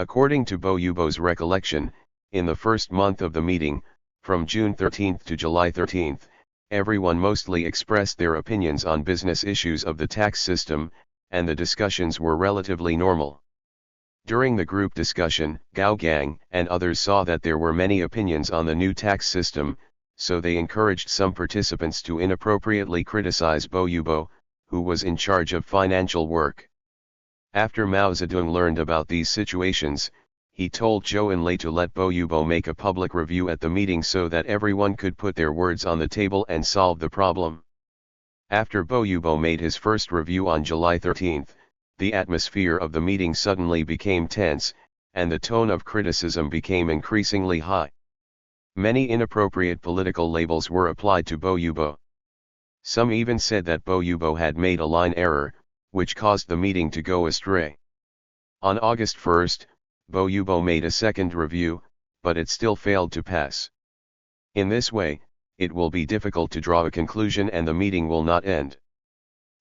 According to Bo Yubo's recollection, in the first month of the meeting, from June 13 to July 13, everyone mostly expressed their opinions on business issues of the tax system, and the discussions were relatively normal. During the group discussion, Gao Gang and others saw that there were many opinions on the new tax system, so they encouraged some participants to inappropriately criticize Bo Yubo, who was in charge of financial work. After Mao Zedong learned about these situations, he told Zhou Enlai to let Bo Yubo make a public review at the meeting so that everyone could put their words on the table and solve the problem. After Bo Yubo made his first review on July 13, the atmosphere of the meeting suddenly became tense, and the tone of criticism became increasingly high. Many inappropriate political labels were applied to Bo Yubo. Some even said that Bo Yubo had made a line error, which caused the meeting to go astray. On August 1, Bo Yubo made a second review, but it still failed to pass. In this way, it will be difficult to draw a conclusion and the meeting will not end.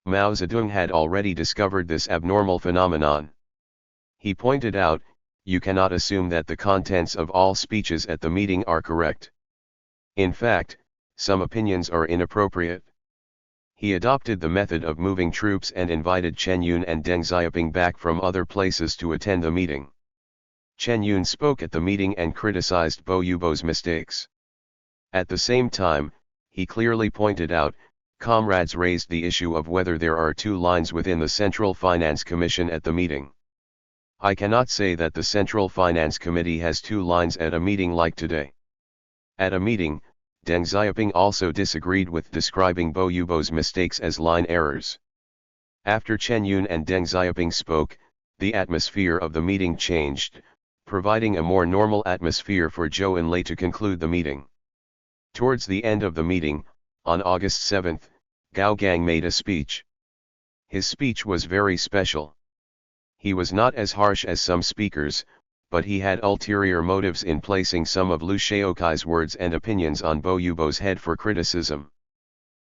Mao Zedong had already discovered this abnormal phenomenon. He pointed out, you cannot assume that the contents of all speeches at the meeting are correct. In fact, some opinions are inappropriate. He adopted the method of moving troops and invited Chen Yun and Deng Xiaoping back from other places to attend the meeting. Chen Yun spoke at the meeting and criticized Bo Yubo's mistakes. At the same time, he clearly pointed out, comrades raised the issue of whether there are two lines within the Central Finance Commission at the meeting. I cannot say that the Central Finance Committee has two lines at a meeting like today. At a meeting, Deng Xiaoping also disagreed with describing Bo Yubo's mistakes as line errors. After Chen Yun and Deng Xiaoping spoke, the atmosphere of the meeting changed, providing a more normal atmosphere for Zhou Enlai to conclude the meeting. Towards the end of the meeting, on August 7, Gao Gang made a speech. His speech was very special. He was not as harsh as some speakers, but he had ulterior motives in placing some of Liu Shaokai's words and opinions on Bo Yubo's head for criticism.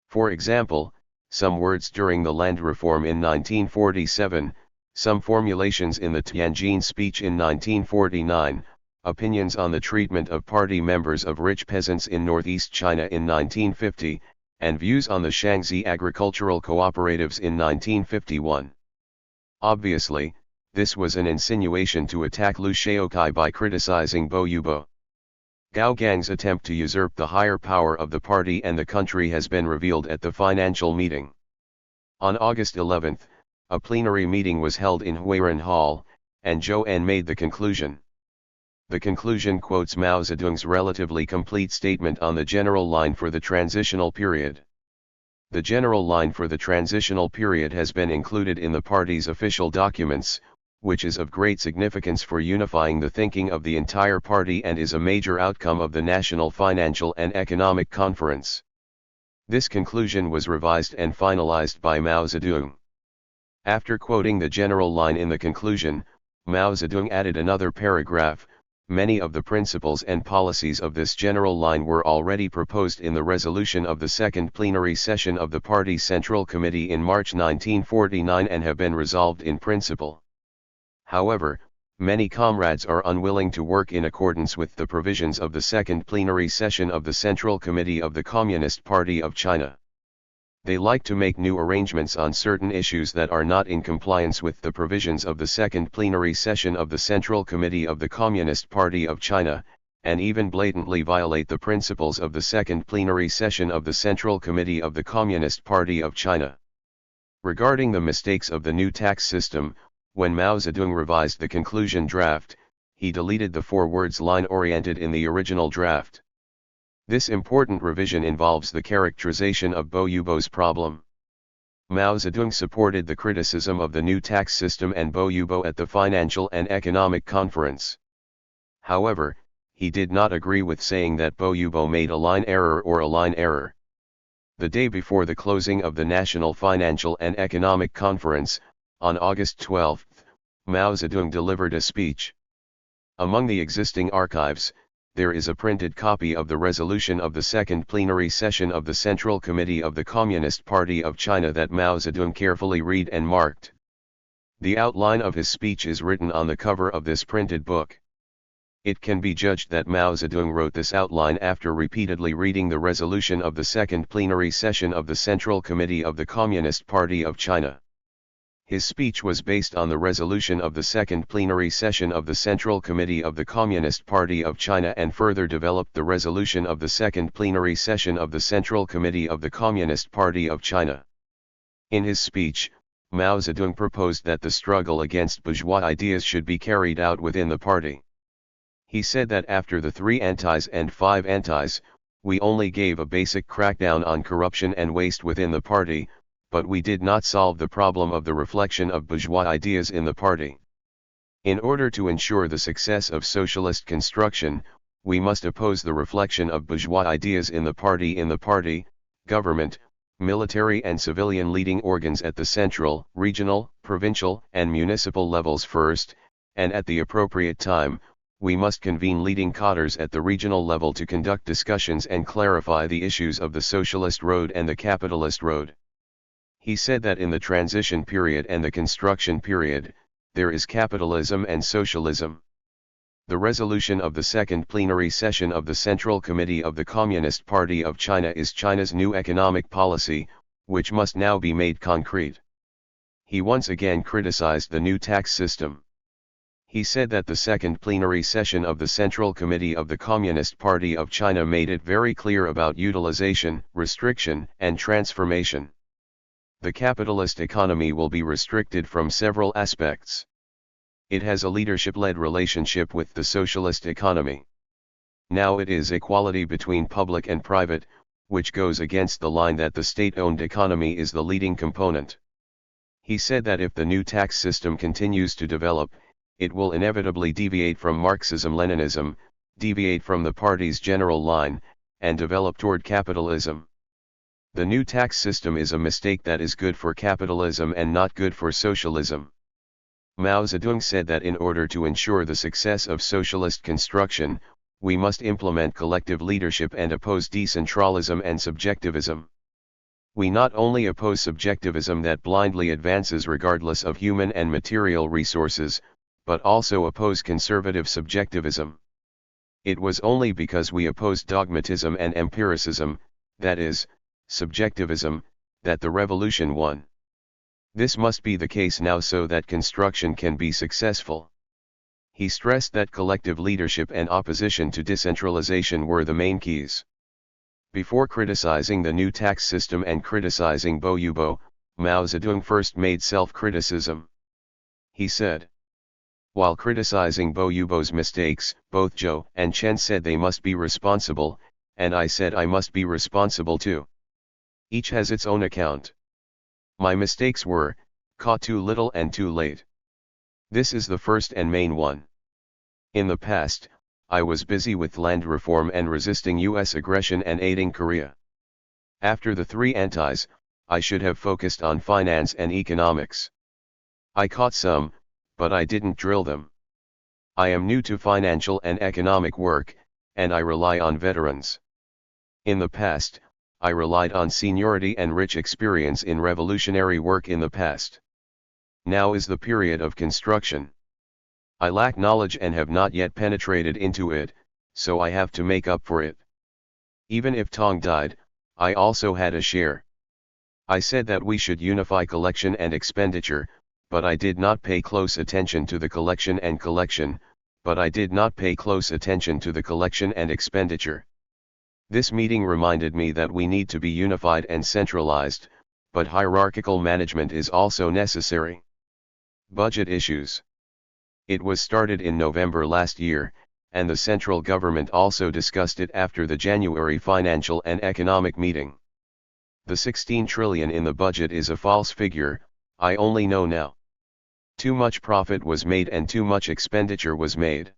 For example, some words during the land reform in 1947, some formulations in the Tianjin speech in 1949, opinions on the treatment of party members of rich peasants in northeast China in 1950, and views on the xianzhi agricultural cooperatives in 1951. Obviously, this was an insinuation to attack Liu Shaokai by criticizing Bo Yubo. Gao Gang's attempt to usurp the higher power of the party and the country has been revealed at the financial meeting. On August 11, a plenary meeting was held in Huiran Hall, and Zhou En made the conclusion. The conclusion quotes Mao Zedong's relatively complete statement on the general line for the transitional period. The general line for the transitional period has been included in the party's official documents, which is of great significance for unifying the thinking of the entire party and is a major outcome of the National Financial and Economic Conference. This conclusion was revised and finalized by Mao Zedong. After quoting the general line in the conclusion, Mao Zedong added another paragraph. Many of the principles and policies of this general line were already proposed in the resolution of the second plenary session of the Party Central Committee in March 1949 and have been resolved in principle. However, many comrades are unwilling to work in accordance with the provisions of the second plenary session of the Central Committee of the Communist Party of China. They like to make new arrangements on certain issues that are not in compliance with the provisions of the second plenary session of the Central Committee of the Communist Party of China, and even blatantly violate the principles of the second plenary session of the Central Committee of the Communist Party of China. Regarding the mistakes of the new tax system, when Mao Zedong revised the conclusion draft, he deleted the 4 words line-oriented in the original draft. This important revision involves the characterization of Bo Yubo's problem. Mao Zedong supported the criticism of the new tax system and Bo Yubo at the Financial and Economic Conference. However, he did not agree with saying that Bo Yubo made a line error or a line error. The day before the closing of the National Financial and Economic Conference, on August 12, Mao Zedong delivered a speech. Among the existing archives, there is a printed copy of the resolution of the second plenary session of the Central Committee of the Communist Party of China that Mao Zedong carefully read and marked. The outline of his speech is written on the cover of this printed book. It can be judged that Mao Zedong wrote this outline after repeatedly reading the resolution of the second plenary session of the Central Committee of the Communist Party of China. His speech was based on the resolution of the second plenary session of the Central Committee of the Communist Party of China and further developed the resolution of the second plenary session of the Central Committee of the Communist Party of China. In his speech, Mao Zedong proposed that the struggle against bourgeois ideas should be carried out within the party. He said that after the 3 antis and 5 antis, we only gave a basic crackdown on corruption and waste within the party, but we did not solve the problem of the reflection of bourgeois ideas in the party. In order to ensure the success of socialist construction, we must oppose the reflection of bourgeois ideas in the party, government, military and civilian leading organs at the central, regional, provincial, and municipal levels first, and at the appropriate time, we must convene leading cadres at the regional level to conduct discussions and clarify the issues of the socialist road and the capitalist road. He said that in the transition period and the construction period, there is capitalism and socialism. The resolution of the second plenary session of the Central Committee of the Communist Party of China is China's new economic policy, which must now be made concrete. He once again criticized the new tax system. He said that the second plenary session of the Central Committee of the Communist Party of China made it very clear about utilization, restriction, and transformation. The capitalist economy will be restricted from several aspects. It has a leadership-led relationship with the socialist economy. Now it is equality between public and private, which goes against the line that the state-owned economy is the leading component. He said that if the new tax system continues to develop, it will inevitably deviate from Marxism-Leninism, deviate from the party's general line, and develop toward capitalism. The new tax system is a mistake that is good for capitalism and not good for socialism. Mao Zedong said that in order to ensure the success of socialist construction, we must implement collective leadership and oppose decentralism and subjectivism. We not only oppose subjectivism that blindly advances regardless of human and material resources, but also oppose conservative subjectivism. It was only because we opposed dogmatism and empiricism, that is, subjectivism, that the revolution won. This must be the case now so that construction can be successful. He stressed that collective leadership and opposition to decentralization were the main keys. Before criticizing the new tax system and criticizing Bo Yubo, Mao Zedong first made self-criticism. He said, while criticizing Bo Yubo's mistakes, both Zhou and Chen said they must be responsible, and I said I must be responsible too. Each has its own account. My mistakes were, caught too little and too late. This is the first and main one. In the past, I was busy with land reform and resisting US aggression and aiding Korea. After the 3 antis, I should have focused on finance and economics. I caught some, but I didn't drill them. I am new to financial and economic work, and I rely on veterans. In the past, I relied on seniority and rich experience in revolutionary work in the past. Now is the period of construction. I lack knowledge and have not yet penetrated into it, so I have to make up for it. Even if Tong died, I also had a share. I said that we should unify collection and expenditure, but I did not pay close attention to the collection and collection, but I did not pay close attention to the collection and expenditure. This meeting reminded me that we need to be unified and centralized, but hierarchical management is also necessary. Budget issues. It was started in November last year, and the central government also discussed it after the January financial and economic meeting. The 16 trillion in the budget is a false figure, I only know now. Too much profit was made and too much expenditure was made.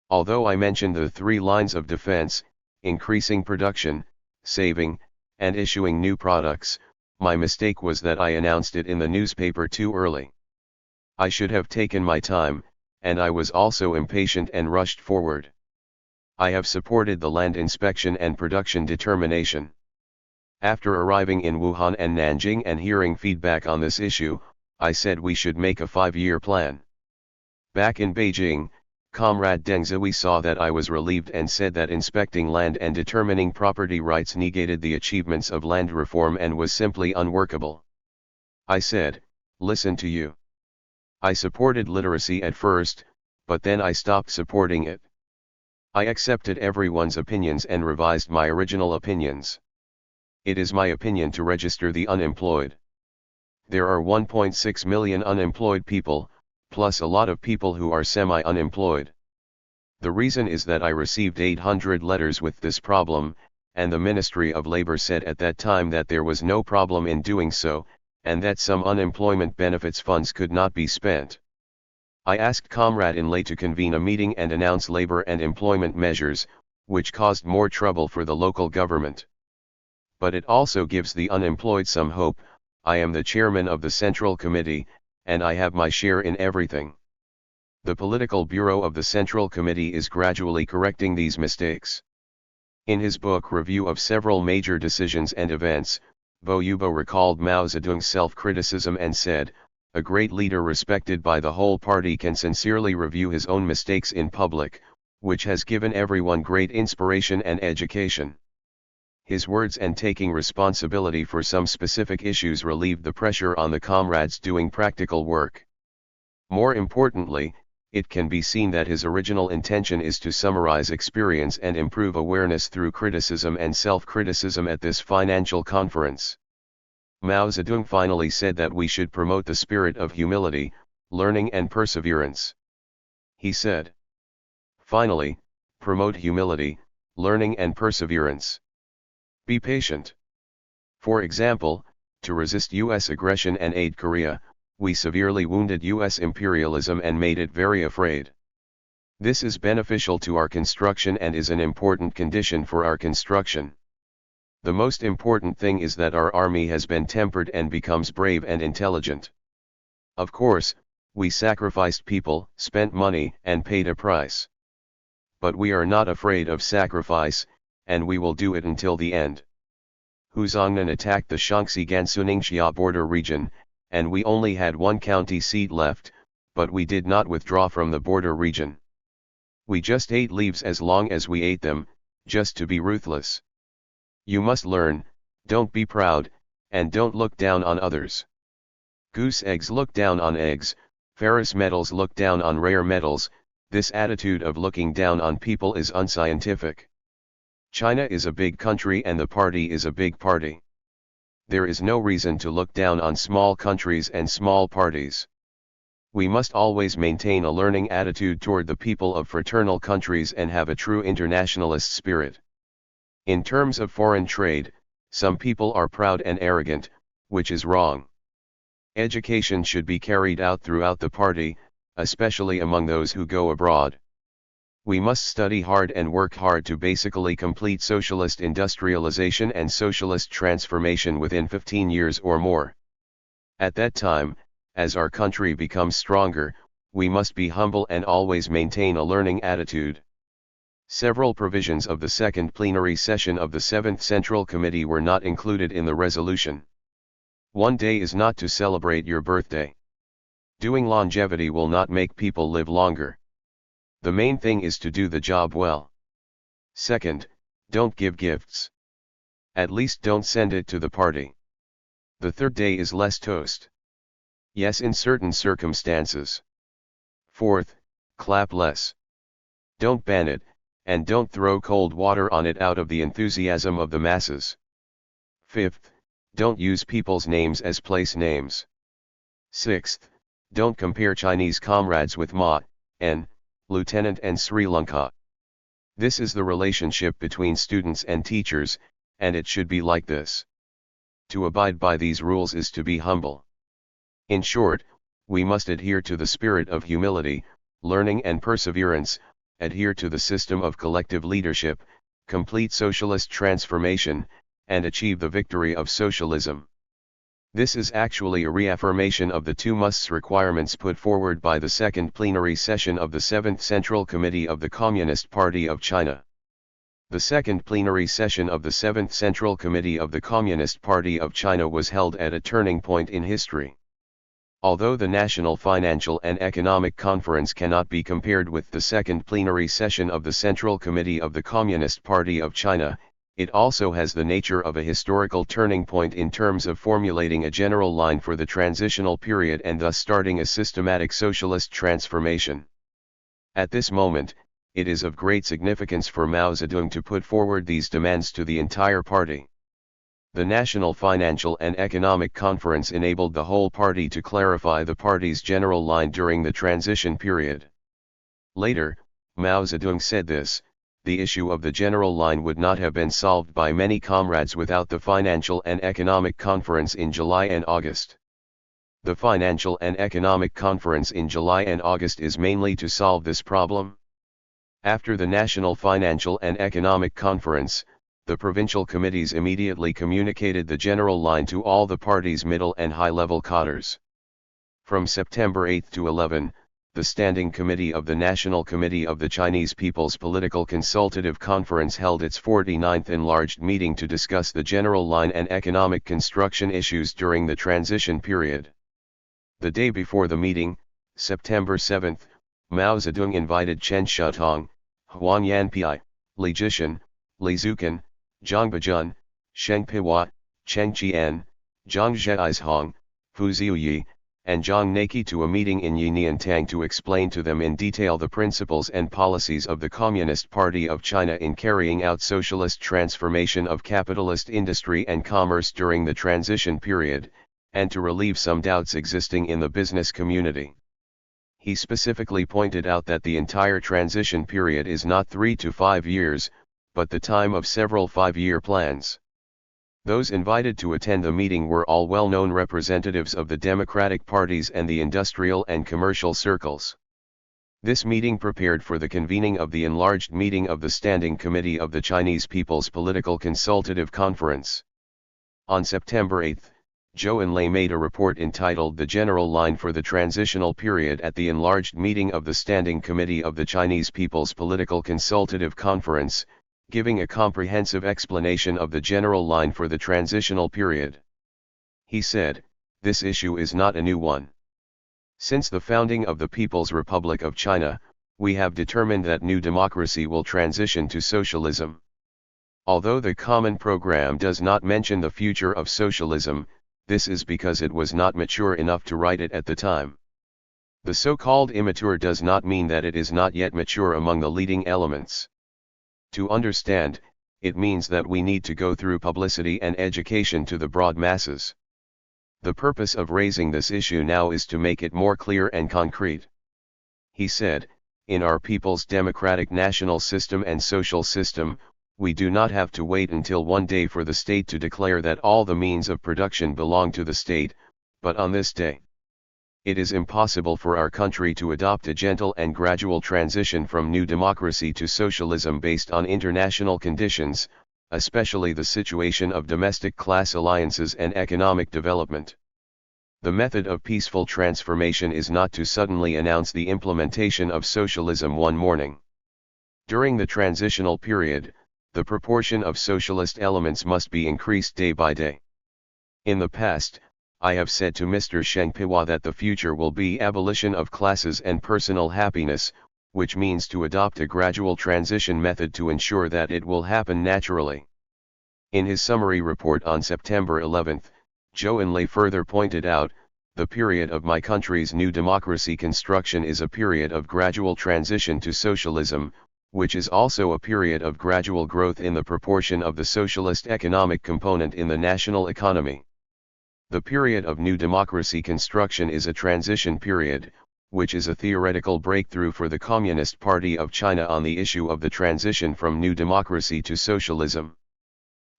Although I mentioned the 3 lines of defense, increasing production, saving, and issuing new products, my mistake was that I announced it in the newspaper too early. I should have taken my time, and I was also impatient and rushed forward. I have supported the land inspection and production determination. After arriving in Wuhan and Nanjing and hearing feedback on this issue, I said we should make a 5-year plan. Back in Beijing, Comrade Deng Zhui saw that I was relieved and said that inspecting land and determining property rights negated the achievements of land reform and was simply unworkable. I said, listen to you. I supported literacy at first, but then I stopped supporting it. I accepted everyone's opinions and revised my original opinions. It is my opinion to register the unemployed. There are 1.6 million unemployed people, plus a lot of people who are semi-unemployed. The reason is that I received 800 letters with this problem, and the Ministry of Labor said at that time that there was no problem in doing so, and that some unemployment benefits funds could not be spent. I asked Comrade Inlay to convene a meeting and announce labor and employment measures, which caused more trouble for the local government. But it also gives the unemployed some hope. I am the chairman of the Central Committee, and I have my share in everything. The political bureau of the Central Committee is gradually correcting these mistakes. In his book Review of Several Major Decisions and Events, Bo Yubo recalled Mao Zedong's self-criticism and said, "A great leader respected by the whole party can sincerely review his own mistakes in public, which has given everyone great inspiration and education." His words and taking responsibility for some specific issues relieved the pressure on the comrades doing practical work. More importantly, it can be seen that his original intention is to summarize experience and improve awareness through criticism and self-criticism at this financial conference. Mao Zedong finally said that we should promote the spirit of humility, learning and perseverance. He said, finally, promote humility, learning and perseverance. Be patient. For example, to resist U.S. aggression and aid Korea, we severely wounded U.S. imperialism and made it very afraid. This is beneficial to our construction and is an important condition for our construction. The most important thing is that our army has been tempered and becomes brave and intelligent. Of course, we sacrificed people, spent money, and paid a price. But we are not afraid of sacrifice, and we will do it until the end. Hu Zongnan attacked the Shaanxi-Gansu-Ningxia border region, and we only had one county seat left, but we did not withdraw from the border region. We just ate leaves as long as we ate them, just to be ruthless. You must learn, don't be proud, and don't look down on others. Goose eggs look down on eggs, ferrous metals look down on rare metals. This attitude of looking down on people is unscientific. China is a big country and the party is a big party. There is no reason to look down on small countries and small parties. We must always maintain a learning attitude toward the people of fraternal countries and have a true internationalist spirit. In terms of foreign trade, some people are proud and arrogant, which is wrong. Education should be carried out throughout the party, especially among those who go abroad. We must study hard and work hard to basically complete socialist industrialization and socialist transformation within 15 years or more. At that time, as our country becomes stronger, we must be humble and always maintain a learning attitude. Several provisions of the second plenary session of the 7th Central Committee were not included in the resolution. One day is not to celebrate your birthday. Doing longevity will not make people live longer. The main thing is to do the job well. Second, don't give gifts. At least don't send it to the party. The third day is less toast. Yes, in certain circumstances. Fourth, clap less. Don't ban it, and don't throw cold water on it out of the enthusiasm of the masses. Fifth, don't use people's names as place names. Sixth, don't compare Chinese comrades with Ma, N, Lieutenant and Sri Lanka. This is the relationship between students and teachers, and it should be like this. To abide by these rules is to be humble. In short, we must adhere to the spirit of humility, learning and perseverance, adhere to the system of collective leadership, complete socialist transformation, and achieve the victory of socialism. This is actually a reaffirmation of the two musts requirements put forward by the second plenary session of the 7th Central Committee of the Communist Party of China. The second plenary session of the 7th Central Committee of the Communist Party of China was held at a turning point in history. Although the National Financial and Economic Conference cannot be compared with the second plenary session of the Central Committee of the Communist Party of China, it also has the nature of a historical turning point in terms of formulating a general line for the transitional period and thus starting a systematic socialist transformation. At this moment, it is of great significance for Mao Zedong to put forward these demands to the entire party. The National Financial and Economic Conference enabled the whole party to clarify the party's general line during the transition period. Later, Mao Zedong said this: the issue of the general line would not have been solved by many comrades without the Financial and Economic Conference in July and August. The Financial and Economic Conference in July and August is mainly to solve this problem. After the National Financial and Economic Conference, the provincial committees immediately communicated the general line to all the party's middle and high-level cadres. From September 8 to 11, the Standing Committee of the National Committee of the Chinese People's Political Consultative Conference held its 49th enlarged meeting to discuss the general line and economic construction issues during the transition period. The day before the meeting, September 7, Mao Zedong invited Chen Shutong, Huang Yanpi, Li Jishan, Li Zukan, Zhang Bajun, Sheng Piwa, Cheng Qian, Zhang Zheizhong, Fu Ziuyi, and Zhang Naki to a meeting in Yiniantang to explain to them in detail the principles and policies of the Communist Party of China in carrying out socialist transformation of capitalist industry and commerce during the transition period, and to relieve some doubts existing in the business community. He specifically pointed out that the entire transition period is not 3 to 5 years, but the time of several 5-year plans. Those invited to attend the meeting were all well-known representatives of the democratic parties and the industrial and commercial circles. This meeting prepared for the convening of the enlarged meeting of the Standing Committee of the Chinese People's Political Consultative Conference. On September 8, Zhou Enlai made a report entitled "The General Line for the Transitional Period" at the enlarged meeting of the Standing Committee of the Chinese People's Political Consultative Conference, giving a comprehensive explanation of the general line for the transitional period. He said, "This issue is not a new one. Since the founding of the People's Republic of China, we have determined that new democracy will transition to socialism. Although the common program does not mention the future of socialism, this is because it was not mature enough to write it at the time. The so-called immature does not mean that it is not yet mature among the leading elements. To understand, it means that we need to go through publicity and education to the broad masses. The purpose of raising this issue now is to make it more clear and concrete." He said, "In our people's democratic national system and social system, we do not have to wait until one day for the state to declare that all the means of production belong to the state, but on this day. It is impossible for our country to adopt a gentle and gradual transition from new democracy to socialism based on international conditions, especially the situation of domestic class alliances and economic development. The method of peaceful transformation is not to suddenly announce the implementation of socialism one morning. During the transitional period, the proportion of socialist elements must be increased day by day. In the past, I have said to Mr. Sheng Piwa that the future will be abolition of classes and personal happiness, which means to adopt a gradual transition method to ensure that it will happen naturally." In his summary report on September 11, Zhou Enlai further pointed out, "The period of my country's new democracy construction is a period of gradual transition to socialism, which is also a period of gradual growth in the proportion of the socialist economic component in the national economy. The period of new democracy construction is a transition period, which is a theoretical breakthrough for the Communist Party of China on the issue of the transition from new democracy to socialism.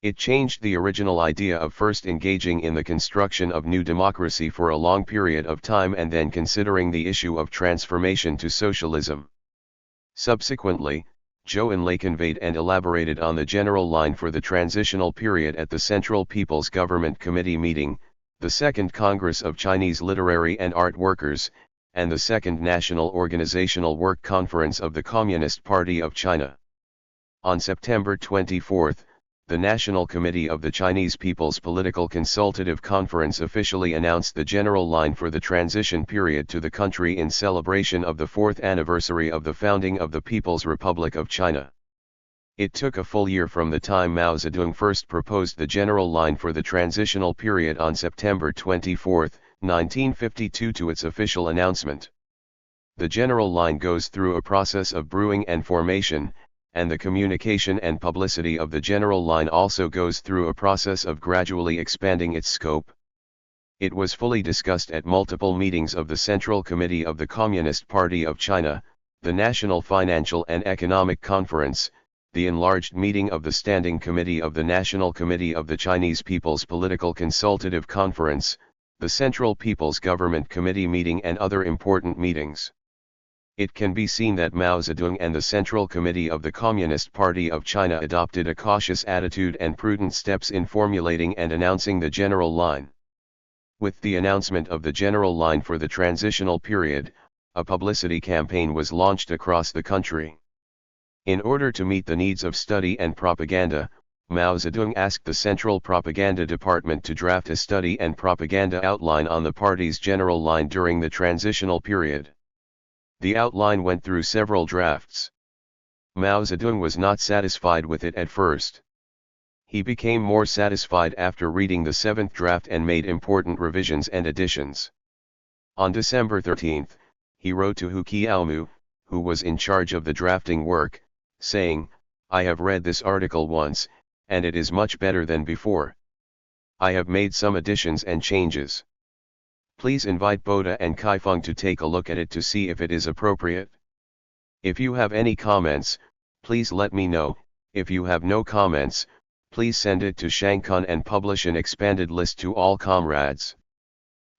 It changed the original idea of first engaging in the construction of new democracy for a long period of time and then considering the issue of transformation to socialism." Subsequently, Zhou Enlai conveyed and elaborated on the general line for the transitional period at the Central People's Government Committee meeting, the Second Congress of Chinese Literary and Art Workers, and the Second National Organizational Work Conference of the Communist Party of China. On September 24, the National Committee of the Chinese People's Political Consultative Conference officially announced the general line for the transition period to the country in celebration of the 4th anniversary of the founding of the People's Republic of China. It took a full year from the time Mao Zedong first proposed the general line for the transitional period on September 24, 1952 to its official announcement. The general line goes through a process of brewing and formation, and the communication and publicity of the general line also goes through a process of gradually expanding its scope. It was fully discussed at multiple meetings of the Central Committee of the Communist Party of China, the National Financial and Economic Conference, the enlarged meeting of the Standing Committee of the National Committee of the Chinese People's Political Consultative Conference, the Central People's Government Committee meeting and other important meetings. It can be seen that Mao Zedong and the Central Committee of the Communist Party of China adopted a cautious attitude and prudent steps in formulating and announcing the general line. With the announcement of the general line for the transitional period, a publicity campaign was launched across the country. In order to meet the needs of study and propaganda, Mao Zedong asked the Central Propaganda Department to draft a study and propaganda outline on the party's general line during the transitional period. The outline went through several drafts. Mao Zedong was not satisfied with it at first. He became more satisfied after reading the 7th draft and made important revisions and additions. On December 13, he wrote to Hu Qiaomu, who was in charge of the drafting work, saying, "I have read this article once, and it is much better than before. I have made some additions and changes. Please invite Boda and Kaifeng to take a look at it to see if it is appropriate. If you have any comments, please let me know. If you have no comments, please send it to Shangkun and publish an expanded list to all comrades.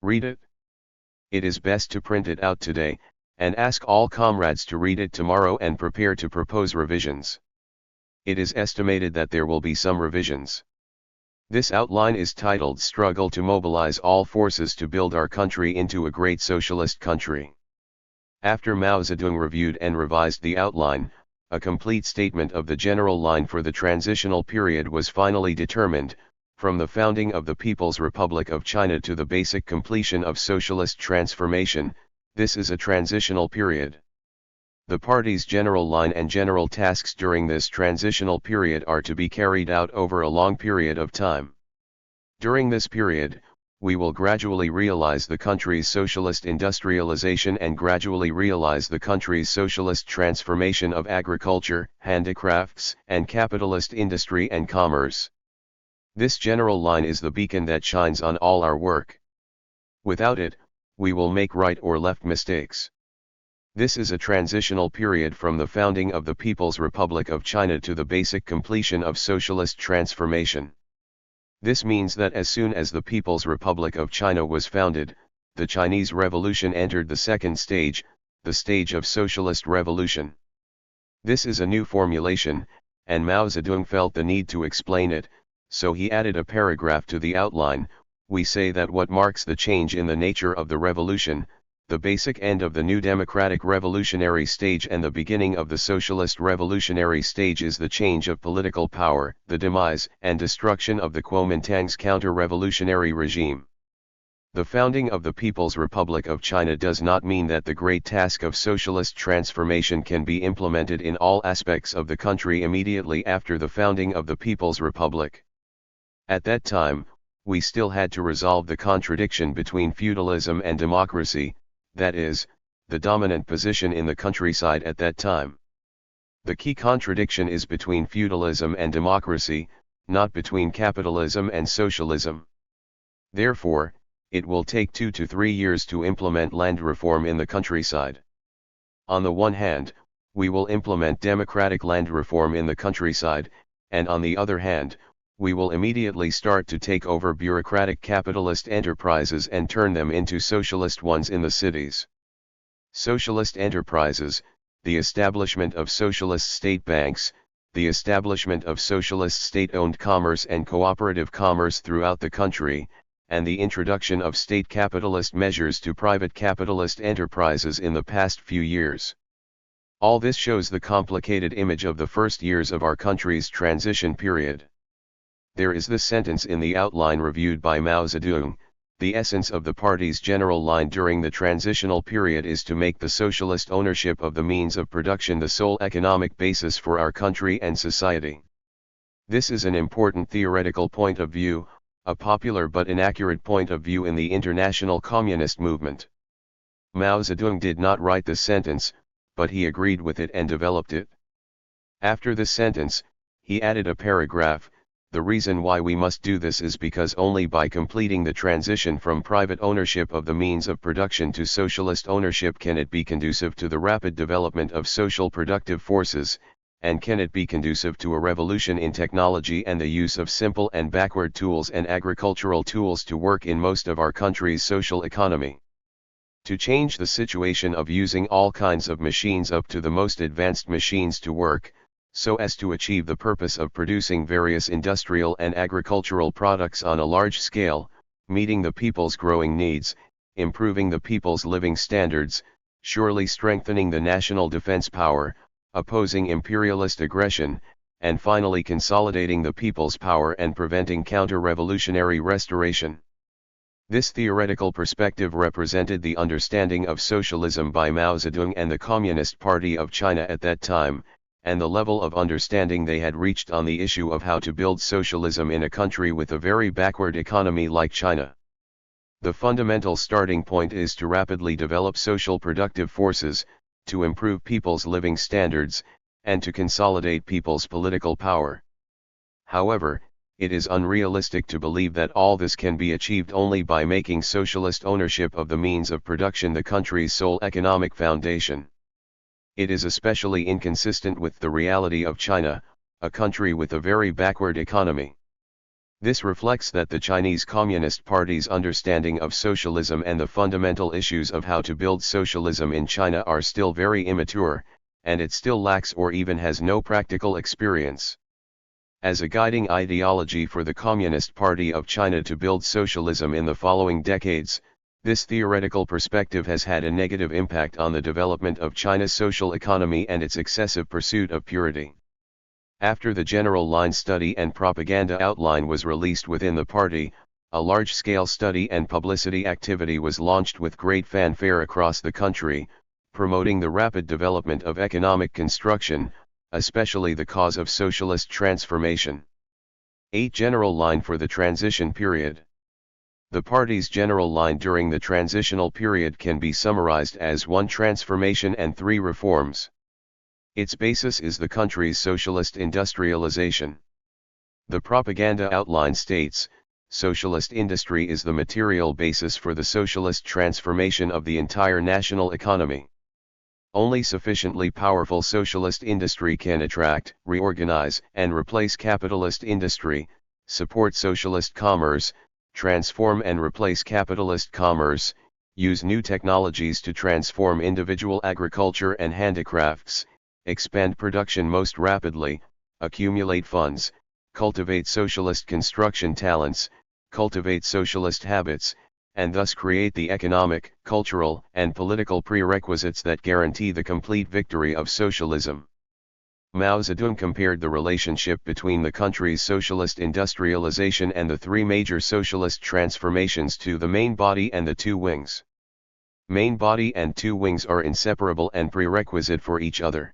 Read it. It is best to print it out today, and ask all comrades to read it tomorrow and prepare to propose revisions. It is estimated that there will be some revisions. This outline is titled Struggle to Mobilize All Forces to Build Our Country into a Great Socialist Country." After Mao Zedong reviewed and revised the outline, a complete statement of the general line for the transitional period was finally determined, from the founding of the People's Republic of China to the basic completion of socialist transformation. This is a transitional period. The party's general line and general tasks during this transitional period are to be carried out over a long period of time. During this period, we will gradually realize the country's socialist industrialization and gradually realize the country's socialist transformation of agriculture, handicrafts, and capitalist industry and commerce. This general line is the beacon that shines on all our work. Without it, we will make right or left mistakes. This is a transitional period from the founding of the People's Republic of China to the basic completion of socialist transformation. This means that as soon as the People's Republic of China was founded, the Chinese Revolution entered the second stage, the stage of socialist revolution. This is a new formulation, and Mao Zedong felt the need to explain it, so he added a paragraph to the outline. We say that what marks the change in the nature of the revolution, the basic end of the new democratic revolutionary stage and the beginning of the socialist revolutionary stage is the change of political power, the demise and destruction of the Kuomintang's counter-revolutionary regime. The founding of the People's Republic of China does not mean that the great task of socialist transformation can be implemented in all aspects of the country immediately after the founding of the People's Republic. At that time, we still had to resolve the contradiction between feudalism and democracy, that is, the dominant position in the countryside at that time. The key contradiction is between feudalism and democracy, not between capitalism and socialism. Therefore, it will take 2 to 3 years to implement land reform in the countryside. On the one hand, we will implement democratic land reform in the countryside, and on the other hand, we will immediately start to take over bureaucratic capitalist enterprises and turn them into socialist ones in the cities. Socialist enterprises, the establishment of socialist state banks, the establishment of socialist state-owned commerce and cooperative commerce throughout the country, and the introduction of state capitalist measures to private capitalist enterprises in the past few years. All this shows the complicated image of the first years of our country's transition period. There is this sentence in the outline reviewed by Mao Zedong: the essence of the party's general line during the transitional period is to make the socialist ownership of the means of production the sole economic basis for our country and society. This is an important theoretical point of view, a popular but inaccurate point of view in the international communist movement. Mao Zedong did not write this sentence, but he agreed with it and developed it. After this sentence, he added a paragraph: the reason why we must do this is because only by completing the transition from private ownership of the means of production to socialist ownership can it be conducive to the rapid development of social productive forces, and can it be conducive to a revolution in technology and the use of simple and backward tools and agricultural tools to work in most of our country's social economy. To change the situation of using all kinds of machines up to the most advanced machines to work, so as to achieve the purpose of producing various industrial and agricultural products on a large scale, meeting the people's growing needs, improving the people's living standards, surely strengthening the national defense power, opposing imperialist aggression, and finally consolidating the people's power and preventing counter-revolutionary restoration. This theoretical perspective represented the understanding of socialism by Mao Zedong and the Communist Party of China at that time, and the level of understanding they had reached on the issue of how to build socialism in a country with a very backward economy like China. The fundamental starting point is to rapidly develop social productive forces, to improve people's living standards, and to consolidate people's political power. However, it is unrealistic to believe that all this can be achieved only by making socialist ownership of the means of production the country's sole economic foundation. It is especially inconsistent with the reality of China, a country with a very backward economy. This reflects that the Chinese Communist Party's understanding of socialism and the fundamental issues of how to build socialism in China are still very immature, and it still lacks or even has no practical experience. As a guiding ideology for the Communist Party of China to build socialism in the following decades, this theoretical perspective has had a negative impact on the development of China's social economy and its excessive pursuit of purity. After the general line study and propaganda outline was released within the party, a large-scale study and publicity activity was launched with great fanfare across the country, promoting the rapid development of economic construction, especially the cause of socialist transformation. 8. General line for the transition period. The party's general line during the transitional period can be summarized as 1. Transformation and 3. Reforms. Its basis is the country's socialist industrialization. The propaganda outline states, socialist industry is the material basis for the socialist transformation of the entire national economy. Only sufficiently powerful socialist industry can attract, reorganize, and replace capitalist industry, support socialist commerce, transform and replace capitalist commerce, use new technologies to transform individual agriculture and handicrafts, expand production most rapidly, accumulate funds, cultivate socialist construction talents, cultivate socialist habits, and thus create the economic, cultural, and political prerequisites that guarantee the complete victory of socialism. Mao Zedong compared the relationship between the country's socialist industrialization and the 3 major socialist transformations to the main body and the 2 wings. Main body and 2 wings are inseparable and prerequisite for each other.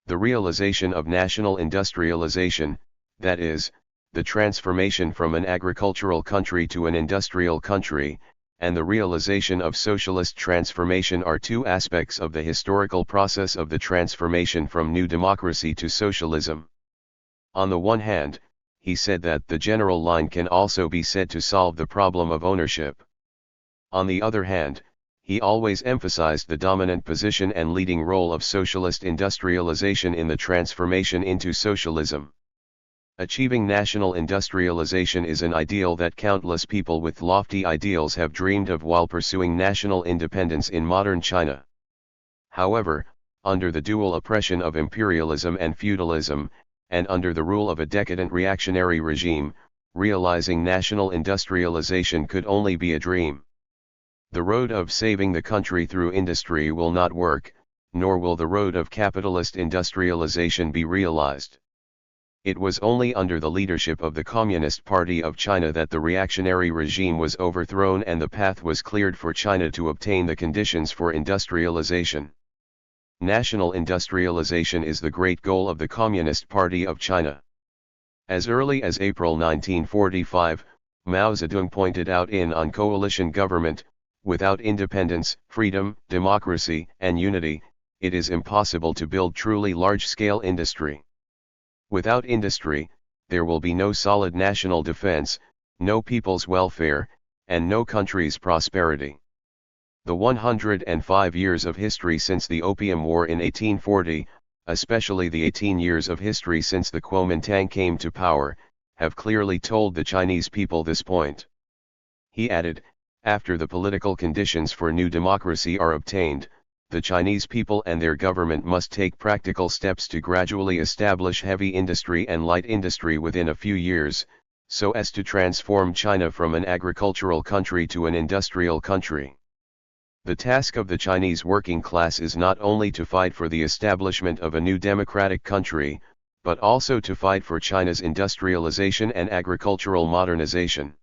The realization of national industrialization, that is, the transformation from an agricultural country to an industrial country, and the realization of socialist transformation are 2 aspects of the historical process of the transformation from new democracy to socialism. On the one hand, he said that the general line can also be said to solve the problem of ownership. On the other hand, he always emphasized the dominant position and leading role of socialist industrialization in the transformation into socialism. Achieving national industrialization is an ideal that countless people with lofty ideals have dreamed of while pursuing national independence in modern China. However, under the dual oppression of imperialism and feudalism, and under the rule of a decadent reactionary regime, realizing national industrialization could only be a dream. The road of saving the country through industry will not work, nor will the road of capitalist industrialization be realized. It was only under the leadership of the Communist Party of China that the reactionary regime was overthrown and the path was cleared for China to obtain the conditions for industrialization. National industrialization is the great goal of the Communist Party of China. As early as April 1945, Mao Zedong pointed out on coalition government, without independence, freedom, democracy, and unity, it is impossible to build truly large-scale industry. Without industry, there will be no solid national defense, no people's welfare, and no country's prosperity. The 105 years of history since the Opium War in 1840, especially the 18 years of history since the Kuomintang came to power, have clearly told the Chinese people this point. He added, after the political conditions for new democracy are obtained, the Chinese people and their government must take practical steps to gradually establish heavy industry and light industry within a few years, so as to transform China from an agricultural country to an industrial country. The task of the Chinese working class is not only to fight for the establishment of a new democratic country, but also to fight for China's industrialization and agricultural modernization.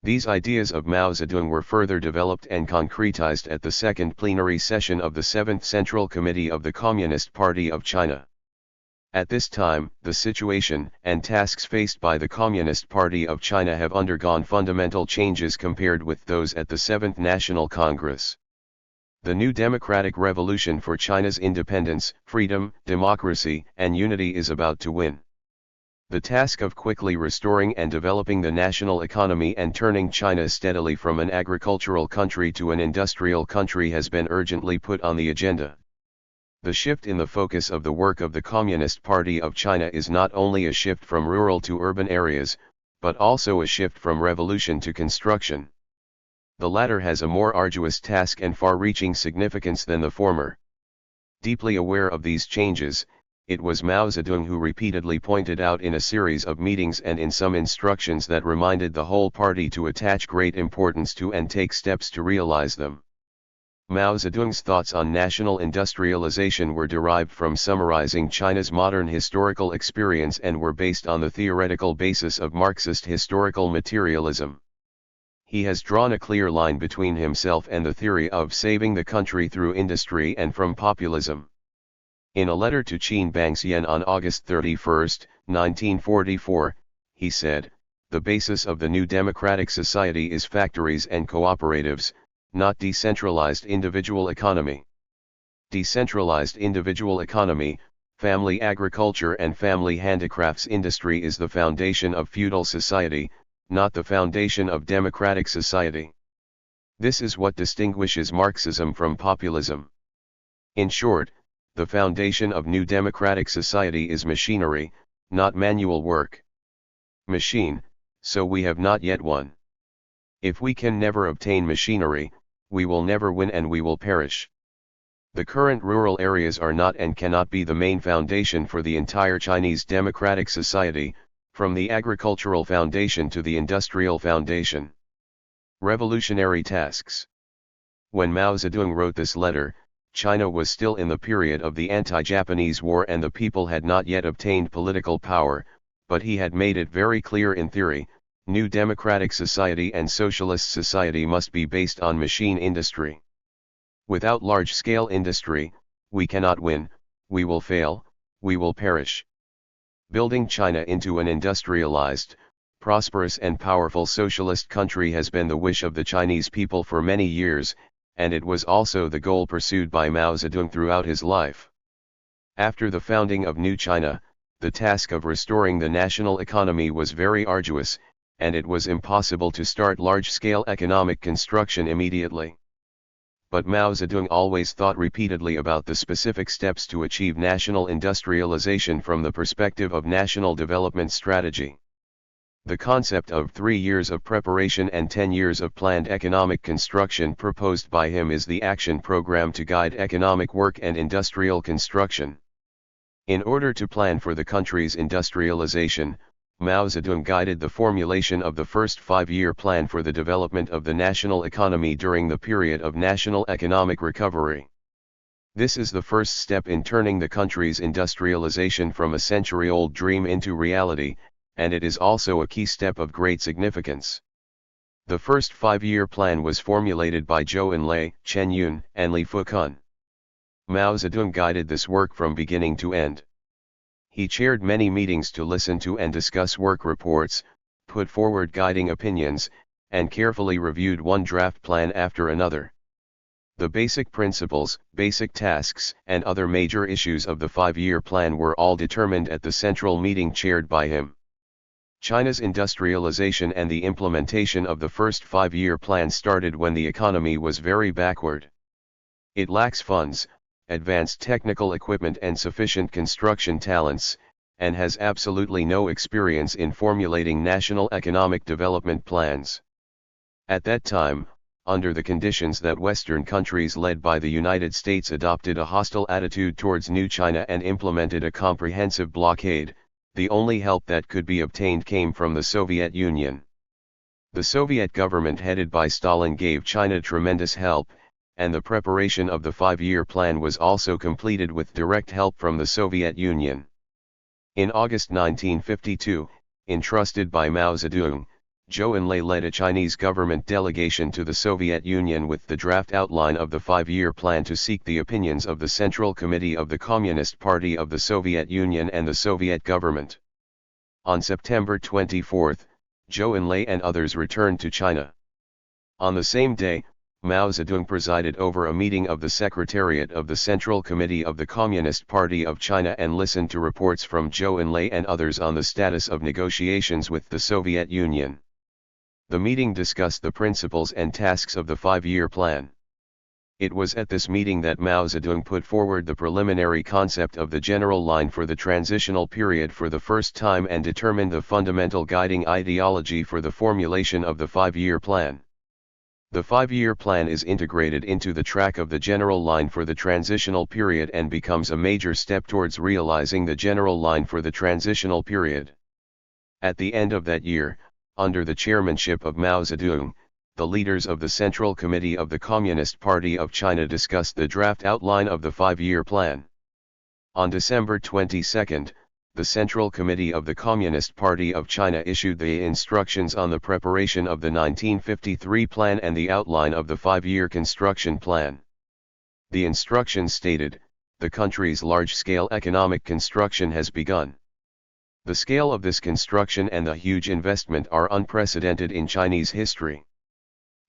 These ideas of Mao Zedong were further developed and concretized at the second plenary session of the 7th Central Committee of the Communist Party of China. At this time, the situation and tasks faced by the Communist Party of China have undergone fundamental changes compared with those at the 7th National Congress. The new democratic revolution for China's independence, freedom, democracy, and unity is about to win. The task of quickly restoring and developing the national economy and turning China steadily from an agricultural country to an industrial country has been urgently put on the agenda. The shift in the focus of the work of the Communist Party of China is not only a shift from rural to urban areas, but also a shift from revolution to construction. The latter has a more arduous task and far-reaching significance than the former. Deeply aware of these changes, it was Mao Zedong who repeatedly pointed out in a series of meetings and in some instructions that reminded the whole party to attach great importance to and take steps to realize them. Mao Zedong's thoughts on national industrialization were derived from summarizing China's modern historical experience and were based on the theoretical basis of Marxist historical materialism. He has drawn a clear line between himself and the theory of saving the country through industry and from populism. In a letter to Qin Bangxian on August 31, 1944, he said, "The basis of the new democratic society is factories and cooperatives, not decentralized individual economy. Decentralized individual economy, family agriculture and family handicrafts industry is the foundation of feudal society, not the foundation of democratic society. This is what distinguishes Marxism from populism. In short, the foundation of new democratic society is machinery, not manual work. Machine, so we have not yet won. If we can never obtain machinery, we will never win and we will perish. The current rural areas are not and cannot be the main foundation for the entire Chinese democratic society, from the agricultural foundation to the industrial foundation." Revolutionary tasks. When Mao Zedong wrote this letter, China was still in the period of the anti-Japanese war and the people had not yet obtained political power, but he had made it very clear in theory, new democratic society and socialist society must be based on machine industry. Without large-scale industry, we cannot win, we will fail, we will perish. Building China into an industrialized, prosperous and powerful socialist country has been the wish of the Chinese people for many years, and it was also the goal pursued by Mao Zedong throughout his life. After the founding of New China, the task of restoring the national economy was very arduous, and it was impossible to start large-scale economic construction immediately. But Mao Zedong always thought repeatedly about the specific steps to achieve national industrialization from the perspective of national development strategy. The concept of 3 years of preparation and 10 years of planned economic construction proposed by him is the action program to guide economic work and industrial construction. In order to plan for the country's industrialization, Mao Zedong guided the formulation of the first 5-year plan for the development of the national economy during the period of national economic recovery. This is the first step in turning the country's industrialization from a century-old dream into reality, and it is also a key step of great significance. The first five-year plan was formulated by Zhou Enlai, Chen Yun, and Li Fukun. Mao Zedong guided this work from beginning to end. He chaired many meetings to listen to and discuss work reports, put forward guiding opinions, and carefully reviewed one draft plan after another. The basic principles, basic tasks, and other major issues of the five-year plan were all determined at the central meeting chaired by him. China's industrialization and the implementation of the first five-year plan started when the economy was very backward. It lacks funds, advanced technical equipment and sufficient construction talents, and has absolutely no experience in formulating national economic development plans. At that time, under the conditions that Western countries led by the United States adopted a hostile attitude towards New China and implemented a comprehensive blockade, the only help that could be obtained came from the Soviet Union. The Soviet government headed by Stalin gave China tremendous help, and the preparation of the five-year plan was also completed with direct help from the Soviet Union. In August 1952, entrusted by Mao Zedong, Zhou Enlai led a Chinese government delegation to the Soviet Union with the draft outline of the five-year plan to seek the opinions of the Central Committee of the Communist Party of the Soviet Union and the Soviet government. On September 24, Zhou Enlai and others returned to China. On the same day, Mao Zedong presided over a meeting of the Secretariat of the Central Committee of the Communist Party of China and listened to reports from Zhou Enlai and others on the status of negotiations with the Soviet Union. The meeting discussed the principles and tasks of the five-year plan. It was at this meeting that Mao Zedong put forward the preliminary concept of the general line for the transitional period for the first time and determined the fundamental guiding ideology for the formulation of the five-year plan. The five-year plan is integrated into the track of the general line for the transitional period and becomes a major step towards realizing the general line for the transitional period. At the end of that year, under the chairmanship of Mao Zedong, the leaders of the Central Committee of the Communist Party of China discussed the draft outline of the five-year plan. On December 22, the Central Committee of the Communist Party of China issued the instructions on the preparation of the 1953 plan and the outline of the five-year construction plan. The instructions stated, the country's large-scale economic construction has begun. The scale of this construction and the huge investment are unprecedented in Chinese history.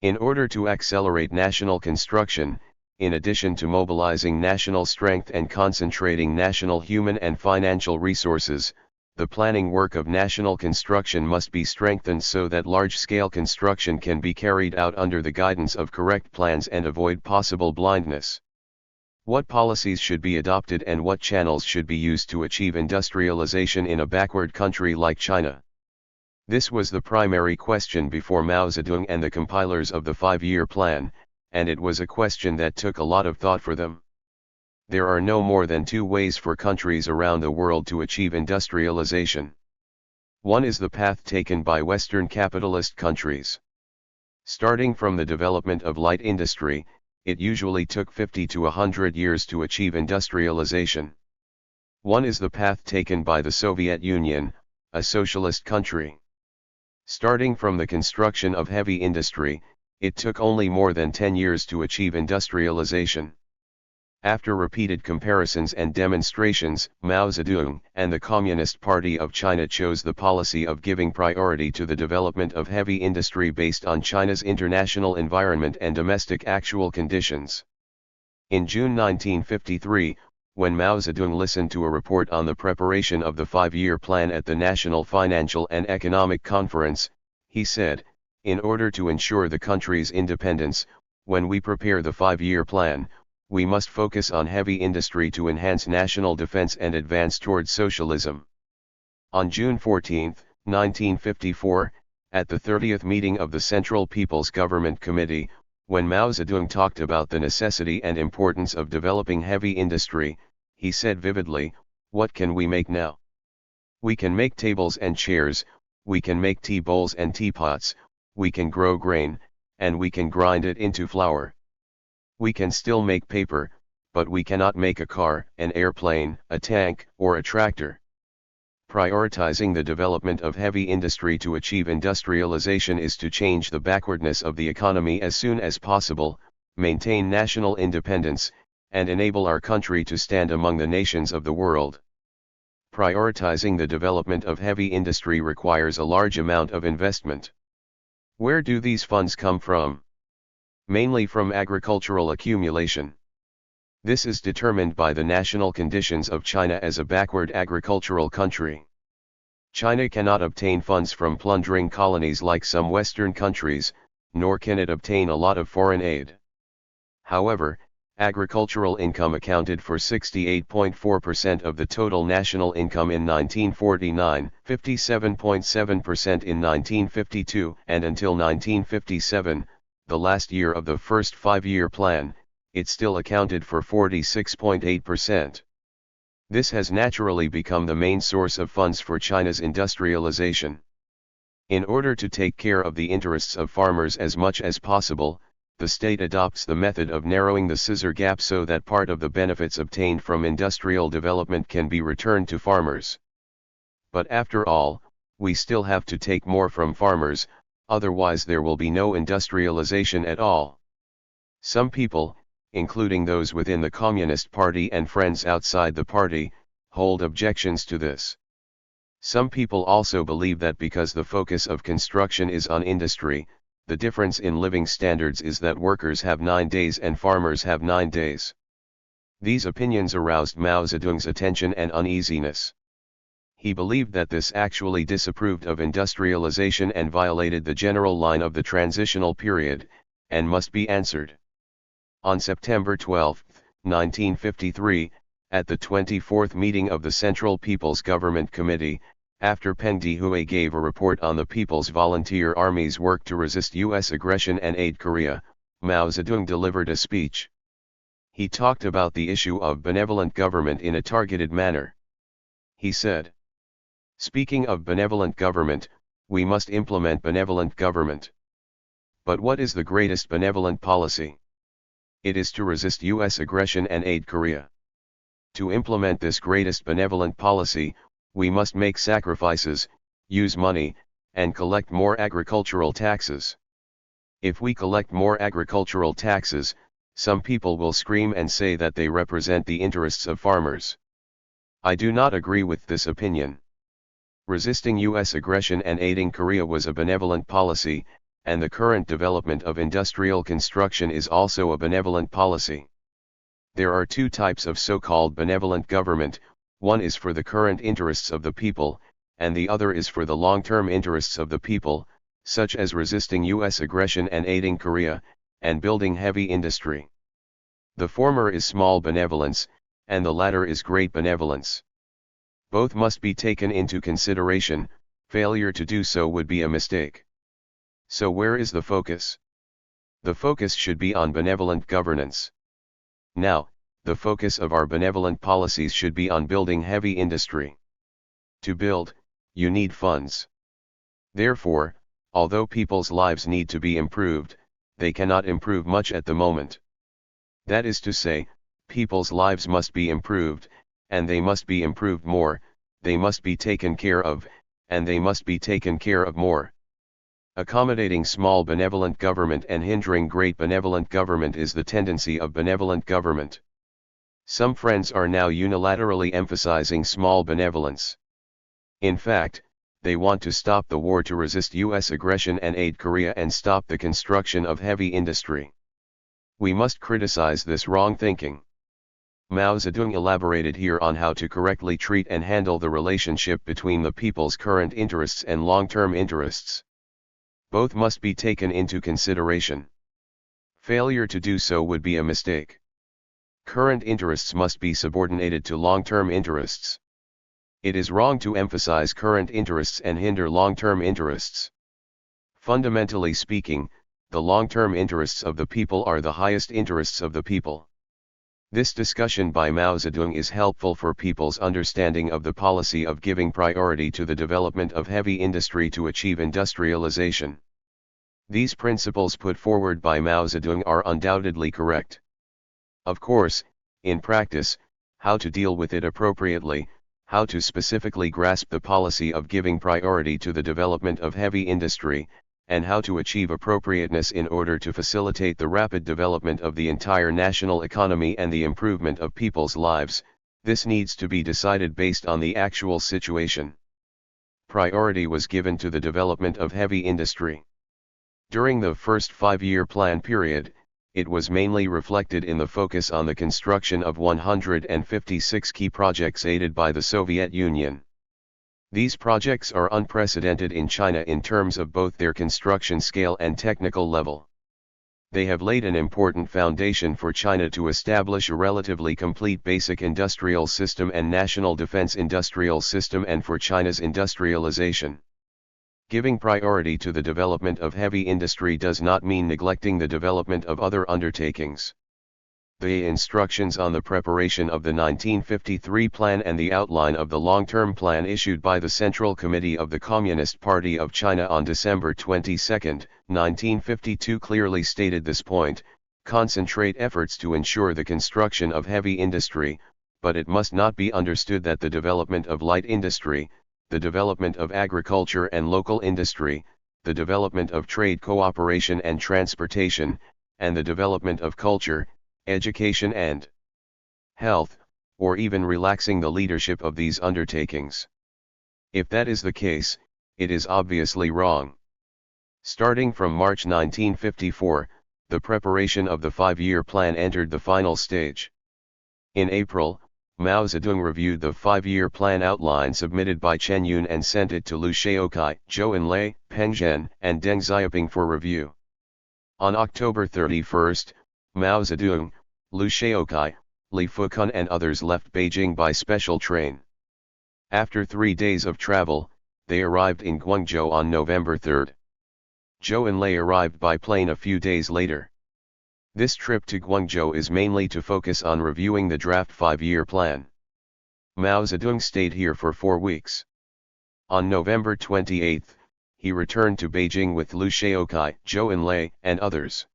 In order to accelerate national construction, in addition to mobilizing national strength and concentrating national human and financial resources, the planning work of national construction must be strengthened so that large-scale construction can be carried out under the guidance of correct plans and avoid possible blindness. What policies should be adopted and what channels should be used to achieve industrialization in a backward country like China? This was the primary question before Mao Zedong and the compilers of the five-year plan, and it was a question that took a lot of thought for them. There are no more than two ways for countries around the world to achieve industrialization. One is the path taken by Western capitalist countries. Starting from the development of light industry, it usually took 50 to 100 years to achieve industrialization. One is the path taken by the Soviet Union, a socialist country. Starting from the construction of heavy industry, it took only more than 10 years to achieve industrialization. After repeated comparisons and demonstrations, Mao Zedong and the Communist Party of China chose the policy of giving priority to the development of heavy industry based on China's international environment and domestic actual conditions. In June 1953, when Mao Zedong listened to a report on the preparation of the five-year plan at the National Financial and Economic Conference, he said, in order to ensure the country's independence, when we prepare the five-year plan, we must focus on heavy industry to enhance national defense and advance towards socialism. On June 14, 1954, at the 30th meeting of the Central People's Government Committee, when Mao Zedong talked about the necessity and importance of developing heavy industry, he said vividly, "What can we make now? We can make tables and chairs, we can make tea bowls and teapots, we can grow grain, and we can grind it into flour. We can still make paper, but we cannot make a car, an airplane, a tank, or a tractor. Prioritizing the development of heavy industry to achieve industrialization is to change the backwardness of the economy as soon as possible, maintain national independence, and enable our country to stand among the nations of the world. Prioritizing the development of heavy industry requires a large amount of investment. Where do these funds come from? Mainly from agricultural accumulation. This is determined by the national conditions of China as a backward agricultural country. China cannot obtain funds from plundering colonies like some Western countries, nor can it obtain a lot of foreign aid. However, agricultural income accounted for 68.4% of the total national income in 1949, 57.7% in 1952, and until 1957, the last year of the first five-year plan, it still accounted for 46.8%. This has naturally become the main source of funds for China's industrialization. In order to take care of the interests of farmers as much as possible, the state adopts the method of narrowing the scissor gap so that part of the benefits obtained from industrial development can be returned to farmers. But after all, we still have to take more from farmers, otherwise there will be no industrialization at all. Some people, including those within the Communist Party and friends outside the party, hold objections to this. Some people also believe that because the focus of construction is on industry, the difference in living standards is that workers have 9 days and farmers have 9 days. These opinions aroused Mao Zedong's attention and uneasiness. He believed that this actually disapproved of industrialization and violated the general line of the transitional period, and must be answered. On September 12, 1953, at the 24th meeting of the Central People's Government Committee, after Peng Dehuai gave a report on the People's Volunteer Army's work to resist U.S. aggression and aid Korea, Mao Zedong delivered a speech. He talked about the issue of benevolent government in a targeted manner. He said, "Speaking of benevolent government, we must implement benevolent government. But what is the greatest benevolent policy? It is to resist U.S. aggression and aid Korea. To implement this greatest benevolent policy, we must make sacrifices, use money, and collect more agricultural taxes. If we collect more agricultural taxes, some people will scream and say that they represent the interests of farmers. I do not agree with this opinion. Resisting U.S. aggression and aiding Korea was a benevolent policy, and the current development of industrial construction is also a benevolent policy. There are two types of so-called benevolent government, one is for the current interests of the people, and the other is for the long-term interests of the people, such as resisting U.S. aggression and aiding Korea, and building heavy industry. The former is small benevolence, and the latter is great benevolence. Both must be taken into consideration, failure to do so would be a mistake. So where is the focus? The focus should be on benevolent governance. Now, the focus of our benevolent policies should be on building heavy industry. To build, you need funds. Therefore, although people's lives need to be improved, they cannot improve much at the moment. That is to say, people's lives must be improved, and they must be improved more, they must be taken care of, and they must be taken care of more. Accommodating small benevolent government and hindering great benevolent government is the tendency of benevolent government. Some friends are now unilaterally emphasizing small benevolence. In fact, they want to stop the war to resist U.S. aggression and aid Korea and stop the construction of heavy industry. We must criticize this wrong thinking. Mao Zedong elaborated here on how to correctly treat and handle the relationship between the people's current interests and long-term interests. Both must be taken into consideration. Failure to do so would be a mistake. Current interests must be subordinated to long-term interests. It is wrong to emphasize current interests and hinder long-term interests. Fundamentally speaking, the long-term interests of the people are the highest interests of the people. This discussion by Mao Zedong is helpful for people's understanding of the policy of giving priority to the development of heavy industry to achieve industrialization. These principles put forward by Mao Zedong are undoubtedly correct. Of course, in practice, how to deal with it appropriately, how to specifically grasp the policy of giving priority to the development of heavy industry, and how to achieve appropriateness in order to facilitate the rapid development of the entire national economy and the improvement of people's lives. This needs to be decided based on the actual situation. Priority was given to the development of heavy industry. During the first 5-year plan period, it was mainly reflected in the focus on the construction of 156 key projects aided by the Soviet Union. These projects are unprecedented in China in terms of both their construction scale and technical level. They have laid an important foundation for China to establish a relatively complete basic industrial system and national defense industrial system, and for China's industrialization. Giving priority to the development of heavy industry does not mean neglecting the development of other undertakings. The instructions on the preparation of the 1953 plan and the outline of the long-term plan issued by the Central Committee of the Communist Party of China on December 22, 1952 clearly stated this point: concentrate efforts to ensure the construction of heavy industry, but it must not be understood that the development of light industry, the development of agriculture and local industry, the development of trade cooperation and transportation, and the development of culture, education and health, or even relaxing the leadership of these undertakings. If that is the case, it is obviously wrong. Starting from March 1954, the preparation of the 5-year plan entered the final stage. In April, Mao Zedong reviewed the 5-year plan outline submitted by Chen Yun and sent it to Liu Shaokai, Zhou Enlai, Peng Zhen, and Deng Xiaoping for review. On October 31, Mao Zedong, Liu Shaokai, Li Fukun and others left Beijing by special train. After 3 days of travel, they arrived in Guangzhou on November 3. Zhou Enlai arrived by plane a few days later. This trip to Guangzhou is mainly to focus on reviewing the draft 5-year plan. Mao Zedong stayed here for 4 weeks. On November 28, he returned to Beijing with Liu Shaokai, Zhou Enlai, and others.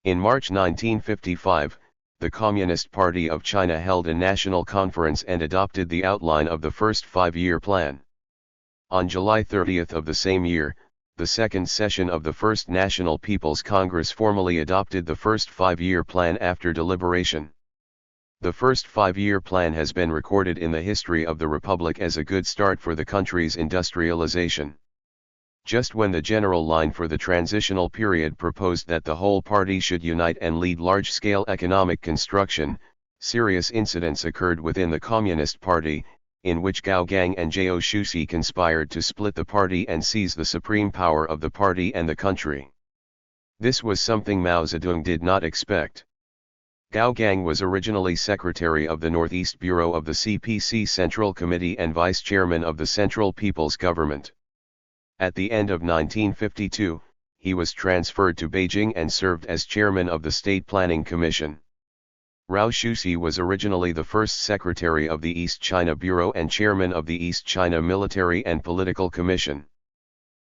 In March 1955, the Communist Party of China held a national conference and adopted the outline of the first 5-year plan. On July 30 of the same year, the second session of the First National People's Congress formally adopted the first 5-year plan after deliberation. The first 5-year plan has been recorded in the history of the Republic as a good start for the country's industrialization. Just when the general line for the transitional period proposed that the whole party should unite and lead large-scale economic construction, serious incidents occurred within the Communist Party, in which Gao Gang and Zhao Shuxi conspired to split the party and seize the supreme power of the party and the country. This was something Mao Zedong did not expect. Gao Gang was originally secretary of the Northeast Bureau of the CPC Central Committee and vice-chairman of the Central People's Government. At the end of 1952, he was transferred to Beijing and served as chairman of the State Planning Commission. Rao Shuxi was originally the first secretary of the East China Bureau and chairman of the East China Military and Political Commission.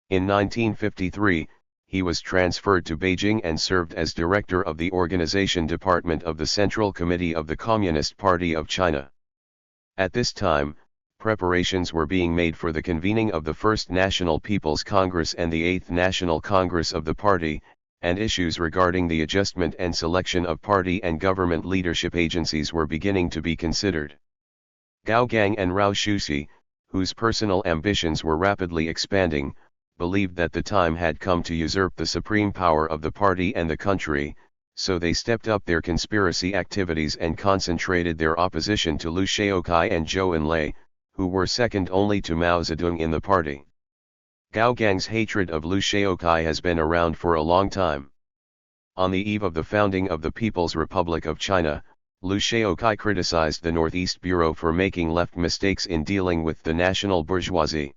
In 1953, he was transferred to Beijing and served as director of the Organization Department of the Central Committee of the Communist Party of China. At this time, preparations were being made for the convening of the First National People's Congress and the Eighth National Congress of the party, and issues regarding the adjustment and selection of party and government leadership agencies were beginning to be considered. Gao Gang and Rao Shuxi, whose personal ambitions were rapidly expanding, believed that the time had come to usurp the supreme power of the party and the country, so they stepped up their conspiracy activities and concentrated their opposition to Liu Shaokai and Zhou Enlai, who were second only to Mao Zedong in the party. Gao Gang's hatred of Liu Shaokai has been around for a long time. On the eve of the founding of the People's Republic of China, Liu Shaokai criticized the Northeast Bureau for making left mistakes in dealing with the national bourgeoisie.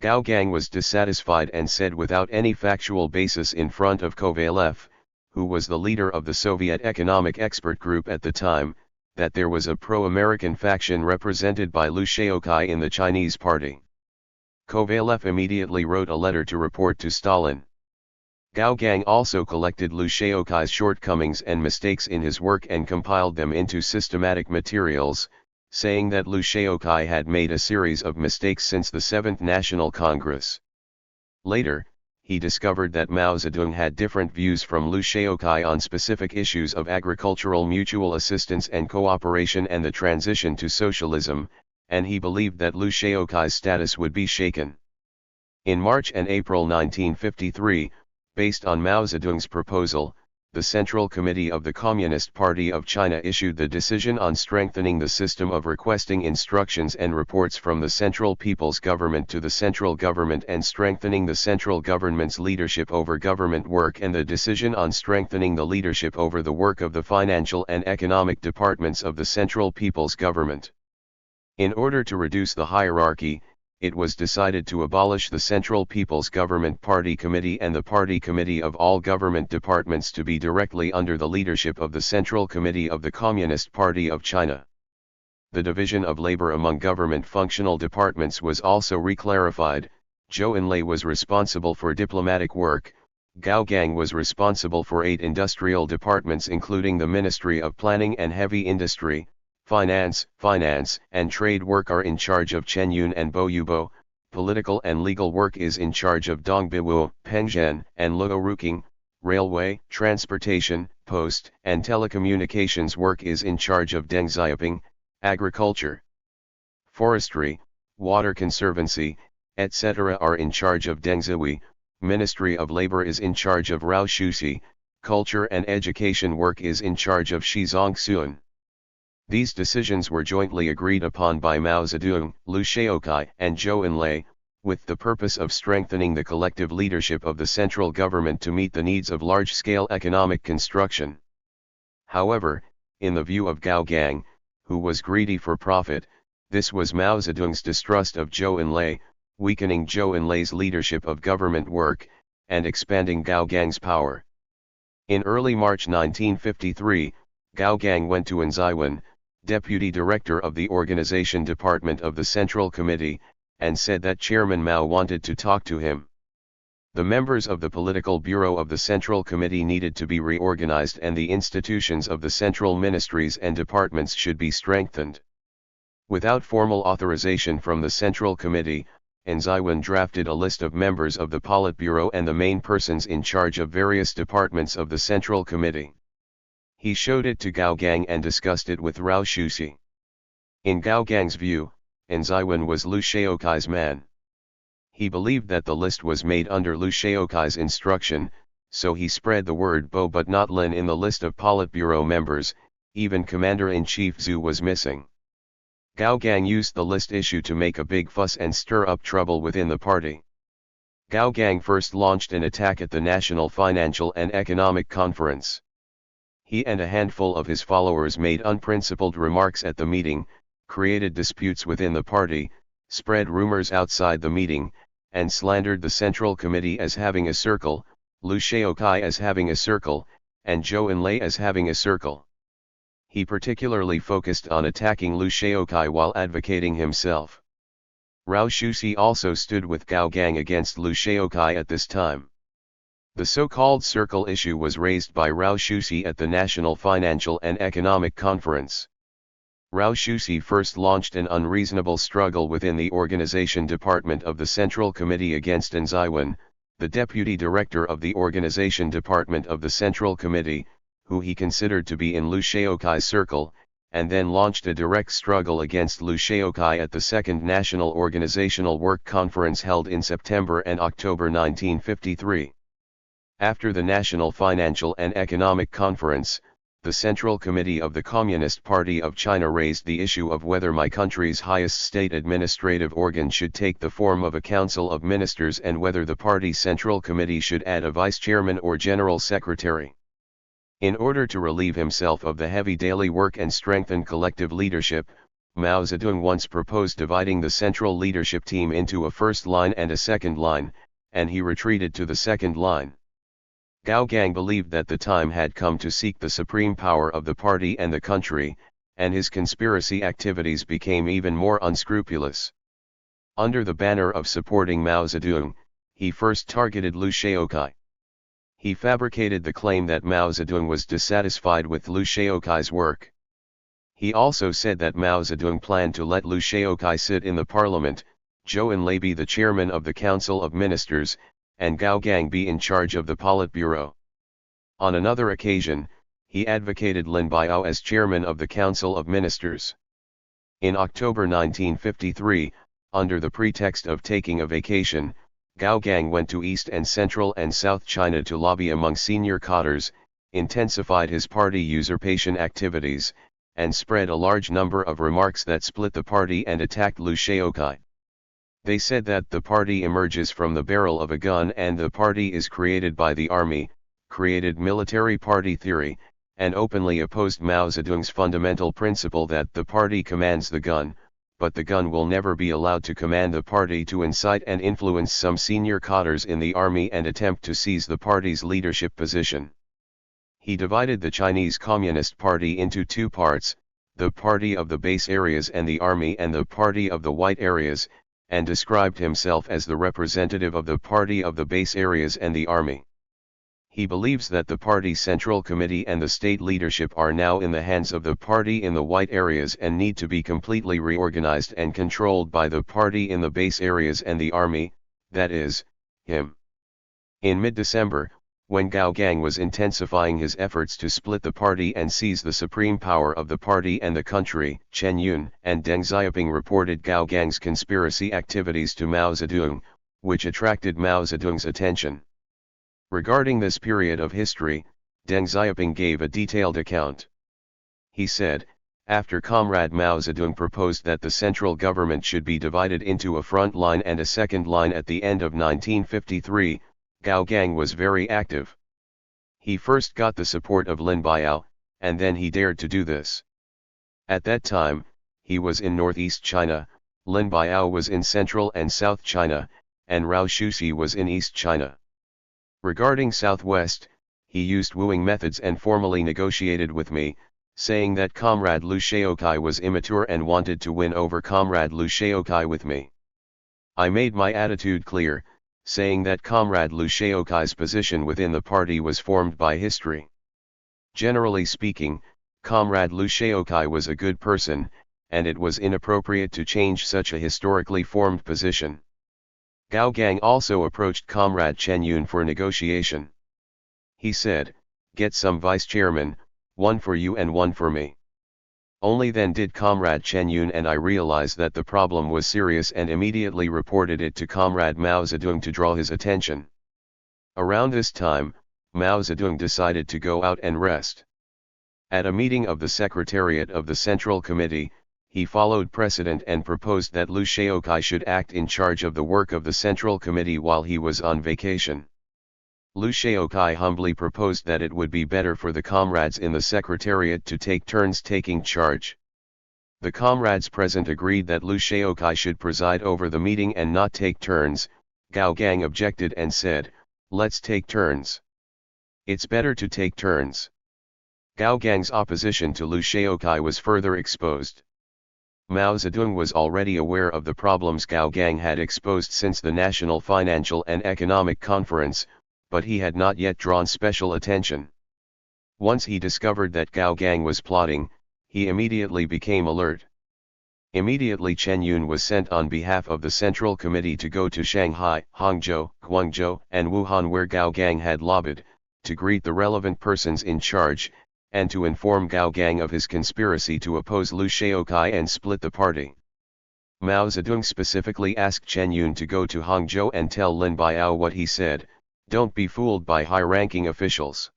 Gao Gang was dissatisfied and said without any factual basis in front of Kovalev, who was the leader of the Soviet Economic Expert Group at the time, that there was a pro-American faction represented by Liu Shaokai in the Chinese party. Kovalev immediately wrote a letter to report to Stalin. Gao Gang also collected Liu Shaokai's shortcomings and mistakes in his work and compiled them into systematic materials, saying that Liu Shaokai had made a series of mistakes since the 7th National Congress. Later, he discovered that Mao Zedong had different views from Liu Shaokai on specific issues of agricultural mutual assistance and cooperation and the transition to socialism, and he believed that Liu Shaokai's status would be shaken. In March and April 1953, based on Mao Zedong's proposal, the Central Committee of the Communist Party of China issued the decision on strengthening the system of requesting instructions and reports from the Central People's Government to the central government and strengthening the central government's leadership over government work and the decision on strengthening the leadership over the work of the financial and economic departments of the Central People's Government. In order to reduce the hierarchy, it was decided to abolish the Central People's Government Party Committee and the Party Committee of all government departments to be directly under the leadership of the Central Committee of the Communist Party of China. The division of labor among government functional departments was also reclarified. Zhou Enlai was responsible for diplomatic work, Gao Gang was responsible for 8 industrial departments including the Ministry of Planning and Heavy Industry, Finance and trade work are in charge of Chen Yun and Bo Yubo, political and legal work is in charge of Dong Biwu, Peng Zhen and Luo Ruqing, railway, transportation, post and telecommunications work is in charge of Deng Xiaoping, agriculture, forestry, water conservancy, etc. are in charge of Deng Zihui, Ministry of Labor is in charge of Rao Shuxi, culture and education work is in charge of Shi Zongxuan. These decisions were jointly agreed upon by Mao Zedong, Liu Shaokai and Zhou Enlai, with the purpose of strengthening the collective leadership of the central government to meet the needs of large-scale economic construction. However, in the view of Gao Gang, who was greedy for profit, this was Mao Zedong's distrust of Zhou Enlai, weakening Zhou Enlai's leadership of government work, and expanding Gao Gang's power. In early March 1953, Gao Gang went to Enziwen, Deputy Director of the Organization Department of the Central Committee, and said that Chairman Mao wanted to talk to him. The members of the Political Bureau of the Central Committee needed to be reorganized and the institutions of the central ministries and departments should be strengthened. Without formal authorization from the Central Committee, Enziwen drafted a list of members of the Politburo and the main persons in charge of various departments of the Central Committee. He showed it to Gao Gang and discussed it with Rao Shuxi. In Gao Gang's view, Enziwen was Liu Shaokai's man. He believed that the list was made under Liu Shaokai's instruction, so he spread the word Bo but not Lin in the list of Politburo members, even Commander-in-Chief Zhu was missing. Gao Gang used the list issue to make a big fuss and stir up trouble within the party. Gao Gang first launched an attack at the National Financial and Economic Conference. He and a handful of his followers made unprincipled remarks at the meeting, created disputes within the party, spread rumors outside the meeting, and slandered the Central Committee as having a circle, Liu Shaokai as having a circle, and Zhou Enlai as having a circle. He particularly focused on attacking Liu Shaokai while advocating himself. Rao Shuxi also stood with Gao Gang against Liu Shaokai at this time. The so-called circle issue was raised by Rao Shuxi at the National Financial and Economic Conference. Rao Shuxi first launched an unreasonable struggle within the organization department of the Central Committee against Enziwen, the deputy director of the organization department of the Central Committee, who he considered to be in Liu Shaokai's circle, and then launched a direct struggle against Liu Shaokai at the Second National Organizational Work Conference held in September and October 1953. After the National Financial and Economic Conference, the Central Committee of the Communist Party of China raised the issue of whether my country's highest state administrative organ should take the form of a council of ministers and whether the party Central Committee should add a vice-chairman or general secretary. In order to relieve himself of the heavy daily work and strengthen collective leadership, Mao Zedong once proposed dividing the central leadership team into a first line and a second line, and he retreated to the second line. Gao Gang believed that the time had come to seek the supreme power of the party and the country, and his conspiracy activities became even more unscrupulous. Under the banner of supporting Mao Zedong, he first targeted Liu Shaokai. He fabricated the claim that Mao Zedong was dissatisfied with Liu Shaokai's work. He also said that Mao Zedong planned to let Liu Shaokai sit in the parliament, Zhou Enlai be the chairman of the Council of Ministers, and Gao Gang be in charge of the Politburo. On another occasion, he advocated Lin Biao as chairman of the Council of Ministers. In October 1953, under the pretext of taking a vacation, Gao Gang went to East and Central and South China to lobby among senior cadres, intensified his party usurpation activities, and spread a large number of remarks that split the party and attacked Liu Shaokai. They said that the party emerges from the barrel of a gun and the party is created by the army, created military party theory, and openly opposed Mao Zedong's fundamental principle that the party commands the gun, but the gun will never be allowed to command the party, to incite and influence some senior cadres in the army and attempt to seize the party's leadership position. He divided the Chinese Communist Party into two parts, the party of the base areas and the army and the party of the white areas, and described himself as the representative of the party of the base areas and the army. He believes that the party central committee and the state leadership are now in the hands of the party in the white areas and need to be completely reorganized and controlled by the party in the base areas and the army, that is, him. In mid-December, when Gao Gang was intensifying his efforts to split the party and seize the supreme power of the party and the country, Chen Yun and Deng Xiaoping reported Gao Gang's conspiracy activities to Mao Zedong, which attracted Mao Zedong's attention. Regarding this period of history, Deng Xiaoping gave a detailed account. He said, after Comrade Mao Zedong proposed that the central government should be divided into a front line and a second line at the end of 1953, Gao Gang was very active. He first got the support of Lin Biao, and then he dared to do this. At that time, he was in northeast China, Lin Biao was in central and south China, and Rao Shuxi was in east China. Regarding southwest, he used wooing methods and formally negotiated with me, saying that Comrade Liu Shaokai was immature and wanted to win over Comrade Liu Shaokai with me. I made my attitude clear, saying that Comrade Liu Shaokai's position within the party was formed by history. Generally speaking, Comrade Liu Shaokai was a good person, and it was inappropriate to change such a historically formed position. Gao Gang also approached Comrade Chen Yun for negotiation. He said, "Get some vice-chairmen, one for you and one for me." Only then did Comrade Chen Yun and I realize that the problem was serious and immediately reported it to Comrade Mao Zedong to draw his attention. Around this time, Mao Zedong decided to go out and rest. At a meeting of the Secretariat of the Central Committee, he followed precedent and proposed that Liu Shaokai should act in charge of the work of the Central Committee while he was on vacation. Liu Shaokai humbly proposed that it would be better for the comrades in the Secretariat to take turns taking charge. The comrades present agreed that Liu Shaokai should preside over the meeting and not take turns. Gao Gang objected and said, "Let's take turns. It's better to take turns." Gao Gang's opposition to Liu Shaokai was further exposed. Mao Zedong was already aware of the problems Gao Gang had exposed since the National Financial and Economic Conference, but he had not yet drawn special attention. Once he discovered that Gao Gang was plotting, he immediately became alert. Immediately Chen Yun was sent on behalf of the Central Committee to go to Shanghai, Hangzhou, Guangzhou, and Wuhan where Gao Gang had lobbied, to greet the relevant persons in charge, and to inform Gao Gang of his conspiracy to oppose Liu Shaokai and split the party. Mao Zedong specifically asked Chen Yun to go to Hangzhou and tell Lin Biao what he said, "Don't be fooled by high-ranking officials.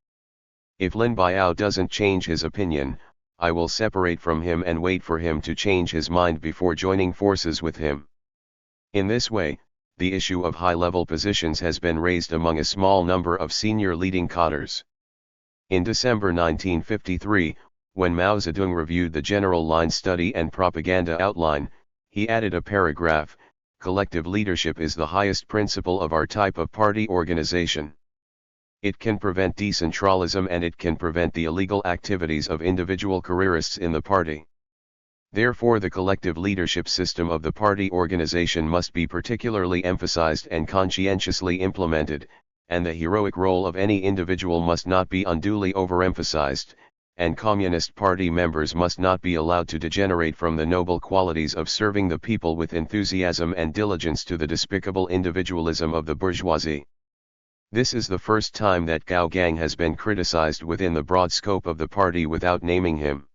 If Lin Biao doesn't change his opinion, I will separate from him and wait for him to change his mind before joining forces with him." In this way, the issue of high-level positions has been raised among a small number of senior leading cadres. In December 1953, when Mao Zedong reviewed the General Line Study and Propaganda Outline, he added a paragraph, "Collective leadership is the highest principle of our type of party organization. It can prevent decentralism and it can prevent the illegal activities of individual careerists in the party. Therefore the collective leadership system of the party organization must be particularly emphasized and conscientiously implemented, and the heroic role of any individual must not be unduly overemphasized, and Communist Party members must not be allowed to degenerate from the noble qualities of serving the people with enthusiasm and diligence to the despicable individualism of the bourgeoisie. This is the first time that Gao Gang has been criticized within the broad scope of the party without naming him.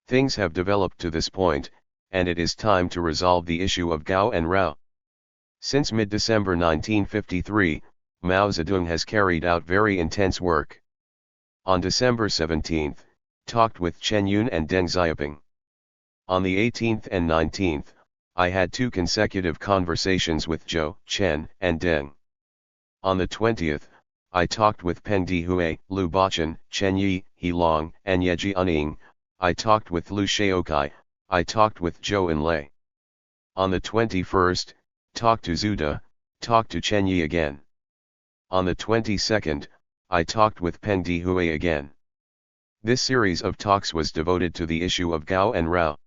Things have developed to this point, and it is time to resolve the issue of Gao and Rao. Since mid-December 1953, Mao Zedong has carried out very intense work. On December 17, talked with Chen Yun and Deng Xiaoping. On the 18th and 19th, I had 2 consecutive conversations with Zhou, Chen, and Deng. On the 20th, I talked with Peng Dihui, Liu Bachan, Chen Yi, He Long, and Yeji Unying. I talked with Liu Shaokai, I talked with Zhou Enlai. On the 21st, talked to Zuda, talked to Chen Yi again. On the 22nd, I talked with Peng Dihui again. This series of talks was devoted to the issue of Gao and Rao.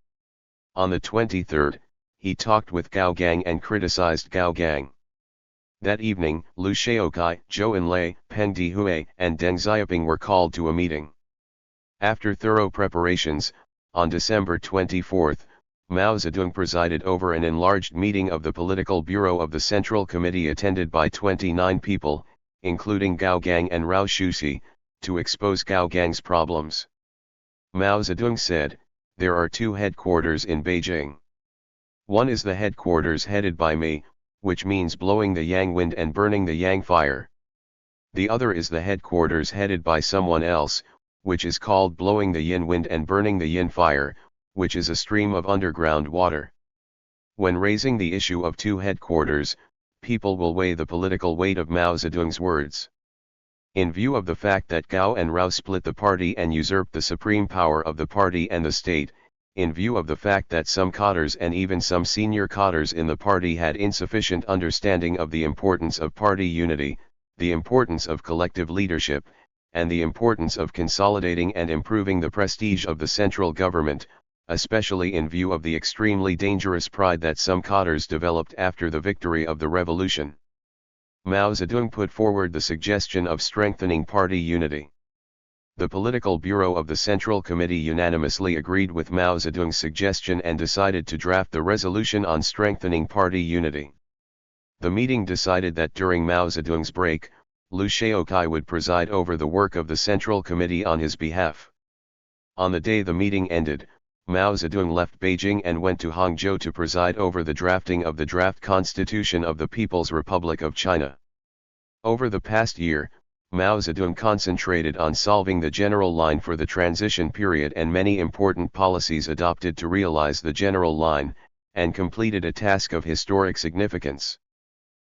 On the 23rd, he talked with Gao Gang and criticized Gao Gang. That evening, Liu Shaokai, Zhou Enlai, Peng Dihui, and Deng Xiaoping were called to a meeting. After thorough preparations, on December 24, Mao Zedong presided over an enlarged meeting of the Political Bureau of the Central Committee attended by 29 people, including Gao Gang and Rao Shuxi, to expose Gao Gang's problems. Mao Zedong said, "There are 2 headquarters in Beijing. One is the headquarters headed by me, which means blowing the yang wind and burning the yang fire. The other is the headquarters headed by someone else, which is called blowing the yin wind and burning the yin fire, which is a stream of underground water." When raising the issue of 2 headquarters, people will weigh the political weight of Mao Zedong's words. In view of the fact that Gao and Rao split the party and usurped the supreme power of the party and the state, in view of the fact that some cadres and even some senior cadres in the party had insufficient understanding of the importance of party unity, the importance of collective leadership, and the importance of consolidating and improving the prestige of the central government, especially in view of the extremely dangerous pride that some cadres developed after the victory of the revolution, Mao Zedong put forward the suggestion of strengthening party unity. The Political Bureau of the Central Committee unanimously agreed with Mao Zedong's suggestion and decided to draft the resolution on strengthening party unity. The meeting decided that during Mao Zedong's break, Liu Shaokai would preside over the work of the Central Committee on his behalf. On the day the meeting ended, Mao Zedong left Beijing and went to Hangzhou to preside over the drafting of the draft Constitution of the People's Republic of China. Over the past year, Mao Zedong concentrated on solving the general line for the transition period and many important policies adopted to realize the general line, and completed a task of historic significance.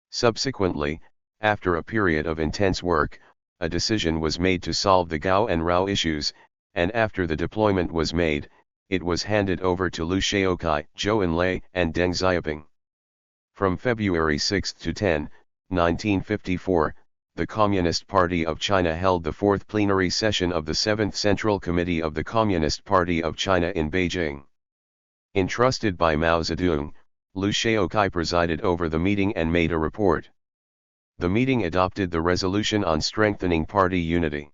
Subsequently, after a period of intense work, a decision was made to solve the Gao and Rao issues, and after the deployment was made, it was handed over to Liu Shaokai, Zhou Enlai, and Deng Xiaoping. From February 6 to 10, 1954, the Communist Party of China held the 4th plenary session of the 7th Central Committee of the Communist Party of China in Beijing. Entrusted by Mao Zedong, Liu Shaokai presided over the meeting and made a report. The meeting adopted the resolution on strengthening party unity.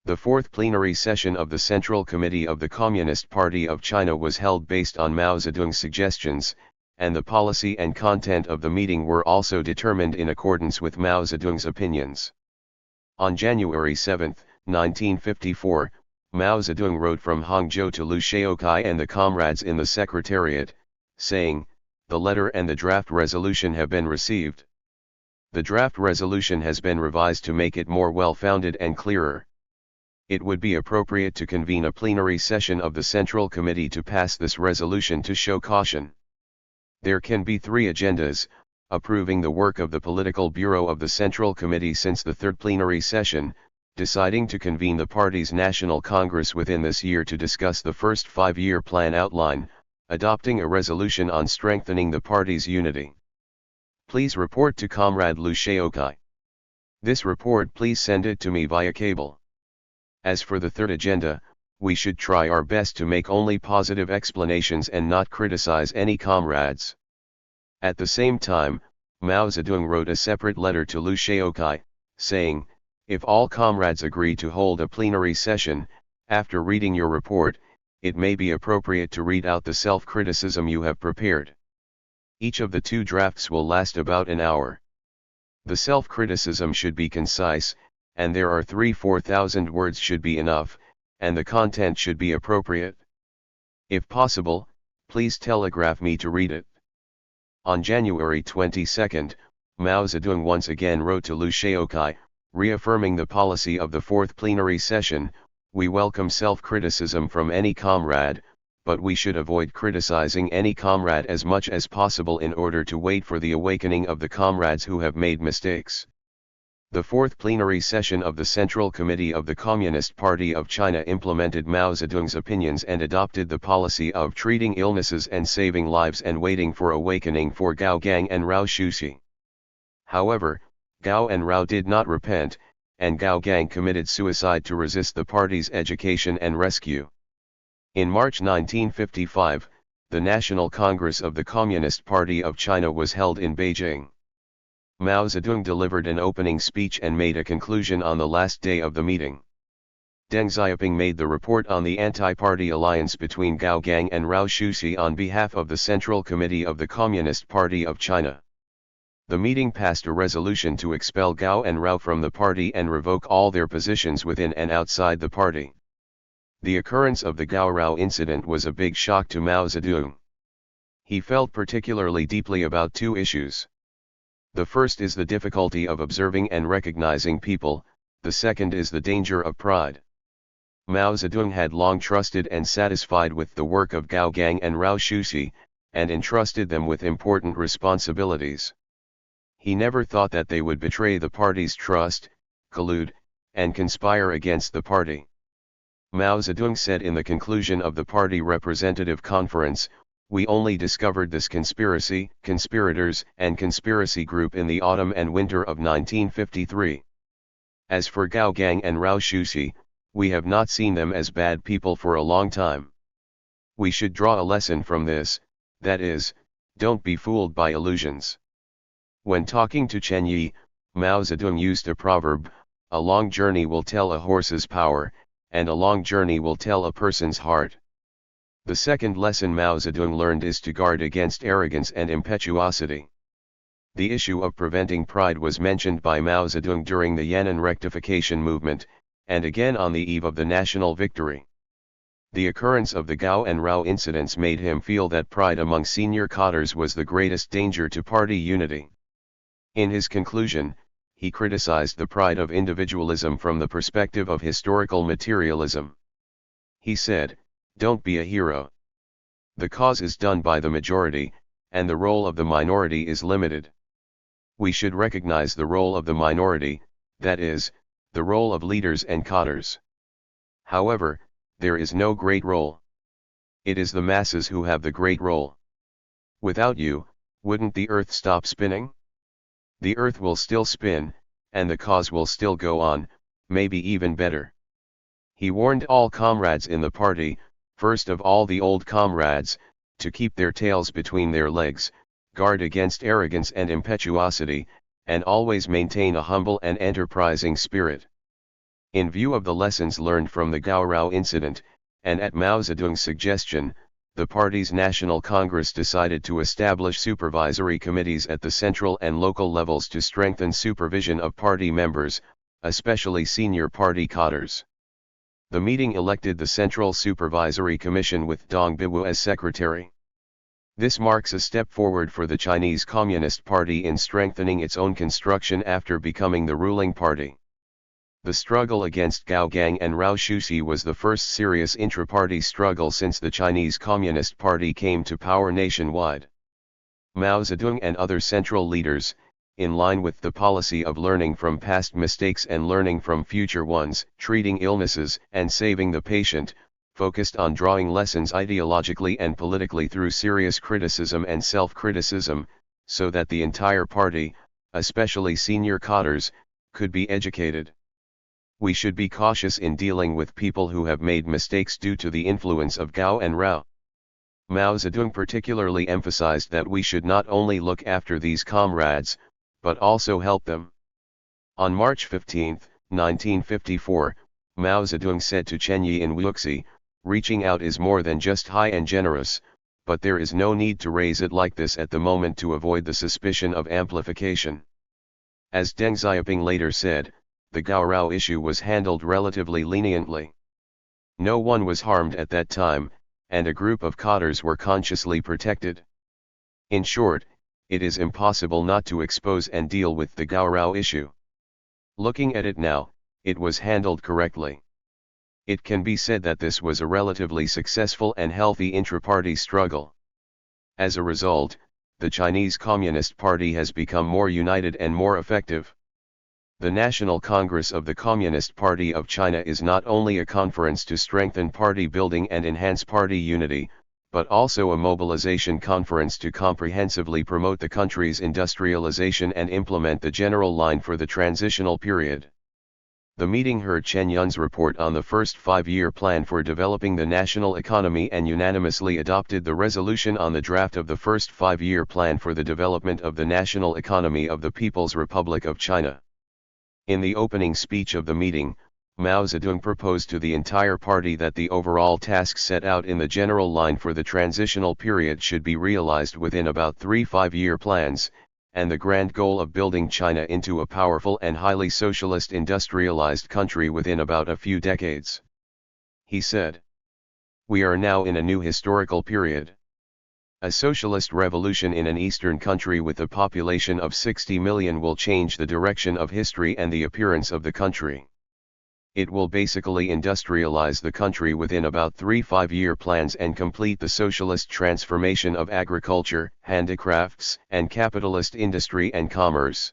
The 4th plenary session of the Central Committee of the Communist Party of China was held based on Mao Zedong's suggestions, and the policy and content of the meeting were also determined in accordance with Mao Zedong's opinions. On January 7, 1954, Mao Zedong wrote from Hangzhou to Liu Shaokai and the comrades in the Secretariat, saying, "The letter and the draft resolution have been received. The draft resolution has been revised to make it more well-founded and clearer. It would be appropriate to convene a plenary session of the Central Committee to pass this resolution to show caution. There can be 3 agendas: approving the work of the Political Bureau of the Central Committee since the 3rd plenary session, deciding to convene the party's National Congress within this year to discuss the first 5-year plan outline, adopting a resolution on strengthening the party's unity. Please report to Comrade Liu Shaokai. This report please send it to me via cable. As for the 3rd agenda, we should try our best to make only positive explanations and not criticize any comrades." At the same time, Mao Zedong wrote a separate letter to Liu Shaokai, saying, "If all comrades agree to hold a plenary session, after reading your report, it may be appropriate to read out the self-criticism you have prepared. Each of the two drafts will last about an hour. The self-criticism should be concise, and there are 3,000–4,000 words should be enough, and the content should be appropriate. If possible, please telegraph me to read it." On January 22, Mao Zedong once again wrote to Liu Shaokai, reaffirming the policy of the fourth plenary session: "We welcome self-criticism from any comrade, but we should avoid criticizing any comrade as much as possible in order to wait for the awakening of the comrades who have made mistakes." The fourth plenary session of the Central Committee of the Communist Party of China implemented Mao Zedong's opinions and adopted the policy of treating illnesses and saving lives and waiting for awakening for Gao Gang and Rao Shuxi. However, Gao and Rao did not repent, and Gao Gang committed suicide to resist the party's education and rescue. In March 1955, the National Congress of the Communist Party of China was held in Beijing. Mao Zedong delivered an opening speech and made a conclusion on the last day of the meeting. Deng Xiaoping made the report on the anti-party alliance between Gao Gang and Rao Shuxi on behalf of the Central Committee of the Communist Party of China. The meeting passed a resolution to expel Gao and Rao from the party and revoke all their positions within and outside the party. The occurrence of the Gao-Rao incident was a big shock to Mao Zedong. He felt particularly deeply about two issues. The first is the difficulty of observing and recognizing people, the second is the danger of pride. Mao Zedong had long trusted and satisfied with the work of Gao Gang and Rao Shuxi, and entrusted them with important responsibilities. He never thought that they would betray the party's trust, collude, and conspire against the party. Mao Zedong said in the conclusion of the party representative conference, "We only discovered this conspiracy, conspirators, and conspiracy group in the autumn and winter of 1953. As for Gao Gang and Rao Shuxi, we have not seen them as bad people for a long time. We should draw a lesson from this, that is, don't be fooled by illusions." When talking to Chen Yi, Mao Zedong used a proverb: "A long journey will tell a horse's power, and a long journey will tell a person's heart." The second lesson Mao Zedong learned is to guard against arrogance and impetuosity. The issue of preventing pride was mentioned by Mao Zedong during the Yan'an rectification movement, and again on the eve of the national victory. The occurrence of the Gao and Rao incidents made him feel that pride among senior cadres was the greatest danger to party unity. In his conclusion, he criticized the pride of individualism from the perspective of historical materialism. He said, "Don't be a hero. The cause is done by the majority, and the role of the minority is limited. We should recognize the role of the minority, that is, the role of leaders and cadres. However, there is no great role. It is the masses who have the great role. Without you, wouldn't the earth stop spinning? The earth will still spin, and the cause will still go on, maybe even better." He warned all comrades in the party, first of all the old comrades, to keep their tails between their legs, guard against arrogance and impetuosity, and always maintain a humble and enterprising spirit. In view of the lessons learned from the Gao-Rao incident, and at Mao Zedong's suggestion, the party's National Congress decided to establish supervisory committees at the central and local levels to strengthen supervision of party members, especially senior party cadres. The meeting elected the Central Supervisory Commission with Deng Biwu as secretary. This marks a step forward for the Chinese Communist Party in strengthening its own construction after becoming the ruling party. The struggle against Gao Gang and Rao Shuxi was the first serious intra-party struggle since the Chinese Communist Party came to power nationwide. Mao Zedong and other central leaders, in line with the policy of learning from past mistakes and learning from future ones, treating illnesses and saving the patient, focused on drawing lessons ideologically and politically through serious criticism and self-criticism, so that the entire party, especially senior cadres, could be educated. We should be cautious in dealing with people who have made mistakes due to the influence of Gao and Rao. Mao Zedong particularly emphasized that we should not only look after these comrades, but also help them. On March 15, 1954, Mao Zedong said to Chen in Wuxi, "Reaching out is more than just high and generous, but there is no need to raise it like this at the moment to avoid the suspicion of amplification." As Deng Xiaoping later said, the Gaorao issue was handled relatively leniently. No one was harmed at that time, and a group of cadres were consciously protected. In short, it is impossible not to expose and deal with the Gaorao issue. Looking at it now, it was handled correctly. It can be said that this was a relatively successful and healthy intra-party struggle. As a result, the Chinese Communist Party has become more united and more effective. The National Congress of the Communist Party of China is not only a conference to strengthen party building and enhance party unity, but also a mobilization conference to comprehensively promote the country's industrialization and implement the general line for the transitional period. The meeting heard Chen Yun's report on the first five-year plan for developing the national economy and unanimously adopted the resolution on the draft of the first five-year plan for the development of the national economy of the People's Republic of China. In the opening speech of the meeting, Mao Zedong proposed to the entire party that the overall tasks set out in the general line for the transitional period should be realized within about 3 five-year plans, and the grand goal of building China into a powerful and highly socialist industrialized country within about a few decades. He said, "We are now in a new historical period. A socialist revolution in an eastern country with a population of 60 million will change the direction of history and the appearance of the country. It will basically industrialize the country within about 3 five-year plans and complete the socialist transformation of agriculture, handicrafts, and capitalist industry and commerce.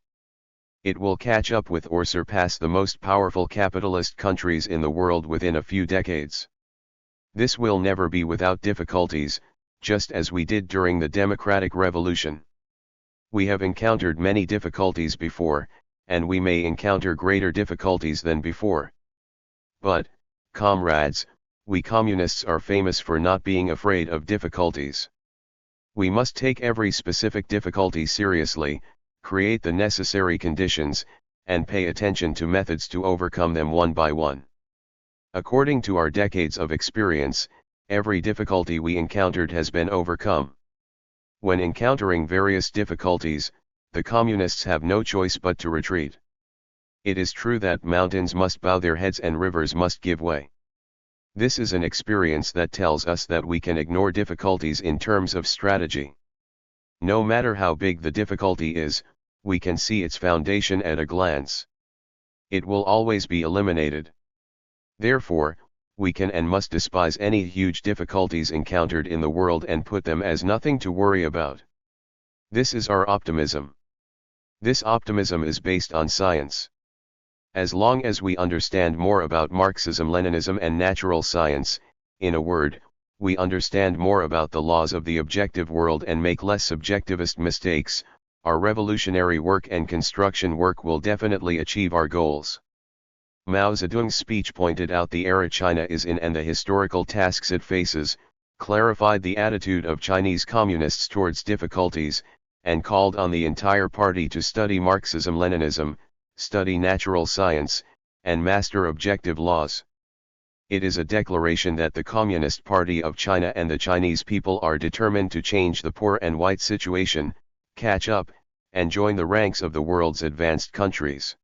It will catch up with or surpass the most powerful capitalist countries in the world within a few decades. This will never be without difficulties, just as we did during the democratic revolution. We have encountered many difficulties before, and we may encounter greater difficulties than before. But, comrades, we communists are famous for not being afraid of difficulties. We must take every specific difficulty seriously, create the necessary conditions, and pay attention to methods to overcome them one by one. According to our decades of experience, every difficulty we encountered has been overcome. When encountering various difficulties, the communists have no choice but to retreat. It is true that mountains must bow their heads and rivers must give way. This is an experience that tells us that we can ignore difficulties in terms of strategy. No matter how big the difficulty is, we can see its foundation at a glance. It will always be eliminated. Therefore, we can and must despise any huge difficulties encountered in the world and put them as nothing to worry about. This is our optimism. This optimism is based on science. As long as we understand more about Marxism-Leninism and natural science, in a word, we understand more about the laws of the objective world and make less subjectivist mistakes, our revolutionary work and construction work will definitely achieve our goals. Mao Zedong's speech pointed out the era China is in and the historical tasks it faces, clarified the attitude of Chinese communists towards difficulties, and called on the entire party to study Marxism-Leninism, study natural science, and master objective laws. It is a declaration that the Communist Party of China and the Chinese people are determined to change the poor and white situation, catch up, and join the ranks of the world's advanced countries.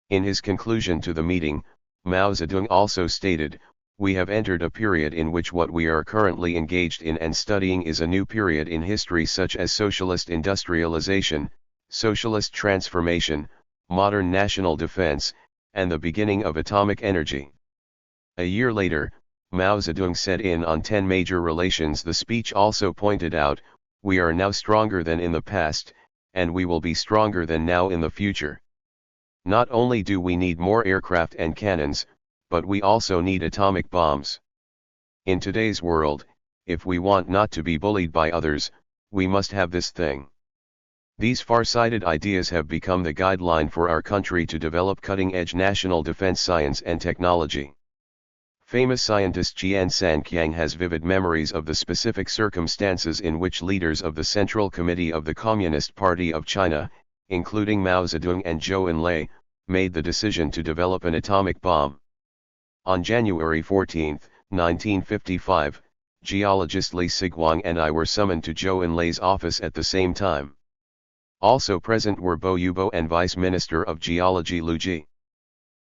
In his conclusion to the meeting, Mao Zedong also stated, "We have entered a period in which what we are currently engaged in and studying is a new period in history such as socialist industrialization, socialist transformation, modern national defense, and the beginning of atomic energy." A year later, Mao Zedong said on 10 major relations. The speech also pointed out, "We are now stronger than in the past, and we will be stronger than now in the future. Not only do we need more aircraft and cannons, but we also need atomic bombs. In today's world, if we want not to be bullied by others, we must have this thing." These far-sighted ideas have become the guideline for our country to develop cutting-edge national defense science and technology. Famous scientist Jian Sanqiang has vivid memories of the specific circumstances in which leaders of the Central Committee of the Communist Party of China, including Mao Zedong and Zhou Enlai, made the decision to develop an atomic bomb. On January 14, 1955, geologist Li Siguang and I were summoned to Zhou Enlai's office at the same time. Also present were Bo Yubo and Vice Minister of Geology Lu Ji.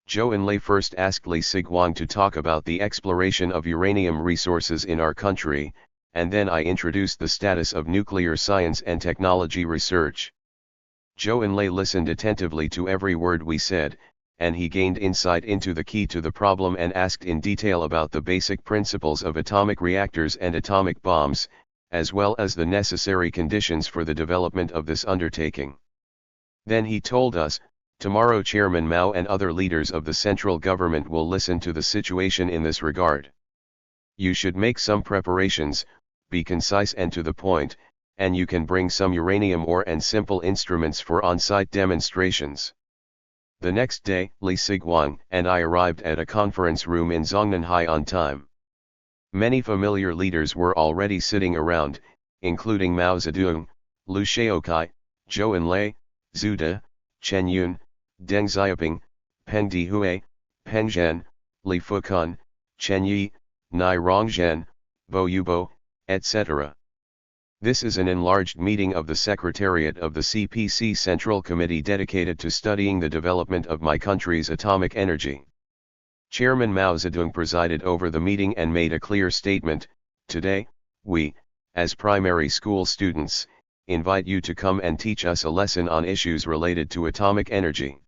Zhou Enlai first asked Li Siguang to talk about the exploration of uranium resources in our country, and then I introduced the status of nuclear science and technology research. Zhou Enlai listened attentively to every word we said, and he gained insight into the key to the problem and asked in detail about the basic principles of atomic reactors and atomic bombs, as well as the necessary conditions for the development of this undertaking. Then he told us, tomorrow Chairman Mao and other leaders of the central government will listen to the situation in this regard. You should make some preparations, be concise and to the point, and you can bring some uranium ore and simple instruments for on-site demonstrations. The next day, Li Siguang and I arrived at a conference room in Zongnanhai on time. Many familiar leaders were already sitting around, including Mao Zedong, Liu Shaokai, Zhou Enlai, Zhu De, Chen Yun, Deng Xiaoping, Peng Dehui, Peng Zhen, Li Fukan, Chen Yi, Nai Rongzhen, Bo Yubo, etc. This is an enlarged meeting of the Secretariat of the CPC Central Committee dedicated to studying the development of my country's atomic energy. Chairman Mao Zedong presided over the meeting and made a clear statement: today, we, as primary school students, invite you to come and teach us a lesson on issues related to atomic energy.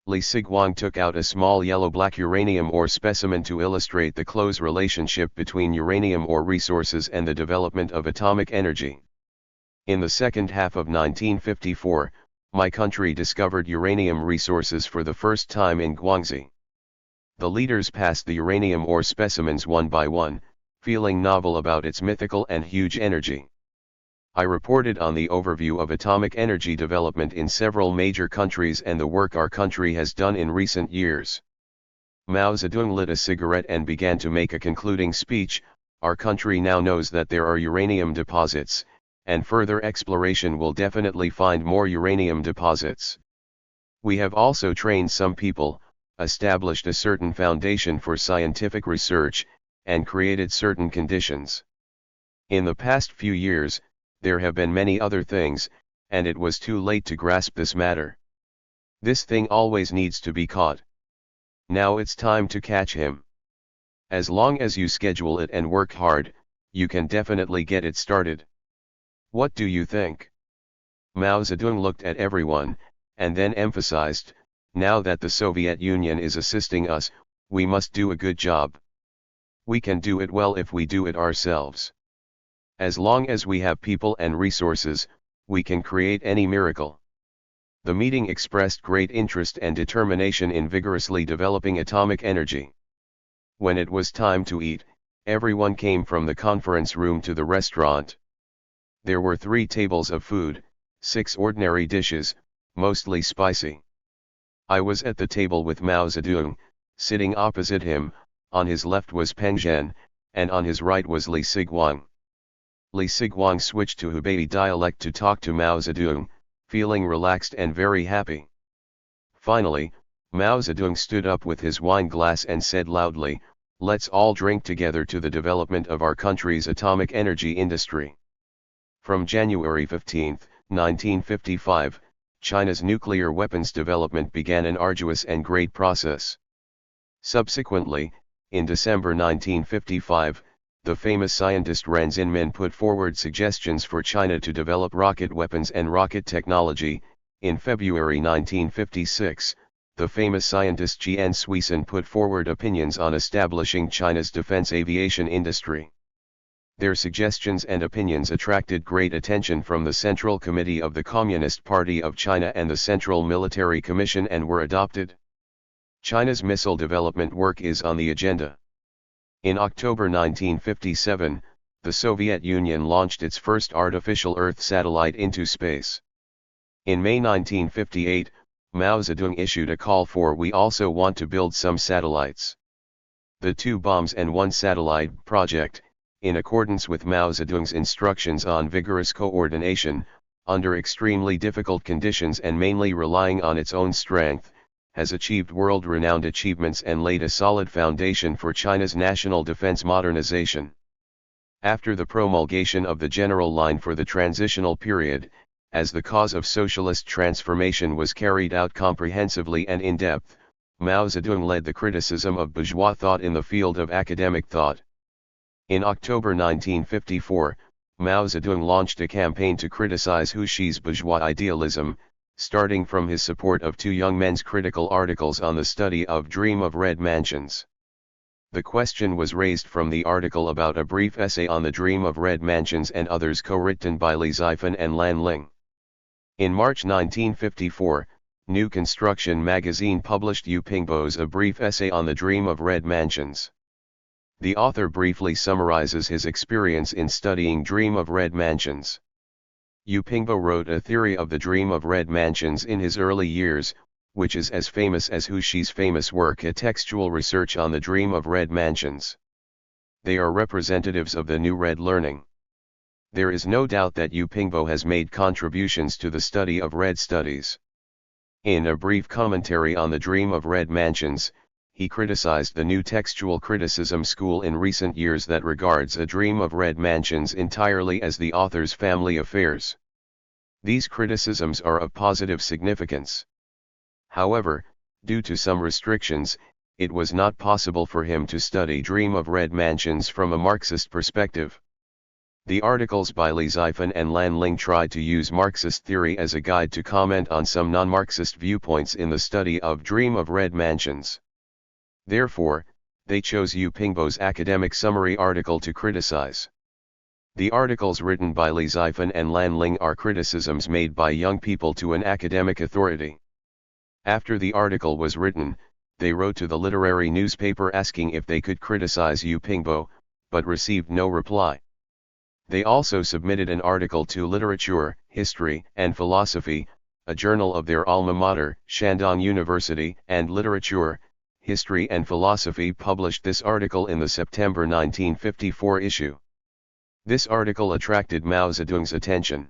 Li Siguang took out a small yellow-black uranium ore specimen to illustrate the close relationship between uranium ore resources and the development of atomic energy. In the second half of 1954, my country discovered uranium resources for the first time in Guangxi. The leaders passed the uranium ore specimens one by one, feeling novel about its mythical and huge energy. I reported on the overview of atomic energy development in several major countries and the work our country has done in recent years. Mao Zedong lit a cigarette and began to make a concluding speech. Our country now knows that there are uranium deposits, and further exploration will definitely find more uranium deposits. We have also trained some people, established a certain foundation for scientific research, and created certain conditions. In the past few years, there have been many other things, and it was too late to grasp this matter. This thing always needs to be caught. Now it's time to catch him. As long as you schedule it and work hard, you can definitely get it started. What do you think? Mao Zedong looked at everyone, and then emphasized, now that the Soviet Union is assisting us, we must do a good job. We can do it well if we do it ourselves. As long as we have people and resources, we can create any miracle. The meeting expressed great interest and determination in vigorously developing atomic energy. When it was time to eat, everyone came from the conference room to the restaurant. There were 3 tables of food, 6 ordinary dishes, mostly spicy. I was at the table with Mao Zedong, sitting opposite him. On his left was Peng Zhen, and on his right was Li Siguang. Li Siguang switched to Hubei dialect to talk to Mao Zedong, feeling relaxed and very happy. Finally, Mao Zedong stood up with his wine glass and said loudly, "Let's all drink together to the development of our country's atomic energy industry." From January 15, 1955, China's nuclear weapons development began an arduous and great process. Subsequently, in December 1955, the famous scientist Ren Xinmin put forward suggestions for China to develop rocket weapons and rocket technology. In February 1956, the famous scientist Jian Suisun put forward opinions on establishing China's defense aviation industry. Their suggestions and opinions attracted great attention from the Central Committee of the Communist Party of China and the Central Military Commission and were adopted. China's missile development work is on the agenda. In October 1957, the Soviet Union launched its first artificial Earth satellite into space. In May 1958, Mao Zedong issued a call for "We also want to build some satellites." The 2 bombs and 1 satellite project, in accordance with Mao Zedong's instructions on vigorous coordination, under extremely difficult conditions and mainly relying on its own strength, has achieved world-renowned achievements and laid a solid foundation for China's national defense modernization. After the promulgation of the general line for the transitional period, as the cause of socialist transformation was carried out comprehensively and in depth, Mao Zedong led the criticism of bourgeois thought in the field of academic thought. In October 1954, Mao Zedong launched a campaign to criticize Hu Shi's bourgeois idealism, starting from his support of two young men's critical articles on the study of Dream of Red Mansions. The question was raised from the article about a brief essay on the Dream of Red Mansions and others co-written by Li Zifan and Lan Ling. In March 1954, New Construction magazine published Yu Pingbo's A Brief Essay on the Dream of Red Mansions. The author briefly summarizes his experience in studying Dream of Red Mansions. Yu Pingbo wrote a theory of the Dream of Red Mansions in his early years, which is as famous as Hu Shi's famous work A Textual Research on the Dream of Red Mansions. They are representatives of the New Red Learning. There is no doubt that Yu Pingbo has made contributions to the study of Red studies. In a brief commentary on the Dream of Red Mansions, he criticized the new textual criticism school in recent years that regards A Dream of Red Mansions entirely as the author's family affairs. These criticisms are of positive significance. However, due to some restrictions, it was not possible for him to study Dream of Red Mansions from a Marxist perspective. The articles by Li Zifan and Lan Ling tried to use Marxist theory as a guide to comment on some non-Marxist viewpoints in the study of Dream of Red Mansions. Therefore, they chose Yu Pingbo's academic summary article to criticize. The articles written by Li Zifan and Lan Ling are criticisms made by young people to an academic authority. After the article was written, they wrote to the literary newspaper asking if they could criticize Yu Pingbo, but received no reply. They also submitted an article to Literature, History, and Philosophy, a journal of their alma mater, Shandong University, and Literature, History and Philosophy published this article in the September 1954 issue. This article attracted Mao Zedong's attention.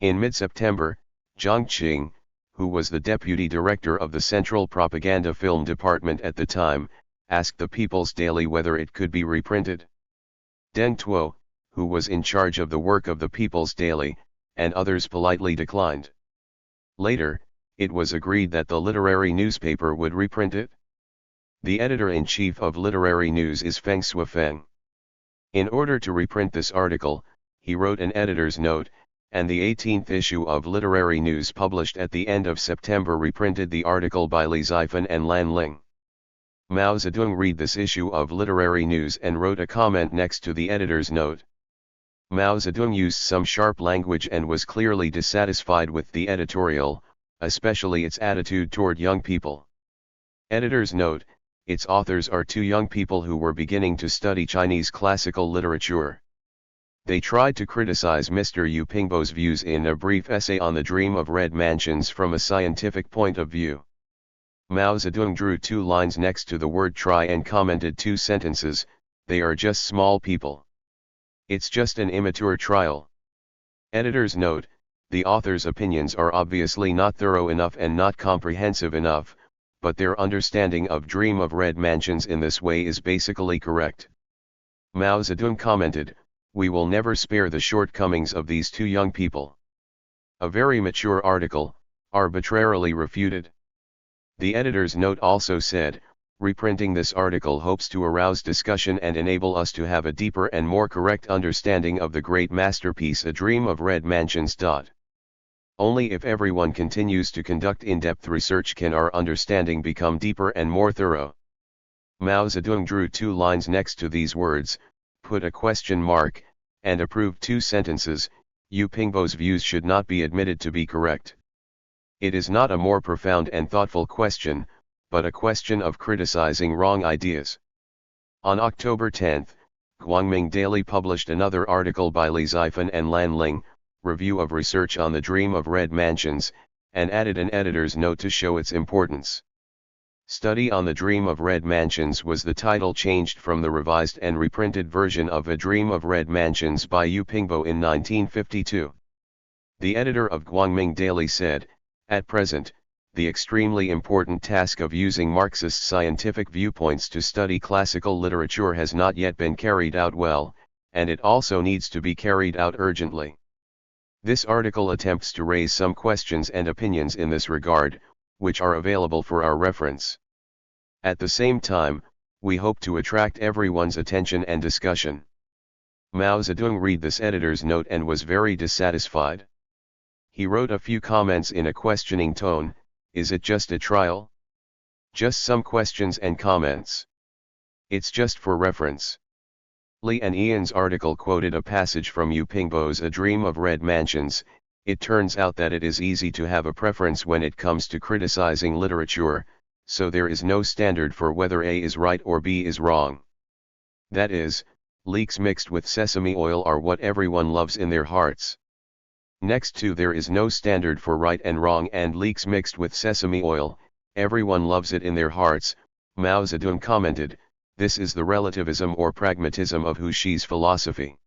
In mid-September, Zhang Qing, who was the deputy director of the Central Propaganda Film Department at the time, asked the People's Daily whether it could be reprinted. Deng Tuo, who was in charge of the work of the People's Daily, and others politely declined. Later, it was agreed that the literary newspaper would reprint it. The editor-in-chief of Literary News is Feng Suifeng. In order to reprint this article, he wrote an editor's note, and the 18th issue of Literary News published at the end of September reprinted the article by Li Zifan and Lan Ling. Mao Zedong read this issue of Literary News and wrote a comment next to the editor's note. Mao Zedong used some sharp language and was clearly dissatisfied with the editorial, especially its attitude toward young people. Editor's note: its authors are two young people who were beginning to study Chinese classical literature. They tried to criticize Mr. Yu Pingbo's views in a brief essay on the Dream of Red Mansions from a scientific point of view. Mao Zedong drew two lines next to the word try and commented two sentences: they are just small people. It's just an immature trial. Editor's note: the author's opinions are obviously not thorough enough and not comprehensive enough, but their understanding of Dream of Red Mansions in this way is basically correct. Mao Zedong commented, "We will never spare the shortcomings of these two young people." A very mature article, arbitrarily refuted. The editor's note also said, reprinting this article hopes to arouse discussion and enable us to have a deeper and more correct understanding of the great masterpiece A Dream of Red Mansions. Only if everyone continues to conduct in-depth research can our understanding become deeper and more thorough. Mao Zedong drew two lines next to these words, put a question mark, and approved two sentences: Yu Pingbo's views should not be admitted to be correct. It is not a more profound and thoughtful question, but a question of criticizing wrong ideas. On October 10, Guangming Daily published another article by Li Zifan and Lan Ling, Review of Research on the Dream of Red Mansions, and added an editor's note to show its importance. Study on the Dream of Red Mansions was the title changed from the revised and reprinted version of A Dream of Red Mansions by Yu Pingbo in 1952. The editor of Guangming Daily said, "At present, the extremely important task of using Marxist scientific viewpoints to study classical literature has not yet been carried out well, and it also needs to be carried out urgently. This article attempts to raise some questions and opinions in this regard, which are available for our reference. At the same time, we hope to attract everyone's attention and discussion. Mao Zedong read this editor's note and was very dissatisfied. He wrote a few comments in a questioning tone. Is it just a trial? Just some questions and comments. It's just for reference. Li and Ian's article quoted a passage from Yu Pingbo's A Dream of Red Mansions. It turns out that it is easy to have a preference when it comes to criticizing literature, so there is no standard for whether A is right or B is wrong. That is, leeks mixed with sesame oil are what everyone loves in their hearts. Next to there is no standard for right and wrong, and leeks mixed with sesame oil, everyone loves it in their hearts. Mao Zedong commented, this is the relativism or pragmatism of Huxi's philosophy.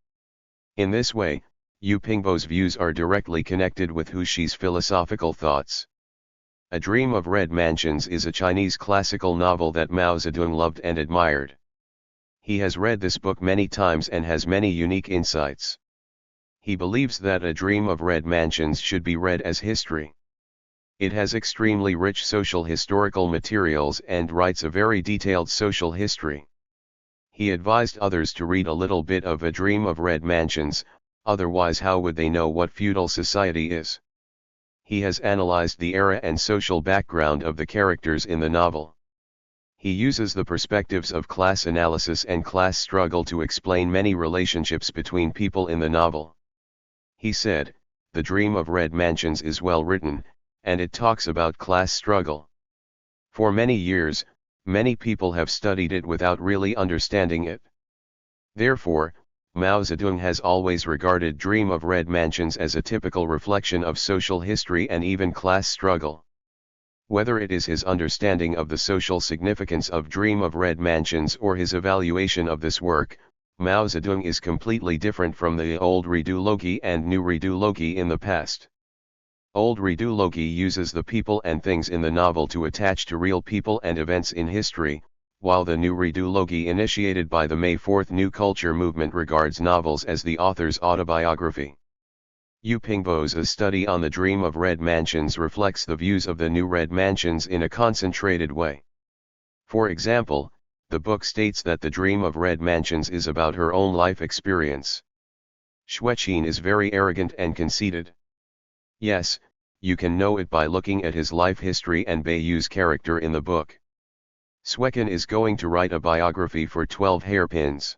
In this way, Yu Pingbo's views are directly connected with Huxi's philosophical thoughts. A Dream of Red Mansions is a Chinese classical novel that Mao Zedong loved and admired. He has read this book many times and has many unique insights. He believes that A Dream of Red Mansions should be read as history. It has extremely rich social historical materials and writes a very detailed social history. He advised others to read a little bit of A Dream of Red Mansions, otherwise how would they know what feudal society is? He has analyzed the era and social background of the characters in the novel. He uses the perspectives of class analysis and class struggle to explain many relationships between people in the novel. He said, The Dream of Red Mansions is well written, and it talks about class struggle. For many years, many people have studied it without really understanding it. Therefore, Mao Zedong has always regarded Dream of Red Mansions as a typical reflection of social history and even class struggle. Whether it is his understanding of the social significance of Dream of Red Mansions or his evaluation of this work, Mao Zedong is completely different from the old Redulogi and new Redulogi in the past. Old Redulogi uses the people and things in the novel to attach to real people and events in history, while the new Redulogi initiated by the May 4th New Culture movement regards novels as the author's autobiography. Yu Pingbo's A Study on the Dream of Red Mansions reflects the views of the new Red Mansions in a concentrated way. For example, the book states that the Dream of Red Mansions is about her own life experience. Xueqin is very arrogant and conceited. Yes, you can know it by looking at his life history and Beiyu's character in the book. Xueqin is going to write a biography for 12 hairpins.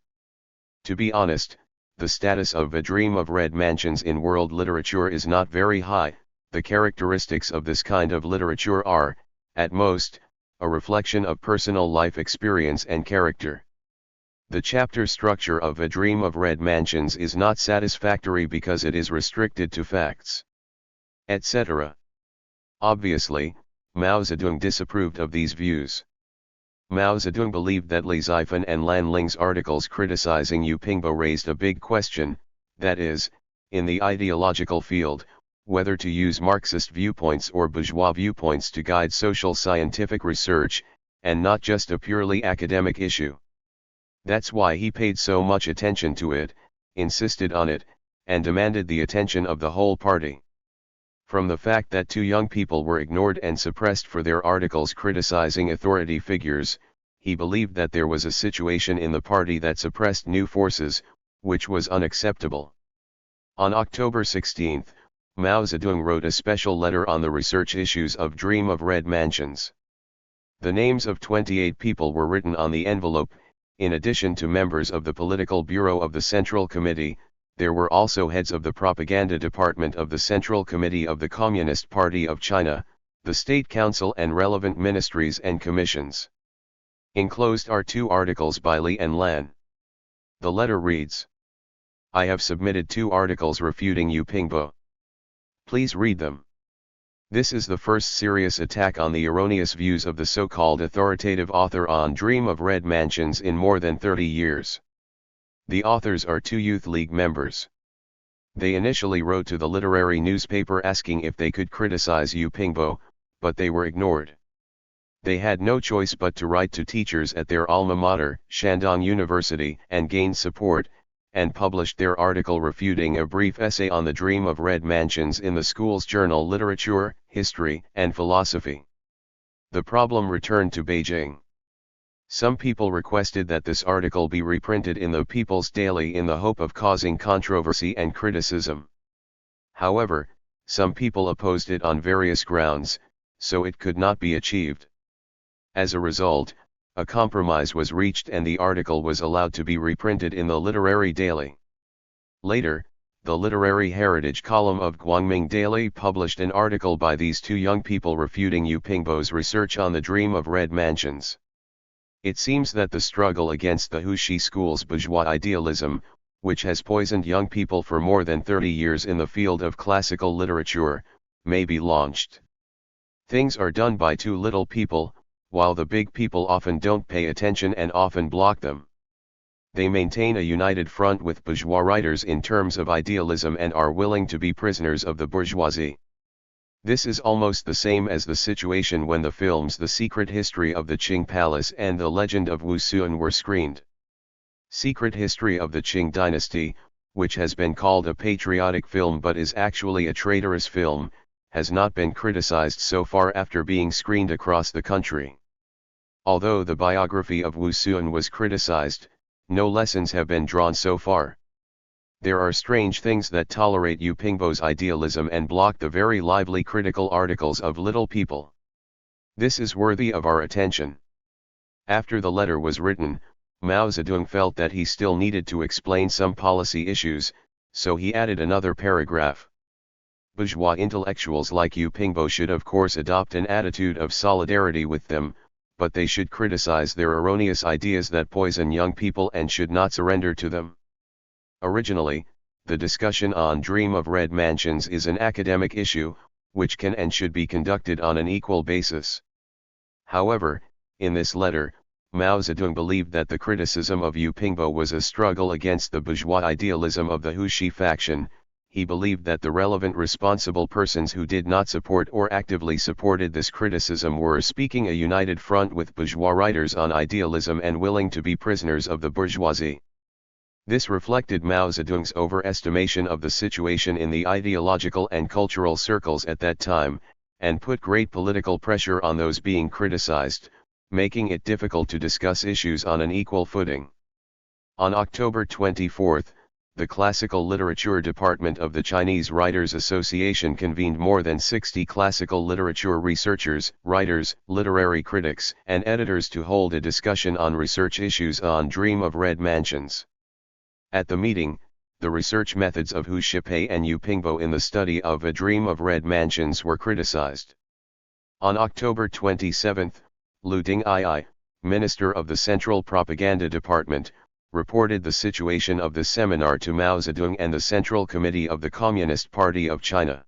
To be honest, the status of A Dream of Red Mansions in world literature is not very high. The characteristics of this kind of literature are, at most, a reflection of personal life experience and character. The chapter structure of A Dream of Red Mansions is not satisfactory because it is restricted to facts, etc. Obviously, Mao Zedong disapproved of these views. Mao Zedong believed that Li Zifan and Lan Ling's articles criticizing Yu Pingbo raised a big question, that is, in the ideological field, whether to use Marxist viewpoints or bourgeois viewpoints to guide social scientific research, and not just a purely academic issue. That's why he paid so much attention to it, insisted on it, and demanded the attention of the whole party. From the fact that two young people were ignored and suppressed for their articles criticizing authority figures, he believed that there was a situation in the party that suppressed new forces, which was unacceptable. On October 16, Mao Zedong wrote a special letter on the research issues of Dream of Red Mansions. The names of 28 people were written on the envelope. In addition to members of the political bureau of the Central Committee, there were also heads of the propaganda department of the Central Committee of the Communist Party of China, the State Council and relevant ministries and commissions. Enclosed are two articles by Li and Lan. The letter reads, I have submitted 2 articles refuting Yu Pingbo. Please read them. This is the first serious attack on the erroneous views of the so-called authoritative author on Dream of Red Mansions in more than 30 years. The authors are 2 Youth League members. They initially wrote to the literary newspaper asking if they could criticize Yu Pingbo, but they were ignored. They had no choice but to write to teachers at their alma mater, Shandong University, and gain support, and published their article refuting a brief essay on the dream of red mansions in the school's journal Literature, History, and Philosophy. The problem returned to Beijing. Some people requested that this article be reprinted in the People's Daily in the hope of causing controversy and criticism. However, some people opposed it on various grounds, so it could not be achieved. As a result, a compromise was reached and the article was allowed to be reprinted in the Literary Daily. Later, the Literary Heritage column of Guangming Daily published an article by these two young people refuting Yu Pingbo's research on the dream of red mansions. It seems that the struggle against the Huxi school's bourgeois idealism, which has poisoned young people for more than 30 years in the field of classical literature, may be launched. Things are done by too little people, while the big people often don't pay attention and often block them. They maintain a united front with bourgeois writers in terms of idealism and are willing to be prisoners of the bourgeoisie. This is almost the same as the situation when the films The Secret History of the Qing Palace and The Legend of Wu Xun were screened. Secret History of the Qing Dynasty, which has been called a patriotic film but is actually a traitorous film, has not been criticized so far after being screened across the country. Although the biography of Wu Xun was criticized, no lessons have been drawn so far. There are strange things that tolerate Yu Pingbo's idealism and block the very lively critical articles of little people. This is worthy of our attention. After the letter was written, Mao Zedong felt that he still needed to explain some policy issues, so he added another paragraph. Bourgeois intellectuals like Yu Pingbo should of course adopt an attitude of solidarity with them, but they should criticize their erroneous ideas that poison young people and should not surrender to them. Originally, the discussion on Dream of Red Mansions is an academic issue, which can and should be conducted on an equal basis. However, in this letter, Mao Zedong believed that the criticism of Yu Pingbo was a struggle against the bourgeois idealism of the Huxi faction. He believed that the relevant responsible persons who did not support or actively supported this criticism were speaking a united front with bourgeois writers on idealism and willing to be prisoners of the bourgeoisie. This reflected Mao Zedong's overestimation of the situation in the ideological and cultural circles at that time, and put great political pressure on those being criticized, making it difficult to discuss issues on an equal footing. On October 24, the Classical Literature Department of the Chinese Writers Association convened more than 60 classical literature researchers, writers, literary critics, and editors to hold a discussion on research issues on Dream of Red Mansions. At the meeting, the research methods of Hu Shipei and Yu Pingbo in the study of A Dream of Red Mansions were criticized. On October 27, Lu Ding'ai, Minister of the Central Propaganda Department, reported the situation of the seminar to Mao Zedong and the Central Committee of the Communist Party of China.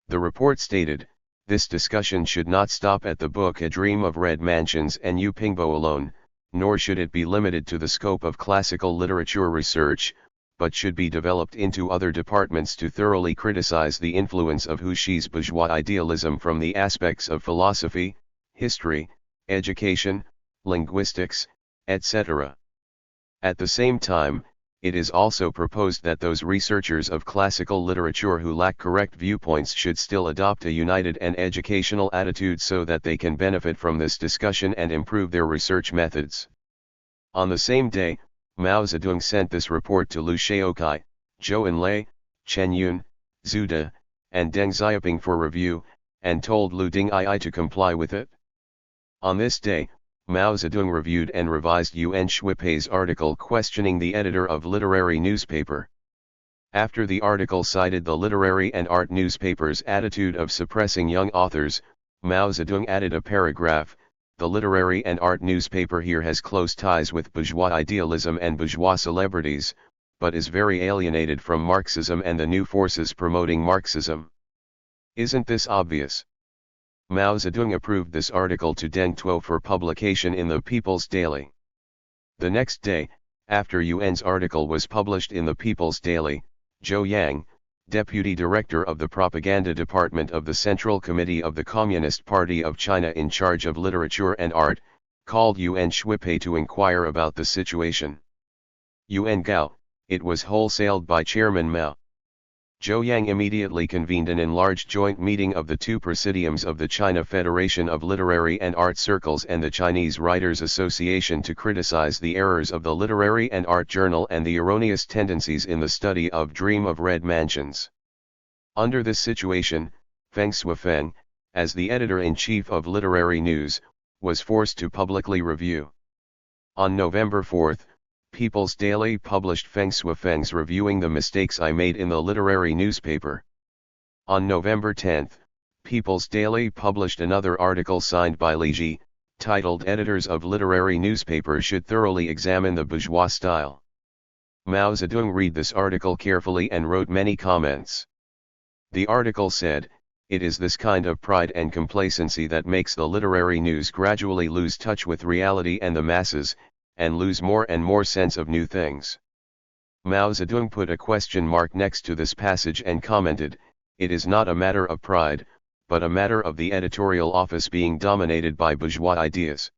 The report stated, "This discussion should not stop at the book A Dream of Red Mansions and Yu Pingbo alone, nor should it be limited to the scope of classical literature research, but should be developed into other departments to thoroughly criticize the influence of Huxi's bourgeois idealism from the aspects of philosophy, history, education, linguistics, etc. At the same time, it is also proposed that those researchers of classical literature who lack correct viewpoints should still adopt a united and educational attitude so that they can benefit from this discussion and improve their research methods." On the same day, Mao Zedong sent this report to Liu Shaokai, Zhou Enlai, Chen Yun, Zhu De, and Deng Xiaoping for review, and told Lu Ding'ai to comply with it. On this day, Mao Zedong reviewed and revised Yuan Shuipei's article questioning the editor of literary newspaper. After the article cited the literary and art newspaper's attitude of suppressing young authors, Mao Zedong added a paragraph, "The literary and art newspaper here has close ties with bourgeois idealism and bourgeois celebrities, but is very alienated from Marxism and the new forces promoting Marxism. Isn't this obvious?" Mao Zedong approved this article to Deng Tuo for publication in the People's Daily. The next day, after Yuan's article was published in the People's Daily, Zhou Yang, Deputy Director of the Propaganda Department of the Central Committee of the Communist Party of China in charge of literature and art, called Yuan Shuipei to inquire about the situation. Yuan Gao, it was wholesaled by Chairman Mao. Zhou Yang immediately convened an enlarged joint meeting of the two presidiums of the China Federation of Literary and Art Circles and the Chinese Writers Association to criticize the errors of the Literary and Art Journal and the erroneous tendencies in the study of Dream of Red Mansions. Under this situation, Feng Shuifeng, as the editor-in-chief of Literary News, was forced to publicly review. On November 4, People's Daily published Feng Shuifeng's reviewing the mistakes I made in the literary newspaper. On November 10, People's Daily published another article signed by Li Ji, titled Editors of Literary Newspapers Should Thoroughly Examine the Bourgeois Style. Mao Zedong read this article carefully and wrote many comments. The article said, "It is this kind of pride and complacency that makes the literary news gradually lose touch with reality and the masses, and lose more and more sense of new things." Mao Zedong put a question mark next to this passage and commented, "It is not a matter of pride, but a matter of the editorial office being dominated by bourgeois ideas."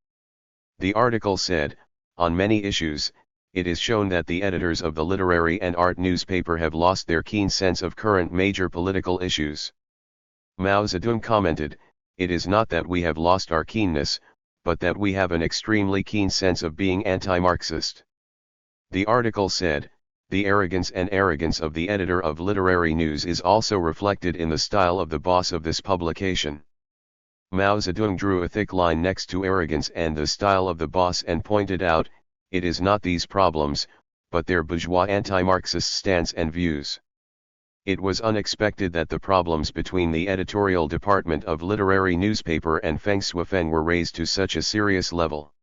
The article said, "On many issues, it is shown that the editors of the literary and art newspaper have lost their keen sense of current major political issues." Mao Zedong commented, "It is not that we have lost our keenness, but that we have an extremely keen sense of being anti-Marxist." The article said, "The arrogance of the editor of Literary News is also reflected in the style of the boss of this publication." Mao Zedong drew a thick line next to arrogance and the style of the boss and pointed out, "It is not these problems, but their bourgeois anti-Marxist stance and views." It was unexpected that the problems between the editorial department of literary newspaper and Feng Shuifeng were raised to such a serious level.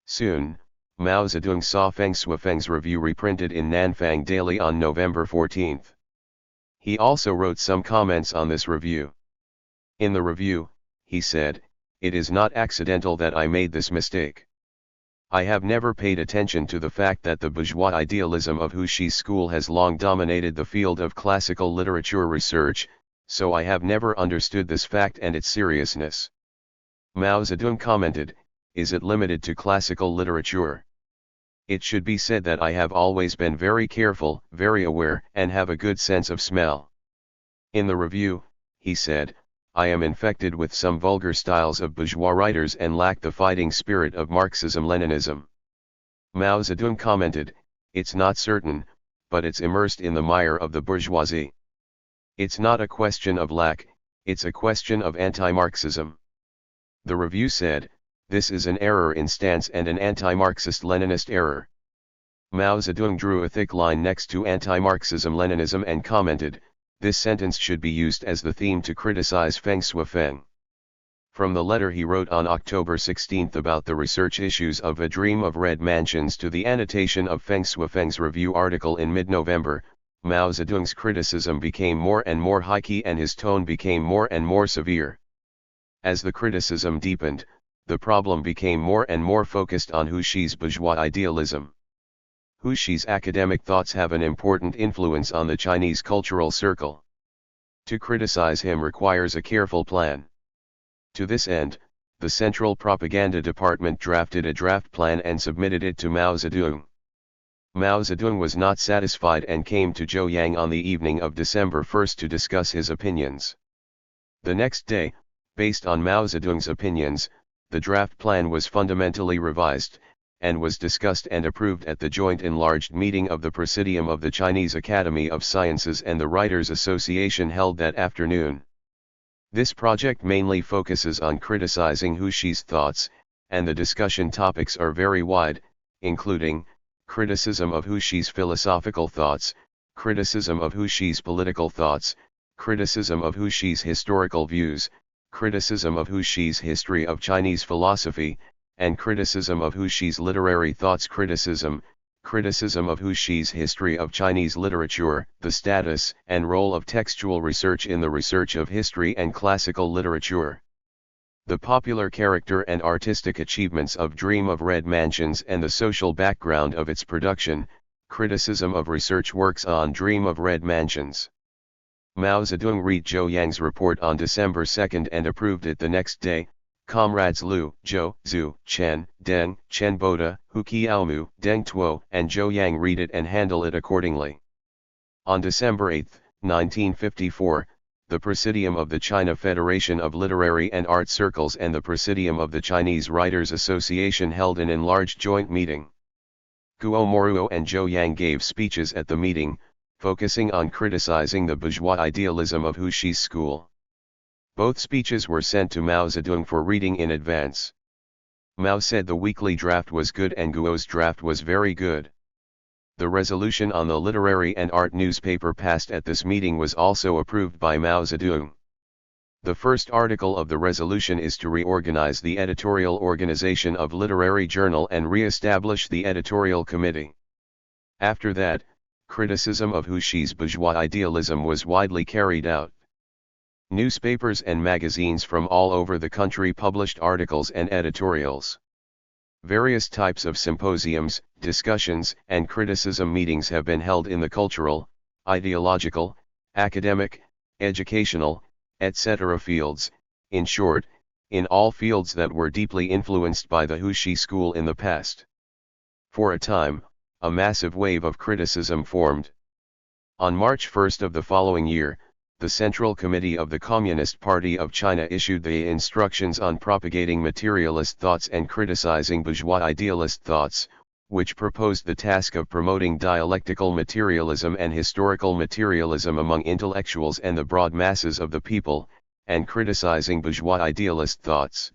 Soon, Mao Zedong saw Feng Shuifeng's review reprinted in Nanfang Daily on November 14. He also wrote some comments on this review. In the review, he said, "It is not accidental that I made this mistake. I have never paid attention to the fact that the bourgeois idealism of Huxi's school has long dominated the field of classical literature research, so I have never understood this fact and its seriousness." Mao Zedong commented, "Is it limited to classical literature? It should be said that I have always been very careful, very aware, and have a good sense of smell." In the review, he said, "I am infected with some vulgar styles of bourgeois writers and lack the fighting spirit of Marxism-Leninism." Mao Zedong commented, "It's not certain, but it's immersed in the mire of the bourgeoisie. It's not a question of lack, it's a question of anti-Marxism." The review said, "This is an error in stance and an anti-Marxist-Leninist error." Mao Zedong drew a thick line next to anti-Marxism-Leninism and commented, "This sentence should be used as the theme to criticize Feng Shuifeng." From the letter he wrote on October 16 about the research issues of A Dream of Red Mansions to the annotation of Feng Shuifeng's review article in mid-November, Mao Zedong's criticism became more and more high-key and his tone became more and more severe. As the criticism deepened, the problem became more and more focused on Huxi's bourgeois idealism. Huxi's academic thoughts have an important influence on the Chinese cultural circle. To criticize him requires a careful plan. To this end, the Central Propaganda Department drafted a draft plan and submitted it to Mao Zedong. Mao Zedong was not satisfied and came to Zhou Yang on the evening of December 1 to discuss his opinions. The next day, based on Mao Zedong's opinions, the draft plan was fundamentally revised, and was discussed and approved at the joint enlarged meeting of the Presidium of the Chinese Academy of Sciences and the Writers' Association held that afternoon. This project mainly focuses on criticizing Huxi's thoughts, and the discussion topics are very wide, including criticism of Huxi's philosophical thoughts, criticism of Huxi's political thoughts, criticism of Huxi's historical views, criticism of Huxi's history of Chinese philosophy, and criticism of Huxi's literary thoughts, criticism of Huxi's history of Chinese literature, the status and role of textual research in the research of history and classical literature, the popular character and artistic achievements of Dream of Red Mansions and the social background of its production, criticism of research works on Dream of Red Mansions. Mao Zedong read Zhou Yang's report on December 2 and approved it the next day. Comrades Liu, Zhou, Zhu, Chen, Deng, Chen Boda, Hu Qiaomu, Deng Tuo, and Zhou Yang read it and handle it accordingly. On December 8, 1954, the Presidium of the China Federation of Literary and Art Circles and the Presidium of the Chinese Writers Association held an enlarged joint meeting. Guo Moruo and Zhou Yang gave speeches at the meeting, focusing on criticizing the bourgeois idealism of Hu Shi's school. Both speeches were sent to Mao Zedong for reading in advance. Mao said the weekly draft was good and Guo's draft was very good. The resolution on the literary and art newspaper passed at this meeting was also approved by Mao Zedong. The first article of the resolution is to reorganize the editorial organization of literary journal and re-establish the editorial committee. After that, criticism of Hu Shi's bourgeois idealism was widely carried out. Newspapers and magazines from all over the country published articles and editorials. Various types of symposiums, discussions, and criticism meetings have been held in the cultural, ideological, academic, educational, etc. fields, in short, in all fields that were deeply influenced by the Hu Shi school in the past. For a time, a massive wave of criticism formed. On March 1 of the following year, the Central Committee of the Communist Party of China issued the instructions on propagating materialist thoughts and criticizing bourgeois idealist thoughts, which proposed the task of promoting dialectical materialism and historical materialism among intellectuals and the broad masses of the people, and criticizing bourgeois idealist thoughts.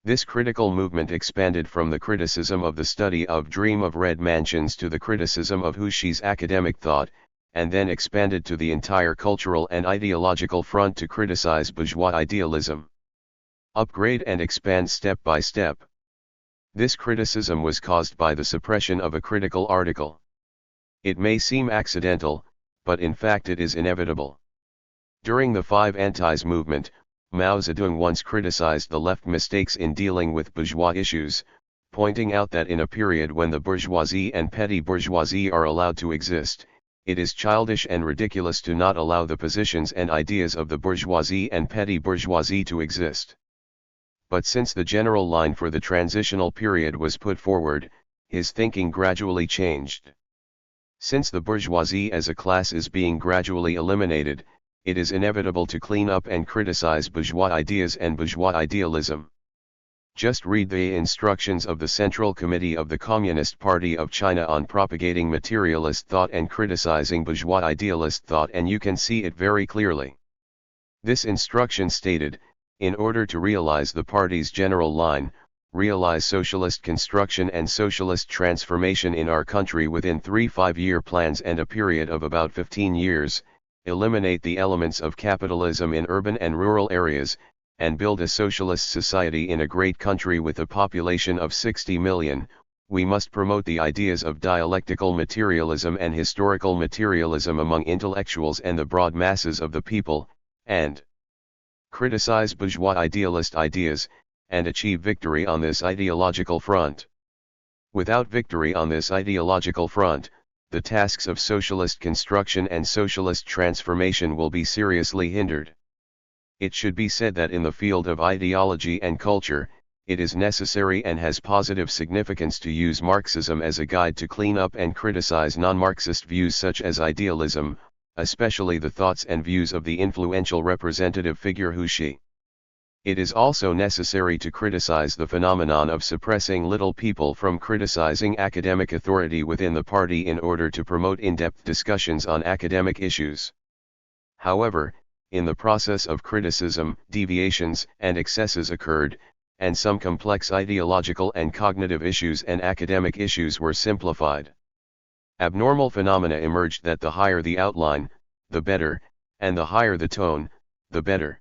This critical movement expanded from the criticism of the study of Dream of Red Mansions to the criticism of Hu Shi's academic thought, and then expanded to the entire cultural and ideological front to criticize bourgeois idealism. Upgrade and expand step by step. This criticism was caused by the suppression of a critical article. It may seem accidental, but in fact it is inevitable. During the Five Antis movement, Mao Zedong once criticized the left mistakes in dealing with bourgeois issues, pointing out that in a period when the bourgeoisie and petty bourgeoisie are allowed to exist, it is childish and ridiculous to not allow the positions and ideas of the bourgeoisie and petty bourgeoisie to exist. But since the general line for the transitional period was put forward, his thinking gradually changed. Since the bourgeoisie as a class is being gradually eliminated, it is inevitable to clean up and criticize bourgeois ideas and bourgeois idealism. Just read the instructions of the Central Committee of the Communist Party of China on propagating materialist thought and criticizing bourgeois idealist thought and you can see it very clearly. This instruction stated, in order to realize the party's general line, realize socialist construction and socialist transformation in our country within 3 5-year plans and a period of about 15 years, eliminate the elements of capitalism in urban and rural areas, and build a socialist society in a great country with a population of 60 million, we must promote the ideas of dialectical materialism and historical materialism among intellectuals and the broad masses of the people, and criticize bourgeois idealist ideas, and achieve victory on this ideological front. Without victory on this ideological front, the tasks of socialist construction and socialist transformation will be seriously hindered. It should be said that in the field of ideology and culture, it is necessary and has positive significance to use Marxism as a guide to clean up and criticize non-Marxist views such as idealism, especially the thoughts and views of the influential representative figure Hu Shi. It is also necessary to criticize the phenomenon of suppressing little people from criticizing academic authority within the party in order to promote in-depth discussions on academic issues. However, in the process of criticism, deviations and excesses occurred, and some complex ideological and cognitive issues and academic issues were simplified. Abnormal phenomena emerged that the higher the outline, the better, and the higher the tone, the better.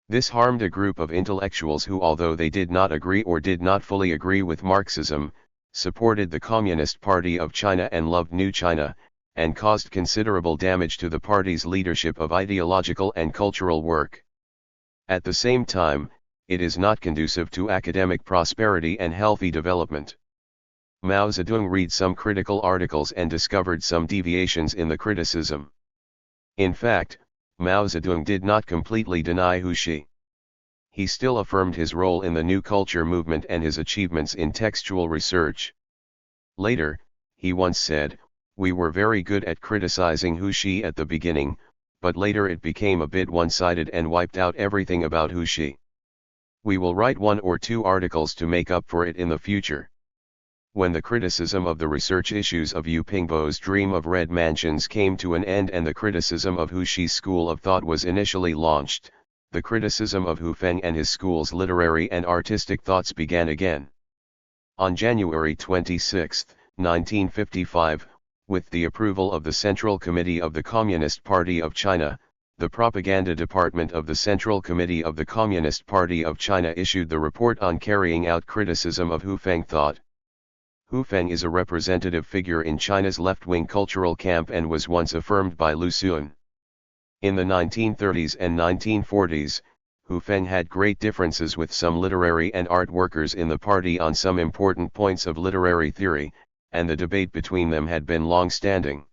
This harmed a group of intellectuals who, although they did not agree or did not fully agree with Marxism, supported the Communist Party of China and loved New China, and caused considerable damage to the party's leadership of ideological and cultural work. At the same time, it is not conducive to academic prosperity and healthy development. Mao Zedong read some critical articles and discovered some deviations in the criticism. In fact, Mao Zedong did not completely deny Huxi. He still affirmed his role in the New Culture movement and his achievements in textual research. Later, he once said, "We were very good at criticizing Huxi at the beginning, but later it became a bit one-sided and wiped out everything about Huxi. We will write 1 or 2 articles to make up for it in the future." When the criticism of the research issues of Yu Pingbo's Dream of Red Mansions came to an end and the criticism of Huxi's school of thought was initially launched, the criticism of Hu Feng and his school's literary and artistic thoughts began again. On January 26, 1955, with the approval of the Central Committee of the Communist Party of China, the Propaganda Department of the Central Committee of the Communist Party of China issued the report on carrying out criticism of Hu Feng thought. Hu Feng is a representative figure in China's left-wing cultural camp and was once affirmed by Lu Xun. In the 1930s and 1940s, Hu Feng had great differences with some literary and art workers in the party on some important points of literary theory, and the debate between them had been long-standing.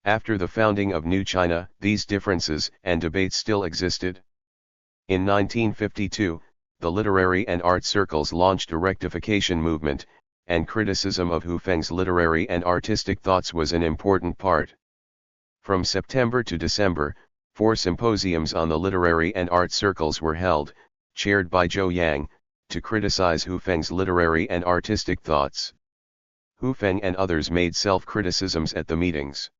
After the founding of New China, these differences and debates still existed. In 1952, the literary and art circles launched a rectification movement, and criticism of Hu Feng's literary and artistic thoughts was an important part. From September to December, 4 symposiums on the literary and art circles were held, chaired by Zhou Yang, to criticize Hu Feng's literary and artistic thoughts. Hu Feng and others made self-criticisms at the meetings.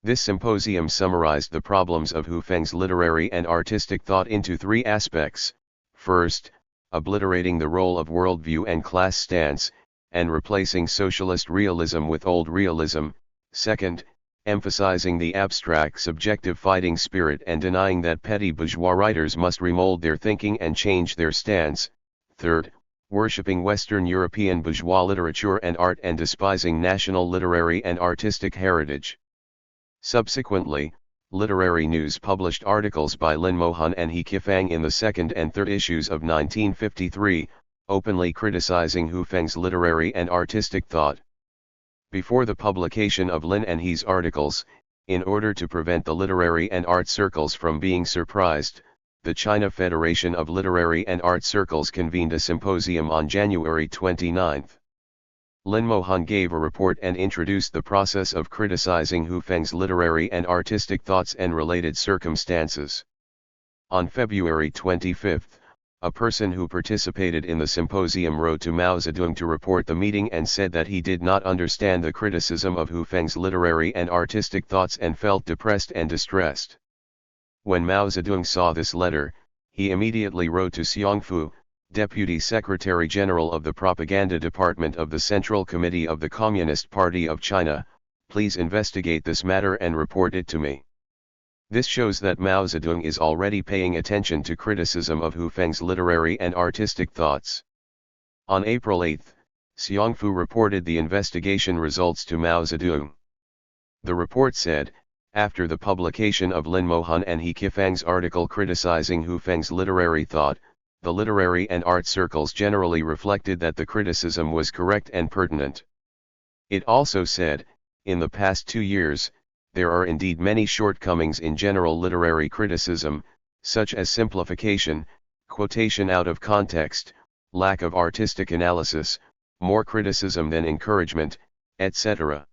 This symposium summarized the problems of Hu Feng's literary and artistic thought into 3 aspects: first, obliterating the role of worldview and class stance, and replacing socialist realism with old realism; second, emphasizing the abstract subjective fighting spirit and denying that petty bourgeois writers must remold their thinking and change their stance; third, worshipping Western European bourgeois literature and art and despising national literary and artistic heritage. Subsequently, Literary News published articles by Lin Mohan and He Qifang in the 2nd and 3rd issues of 1953, openly criticizing Hu Feng's literary and artistic thought. Before the publication of Lin and He's articles, in order to prevent the literary and art circles from being surprised, the China Federation of Literary and Art Circles convened a symposium on January 29. Lin Mohan gave a report and introduced the process of criticizing Hu Feng's literary and artistic thoughts and related circumstances. On February 25, a person who participated in the symposium wrote to Mao Zedong to report the meeting and said that he did not understand the criticism of Hu Feng's literary and artistic thoughts and felt depressed and distressed. When Mao Zedong saw this letter, he immediately wrote to Xiang Fu, Deputy Secretary General of the Propaganda Department of the Central Committee of the Communist Party of China, "Please investigate this matter and report it to me." This shows that Mao Zedong is already paying attention to criticism of Hu Feng's literary and artistic thoughts. On April 8, Xiang Fu reported the investigation results to Mao Zedong. The report said, after the publication of Lin Mohan and He Qifang's article criticizing Hu Feng's literary thought, the literary and art circles generally reflected that the criticism was correct and pertinent. It also said, in the past 2 years, there are indeed many shortcomings in general literary criticism, such as simplification, quotation out of context, lack of artistic analysis, more criticism than encouragement, etc.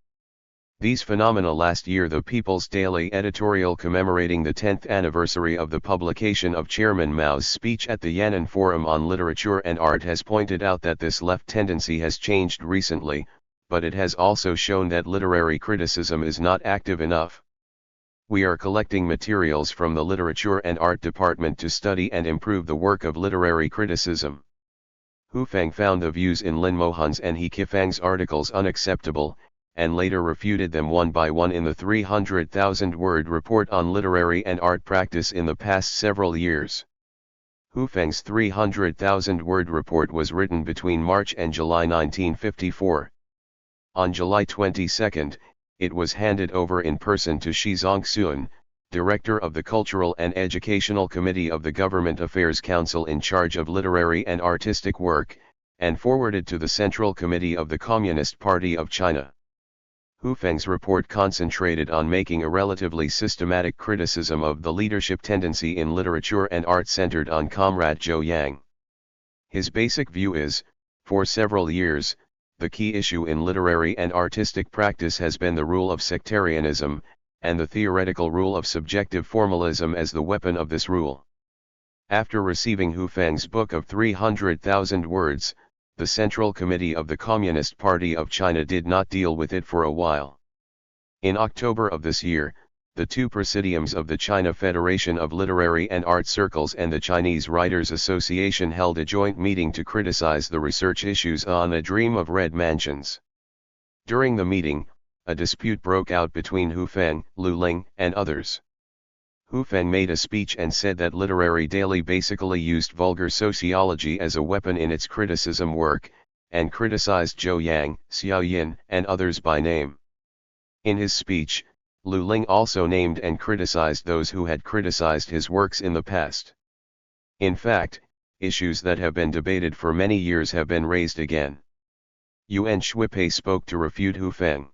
These phenomena last year the People's Daily editorial commemorating the 10th anniversary of the publication of Chairman Mao's speech at the Yan'an Forum on Literature and Art has pointed out that this left tendency has changed recently, but it has also shown that literary criticism is not active enough. We are collecting materials from the Literature and Art Department to study and improve the work of literary criticism. Hu Feng found the views in Lin Mohan's and He Qifang's articles unacceptable, and later refuted them one by one in the 300,000-word report on literary and art practice in the past several years. Hu Feng's 300,000-word report was written between March and July 1954. On July 22, it was handed over in person to Shi Zongxun, Director of the Cultural and Educational Committee of the Government Affairs Council in charge of literary and artistic work, and forwarded to the Central Committee of the Communist Party of China. Hu Feng's report concentrated on making a relatively systematic criticism of the leadership tendency in literature and art centered on Comrade Zhou Yang. His basic view is, for several years, the key issue in literary and artistic practice has been the rule of sectarianism, and the theoretical rule of subjective formalism as the weapon of this rule. After receiving Hu Feng's book of 300,000 words, the Central Committee of the Communist Party of China did not deal with it for a while. In October of this year, the two presidiums of the China Federation of Literary and Art Circles and the Chinese Writers Association held a joint meeting to criticize the research issues on A Dream of Red Mansions. During the meeting, a dispute broke out between Hu Feng, Lu Ling, and others. Hu Feng made a speech and said that Literary Daily basically used vulgar sociology as a weapon in its criticism work, and criticized Zhou Yang, Xiao Yin, and others by name. In his speech, Lu Ling also named and criticized those who had criticized his works in the past. In fact, issues that have been debated for many years have been raised again. Yuan Shuipei spoke to refute Hu Feng.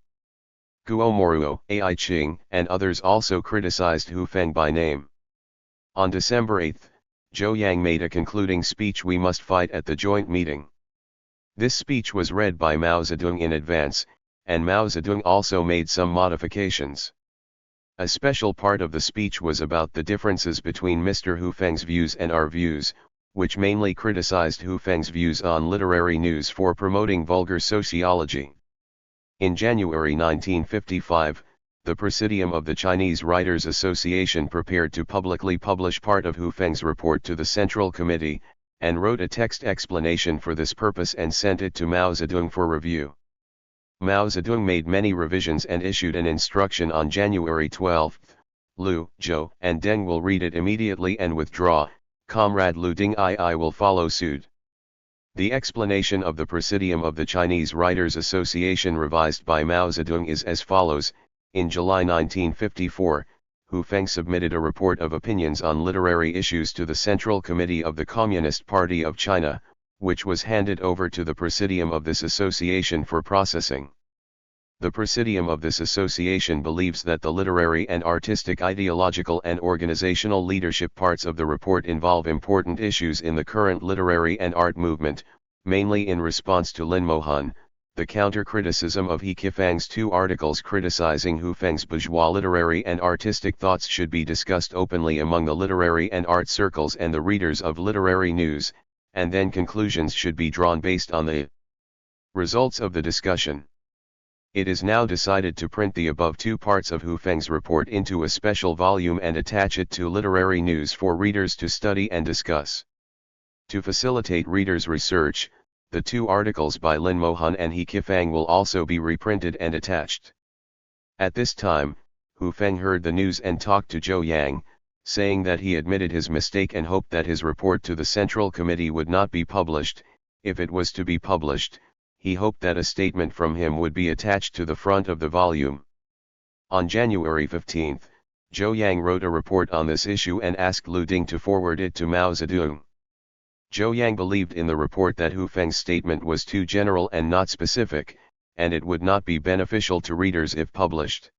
Guo Moruo, Ai Qing, and others also criticized Hu Feng by name. On December 8, Zhou Yang made a concluding speech we must fight at the joint meeting. This speech was read by Mao Zedong in advance, and Mao Zedong also made some modifications. A special part of the speech was about the differences between Mr. Hu Feng's views and our views, which mainly criticized Hu Feng's views on literary news for promoting vulgar sociology. In January 1955, the Presidium of the Chinese Writers Association prepared to publicly publish part of Hu Feng's report to the Central Committee, and wrote a text explanation for this purpose and sent it to Mao Zedong for review. Mao Zedong made many revisions and issued an instruction on January 12. Lu, Zhou, and Deng will read it immediately and withdraw. Comrade Lu Ding I will follow suit. The explanation of the Presidium of the Chinese Writers Association revised by Mao Zedong is as follows. In July 1954, Hu Feng submitted a report of opinions on literary issues to the Central Committee of the Communist Party of China, which was handed over to the Presidium of this association for processing. The Presidium of this association believes that the literary and artistic ideological and organizational leadership parts of the report involve important issues in the current literary and art movement, mainly in response to Lin Mohan. The counter-criticism of He Qifang's two articles criticizing Hu Feng's bourgeois literary and artistic thoughts should be discussed openly among the literary and art circles and the readers of literary news, and then conclusions should be drawn based on the results of the discussion. It is now decided to print the above two parts of Hu Feng's report into a special volume and attach it to literary news for readers to study and discuss. To facilitate readers' research, the two articles by Lin Mohan and He Qifang will also be reprinted and attached. At this time, Hu Feng heard the news and talked to Zhou Yang, saying that he admitted his mistake and hoped that his report to the Central Committee would not be published. If it was to be published, he hoped that a statement from him would be attached to the front of the volume. On January 15, Zhou Yang wrote a report on this issue and asked Lu Ding to forward it to Mao Zedong. Zhou Yang believed in the report that Hu Feng's statement was too general and not specific, and it would not be beneficial to readers if published.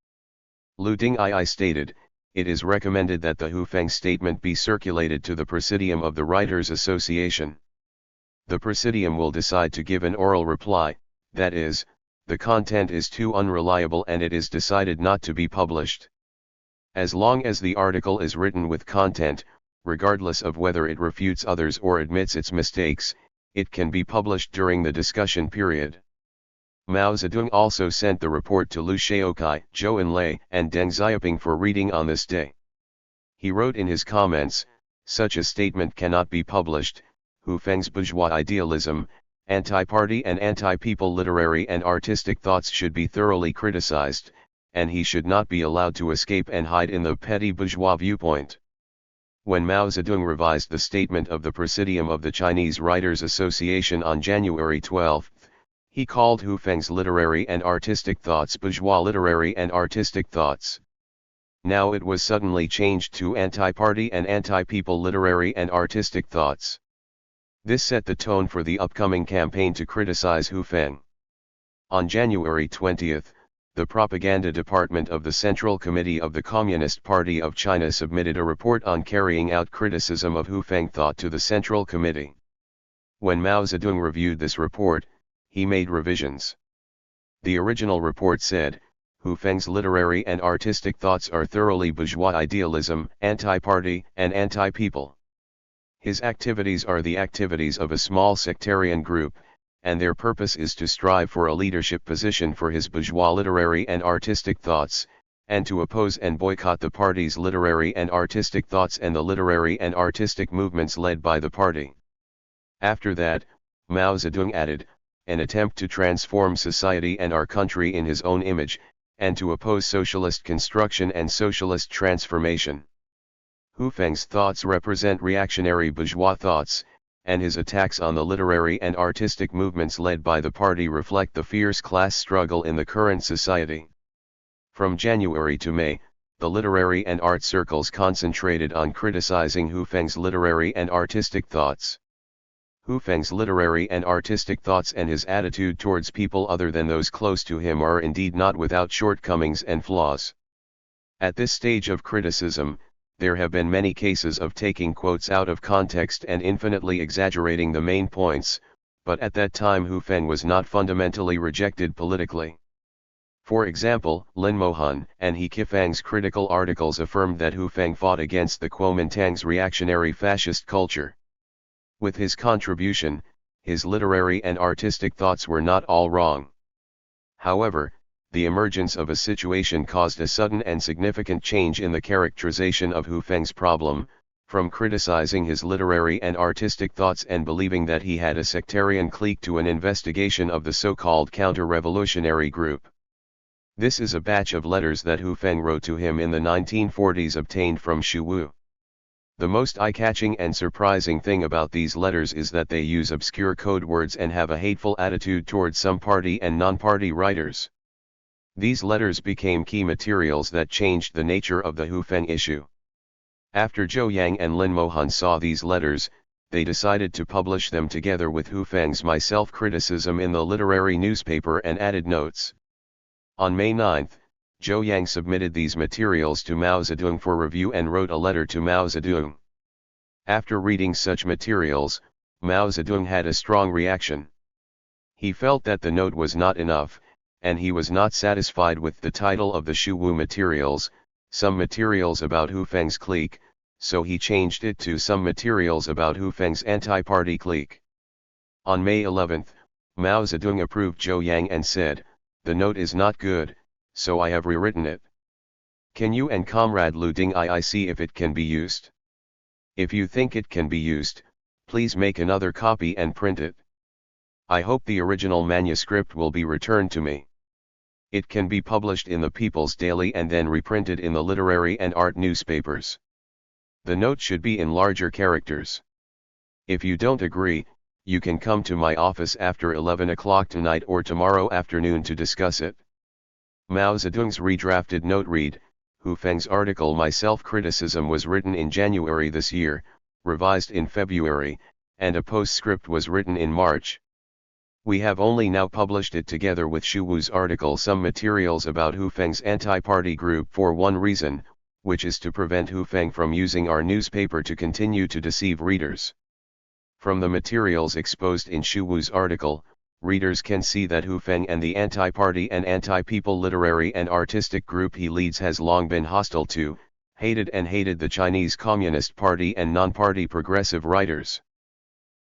Lu Ding II stated, "It is recommended that the Hu Feng statement be circulated to the Presidium of the Writers Association. The Presidium will decide to give an oral reply, that is, the content is too unreliable and it is decided not to be published. As long as the article is written with content, regardless of whether it refutes others or admits its mistakes, it can be published during the discussion period." Mao Zedong also sent the report to Liu Shaokai, Zhou Enlai, and Deng Xiaoping for reading on this day. He wrote in his comments, "Such a statement cannot be published. Hu Feng's bourgeois idealism, anti-party and anti-people literary and artistic thoughts should be thoroughly criticized, and he should not be allowed to escape and hide in the petty bourgeois viewpoint." When Mao Zedong revised the statement of the Presidium of the Chinese Writers Association on January 12, he called Hu Feng's literary and artistic thoughts bourgeois literary and artistic thoughts. Now it was suddenly changed to anti-party and anti-people literary and artistic thoughts. This set the tone for the upcoming campaign to criticize Hu Feng. On January 20, the propaganda department of the Central Committee of the Communist Party of China submitted a report on carrying out criticism of Hu Feng thought to the Central Committee. When Mao Zedong reviewed this report, he made revisions. The original report said, Hu Feng's literary and artistic thoughts are thoroughly bourgeois idealism, anti-party, and anti-people. His activities are the activities of a small sectarian group, and their purpose is to strive for a leadership position for his bourgeois literary and artistic thoughts, and to oppose and boycott the party's literary and artistic thoughts and the literary and artistic movements led by the party. After that, Mao Zedong added, an attempt to transform society and our country in his own image, and to oppose socialist construction and socialist transformation. Hu Feng's thoughts represent reactionary bourgeois thoughts, and his attacks on the literary and artistic movements led by the party reflect the fierce class struggle in the current society. From January to May, the literary and art circles concentrated on criticizing Hu Feng's literary and artistic thoughts. Hu Feng's literary and artistic thoughts and his attitude towards people other than those close to him are indeed not without shortcomings and flaws. At this stage of criticism, there have been many cases of taking quotes out of context and infinitely exaggerating the main points, but at that time Hu Feng was not fundamentally rejected politically. For example, Lin Mohan and He Kifang's critical articles affirmed that Hu Feng fought against the Kuomintang's reactionary fascist culture. With his contribution, his literary and artistic thoughts were not all wrong. However, the emergence of a situation caused a sudden and significant change in the characterization of Hu Feng's problem, from criticizing his literary and artistic thoughts and believing that he had a sectarian clique to an investigation of the so-called counter-revolutionary group. This is a batch of letters that Hu Feng wrote to him in the 1940s obtained from Xu Wu. The most eye-catching and surprising thing about these letters is that they use obscure code words and have a hateful attitude towards some party and non-party writers. These letters became key materials that changed the nature of the Hu Feng issue. After Zhou Yang and Lin Mohan saw these letters, they decided to publish them together with Hu Feng's My Self-Criticism in the literary newspaper and added notes. On May 9, Zhou Yang submitted these materials to Mao Zedong for review and wrote a letter to Mao Zedong. After reading such materials, Mao Zedong had a strong reaction. He felt that the note was not enough, and he was not satisfied with the title of the Xu Wu materials, Some Materials About Hu Feng's Clique, so he changed it to Some Materials About Hu Feng's Anti-Party Clique. On May 11, Mao Zedong approved Zhou Yang and said, "The note is not good, so I have rewritten it. Can you and Comrade Lu Ding see if it can be used? If you think it can be used, please make another copy and print it. I hope the original manuscript will be returned to me. It can be published in the People's Daily and then reprinted in the literary and art newspapers. The note should be in larger characters. If you don't agree, you can come to my office after 11 o'clock tonight or tomorrow afternoon to discuss it." Mao Zedong's redrafted note read, Hu Feng's article My Self-Criticism was written in January this year, revised in February, and a postscript was written in March. We have only now published it together with Xu Wu's article Some Materials About Hu Feng's Anti-Party Group for one reason, which is to prevent Hu Feng from using our newspaper to continue to deceive readers. From the materials exposed in Xu Wu's article, readers can see that Hu Feng and the anti-party and anti-people literary and artistic group he leads has long been hostile to, hated the Chinese Communist Party and non-party progressive writers.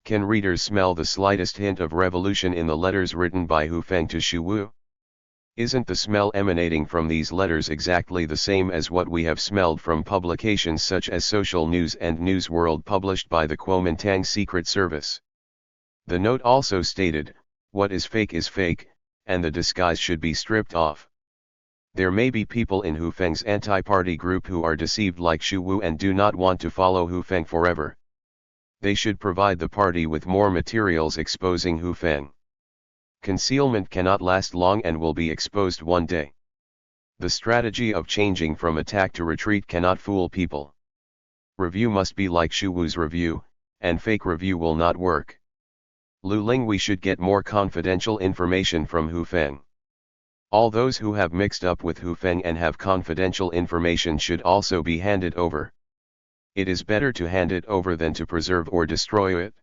Can readers smell the slightest hint of revolution in the letters written by Hu Feng to Xu Wu? Isn't the smell emanating from these letters exactly the same as what we have smelled from publications such as Social News and News World published by the Kuomintang Secret Service? The note also stated, what is fake, and the disguise should be stripped off. There may be people in Hu Feng's anti-party group who are deceived like Xu Wu and do not want to follow Hu Feng forever. They should provide the party with more materials exposing Hu Feng. Concealment cannot last long and will be exposed one day. The strategy of changing from attack to retreat cannot fool people. Review must be like Xu Wu's review, and fake review will not work. Lu Ling, we should get more confidential information from Hu Feng. All those who have mixed up with Hu Feng and have confidential information should also be handed over. It is better to hand it over than to preserve or destroy it.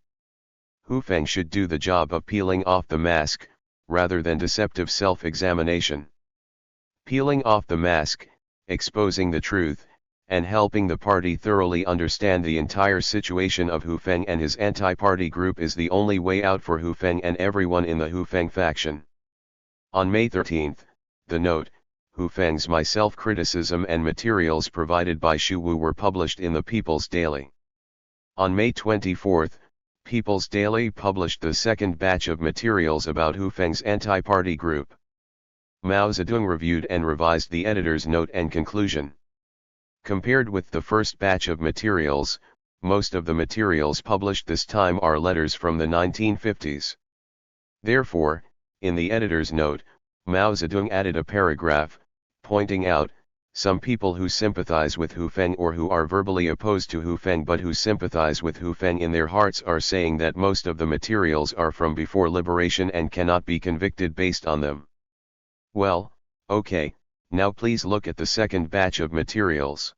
Hu Feng should do the job of peeling off the mask, rather than deceptive self-examination. Peeling off the mask, exposing the truth, and helping the party thoroughly understand the entire situation of Hu Feng and his anti-party group is the only way out for Hu Feng and everyone in the Hu Feng faction. On May 13, the note, Hu Feng's My Self-Criticism and materials provided by Xu Wu were published in the People's Daily. On May 24, People's Daily published the second batch of materials about Hu Feng's anti-party group. Mao Zedong reviewed and revised the editor's note and conclusion. Compared with the first batch of materials, most of the materials published this time are letters from the 1950s. Therefore, in the editor's note, Mao Zedong added a paragraph, pointing out, some people who sympathize with Hu Feng or who are verbally opposed to Hu Feng but who sympathize with Hu Feng in their hearts are saying that most of the materials are from before liberation and cannot be convicted based on them. Well, okay, now please look at the second batch of materials.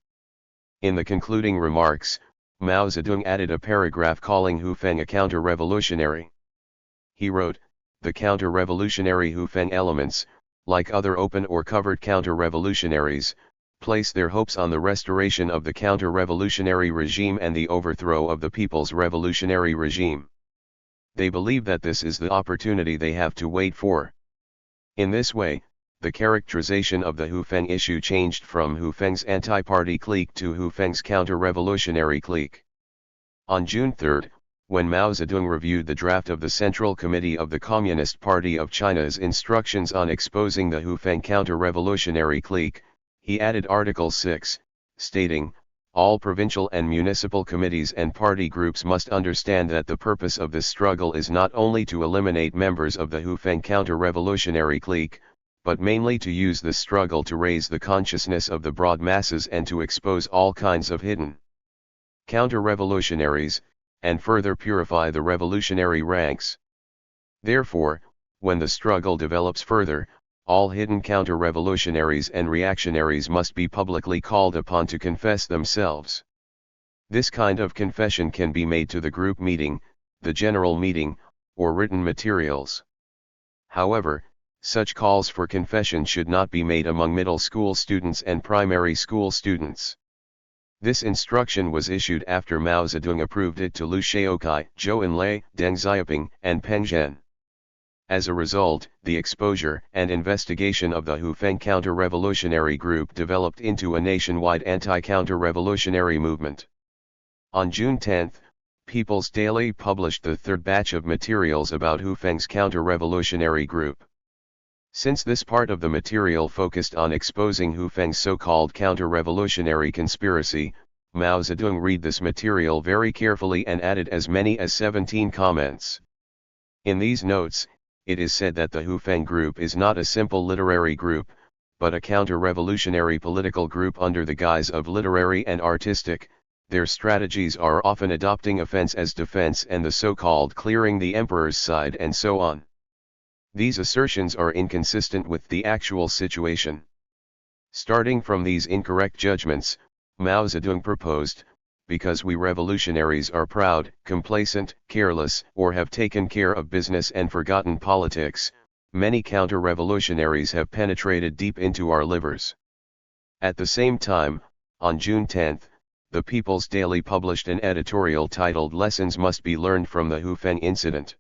In the concluding remarks, Mao Zedong added a paragraph calling Hu Feng a counter-revolutionary. He wrote, the counter-revolutionary Hu Feng elements, like other open or covered counter-revolutionaries, place their hopes on the restoration of the counter-revolutionary regime and the overthrow of the people's revolutionary regime. They believe that this is the opportunity they have to wait for. In this way, the characterization of the Hu Feng issue changed from Hu Feng's anti-party clique to Hu Feng's counter-revolutionary clique. On June 3, when Mao Zedong reviewed the draft of the Central Committee of the Communist Party of China's instructions on exposing the Hu Feng counter-revolutionary clique, he added Article 6, stating, all provincial and municipal committees and party groups must understand that the purpose of this struggle is not only to eliminate members of the Hu Feng counter-revolutionary clique, but mainly to use this struggle to raise the consciousness of the broad masses and to expose all kinds of hidden counter-revolutionaries, and further purify the revolutionary ranks. Therefore, when the struggle develops further, all hidden counter-revolutionaries and reactionaries must be publicly called upon to confess themselves. This kind of confession can be made to the group meeting, the general meeting, or written materials. However, such calls for confession should not be made among middle school students and primary school students. This instruction was issued after Mao Zedong approved it to Liu Shaokai, Zhou Enlai, Deng Xiaoping, and Peng Zhen. As a result, the exposure and investigation of the Hu Feng counter-revolutionary group developed into a nationwide anti-counter-revolutionary movement. On June 10, People's Daily published the third batch of materials about Hu Feng's counter-revolutionary group. Since this part of the material focused on exposing Hu Feng's so-called counter-revolutionary conspiracy, Mao Zedong read this material very carefully and added as many as 17 comments. In these notes, it is said that the Hu Feng group is not a simple literary group, but a counter-revolutionary political group under the guise of literary and artistic. Their strategies are often adopting offense as defense and the so-called clearing the emperor's side and so on. These assertions are inconsistent with the actual situation. Starting from these incorrect judgments, Mao Zedong proposed, because we revolutionaries are proud, complacent, careless, or have taken care of business and forgotten politics, many counter-revolutionaries have penetrated deep into our livers. At the same time, on June 10, the People's Daily published an editorial titled Lessons Must Be Learned from the Hu Feng Incident.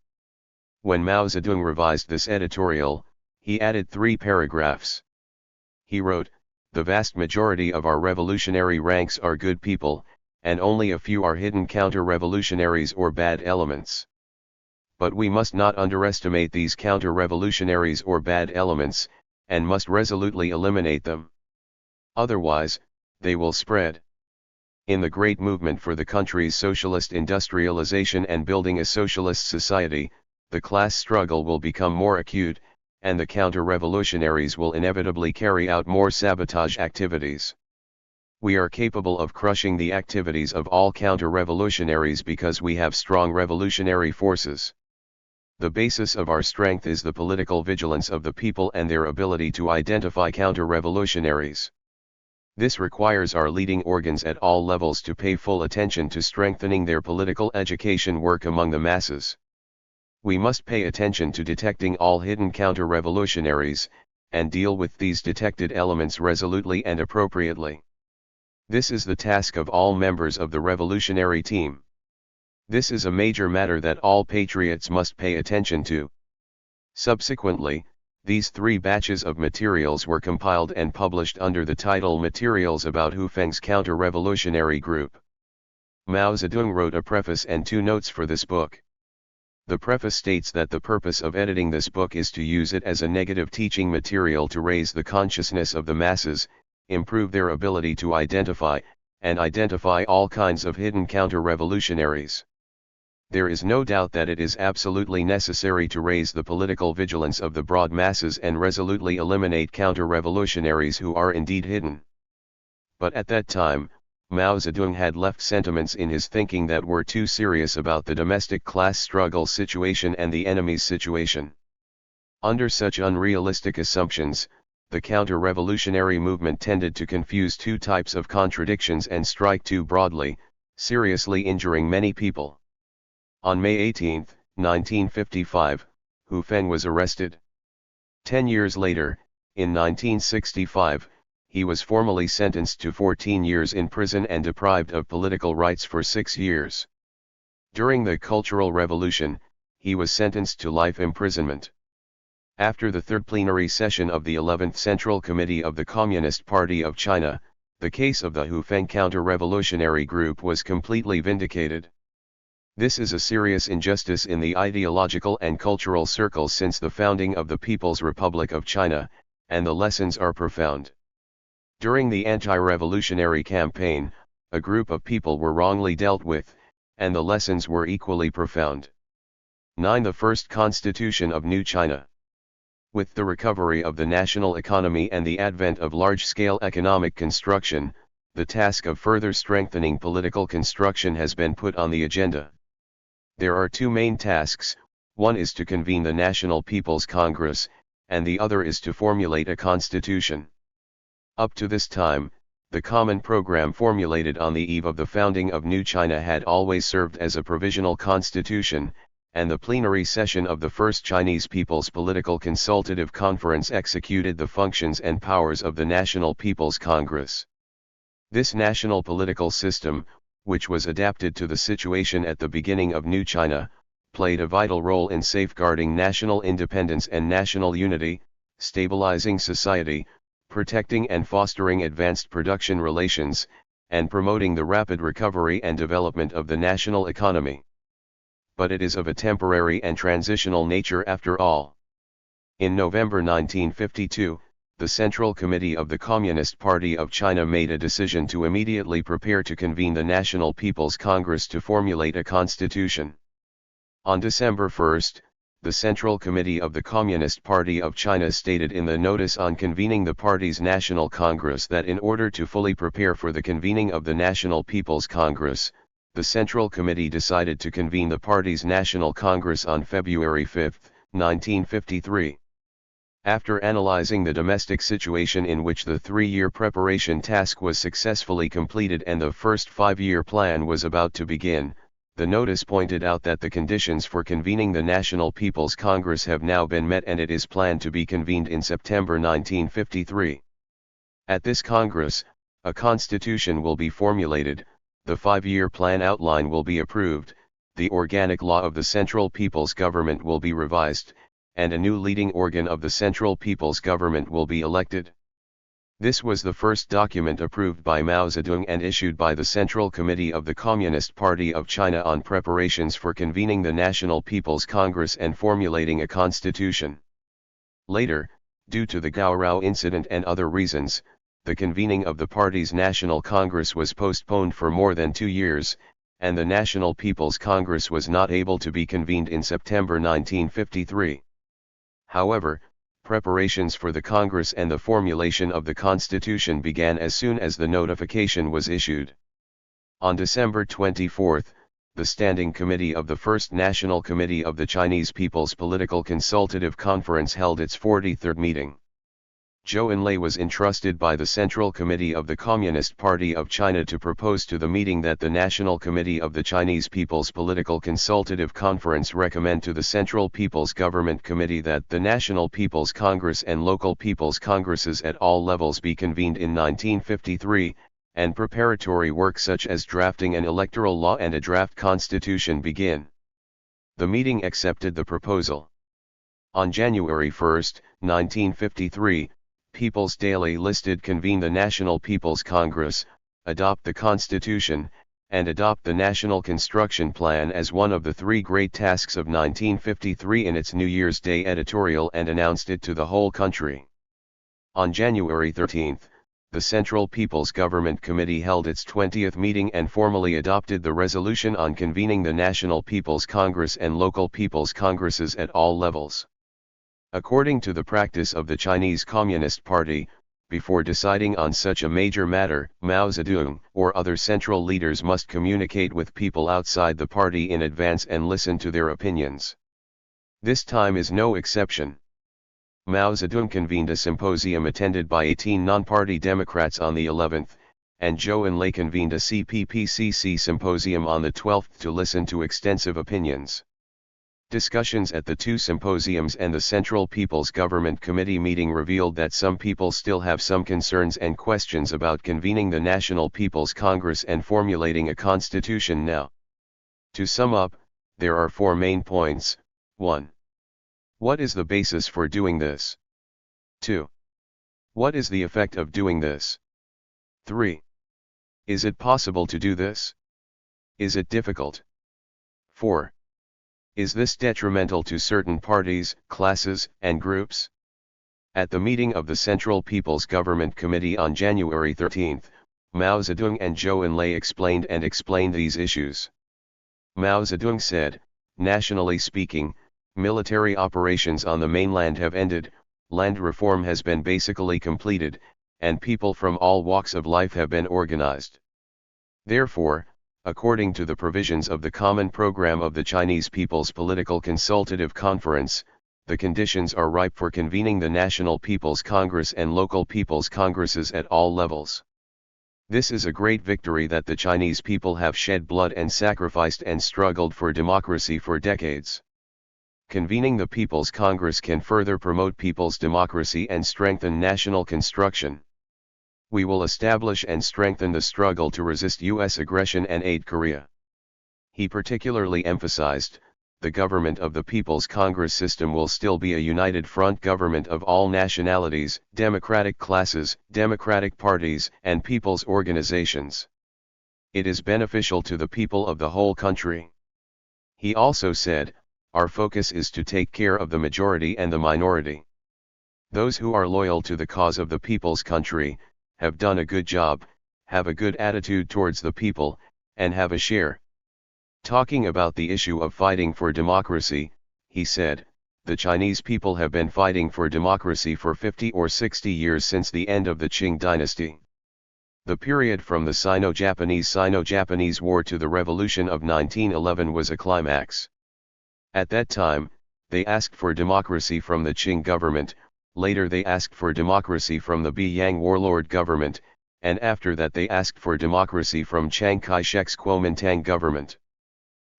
When Mao Zedong revised this editorial, he added 3 paragraphs. He wrote, the vast majority of our revolutionary ranks are good people, and only a few are hidden counter-revolutionaries or bad elements. But we must not underestimate these counter-revolutionaries or bad elements, and must resolutely eliminate them. Otherwise, they will spread. In the great movement for the country's socialist industrialization and building a socialist society, the class struggle will become more acute, and the counter-revolutionaries will inevitably carry out more sabotage activities. We are capable of crushing the activities of all counter-revolutionaries because we have strong revolutionary forces. The basis of our strength is the political vigilance of the people and their ability to identify counter-revolutionaries. This requires our leading organs at all levels to pay full attention to strengthening their political education work among the masses. We must pay attention to detecting all hidden counter-revolutionaries, and deal with these detected elements resolutely and appropriately. This is the task of all members of the revolutionary team. This is a major matter that all patriots must pay attention to. Subsequently, these 3 batches of materials were compiled and published under the title Materials about Hu Feng's Counter-Revolutionary Group. Mao Zedong wrote a preface and 2 notes for this book. The preface states that the purpose of editing this book is to use it as a negative teaching material to raise the consciousness of the masses, improve their ability to identify all kinds of hidden counter-revolutionaries. There is no doubt that it is absolutely necessary to raise the political vigilance of the broad masses and resolutely eliminate counter-revolutionaries who are indeed hidden. But at that time, Mao Zedong had left sentiments in his thinking that were too serious about the domestic class struggle situation and the enemy's situation. Under such unrealistic assumptions, the counter-revolutionary movement tended to confuse 2 types of contradictions and strike too broadly, seriously injuring many people. On May 18, 1955, Hu Feng was arrested. 10 years later, in 1965, he was formally sentenced to 14 years in prison and deprived of political rights for 6 years. During the Cultural Revolution, he was sentenced to life imprisonment. After the 3rd plenary session of the 11th Central Committee of the Communist Party of China, the case of the Hu Feng counter-revolutionary group was completely vindicated. This is a serious injustice in the ideological and cultural circles since the founding of the People's Republic of China, and the lessons are profound. During the anti-revolutionary campaign, a group of people were wrongly dealt with, and the lessons were equally profound. 9. The first constitution of New China. With the recovery of the national economy and the advent of large-scale economic construction, the task of further strengthening political construction has been put on the agenda. There are 2 main tasks, one is to convene the National People's Congress, and the other is to formulate a constitution. Up to this time, the common program formulated on the eve of the founding of New China had always served as a provisional constitution, and the plenary session of the First Chinese People's Political Consultative Conference executed the functions and powers of the National People's Congress. This national political system, which was adapted to the situation at the beginning of New China, played a vital role in safeguarding national independence and national unity, stabilizing society, protecting and fostering advanced production relations, and promoting the rapid recovery and development of the national economy. But it is of a temporary and transitional nature after all. In November 1952, the Central Committee of the Communist Party of China made a decision to immediately prepare to convene the National People's Congress to formulate a constitution. On December 1, the Central Committee of the Communist Party of China stated in the notice on convening the party's National Congress that in order to fully prepare for the convening of the National People's Congress, the Central Committee decided to convene the party's National Congress on February 5, 1953. After analyzing the domestic situation in which the 3-year preparation task was successfully completed and the first 5-year plan was about to begin, the notice pointed out that the conditions for convening the National People's Congress have now been met and it is planned to be convened in September 1953. At this Congress, a constitution will be formulated, the 5-year plan outline will be approved, the organic law of the Central People's Government will be revised, and a new leading organ of the Central People's Government will be elected. This was the first document approved by Mao Zedong and issued by the Central Committee of the Communist Party of China on preparations for convening the National People's Congress and formulating a constitution. Later, due to the Gaorao incident and other reasons, the convening of the party's National Congress was postponed for more than 2 years, and the National People's Congress was not able to be convened in September 1953. However, preparations for the Congress and the formulation of the Constitution began as soon as the notification was issued. On December 24, the Standing Committee of the First National Committee of the Chinese People's Political Consultative Conference held its 43rd meeting. Zhou Enlai was entrusted by the Central Committee of the Communist Party of China to propose to the meeting that the National Committee of the Chinese People's Political Consultative Conference recommend to the Central People's Government Committee that the National People's Congress and local People's Congresses at all levels be convened in 1953, and preparatory work such as drafting an electoral law and a draft constitution begin. The meeting accepted the proposal. On January 1, 1953, People's Daily listed convene the National People's Congress, adopt the Constitution, and adopt the National Construction Plan as one of the three great tasks of 1953 in its New Year's Day editorial and announced it to the whole country. On January 13, the Central People's Government Committee held its 20th meeting and formally adopted the resolution on convening the National People's Congress and local People's Congresses at all levels. According to the practice of the Chinese Communist Party, before deciding on such a major matter, Mao Zedong or other central leaders must communicate with people outside the party in advance and listen to their opinions. This time is no exception. Mao Zedong convened a symposium attended by 18 non-party Democrats on the 11th, and Zhou Enlai convened a CPPCC symposium on the 12th to listen to extensive opinions. Discussions at the two symposiums and the Central People's Government Committee meeting revealed that some people still have some concerns and questions about convening the National People's Congress and formulating a constitution now. To sum up, there are four main points. 1. What is the basis for doing this? 2. What is the effect of doing this? 3. Is it possible to do this? Is it difficult? 4. Is this detrimental to certain parties, classes, and groups? At the meeting of the Central People's Government Committee on January 13, Mao Zedong and Zhou Enlai explained these issues. Mao Zedong said, nationally speaking, military operations on the mainland have ended, land reform has been basically completed, and people from all walks of life have been organized. Therefore, according to the provisions of the Common Program of the Chinese People's Political Consultative Conference, the conditions are ripe for convening the National People's Congress and local People's Congresses at all levels. This is a great victory that the Chinese people have shed blood and sacrificed and struggled for democracy for decades. Convening the People's Congress can further promote people's democracy and strengthen national construction. We will establish and strengthen the struggle to resist U.S. aggression and aid Korea. He particularly emphasized, the government of the People's Congress system will still be a united front government of all nationalities, democratic classes, democratic parties, and people's organizations. It is beneficial to the people of the whole country. He also said, our focus is to take care of the majority and the minority. Those who are loyal to the cause of the people's country, have done a good job, have a good attitude towards the people, and have a share. Talking about the issue of fighting for democracy, he said, the Chinese people have been fighting for democracy for 50 or 60 years since the end of the Qing dynasty. The period from the Sino-Japanese War to the Revolution of 1911 was a climax. At that time, they asked for democracy from the Qing government, later they asked for democracy from the Beiyang warlord government, and after that they asked for democracy from Chiang Kai-shek's Kuomintang government.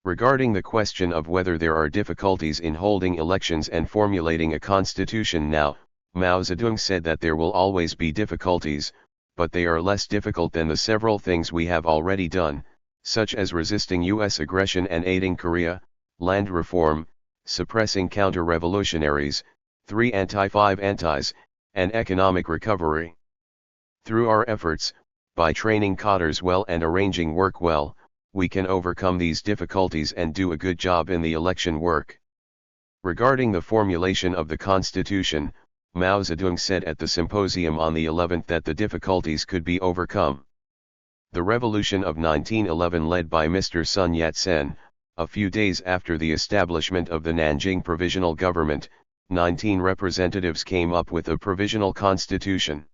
Regarding the question of whether there are difficulties in holding elections and formulating a constitution now, Mao Zedong said that there will always be difficulties, but they are less difficult than the several things we have already done, such as resisting U.S. aggression and aiding Korea, land reform, suppressing counter-revolutionaries, 3 anti-5 antis, and economic recovery. Through our efforts, by training cadres well and arranging work well, we can overcome these difficulties and do a good job in the election work. Regarding the formulation of the Constitution, Mao Zedong said at the symposium on the 11th that the difficulties could be overcome. The revolution of 1911 led by Mr. Sun Yat-sen, a few days after the establishment of the Nanjing Provisional Government, 19 representatives came up with a provisional constitution.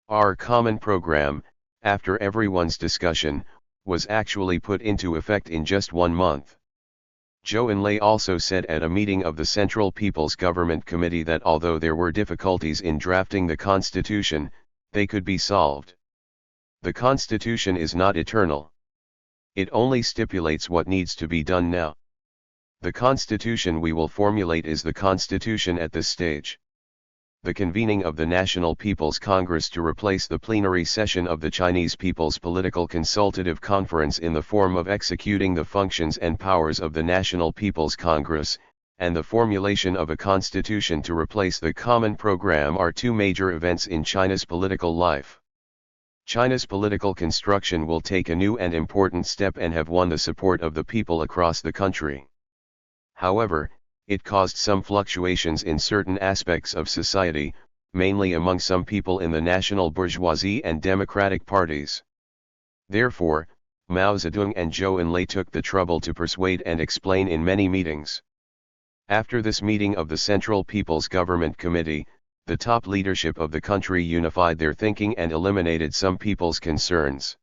Our common program, after everyone's discussion, was actually put into effect in just 1 month. Zhou Enlai also said at a meeting of the Central People's Government Committee that although there were difficulties in drafting the constitution, they could be solved. The constitution is not eternal. It only stipulates what needs to be done now. The constitution we will formulate is the constitution at this stage. The convening of the National People's Congress to replace the plenary session of the Chinese People's Political Consultative Conference in the form of executing the functions and powers of the National People's Congress, and the formulation of a constitution to replace the common program are two major events in China's political life. China's political construction will take a new and important step and have won the support of the people across the country. However, it caused some fluctuations in certain aspects of society, mainly among some people in the national bourgeoisie and democratic parties. Therefore, Mao Zedong and Zhou Enlai took the trouble to persuade and explain in many meetings. After this meeting of the Central People's Government Committee, the top leadership of the country unified their thinking and eliminated some people's concerns.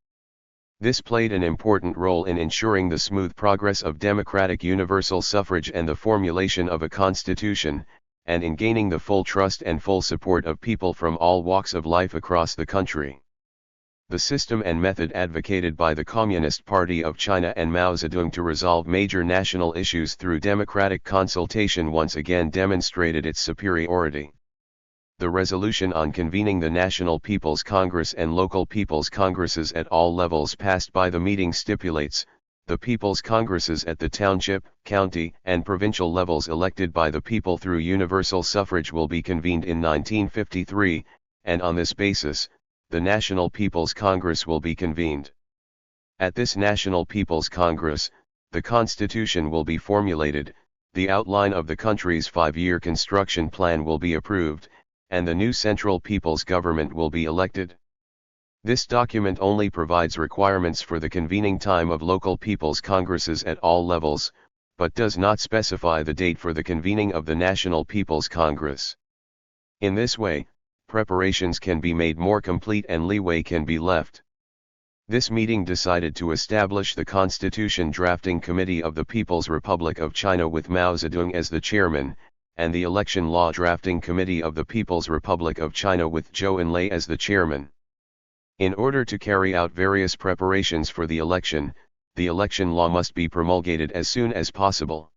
This played an important role in ensuring the smooth progress of democratic universal suffrage and the formulation of a constitution, and in gaining the full trust and full support of people from all walks of life across the country. The system and method advocated by the Communist Party of China and Mao Zedong to resolve major national issues through democratic consultation once again demonstrated its superiority. The resolution on convening the National People's Congress and local People's Congresses at all levels passed by the meeting stipulates, the People's Congresses at the township, county, and provincial levels elected by the people through universal suffrage will be convened in 1953, and on this basis, the National People's Congress will be convened. At this National People's Congress, the Constitution will be formulated, the outline of the country's 5-year construction plan will be approved, and the new Central People's Government will be elected. This document only provides requirements for the convening time of local People's Congresses at all levels, but does not specify the date for the convening of the National People's Congress. In this way, preparations can be made more complete and leeway can be left. This meeting decided to establish the Constitution Drafting Committee of the People's Republic of China with Mao Zedong as the chairman, and the Election Law Drafting Committee of the People's Republic of China with Zhou Enlai as the chairman. In order to carry out various preparations for the election law must be promulgated as soon as possible.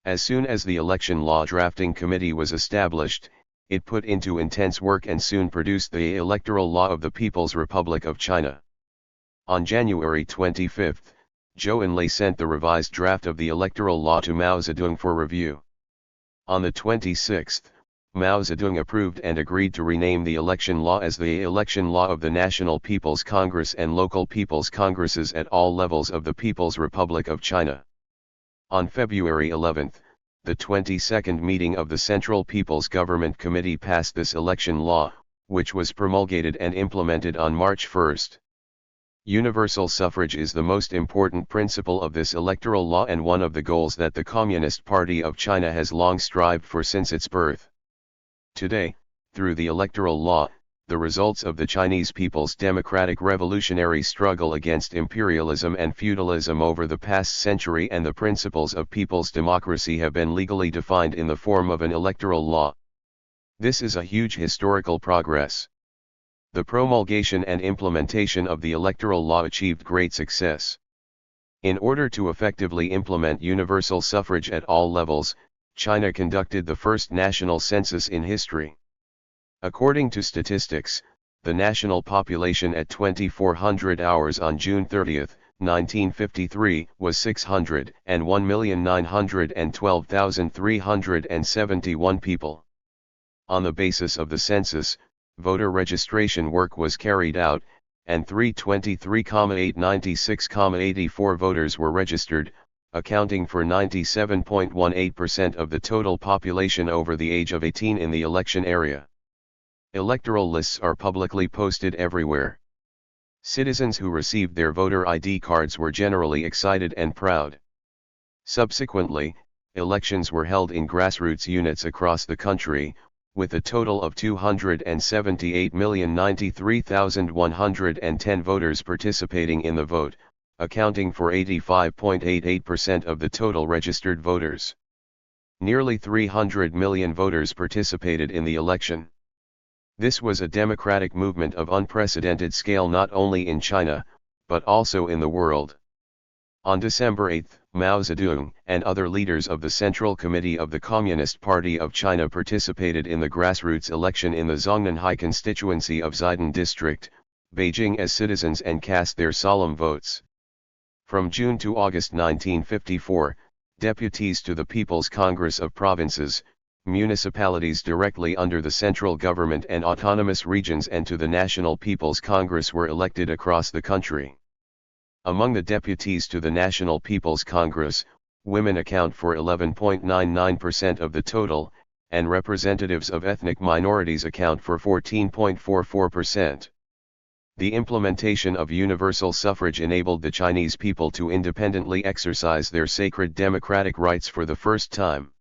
As soon as the Election Law Drafting Committee was established, it put into intense work and soon produced the Electoral Law of the People's Republic of China. On January 25, Zhou Enlai sent the revised draft of the electoral law to Mao Zedong for review. On the 26th, Mao Zedong approved and agreed to rename the election law as the Election Law of the National People's Congress and local People's Congresses at all levels of the People's Republic of China. On February 11, the 22nd meeting of the Central People's Government Committee passed this election law, which was promulgated and implemented on March 1. Universal suffrage is the most important principle of this electoral law and one of the goals that the Communist Party of China has long strived for since its birth. Today, through the electoral law, the results of the Chinese people's democratic revolutionary struggle against imperialism and feudalism over the past century and the principles of people's democracy have been legally defined in the form of an electoral law. This is a huge historical progress. The promulgation and implementation of the electoral law achieved great success. In order to effectively implement universal suffrage at all levels, China conducted the first national census in history. According to statistics, the national population at 2400 hours on June 30, 1953, was 601,912,371 people. On the basis of the census, voter registration work was carried out, and 323,896,84 voters were registered, accounting for 97.18% of the total population over the age of 18 in the election area. Electoral lists are publicly posted everywhere. Citizens who received their voter ID cards were generally excited and proud. Subsequently, elections were held in grassroots units across the country, with a total of 278,093,110 voters participating in the vote, accounting for 85.88% of the total registered voters. Nearly 300 million voters participated in the election. This was a democratic movement of unprecedented scale not only in China, but also in the world. On December 8, Mao Zedong and other leaders of the Central Committee of the Communist Party of China participated in the grassroots election in the Zongnanhai constituency of Xidan District, Beijing as citizens and cast their solemn votes. From June to August 1954, deputies to the People's Congress of Provinces, municipalities directly under the central government and autonomous regions and to the National People's Congress were elected across the country. Among the deputies to the National People's Congress, women account for 11.99% of the total, and representatives of ethnic minorities account for 14.44%. The implementation of universal suffrage enabled the Chinese people to independently exercise their sacred democratic rights for the first time.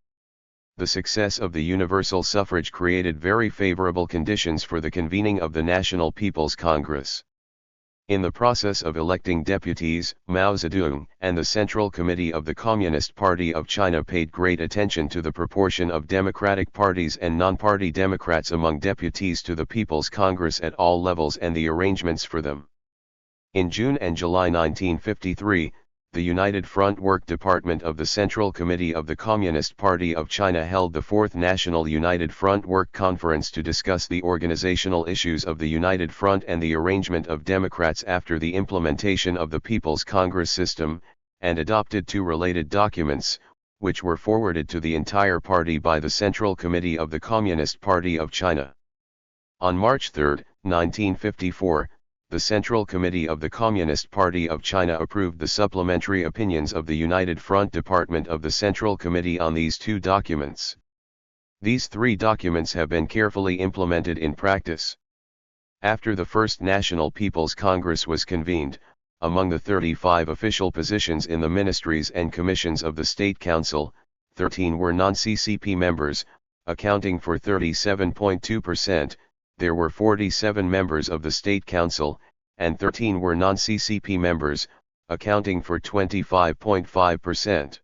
The success of the universal suffrage created very favorable conditions for the convening of the National People's Congress. In the process of electing deputies, Mao Zedong and the Central Committee of the Communist Party of China paid great attention to the proportion of democratic parties and non-party Democrats among deputies to the People's Congress at all levels and the arrangements for them. In June and July 1953, the United Front Work Department of the Central Committee of the Communist Party of China held the 4th National United Front Work Conference to discuss the organizational issues of the United Front and the arrangement of Democrats after the implementation of the People's Congress system, and adopted 2 related documents, which were forwarded to the entire party by the Central Committee of the Communist Party of China. On March 3, 1954, the Central Committee of the Communist Party of China approved the supplementary opinions of the United Front Department of the Central Committee on these 2 documents. These 3 documents have been carefully implemented in practice. After the First National People's Congress was convened, among the 35 official positions in the ministries and commissions of the State Council, 13 were non-CCP members, accounting for 37.2%. There were 47 members of the State Council, and 13 were non-CCP members, accounting for 25.5%.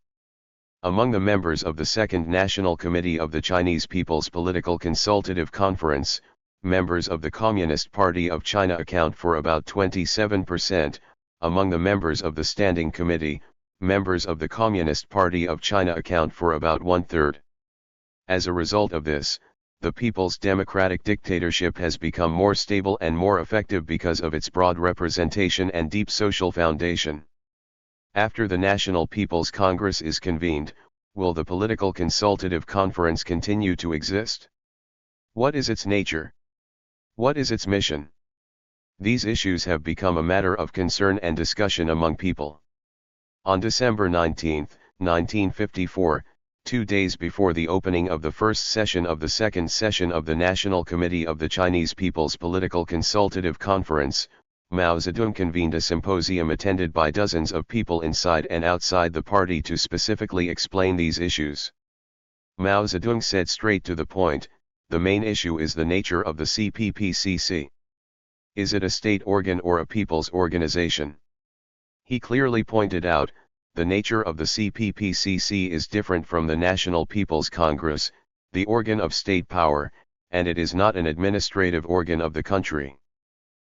Among the members of the Second National Committee of the Chinese People's Political Consultative Conference, members of the Communist Party of China account for about 27%. Among the members of the Standing Committee, members of the Communist Party of China account for about 1/3. As a result of this, the People's Democratic Dictatorship has become more stable and more effective because of its broad representation and deep social foundation. After the National People's Congress is convened, will the Political Consultative Conference continue to exist? What is its nature? What is its mission? These issues have become a matter of concern and discussion among people. On December 19, 1954, 2 days before the opening of the first session of the second session of the National Committee of the Chinese People's Political Consultative Conference, Mao Zedong convened a symposium attended by dozens of people inside and outside the party to specifically explain these issues. Mao Zedong said straight to the point, the main issue is the nature of the CPPCC. Is it a state organ or a people's organization? He clearly pointed out, the nature of the CPPCC is different from the National People's Congress, the organ of state power, and it is not an administrative organ of the country.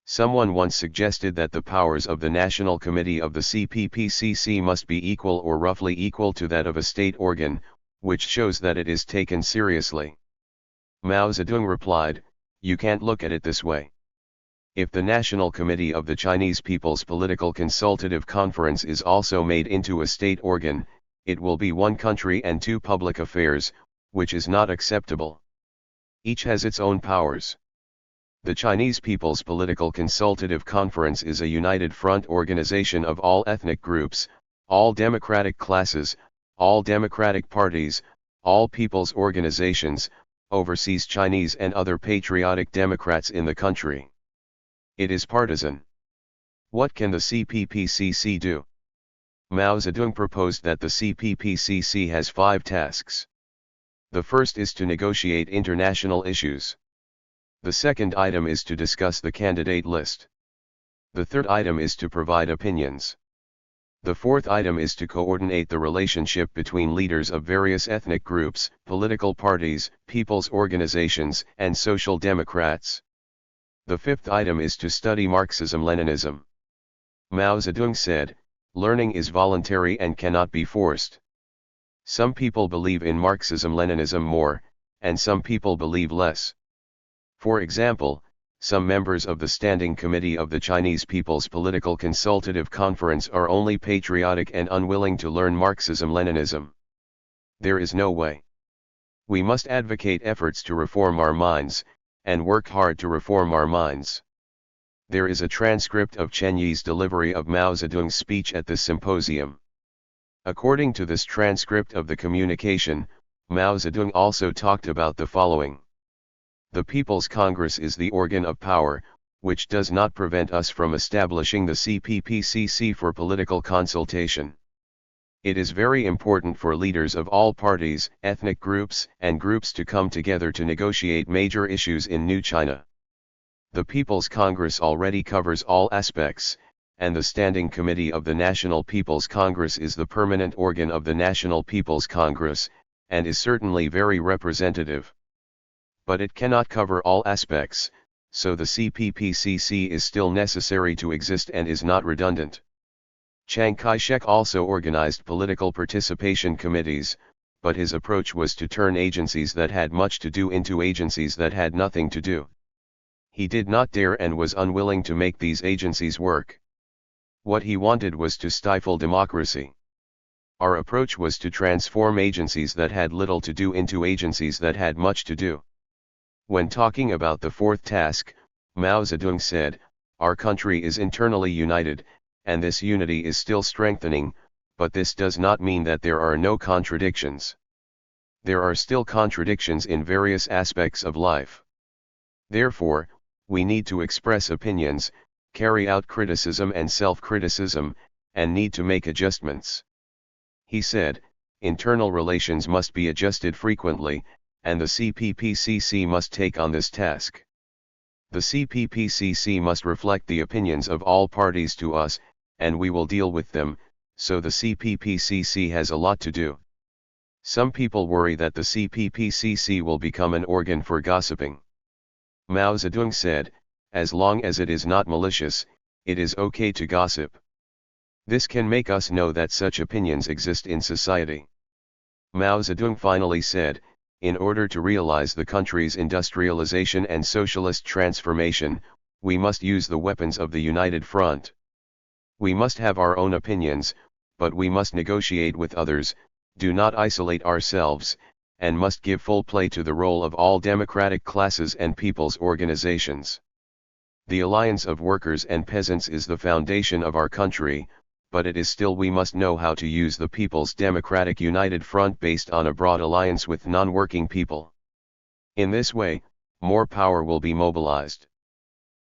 Someone once suggested that the powers of the National Committee of the CPPCC must be equal or roughly equal to that of a state organ, which shows that it is taken seriously. Mao Zedong replied, you can't look at it this way. If the National Committee of the Chinese People's Political Consultative Conference is also made into a state organ, it will be one country and 2 public affairs, which is not acceptable. Each has its own powers. The Chinese People's Political Consultative Conference is a united front organization of all ethnic groups, all democratic classes, all democratic parties, all people's organizations, overseas Chinese and other patriotic Democrats in the country. It is partisan. What can the CPPCC do? Mao Zedong proposed that the CPPCC has 5 tasks. The first is to negotiate international issues. The second item is to discuss the candidate list. The third item is to provide opinions. The fourth item is to coordinate the relationship between leaders of various ethnic groups, political parties, people's organizations, and social democrats. The fifth item is to study Marxism-Leninism. Mao Zedong said, "Learning is voluntary and cannot be forced." Some people believe in Marxism-Leninism more, and some people believe less. For example, some members of the Standing Committee of the Chinese People's Political Consultative Conference are only patriotic and unwilling to learn Marxism-Leninism. There is no way. We must advocate efforts to reform our minds, and work hard to reform our minds. There is a transcript of Chen Yi's delivery of Mao Zedong's speech at this symposium. According to this transcript of the communication, Mao Zedong also talked about the following. The People's Congress is the organ of power, which does not prevent us from establishing the CPPCC for political consultation. It is very important for leaders of all parties, ethnic groups, and groups to come together to negotiate major issues in New China. The People's Congress already covers all aspects, and the Standing Committee of the National People's Congress is the permanent organ of the National People's Congress, and is certainly very representative. But it cannot cover all aspects, so the CPPCC is still necessary to exist and is not redundant. Chiang Kai-shek also organized political participation committees, but his approach was to turn agencies that had much to do into agencies that had nothing to do. He did not dare and was unwilling to make these agencies work. What he wanted was to stifle democracy. Our approach was to transform agencies that had little to do into agencies that had much to do. When talking about the fourth task, Mao Zedong said, "Our country is internally united, and this unity is still strengthening, but this does not mean that there are no contradictions. There are still contradictions in various aspects of life. Therefore, we need to express opinions, carry out criticism and self-criticism, and need to make adjustments." He said, "Internal relations must be adjusted frequently, and the CPPCC must take on this task. The CPPCC must reflect the opinions of all parties to us, and we will deal with them, so the CPPCC has a lot to do." Some people worry that the CPPCC will become an organ for gossiping. Mao Zedong said, "As long as it is not malicious, it is okay to gossip. This can make us know that such opinions exist in society." Mao Zedong finally said, "In order to realize the country's industrialization and socialist transformation, we must use the weapons of the United Front. We must have our own opinions, but we must negotiate with others, do not isolate ourselves, and must give full play to the role of all democratic classes and people's organizations. The alliance of workers and peasants is the foundation of our country, but it is still we must know how to use the People's Democratic United Front based on a broad alliance with non-working people. In this way, more power will be mobilized.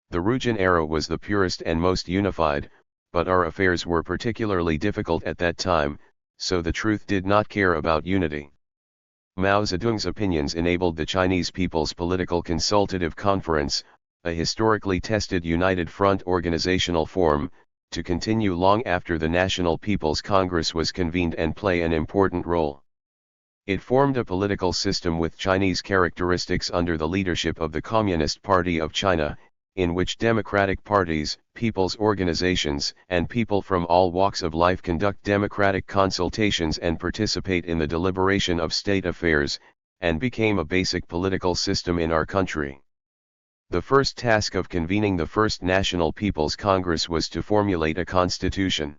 The Ruijin era was the purest and most unified, but our affairs were particularly difficult at that time, so the truth did not care about unity." Mao Zedong's opinions enabled the Chinese People's Political Consultative Conference, a historically tested United Front organizational form, to continue long after the National People's Congress was convened and play an important role. It formed a political system with Chinese characteristics under the leadership of the Communist Party of China, in which democratic parties, people's organizations, and people from all walks of life conduct democratic consultations and participate in the deliberation of state affairs, and became a basic political system in our country. The first task of convening the First National People's Congress was to formulate a constitution.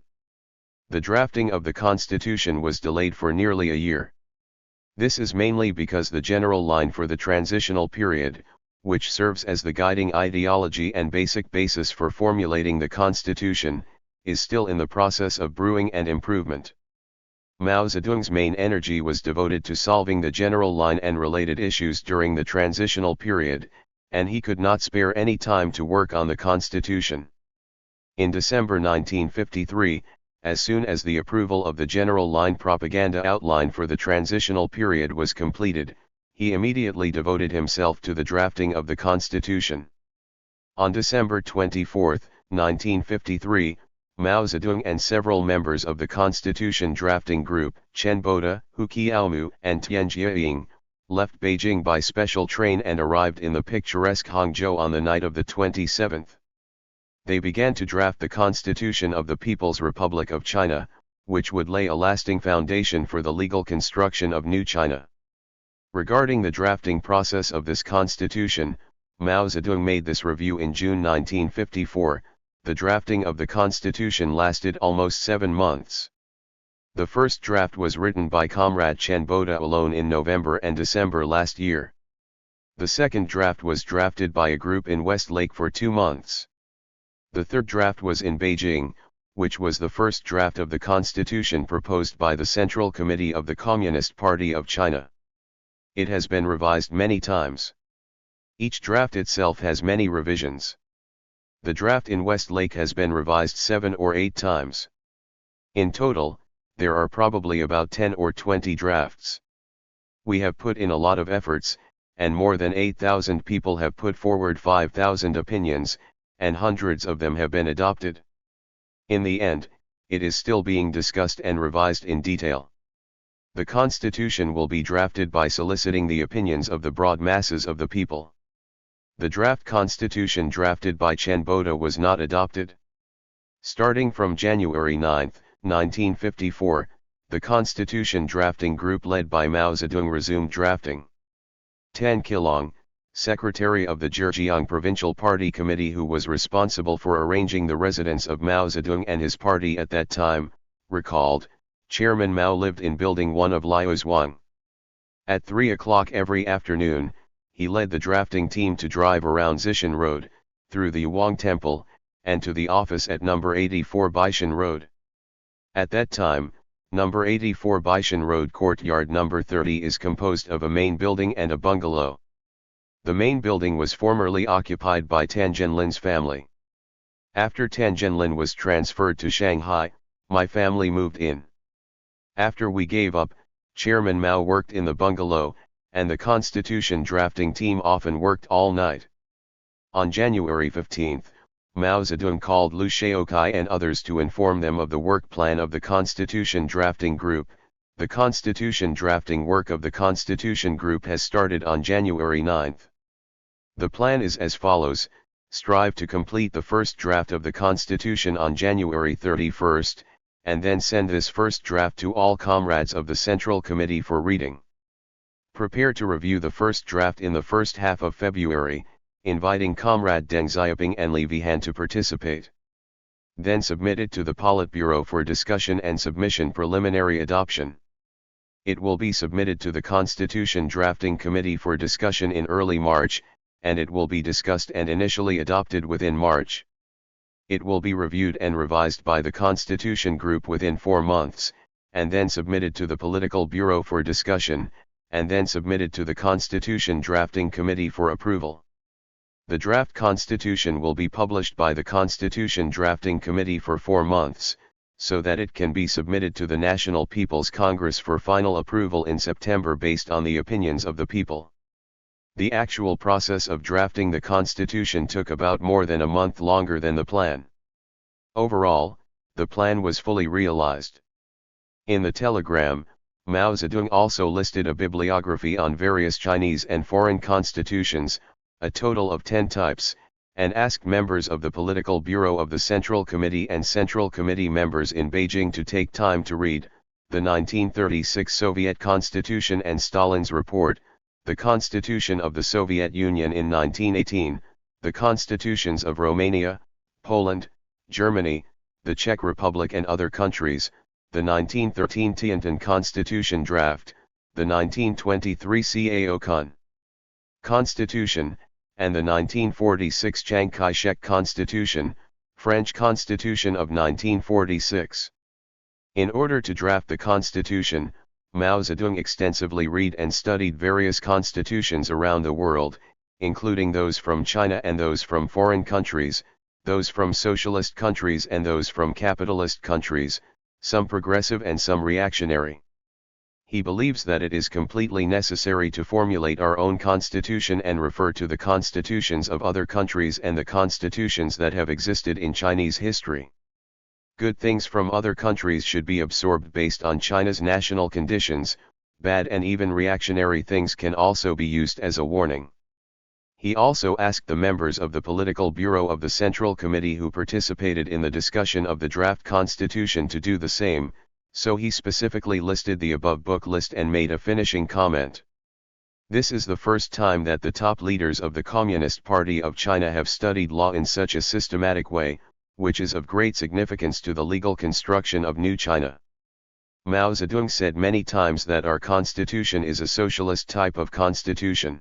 The drafting of the constitution was delayed for nearly a year. This is mainly because the general line for the transitional period, which serves as the guiding ideology and basic basis for formulating the constitution, is still in the process of brewing and improvement. Mao Zedong's main energy was devoted to solving the general line and related issues during the transitional period, and he could not spare any time to work on the constitution. In December 1953, as soon as the approval of the general line propaganda outline for the transitional period was completed, he immediately devoted himself to the drafting of the constitution. On December 24, 1953, Mao Zedong and several members of the Constitution drafting group, Chen Boda, Hu Qiaomu, and Tian Jiaying, left Beijing by special train and arrived in the picturesque Hangzhou on the night of the 27th. They began to draft the Constitution of the People's Republic of China, which would lay a lasting foundation for the legal construction of New China. Regarding the drafting process of this constitution, Mao Zedong made this review in June 1954. The drafting of the constitution lasted almost 7 months. The first draft was written by Comrade Chen Boda alone in November and December last year. The second draft was drafted by a group in Westlake for 2 months. The third draft was in Beijing, which was the first draft of the constitution proposed by the Central Committee of the Communist Party of China. It has been revised many times. Each draft itself has many revisions. The draft in Westlake has been revised 7 or 8 times. In total, there are probably about 10 or 20 drafts. We have put in a lot of efforts, and more than 8,000 people have put forward 5,000 opinions, and hundreds of them have been adopted. In the end, it is still being discussed and revised in detail. The Constitution will be drafted by soliciting the opinions of the broad masses of the people. The draft constitution drafted by Chen Boda was not adopted. Starting from January 9, 1954, the constitution drafting group led by Mao Zedong resumed drafting. Tan Qilong, secretary of the Zhejiang Provincial Party Committee who was responsible for arranging the residence of Mao Zedong and his party at that time, recalled, Chairman Mao lived in Building 1 of Liaozhuang. At 3 o'clock every afternoon, he led the drafting team to drive around Zishan Road, through the Yuang Temple, and to the office at number 84 Baishan Road. At that time, number 84 Baishan Road courtyard number 30 is composed of a main building and a bungalow. The main building was formerly occupied by Tan Zhenlin's family. After Tan Zhenlin was transferred to Shanghai, my family moved in. After we gave up, Chairman Mao worked in the bungalow, and the constitution drafting team often worked all night. On January 15, Mao Zedong called Liu Shaokai and others to inform them of the work plan of the constitution drafting group. The constitution drafting work of the constitution group has started on January 9. The plan is as follows: strive to complete the first draft of the constitution on January 31, and then send this first draft to all comrades of the Central Committee for reading. Prepare to review the first draft in the first half of February, inviting Comrade Deng Xiaoping and Li Vihan to participate. Then submit it to the Politburo for discussion and submission preliminary adoption. It will be submitted to the Constitution Drafting Committee for discussion in early March, and it will be discussed and initially adopted within March. It will be reviewed and revised by the Constitution Group within 4 months, and then submitted to the Political Bureau for discussion, and then submitted to the Constitution Drafting Committee for approval. The draft constitution will be published by the Constitution Drafting Committee for 4 months, so that it can be submitted to the National People's Congress for final approval in September based on the opinions of the people. The actual process of drafting the constitution took about more than a month longer than the plan. Overall, the plan was fully realized. In the telegram, Mao Zedong also listed a bibliography on various Chinese and foreign constitutions, a total of 10 types, and asked members of the Political Bureau of the Central Committee and Central Committee members in Beijing to take time to read the 1936 Soviet Constitution and Stalin's report, the Constitution of the Soviet Union in 1918, the constitutions of Romania, Poland, Germany, the Czech Republic and other countries, the 1913 Tiantan Constitution draft, the 1923 Cao Constitution, and the 1946 Chiang Kai-shek Constitution, French Constitution of 1946. In order to draft the Constitution, Mao Zedong extensively read and studied various constitutions around the world, including those from China and those from foreign countries, those from socialist countries and those from capitalist countries, some progressive and some reactionary. He believes that it is completely necessary to formulate our own constitution and refer to the constitutions of other countries and the constitutions that have existed in Chinese history. Good things from other countries should be absorbed based on China's national conditions, bad and even reactionary things can also be used as a warning. He also asked the members of the Political Bureau of the Central Committee who participated in the discussion of the draft constitution to do the same, so he specifically listed the above book list and made a finishing comment. This is the first time that the top leaders of the Communist Party of China have studied law in such a systematic way, which is of great significance to the legal construction of New China. Mao Zedong said many times that our constitution is a socialist type of constitution.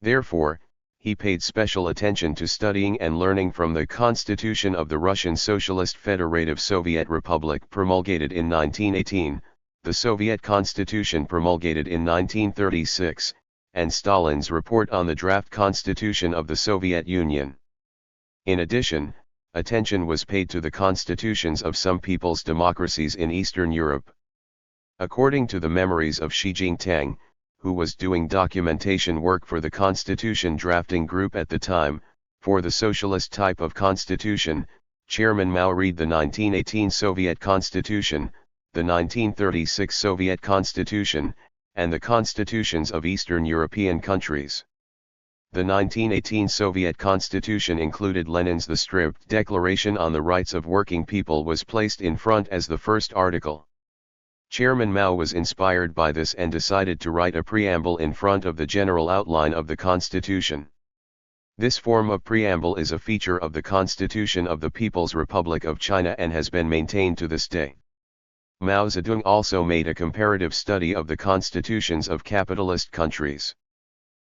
Therefore, he paid special attention to studying and learning from the Constitution of the Russian Socialist Federative Soviet Republic promulgated in 1918, the Soviet Constitution promulgated in 1936, and Stalin's report on the draft constitution of the Soviet Union. In addition, attention was paid to the constitutions of some people's democracies in Eastern Europe. According to the memories of Xi Jinping, who was doing documentation work for the Constitution drafting group at the time, for the socialist type of constitution, Chairman Mao read the 1918 Soviet Constitution, the 1936 Soviet Constitution, and the constitutions of Eastern European countries. The 1918 Soviet Constitution included Lenin's The Stripped Declaration on the Rights of Working People was placed in front as the first article. Chairman Mao was inspired by this and decided to write a preamble in front of the general outline of the Constitution. This form of preamble is a feature of the Constitution of the People's Republic of China and has been maintained to this day. Mao Zedong also made a comparative study of the constitutions of capitalist countries.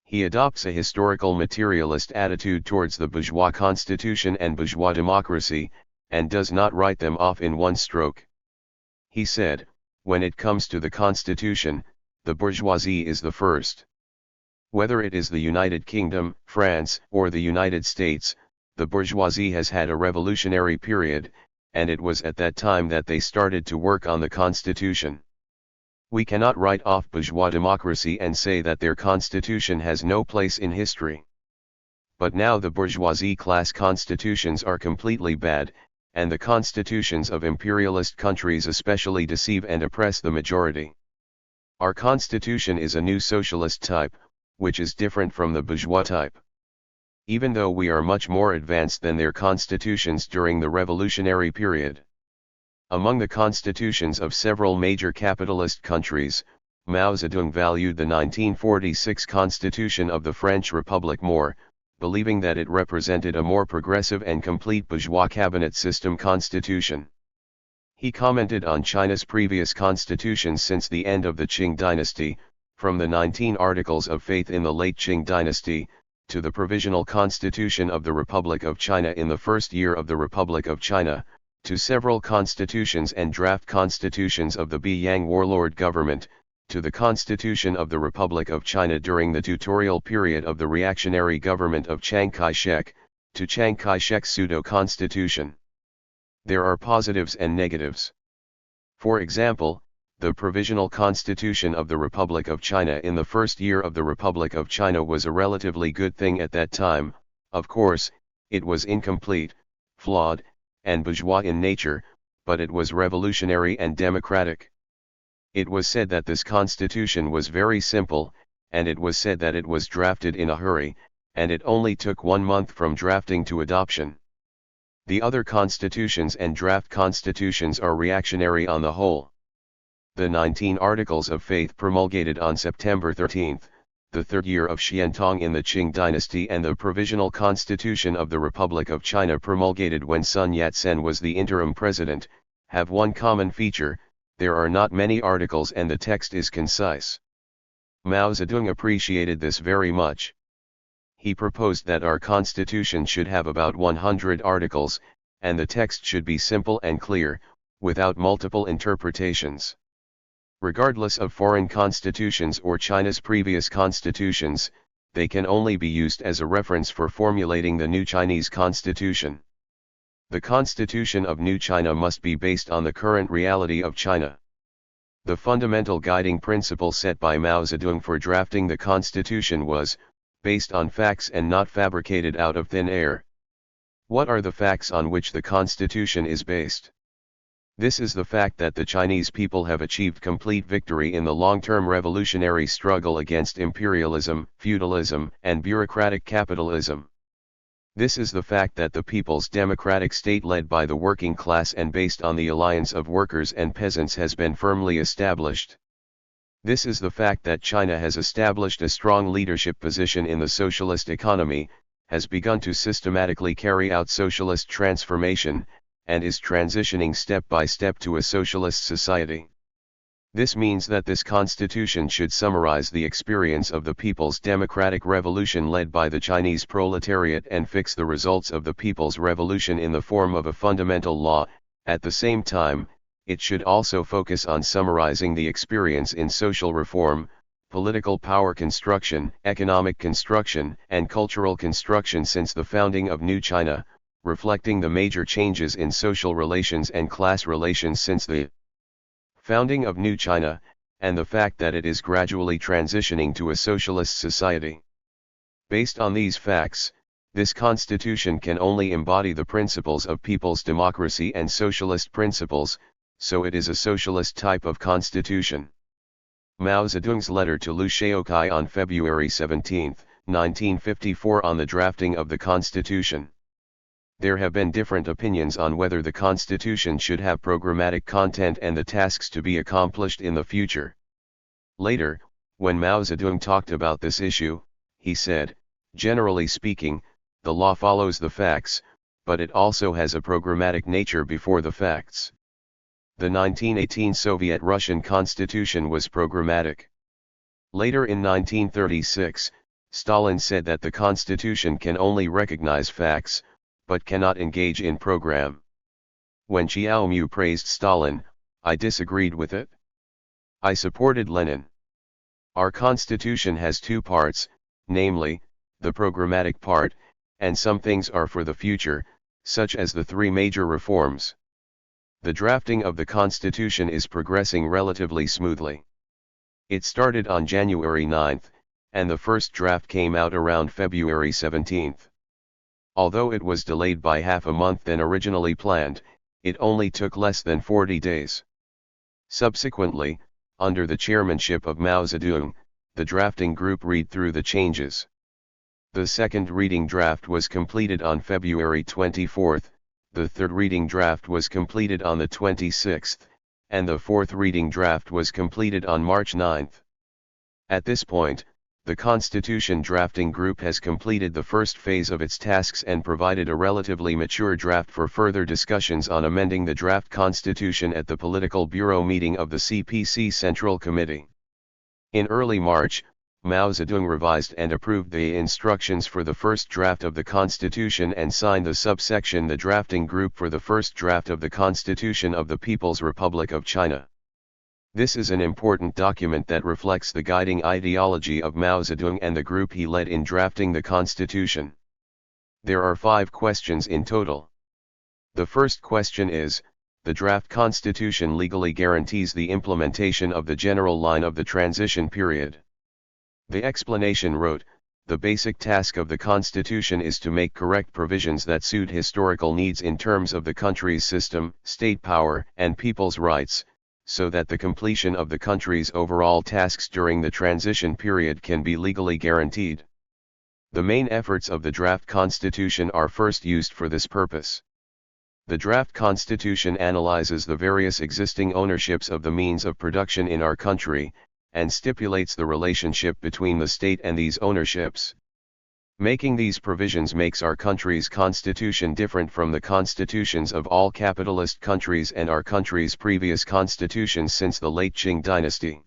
He adopts a historical materialist attitude towards the bourgeois constitution and bourgeois democracy, and does not write them off in one stroke. He said, when it comes to the constitution, the bourgeoisie is the first. Whether it is the United Kingdom, France, or the United States, the bourgeoisie has had a revolutionary period, and it was at that time that they started to work on the constitution. We cannot write off bourgeois democracy and say that their constitution has no place in history. But now the bourgeoisie class constitutions are completely bad, and the constitutions of imperialist countries especially deceive and oppress the majority. Our constitution is a new socialist type, which is different from the bourgeois type. Even though we are much more advanced than their constitutions during the revolutionary period. Among the constitutions of several major capitalist countries, Mao Zedong valued the 1946 Constitution of the French Republic more, believing that it represented a more progressive and complete bourgeois cabinet system constitution. He commented on China's previous constitutions since the end of the Qing dynasty, from the 19 Articles of Faith in the late Qing dynasty, to the Provisional Constitution of the Republic of China in the first year of the Republic of China, to several constitutions and draft constitutions of the Beiyang warlord government, to the Constitution of the Republic of China during the tutorial period of the reactionary government of Chiang Kai-shek, to Chiang Kai-shek's pseudo-constitution. There are positives and negatives. For example, the Provisional Constitution of the Republic of China in the first year of the Republic of China was a relatively good thing at that time. Of course, it was incomplete, flawed, and bourgeois in nature, but it was revolutionary and democratic. It was said that this constitution was very simple, and it was said that it was drafted in a hurry, and it only took 1 month from drafting to adoption. The other constitutions and draft constitutions are reactionary on the whole. The 19 Articles of Faith promulgated on September 13, the third year of Xiantong in the Qing dynasty, and the Provisional Constitution of the Republic of China promulgated when Sun Yat-sen was the interim president, have one common feature: there are not many articles and the text is concise. Mao Zedong appreciated this very much. He proposed that our constitution should have about 100 articles, and the text should be simple and clear, without multiple interpretations. Regardless of foreign constitutions or China's previous constitutions, they can only be used as a reference for formulating the new Chinese constitution. The constitution of New China must be based on the current reality of China. The fundamental guiding principle set by Mao Zedong for drafting the constitution was, based on facts and not fabricated out of thin air. What are the facts on which the constitution is based? This is the fact that the Chinese people have achieved complete victory in the long-term revolutionary struggle against imperialism, feudalism, and bureaucratic capitalism. This is the fact that the people's democratic state led by the working class and based on the alliance of workers and peasants has been firmly established. This is the fact that China has established a strong leadership position in the socialist economy, has begun to systematically carry out socialist transformation, and is transitioning step by step to a socialist society. This means that this constitution should summarize the experience of the people's democratic revolution led by the Chinese proletariat and fix the results of the people's revolution in the form of a fundamental law. At the same time, it should also focus on summarizing the experience in social reform, political power construction, economic construction, and cultural construction since the founding of New China, reflecting the major changes in social relations and class relations since the founding of New China, and the fact that it is gradually transitioning to a socialist society. Based on these facts, this constitution can only embody the principles of people's democracy and socialist principles, so it is a socialist type of constitution. Mao Zedong's letter to Liu Shaoqi on February 17, 1954 on the drafting of the constitution. There have been different opinions on whether the constitution should have programmatic content and the tasks to be accomplished in the future. Later, when Mao Zedong talked about this issue, he said, "Generally speaking, the law follows the facts, but it also has a programmatic nature before the facts." The 1918 Soviet-Russian constitution was programmatic. Later in 1936, Stalin said that the constitution can only recognize facts, but cannot engage in program. When Xiaomu praised Stalin, I disagreed with it. I supported Lenin. Our constitution has two parts, namely, the programmatic part, and some things are for the future, such as the three major reforms. The drafting of the constitution is progressing relatively smoothly. It started on January 9, and the first draft came out around February 17. Although it was delayed by half a month than originally planned, it only took less than 40 days. Subsequently, under the chairmanship of Mao Zedong, the drafting group read through the changes. The second reading draft was completed on February 24, the third reading draft was completed on the 26th, and the fourth reading draft was completed on March 9. At this point, the Constitution Drafting Group has completed the first phase of its tasks and provided a relatively mature draft for further discussions on amending the draft constitution at the Political Bureau meeting of the CPC Central Committee. In early March, Mao Zedong revised and approved the instructions for the first draft of the Constitution and signed the subsection the Drafting Group for the first draft of the Constitution of the People's Republic of China. This is an important document that reflects the guiding ideology of Mao Zedong and the group he led in drafting the Constitution. There are 5 questions in total. The first question is, the draft Constitution legally guarantees the implementation of the general line of the transition period. The explanation wrote, the basic task of the Constitution is to make correct provisions that suit historical needs in terms of the country's system, state power, and people's rights, so that the completion of the country's overall tasks during the transition period can be legally guaranteed. The main efforts of the draft constitution are first used for this purpose. The draft constitution analyzes the various existing ownerships of the means of production in our country, and stipulates the relationship between the state and these ownerships. Making these provisions makes our country's constitution different from the constitutions of all capitalist countries and our country's previous constitutions since the late Qing dynasty.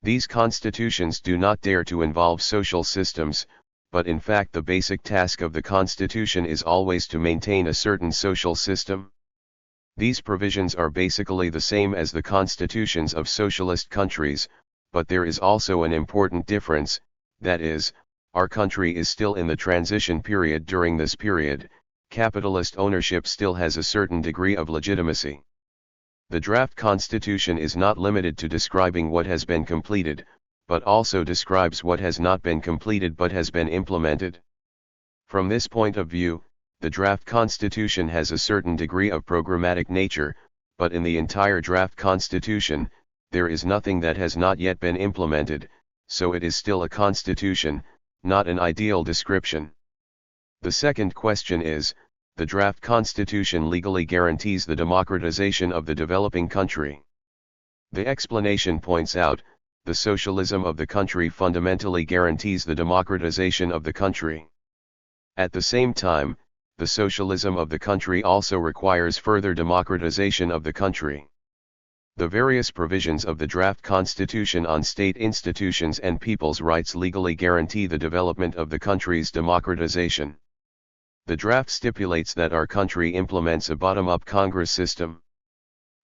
These constitutions do not dare to involve social systems, but in fact the basic task of the constitution is always to maintain a certain social system. These provisions are basically the same as the constitutions of socialist countries, but there is also an important difference, that is, our country is still in the transition period. During this period, capitalist ownership still has a certain degree of legitimacy. The draft constitution is not limited to describing what has been completed, but also describes what has not been completed but has been implemented. From this point of view, the draft constitution has a certain degree of programmatic nature, but in the entire draft constitution, there is nothing that has not yet been implemented, so it is still a constitution, not an ideal description. The second question is, the draft constitution legally guarantees the democratization of the developing country. The explanation points out, the socialism of the country fundamentally guarantees the democratization of the country. At the same time, the socialism of the country also requires further democratization of the country. The various provisions of the draft constitution on state institutions and people's rights legally guarantee the development of the country's democratization. The draft stipulates that our country implements a bottom-up Congress system.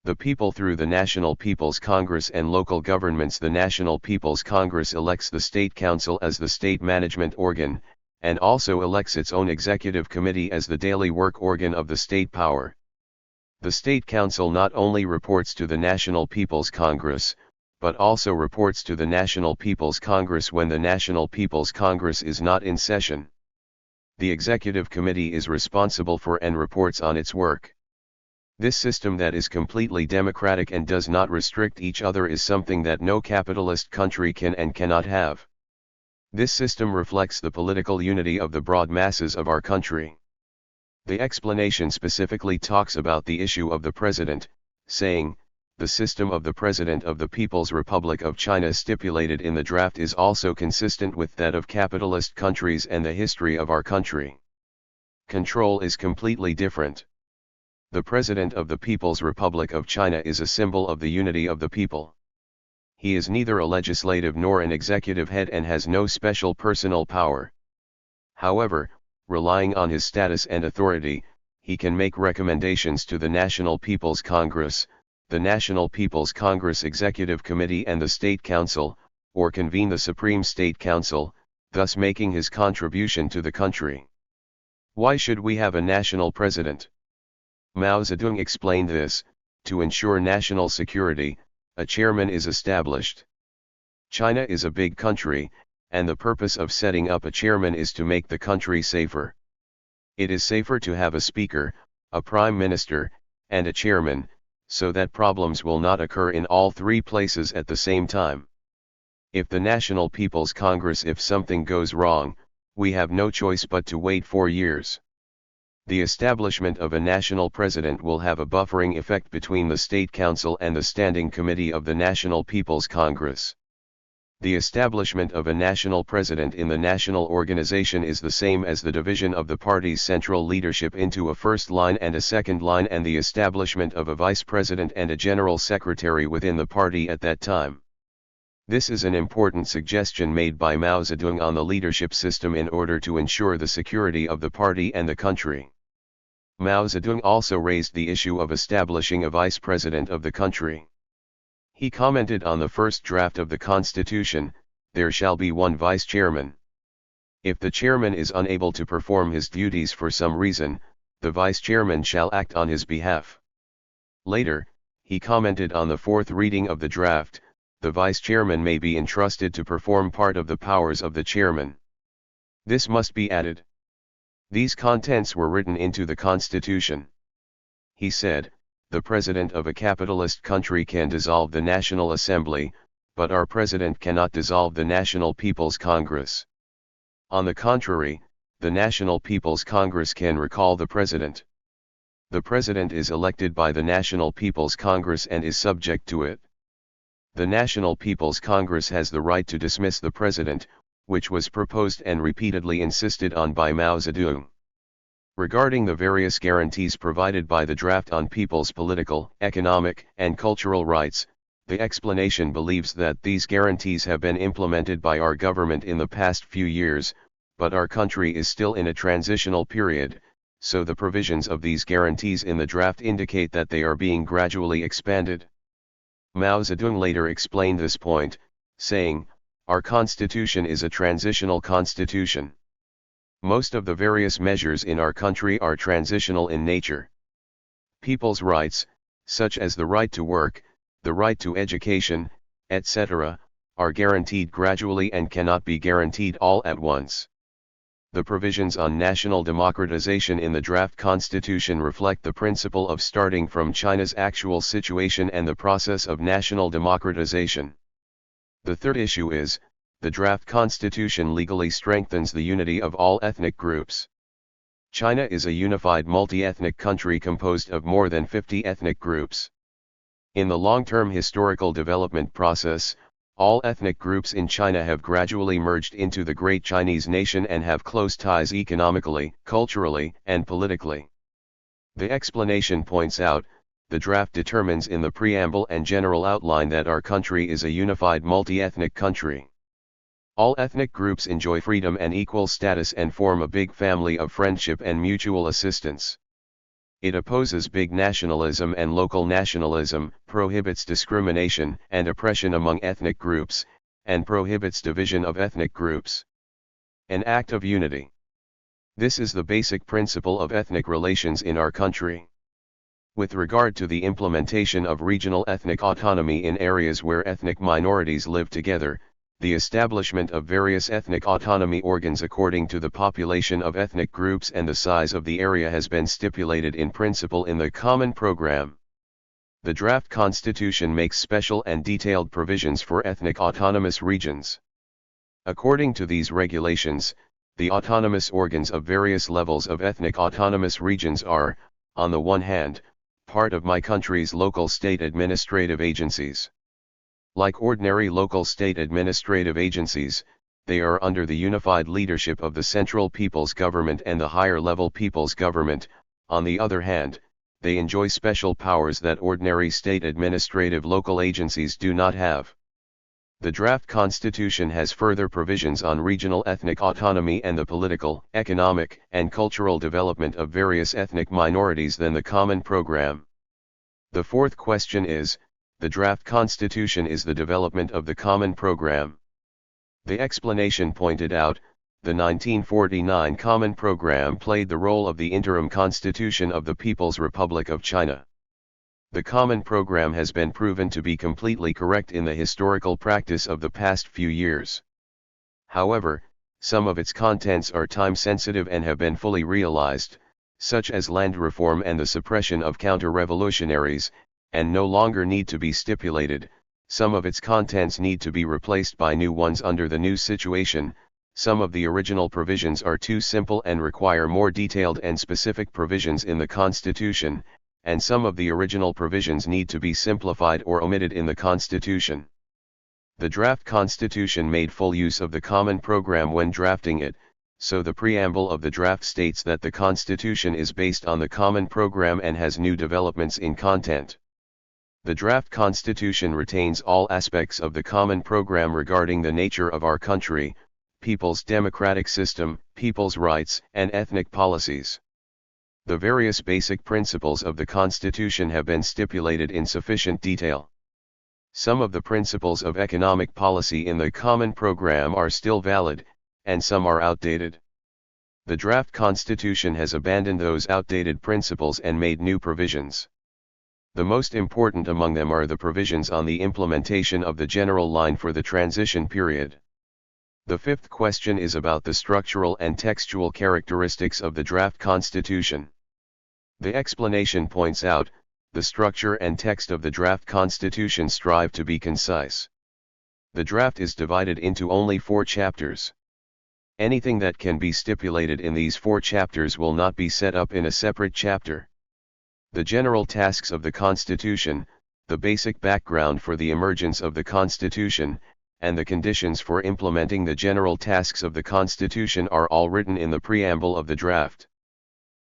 The people through the National People's Congress and local governments. The National People's Congress elects the State Council as the state management organ, and also elects its own executive committee as the daily work organ of the state power. The State Council not only reports to the National People's Congress, but also reports to the National People's Congress when the National People's Congress is not in session. The Executive Committee is responsible for and reports on its work. This system that is completely democratic and does not restrict each other is something that no capitalist country can and cannot have. This system reflects the political unity of the broad masses of our country. The explanation specifically talks about the issue of the president, saying, the system of the President of the People's Republic of China stipulated in the draft is also consistent with that of capitalist countries and the history of our country. Control is completely different. The President of the People's Republic of China is a symbol of the unity of the people. He is neither a legislative nor an executive head and has no special personal power. However, relying on his status and authority, he can make recommendations to the National People's Congress, the National People's Congress Executive Committee and the State Council, or convene the Supreme State Council, thus making his contribution to the country. Why should we have a national president? Mao Zedong explained this, to ensure national security, a chairman is established. China is a big country, and the purpose of setting up a chairman is to make the country safer. It is safer to have a speaker, a prime minister, and a chairman, so that problems will not occur in all three places at the same time. If the National People's Congress, if something goes wrong, we have no choice but to wait 4 years. The establishment of a national president will have a buffering effect between the State Council and the Standing Committee of the National People's Congress. The establishment of a national president in the national organization is the same as the division of the party's central leadership into a first line and a second line and the establishment of a vice president and a general secretary within the party at that time. This is an important suggestion made by Mao Zedong on the leadership system in order to ensure the security of the party and the country. Mao Zedong also raised the issue of establishing a vice president of the country. He commented on the first draft of the Constitution, there shall be one vice chairman. If the chairman is unable to perform his duties for some reason, the vice chairman shall act on his behalf. Later, he commented on the fourth reading of the draft, the vice chairman may be entrusted to perform part of the powers of the chairman. This must be added. These contents were written into the Constitution. He said, the president of a capitalist country can dissolve the National Assembly, but our president cannot dissolve the National People's Congress. On the contrary, the National People's Congress can recall the president. The president is elected by the National People's Congress and is subject to it. The National People's Congress has the right to dismiss the president, which was proposed and repeatedly insisted on by Mao Zedong. Regarding the various guarantees provided by the draft on people's political, economic, and cultural rights, the explanation believes that these guarantees have been implemented by our government in the past few years, but our country is still in a transitional period, so the provisions of these guarantees in the draft indicate that they are being gradually expanded. Mao Zedong later explained this point, saying, our constitution is a transitional constitution. Most of the various measures in our country are transitional in nature. People's rights, such as the right to work, the right to education, etc., are guaranteed gradually and cannot be guaranteed all at once. The provisions on national democratization in the draft constitution reflect the principle of starting from China's actual situation and the process of national democratization. The third issue is, the draft constitution legally strengthens the unity of all ethnic groups. China is a unified multi-ethnic country composed of more than 50 ethnic groups. In the long-term historical development process, all ethnic groups in China have gradually merged into the Great Chinese Nation and have close ties economically, culturally, and politically. The explanation points out, the draft determines in the preamble and general outline that our country is a unified multi-ethnic country. All ethnic groups enjoy freedom and equal status and form a big family of friendship and mutual assistance. It opposes big nationalism and local nationalism, prohibits discrimination and oppression among ethnic groups, and prohibits division of ethnic groups. An act of unity. This is the basic principle of ethnic relations in our country. With regard to the implementation of regional ethnic autonomy in areas where ethnic minorities live together, the establishment of various ethnic autonomy organs according to the population of ethnic groups and the size of the area has been stipulated in principle in the Common Program. The draft constitution makes special and detailed provisions for ethnic autonomous regions. According to these regulations, the autonomous organs of various levels of ethnic autonomous regions are, on the one hand, part of my country's local state administrative agencies. Like ordinary local state administrative agencies, they are under the unified leadership of the Central People's Government and the higher-level People's Government. On the other hand, they enjoy special powers that ordinary state administrative local agencies do not have. The draft constitution has further provisions on regional ethnic autonomy and the political, economic, and cultural development of various ethnic minorities than the Common Program. The fourth question is, the draft constitution is the development of the Common Program. The explanation pointed out, the 1949 Common Program played the role of the interim constitution of the People's Republic of China. The Common Program has been proven to be completely correct in the historical practice of the past few years. However, some of its contents are time-sensitive and have been fully realized, such as land reform and the suppression of counter-revolutionaries, and no longer need to be stipulated. Some of its contents need to be replaced by new ones under the new situation. Some of the original provisions are too simple and require more detailed and specific provisions in the Constitution, and some of the original provisions need to be simplified or omitted in the Constitution. The draft Constitution made full use of the Common Program when drafting it, so the preamble of the draft states that the Constitution is based on the Common Program and has new developments in content. The draft Constitution retains all aspects of the Common Program regarding the nature of our country, people's democratic system, people's rights, and ethnic policies. The various basic principles of the Constitution have been stipulated in sufficient detail. Some of the principles of economic policy in the Common Program are still valid, and some are outdated. The draft Constitution has abandoned those outdated principles and made new provisions. The most important among them are the provisions on the implementation of the general line for the transition period. The fifth question is about the structural and textual characteristics of the draft Constitution. The explanation points out, the structure and text of the draft Constitution strive to be concise. The draft is divided into only 4 chapters. Anything that can be stipulated in these 4 chapters will not be set up in a separate chapter. The general tasks of the Constitution, the basic background for the emergence of the Constitution, and the conditions for implementing the general tasks of the Constitution are all written in the preamble of the draft.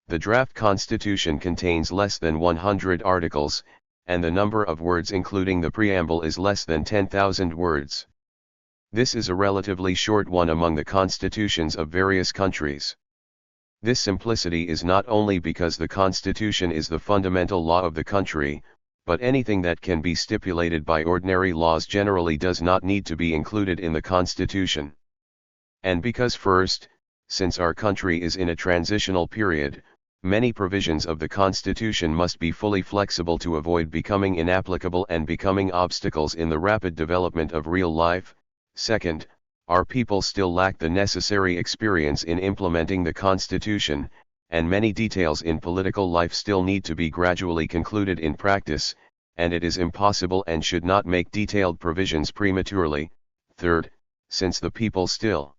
The draft Constitution contains less than 100 articles, and the number of words including the preamble is less than 10,000 words. This is a relatively short one among the constitutions of various countries. This simplicity is not only because the Constitution is the fundamental law of the country, but anything that can be stipulated by ordinary laws generally does not need to be included in the Constitution. And because first, since our country is in a transitional period, many provisions of the Constitution must be fully flexible to avoid becoming inapplicable and becoming obstacles in the rapid development of real life. Second, our people still lack the necessary experience in implementing the Constitution, and many details in political life still need to be gradually concluded in practice, and it is impossible and should not make detailed provisions prematurely. Third, since the people still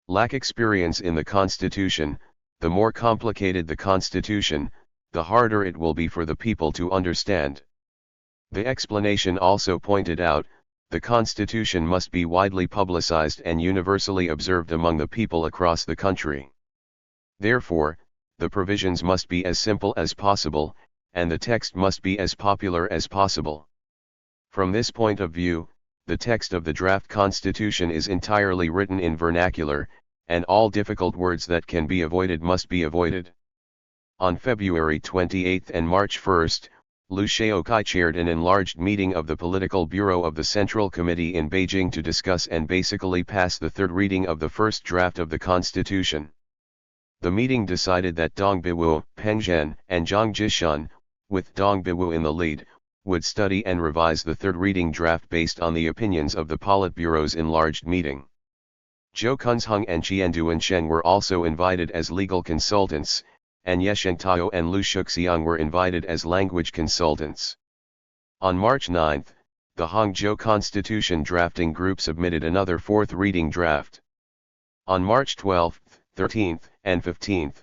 lack experience in the Constitution, the more complicated the Constitution, the harder it will be for the people to understand. The explanation also pointed out, the Constitution must be widely publicized and universally observed among the people across the country. Therefore, the provisions must be as simple as possible, and the text must be as popular as possible. From this point of view, the text of the draft Constitution is entirely written in vernacular, and all difficult words that can be avoided must be avoided. On February 28 and March 1, Liu Shaokai chaired an enlarged meeting of the Political Bureau of the Central Committee in Beijing to discuss and basically pass the third reading of the first draft of the Constitution. The meeting decided that Dong Biwu, Peng Zhen, and Zhang Jishan, with Dong Biwu in the lead, would study and revise the third reading draft based on the opinions of the Politburo's enlarged meeting. Zhou Kunzheng and Qian Duanshen were also invited as legal consultants, and Ye Shengtao and Lu Shuxiang were invited as language consultants. On March 9, the Hangzhou Constitution Drafting Group submitted another fourth reading draft. On March 12, 13, and 15,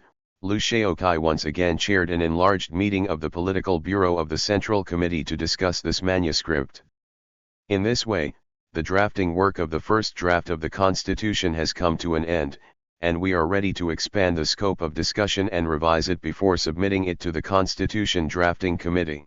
Liu Shaokai once again chaired an enlarged meeting of the Political Bureau of the Central Committee to discuss this manuscript. In this way, the drafting work of the first draft of the Constitution has come to an end, and we are ready to expand the scope of discussion and revise it before submitting it to the Constitution Drafting Committee.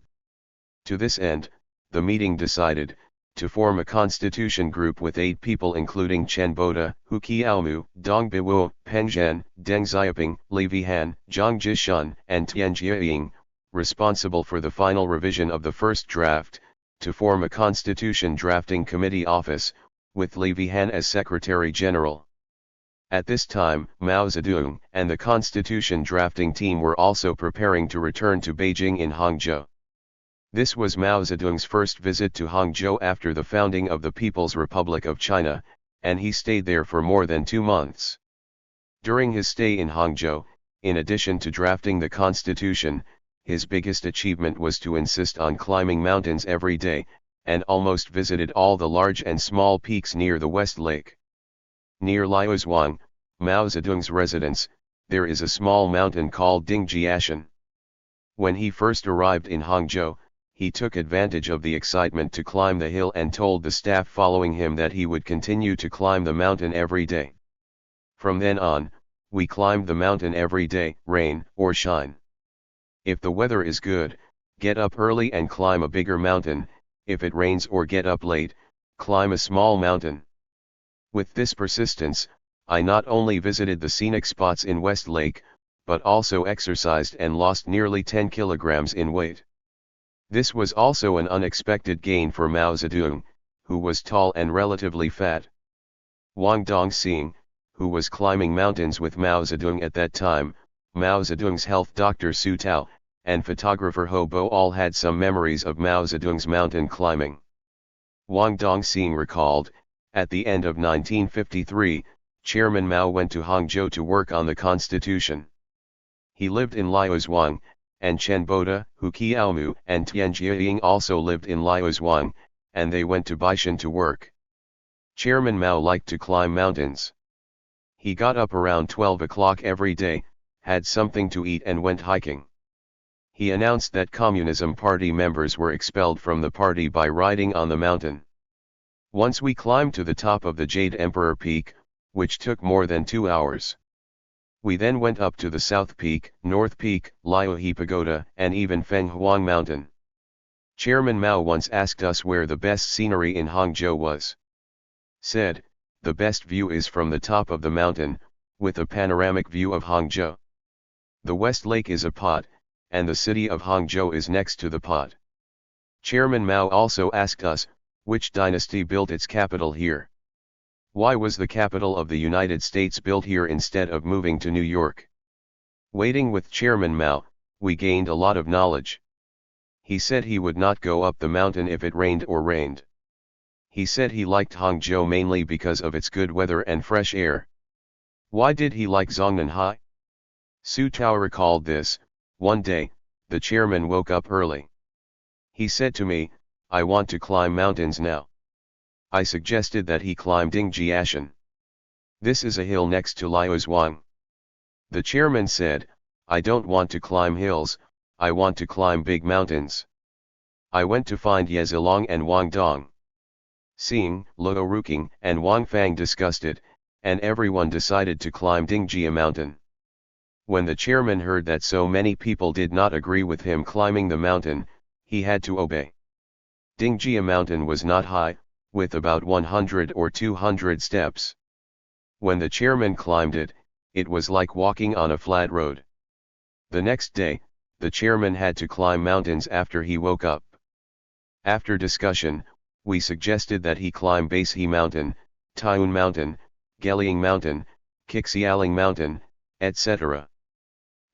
To this end, the meeting decided to form a constitution group with 8 people including Chen Boda, Hu Qiaomu, Dong Biwu, Peng Zhen, Deng Xiaoping, Li Vihan, Zhang Jishan, and Tian Jiaying, responsible for the final revision of the first draft, to form a Constitution Drafting Committee office, with Li Vihan as Secretary General. At this time, Mao Zedong and the Constitution drafting team were also preparing to return to Beijing in Hangzhou. This was Mao Zedong's first visit to Hangzhou after the founding of the People's Republic of China, and he stayed there for more than 2 months. During his stay in Hangzhou, in addition to drafting the Constitution, his biggest achievement was to insist on climbing mountains every day, and almost visited all the large and small peaks near the West Lake. Near Liaozhuang, Mao Zedong's residence, there is a small mountain called Dingjiashan. When he first arrived in Hangzhou, he took advantage of the excitement to climb the hill and told the staff following him that he would continue to climb the mountain every day. From then on, we climbed the mountain every day, rain or shine. If the weather is good, get up early and climb a bigger mountain, if it rains or get up late, climb a small mountain. With this persistence, I not only visited the scenic spots in West Lake, but also exercised and lost nearly 10 kilograms in weight. This was also an unexpected gain for Mao Zedong, who was tall and relatively fat. Wang Dongxing, who was climbing mountains with Mao Zedong at that time, Mao Zedong's health doctor Su Tao, and photographer Ho Bo all had some memories of Mao Zedong's mountain climbing. Wang Dongxing recalled, at the end of 1953, Chairman Mao went to Hangzhou to work on the Constitution. He lived in Liaozhuang, and Chen Boda, Hu Qiaomu, and Tian Jiaying also lived in Liaozhuang, and they went to Baishan to work. Chairman Mao liked to climb mountains. He got up around 12 o'clock every day, had something to eat and went hiking. He announced that Communism Party members were expelled from the party by riding on the mountain. Once we climbed to the top of the Jade Emperor Peak, which took more than 2 hours. We then went up to the South Peak, North Peak, Liaohe Pagoda, and even Feng Huang Mountain. Chairman Mao once asked us where the best scenery in Hangzhou was. Said, the best view is from the top of the mountain, with a panoramic view of Hangzhou. The West Lake is a pot, and the city of Hangzhou is next to the pot. Chairman Mao also asked us, which dynasty built its capital here? Why was the capital of the United States built here instead of moving to New York? Waiting with Chairman Mao, we gained a lot of knowledge. He said he would not go up the mountain if it rained or rained. He said he liked Hangzhou mainly because of its good weather and fresh air. Why did he like Zhongnanhai? Su Tao recalled this. One day, the chairman woke up early. He said to me, "I want to climb mountains now." I suggested that he climb Dingjiashan. This is a hill next to Liaozhuang. The chairman said, "I don't want to climb hills, I want to climb big mountains." I went to find Ye Zilong and Wang Dong. Seeing Luo Ruking and Wang Fang discussed it, and everyone decided to climb Dingjia mountain. When the chairman heard that so many people did not agree with him climbing the mountain, he had to obey. Dingjia mountain was not high, with about 100 or 200 steps. When the chairman climbed it, it was like walking on a flat road. The next day, the chairman had to climb mountains after he woke up. After discussion, we suggested that he climb Bashi Mountain, Taiyun Mountain, Geliang Mountain, Qixialing Mountain, etc.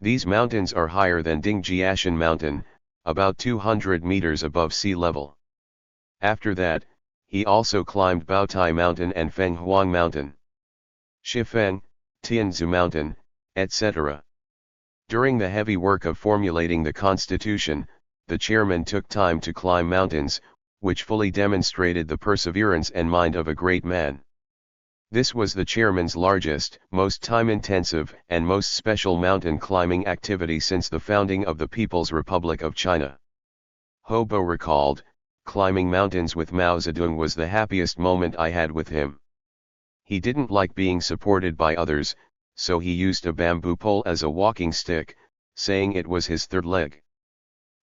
These mountains are higher than Dingjiashan Mountain, about 200 meters above sea level. After that, he also climbed Baotai Mountain and Fenghuang Mountain, Shifeng, Tianzu Mountain, etc. During the heavy work of formulating the constitution, the chairman took time to climb mountains, which fully demonstrated the perseverance and mind of a great man. This was the chairman's largest, most time-intensive, and most special mountain climbing activity since the founding of the People's Republic of China. Ho Bo recalled, "Climbing mountains with Mao Zedong was the happiest moment I had with him. He didn't like being supported by others, so he used a bamboo pole as a walking stick, saying it was his third leg.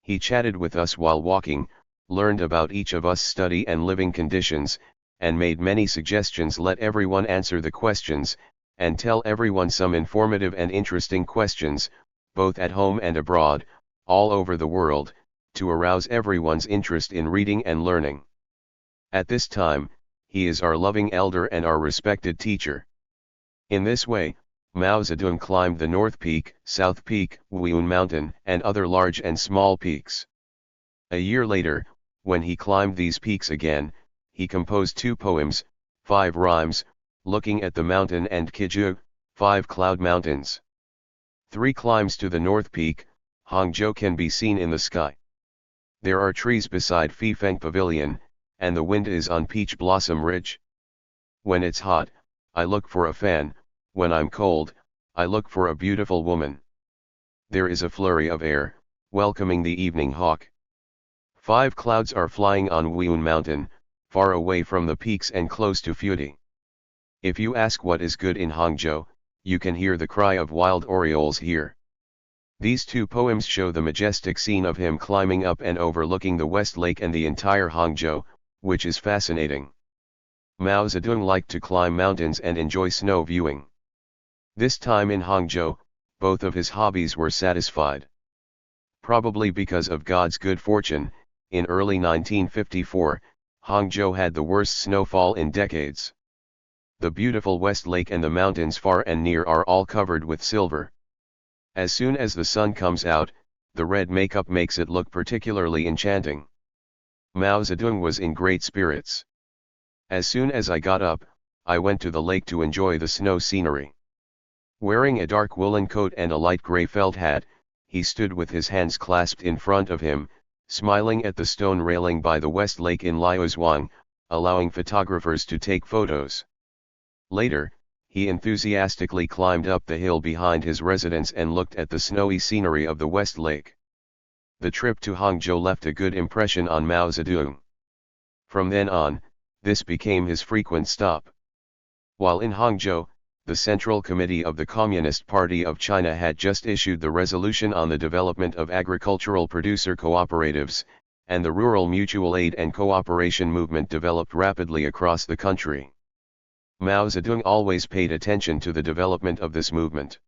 He chatted with us while walking, learned about each of us' study and living conditions, and made many suggestions. Let everyone answer the questions, and tell everyone some informative and interesting questions, both at home and abroad, all over the world, to arouse everyone's interest in reading and learning. At this time, he is our loving elder and our respected teacher." In this way, Mao Zedong climbed the North Peak, South Peak, Wuyun Mountain, and other large and small peaks. A year later, when he climbed these peaks again, he composed 2 poems, 5 rhymes, Looking at the Mountain and Kiju, 5 Cloud Mountains. 3 climbs to the North Peak, Hangzhou can be seen in the sky. There are trees beside Fifeng Pavilion, and the wind is on Peach Blossom Ridge. When it's hot, I look for a fan, when I'm cold, I look for a beautiful woman. There is a flurry of air, welcoming the evening hawk. 5 clouds are flying on Wuyun Mountain, far away from the peaks and close to Fuji. If you ask what is good in Hangzhou, you can hear the cry of wild orioles here. These 2 poems show the majestic scene of him climbing up and overlooking the West Lake and the entire Hangzhou, which is fascinating. Mao Zedong liked to climb mountains and enjoy snow viewing. This time in Hangzhou, both of his hobbies were satisfied. Probably because of God's good fortune, in early 1954, Hangzhou had the worst snowfall in decades. The beautiful West Lake and the mountains far and near are all covered with silver. As soon as the sun comes out, the red makeup makes it look particularly enchanting. Mao Zedong was in great spirits. As soon as I got up, I went to the lake to enjoy the snow scenery. Wearing a dark woolen coat and a light gray felt hat, he stood with his hands clasped in front of him, smiling at the stone railing by the West Lake in Liaozhuang, allowing photographers to take photos. Later, he enthusiastically climbed up the hill behind his residence and looked at the snowy scenery of the West Lake. The trip to Hangzhou left a good impression on Mao Zedong. From then on, this became his frequent stop. While in Hangzhou, the Central Committee of the Communist Party of China had just issued the resolution on the development of agricultural producer cooperatives, and the rural mutual aid and cooperation movement developed rapidly across the country. Mao Zedong always paid attention to the development of this movement.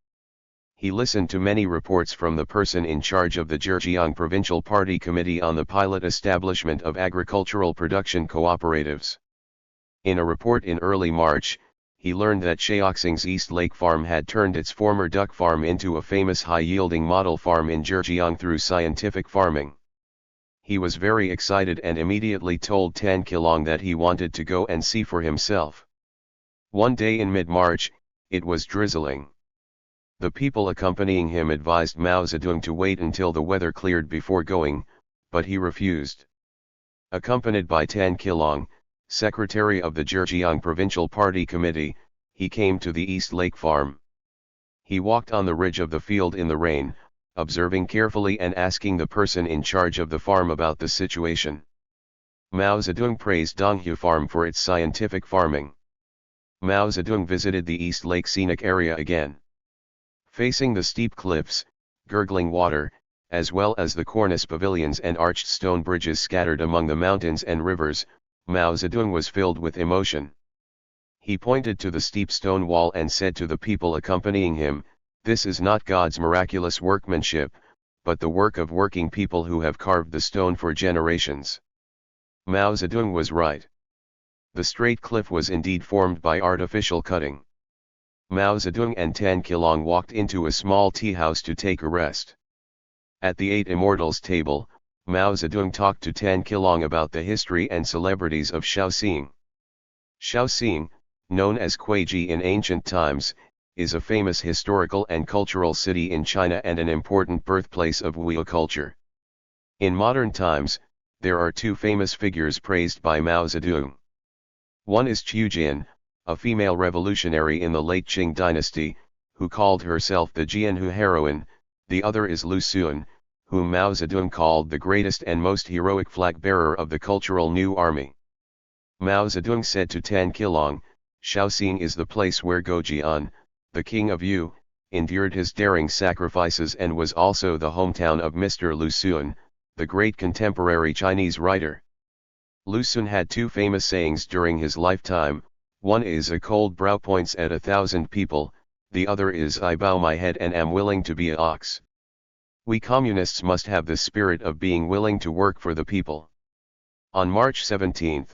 He listened to many reports from the person in charge of the Zhejiang Provincial Party Committee on the pilot establishment of agricultural production cooperatives. In a report in early March, he learned that Shaoxing's East Lake Farm had turned its former duck farm into a famous high-yielding model farm in Zhejiang through scientific farming. He was very excited and immediately told Tan Qilong that he wanted to go and see for himself. One day in mid-March, it was drizzling. The people accompanying him advised Mao Zedong to wait until the weather cleared before going, but he refused. Accompanied by Tan Qilong, secretary of the Zhejiang Provincial Party Committee, he came to the East Lake Farm. He walked on the ridge of the field in the rain, observing carefully and asking the person in charge of the farm about the situation. Mao Zedong praised Donghu Farm for its scientific farming. Mao Zedong visited the East Lake scenic area again. Facing the steep cliffs, gurgling water, as well as the cornice pavilions and arched stone bridges scattered among the mountains and rivers, Mao Zedong was filled with emotion. He pointed to the steep stone wall and said to the people accompanying him, "This is not God's miraculous workmanship, but the work of working people who have carved the stone for generations." Mao Zedong was right. The straight cliff was indeed formed by artificial cutting. Mao Zedong and Tan Qilong walked into a small tea house to take a rest. At the Eight Immortals table, Mao Zedong talked to Tan Qilong about the history and celebrities of Shaoxing. Shaoxing, known as Kuiji in ancient times, is a famous historical and cultural city in China and an important birthplace of Wu culture. In modern times, there are two famous figures praised by Mao Zedong. One is Qiu Jin, a female revolutionary in the late Qing dynasty, who called herself the Jianhu heroine. The other is Lu Xun, whom Mao Zedong called the greatest and most heroic flag-bearer of the Cultural New Army. Mao Zedong said to Tan Qilong, "Shaoxing is the place where Gojian, the king of Yu, endured his daring sacrifices and was also the hometown of Mr. Lu Xun, the great contemporary Chinese writer." Lu Xun had two famous sayings during his lifetime. One is "A cold brow points at 1,000 people," the other is "I bow my head and am willing to be an ox." We communists must have the spirit of being willing to work for the people. On March 17,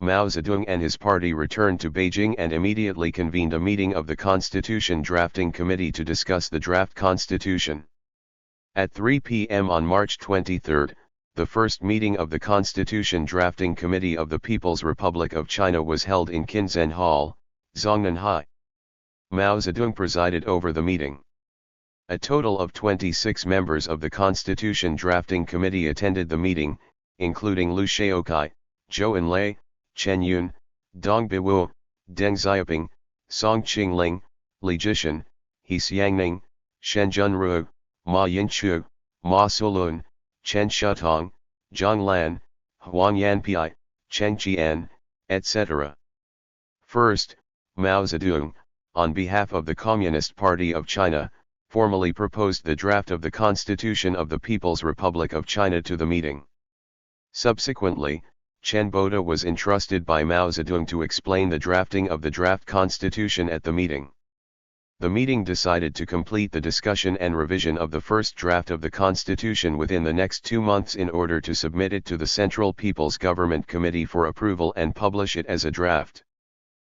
Mao Zedong and his party returned to Beijing and immediately convened a meeting of the Constitution Drafting Committee to discuss the draft constitution. At 3 p.m. on March 23, the first meeting of the Constitution Drafting Committee of the People's Republic of China was held in Qinzhen Hall, Zongnanhai. Mao Zedong presided over the meeting. A total of 26 members of the Constitution Drafting Committee attended the meeting, including Liu Shaokai, Zhou Enlai, Chen Yun, Dong Biwu, Deng Xiaoping, Song Qingling, Li Jishan, He Xiangning, Shen Junru, Ma Yinchu, Ma Sulun, Chen Shutong, Zhang Lan, Huang Yanpi, Chen Qian, etc. First, Mao Zedong, on behalf of the Communist Party of China, formally proposed the draft of the Constitution of the People's Republic of China to the meeting. Subsequently, Chen Boda was entrusted by Mao Zedong to explain the drafting of the draft constitution at the meeting. The meeting decided to complete the discussion and revision of the first draft of the constitution within the next 2 months in order to submit it to the Central People's Government Committee for approval and publish it as a draft.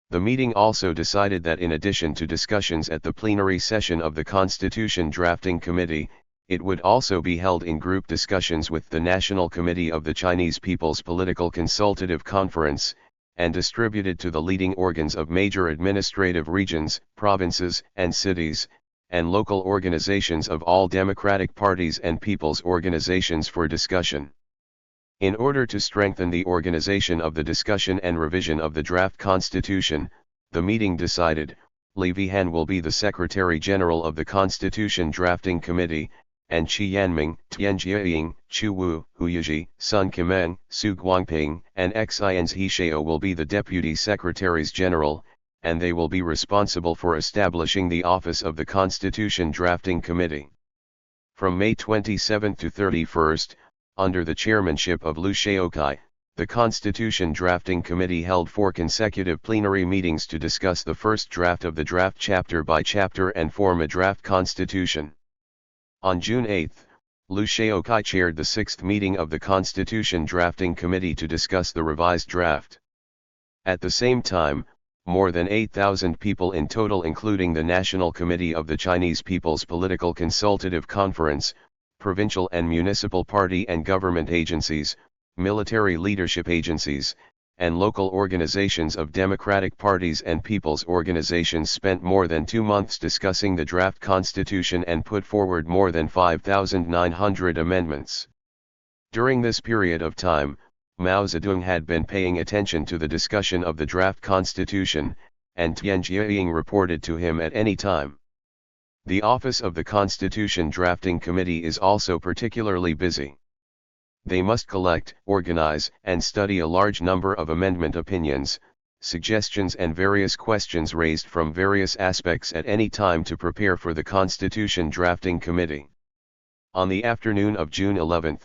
The meeting also decided that in addition to discussions at the plenary session of the Constitution Drafting Committee, it would also be held in group discussions with the National Committee of the Chinese People's Political Consultative Conference, and distributed to the leading organs of major administrative regions, provinces and cities, and local organizations of all democratic parties and people's organizations for discussion. In order to strengthen the organization of the discussion and revision of the draft constitution, the meeting decided, Li Vihan will be the Secretary General of the Constitution Drafting Committee, and Qi Yanming, Tian Jiaying, Chu Wu, Hu Yizhi, Sun Qimeng, Su Guangping, and Xianzhi Shao will be the Deputy Secretaries General, and they will be responsible for establishing the office of the Constitution Drafting Committee. From May 27 to 31, under the chairmanship of Liu Shaokai, the Constitution Drafting Committee held 4 consecutive plenary meetings to discuss the first draft of the draft chapter by chapter and form a draft constitution. On June 8, Liu Shaokai chaired the 6th meeting of the Constitution Drafting Committee to discuss the revised draft. At the same time, more than 8,000 people in total, including the National Committee of the Chinese People's Political Consultative Conference, provincial and municipal party and government agencies, military leadership agencies, and local organizations of democratic parties and people's organizations spent more than 2 months discussing the draft constitution and put forward more than 5,900 amendments. During this period of time, Mao Zedong had been paying attention to the discussion of the draft constitution, and Tianjiying reported to him at any time. The office of the Constitution Drafting Committee is also particularly busy. They must collect, organize, and study a large number of amendment opinions, suggestions and various questions raised from various aspects at any time to prepare for the Constitution Drafting Committee. On the afternoon of June 11,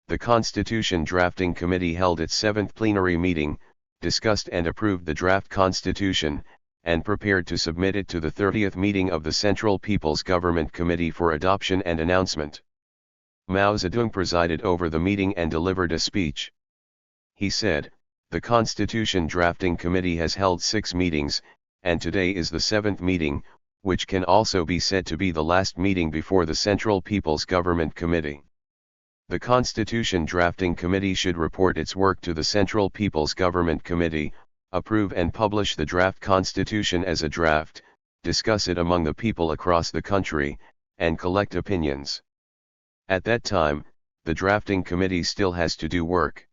the Constitution Drafting Committee held its 7th plenary meeting, discussed and approved the draft constitution, and prepared to submit it to the 30th meeting of the Central People's Government Committee for adoption and announcement. Mao Zedong presided over the meeting and delivered a speech. He said, "The Constitution Drafting Committee has held 6 meetings, and today is the 7th meeting, which can also be said to be the last meeting before the Central People's Government Committee. The Constitution Drafting Committee should report its work to the Central People's Government Committee, approve and publish the draft constitution as a draft, discuss it among the people across the country, and collect opinions. At that time, the drafting committee still has to do work.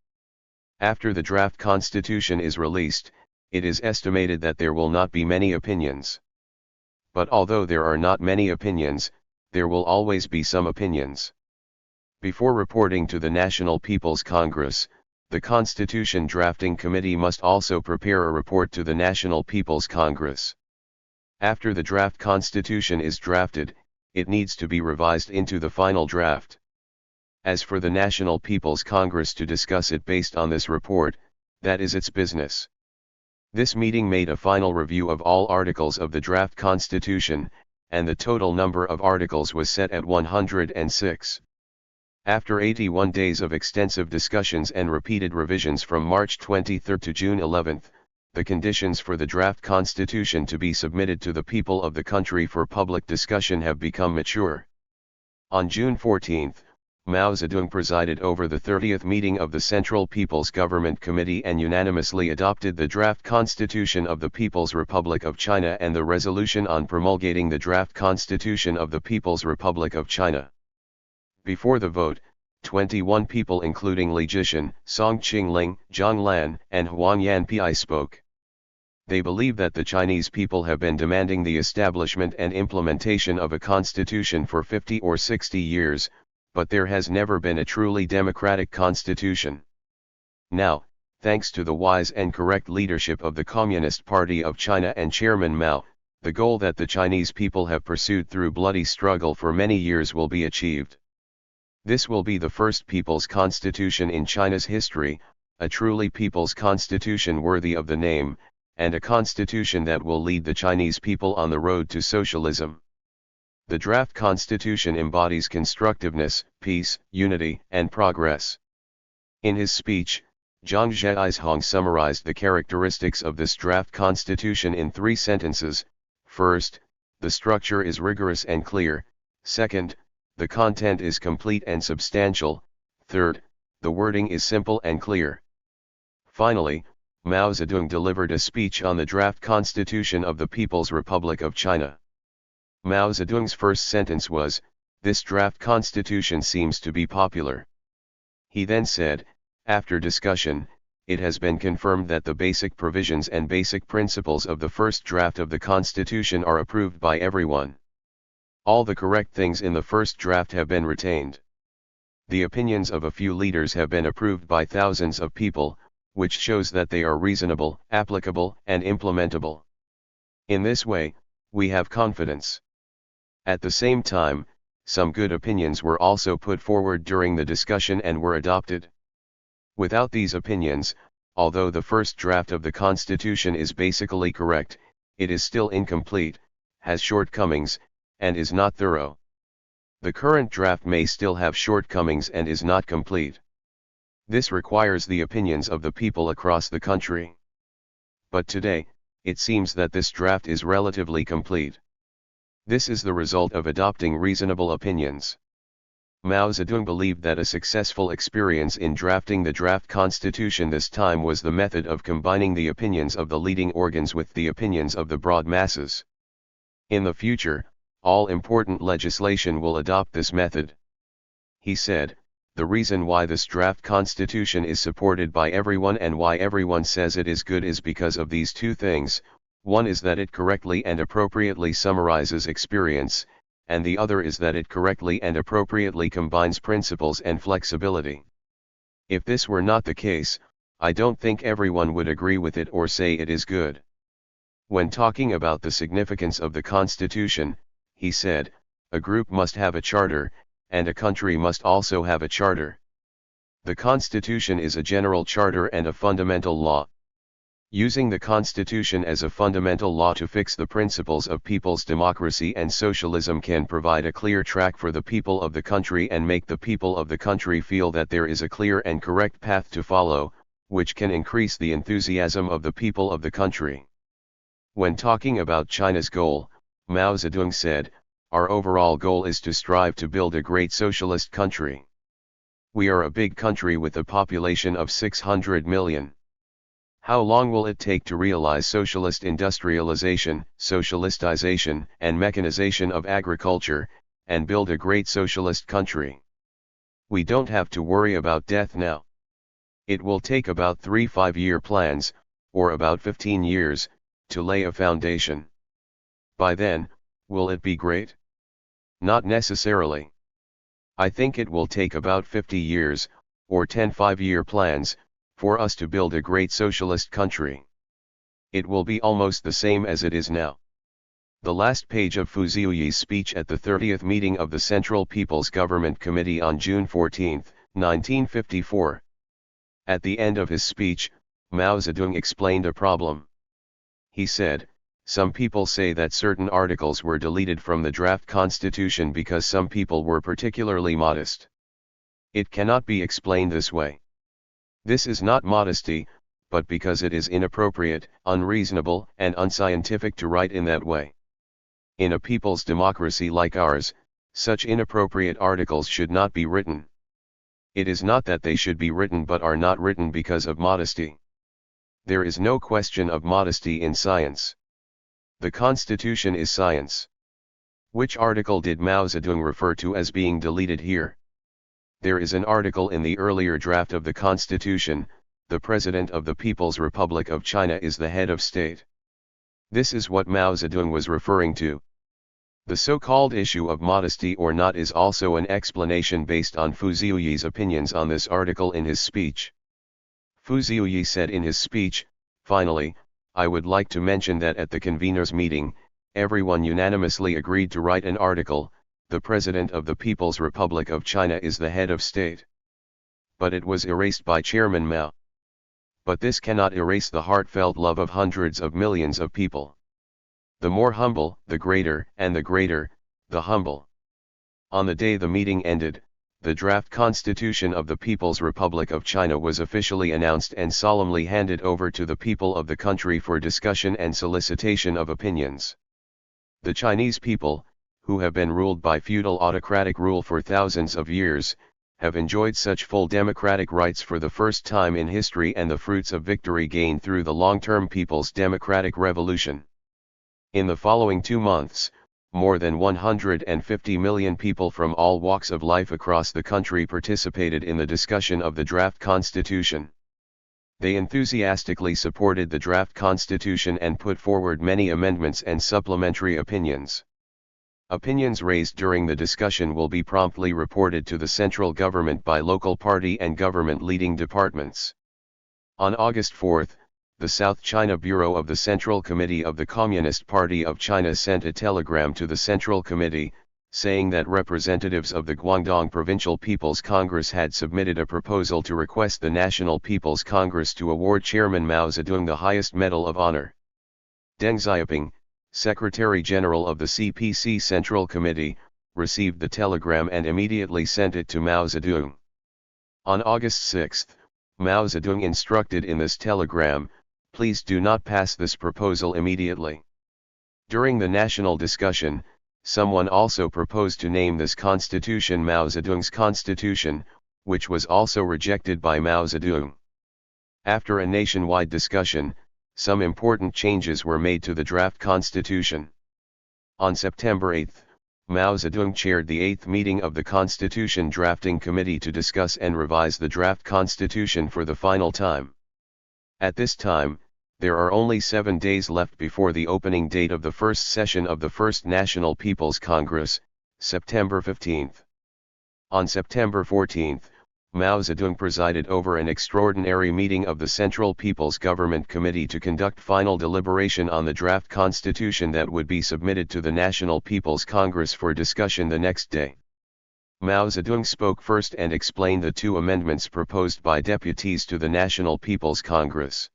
After the draft constitution is released, it is estimated that there will not be many opinions. But although there are not many opinions, there will always be some opinions. Before reporting to the National People's Congress, the Constitution Drafting Committee must also prepare a report to the National People's Congress. After the draft constitution is drafted, it needs to be revised into the final draft. As for the National People's Congress to discuss it based on this report, that is its business. This meeting made a final review of all articles of the draft constitution, and the total number of articles was set at 106. After 81 days of extensive discussions and repeated revisions from March 23 to June 11, the conditions for the draft constitution to be submitted to the people of the country for public discussion have become mature. On June 14, Mao Zedong presided over the 30th meeting of the Central People's Government Committee and unanimously adopted the draft constitution of the People's Republic of China and the resolution on promulgating the draft constitution of the People's Republic of China. Before the vote, 21 people including Li Jishan, Song Qingling, Zhang Lan, and Huang Yanpi spoke. They believe that the Chinese people have been demanding the establishment and implementation of a constitution for 50 or 60 years, but there has never been a truly democratic constitution. Now, thanks to the wise and correct leadership of the Communist Party of China and Chairman Mao, the goal that the Chinese people have pursued through bloody struggle for many years will be achieved. This will be the first people's constitution in China's history, a truly people's constitution worthy of the name, and a constitution that will lead the Chinese people on the road to socialism. The draft constitution embodies constructiveness, peace, unity, and progress. In his speech, Zhang Zhaizhong summarized the characteristics of this draft constitution in 3 sentences. First, the structure is rigorous and clear. Second, the content is complete and substantial. Third, the wording is simple and clear. Finally, Mao Zedong delivered a speech on the draft constitution of the People's Republic of China. Mao Zedong's first sentence was, "This draft constitution seems to be popular." He then said, after discussion, it has been confirmed that the basic provisions and basic principles of the first draft of the constitution are approved by everyone. All the correct things in the first draft have been retained. The opinions of a few leaders have been approved by thousands of people, which shows that they are reasonable, applicable, and implementable. In this way, we have confidence. At the same time, some good opinions were also put forward during the discussion and were adopted. Without these opinions, although the first draft of the Constitution is basically correct, it is still incomplete, has shortcomings, and is not thorough. The current draft may still have shortcomings and is not complete. This requires the opinions of the people across the country. But today, it seems that this draft is relatively complete. This is the result of adopting reasonable opinions. Mao Zedong believed that a successful experience in drafting the draft constitution this time was the method of combining the opinions of the leading organs with the opinions of the broad masses. In the future, all important legislation will adopt this method. He said, the reason why this draft constitution is supported by everyone and why everyone says it is good is because of these two things. One is that it correctly and appropriately summarizes experience, and the other is that it correctly and appropriately combines principles and flexibility. If this were not the case, I don't think everyone would agree with it or say it is good. When talking about the significance of the Constitution, he said, a group must have a charter, and a country must also have a charter. The Constitution is a general charter and a fundamental law. Using the Constitution as a fundamental law to fix the principles of people's democracy and socialism can provide a clear track for the people of the country and make the people of the country feel that there is a clear and correct path to follow, which can increase the enthusiasm of the people of the country. When talking about China's goal, Mao Zedong said, our overall goal is to strive to build a great socialist country. We are a big country with a population of 600 million. How long will it take to realize socialist industrialization, socialistization, and mechanization of agriculture, and build a great socialist country? We don't have to worry about death now. It will take about 3 5-year plans, or about 15 years, to lay a foundation. By then, will it be great? Not necessarily. I think it will take about 50 years, or 10 5-year plans, for us to build a great socialist country. It will be almost the same as it is now. The last page of Fu Ziyi's speech at the 30th meeting of the Central People's Government Committee on June 14, 1954. At the end of his speech, Mao Zedong explained a problem. He said, some people say that certain articles were deleted from the draft constitution because some people were particularly modest. It cannot be explained this way. This is not modesty, but because it is inappropriate, unreasonable, and unscientific to write in that way. In a people's democracy like ours, such inappropriate articles should not be written. It is not that they should be written but are not written because of modesty. There is no question of modesty in science. The Constitution is science. Which article did Mao Zedong refer to as being deleted here? There is an article in the earlier draft of the Constitution, the President of the People's Republic of China is the head of state. This is what Mao Zedong was referring to. The so-called issue of modesty or not is also an explanation based on Fu Ziyi's opinions on this article in his speech. Fu Ziyi said in his speech, finally, I would like to mention that at the conveners' meeting, everyone unanimously agreed to write an article, the President of the People's Republic of China is the head of state. But it was erased by Chairman Mao. But this cannot erase the heartfelt love of hundreds of millions of people. The more humble, the greater, and the greater, the humble. On the day the meeting ended, the draft Constitution of the People's Republic of China was officially announced and solemnly handed over to the people of the country for discussion and solicitation of opinions. The Chinese people, who have been ruled by feudal autocratic rule for thousands of years, have enjoyed such full democratic rights for the first time in history and the fruits of victory gained through the long-term People's Democratic Revolution. In the following 2 months, more than 150 million people from all walks of life across the country participated in the discussion of the draft constitution. They enthusiastically supported the draft constitution and put forward many amendments and supplementary opinions. Opinions raised during the discussion will be promptly reported to the central government by local party and government leading departments. On August 4, the South China Bureau of the Central Committee of the Communist Party of China sent a telegram to the Central Committee, saying that representatives of the Guangdong Provincial People's Congress had submitted a proposal to request the National People's Congress to award Chairman Mao Zedong the highest Medal of Honor. Deng Xiaoping, Secretary-General of the CPC Central Committee, received the telegram and immediately sent it to Mao Zedong. On August 6, Mao Zedong instructed in this telegram, please do not pass this proposal immediately. During the national discussion, Someone also proposed to name this constitution Mao Zedong's constitution, which was also rejected by Mao Zedong. After a nationwide discussion, some important changes were made to the draft constitution. On September 8, Mao Zedong chaired the 8th meeting of the Constitution Drafting Committee to discuss and revise the draft constitution for the final time. At this time, there are only 7 days left before the opening date of the first session of the First National People's Congress, September 15. On September 14, Mao Zedong presided over an extraordinary meeting of the Central People's Government Committee to conduct final deliberation on the draft constitution that would be submitted to the National People's Congress for discussion the next day. Mao Zedong spoke first and explained the 2 amendments proposed by deputies to the National People's Congress.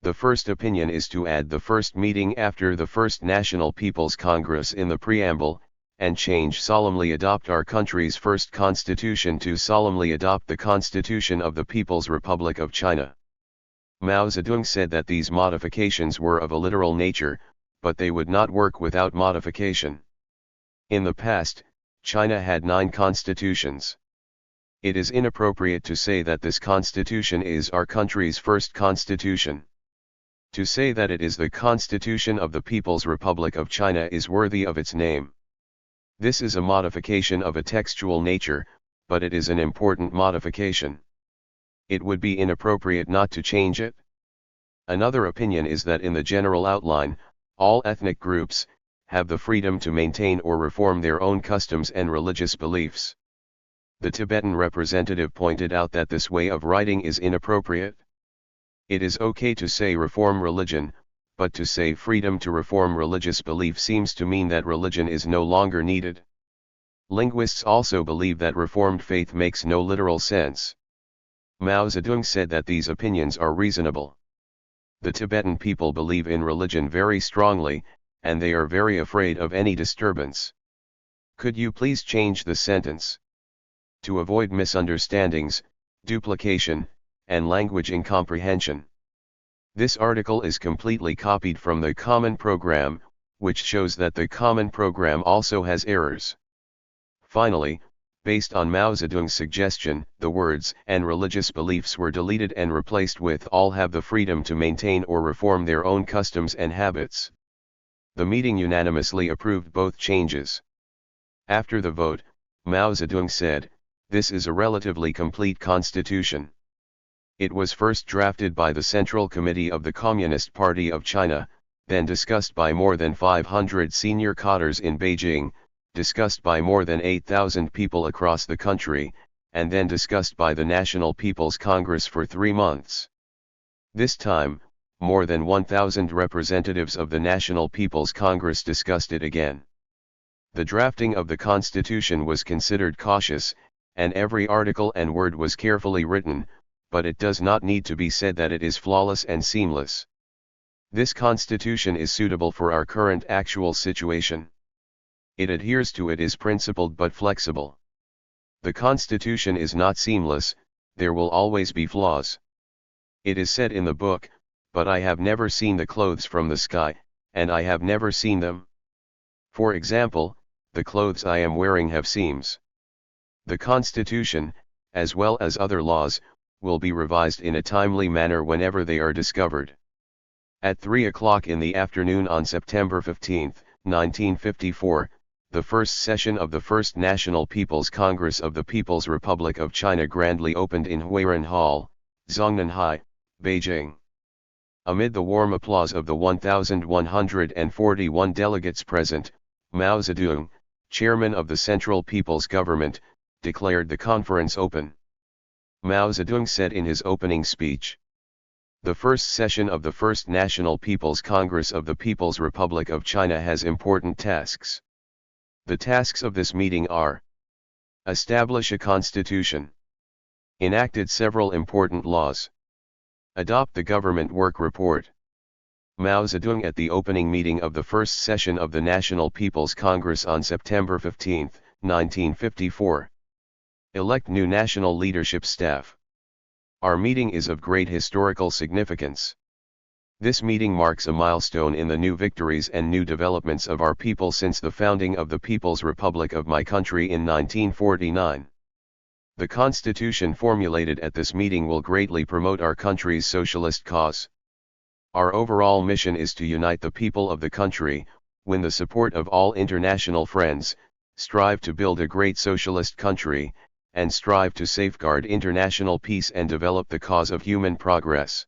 The first opinion is to add the first meeting after the First National People's Congress in the preamble, and change solemnly adopt our country's first constitution to solemnly adopt the Constitution of the People's Republic of China. Mao Zedong said that these modifications were of a literal nature, but they would not work without modification. In the past, China had 9 constitutions. It is inappropriate to say that this constitution is our country's first constitution. To say that it is the Constitution of the People's Republic of China is worthy of its name. This is a modification of a textual nature, but it is an important modification. It would be inappropriate not to change it. Another opinion is that in the general outline, all ethnic groups have the freedom to maintain or reform their own customs and religious beliefs. The Tibetan representative pointed out that this way of writing is inappropriate. It is okay to say reform religion, but to say freedom to reform religious belief seems to mean that religion is no longer needed. Linguists also believe that reformed faith makes no literal sense. Mao Zedong said that these opinions are reasonable. The Tibetan people believe in religion very strongly, and they are very afraid of any disturbance. Could you please change the sentence? To avoid misunderstandings, duplication, and language incomprehension. This article is completely copied from the Common Program, which shows that the Common Program also has errors. Finally, based on Mao Zedong's suggestion, the words "and religious beliefs" were deleted and replaced with "all have the freedom to maintain or reform their own customs and habits." The meeting unanimously approved both changes. After the vote, Mao Zedong said, "This is a relatively complete constitution. It was first drafted by the Central Committee of the Communist Party of China, then discussed by more than 500 senior cadres in Beijing, discussed by more than 8,000 people across the country, and then discussed by the National People's Congress for 3 months. This time, more than 1,000 representatives of the National People's Congress discussed it again. The drafting of the Constitution was considered cautious, and every article and word was carefully written, but it does not need to be said that it is flawless and seamless. This constitution is suitable for our current actual situation. It adheres to it is principled but flexible. The constitution is not seamless, there will always be flaws. It is said in the book, but I have never seen the clothes from the sky, and I have never seen them. For example, the clothes I am wearing have seams. The constitution, as well as other laws, will be revised in a timely manner whenever they are discovered. At 3 o'clock in the afternoon on September 15, 1954, the first session of the First National People's Congress of the People's Republic of China grandly opened in Huiran Hall, Zongnanhai, Beijing. Amid the warm applause of the 1,141 delegates present, Mao Zedong, chairman of the Central People's Government, declared the conference open. Mao Zedong said in his opening speech, "The first session of the First National People's Congress of the People's Republic of China has important tasks. The tasks of this meeting are: establish a constitution, enacted several important laws, adopt the government work report." Mao Zedong at the opening meeting of the first session of the National People's Congress on September 15, 1954. Elect new national leadership staff. Our meeting is of great historical significance. This meeting marks a milestone in the new victories and new developments of our people since the founding of the People's Republic of my country in 1949. The constitution formulated at this meeting will greatly promote our country's socialist cause. Our overall mission is to unite the people of the country, win the support of all international friends, strive to build a great socialist country, and strive to safeguard international peace and develop the cause of human progress.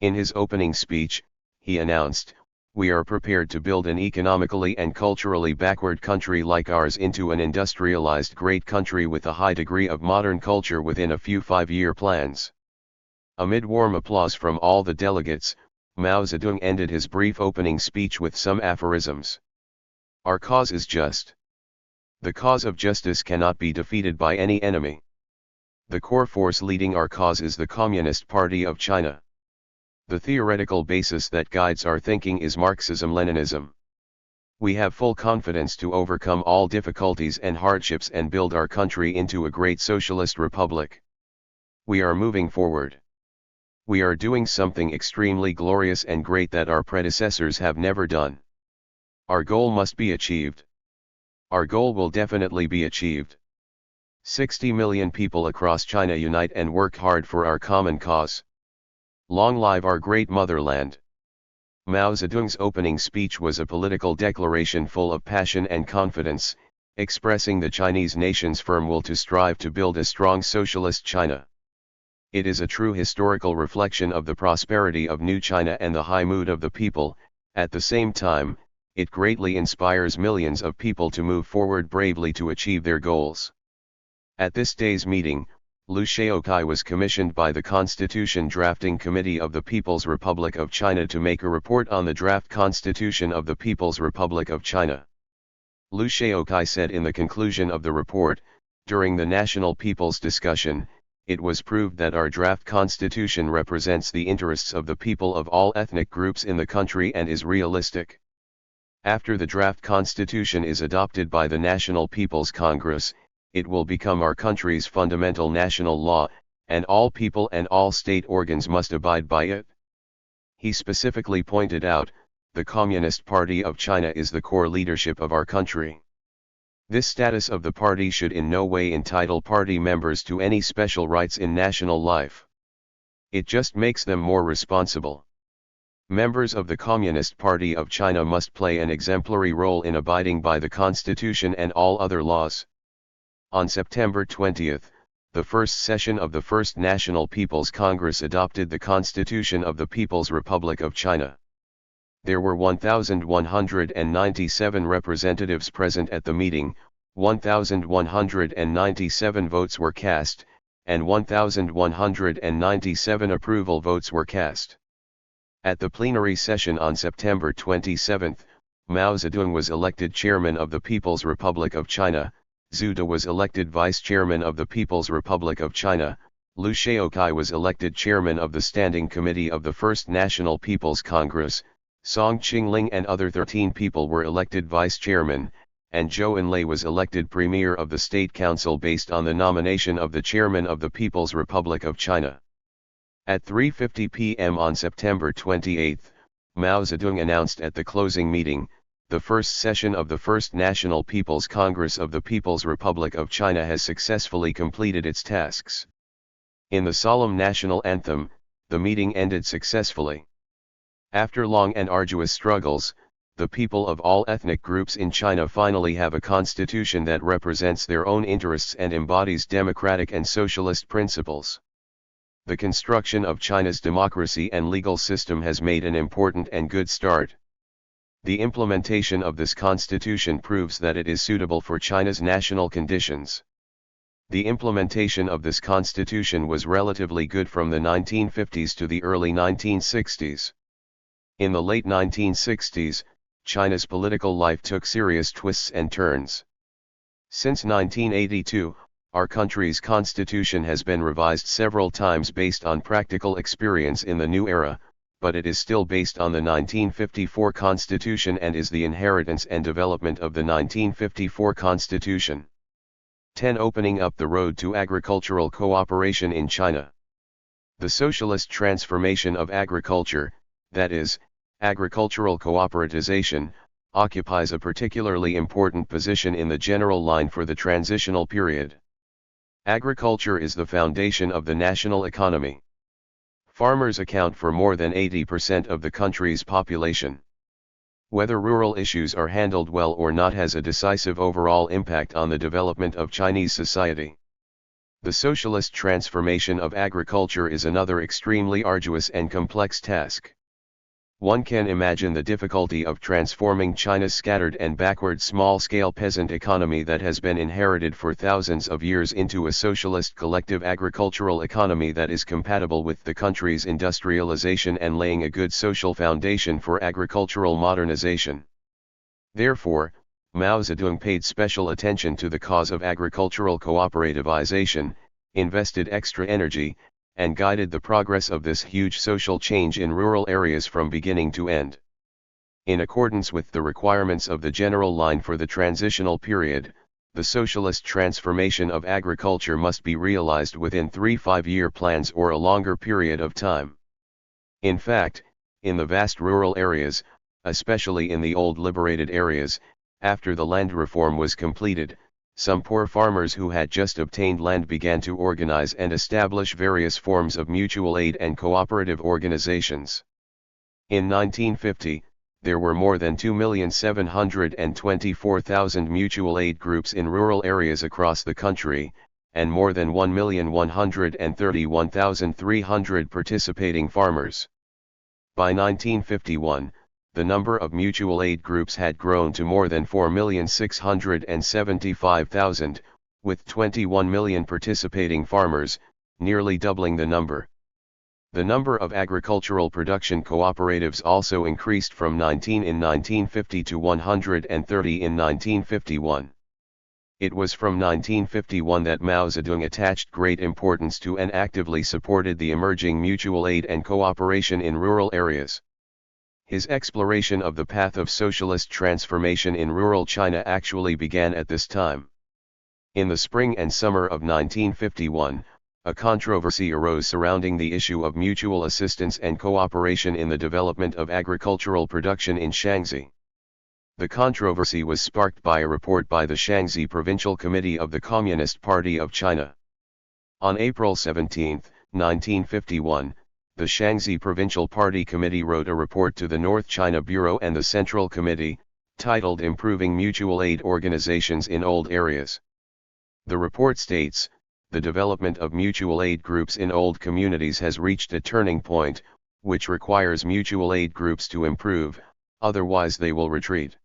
In his opening speech, he announced, "We are prepared to build an economically and culturally backward country like ours into an industrialized great country with a high degree of modern culture within a few 5-year plans." Amid warm applause from all the delegates, Mao Zedong ended his brief opening speech with some aphorisms. Our cause is just. The cause of justice cannot be defeated by any enemy. The core force leading our cause is the Communist Party of China. The theoretical basis that guides our thinking is Marxism-Leninism. We have full confidence to overcome all difficulties and hardships and build our country into a great socialist republic. We are moving forward. We are doing something extremely glorious and great that our predecessors have never done. Our goal must be achieved. Our goal will definitely be achieved. 60 million people across China unite and work hard for our common cause. Long live our great motherland. Mao Zedong's opening speech was a political declaration full of passion and confidence, expressing the Chinese nation's firm will to strive to build a strong socialist China. It is a true historical reflection of the prosperity of New China and the high mood of the people. At the same time, it greatly inspires millions of people to move forward bravely to achieve their goals. At this day's meeting, Liu Shaokai was commissioned by the Constitution Drafting Committee of the People's Republic of China to make a report on the draft Constitution of the People's Republic of China. Liu Shaokai said in the conclusion of the report, "During the National People's discussion, it was proved that our draft constitution represents the interests of the people of all ethnic groups in the country and is realistic. After the draft constitution is adopted by the National People's Congress, it will become our country's fundamental national law, and all people and all state organs must abide by it." He specifically pointed out, the Communist Party of China is the core leadership of our country. This status of the party should in no way entitle party members to any special rights in national life. It just makes them more responsible. Members of the Communist Party of China must play an exemplary role in abiding by the Constitution and all other laws. On September 20, the first session of the First National People's Congress adopted the Constitution of the People's Republic of China. There were 1,197 representatives present at the meeting, 1,197 votes were cast, and 1,197 approval votes were cast. At the plenary session on September 27, Mao Zedong was elected chairman of the People's Republic of China, Zhu De was elected vice chairman of the People's Republic of China, Liu Shaokai was elected chairman of the Standing Committee of the First National People's Congress, Song Qingling and other 13 people were elected vice chairman, and Zhou Enlai was elected premier of the State Council based on the nomination of the chairman of the People's Republic of China. At 3:50 p.m. on September 28, Mao Zedong announced at the closing meeting, the first session of the First National People's Congress of the People's Republic of China has successfully completed its tasks. In the solemn national anthem, the meeting ended successfully. After long and arduous struggles, the people of all ethnic groups in China finally have a constitution that represents their own interests and embodies democratic and socialist principles. The construction of China's democracy and legal system has made an important and good start. The implementation of this constitution proves that it is suitable for China's national conditions. The implementation of this constitution was relatively good from the 1950s to the early 1960s. In the late 1960s, China's political life took serious twists and turns. Since 1982, our country's constitution has been revised several times based on practical experience in the new era, but it is still based on the 1954 constitution and is the inheritance and development of the 1954 constitution. 10. Opening up the road to agricultural cooperation in China. The socialist transformation of agriculture, that is, agricultural cooperativization, occupies a particularly important position in the general line for the transitional period. Agriculture is the foundation of the national economy. Farmers account for more than 80% of the country's population. Whether rural issues are handled well or not has a decisive overall impact on the development of Chinese society. The socialist transformation of agriculture is another extremely arduous and complex task. One can imagine the difficulty of transforming China's scattered and backward small-scale peasant economy that has been inherited for thousands of years into a socialist collective agricultural economy that is compatible with the country's industrialization and laying a good social foundation for agricultural modernization. Therefore, Mao Zedong paid special attention to the cause of agricultural cooperativization, invested extra energy, and guided the progress of this huge social change in rural areas from beginning to end. In accordance with the requirements of the general line for the transitional period, the socialist transformation of agriculture must be realized within 3 5-year plans or a longer period of time. In fact, in the vast rural areas, especially in the old liberated areas, after the land reform was completed, some poor farmers who had just obtained land began to organize and establish various forms of mutual aid and cooperative organizations. In 1950, there were more than 2,724,000 mutual aid groups in rural areas across the country, and more than 1,131,300 participating farmers. By 1951, the number of mutual aid groups had grown to more than 4,675,000, with 21 million participating farmers, nearly doubling the number. The number of agricultural production cooperatives also increased from 19 in 1950 to 130 in 1951. It was from 1951 that Mao Zedong attached great importance to and actively supported the emerging mutual aid and cooperation in rural areas. His exploration of the path of socialist transformation in rural China actually began at this time. In the spring and summer of 1951, a controversy arose surrounding the issue of mutual assistance and cooperation in the development of agricultural production in Xianzhi. The controversy was sparked by a report by the Xianzhi Provincial Committee of the Communist Party of China. On April 17, 1951, the Xianzhi Provincial Party Committee wrote a report to the North China Bureau and the Central Committee, titled Improving Mutual Aid Organizations in Old Areas. The report states, the development of mutual aid groups in old communities has reached a turning point, which requires mutual aid groups to improve, otherwise they will retreat.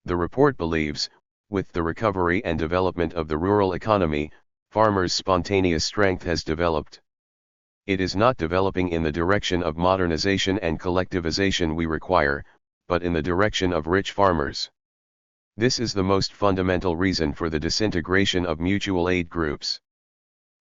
The report believes, with the recovery and development of the rural economy, farmers' spontaneous strength has developed. It is not developing in the direction of modernization and collectivization we require, but in the direction of rich farmers. This is the most fundamental reason for the disintegration of mutual aid groups.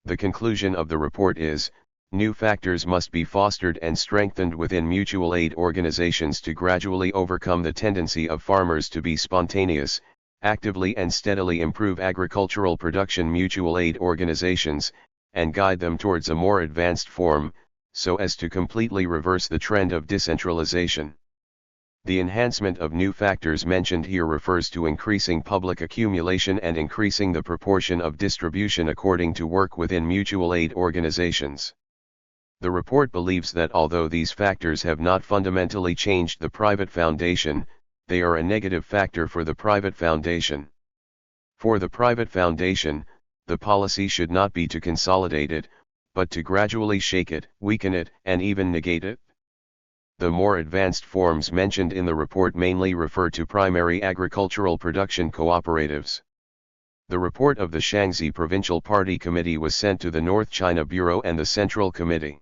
The conclusion of the report is, new factors must be fostered and strengthened within mutual aid organizations to gradually overcome the tendency of farmers to be spontaneous, actively and steadily improve agricultural production mutual aid organizations, and guide them towards a more advanced form, so as to completely reverse the trend of decentralization. The enhancement of new factors mentioned here refers to increasing public accumulation and increasing the proportion of distribution according to work within mutual aid organizations. The report believes that although these factors have not fundamentally changed the private foundation, they are a negative factor for the private foundation. For the private foundation, the policy should not be to consolidate it, but to gradually shake it, weaken it, and even negate it. The more advanced forms mentioned in the report mainly refer to primary agricultural production cooperatives. The report of the Xianzhi Provincial Party Committee was sent to the North China Bureau and the Central Committee.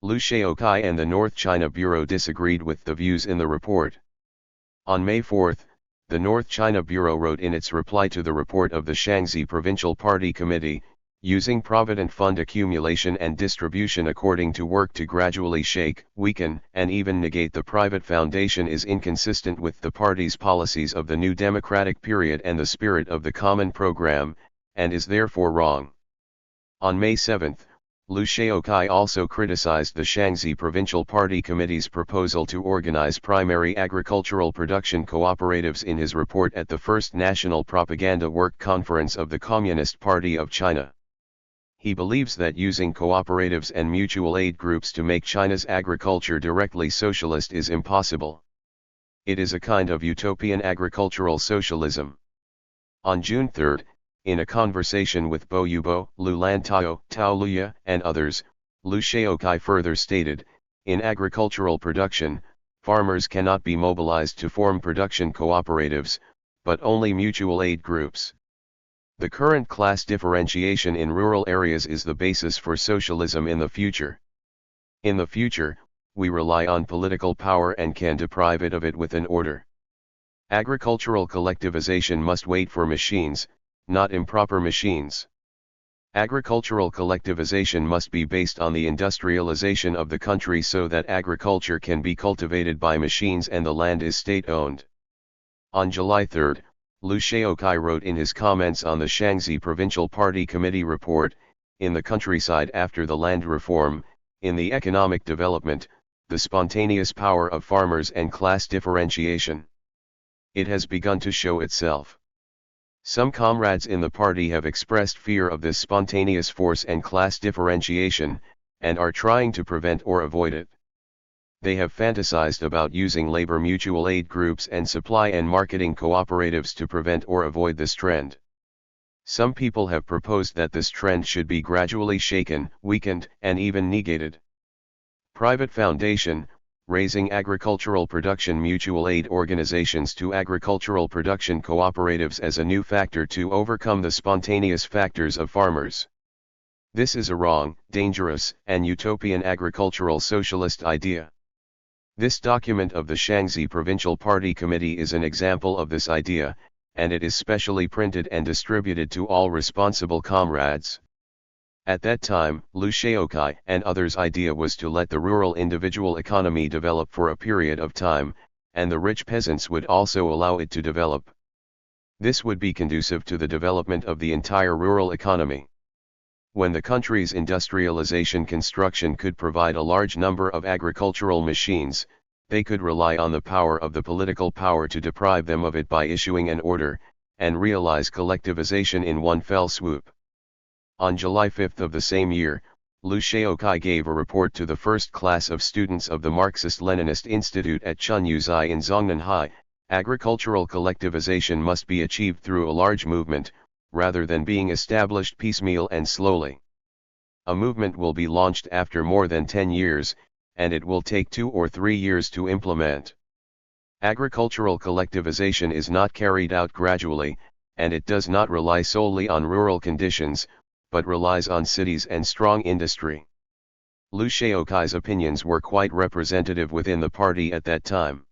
Liu Shaokai and the North China Bureau disagreed with the views in the report. On May 4, the North China Bureau wrote in its reply to the report of the Xianzhi Provincial Party Committee, using provident fund accumulation and distribution according to work to gradually shake, weaken, and even negate the private foundation is inconsistent with the party's policies of the new democratic period and the spirit of the common program, and is therefore wrong. On May 7, Liu Shaokai also criticized the Xianzhi Provincial Party Committee's proposal to organize primary agricultural production cooperatives in his report at the First National Propaganda Work Conference of the Communist Party of China. He believes that using cooperatives and mutual aid groups to make China's agriculture directly socialist is impossible. It is a kind of utopian agricultural socialism. On June 3, in a conversation with Bo Yubo, Lu Lantao, Tao Luya, and others, Liu Shaokai further stated, in agricultural production, farmers cannot be mobilized to form production cooperatives, but only mutual aid groups. The current class differentiation in rural areas is the basis for socialism in the future. In the future, we rely on political power and can deprive it of it with an order. Agricultural collectivization must wait for machines, not improper machines. Agricultural collectivization must be based on the industrialization of the country so that agriculture can be cultivated by machines and the land is state-owned. On July 3, Liu Shaokai wrote in his comments on the Xianzhi Provincial Party Committee report, in the countryside after the land reform, in the economic development, the spontaneous power of farmers and class differentiation. It has begun to show itself. Some comrades in the party have expressed fear of this spontaneous force and class differentiation, and are trying to prevent or avoid it. They have fantasized about using labor mutual aid groups and supply and marketing cooperatives to prevent or avoid this trend. Some people have proposed that this trend should be gradually shaken, weakened, and even negated. Private foundation, raising agricultural production mutual aid organizations to agricultural production cooperatives as a new factor to overcome the spontaneous factors of farmers. This is a wrong, dangerous, and utopian agricultural socialist idea. This document of the Xianzhi Provincial Party Committee is an example of this idea, and it is specially printed and distributed to all responsible comrades. At that time, Liu Shaokai and others' idea was to let the rural individual economy develop for a period of time, and the rich peasants would also allow it to develop. This would be conducive to the development of the entire rural economy. When the country's industrialization construction could provide a large number of agricultural machines, they could rely on the power of the political power to deprive them of it by issuing an order, and realize collectivization in one fell swoop. On July 5 of the same year, Liu Shaokai gave a report to the first class of students of the Marxist-Leninist Institute at Chunyuzai in Zhongnanhai. Agricultural collectivization must be achieved through a large movement, rather than being established piecemeal and slowly. A movement will be launched after more than 10 years, and it will take 2 or 3 years to implement. Agricultural collectivization is not carried out gradually, and it does not rely solely on rural conditions, but relies on cities and strong industry. Liu Shaokai's opinions were quite representative within the party at that time.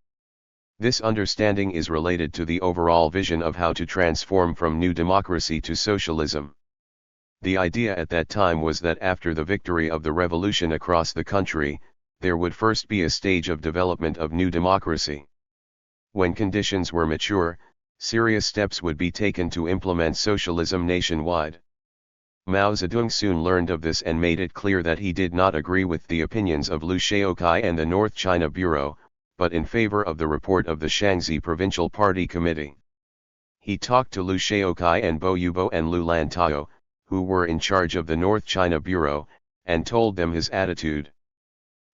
This understanding is related to the overall vision of how to transform from new democracy to socialism. The idea at that time was that after the victory of the revolution across the country, there would first be a stage of development of new democracy. When conditions were mature, serious steps would be taken to implement socialism nationwide. Mao Zedong soon learned of this and made it clear that he did not agree with the opinions of Liu Shaokai and the North China Bureau, but in favor of the report of the Xianzhi Provincial Party Committee. He talked to Liu Shaokai and Bo Yubo and Lu Lantao, who were in charge of the North China Bureau, and told them his attitude.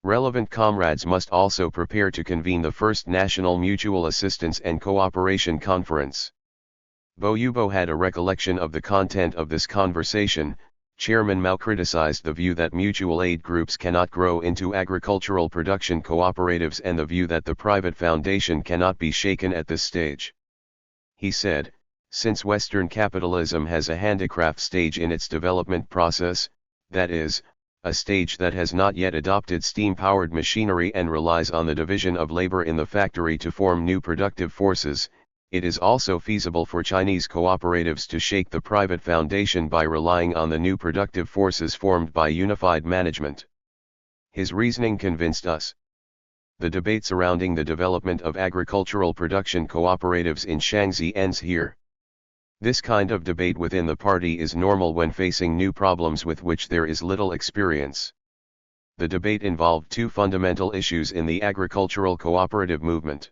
Relevant comrades must also prepare to convene the first National Mutual Assistance and Cooperation Conference. Bo Yubo had a recollection of the content of this conversation. Chairman Mao criticized the view that mutual aid groups cannot grow into agricultural production cooperatives and the view that the private foundation cannot be shaken at this stage. He said, since Western capitalism has a handicraft stage in its development process, that is, a stage that has not yet adopted steam-powered machinery and relies on the division of labor in the factory to form new productive forces, it is also feasible for Chinese cooperatives to shake the private foundation by relying on the new productive forces formed by unified management. His reasoning convinced us. The debate surrounding the development of agricultural production cooperatives in Xianzhi ends here. This kind of debate within the party is normal when facing new problems with which there is little experience. The debate involved two fundamental issues in the agricultural cooperative movement.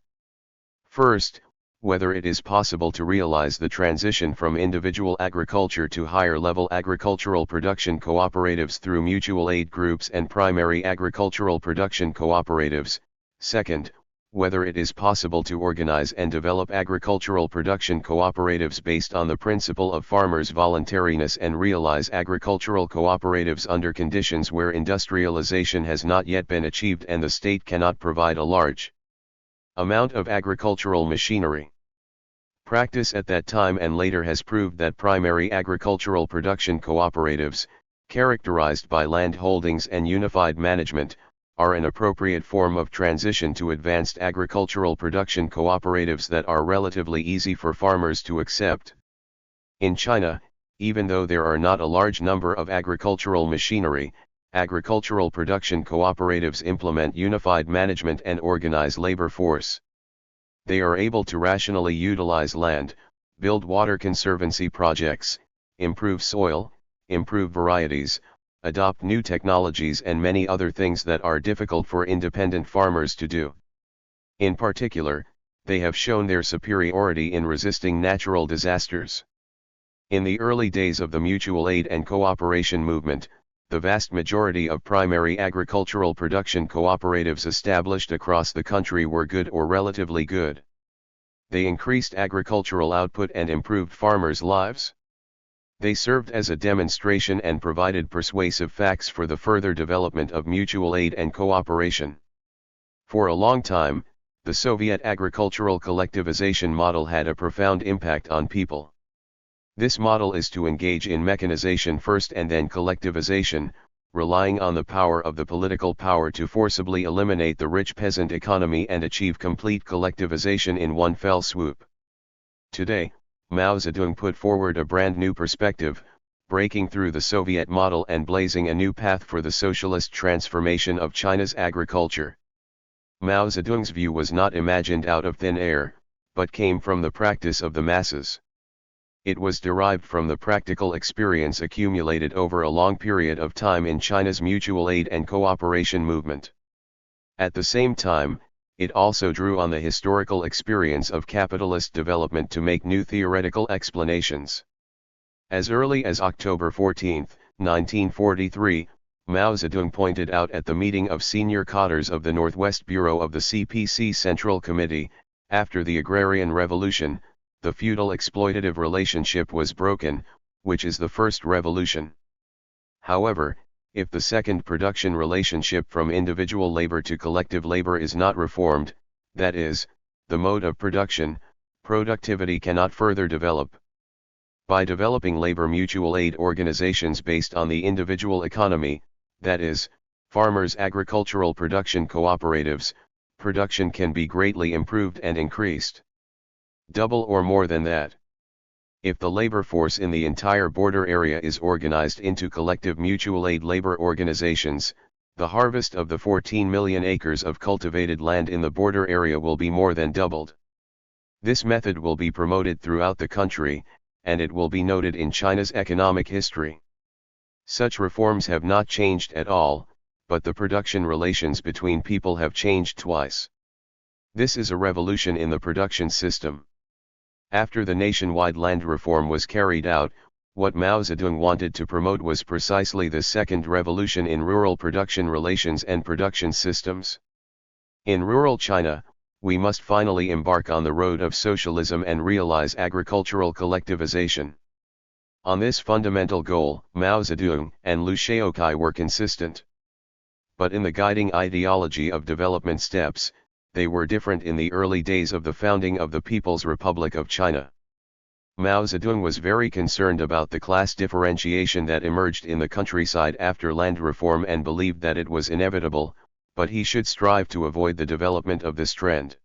First, whether it is possible to realize the transition from individual agriculture to higher-level agricultural production cooperatives through mutual aid groups and primary agricultural production cooperatives. Second, whether it is possible to organize and develop agricultural production cooperatives based on the principle of farmers' voluntariness and realize agricultural cooperatives under conditions where industrialization has not yet been achieved and the state cannot provide a large amount of agricultural machinery. Practice at that time and later has proved that primary agricultural production cooperatives, characterized by land holdings and unified management, are an appropriate form of transition to advanced agricultural production cooperatives that are relatively easy for farmers to accept. In China, even though there are not a large number of agricultural machinery, agricultural production cooperatives implement unified management and organize labor force. They are able to rationally utilize land, build water conservancy projects, improve soil, improve varieties, adopt new technologies and many other things that are difficult for independent farmers to do. In particular, they have shown their superiority in resisting natural disasters. In the early days of the mutual aid and cooperation movement, the vast majority of primary agricultural production cooperatives established across the country were good or relatively good. They increased agricultural output and improved farmers' lives. They served as a demonstration and provided persuasive facts for the further development of mutual aid and cooperation. For a long time, the Soviet agricultural collectivization model had a profound impact on people. This model is to engage in mechanization first and then collectivization, relying on the power of the political power to forcibly eliminate the rich peasant economy and achieve complete collectivization in one fell swoop. Today, Mao Zedong put forward a brand new perspective, breaking through the Soviet model and blazing a new path for the socialist transformation of China's agriculture. Mao Zedong's view was not imagined out of thin air, but came from the practice of the masses. It was derived from the practical experience accumulated over a long period of time in China's mutual aid and cooperation movement. At the same time, it also drew on the historical experience of capitalist development to make new theoretical explanations. As early as October 14, 1943, Mao Zedong pointed out at the meeting of senior cadres of the Northwest Bureau of the CPC Central Committee, after the Agrarian Revolution, the feudal exploitative relationship was broken, which is the first revolution. However, if the second production relationship from individual labor to collective labor is not reformed, that is, the mode of production, productivity cannot further develop. By developing labor mutual aid organizations based on the individual economy, that is, farmers' agricultural production cooperatives, production can be greatly improved and increased. Double or more than that. If the labor force in the entire border area is organized into collective mutual aid labor organizations, the harvest of the 14 million acres of cultivated land in the border area will be more than doubled. This method will be promoted throughout the country, and it will be noted in China's economic history. Such reforms have not changed at all, but the production relations between people have changed twice. This is a revolution in the production system. After the nationwide land reform was carried out, what Mao Zedong wanted to promote was precisely the second revolution in rural production relations and production systems. In rural China, we must finally embark on the road of socialism and realize agricultural collectivization. On this fundamental goal, Mao Zedong and Liu Shaoqai were consistent. But in the guiding ideology of development steps, they were different in the early days of the founding of the People's Republic of China. Mao Zedong was very concerned about the class differentiation that emerged in the countryside after land reform and believed that it was inevitable, but he should strive to avoid the development of this trend.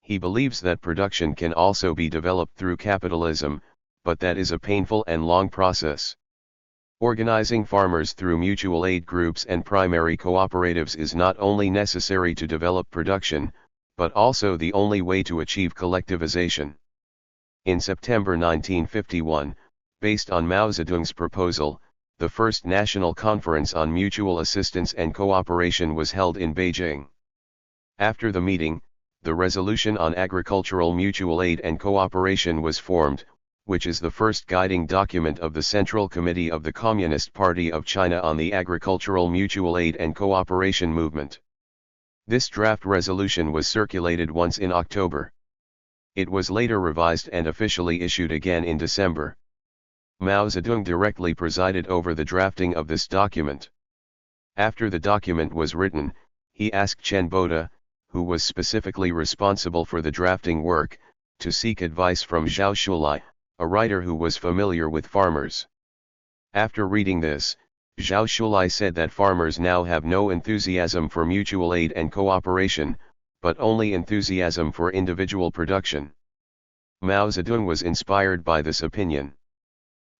He believes that production can also be developed through capitalism, but that is a painful and long process. Organizing farmers through mutual aid groups and primary cooperatives is not only necessary to develop production, but also the only way to achieve collectivization. In September 1951, based on Mao Zedong's proposal, the first National Conference on Mutual Assistance and Cooperation was held in Beijing. After the meeting, the Resolution on Agricultural Mutual Aid and Cooperation was formed, which is the first guiding document of the Central Committee of the Communist Party of China on the Agricultural Mutual Aid and Cooperation movement. This draft resolution was circulated once in October. It was later revised and officially issued again in December. Mao Zedong directly presided over the drafting of this document. After the document was written, he asked Chen Boda, who was specifically responsible for the drafting work, to seek advice from Zhao Shulai, a writer who was familiar with farmers. After reading this, Zhao Shulai said that farmers now have no enthusiasm for mutual aid and cooperation, but only enthusiasm for individual production. Mao Zedong was inspired by this opinion.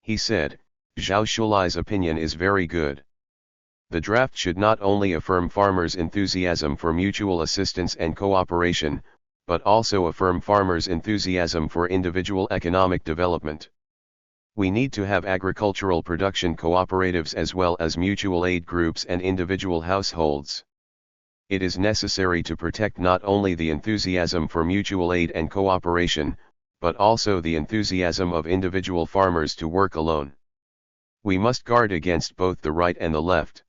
He said, "Zhao Shulai's opinion is very good. The draft should not only affirm farmers' enthusiasm for mutual assistance and cooperation, but also affirm farmers' enthusiasm for individual economic development. We need to have agricultural production cooperatives as well as mutual aid groups and individual households. It is necessary to protect not only the enthusiasm for mutual aid and cooperation, but also the enthusiasm of individual farmers to work alone. We must guard against both the right and the left."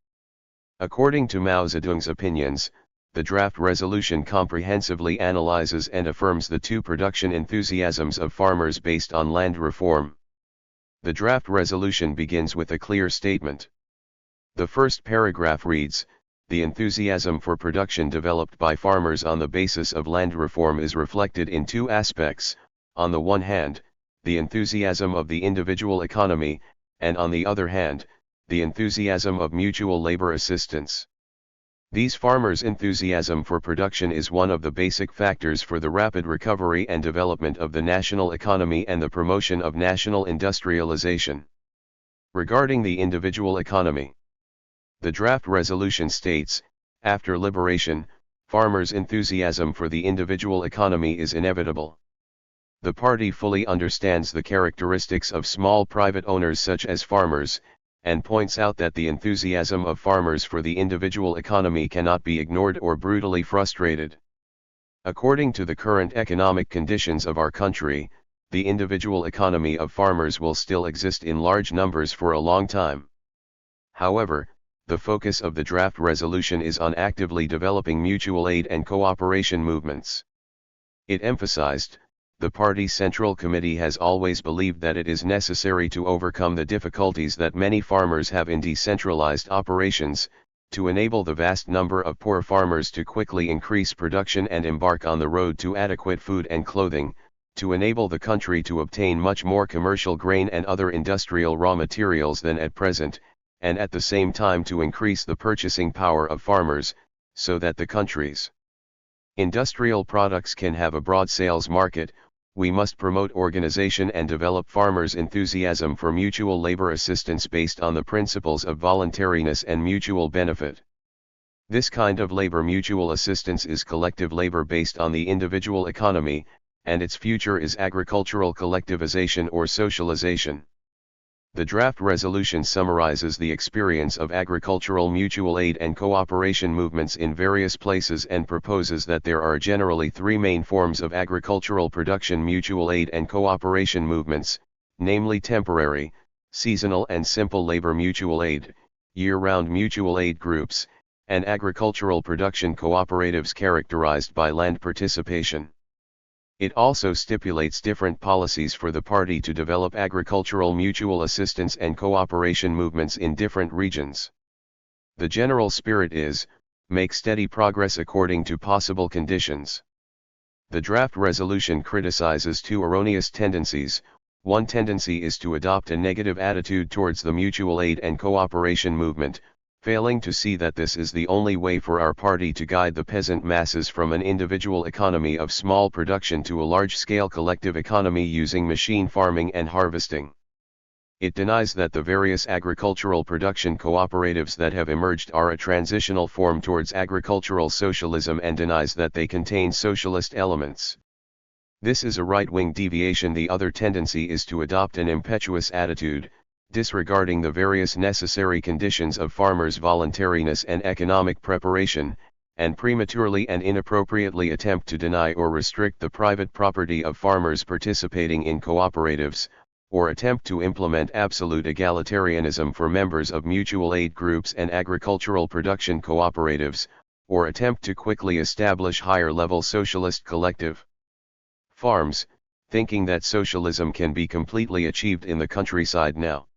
According to Mao Zedong's opinions, the draft resolution comprehensively analyzes and affirms the two production enthusiasms of farmers based on land reform. The draft resolution begins with a clear statement. The first paragraph reads, "The enthusiasm for production developed by farmers on the basis of land reform is reflected in two aspects, on the one hand, the enthusiasm of the individual economy, and on the other hand, the enthusiasm of mutual labor assistance. These farmers' enthusiasm for production is one of the basic factors for the rapid recovery and development of the national economy and the promotion of national industrialization." Regarding the individual economy, the draft resolution states, "After liberation, farmers' enthusiasm for the individual economy is inevitable. The party fully understands the characteristics of small private owners such as farmers, and points out that the enthusiasm of farmers for the individual economy cannot be ignored or brutally frustrated. According to the current economic conditions of our country, the individual economy of farmers will still exist in large numbers for a long time. However, the focus of the draft resolution is on actively developing mutual aid and cooperation movements." It emphasized, "The party's Central Committee has always believed that it is necessary to overcome the difficulties that many farmers have in decentralized operations, to enable the vast number of poor farmers to quickly increase production and embark on the road to adequate food and clothing, to enable the country to obtain much more commercial grain and other industrial raw materials than at present, and at the same time to increase the purchasing power of farmers, so that the country's industrial products can have a broad sales market. We must promote organization and develop farmers' enthusiasm for mutual labor assistance based on the principles of voluntariness and mutual benefit. This kind of labor mutual assistance is collective labor based on the individual economy, and its future is agricultural collectivization or socialization." The draft resolution summarizes the experience of agricultural mutual aid and cooperation movements in various places and proposes that there are generally three main forms of agricultural production mutual aid and cooperation movements, namely temporary, seasonal and simple labor mutual aid, year-round mutual aid groups, and agricultural production cooperatives characterized by land participation. It also stipulates different policies for the party to develop agricultural mutual assistance and cooperation movements in different regions. The general spirit is, make steady progress according to possible conditions. The draft resolution criticizes two erroneous tendencies. One tendency is to adopt a negative attitude towards the mutual aid and cooperation movement, failing to see that this is the only way for our party to guide the peasant masses from an individual economy of small production to a large-scale collective economy using machine farming and harvesting. It denies that the various agricultural production cooperatives that have emerged are a transitional form towards agricultural socialism and denies that they contain socialist elements. This is a right-wing deviation. The other tendency is to adopt an impetuous attitude, disregarding the various necessary conditions of farmers' voluntariness and economic preparation, and prematurely and inappropriately attempt to deny or restrict the private property of farmers participating in cooperatives, or attempt to implement absolute egalitarianism for members of mutual aid groups and agricultural production cooperatives, or attempt to quickly establish higher-level socialist collective farms, thinking that socialism can be completely achieved in the countryside now.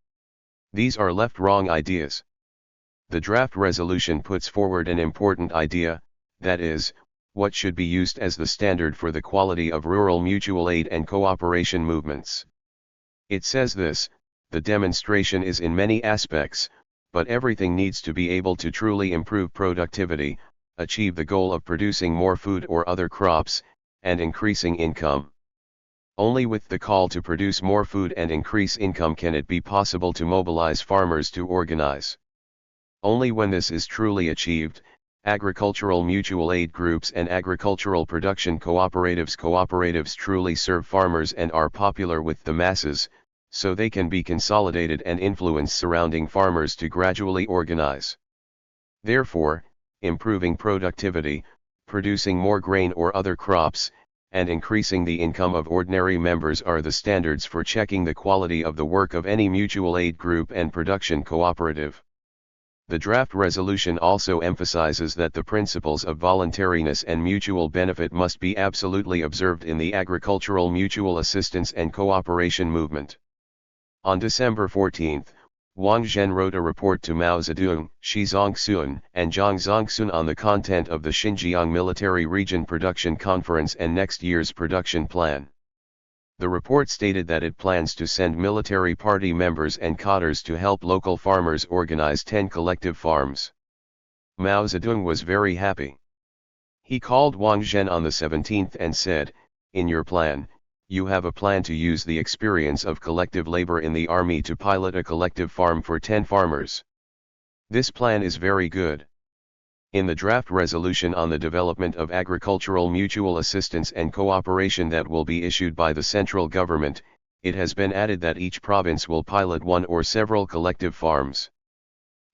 These are left-wrong ideas. The draft resolution puts forward an important idea, that is, what should be used as the standard for the quality of rural mutual aid and cooperation movements. It says this: the demonstration is in many aspects, but everything needs to be able to truly improve productivity, achieve the goal of producing more food or other crops, and increasing income. Only with the call to produce more food and increase income can it be possible to mobilize farmers to organize. Only when this is truly achieved, agricultural mutual aid groups and agricultural production cooperatives truly serve farmers and are popular with the masses, so they can be consolidated and influence surrounding farmers to gradually organize. Therefore, improving productivity, producing more grain or other crops, and increasing the income of ordinary members are the standards for checking the quality of the work of any mutual aid group and production cooperative. The draft resolution also emphasizes that the principles of voluntariness and mutual benefit must be absolutely observed in the agricultural mutual assistance and cooperation movement. On December 14, Wang Zhen wrote a report to Mao Zedong, Shi Zongsun, and Zhang Zongsun on the content of the Xinjiang Military Region Production Conference and next year's production plan. The report stated that it plans to send military party members and cadres to help local farmers organize 10 collective farms. Mao Zedong was very happy. He called Wang Zhen on the 17th and said, "In your plan, you have a plan to use the experience of collective labor in the army to pilot a collective farm for 10 farmers. This plan is very good." In the draft resolution on the development of agricultural mutual assistance and cooperation that will be issued by the central government, it has been added that each province will pilot one or several collective farms.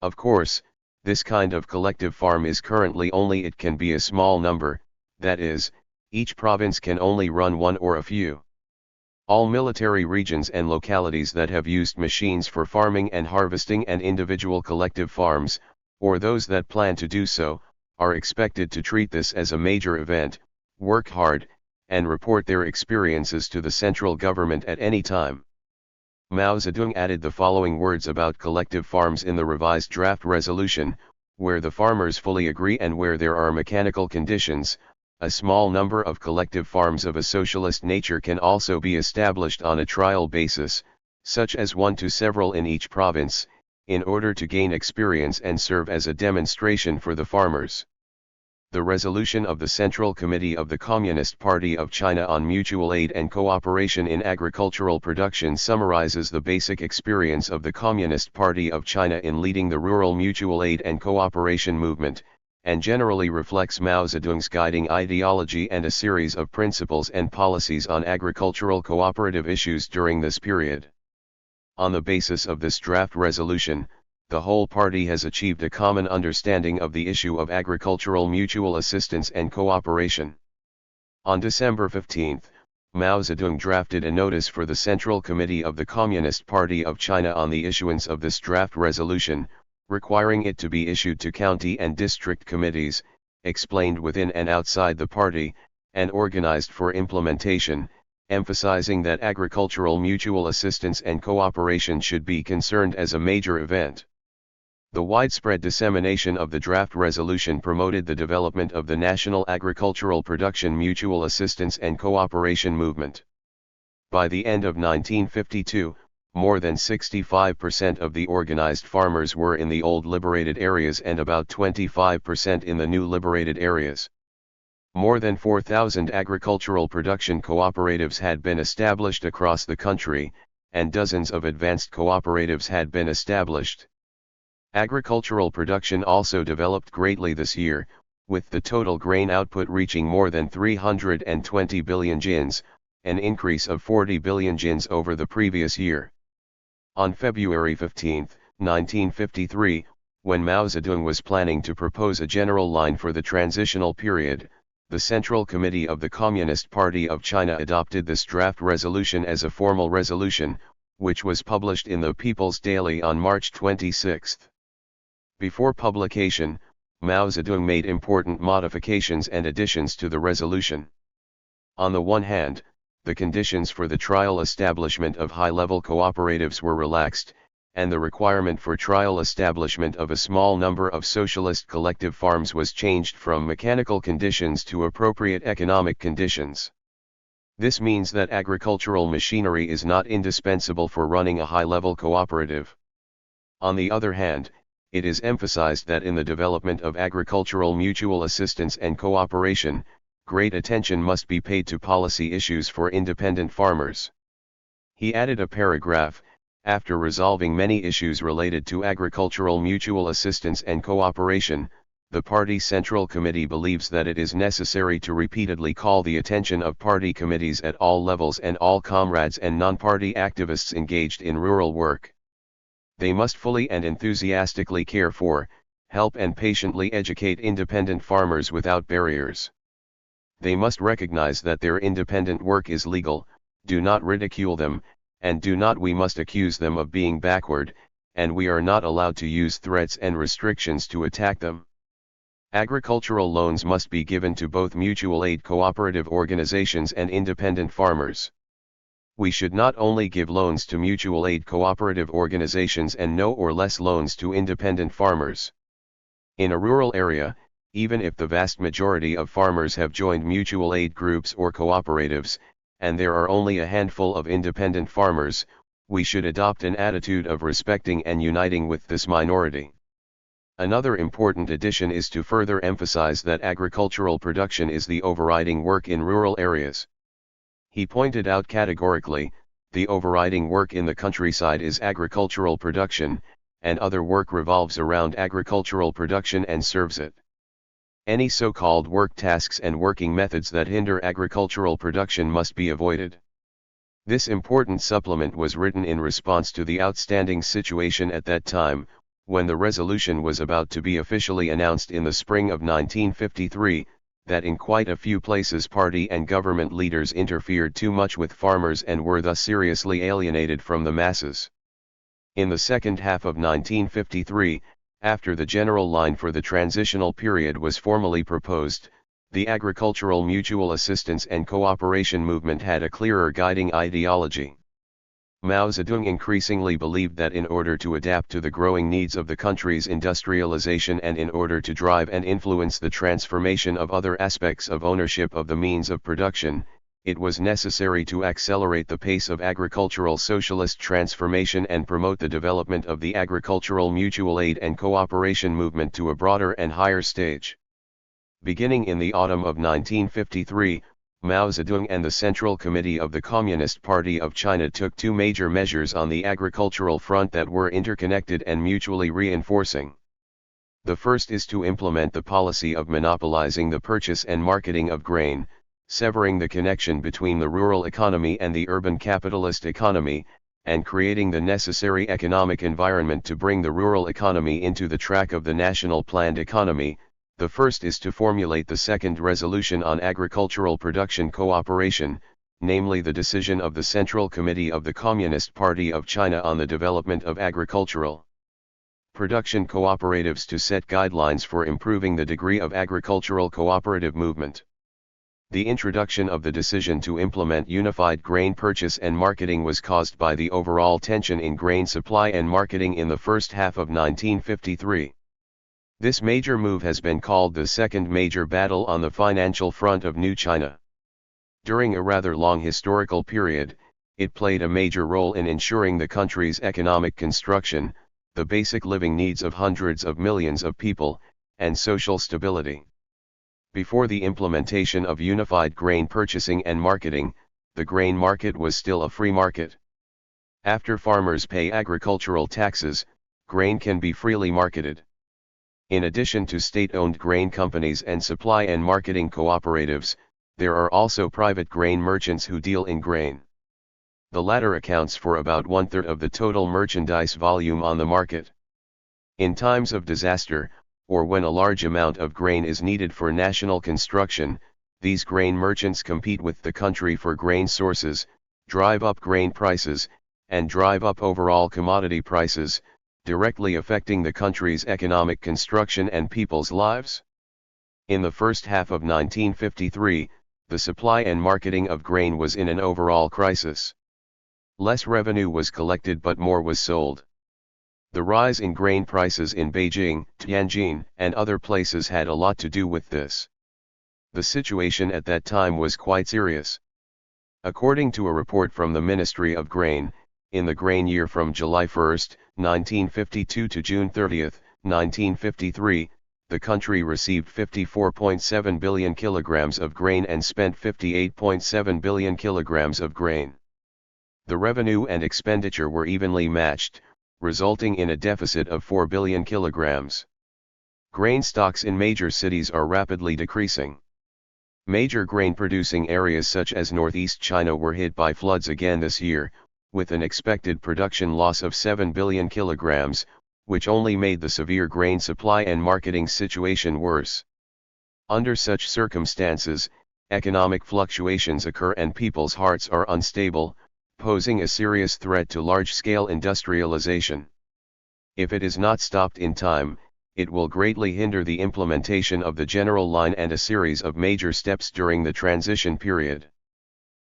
Of course, this kind of collective farm is currently only it can be a small number, that is, each province can only run one or a few. All military regions and localities that have used machines for farming and harvesting and individual collective farms, or those that plan to do so, are expected to treat this as a major event, work hard, and report their experiences to the central government at any time. Mao Zedong added the following words about collective farms in the revised draft resolution: where the farmers fully agree and where there are mechanical conditions, a small number of collective farms of a socialist nature can also be established on a trial basis, such as 1 to several in each province, in order to gain experience and serve as a demonstration for the farmers. The resolution of the Central Committee of the Communist Party of China on Mutual Aid and Cooperation in Agricultural Production summarizes the basic experience of the Communist Party of China in leading the rural mutual aid and cooperation movement, and generally reflects Mao Zedong's guiding ideology and a series of principles and policies on agricultural cooperative issues during this period. On the basis of this draft resolution, the whole party has achieved a common understanding of the issue of agricultural mutual assistance and cooperation. On December 15, Mao Zedong drafted a notice for the Central Committee of the Communist Party of China on the issuance of this draft resolution, requiring it to be issued to county and district committees, explained within and outside the party, and organized for implementation, emphasizing that agricultural mutual assistance and cooperation should be concerned as a major event. The widespread dissemination of the draft resolution promoted the development of the national agricultural production mutual assistance and cooperation movement. By the end of 1952, more than 65% of the organized farmers were in the old liberated areas and about 25% in the new liberated areas. More than 4,000 agricultural production cooperatives had been established across the country, and dozens of advanced cooperatives had been established. Agricultural production also developed greatly this year, with the total grain output reaching more than 320 billion jins, an increase of 40 billion jins over the previous year. On February 15, 1953, when Mao Zedong was planning to propose a general line for the transitional period, the Central Committee of the Communist Party of China adopted this draft resolution as a formal resolution, which was published in the People's Daily on March 26. Before publication, Mao Zedong made important modifications and additions to the resolution. On the one hand, the conditions for the trial establishment of high-level cooperatives were relaxed, and the requirement for trial establishment of a small number of socialist collective farms was changed from mechanical conditions to appropriate economic conditions. This means that agricultural machinery is not indispensable for running a high-level cooperative. On the other hand, it is emphasized that in the development of agricultural mutual assistance and cooperation, great attention must be paid to policy issues for independent farmers. He added a paragraph, after resolving many issues related to agricultural mutual assistance and cooperation, the party Central Committee believes that it is necessary to repeatedly call the attention of party committees at all levels and all comrades and non-party activists engaged in rural work. They must fully and enthusiastically care for, help and patiently educate independent farmers without barriers. They must recognize that their independent work is legal, do not ridicule them, and we must accuse them of being backward, and we are not allowed to use threats and restrictions to attack them. Agricultural loans must be given to both mutual aid cooperative organizations and independent farmers. We should not only give loans to mutual aid cooperative organizations and no or less loans to independent farmers. In a rural area, even if the vast majority of farmers have joined mutual aid groups or cooperatives, and there are only a handful of independent farmers, we should adopt an attitude of respecting and uniting with this minority. Another important addition is to further emphasize that agricultural production is the overriding work in rural areas. He pointed out categorically, the overriding work in the countryside is agricultural production, and other work revolves around agricultural production and serves it. Any so-called work tasks and working methods that hinder agricultural production must be avoided. This important supplement was written in response to the outstanding situation at that time, when the resolution was about to be officially announced in the spring of 1953, that in quite a few places party and government leaders interfered too much with farmers and were thus seriously alienated from the masses. In the second half of 1953, after the general line for the transitional period was formally proposed, the agricultural mutual assistance and cooperation movement had a clearer guiding ideology. Mao Zedong increasingly believed that in order to adapt to the growing needs of the country's industrialization and in order to drive and influence the transformation of other aspects of ownership of the means of production, it was necessary to accelerate the pace of agricultural socialist transformation and promote the development of the agricultural mutual aid and cooperation movement to a broader and higher stage. Beginning in the autumn of 1953, Mao Zedong and the Central Committee of the Communist Party of China took two major measures on the agricultural front that were interconnected and mutually reinforcing. The first is to implement the policy of monopolizing the purchase and marketing of grain, severing the connection between the rural economy and the urban capitalist economy, and creating the necessary economic environment to bring the rural economy into the track of the national planned economy. The first is to formulate the second resolution on agricultural production cooperation, namely the decision of the Central Committee of the Communist Party of China on the development of agricultural production cooperatives to set guidelines for improving the degree of agricultural cooperative movement. The introduction of the decision to implement unified grain purchase and marketing was caused by the overall tension in grain supply and marketing in the first half of 1953. This major move has been called the second major battle on the financial front of New China. During a rather long historical period, it played a major role in ensuring the country's economic construction, the basic living needs of hundreds of millions of people, and social stability. Before the implementation of unified grain purchasing and marketing, the grain market was still a free market. After farmers pay agricultural taxes, grain can be freely marketed. In addition to state-owned grain companies and supply and marketing cooperatives, There are also private grain merchants who deal in grain. The latter accounts for about 1/3 of the total merchandise volume on the market. In times of disaster, or when a large amount of grain is needed for national construction, these grain merchants compete with the country for grain sources, drive up grain prices, and drive up overall commodity prices, directly affecting the country's economic construction and people's lives. In the first half of 1953, the supply and marketing of grain was in an overall crisis. Less revenue was collected but more was sold. The rise in grain prices in Beijing, Tianjin, and other places had a lot to do with this. The situation at that time was quite serious. According to a report from the Ministry of Grain, in the grain year from July 1, 1952 to June 30, 1953, the country received 54.7 billion kilograms of grain and spent 58.7 billion kilograms of grain. The revenue and expenditure were evenly matched, resulting in a deficit of 4 billion kilograms. Grain stocks in major cities are rapidly decreasing. Major grain-producing areas such as northeast China were hit by floods again this year, with an expected production loss of 7 billion kilograms, which only made the severe grain supply and marketing situation worse. Under such circumstances, economic fluctuations occur and people's hearts are unstable, posing a serious threat to large-scale industrialization. If it is not stopped in time, it will greatly hinder the implementation of the general line and a series of major steps during the transition period.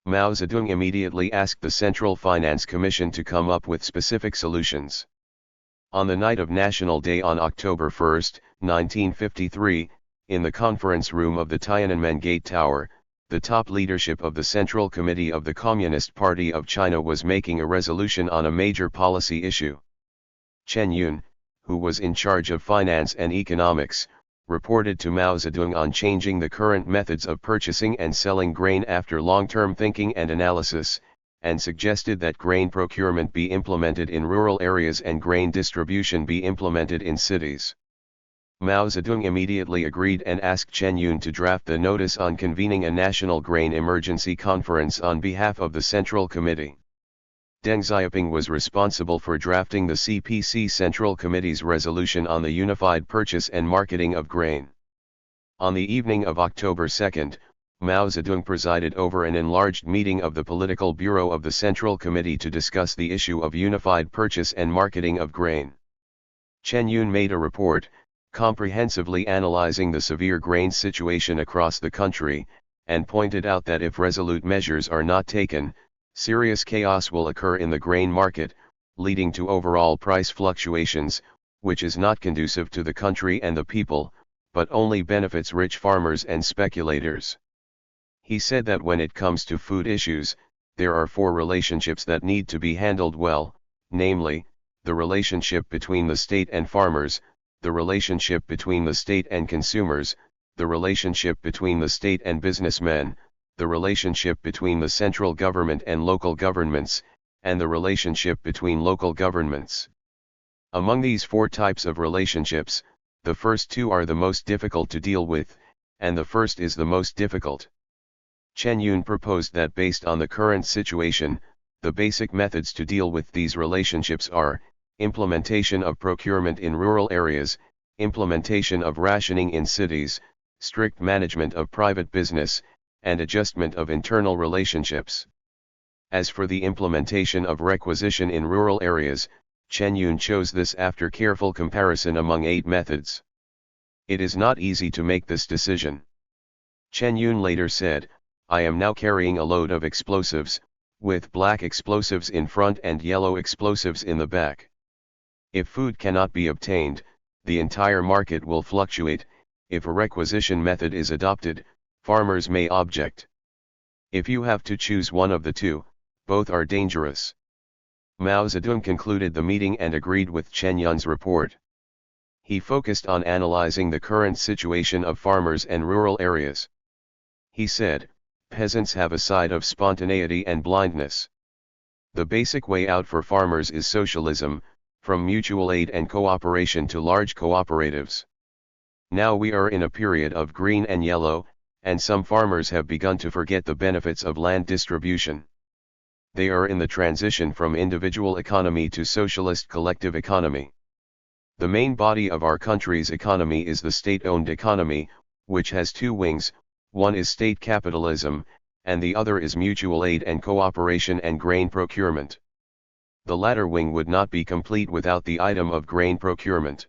Mao Zedong immediately asked the Central Finance Commission to come up with specific solutions. On the night of National Day on October 1, 1953, in the conference room of the Tiananmen Gate Tower, the top leadership of the Central Committee of the Communist Party of China was making a resolution on a major policy issue. Chen Yun, who was in charge of finance and economics, reported to Mao Zedong on changing the current methods of purchasing and selling grain after long-term thinking and analysis, and suggested that grain procurement be implemented in rural areas and grain distribution be implemented in cities. Mao Zedong immediately agreed and asked Chen Yun to draft the notice on convening a national grain emergency conference on behalf of the Central Committee. Deng Xiaoping was responsible for drafting the CPC Central Committee's resolution on the unified purchase and marketing of grain. On the evening of October 2, Mao Zedong presided over an enlarged meeting of the Political Bureau of the Central Committee to discuss the issue of unified purchase and marketing of grain. Chen Yun made a report, comprehensively analyzing the severe grain situation across the country, and pointed out that if resolute measures are not taken, serious chaos will occur in the grain market, leading to overall price fluctuations, which is not conducive to the country and the people, but only benefits rich farmers and speculators. He said that when it comes to food issues, there are four relationships that need to be handled well, namely, the relationship between the state and farmers, the relationship between the state and consumers, the relationship between the state and businessmen, the relationship between the central government and local governments, and the relationship between local governments. Among these four types of relationships, the first two are the most difficult to deal with, and the first is the most difficult. Chen Yun proposed that based on the current situation, the basic methods to deal with these relationships are: implementation of procurement in rural areas, implementation of rationing in cities, strict management of private business, and adjustment of internal relationships. As for the implementation of requisition in rural areas, Chen Yun chose this after careful comparison among 8 methods. It is not easy to make this decision. Chen Yun later said, "I am now carrying a load of explosives, with black explosives in front and yellow explosives in the back. If food cannot be obtained, the entire market will fluctuate. If a requisition method is adopted, farmers may object. If you have to choose one of the two, both are dangerous." Mao Zedong concluded the meeting and agreed with Chen Yun's report. He focused on analyzing the current situation of farmers and rural areas. He said, "Peasants have a side of spontaneity and blindness. The basic way out for farmers is socialism, from mutual aid and cooperation to large cooperatives. Now we are in a period of green and yellow, and some farmers have begun to forget the benefits of land distribution. They are in the transition from individual economy to socialist collective economy. The main body of our country's economy is the state-owned economy, which has two wings, one is state capitalism, and the other is mutual aid and cooperation and grain procurement. The latter wing would not be complete without the item of grain procurement.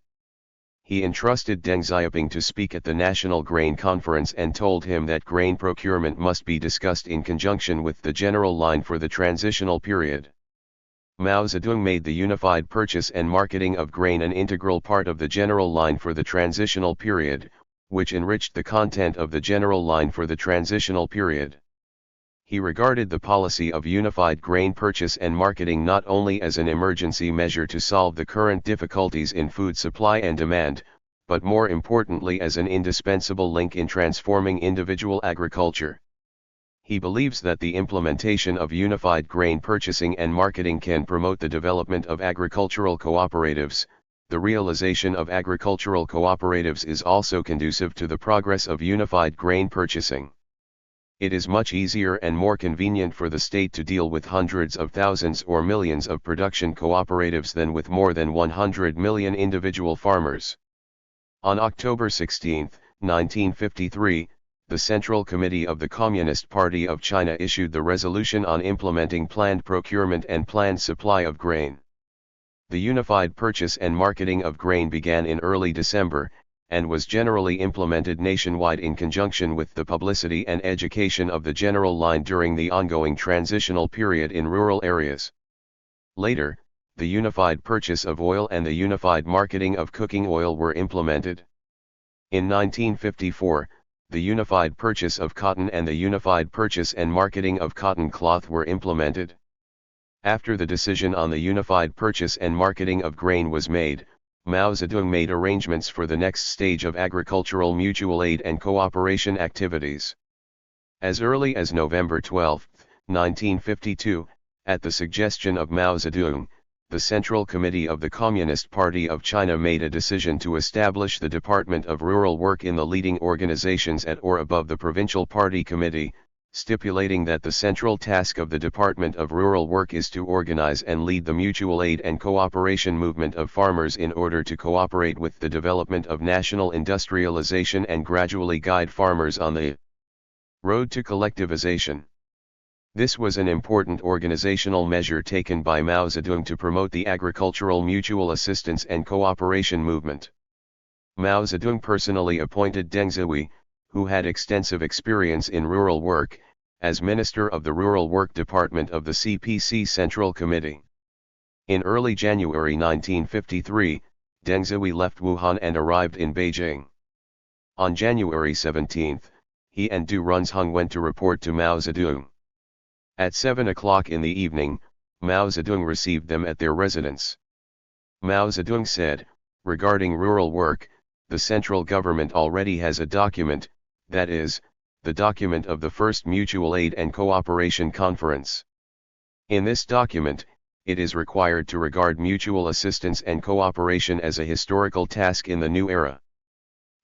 He entrusted Deng Xiaoping to speak at the National Grain Conference and told him that grain procurement must be discussed in conjunction with the general line for the transitional period. Mao Zedong made the unified purchase and marketing of grain an integral part of the general line for the transitional period, which enriched the content of the general line for the transitional period. He regarded the policy of unified grain purchase and marketing not only as an emergency measure to solve the current difficulties in food supply and demand, but more importantly as an indispensable link in transforming individual agriculture. He believes that the implementation of unified grain purchasing and marketing can promote the development of agricultural cooperatives. The realization of agricultural cooperatives is also conducive to the progress of unified grain purchasing. It is much easier and more convenient for the state to deal with hundreds of thousands or millions of production cooperatives than with more than 100 million individual farmers. On October 16, 1953, the Central Committee of the Communist Party of China issued the resolution on implementing planned procurement and planned supply of grain. The unified purchase and marketing of grain began in early December, and was generally implemented nationwide in conjunction with the publicity and education of the general line during the ongoing transitional period in rural areas. Later, the unified purchase of oil and the unified marketing of cooking oil were implemented. In 1954, the unified purchase of cotton and the unified purchase and marketing of cotton cloth were implemented. After the decision on the unified purchase and marketing of grain was made, Mao Zedong made arrangements for the next stage of agricultural mutual aid and cooperation activities. As early as November 12, 1952, at the suggestion of Mao Zedong, the Central Committee of the Communist Party of China made a decision to establish the Department of Rural Work in the leading organizations at or above the Provincial Party Committee, stipulating that the central task of the Department of Rural Work is to organize and lead the mutual aid and cooperation movement of farmers in order to cooperate with the development of national industrialization and gradually guide farmers on the road to collectivization. This was an important organizational measure taken by Mao Zedong to promote the agricultural mutual assistance and cooperation movement. Mao Zedong personally appointed Deng Xiaoping, who had extensive experience in rural work, as Minister of the Rural Work Department of the CPC Central Committee. In early January 1953, Deng Xiaoping left Wuhan and arrived in Beijing. On January 17, he and Du Runzhong went to report to Mao Zedong. At 7 o'clock in the evening, Mao Zedong received them at their residence. Mao Zedong said, regarding rural work, the central government already has a document, that is, the document of the First Mutual Aid and Cooperation Conference. In this document, it is required to regard mutual assistance and cooperation as a historical task in the new era.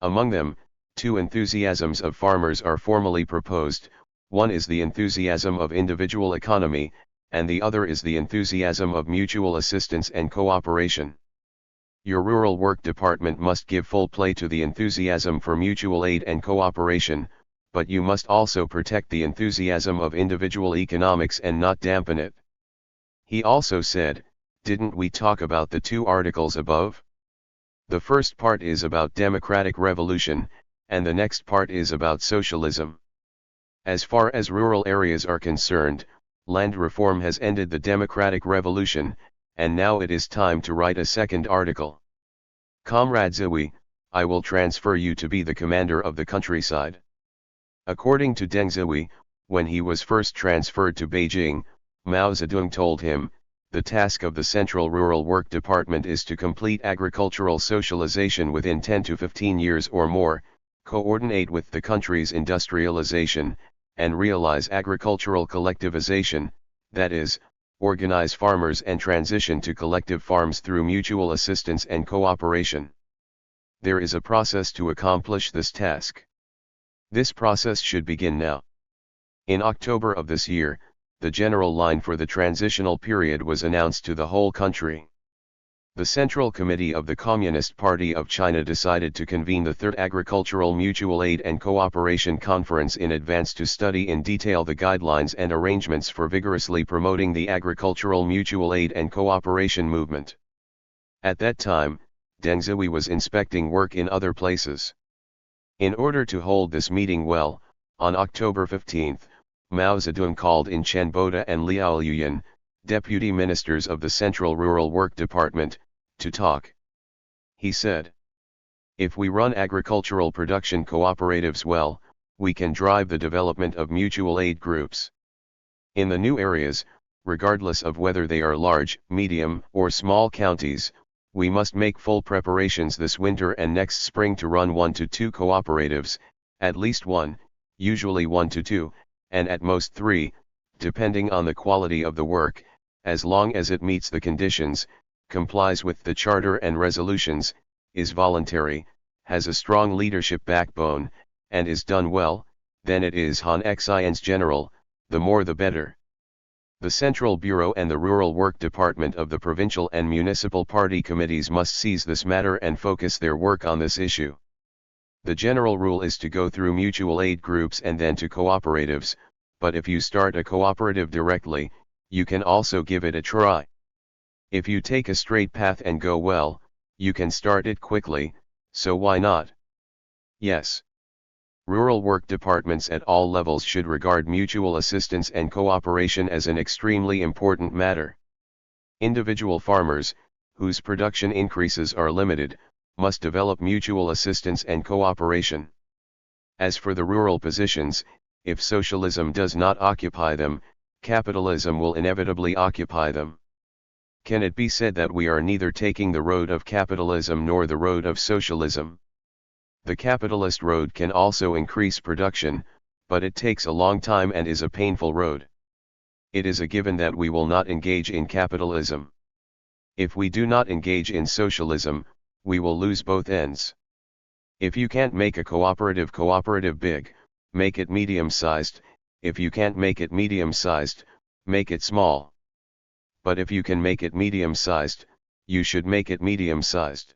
Among them, two enthusiasms of farmers are formally proposed. One is the enthusiasm of individual economy, and the other is the enthusiasm of mutual assistance and cooperation. Your rural work department must give full play to the enthusiasm for mutual aid and cooperation, but you must also protect the enthusiasm of individual economics and not dampen it. He also said, didn't we talk about the two articles above? The first part is about democratic revolution, and the next part is about socialism. As far as rural areas are concerned, land reform has ended the democratic revolution, and now it is time to write a second article. Comrade Xiaoping, I will transfer you to be the commander of the countryside. According to Deng Xiaoping, when he was first transferred to Beijing, Mao Zedong told him, the task of the Central Rural Work Department is to complete agricultural socialization within 10 to 15 years or more, coordinate with the country's industrialization, and realize agricultural collectivization, that is, organize farmers and transition to collective farms through mutual assistance and cooperation. There is a process to accomplish this task. This process should begin now. In October of this year, the general line for the transitional period was announced to the whole country. The Central Committee of the Communist Party of China decided to convene the Third Agricultural Mutual Aid and Cooperation Conference in advance to study in detail the guidelines and arrangements for vigorously promoting the agricultural mutual aid and cooperation movement. At that time, Deng Zhi was inspecting work in other places. In order to hold this meeting well, on October 15, Mao Zedong called in Chen Boda and Liao Yuyan, deputy ministers of the Central Rural Work Department, to talk. He said, "If we run agricultural production cooperatives well, we can drive the development of mutual aid groups. In the new areas, regardless of whether they are large, medium, or small counties, we must make full preparations this winter and next spring to run 1 to 2 cooperatives, at least 1, usually 1 to 2, and at most 3, depending on the quality of the work, as long as it meets the conditions, complies with the charter and resolutions, is voluntary, has a strong leadership backbone, and is done well, then it is Han Xianzhi General, the more the better." The Central Bureau and the Rural Work Department of the provincial and municipal party committees must seize this matter and focus their work on this issue. The general rule is to go through mutual aid groups and then to cooperatives, but if you start a cooperative directly, you can also give it a try. If you take a straight path and go well, you can start it quickly, so why not? Yes. Rural work departments at all levels should regard mutual assistance and cooperation as an extremely important matter. Individual farmers, whose production increases are limited, must develop mutual assistance and cooperation. As for the rural positions, if socialism does not occupy them, capitalism will inevitably occupy them. Can it be said that we are neither taking the road of capitalism nor the road of socialism? The capitalist road can also increase production, but it takes a long time and is a painful road. It is a given that we will not engage in capitalism. If we do not engage in socialism, we will lose both ends. If you can't make a cooperative big, make it medium-sized. If you can't make it medium-sized, make it small. But if you can make it medium-sized, you should make it medium-sized.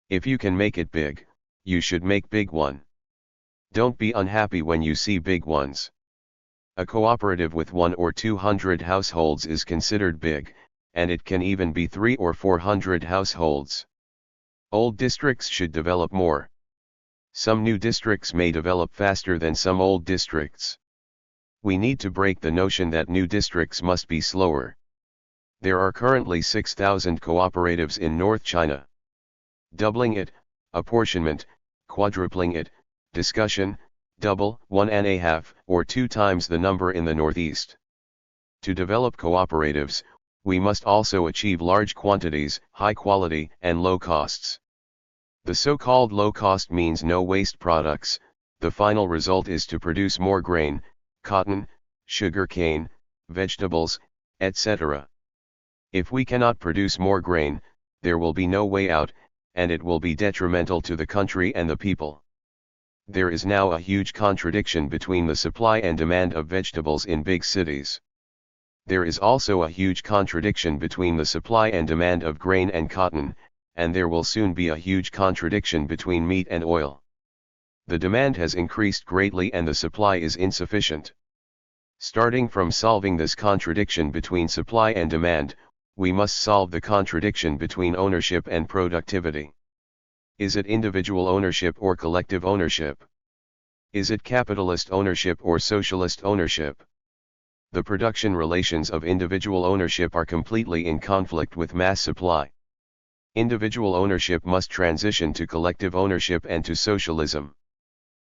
If you can make it big, you should make big one. Don't be unhappy when you see big ones. A cooperative with 100 or 200 households is considered big, and it can even be 300 or 400 households. Old districts should develop more. Some new districts may develop faster than some old districts. We need to break the notion that new districts must be slower. There are currently 6,000 cooperatives in North China. Doubling it, apportionment, quadrupling it, discussion, double, 1.5, or 2 times the number in the Northeast. To develop cooperatives, we must also achieve large quantities, high quality, and low costs. The so-called low cost means no waste products. The final result is to produce more grain, cotton, sugar cane, vegetables, etc. If we cannot produce more grain, there will be no way out, and it will be detrimental to the country and the people. There is now a huge contradiction between the supply and demand of vegetables in big cities. There is also a huge contradiction between the supply and demand of grain and cotton, and there will soon be a huge contradiction between meat and oil. The demand has increased greatly and the supply is insufficient. Starting from solving this contradiction between supply and demand, we must solve the contradiction between ownership and productivity. Is it individual ownership or collective ownership? Is it capitalist ownership or socialist ownership? The production relations of individual ownership are completely in conflict with mass supply. Individual ownership must transition to collective ownership and to socialism.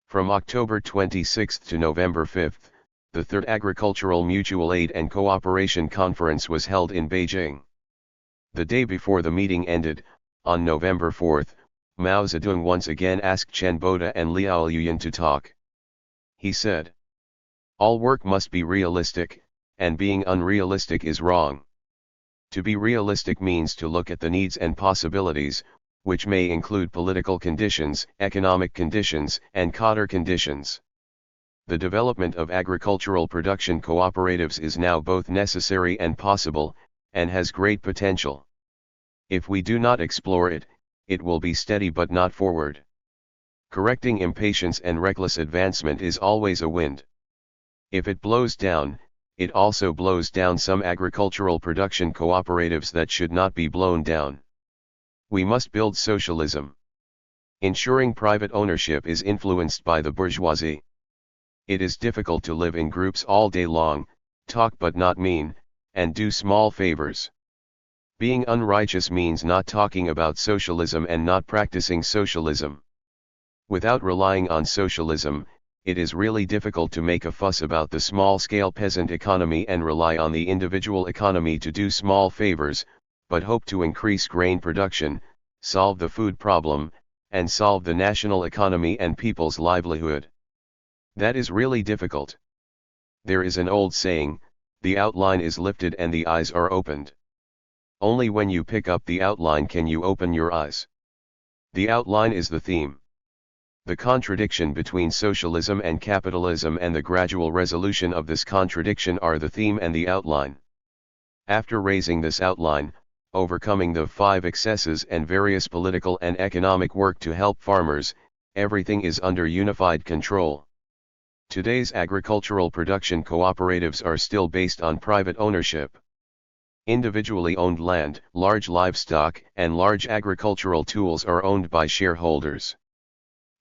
From October 26 to November 5, the Third Agricultural Mutual Aid and Cooperation Conference was held in Beijing. The day before the meeting ended, on November 4, Mao Zedong once again asked Chen Boda and Liao Yuyan to talk. He said, "All work must be realistic, and being unrealistic is wrong. To be realistic means to look at the needs and possibilities, which may include political conditions, economic conditions, and counter conditions. The development of agricultural production cooperatives is now both necessary and possible, and has great potential. If we do not explore it, it will be steady but not forward. Correcting impatience and reckless advancement is always a wind. If it blows down, it also blows down some agricultural production cooperatives that should not be blown down. We must build socialism. Ensuring private ownership is influenced by the bourgeoisie. It is difficult to live in groups all day long, talk but not mean, and do small favors. Being unrighteous means not talking about socialism and not practicing socialism. Without relying on socialism, it is really difficult to make a fuss about the small-scale peasant economy and rely on the individual economy to do small favors, but hope to increase grain production, solve the food problem, and solve the national economy and people's livelihood. That is really difficult. There is an old saying, the outline is lifted and the eyes are opened. Only when you pick up the outline can you open your eyes. The outline is the theme. The contradiction between socialism and capitalism and the gradual resolution of this contradiction are the theme and the outline. After raising this outline, overcoming the 5 excesses and various political and economic work to help farmers, everything is under unified control. Today's agricultural production cooperatives are still based on private ownership. Individually owned land, large livestock, and large agricultural tools are owned by shareholders.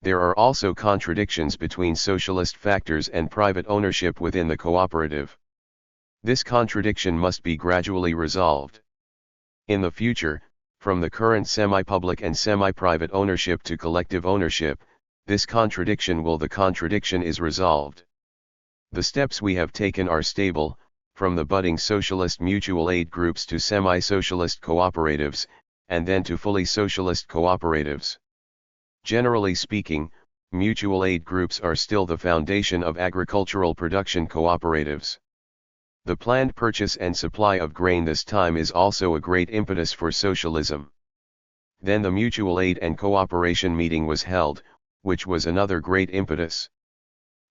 There are also contradictions between socialist factors and private ownership within the cooperative. This contradiction must be gradually resolved. In the future, from the current semi-public and semi-private ownership to collective ownership, the contradiction is resolved. The steps we have taken are stable, from the budding socialist mutual aid groups to semi-socialist cooperatives, and then to fully socialist cooperatives. Generally speaking, mutual aid groups are still the foundation of agricultural production cooperatives. The planned purchase and supply of grain this time is also a great impetus for socialism. Then the mutual aid and cooperation meeting was held, which was another great impetus.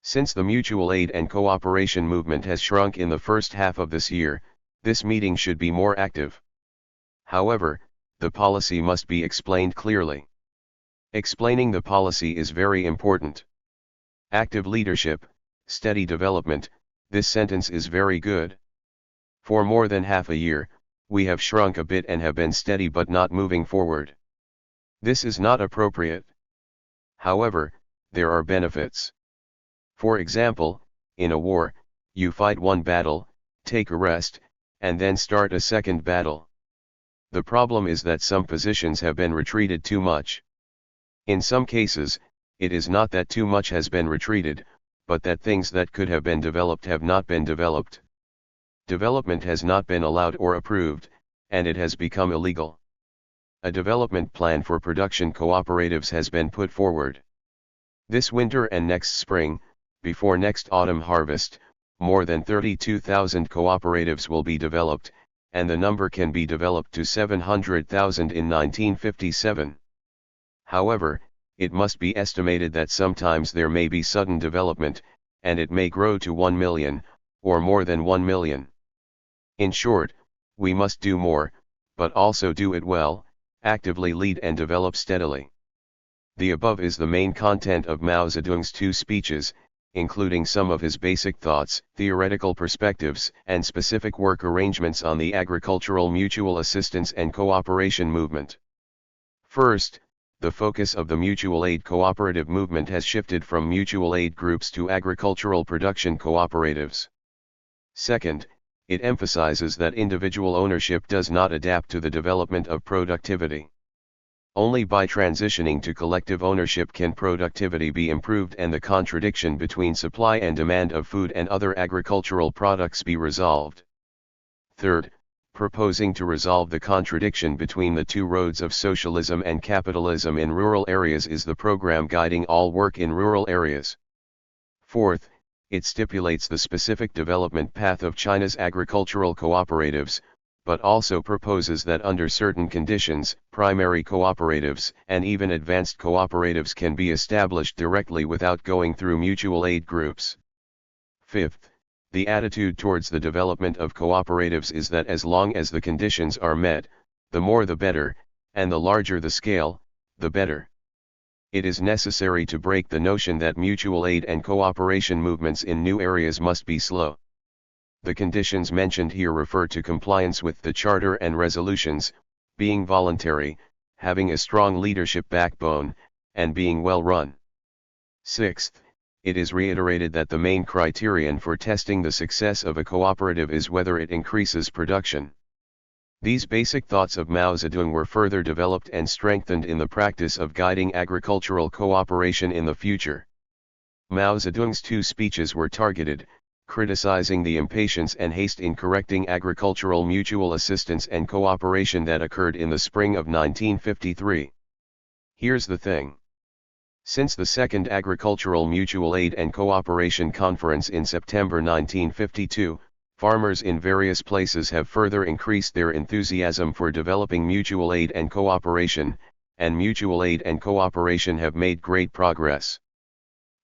Since the mutual aid and cooperation movement has shrunk in the first half of this year, this meeting should be more active. However, the policy must be explained clearly. Explaining the policy is very important. Active leadership, steady development, this sentence is very good. For more than half a year, we have shrunk a bit and have been steady but not moving forward. This is not appropriate. However, there are benefits. For example, in a war, you fight one battle, take a rest, and then start a second battle. The problem is that some positions have been retreated too much. In some cases, it is not that too much has been retreated, but that things that could have been developed have not been developed. Development has not been allowed or approved, and it has become illegal. A development plan for production cooperatives has been put forward. This winter and next spring, before next autumn harvest, more than 32,000 cooperatives will be developed, and the number can be developed to 700,000 in 1957. However, it must be estimated that sometimes there may be sudden development, and it may grow to 1 million, or more than 1 million. In short, we must do more, but also do it well, actively lead and develop steadily. The above is the main content of Mao Zedong's 2 speeches, including some of his basic thoughts, theoretical perspectives, and specific work arrangements on the agricultural mutual assistance and cooperation movement. First, the focus of the mutual aid cooperative movement has shifted from mutual aid groups to agricultural production cooperatives. Second, it emphasizes that individual ownership does not adapt to the development of productivity. Only by transitioning to collective ownership can productivity be improved and the contradiction between supply and demand of food and other agricultural products be resolved. Third, proposing to resolve the contradiction between the 2 roads of socialism and capitalism in rural areas is the program guiding all work in rural areas. Fourth, it stipulates the specific development path of China's agricultural cooperatives, but also proposes that under certain conditions, primary cooperatives and even advanced cooperatives can be established directly without going through mutual aid groups. Fifth, the attitude towards the development of cooperatives is that as long as the conditions are met, the more the better, and the larger the scale, the better. It is necessary to break the notion that mutual aid and cooperation movements in new areas must be slow. The conditions mentioned here refer to compliance with the Charter and resolutions, being voluntary, having a strong leadership backbone, and being well run. Sixth, it is reiterated that the main criterion for testing the success of a cooperative is whether it increases production. These basic thoughts of Mao Zedong were further developed and strengthened in the practice of guiding agricultural cooperation in the future. Mao Zedong's two speeches were targeted, criticizing the impatience and haste in correcting agricultural mutual assistance and cooperation that occurred in the spring of 1953. Here's the thing. Since the Second Agricultural Mutual Aid and Cooperation Conference in September 1952, farmers in various places have further increased their enthusiasm for developing mutual aid and cooperation, and mutual aid and cooperation have made great progress.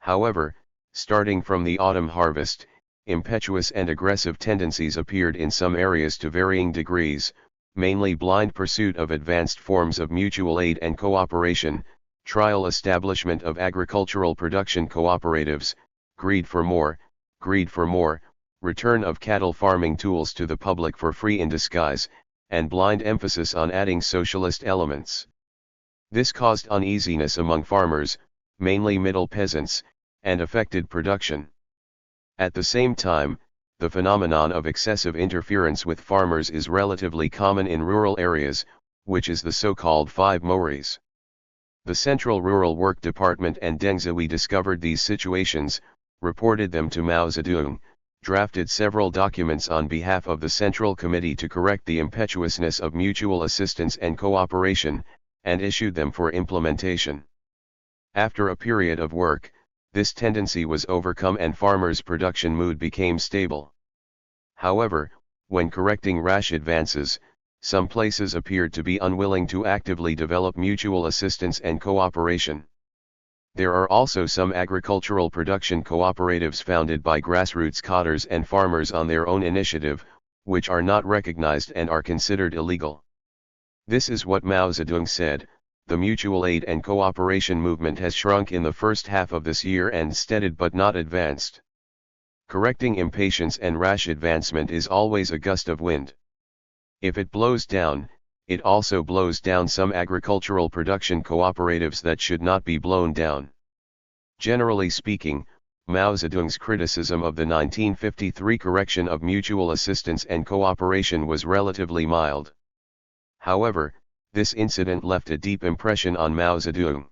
However, starting from the autumn harvest, impetuous and aggressive tendencies appeared in some areas to varying degrees, mainly blind pursuit of advanced forms of mutual aid and cooperation, trial establishment of agricultural production cooperatives, greed for more, return of cattle farming tools to the public for free in disguise, and blind emphasis on adding socialist elements. This caused uneasiness among farmers, mainly middle peasants, and affected production. At the same time, the phenomenon of excessive interference with farmers is relatively common in rural areas, which is the so-called five mories. The Central Rural Work Department and Deng Zhui discovered these situations, reported them to Mao Zedong, drafted several documents on behalf of the Central Committee to correct the impetuousness of mutual assistance and cooperation, and issued them for implementation. After a period of work, this tendency was overcome and farmers' production mood became stable. However, when correcting rash advances, some places appeared to be unwilling to actively develop mutual assistance and cooperation. There are also some agricultural production cooperatives founded by grassroots cotters and farmers on their own initiative, which are not recognized and are considered illegal. This is what Mao Zedong said: the mutual aid and cooperation movement has shrunk in the first half of this year and steadied but not advanced. Correcting impatience and rash advancement is always a gust of wind. If it blows down, it also blows down some agricultural production cooperatives that should not be blown down. Generally speaking, Mao Zedong's criticism of the 1953 correction of mutual assistance and cooperation was relatively mild. However, this incident left a deep impression on Mao Zedong.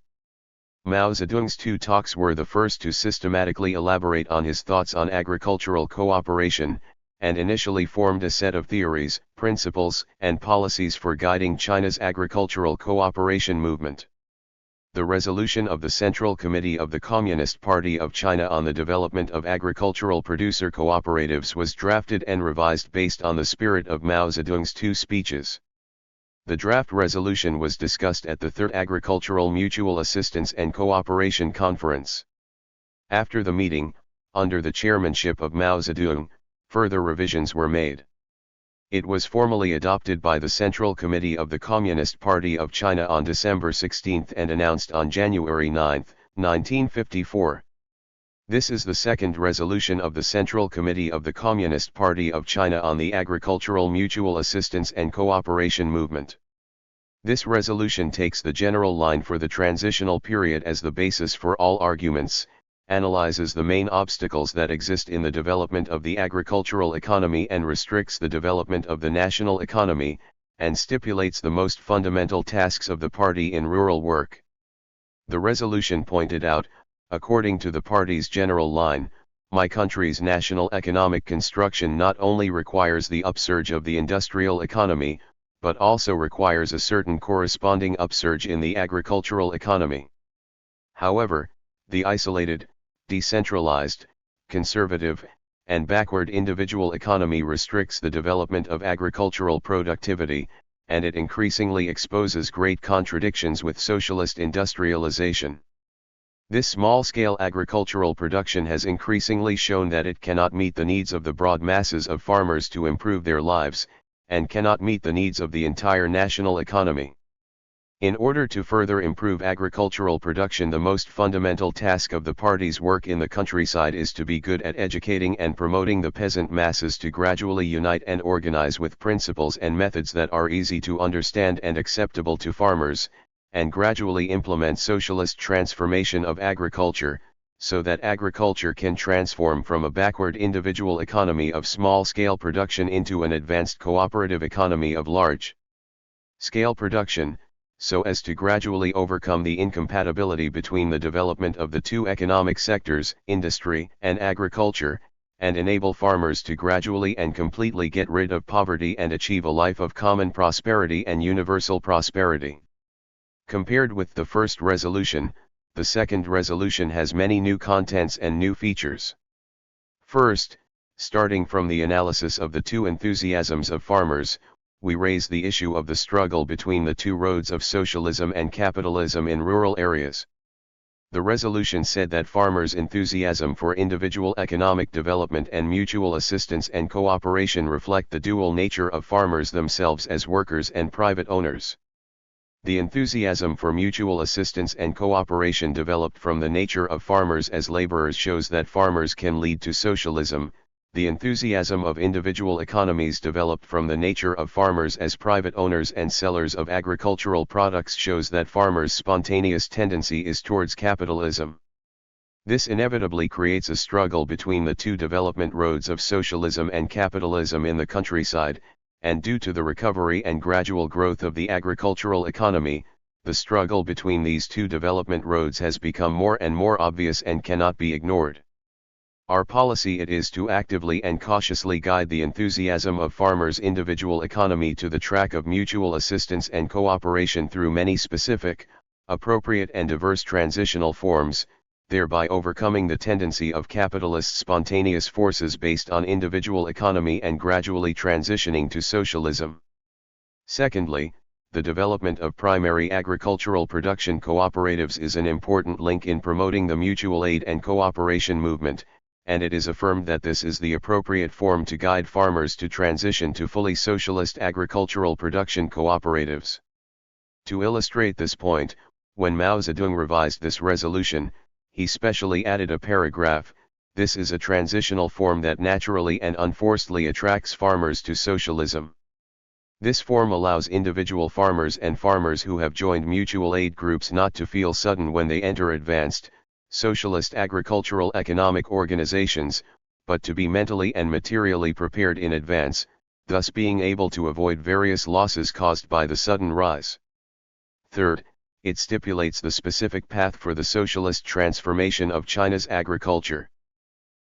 Mao Zedong's two talks were the first to systematically elaborate on his thoughts on agricultural cooperation, and initially formed a set of theories, principles, and policies for guiding China's agricultural cooperation movement. The resolution of the Central Committee of the Communist Party of China on the development of agricultural producer cooperatives was drafted and revised based on the spirit of Mao Zedong's two speeches. The draft resolution was discussed at the Third Agricultural Mutual Assistance and Cooperation Conference. After the meeting, under the chairmanship of Mao Zedong, further revisions were made. It was formally adopted by the Central Committee of the Communist Party of China on December 16 and announced on January 9, 1954. This is the second resolution of the Central Committee of the Communist Party of China on the agricultural mutual assistance and cooperation movement. This resolution takes the general line for the transitional period as the basis for all arguments, analyzes the main obstacles that exist in the development of the agricultural economy and restricts the development of the national economy, and stipulates the most fundamental tasks of the party in rural work. The resolution pointed out, according to the party's general line, my country's national economic construction not only requires the upsurge of the industrial economy, but also requires a certain corresponding upsurge in the agricultural economy. However, the isolated, decentralized, conservative, and backward individual economy restricts the development of agricultural productivity, and it increasingly exposes great contradictions with socialist industrialization. This small-scale agricultural production has increasingly shown that it cannot meet the needs of the broad masses of farmers to improve their lives, and cannot meet the needs of the entire national economy. In order to further improve agricultural production, the most fundamental task of the party's work in the countryside is to be good at educating and promoting the peasant masses to gradually unite and organize with principles and methods that are easy to understand and acceptable to farmers, and gradually implement socialist transformation of agriculture, so that agriculture can transform from a backward individual economy of small-scale production into an advanced cooperative economy of large-scale production, so as to gradually overcome the incompatibility between the development of the two economic sectors, industry and agriculture, and enable farmers to gradually and completely get rid of poverty and achieve a life of common prosperity and universal prosperity. Compared with the first resolution, the second resolution has many new contents and new features. First, starting from the analysis of the two enthusiasms of farmers, we raise the issue of the struggle between the two roads of socialism and capitalism in rural areas. The resolution said that farmers' enthusiasm for individual economic development and mutual assistance and cooperation reflect the dual nature of farmers themselves as workers and private owners. The enthusiasm for mutual assistance and cooperation developed from the nature of farmers as laborers shows that farmers can lead to socialism. The enthusiasm of individual economies developed from the nature of farmers as private owners and sellers of agricultural products shows that farmers' spontaneous tendency is towards capitalism. This inevitably creates a struggle between the two development roads of socialism and capitalism in the countryside, and due to the recovery and gradual growth of the agricultural economy, the struggle between these two development roads has become more and more obvious and cannot be ignored. Our policy it is to actively and cautiously guide the enthusiasm of farmers' individual economy to the track of mutual assistance and cooperation through many specific, appropriate and diverse transitional forms, thereby overcoming the tendency of capitalist spontaneous forces based on individual economy and gradually transitioning to socialism. Secondly, the development of primary agricultural production cooperatives is an important link in promoting the mutual aid and cooperation movement, and it is affirmed that this is the appropriate form to guide farmers to transition to fully socialist agricultural production cooperatives. To illustrate this point, when Mao Zedong revised this resolution, he specially added a paragraph: "This is a transitional form that naturally and unforcedly attracts farmers to socialism." This form allows individual farmers and farmers who have joined mutual aid groups not to feel sudden when they enter advanced, socialist agricultural economic organizations, but to be mentally and materially prepared in advance, thus being able to avoid various losses caused by the sudden rise. Third, it stipulates the specific path for the socialist transformation of China's agriculture.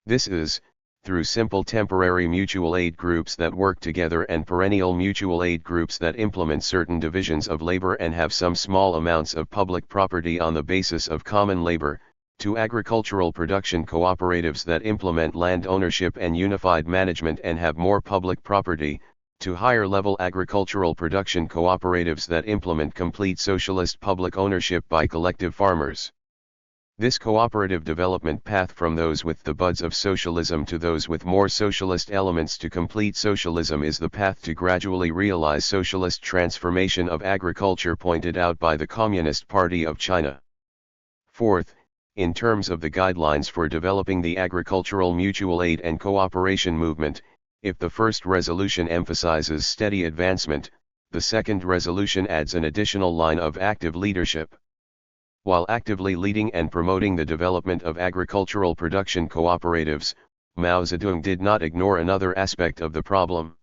This is, through simple temporary mutual aid groups that work together and perennial mutual aid groups that implement certain divisions of labor and have some small amounts of public property on the basis of common labor, to agricultural production cooperatives that implement land ownership and unified management and have more public property, to higher-level agricultural production cooperatives that implement complete socialist public ownership by collective farmers. This cooperative development path from those with the buds of socialism to those with more socialist elements to complete socialism is the path to gradually realize socialist transformation of agriculture pointed out by the Communist Party of China. Fourth, in terms of the guidelines for developing the agricultural mutual aid and cooperation movement, if the first resolution emphasizes steady advancement, the second resolution adds an additional line of active leadership. While actively leading and promoting the development of agricultural production cooperatives, Mao Zedong did not ignore another aspect of the problem.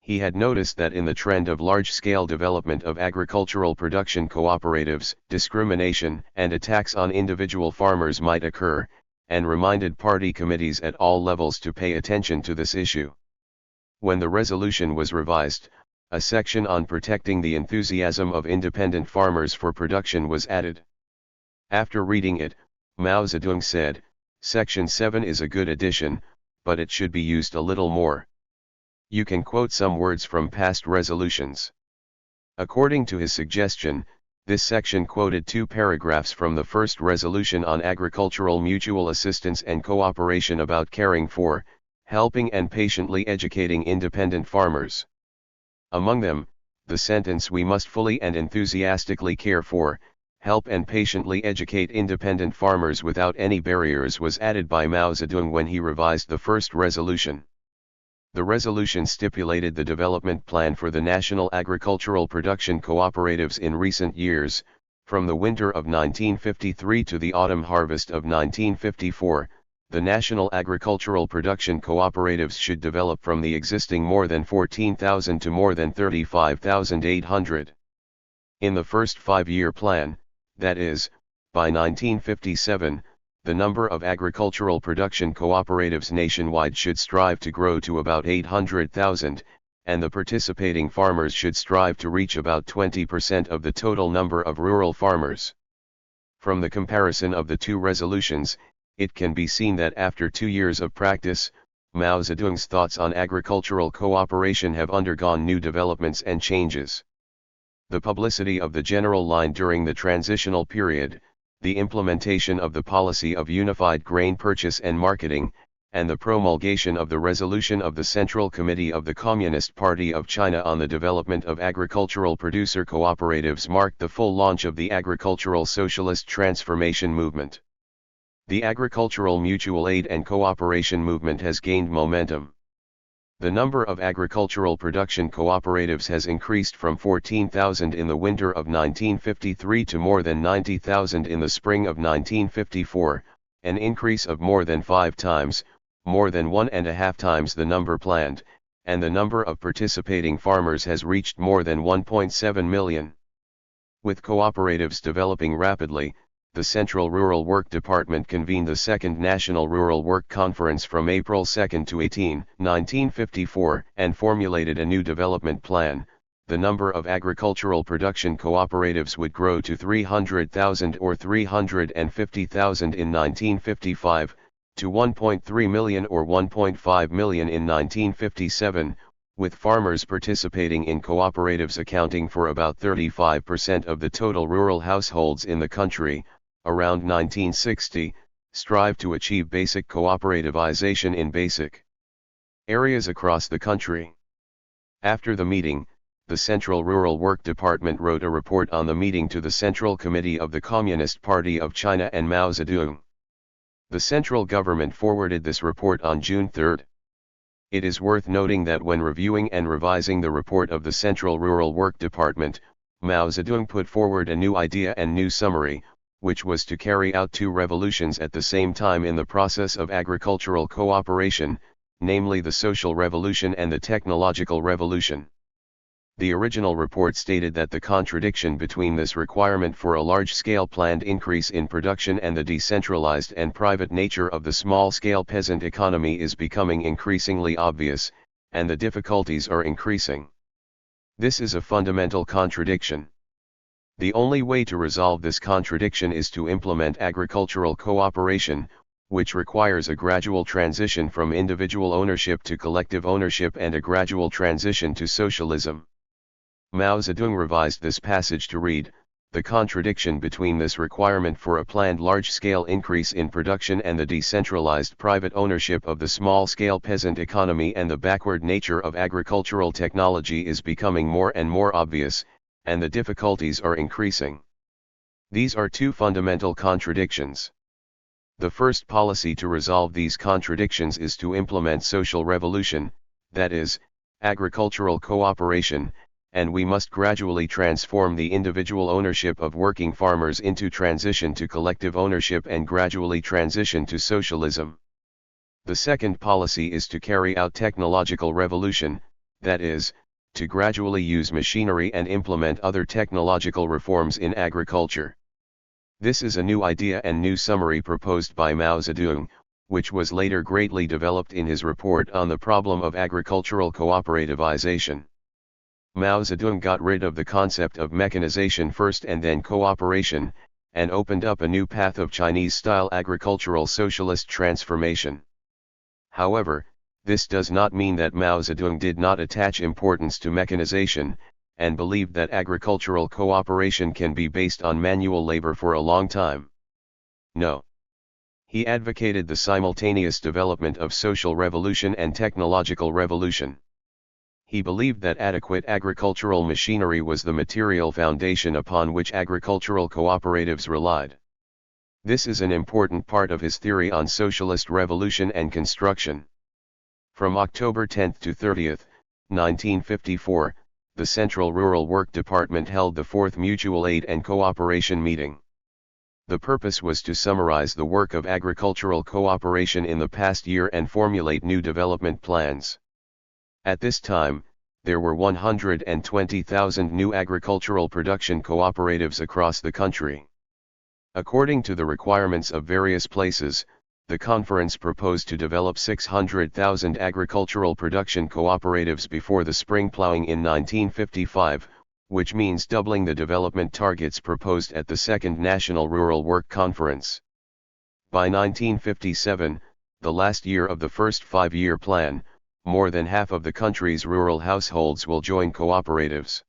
He had noticed that in the trend of large-scale development of agricultural production cooperatives, discrimination and attacks on individual farmers might occur, and reminded party committees at all levels to pay attention to this issue. When the resolution was revised, a section on protecting the enthusiasm of independent farmers for production was added. After reading it, Mao Zedong said, "Section 7 is a good addition, but it should be used a little more. You can quote some words from past resolutions. According to his suggestion, this section quoted 2 paragraphs from the first resolution on agricultural mutual assistance and cooperation about caring for, helping and patiently educating independent farmers. Among them, the sentence "we must fully and enthusiastically care for, help and patiently educate independent farmers without any barriers" was added by Mao Zedong when he revised the first resolution. The resolution stipulated the development plan for the national agricultural production cooperatives in recent years, from the winter of 1953 to the autumn harvest of 1954. The national agricultural production cooperatives should develop from the existing more than 14,000 to more than 35,800. In the first 5-year plan, that is, by 1957, the number of agricultural production cooperatives nationwide should strive to grow to about 800,000, and the participating farmers should strive to reach about 20% of the total number of rural farmers. From the comparison of the 2 resolutions, it can be seen that after 2 years of practice, Mao Zedong's thoughts on agricultural cooperation have undergone new developments and changes. The publicity of the general line during the transitional period, the implementation of the policy of unified grain purchase and marketing, and the promulgation of the resolution of the Central Committee of the Communist Party of China on the development of agricultural producer cooperatives marked the full launch of the agricultural socialist transformation movement. The agricultural mutual aid and cooperation movement has gained momentum. The number of agricultural production cooperatives has increased from 14,000 in the winter of 1953 to more than 90,000 in the spring of 1954, an increase of more than 5 times, more than 1.5 times the number planned, and the number of participating farmers has reached more than 1.7 million. With cooperatives developing rapidly, the Central Rural Work Department convened the Second National Rural Work Conference from April 2 to 18, 1954, and formulated a new development plan. The number of agricultural production cooperatives would grow to 300,000 or 350,000 in 1955, to 1.3 million or 1.5 million in 1957, with farmers participating in cooperatives accounting for about 35% of the total rural households in the country. Around 1960, strive to achieve basic cooperativization in basic areas across the country. After the meeting, the Central Rural Work Department wrote a report on the meeting to the Central Committee of the Communist Party of China and Mao Zedong. The central government forwarded this report on June 3. It is worth noting that when reviewing and revising the report of the Central Rural Work Department, Mao Zedong put forward a new idea and new summary, which was to carry out 2 revolutions at the same time in the process of agricultural cooperation, namely the social revolution and the technological revolution. The original report stated that the contradiction between this requirement for a large-scale planned increase in production and the decentralized and private nature of the small-scale peasant economy is becoming increasingly obvious, and the difficulties are increasing. This is a fundamental contradiction. The only way to resolve this contradiction is to implement agricultural cooperation, which requires a gradual transition from individual ownership to collective ownership and a gradual transition to socialism. Mao Zedong revised this passage to read, "The contradiction between this requirement for a planned large-scale increase in production and the decentralized private ownership of the small-scale peasant economy and the backward nature of agricultural technology is becoming more and more obvious, and the difficulties are increasing." These are 2 fundamental contradictions. The first policy to resolve these contradictions is to implement social revolution, that is, agricultural cooperation, and we must gradually transform the individual ownership of working farmers into transition to collective ownership and gradually transition to socialism. The second policy is to carry out technological revolution, that is, to gradually use machinery and implement other technological reforms in agriculture. This is a new idea and new summary proposed by Mao Zedong, which was later greatly developed in his report on the problem of agricultural cooperativization. Mao Zedong got rid of the concept of mechanization first and then cooperation, and opened up a new path of Chinese-style agricultural socialist transformation. However, this does not mean that Mao Zedong did not attach importance to mechanization, and believed that agricultural cooperation can be based on manual labor for a long time. No. He advocated the simultaneous development of social revolution and technological revolution. He believed that adequate agricultural machinery was the material foundation upon which agricultural cooperatives relied. This is an important part of his theory on socialist revolution and construction. From October 10 to 30, 1954, the Central Rural Work Department held the 4th Mutual Aid and Cooperation meeting. The purpose was to summarize the work of agricultural cooperation in the past year and formulate new development plans. At this time, there were 120,000 new agricultural production cooperatives across the country. According to the requirements of various places, the conference proposed to develop 600,000 agricultural production cooperatives before the spring plowing in 1955, which means doubling the development targets proposed at the Second National Rural Work Conference. By 1957, the last year of the first 5-year plan, more than half of the country's rural households will join cooperatives.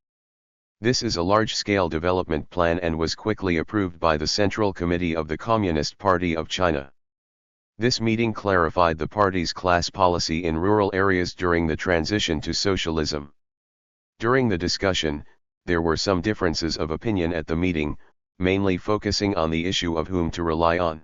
This is a large-scale development plan and was quickly approved by the Central Committee of the Communist Party of China. This meeting clarified the party's class policy in rural areas during the transition to socialism. During the discussion, there were some differences of opinion at the meeting, mainly focusing on the issue of whom to rely on.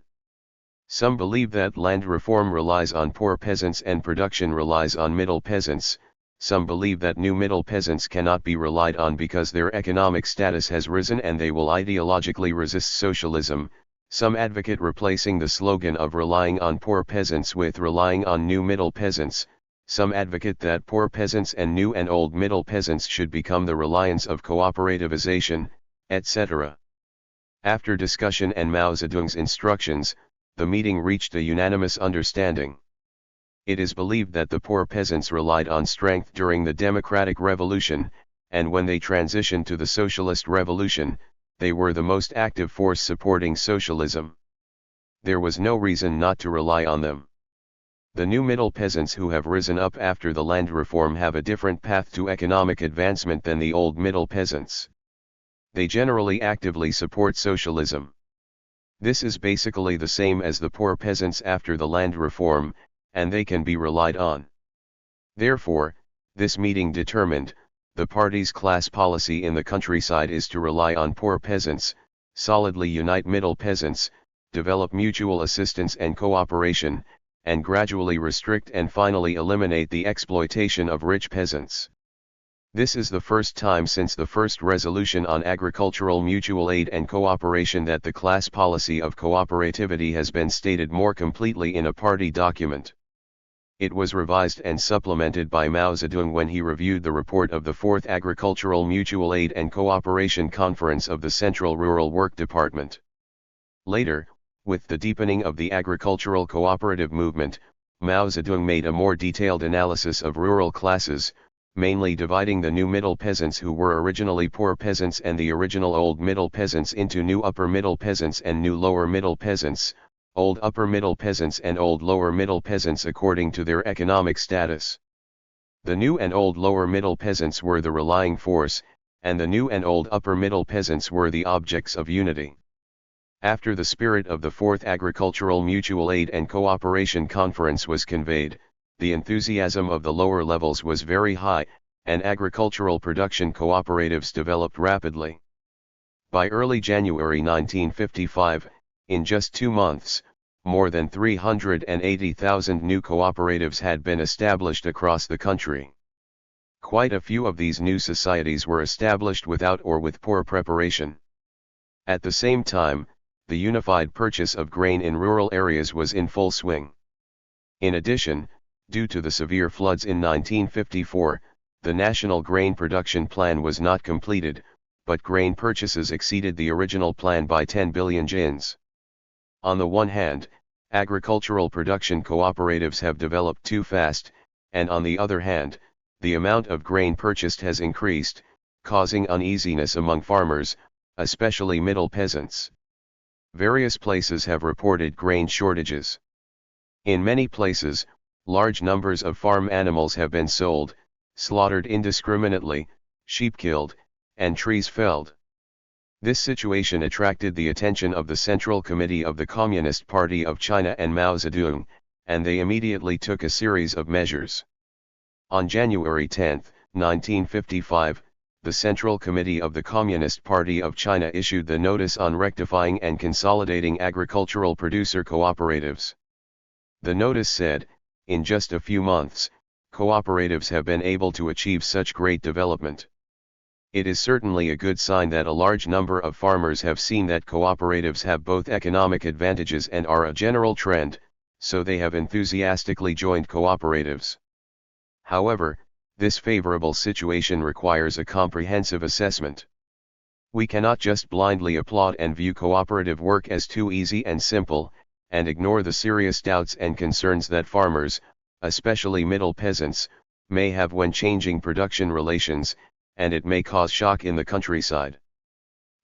Some believe that land reform relies on poor peasants and production relies on middle peasants. Some believe that new middle peasants cannot be relied on because their economic status has risen and they will ideologically resist socialism. Some advocate replacing the slogan of relying on poor peasants with relying on new middle peasants. Some advocate that poor peasants and new and old middle peasants should become the reliance of cooperativization, etc. After discussion and Mao Zedong's instructions, the meeting reached a unanimous understanding. It is believed that the poor peasants relied on strength during the democratic revolution, and when they transitioned to the socialist revolution, they were the most active force supporting socialism. There was no reason not to rely on them. The new middle peasants who have risen up after the land reform have a different path to economic advancement than the old middle peasants. They generally actively support socialism. This is basically the same as the poor peasants after the land reform, and they can be relied on. Therefore, this meeting determined, the party's class policy in the countryside is to rely on poor peasants, solidly unite middle peasants, develop mutual assistance and cooperation, and gradually restrict and finally eliminate the exploitation of rich peasants. This is the first time since the first resolution on agricultural mutual aid and cooperation that the class policy of cooperativity has been stated more completely in a party document. It was revised and supplemented by Mao Zedong when he reviewed the report of the 4th Agricultural Mutual Aid and Cooperation Conference of the Central Rural Work Department. Later, with the deepening of the agricultural cooperative movement, Mao Zedong made a more detailed analysis of rural classes, mainly dividing the new middle peasants who were originally poor peasants and the original old middle peasants into new upper middle peasants and new lower middle peasants, old upper middle peasants and old lower middle peasants according to their economic status. The new and old lower middle peasants were the relying force, and the new and old upper middle peasants were the objects of unity. After the spirit of the 4th Agricultural Mutual Aid and Cooperation Conference was conveyed, the enthusiasm of the lower levels was very high, and agricultural production cooperatives developed rapidly. By early January 1955, in just 2 months, more than 380,000 new cooperatives had been established across the country. Quite a few of these new societies were established without or with poor preparation. At the same time, the unified purchase of grain in rural areas was in full swing. In addition, due to the severe floods in 1954, the National Grain Production Plan was not completed, but grain purchases exceeded the original plan by 10 billion jins. On the one hand, agricultural production cooperatives have developed too fast, and on the other hand, the amount of grain purchased has increased, causing uneasiness among farmers, especially middle peasants. Various places have reported grain shortages. In many places, Large numbers of farm animals have been sold, slaughtered indiscriminately, sheep killed, and trees felled. This situation attracted the attention of the Central Committee of the Communist Party of China and Mao Zedong, and they immediately took a series of measures. On January 10, 1955, the Central Committee of the Communist Party of China issued the Notice on Rectifying and Consolidating Agricultural Producer Cooperatives. The notice said, in just a few months, cooperatives have been able to achieve such great development. It is certainly a good sign that a large number of farmers have seen that cooperatives have both economic advantages and are a general trend, so they have enthusiastically joined cooperatives. However, this favorable situation requires a comprehensive assessment. We cannot just blindly applaud and view cooperative work as too easy and simple, and ignore the serious doubts and concerns that farmers, especially middle peasants, may have when changing production relations, and it may cause shock in the countryside.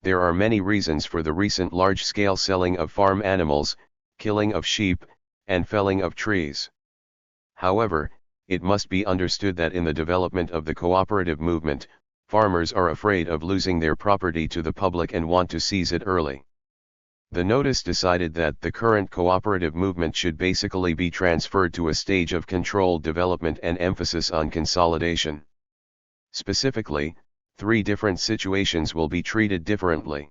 There are many reasons for the recent large-scale selling of farm animals, killing of sheep, and felling of trees. However, it must be understood that in the development of the cooperative movement, farmers are afraid of losing their property to the public and want to seize it early. The notice decided that the current cooperative movement should basically be transferred to a stage of controlled development and emphasis on consolidation. Specifically, 3 different situations will be treated differently.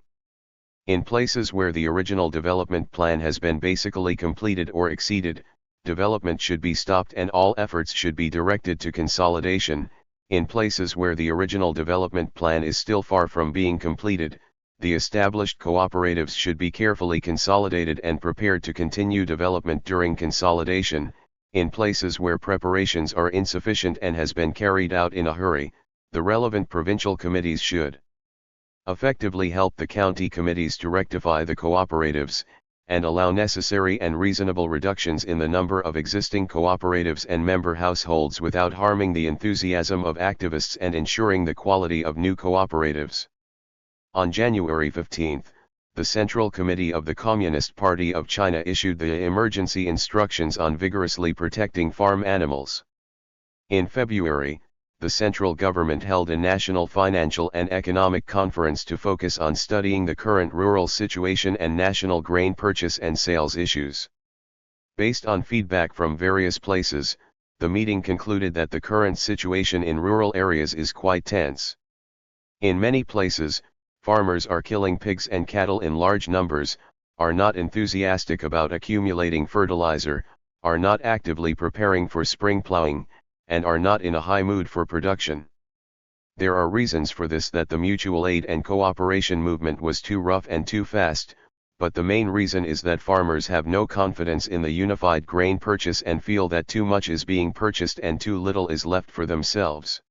In places where the original development plan has been basically completed or exceeded, development should be stopped and all efforts should be directed to consolidation. In places where the original development plan is still far from being completed, the established cooperatives should be carefully consolidated and prepared to continue development during consolidation. In places where preparations are insufficient and has been carried out in a hurry, the relevant provincial committees should effectively help the county committees to rectify the cooperatives, and allow necessary and reasonable reductions in the number of existing cooperatives and member households without harming the enthusiasm of activists and ensuring the quality of new cooperatives. On January 15, the Central Committee of the Communist Party of China issued the emergency instructions on vigorously protecting farm animals. In February, the central government held a national financial and economic conference to focus on studying the current rural situation and national grain purchase and sales issues. Based on feedback from various places, the meeting concluded that the current situation in rural areas is quite tense. In many places, farmers are killing pigs and cattle in large numbers, are not enthusiastic about accumulating fertilizer, are not actively preparing for spring plowing, and are not in a high mood for production. There are reasons for this: that the mutual aid and cooperation movement was too rough and too fast, but the main reason is that farmers have no confidence in the unified grain purchase and feel that too much is being purchased and too little is left for themselves.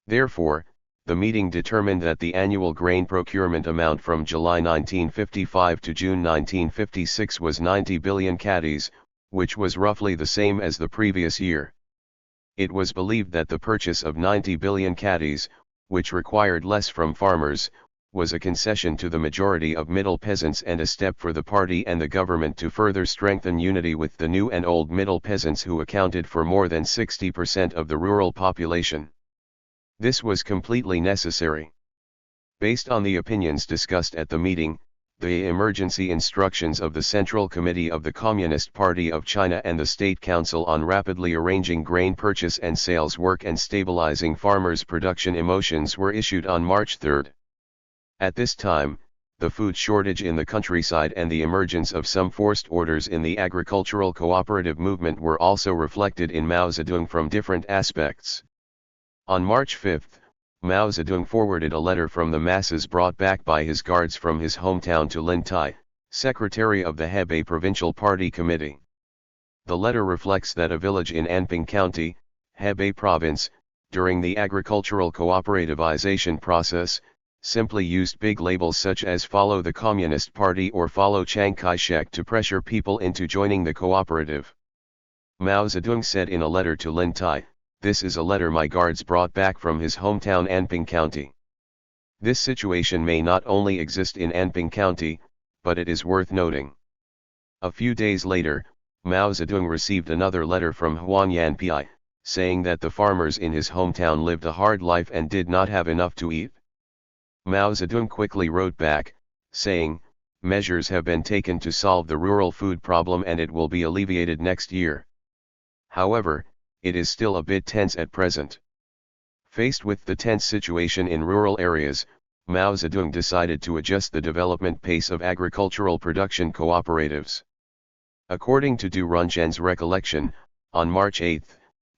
Therefore, the meeting determined that the annual grain procurement amount from July 1955 to June 1956 was 90 billion catties, which was roughly the same as the previous year. It was believed that the purchase of 90 billion catties, which required less from farmers, was a concession to the majority of middle peasants and a step for the party and the government to further strengthen unity with the new and old middle peasants who accounted for more than 60% of the rural population. This was completely necessary. Based on the opinions discussed at the meeting, the emergency instructions of the Central Committee of the Communist Party of China and the State Council on rapidly arranging grain purchase and sales work and stabilizing farmers' production emotions were issued on March 3. At this time, the food shortage in the countryside and the emergence of some forced orders in the agricultural cooperative movement were also reflected in Mao Zedong from different aspects. On March 5, Mao Zedong forwarded a letter from the masses brought back by his guards from his hometown to Lin Tai, secretary of the Hebei Provincial Party Committee. The letter reflects that a village in Anping County, Hebei Province, during the agricultural cooperativization process, simply used big labels such as "Follow the Communist Party" or "Follow Chiang Kai-shek" to pressure people into joining the cooperative. Mao Zedong said in a letter to Lin Tai, "This is a letter my guards brought back from his hometown Anping County." This situation may not only exist in Anping County, but it is worth noting. A few days later, Mao Zedong received another letter from Huang Yanpi, saying that the farmers in his hometown lived a hard life and did not have enough to eat. Mao Zedong quickly wrote back, saying, "Measures have been taken to solve the rural food problem and it will be alleviated next year." However, it is still a bit tense at present. Faced with the tense situation in rural areas, Mao Zedong decided to adjust the development pace of agricultural production cooperatives. According to Du Runzhen's recollection, on March 8,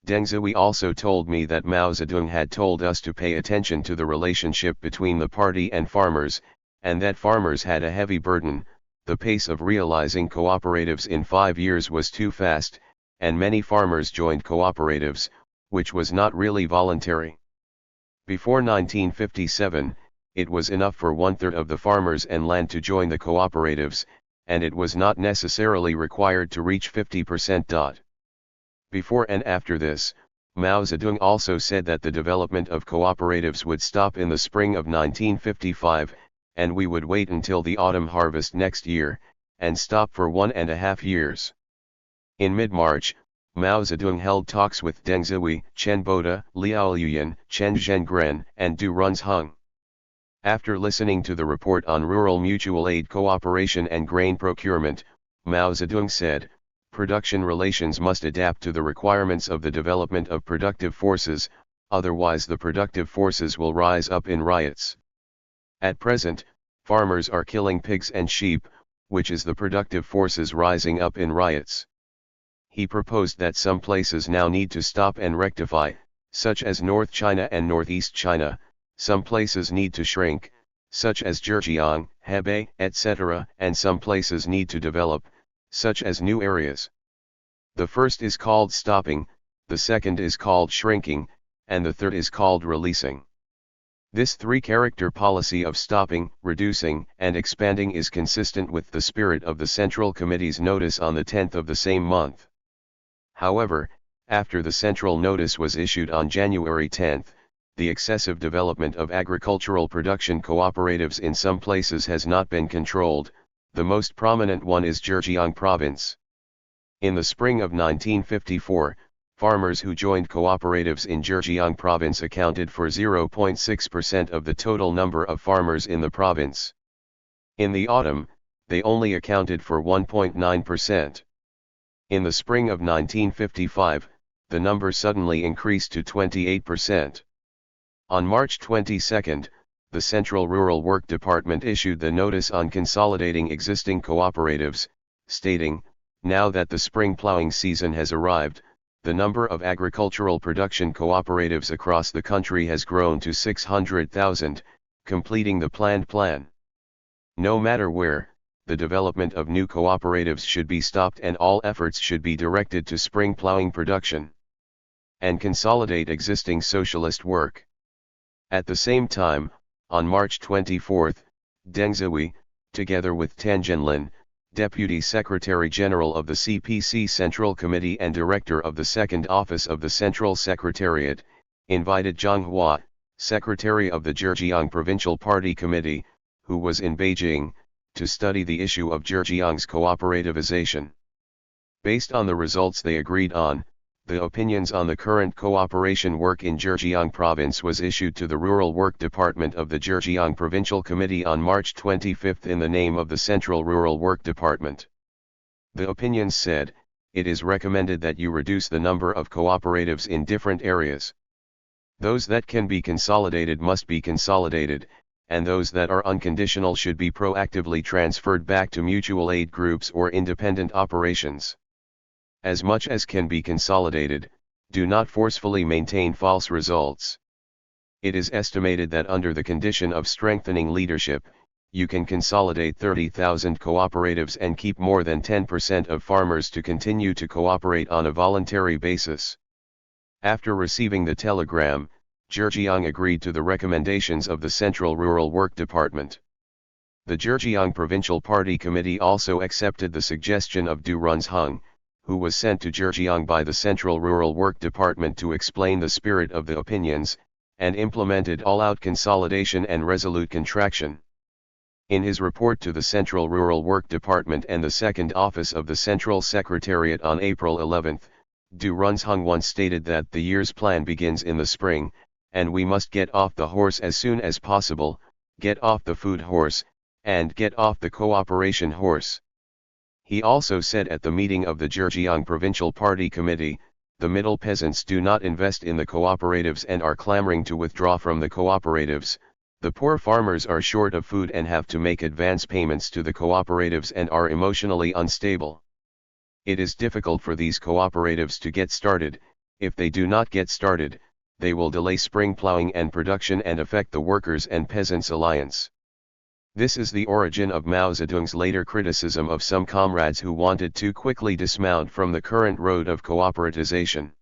Deng Zhui also told me that Mao Zedong had told us to pay attention to the relationship between the party and farmers, and that farmers had a heavy burden. The pace of realizing cooperatives in 5 years was too fast, and many farmers joined cooperatives, which was not really voluntary. Before 1957, it was enough for 1/3 of the farmers and land to join the cooperatives, and it was not necessarily required to reach 50%. Before and after this, Mao Zedong also said that the development of cooperatives would stop in the spring of 1955, and we would wait until the autumn harvest next year, and stop for 1.5 years. In mid-March, Mao Zedong held talks with Deng Zhui, Chen Boda, Liao Luyan, Chen Zhengren, and Du Runzheng. After listening to the report on rural mutual aid cooperation and grain procurement, Mao Zedong said, "Production relations must adapt to the requirements of the development of productive forces, otherwise the productive forces will rise up in riots. At present, farmers are killing pigs and sheep, which is the productive forces rising up in riots." He proposed that some places now need to stop and rectify, such as North China and Northeast China, some places need to shrink, such as Zhejiang, Hebei, etc., and some places need to develop, such as new areas. The first is called stopping, the second is called shrinking, and the third is called releasing. This three-character policy of stopping, reducing, and expanding is consistent with the spirit of the Central Committee's notice on the 10th of the same month. However, after the central notice was issued on January 10, the excessive development of agricultural production cooperatives in some places has not been controlled. The most prominent one is Zhejiang province. In the spring of 1954, farmers who joined cooperatives in Zhejiang province accounted for 0.6% of the total number of farmers in the province. In the autumn, they only accounted for 1.9%. In the spring of 1955, the number suddenly increased to 28%. On March 22, the Central Rural Work Department issued the notice on consolidating existing cooperatives, stating, "Now that the spring plowing season has arrived, the number of agricultural production cooperatives across the country has grown to 600,000, completing the planned plan. No matter where, the development of new cooperatives should be stopped and all efforts should be directed to spring plowing production and consolidate existing socialist work." At the same time, on March 24, Deng Zhui, together with Tan Zhenlin, Deputy Secretary General of the CPC Central Committee and Director of the Second Office of the Central Secretariat, invited Zhang Hua, Secretary of the Zhejiang Provincial Party Committee, who was in Beijing, to study the issue of Zhejiang's cooperativization. Based on the results they agreed on, the opinions on the current cooperation work in Zhejiang province was issued to the Rural Work Department of the Zhejiang Provincial Committee on March 25 in the name of the Central Rural Work Department. The opinions said, "It is recommended that you reduce the number of cooperatives in different areas. Those that can be consolidated must be consolidated, and those that are unconditional should be proactively transferred back to mutual aid groups or independent operations. As much as can be consolidated, do not forcefully maintain false results. It is estimated that under the condition of strengthening leadership, you can consolidate 30,000 cooperatives and keep more than 10% of farmers to continue to cooperate on a voluntary basis." After receiving the telegram, Zhejiang agreed to the recommendations of the Central Rural Work Department. The Zhejiang Provincial Party Committee also accepted the suggestion of Du Runzheng, who was sent to Zhejiang by the Central Rural Work Department to explain the spirit of the opinions, and implemented all-out consolidation and resolute contraction. In his report to the Central Rural Work Department and the Second Office of the Central Secretariat on April 11, Du Runsheng once stated that the year's plan begins in the spring, and we must get off the horse as soon as possible, get off the food horse, and get off the cooperation horse. He also said at the meeting of the Zhejiang Provincial Party Committee, the middle peasants do not invest in the cooperatives and are clamoring to withdraw from the cooperatives. The poor farmers are short of food and have to make advance payments to the cooperatives and are emotionally unstable. It is difficult for these cooperatives to get started. If they do not get started, they will delay spring plowing and production and affect the workers' and peasants' alliance. This is the origin of Mao Zedong's later criticism of some comrades who wanted to quickly dismount from the current road of cooperativization.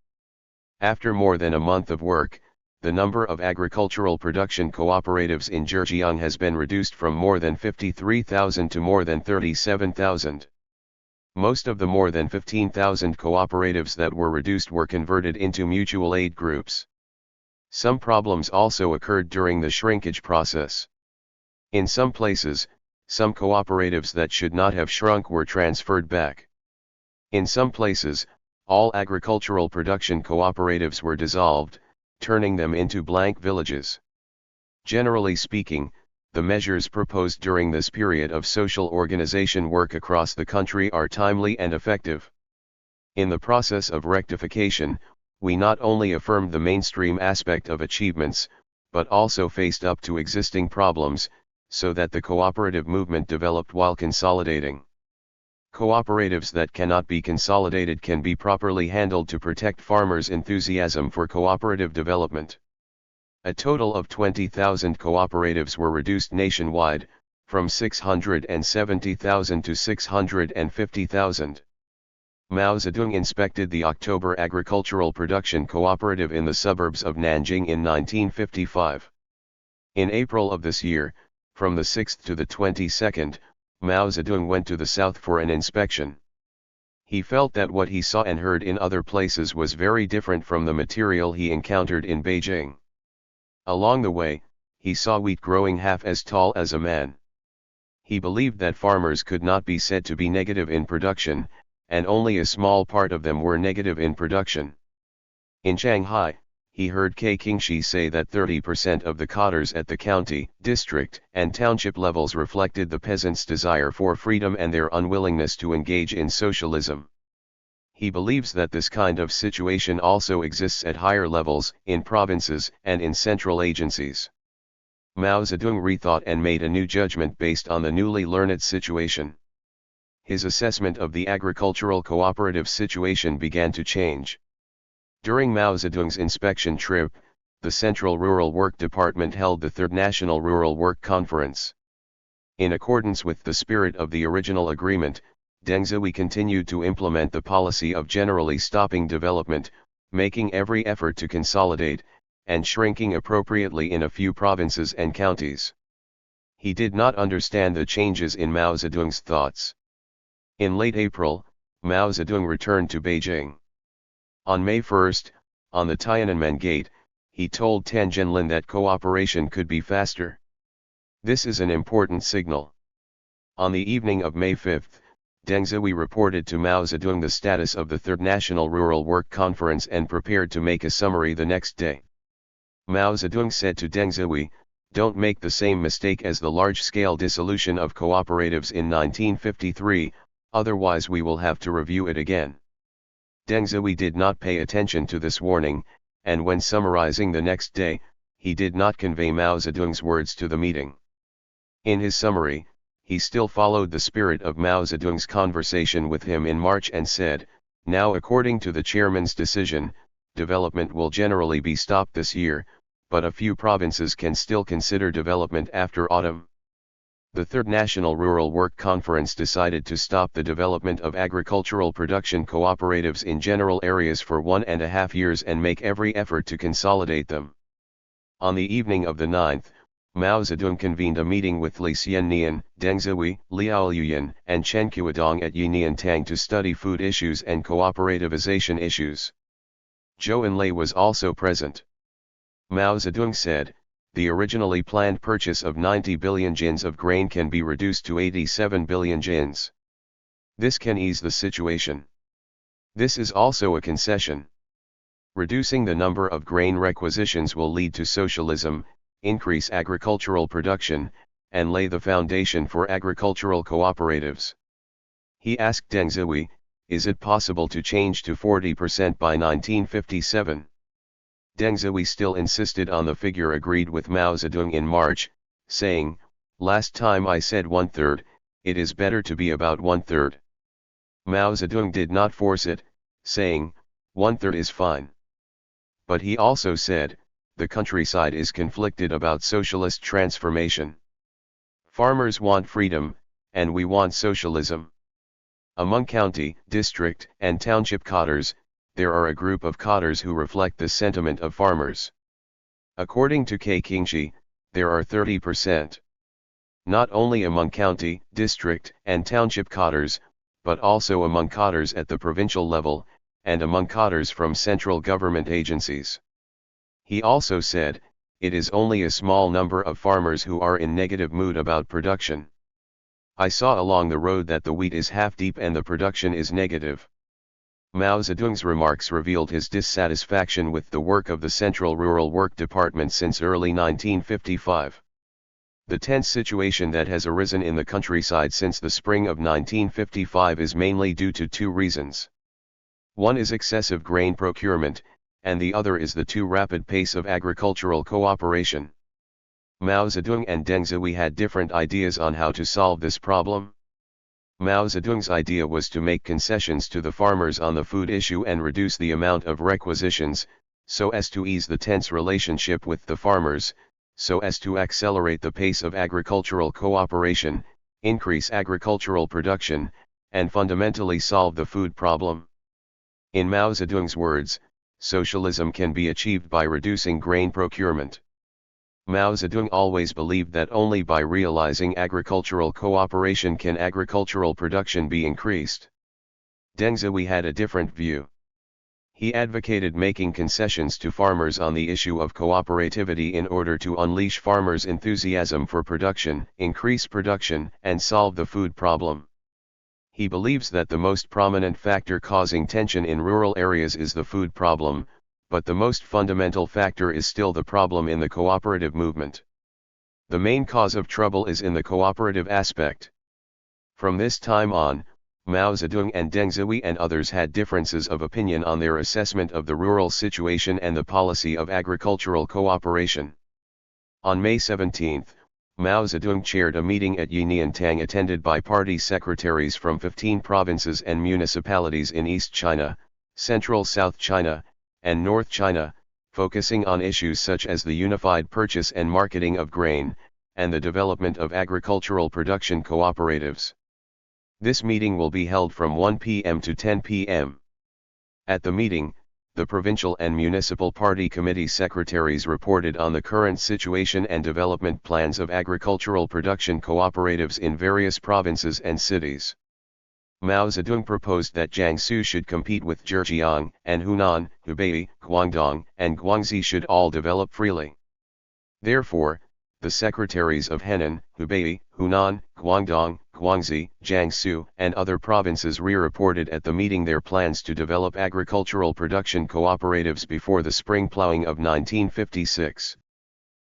After more than a month of work, the number of agricultural production cooperatives in Zhejiang has been reduced from more than 53,000 to more than 37,000. Most of the more than 15,000 cooperatives that were reduced were converted into mutual aid groups. Some problems also occurred during the shrinkage process. In some places, some cooperatives that should not have shrunk were transferred back. In some places, all agricultural production cooperatives were dissolved, turning them into blank villages. Generally speaking, the measures proposed during this period of social organization work across the country are timely and effective. In the process of rectification, we not only affirmed the mainstream aspect of achievements, but also faced up to existing problems, so that the cooperative movement developed while consolidating. Cooperatives that cannot be consolidated can be properly handled to protect farmers' enthusiasm for cooperative development. A total of 20,000 cooperatives were reduced nationwide, from 670,000 to 650,000. Mao Zedong inspected the October Agricultural Production Cooperative in the suburbs of Nanjing in 1955. In April of this year, from the 6th to the 22nd, Mao Zedong went to the south for an inspection. He felt that what he saw and heard in other places was very different from the material he encountered in Beijing. Along the way, he saw wheat growing half as tall as a man. He believed that farmers could not be said to be negative in production, and only a small part of them were negative in production. In Shanghai, he heard K. Kingshi say that 30% of the cadres at the county, district, and township levels reflected the peasants' desire for freedom and their unwillingness to engage in socialism. He believes that this kind of situation also exists at higher levels, in provinces, and in central agencies. Mao Zedong rethought and made a new judgment based on the newly learned situation. His assessment of the agricultural cooperative situation began to change. During Mao Zedong's inspection trip, the Central Rural Work Department held the Third National Rural Work Conference. In accordance with the spirit of the original agreement, Deng Zhui continued to implement the policy of generally stopping development, making every effort to consolidate, and shrinking appropriately in a few provinces and counties. He did not understand the changes in Mao Zedong's thoughts. In late April, Mao Zedong returned to Beijing. On May 1, on the Tiananmen Gate, he told Tan Zhenlin that cooperation could be faster. This is an important signal. On the evening of May 5, Deng Zhui reported to Mao Zedong the status of the Third National Rural Work Conference and prepared to make a summary the next day. Mao Zedong said to Deng Zhui, "Don't make the same mistake as the large-scale dissolution of cooperatives in 1953, otherwise we will have to review it again." Deng Zhui did not pay attention to this warning, and when summarizing the next day, he did not convey Mao Zedong's words to the meeting. In his summary, he still followed the spirit of Mao Zedong's conversation with him in March and said, "Now according to the chairman's decision, development will generally be stopped this year, but a few provinces can still consider development after autumn." The Third National Rural Work Conference decided to stop the development of agricultural production cooperatives in general areas for 1.5 years and make every effort to consolidate them. On the evening of the 9th, Mao Zedong convened a meeting with Li Xiannian, Deng Zhui, Liao Luyan, and Chen Qiudong at Yiniantang to study food issues and cooperativization issues. Zhou Enlai was also present. Mao Zedong said, the originally planned purchase of 90 billion jins of grain can be reduced to 87 billion jins. This can ease the situation. This is also a concession. Reducing the number of grain requisitions will lead to socialism, increase agricultural production, and lay the foundation for agricultural cooperatives. He asked Deng Zhihui, is it possible to change to 40% by 1957? Deng Zhihui still insisted on the figure agreed with Mao Zedong in March, saying, last time I said 1/3, it is better to be about 1/3. Mao Zedong did not force it, saying, 1/3 is fine. But he also said, the countryside is conflicted about socialist transformation. Farmers want freedom, and we want socialism. Among county, district, and township cadres, there are a group of cadres who reflect the sentiment of farmers. According to K. Kingshi, there are 30%. Not only among county, district, and township cadres, but also among cadres at the provincial level, and among cadres from central government agencies. He also said, it is only a small number of farmers who are in negative mood about production. I saw along the road that the wheat is half deep and the production is negative. Mao Zedong's remarks revealed his dissatisfaction with the work of the Central Rural Work Department since early 1955. The tense situation that has arisen in the countryside since the spring of 1955 is mainly due to two reasons. One is excessive grain procurement, and the other is the too rapid pace of agricultural cooperation. Mao Zedong and Deng Zhihui had different ideas on how to solve this problem. Mao Zedong's idea was to make concessions to the farmers on the food issue and reduce the amount of requisitions, so as to ease the tense relationship with the farmers, so as to accelerate the pace of agricultural cooperation, increase agricultural production, and fundamentally solve the food problem. In Mao Zedong's words, socialism can be achieved by reducing grain procurement. Mao Zedong always believed that only by realizing agricultural cooperation can agricultural production be increased. Deng Zhihui had a different view. He advocated making concessions to farmers on the issue of cooperativity in order to unleash farmers' enthusiasm for production, increase production, and solve the food problem. He believes that the most prominent factor causing tension in rural areas is the food problem, but the most fundamental factor is still the problem in the cooperative movement. The main cause of trouble is in the cooperative aspect. From this time on, Mao Zedong and Deng Zhihui and others had differences of opinion on their assessment of the rural situation and the policy of agricultural cooperation. On May 17, Mao Zedong chaired a meeting at Yiniantang attended by party secretaries from 15 provinces and municipalities in East China, Central South China, and North China, focusing on issues such as the unified purchase and marketing of grain, and the development of agricultural production cooperatives. This meeting will be held from 1 p.m. to 10 p.m. At the meeting, the provincial and municipal party committee secretaries reported on the current situation and development plans of agricultural production cooperatives in various provinces and cities. Mao Zedong proposed that Jiangsu should compete with Zhejiang, and Hunan, Hubei, Guangdong, and Guangxi should all develop freely. Therefore, the secretaries of Henan, Hubei, Hunan, Guangdong, Guangxi, Jiangsu, and other provinces re-reported at the meeting their plans to develop agricultural production cooperatives before the spring plowing of 1956.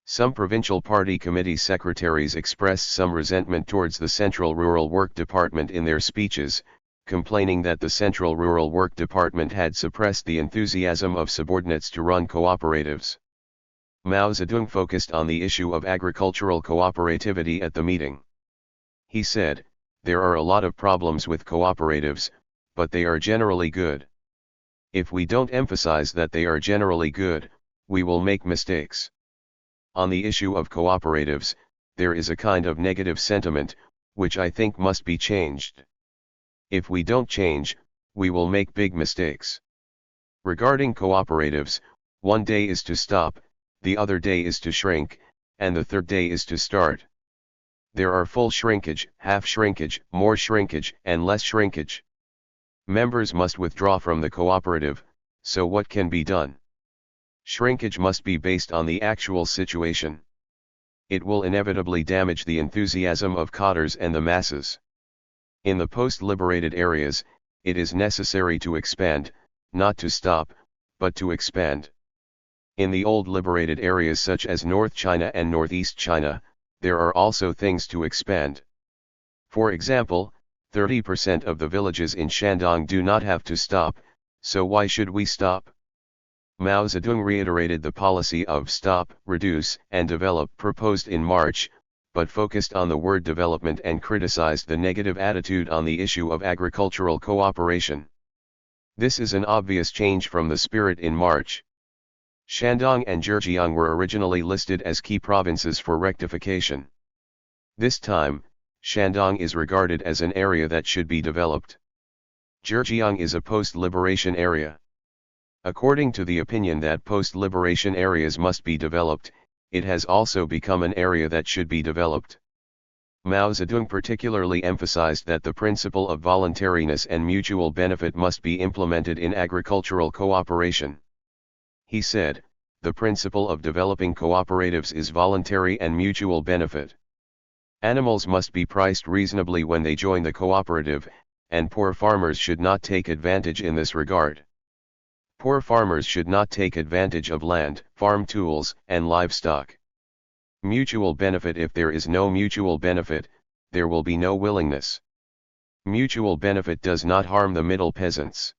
Some provincial party committee secretaries expressed some resentment towards the Central Rural Work Department in their speeches, complaining that the Central Rural Work Department had suppressed the enthusiasm of subordinates to run cooperatives. Mao Zedong focused on the issue of agricultural cooperativity at the meeting. He said, there are a lot of problems with cooperatives, but they are generally good. If we don't emphasize that they are generally good, we will make mistakes. On the issue of cooperatives, there is a kind of negative sentiment, which I think must be changed. If we don't change, we will make big mistakes. Regarding cooperatives, one day is to stop, the other day is to shrink, and the third day is to start. There are full shrinkage, half shrinkage, more shrinkage, and less shrinkage. Members must withdraw from the cooperative, so what can be done? Shrinkage must be based on the actual situation. it will inevitably damage the enthusiasm of cadres and the masses. In the post-liberated areas, it is necessary to expand, not to stop, but to expand. In the old liberated areas such as North China and Northeast China, there are also things to expand. For example, 30% of the villages in Shandong do not have to stop, so why should we stop? Mao Zedong reiterated the policy of stop, reduce, and develop proposed in March, but focused on the word development and criticized the negative attitude on the issue of agricultural cooperation. This is an obvious change from the spirit in March. Shandong and Zhejiang were originally listed as key provinces for rectification. This time, Shandong is regarded as an area that should be developed. Zhejiang is a post-liberation area. According to the opinion that post-liberation areas must be developed, it has also become an area that should be developed. Mao Zedong particularly emphasized that the principle of voluntariness and mutual benefit must be implemented in agricultural cooperation. He said, the principle of developing cooperatives is voluntary and mutual benefit. Animals must be priced reasonably when they join the cooperative, and poor farmers should not take advantage in this regard. Poor farmers should not take advantage of land, farm tools, and livestock. Mutual benefit. If there is no mutual benefit, there will be no willingness. Mutual benefit does not harm the middle peasants.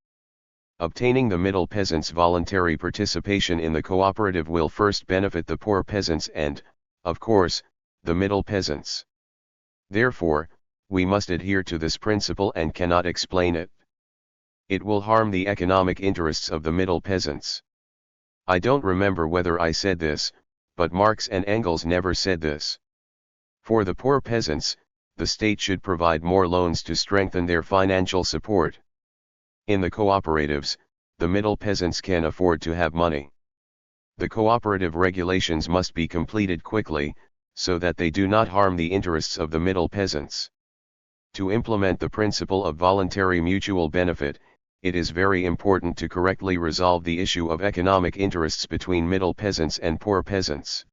Obtaining the middle peasants' voluntary participation in the cooperative will first benefit the poor peasants and, of course, the middle peasants. Therefore, we must adhere to this principle and cannot explain it. It will harm the economic interests of the middle peasants. I don't remember whether I said this, but Marx and Engels never said this. For the poor peasants, the state should provide more loans to strengthen their financial support. In the cooperatives, the middle peasants can afford to have money. The cooperative regulations must be completed quickly, so that they do not harm the interests of the middle peasants. To implement the principle of voluntary mutual benefit, it is very important to correctly resolve the issue of economic interests between middle peasants and poor peasants.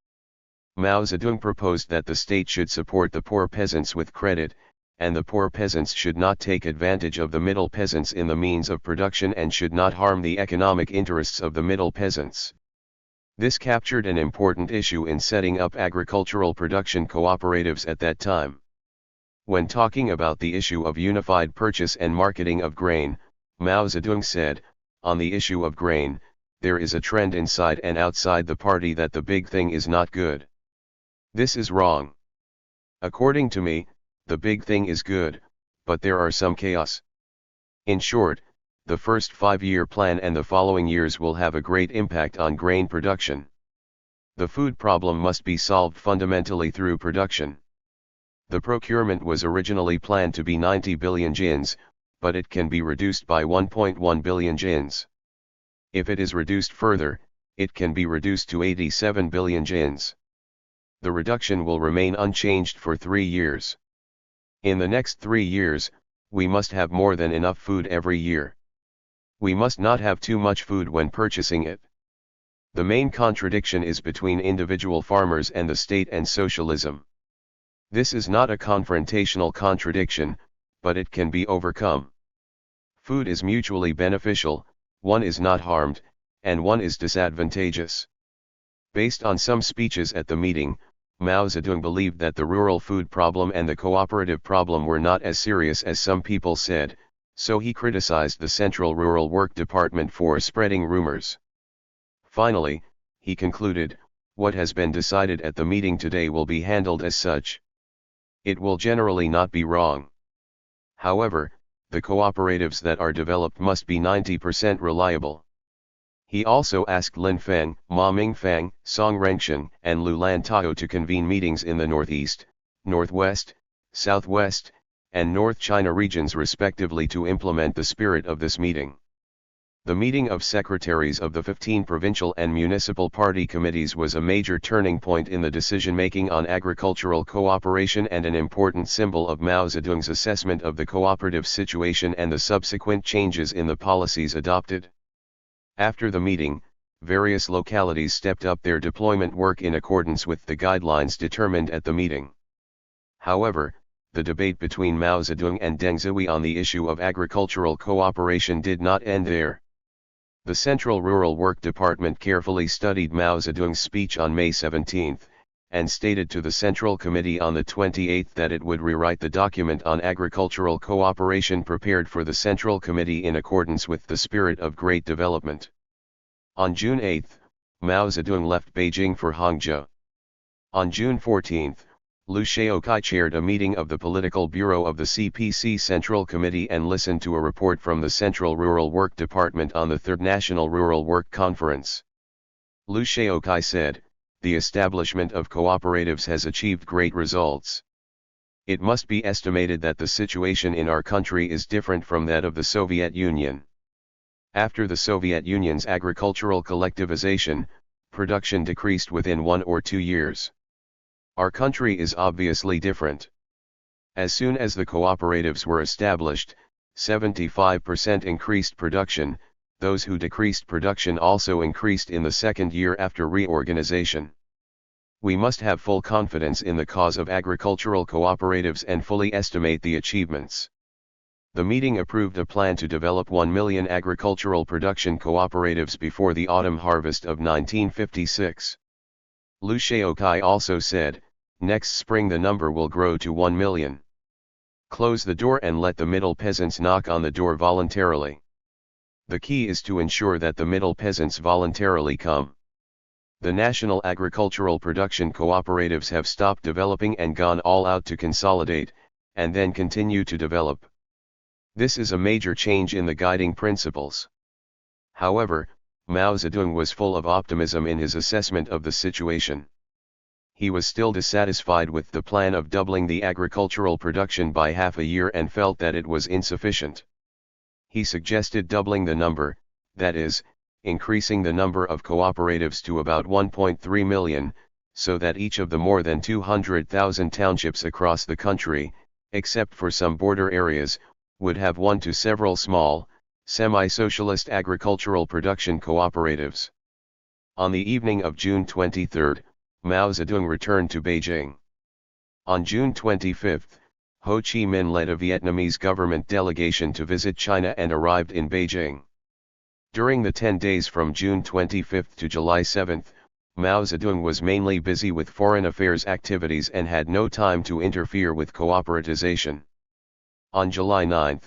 Mao Zedong proposed that the state should support the poor peasants with credit, and the poor peasants should not take advantage of the middle peasants in the means of production and should not harm the economic interests of the middle peasants. This captured an important issue in setting up agricultural production cooperatives at that time. When talking about the issue of unified purchase and marketing of grain, Mao Zedong said, on the issue of grain, there is a trend inside and outside the party that the big thing is not good. This is wrong. According to me, the big thing is good, but there are some chaos. In short, the first 5-year plan and the following years will have a great impact on grain production. The food problem must be solved fundamentally through production. The procurement was originally planned to be 90 billion jins, but it can be reduced by 1.1 billion jins. If it is reduced further, it can be reduced to 87 billion jins. The reduction will remain unchanged for 3 years. In the next 3 years, we must have more than enough food every year. We must not have too much food when purchasing it. The main contradiction is between individual farmers and the state and socialism. This is not a confrontational contradiction, but it can be overcome. Food is mutually beneficial, one is not harmed, and one is disadvantageous. Based on some speeches at the meeting, Mao Zedong believed that the rural food problem and the cooperative problem were not as serious as some people said, so he criticized the Central Rural Work Department for spreading rumors. Finally, he concluded, what has been decided at the meeting today will be handled as such. It will generally not be wrong. However, the cooperatives that are developed must be 90% reliable. He also asked Lin Feng, Ma Mingfang, Song Rengshen, and Lu Lantao to convene meetings in the Northeast, Northwest, Southwest, and North China regions respectively to implement the spirit of this meeting. The meeting of secretaries of the 15 provincial and municipal party committees was a major turning point in the decision-making on agricultural cooperation and an important symbol of Mao Zedong's assessment of the cooperative situation and the subsequent changes in the policies adopted. After the meeting, various localities stepped up their deployment work in accordance with the guidelines determined at the meeting. However, the debate between Mao Zedong and Deng Xiaoping on the issue of agricultural cooperation did not end there. The Central Rural Work Department carefully studied Mao Zedong's speech on May 17, and stated to the Central Committee on the 28th that it would rewrite the document on agricultural cooperation prepared for the Central Committee in accordance with the spirit of great development. On June 8, Mao Zedong left Beijing for Hangzhou. On June 14, Liu Shaoqi chaired a meeting of the Political Bureau of the CPC Central Committee and listened to a report from the Central Rural Work Department on the Third National Rural Work Conference. Liu Shaoqi said, "The establishment of cooperatives has achieved great results. It must be estimated that the situation in our country is different from that of the Soviet Union. After the Soviet Union's agricultural collectivization, production decreased within 1 or 2 years. Our country is obviously different. As soon as the cooperatives were established, 75% increased production. Those who decreased production also increased in the second year after reorganization. We must have full confidence in the cause of agricultural cooperatives and fully estimate the achievements." The meeting approved a plan to develop 1 million agricultural production cooperatives before the autumn harvest of 1956. Liu Shaoqi also said, "Next spring the number will grow to 1 million. Close the door and let the middle peasants knock on the door voluntarily. The key is to ensure that the middle peasants voluntarily come." The national agricultural production cooperatives have stopped developing and gone all out to consolidate, and then continue to develop. This is a major change in the guiding principles. However, Mao Zedong was full of optimism in his assessment of the situation. He was still dissatisfied with the plan of doubling the agricultural production by half a year and felt that it was insufficient. He suggested doubling the number, that is, increasing the number of cooperatives to about 1.3 million, so that each of the more than 200,000 townships across the country, except for some border areas, would have one to several small, semi-socialist agricultural production cooperatives. On the evening of June 23, Mao Zedong returned to Beijing. On June 25, Ho Chi Minh led a Vietnamese government delegation to visit China and arrived in Beijing. During the 10 days from June 25 to July 7, Mao Zedong was mainly busy with foreign affairs activities and had no time to interfere with cooperatization. On July 9,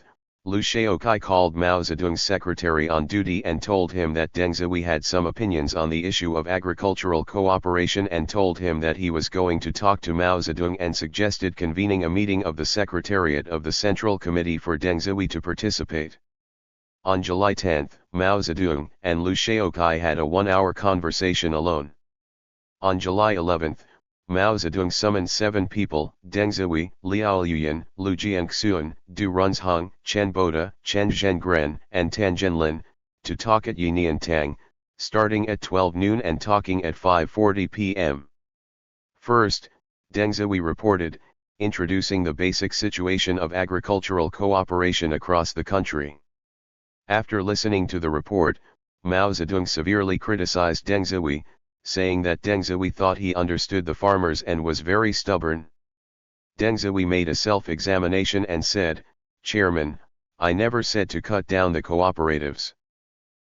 Liu Shaoqi called Mao Zedong's secretary on duty and told him that Deng Xiaoping had some opinions on the issue of agricultural cooperation and told him that he was going to talk to Mao Zedong and suggested convening a meeting of the Secretariat of the Central Committee for Deng Xiaoping to participate. On July 10, Mao Zedong and Liu Shaoqi had a 1-hour conversation alone. On July 11, Mao Zedong summoned 7 people, Deng Xiaoping, Liao Yuyan, Liu Jianxuan, Du Runzhong, Chen Boda, Chen Zhengren, and Tan Zhenlin, to talk at Yiniantang, starting at 12 noon and talking at 5:40 p.m. First, Deng Xiaoping reported, introducing the basic situation of agricultural cooperation across the country. After listening to the report, Mao Zedong severely criticized Deng Xiaoping, saying that Deng Xiaoping thought he understood the farmers and was very stubborn. Deng Xiaoping made a self-examination and said, "Chairman, I never said to cut down the cooperatives."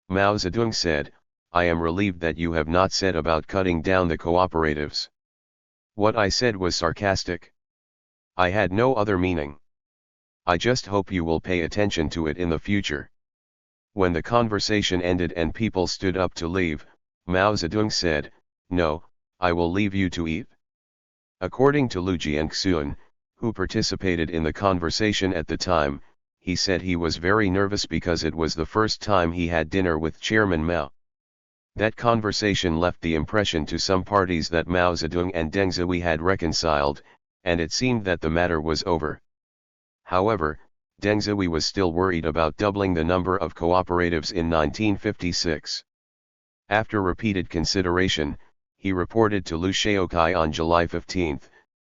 Mao Zedong said, "I am relieved that you have not said about cutting down the cooperatives. What I said was sarcastic. I had no other meaning. I just hope you will pay attention to it in the future." When the conversation ended and people stood up to leave, Mao Zedong said, "No, I will leave you to eat." According to Liu Jianxuan, who participated in the conversation at the time, he said he was very nervous because it was the first time he had dinner with Chairman Mao. That conversation left the impression to some parties that Mao Zedong and Deng Xiaoping had reconciled, and it seemed that the matter was over. However, Deng Xiaoping was still worried about doubling the number of cooperatives in 1956. After repeated consideration, he reported to Liu Shaoqi on July 15,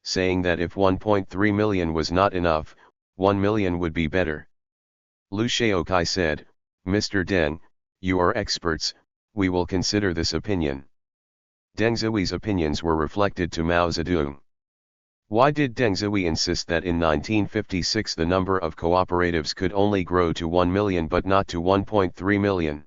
saying that if 1.3 million was not enough, 1 million would be better. Liu Shaoqi said, "Mr. Deng, you are experts, We will consider this opinion. Deng Xiaoyi's opinions were reflected to Mao Zedong. Why did Deng Xiaoyi insist that in 1956 the number of cooperatives could only grow to 1 million but not to 1.3 million?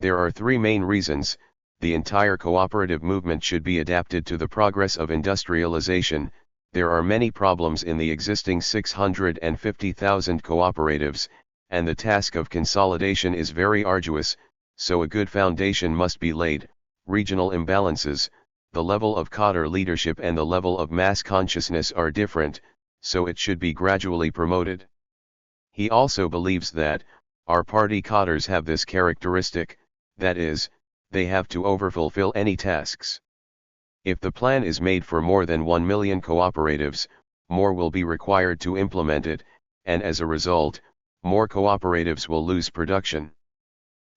There are three main reasons. The entire cooperative movement should be adapted to the progress of industrialization. There are many problems in the existing 650,000 cooperatives, and the task of consolidation is very arduous, so a good foundation must be laid. Regional imbalances, the level of cadre leadership and the level of mass consciousness are different, so it should be gradually promoted. He also believes that, our party cadres have this characteristic, that is, they have to overfulfill any tasks. If the plan is made for more than 1 million cooperatives, more will be required to implement it, and as a result, more cooperatives will lose production.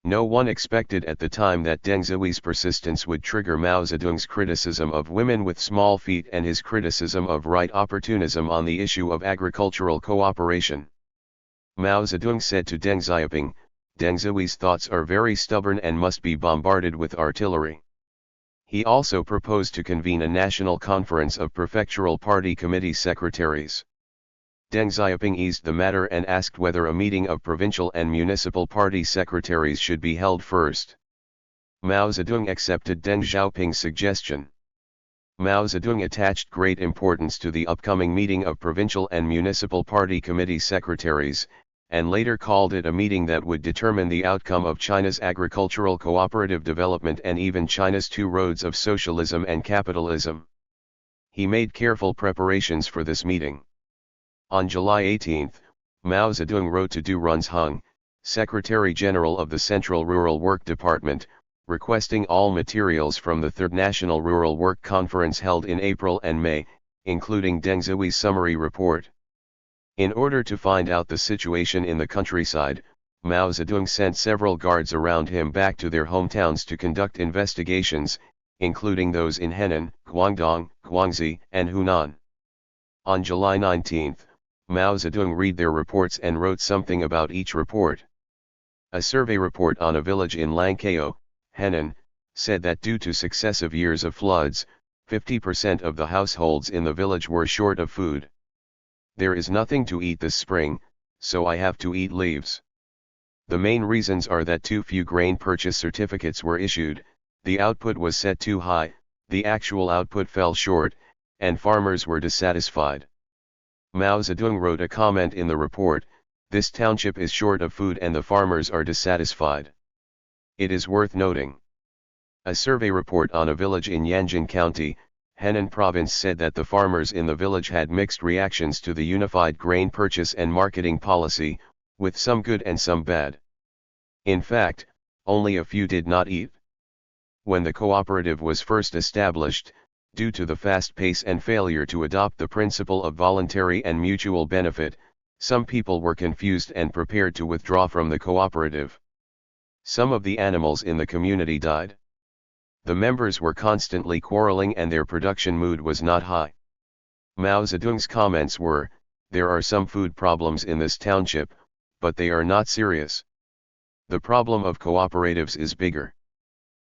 No one expected at the time that Deng Xiaoyi's persistence would trigger Mao Zedong's criticism of women with small feet and his criticism of right opportunism on the issue of agricultural cooperation. Mao Zedong said to Deng Xiaoping, Deng Xiaoyi's thoughts are very stubborn and must be bombarded with artillery. He also proposed to convene a national conference of prefectural party committee secretaries. Deng Xiaoping eased the matter and asked whether a meeting of provincial and municipal party secretaries should be held first. Mao Zedong accepted Deng Xiaoping's suggestion. Mao Zedong attached great importance to the upcoming meeting of provincial and municipal party committee secretaries, and later called it a meeting that would determine the outcome of China's agricultural cooperative development and even China's two roads of socialism and capitalism. He made careful preparations for this meeting. On July 18, Mao Zedong wrote to Du Runzheng, Secretary-General of the Central Rural Work Department, requesting all materials from the Third National Rural Work Conference held in April and May, including Deng Xiaoyi's summary report. In order to find out the situation in the countryside, Mao Zedong sent several guards around him back to their hometowns to conduct investigations, including those in Henan, Guangdong, Guangxi, and Hunan. On July 19, Mao Zedong read their reports and wrote something about each report. A survey report on a village in Langkao, Henan, said that due to successive years of floods, 50% of the households in the village were short of food. There is nothing to eat this spring, so I have to eat leaves. The main reasons are that too few grain purchase certificates were issued, the output was set too high, the actual output fell short, and farmers were dissatisfied. Mao Zedong wrote a comment in the report, this township is short of food and the farmers are dissatisfied. It is worth noting. A survey report on a village in Yanjin County, Henan Province said that the farmers in the village had mixed reactions to the unified grain purchase and marketing policy, with some good and some bad. In fact, only a few did not eat. When the cooperative was first established, due to the fast pace and failure to adopt the principle of voluntary and mutual benefit, some people were confused and prepared to withdraw from the cooperative. Some of the animals in the community died. The members were constantly quarreling and their production mood was not high. Mao Zedong's comments were, there are some food problems in this township, but they are not serious. The problem of cooperatives is bigger.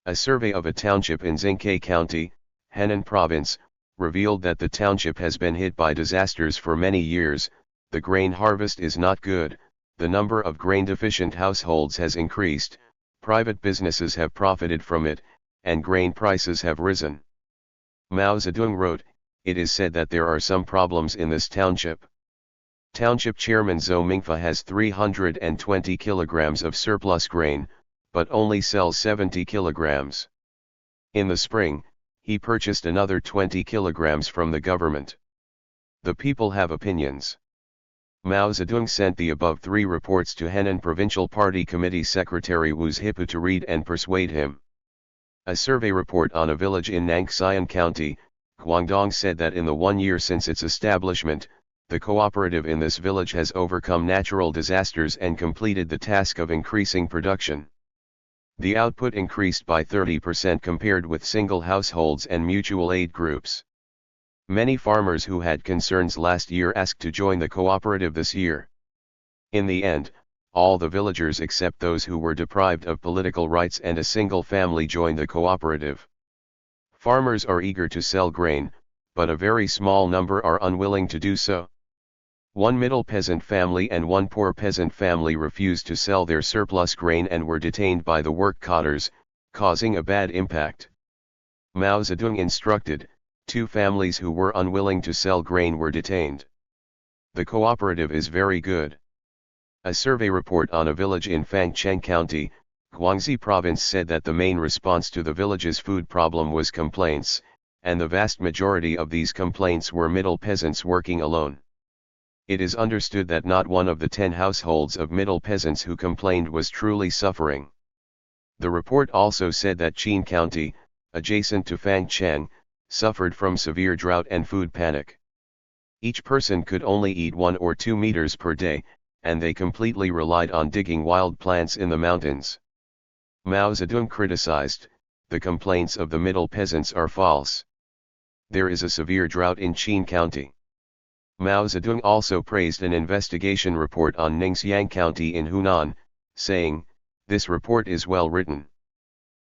A survey of a township in Xingkai County, Henan Province, revealed that the township has been hit by disasters for many years, the grain harvest is not good, the number of grain-deficient households has increased, private businesses have profited from it, and grain prices have risen. Mao Zedong wrote, it is said that there are some problems in this township. Township Chairman Zhou Mingfa has 320 kilograms of surplus grain, but only sells 70 kilograms. In the spring, he purchased another 20 kilograms from the government. The people have opinions. Mao Zedong sent the above three reports to Henan Provincial Party Committee Secretary Wu Zhipu to read and persuade him. A survey report on a village in Nangxian County, Guangdong said that in the 1 year since its establishment, the cooperative in this village has overcome natural disasters and completed the task of increasing production. The output increased by 30% compared with single households and mutual aid groups. Many farmers who had concerns last year asked to join the cooperative this year. In the end, all the villagers except those who were deprived of political rights and a single family joined the cooperative. Farmers are eager to sell grain, but a very small number are unwilling to do so. One middle peasant family and one poor peasant family refused to sell their surplus grain and were detained by the work cadres, causing a bad impact. Mao Zedong instructed, 2 families who were unwilling to sell grain were detained. The cooperative is very good. A survey report on a village in Fangcheng County, Guangxi Province said that the main response to the village's food problem was complaints, and the vast majority of these complaints were middle peasants working alone. It is understood that not one of the 10 households of middle peasants who complained was truly suffering. The report also said that Qin County, adjacent to Fangcheng, suffered from severe drought and food panic. Each person could only eat 1 or 2 meters per day, and they completely relied on digging wild plants in the mountains. Mao Zedong criticized, the complaints of the middle peasants are false. There is a severe drought in Qin County. Mao Zedong also praised an investigation report on Ningxiang County in Hunan, saying, "This report is well written.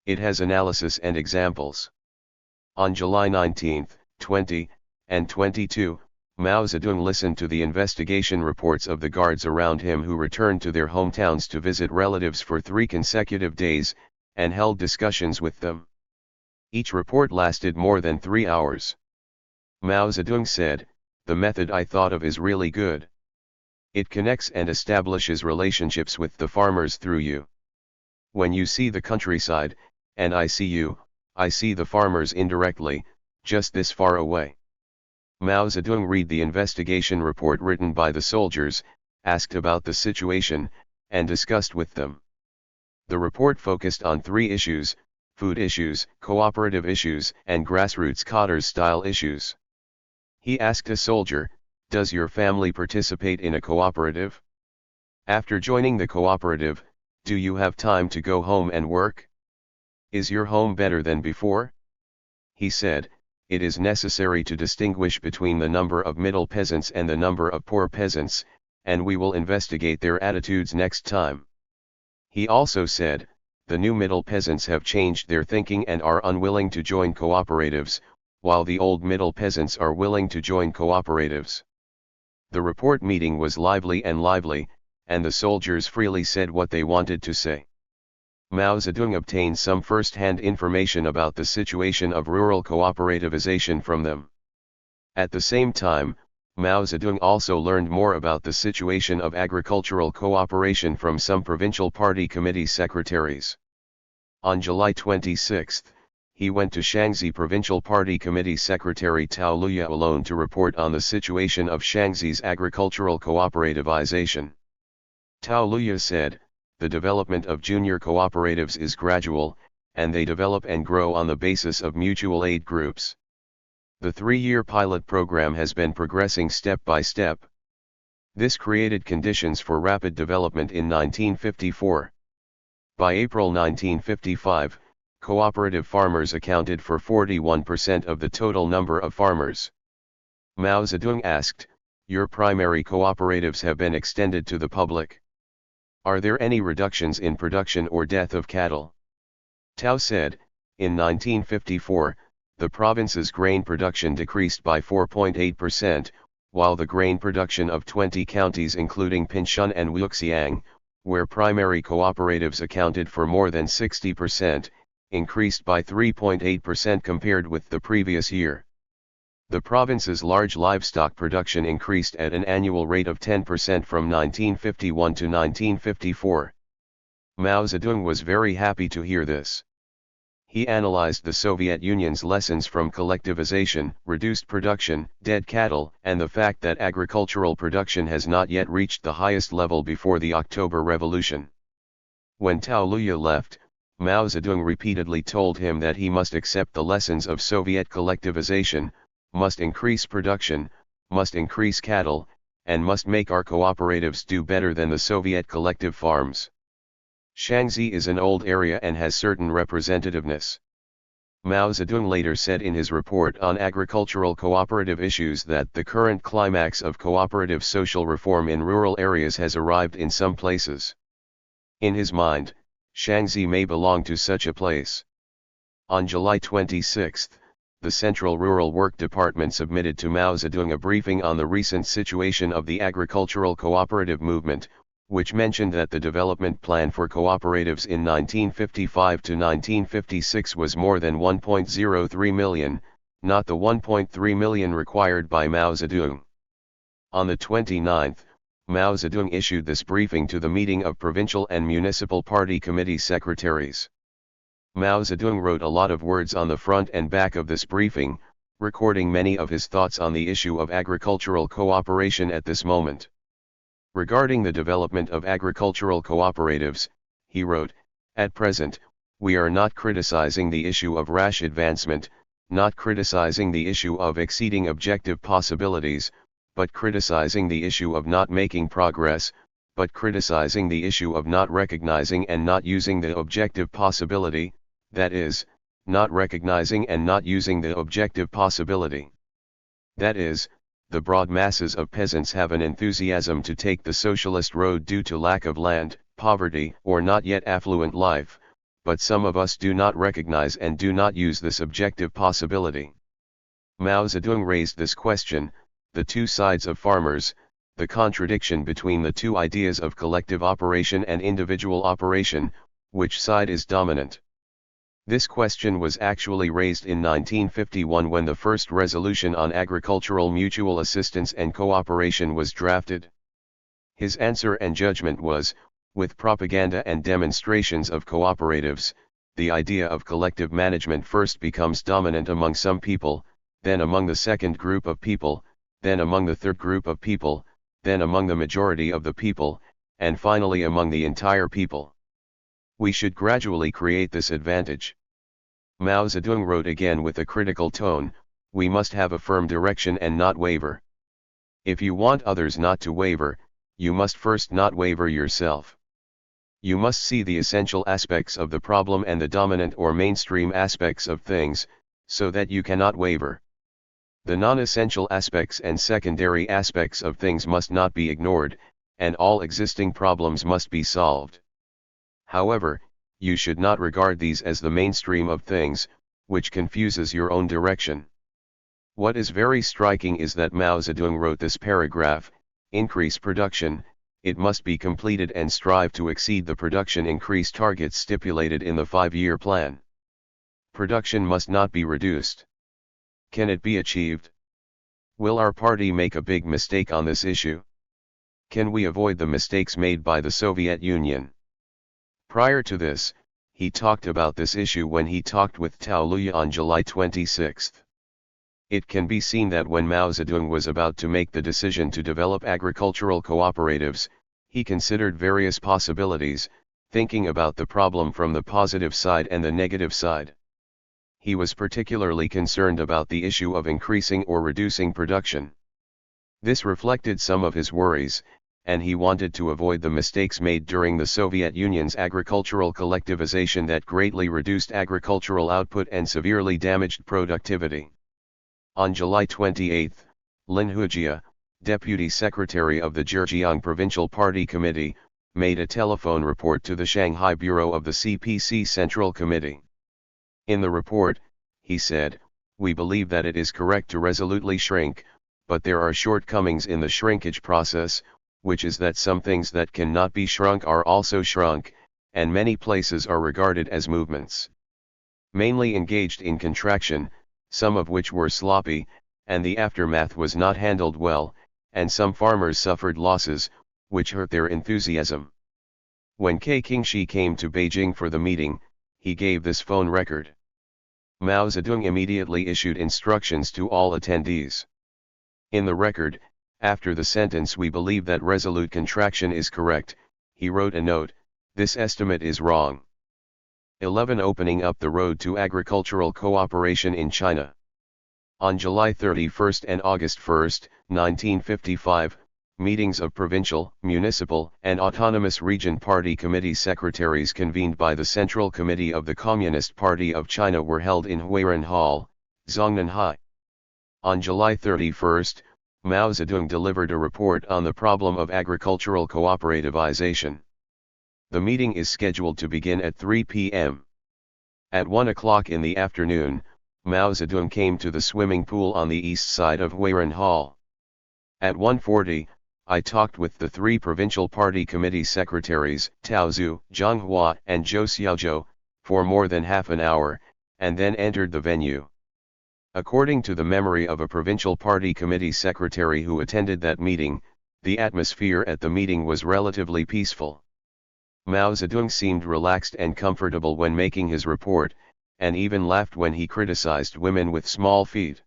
It has analysis and examples." On July 19, 20, and 22, Mao Zedong listened to the investigation reports of the guards around him who returned to their hometowns to visit relatives for 3 consecutive days, and held discussions with them. Each report lasted more than 3 hours. Mao Zedong said, "The method I thought of is really good. It connects and establishes relationships with the farmers through you. When you see the countryside, and I see you, I see the farmers indirectly, just this far away." Mao Zedong read the investigation report written by the soldiers, asked about the situation, and discussed with them. The report focused on 3 issues: food issues, cooperative issues, and grassroots cadre-style issues. He asked a soldier, "Does your family participate in a cooperative? After joining the cooperative, do you have time to go home and work? Is your home better than before?" He said, "It is necessary to distinguish between the number of middle peasants and the number of poor peasants, and we will investigate their attitudes next time." He also said, "The new middle peasants have changed their thinking and are unwilling to join cooperatives, while the old middle peasants are willing to join cooperatives." The report meeting was lively, and the soldiers freely said what they wanted to say. Mao Zedong obtained some first-hand information about the situation of rural cooperativization from them. At the same time, Mao Zedong also learned more about the situation of agricultural cooperation from some provincial party committee secretaries. On July 26, he went to Xianzhi Provincial Party Committee Secretary Tao Luya alone to report on the situation of Shaanxi's agricultural cooperativization. Tao Luya said, "The development of junior cooperatives is gradual, and they develop and grow on the basis of mutual aid groups. The 3-year pilot program has been progressing step by step. This created conditions for rapid development in 1954. By April 1955, cooperative farmers accounted for 41% of the total number of farmers." Mao Zedong asked, "Your primary cooperatives have been extended to the public. Are there any reductions in production or death of cattle?" Tao said, "In 1954, the province's grain production decreased by 4.8%, while the grain production of 20 counties including Pinshan and Wuxiang, where primary cooperatives accounted for more than 60%, increased by 3.8% compared with the previous year. The province's large livestock production increased at an annual rate of 10% from 1951 to 1954. Mao Zedong was very happy to hear this. He analyzed the Soviet Union's lessons from collectivization, reduced production, dead cattle, and the fact that agricultural production has not yet reached the highest level before the October Revolution. When Tao Luya left, Mao Zedong repeatedly told him that he must accept the lessons of Soviet collectivization, must increase production, must increase cattle, and must make our cooperatives do better than the Soviet collective farms. Shaanxi is an old area and has certain representativeness. Mao Zedong later said in his report on agricultural cooperative issues that the current climax of cooperative social reform in rural areas has arrived in some places. In his mind, Xianzhi may belong to such a place. On July 26, the Central Rural Work Department submitted to Mao Zedong a briefing on the recent situation of the agricultural cooperative movement, which mentioned that the development plan for cooperatives in 1955 to 1956 was more than 1.03 million, not the 1.3 million required by Mao Zedong. On the 29th, Mao Zedong issued this briefing to the meeting of provincial and municipal party committee secretaries. Mao Zedong wrote a lot of words on the front and back of this briefing, recording many of his thoughts on the issue of agricultural cooperation at this moment. Regarding the development of agricultural cooperatives, he wrote, "At present, we are not criticizing the issue of rash advancement, not criticizing the issue of exceeding objective possibilities, but criticizing the issue of not making progress, but criticizing the issue of not recognizing and not using the objective possibility, that is, not recognizing and not using the objective possibility. That is, the broad masses of peasants have an enthusiasm to take the socialist road due to lack of land, poverty, or not yet affluent life, but some of us do not recognize and do not use this objective possibility." Mao Zedong raised this question: the two sides of farmers, the contradiction between the two ideas of collective operation and individual operation, which side is dominant? This question was actually raised in 1951 when the first resolution on agricultural mutual assistance and cooperation was drafted. His answer and judgment was, with propaganda and demonstrations of cooperatives, the idea of collective management first becomes dominant among some people, then among the second group of people, then among the third group of people, then among the majority of the people, and finally among the entire people. We should gradually create this advantage. Mao Zedong wrote again with a critical tone, "We must have a firm direction and not waver. If you want others not to waver, you must first not waver yourself. You must see the essential aspects of the problem and the dominant or mainstream aspects of things, so that you cannot waver. The non-essential aspects and secondary aspects of things must not be ignored, and all existing problems must be solved. However, you should not regard these as the mainstream of things, which confuses your own direction." What is very striking is that Mao Zedong wrote this paragraph: "Increase production, it must be completed and strive to exceed the production increase targets stipulated in the 5-year plan. Production must not be reduced." Can it be achieved? Will our party make a big mistake on this issue? Can we avoid the mistakes made by the Soviet Union? Prior to this, he talked about this issue when he talked with Tao Luya on July 26. It can be seen that when Mao Zedong was about to make the decision to develop agricultural cooperatives, he considered various possibilities, thinking about the problem from the positive side and the negative side. He was particularly concerned about the issue of increasing or reducing production. This reflected some of his worries, and he wanted to avoid the mistakes made during the Soviet Union's agricultural collectivization that greatly reduced agricultural output and severely damaged productivity. On July 28, Lin Hujia, Deputy Secretary of the Zhejiang Provincial Party Committee, made a telephone report to the Shanghai Bureau of the CPC Central Committee. In the report, he said, "We believe that it is correct to resolutely shrink, but there are shortcomings in the shrinkage process, which is that some things that cannot be shrunk are also shrunk, and many places are regarded as movements mainly engaged in contraction, some of which were sloppy, and the aftermath was not handled well, and some farmers suffered losses, which hurt their enthusiasm." When K. Kingshi came to Beijing for the meeting, he gave this phone record. Mao Zedong immediately issued instructions to all attendees. In the record, after the sentence "we believe that resolute contraction is correct," he wrote a note: "This estimate is wrong." 11. Opening up the road to agricultural cooperation in China. On July 31 and August 1, 1955, meetings of provincial, municipal, and autonomous region party committee secretaries convened by the Central Committee of the Communist Party of China were held in Huiran Hall, Zhongnanhai. On July 31, Mao Zedong delivered a report on the problem of agricultural cooperativization. The meeting is scheduled to begin at 3 p.m. At 1 o'clock in the afternoon, Mao Zedong came to the swimming pool on the east side of Huiran Hall. At 1:40, I talked with the three provincial party committee secretaries, Tao Zhu, Zhang Hua, and Zhou Xiaozhou, for more than half an hour, and then entered the venue. According to the memory of a provincial party committee secretary who attended that meeting, the atmosphere at the meeting was relatively peaceful. Mao Zedong seemed relaxed and comfortable when making his report, and even laughed when he criticized women with small feet.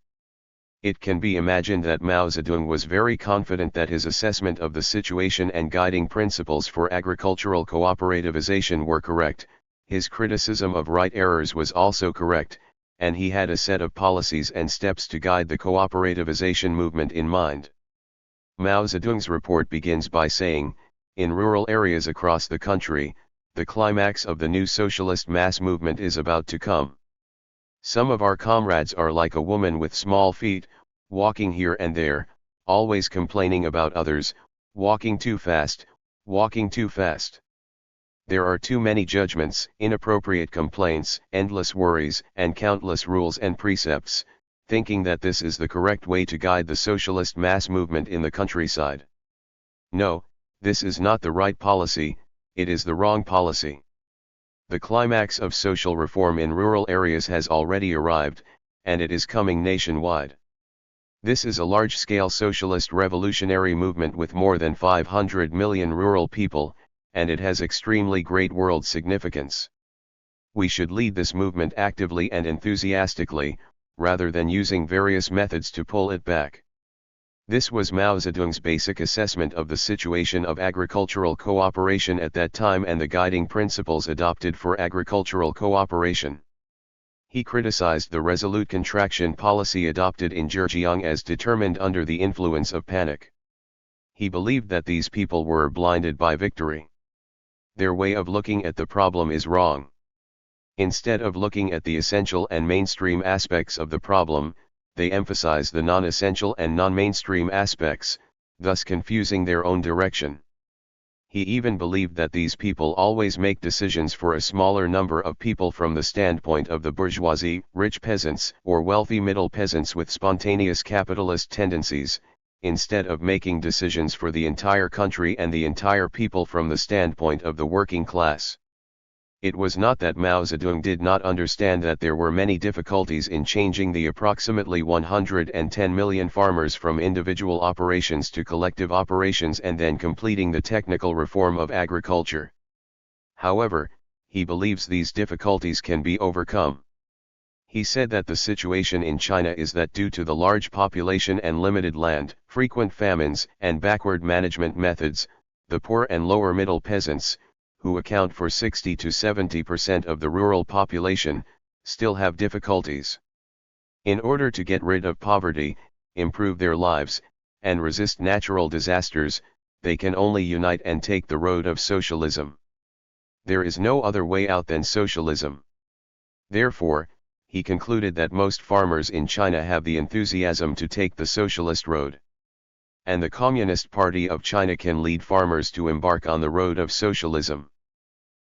It can be imagined that Mao Zedong was very confident that his assessment of the situation and guiding principles for agricultural cooperativization were correct, his criticism of right errors was also correct, and he had a set of policies and steps to guide the cooperativization movement in mind. Mao Zedong's report begins by saying, in rural areas across the country, the climax of the new socialist mass movement is about to come. Some of our comrades are like a woman with small feet, walking here and there, always complaining about others, walking too fast, walking too fast. There are too many judgments, inappropriate complaints, endless worries, and countless rules and precepts, thinking that this is the correct way to guide the socialist mass movement in the countryside. No, this is not the right policy, it is the wrong policy. The climax of social reform in rural areas has already arrived, and it is coming nationwide. This is a large-scale socialist revolutionary movement with more than 500 million rural people, and it has extremely great world significance. We should lead this movement actively and enthusiastically, rather than using various methods to pull it back. This was Mao Zedong's basic assessment of the situation of agricultural cooperation at that time and the guiding principles adopted for agricultural cooperation. He criticized the resolute contraction policy adopted in Zhejiang as determined under the influence of panic. He believed that these people were blinded by victory. Their way of looking at the problem is wrong. Instead of looking at the essential and mainstream aspects of the problem, they emphasize the non-essential and non-mainstream aspects, thus confusing their own direction. He even believed that these people always make decisions for a smaller number of people from the standpoint of the bourgeoisie, rich peasants, or wealthy middle peasants with spontaneous capitalist tendencies, instead of making decisions for the entire country and the entire people from the standpoint of the working class. It was not that Mao Zedong did not understand that there were many difficulties in changing the approximately 110 million farmers from individual operations to collective operations and then completing the technical reform of agriculture. However, he believes these difficulties can be overcome. He said that the situation in China is that due to the large population and limited land, frequent famines, and backward management methods, the poor and lower middle peasants, who account for 60 to 70% of the rural population, still have difficulties. In order to get rid of poverty, improve their lives, and resist natural disasters, they can only unite and take the road of socialism. There is no other way out than socialism. Therefore, he concluded that most farmers in China have the enthusiasm to take the socialist road. And the Communist Party of China can lead farmers to embark on the road of socialism.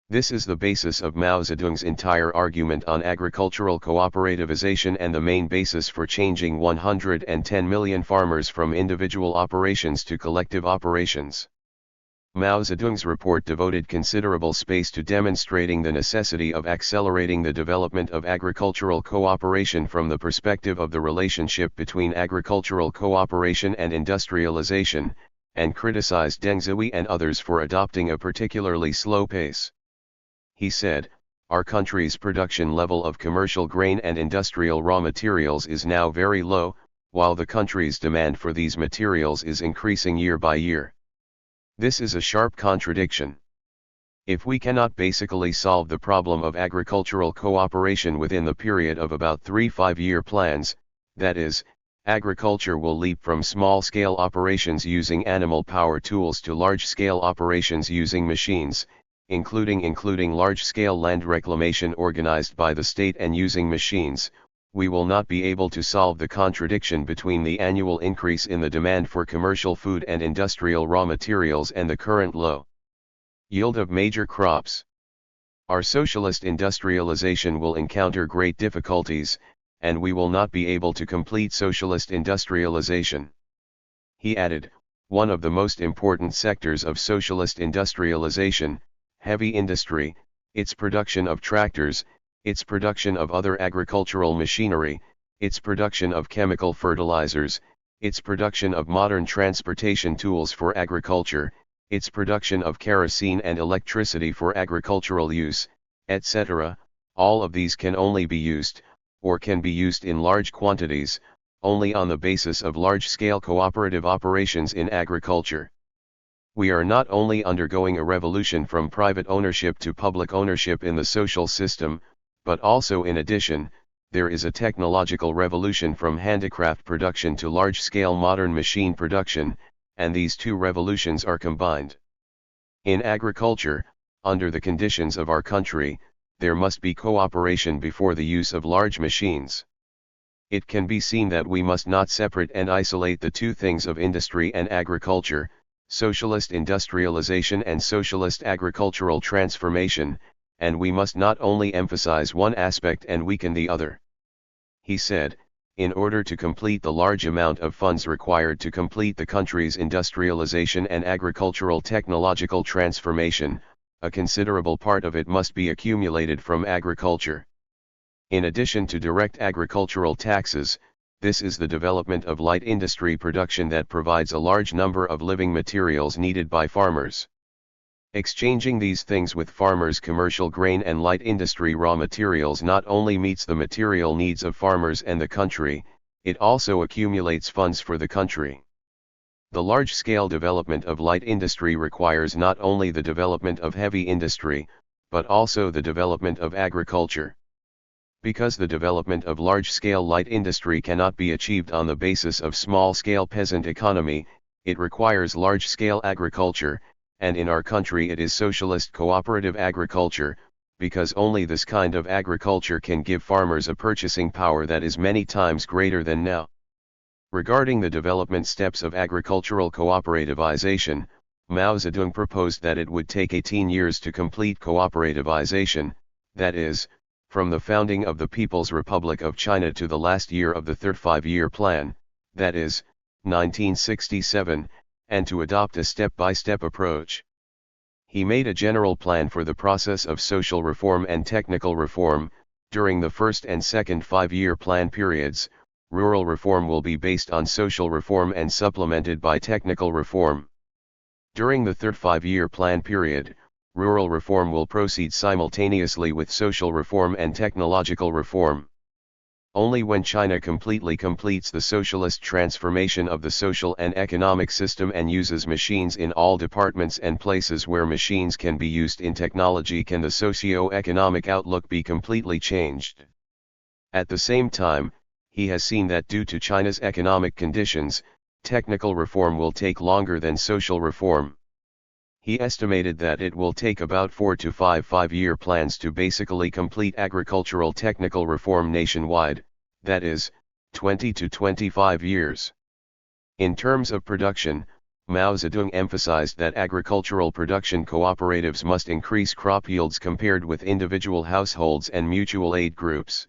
This is the basis of Mao Zedong's entire argument on agricultural cooperativization and the main basis for changing 110 million farmers from individual operations to collective operations. Mao Zedong's report devoted considerable space to demonstrating the necessity of accelerating the development of agricultural cooperation from the perspective of the relationship between agricultural cooperation and industrialization, and criticized Deng Zhui and others for adopting a particularly slow pace. He said, "Our country's production level of commercial grain and industrial raw materials is now very low, while the country's demand for these materials is increasing year by year. This is a sharp contradiction. If we cannot basically solve the problem of agricultural cooperation within the period of about 3 5-year plans, that is, Agriculture will leap from small-scale operations using animal power tools to large-scale operations using machines, including large-scale land reclamation organized by the state and using machines. We will not be able to solve the contradiction between the annual increase in the demand for commercial food and industrial raw materials and the current low yield of major crops. Our socialist industrialization will encounter great difficulties, and we will not be able to complete socialist industrialization. He added, one of the most important sectors of socialist industrialization, heavy industry, its production of tractors, its production of other agricultural machinery, its production of chemical fertilizers, its production of modern transportation tools for agriculture, its production of kerosene and electricity for agricultural use, etc., all of these can only be used, or can be used in large quantities, only on the basis of large-scale cooperative operations in agriculture. We are not only undergoing a revolution from private ownership to public ownership in the social system, but also in addition, there is a technological revolution from handicraft production to large-scale modern machine production, and these two revolutions are combined. In agriculture, under the conditions of our country, there must be cooperation before the use of large machines. It can be seen that we must not separate and isolate the two things of industry and agriculture, socialist industrialization and socialist agricultural transformation, and we must not only emphasize one aspect and weaken the other. He said, in order to complete the large amount of funds required to complete the country's industrialization and agricultural technological transformation, a considerable part of it must be accumulated from agriculture. In addition to direct agricultural taxes, this is the development of light industry production that provides a large number of living materials needed by farmers. Exchanging these things with farmers' commercial grain and light industry raw materials not only meets the material needs of farmers and the country, it also accumulates funds for the country. The large-scale development of light industry requires not only the development of heavy industry, but also the development of agriculture. Because the development of large-scale light industry cannot be achieved on the basis of small-scale peasant economy, it requires large-scale agriculture, and in our country it is socialist cooperative agriculture, because only this kind of agriculture can give farmers a purchasing power that is many times greater than now. Regarding the development steps of agricultural cooperativization, Mao Zedong proposed that it would take 18 years to complete cooperativization, that is, from the founding of the People's Republic of China to the last year of the Third Five-Year Plan, that is, 1967, and to adopt a step-by-step approach. He made a general plan for the process of social reform and technical reform. During the first and second five-year plan periods, rural reform will be based on social reform and supplemented by technical reform. During the third five-year plan period, rural reform will proceed simultaneously with social reform and technological reform. Only when China completely completes the socialist transformation of the social and economic system and uses machines in all departments and places where machines can be used in technology can the socio-economic outlook be completely changed. At the same time, he has seen that due to China's economic conditions, technical reform will take longer than social reform. He estimated that it will take about 4 to 5 five-year plans to basically complete agricultural technical reform nationwide, that is, 20 to 25 years. In terms of production, Mao Zedong emphasized that agricultural production cooperatives must increase crop yields compared with individual households and mutual aid groups.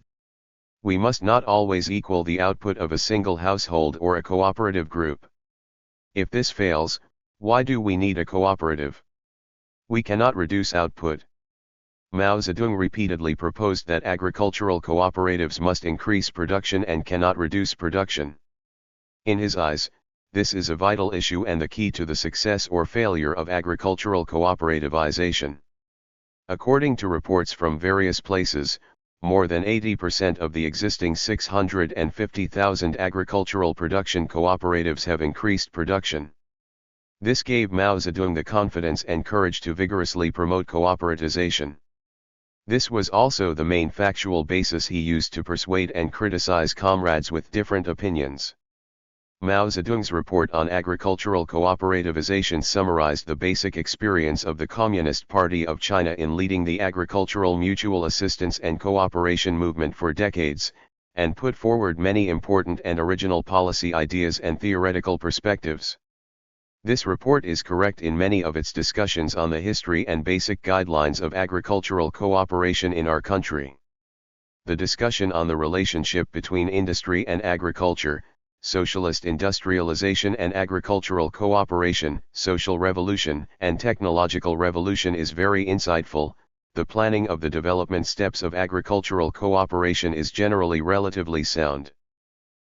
We must not always equal the output of a single household or a cooperative group. If this fails, why do we need a cooperative? We cannot reduce output. Mao Zedong repeatedly proposed that agricultural cooperatives must increase production and cannot reduce production. In his eyes, this is a vital issue and the key to the success or failure of agricultural cooperativization. According to reports from various places, more than 80% of the existing 650,000 agricultural production cooperatives have increased production. This gave Mao Zedong the confidence and courage to vigorously promote cooperativization. This was also the main factual basis he used to persuade and criticize comrades with different opinions. Mao Zedong's report on agricultural cooperativization summarized the basic experience of the Communist Party of China in leading the agricultural mutual assistance and cooperation movement for decades, and put forward many important and original policy ideas and theoretical perspectives. This report is correct in many of its discussions on the history and basic guidelines of agricultural cooperation in our country. The discussion on the relationship between industry and agriculture, socialist industrialization and agricultural cooperation, social revolution and technological revolution is very insightful. The planning of the development steps of agricultural cooperation is generally relatively sound.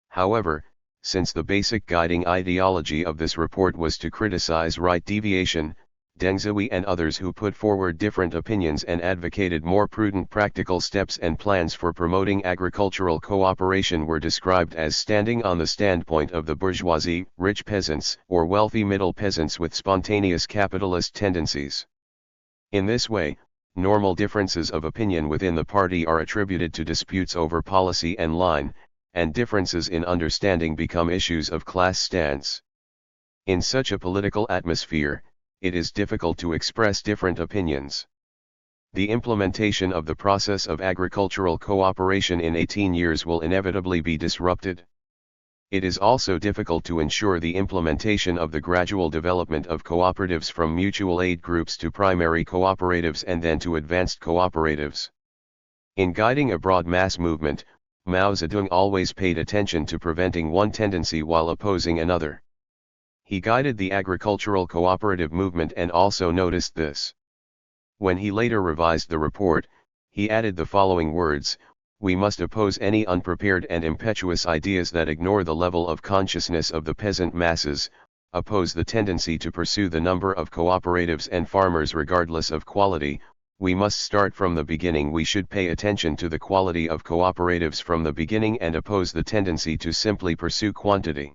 However, since the basic guiding ideology of this report was to criticize right deviation, Deng Zhui and others who put forward different opinions and advocated more prudent practical steps and plans for promoting agricultural cooperation were described as standing on the standpoint of the bourgeoisie, rich peasants, or wealthy middle peasants with spontaneous capitalist tendencies. In this way, normal differences of opinion within the party are attributed to disputes over policy and line, and differences in understanding become issues of class stance. In such a political atmosphere, it is difficult to express different opinions. The implementation of the process of agricultural cooperation in 18 years will inevitably be disrupted. It is also difficult to ensure the implementation of the gradual development of cooperatives from mutual aid groups to primary cooperatives and then to advanced cooperatives. In guiding a broad mass movement, Mao Zedong always paid attention to preventing one tendency while opposing another. He guided the agricultural cooperative movement and also noticed this. When he later revised the report, he added the following words: "We must oppose any unprepared and impetuous ideas that ignore the level of consciousness of the peasant masses, oppose the tendency to pursue the number of cooperatives and farmers regardless of quality. We must start from the beginning. We should pay attention to the quality of cooperatives from the beginning and oppose the tendency to simply pursue quantity.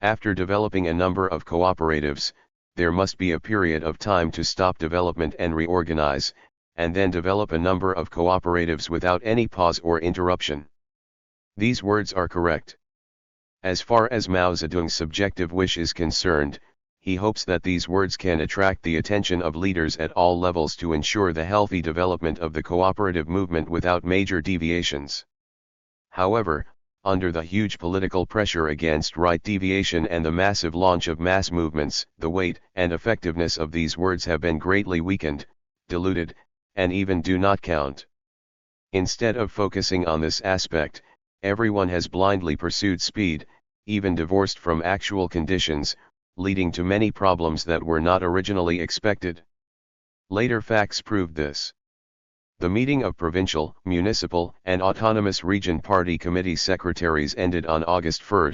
After developing a number of cooperatives, there must be a period of time to stop development and reorganize, and then develop a number of cooperatives without any pause or interruption." These words are correct. As far as Mao Zedong's subjective wish is concerned, he hopes that these words can attract the attention of leaders at all levels to ensure the healthy development of the cooperative movement without major deviations. However, under the huge political pressure against right deviation and the massive launch of mass movements, the weight and effectiveness of these words have been greatly weakened, diluted, and even do not count. Instead of focusing on this aspect, everyone has blindly pursued speed, even divorced from actual conditions, leading to many problems that were not originally expected. Later facts proved this. The meeting of provincial, municipal, and autonomous region party committee secretaries ended on August 1.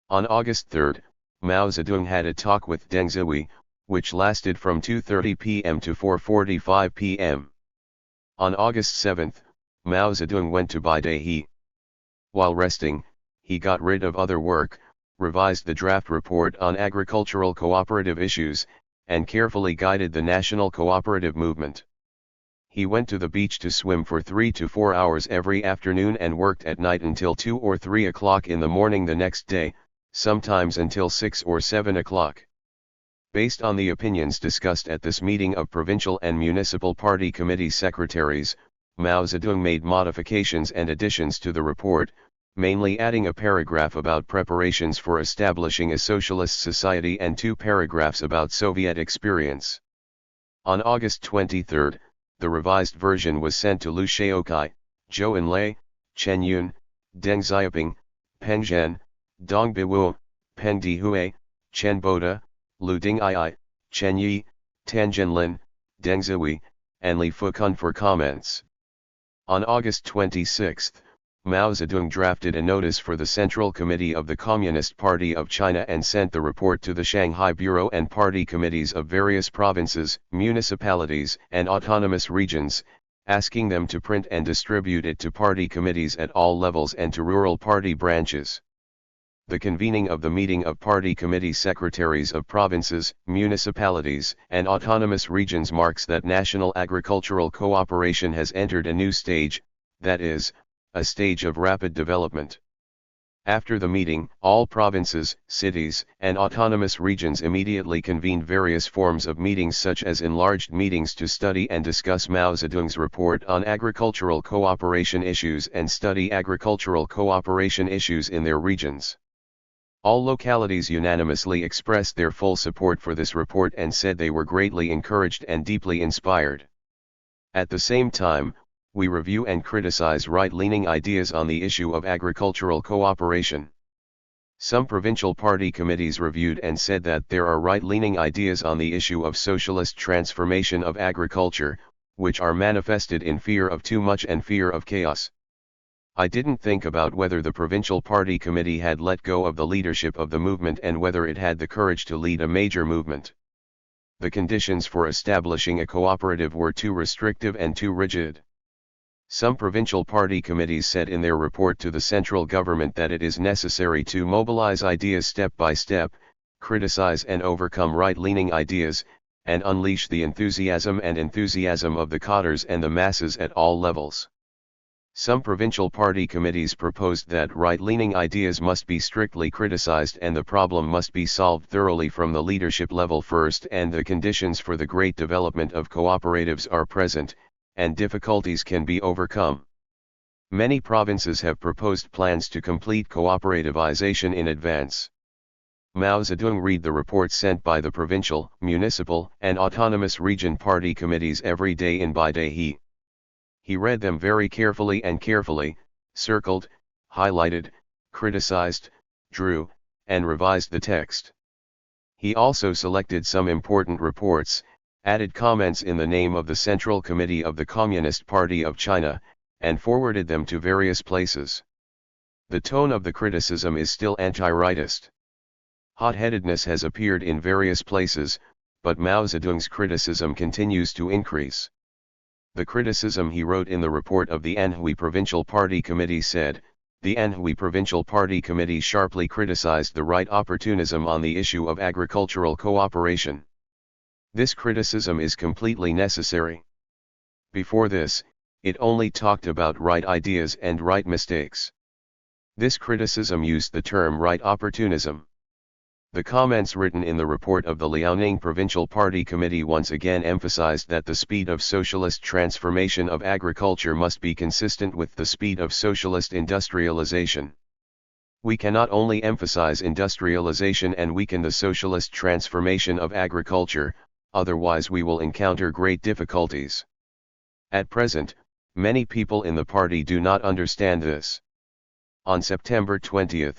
On August 3, Mao Zedong had a talk with Deng Zhui, which lasted from 2:30 p.m. to 4:45 p.m. On August 7, Mao Zedong went to Biography. While resting, he got rid of other work, revised the draft report on agricultural cooperative issues, and carefully guided the national cooperative movement. He went to the beach to swim for 3 to 4 hours every afternoon and worked at night until 2 or 3 o'clock in the morning the next day, sometimes until 6 or 7 o'clock. Based on the opinions discussed at this meeting of provincial and municipal party committee secretaries, Mao Zedong made modifications and additions to the report, mainly adding a paragraph about preparations for establishing a socialist society and 2 paragraphs about Soviet experience. On August 23, the revised version was sent to Liu Shaokai, Zhou Enlai, Chen Yun, Deng Xiaoping, Peng Zhen, Dong Biwu, Peng Dihui, Chen Boda, Liu Ding'ai, Chen Yi, Tan Zhenlin, Deng Zhui, and Li Fukun for comments. On August 26, Mao Zedong drafted a notice for the Central Committee of the Communist Party of China and sent the report to the Shanghai Bureau and party committees of various provinces, municipalities, and autonomous regions, asking them to print and distribute it to party committees at all levels and to rural party branches. The convening of the meeting of party committee secretaries of provinces, municipalities, and autonomous regions marks that national agricultural cooperation has entered a new stage, that is, a stage of rapid development. After the meeting, all provinces, cities, and autonomous regions immediately convened various forms of meetings such as enlarged meetings to study and discuss Mao Zedong's report on agricultural cooperation issues and study agricultural cooperation issues in their regions. All localities unanimously expressed their full support for this report and said they were greatly encouraged and deeply inspired. At the same time, we review and criticize right-leaning ideas on the issue of agricultural cooperation. Some provincial party committees reviewed and said that there are right-leaning ideas on the issue of socialist transformation of agriculture, which are manifested in fear of too much and fear of chaos. I didn't think about whether the provincial party committee had let go of the leadership of the movement and whether it had the courage to lead a major movement. The conditions for establishing a cooperative were too restrictive and too rigid. Some provincial party committees said in their report to the central government that it is necessary to mobilize ideas step by step, criticize and overcome right-leaning ideas, and unleash the enthusiasm of the cadres and the masses at all levels. Some provincial party committees proposed that right-leaning ideas must be strictly criticized and the problem must be solved thoroughly from the leadership level first, and the conditions for the great development of cooperatives are present, and difficulties can be overcome. Many provinces have proposed plans to complete cooperativization in advance. Mao Zedong read the reports sent by the provincial, municipal, and autonomous region party committees every day in by day. He read them very carefully and circled, highlighted, criticized, drew, and revised the text. He also selected some important reports, added comments in the name of the Central Committee of the Communist Party of China, and forwarded them to various places. The tone of the criticism is still anti-rightist. Hot-headedness has appeared in various places, but Mao Zedong's criticism continues to increase. The criticism he wrote in the report of the Anhui Provincial Party Committee said, the Anhui Provincial Party Committee sharply criticized the right opportunism on the issue of agricultural cooperation. This criticism is completely necessary. Before this, it only talked about right ideas and right mistakes. This criticism used the term right opportunism. The comments written in the report of the Liaoning Provincial Party Committee once again emphasized that the speed of socialist transformation of agriculture must be consistent with the speed of socialist industrialization. We cannot only emphasize industrialization and weaken the socialist transformation of agriculture, otherwise we will encounter great difficulties. At present, many people in the party do not understand this. On September 20,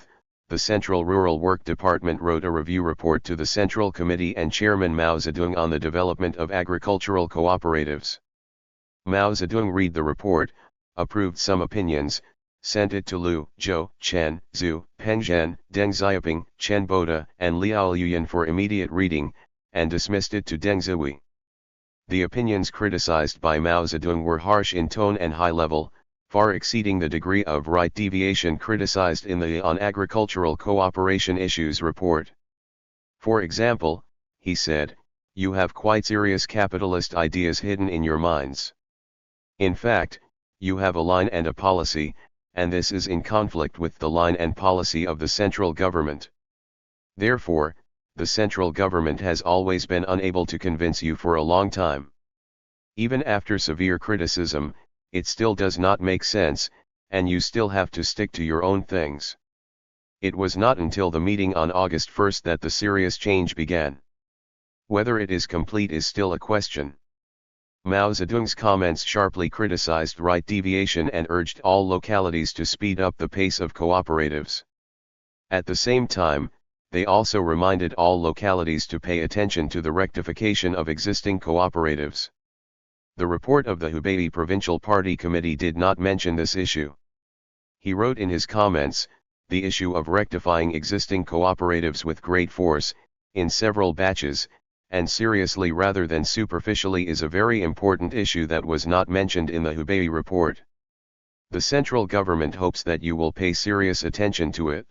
the Central Rural Work Department wrote a review report to the Central Committee and Chairman Mao Zedong on the development of agricultural cooperatives. Mao Zedong read the report, approved some opinions, sent it to Lu, Zhou, Chen, Zhu, Peng Deng Xiaoping, Chen Boda, and Liao Luyan for immediate reading, and dismissed it to Deng Zhihui. The opinions criticized by Mao Zedong were harsh in tone and high level, far exceeding the degree of right deviation criticized in the On Agricultural Cooperation Issues report. For example, he said, "You have quite serious capitalist ideas hidden in your minds. In fact, you have a line and a policy, and this is in conflict with the line and policy of the central government. Therefore, the central government has always been unable to convince you for a long time. Even after severe criticism, it still does not make sense, and you still have to stick to your own things." It was not until the meeting on August 1 that the serious change began. Whether it is complete is still a question. Mao Zedong's comments sharply criticized right deviation and urged all localities to speed up the pace of cooperatives. At the same time, they also reminded all localities to pay attention to the rectification of existing cooperatives. The report of the Hubei Provincial Party Committee did not mention this issue. He wrote in his comments, "The issue of rectifying existing cooperatives with great force, in several batches, and seriously rather than superficially is a very important issue that was not mentioned in the Hubei report. The central government hopes that you will pay serious attention to it."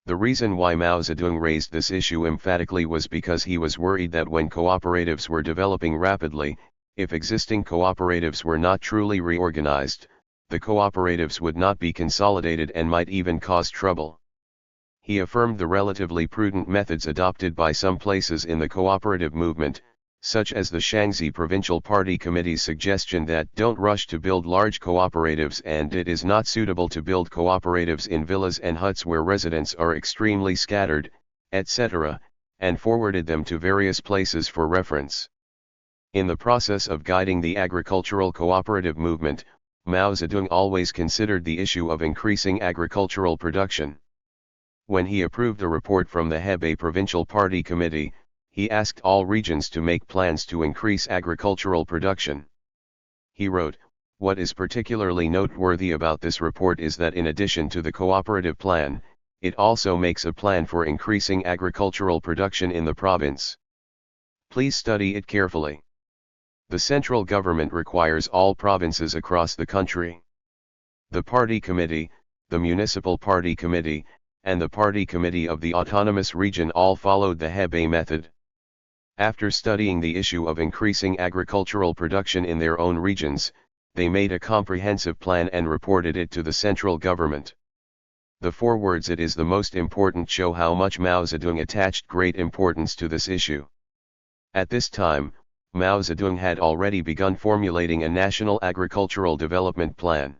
The reason why Mao Zedong raised this issue emphatically was because he was worried that when cooperatives were developing rapidly, if existing cooperatives were not truly reorganized, the cooperatives would not be consolidated and might even cause trouble. He affirmed the relatively prudent methods adopted by some places in the cooperative movement, such as the Xianzhi Provincial Party Committee's suggestion that don't rush to build large cooperatives and it is not suitable to build cooperatives in villas and huts where residents are extremely scattered, etc., and forwarded them to various places for reference. In the process of guiding the agricultural cooperative movement, Mao Zedong always considered the issue of increasing agricultural production. When he approved a report from the Hebei Provincial Party Committee, he asked all regions to make plans to increase agricultural production. He wrote, "What is particularly noteworthy about this report is that in addition to the cooperative plan, it also makes a plan for increasing agricultural production in the province. Please study it carefully. The central government requires all provinces across the country. The party committee, the municipal party committee, and the party committee of the autonomous region all followed the Hebei method. After studying the issue of increasing agricultural production in their own regions, they made a comprehensive plan and reported it to the central government." The forewords "it is the most important" show how much Mao Zedong attached great importance to this issue. At this time, Mao Zedong had already begun formulating a national agricultural development plan.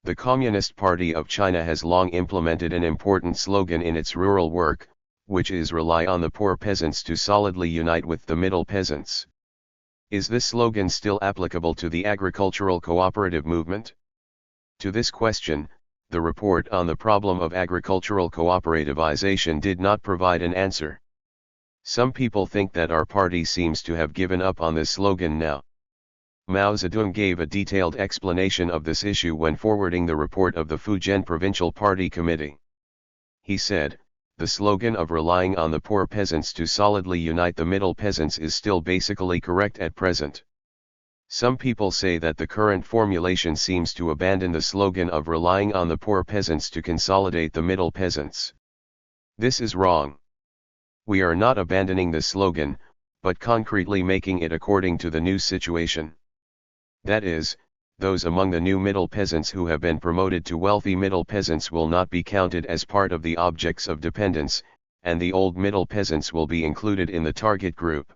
The Communist Party of China has long implemented an important slogan in its rural work, which is "Rely on the poor peasants to solidly unite with the middle peasants." Is this slogan still applicable to the agricultural cooperative movement? To this question, the report on the problem of agricultural cooperativization did not provide an answer. Some people think that our party seems to have given up on this slogan now. Mao Zedong gave a detailed explanation of this issue when forwarding the report of the Fujian Provincial Party Committee. He said, "The slogan of relying on the poor peasants to solidly unite the middle peasants is still basically correct at present. Some people say that the current formulation seems to abandon the slogan of relying on the poor peasants to consolidate the middle peasants. This is wrong. We are not abandoning the slogan, but concretely making it according to the new situation. That is, those among the new middle peasants who have been promoted to wealthy middle peasants will not be counted as part of the objects of dependence, and the old middle peasants will be included in the target group.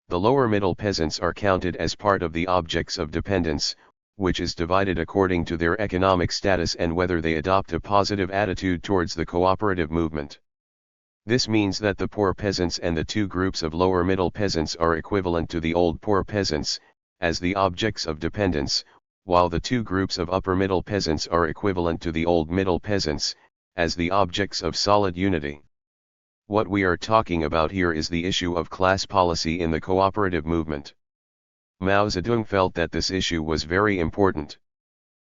The lower middle peasants are counted as part of the objects of dependence, which is divided according to their economic status and whether they adopt a positive attitude towards the cooperative movement. This means that the poor peasants and the two groups of lower middle peasants are equivalent to the old poor peasants, as the objects of dependence, while the two groups of upper middle peasants are equivalent to the old middle peasants, as the objects of solid unity. What we are talking about here is the issue of class policy in the cooperative movement. Mao Zedong felt that this issue was very important.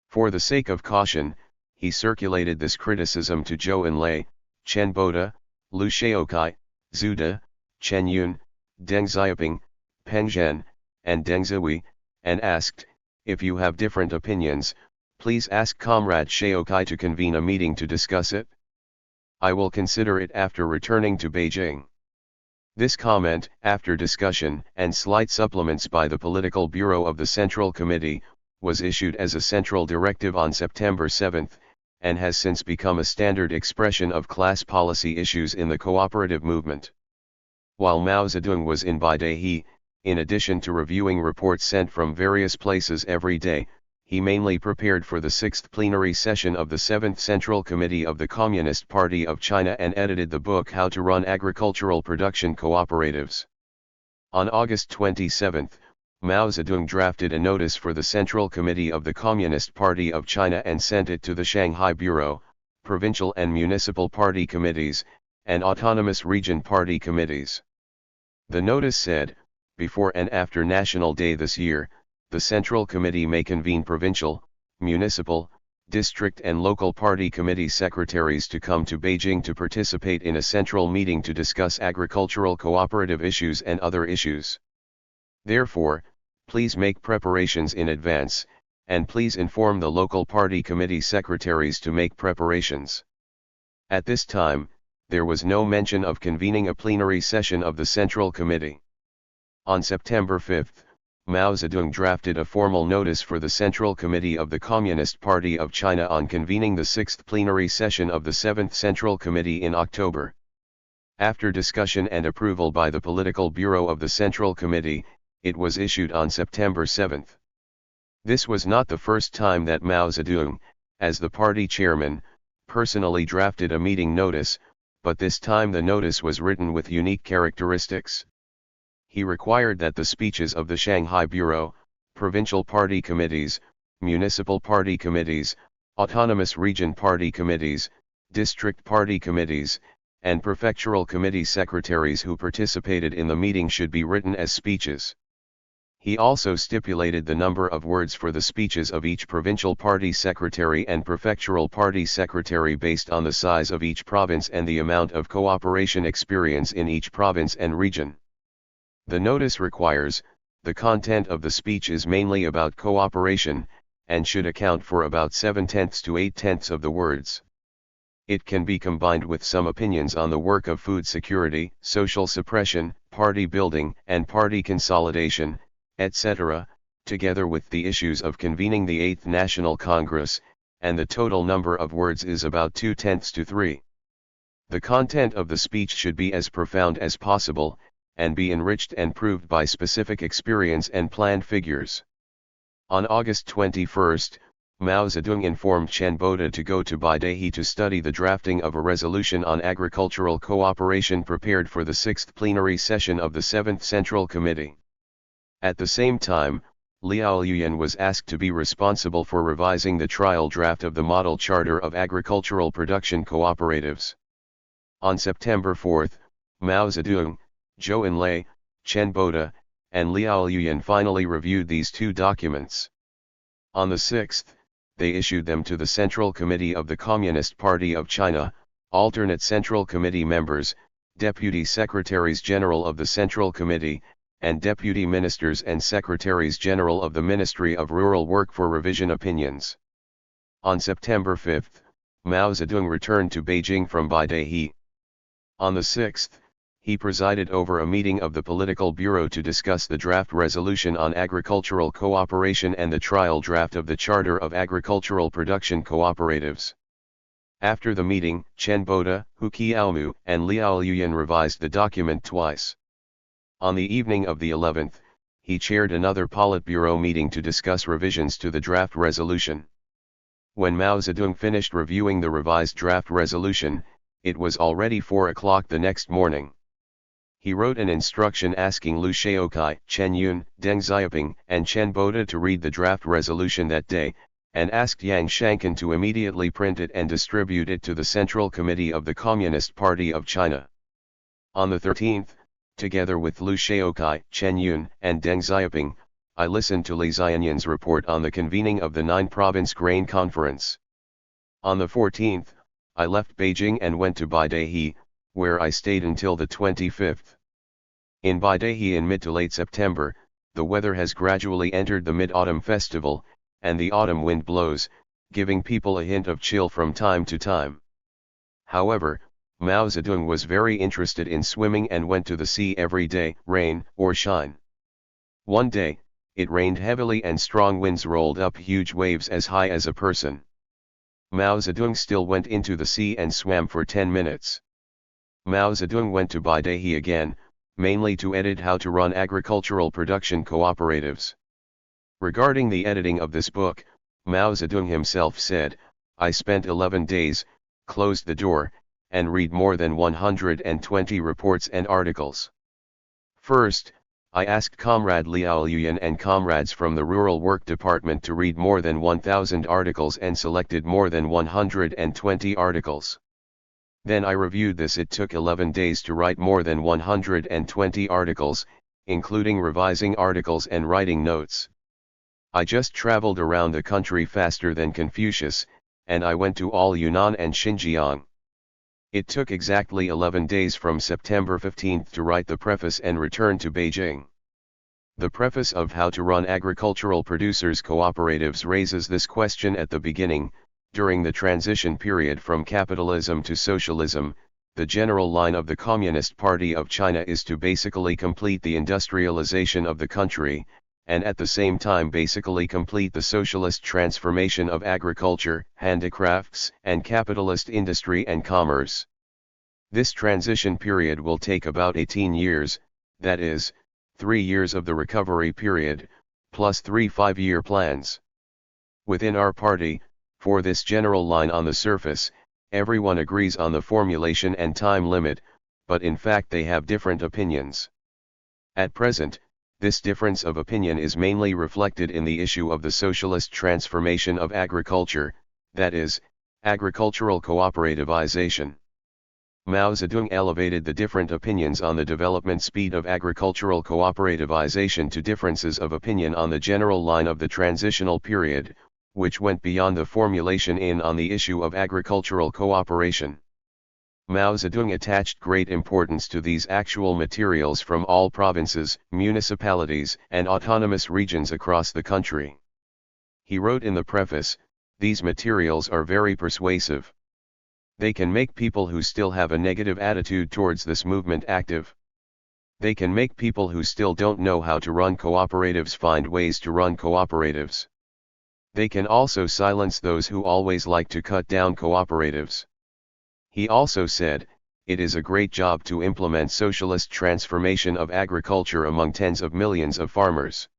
For the sake of caution, he circulated this criticism to Zhou Enlai, Chen Boda, Liu Shaokai, Zhu De, Chen Yun, Deng Xiaoping, Peng Zhen, and Deng Zihui, and asked, "If you have different opinions, please ask Comrade Shaokai to convene a meeting to discuss it. I will consider it after returning to Beijing." This comment, after discussion and slight supplements by the Political Bureau of the Central Committee, was issued as a central directive on September 7, and has since become a standard expression of class policy issues in the cooperative movement. While Mao Zedong was in Beidai, he, in addition to reviewing reports sent from various places every day, he mainly prepared for the 6th plenary session of the 7th Central Committee of the Communist Party of China and edited the book How to Run Agricultural Production Cooperatives. On August 27, Mao Zedong drafted a notice for the Central Committee of the Communist Party of China and sent it to the Shanghai Bureau, provincial and municipal party committees, and autonomous region party committees. The notice said, before and after National Day this year, the Central Committee may convene provincial, municipal, district and local party committee secretaries to come to Beijing to participate in a central meeting to discuss agricultural cooperative issues and other issues. Therefore, please make preparations in advance, and please inform the local party committee secretaries to make preparations. At this time, there was no mention of convening a plenary session of the Central Committee. On September 5, Mao Zedong drafted a formal notice for the Central Committee of the Communist Party of China on convening the 6th plenary session of the 7th Central Committee in October. After discussion and approval by the Political Bureau of the Central Committee, it was issued on September 7. This was not the first time that Mao Zedong, as the party chairman, personally drafted a meeting notice, but this time the notice was written with unique characteristics. He required that the speeches of the Shanghai Bureau, provincial party committees, municipal party committees, autonomous region party committees, district party committees, and prefectural committee secretaries who participated in the meeting should be written as speeches. He also stipulated the number of words for the speeches of each provincial party secretary and prefectural party secretary based on the size of each province and the amount of cooperation experience in each province and region. The notice requires, the content of the speech is mainly about cooperation, and should account for about 7/10 to 8/10 of the words. It can be combined with some opinions on the work of food security, social suppression, party building and party consolidation, etc., together with the issues of convening the 8th National Congress, and the total number of words is about 2/10 to 3. The content of the speech should be as profound as possible, and be enriched and proved by specific experience and planned figures. On August 21, Mao Zedong informed Chen Boda to go to Baidehe to study the drafting of a resolution on agricultural cooperation prepared for the 6th plenary session of the 7th Central Committee. At the same time, Liao Yuyan was asked to be responsible for revising the trial draft of the Model Charter of Agricultural Production Cooperatives. On September 4, Mao Zedong, Zhou Enlai, Chen Boda, and Liao Yuyan finally reviewed these two documents. On the 6th, they issued them to the Central Committee of the Communist Party of China, alternate Central Committee members, Deputy Secretaries General of the Central Committee, and Deputy Ministers and Secretaries General of the Ministry of Rural Work for revision opinions. On September 5, Mao Zedong returned to Beijing from Baidehe. On the 6th, he presided over a meeting of the Political Bureau to discuss the draft resolution on agricultural cooperation and the trial draft of the Charter of Agricultural Production Cooperatives. After the meeting, Chen Boda, Hu Qiaomu, and Liao Yuyan revised the document twice. On the evening of the 11th, he chaired another Politburo meeting to discuss revisions to the draft resolution. When Mao Zedong finished reviewing the revised draft resolution, it was already 4 o'clock the next morning. He wrote an instruction asking Liu Shaokai, Chen Yun, Deng Xiaoping, and Chen Boda to read the draft resolution that day, and asked Yang Shankan to immediately print it and distribute it to the Central Committee of the Communist Party of China. On the 13th, together with Liu Shaokai, Chen Yun, and Deng Xiaoping, I listened to Li Xianyan's report on the convening of the 9-province grain conference. On the 14th, I left Beijing and went to Baidehe, where I stayed until the 25th. In Baidehe in mid to late September, the weather has gradually entered the mid-autumn festival, and the autumn wind blows, giving people a hint of chill from time to time. However, Mao Zedong was very interested in swimming and went to the sea every day, rain or shine. One day, it rained heavily and strong winds rolled up huge waves as high as a person. Mao Zedong still went into the sea and swam for 10 minutes. Mao Zedong went to Baidehe again, mainly to edit How to Run Agricultural Production Cooperatives. Regarding the editing of this book, Mao Zedong himself said, I spent 11 days, closed the door, and read more than 120 reports and articles. First, I asked Comrade Liao Yuyan and comrades from the Rural Work Department to read more than 1,000 articles and selected more than 120 articles. Then I reviewed this. It took 11 days to write more than 120 articles, including revising articles and writing notes. I just traveled around the country faster than Confucius, and I went to all Yunnan and Xinjiang. It took exactly 11 days from September 15 to write the preface and return to Beijing. The preface of How to Run Agricultural Producers Cooperatives raises this question at the beginning. During the transition period from capitalism to socialism, the general line of the Communist Party of China is to basically complete the industrialization of the country, and at the same time basically complete the socialist transformation of agriculture, handicrafts, and capitalist industry and commerce. This transition period will take about 18 years, that is, 3 years of the recovery period, plus 3 5-year plans. Within our party, for this general line on the surface, everyone agrees on the formulation and time limit, but in fact they have different opinions. At present, this difference of opinion is mainly reflected in the issue of the socialist transformation of agriculture, that is, agricultural cooperativization. Mao Zedong elevated the different opinions on the development speed of agricultural cooperativization to differences of opinion on the general line of the transitional period, which went beyond the formulation in on the issue of agricultural cooperation. Mao Zedong attached great importance to these actual materials from all provinces, municipalities, and autonomous regions across the country. He wrote in the preface, "These materials are very persuasive. They can make people who still have a negative attitude towards this movement active. They can make people who still don't know how to run cooperatives find ways to run cooperatives. They can also silence those who always like to cut down cooperatives." He also said, "It is a great job to implement socialist transformation of agriculture among tens of millions of farmers.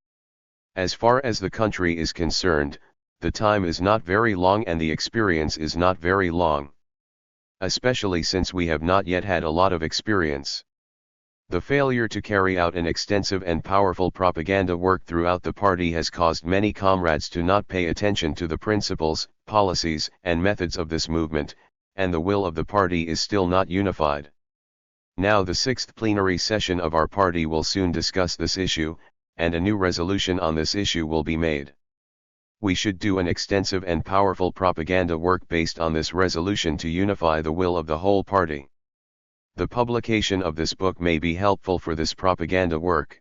As far as the country is concerned, the time is not very long and the experience is not very long. Especially since we have not yet had a lot of experience. The failure to carry out an extensive and powerful propaganda work throughout the party has caused many comrades to not pay attention to the principles, policies, and methods of this movement, and the will of the party is still not unified. Now the 6th plenary session of our party will soon discuss this issue, and a new resolution on this issue will be made. We should do an extensive and powerful propaganda work based on this resolution to unify the will of the whole party. The publication of this book may be helpful for this propaganda work.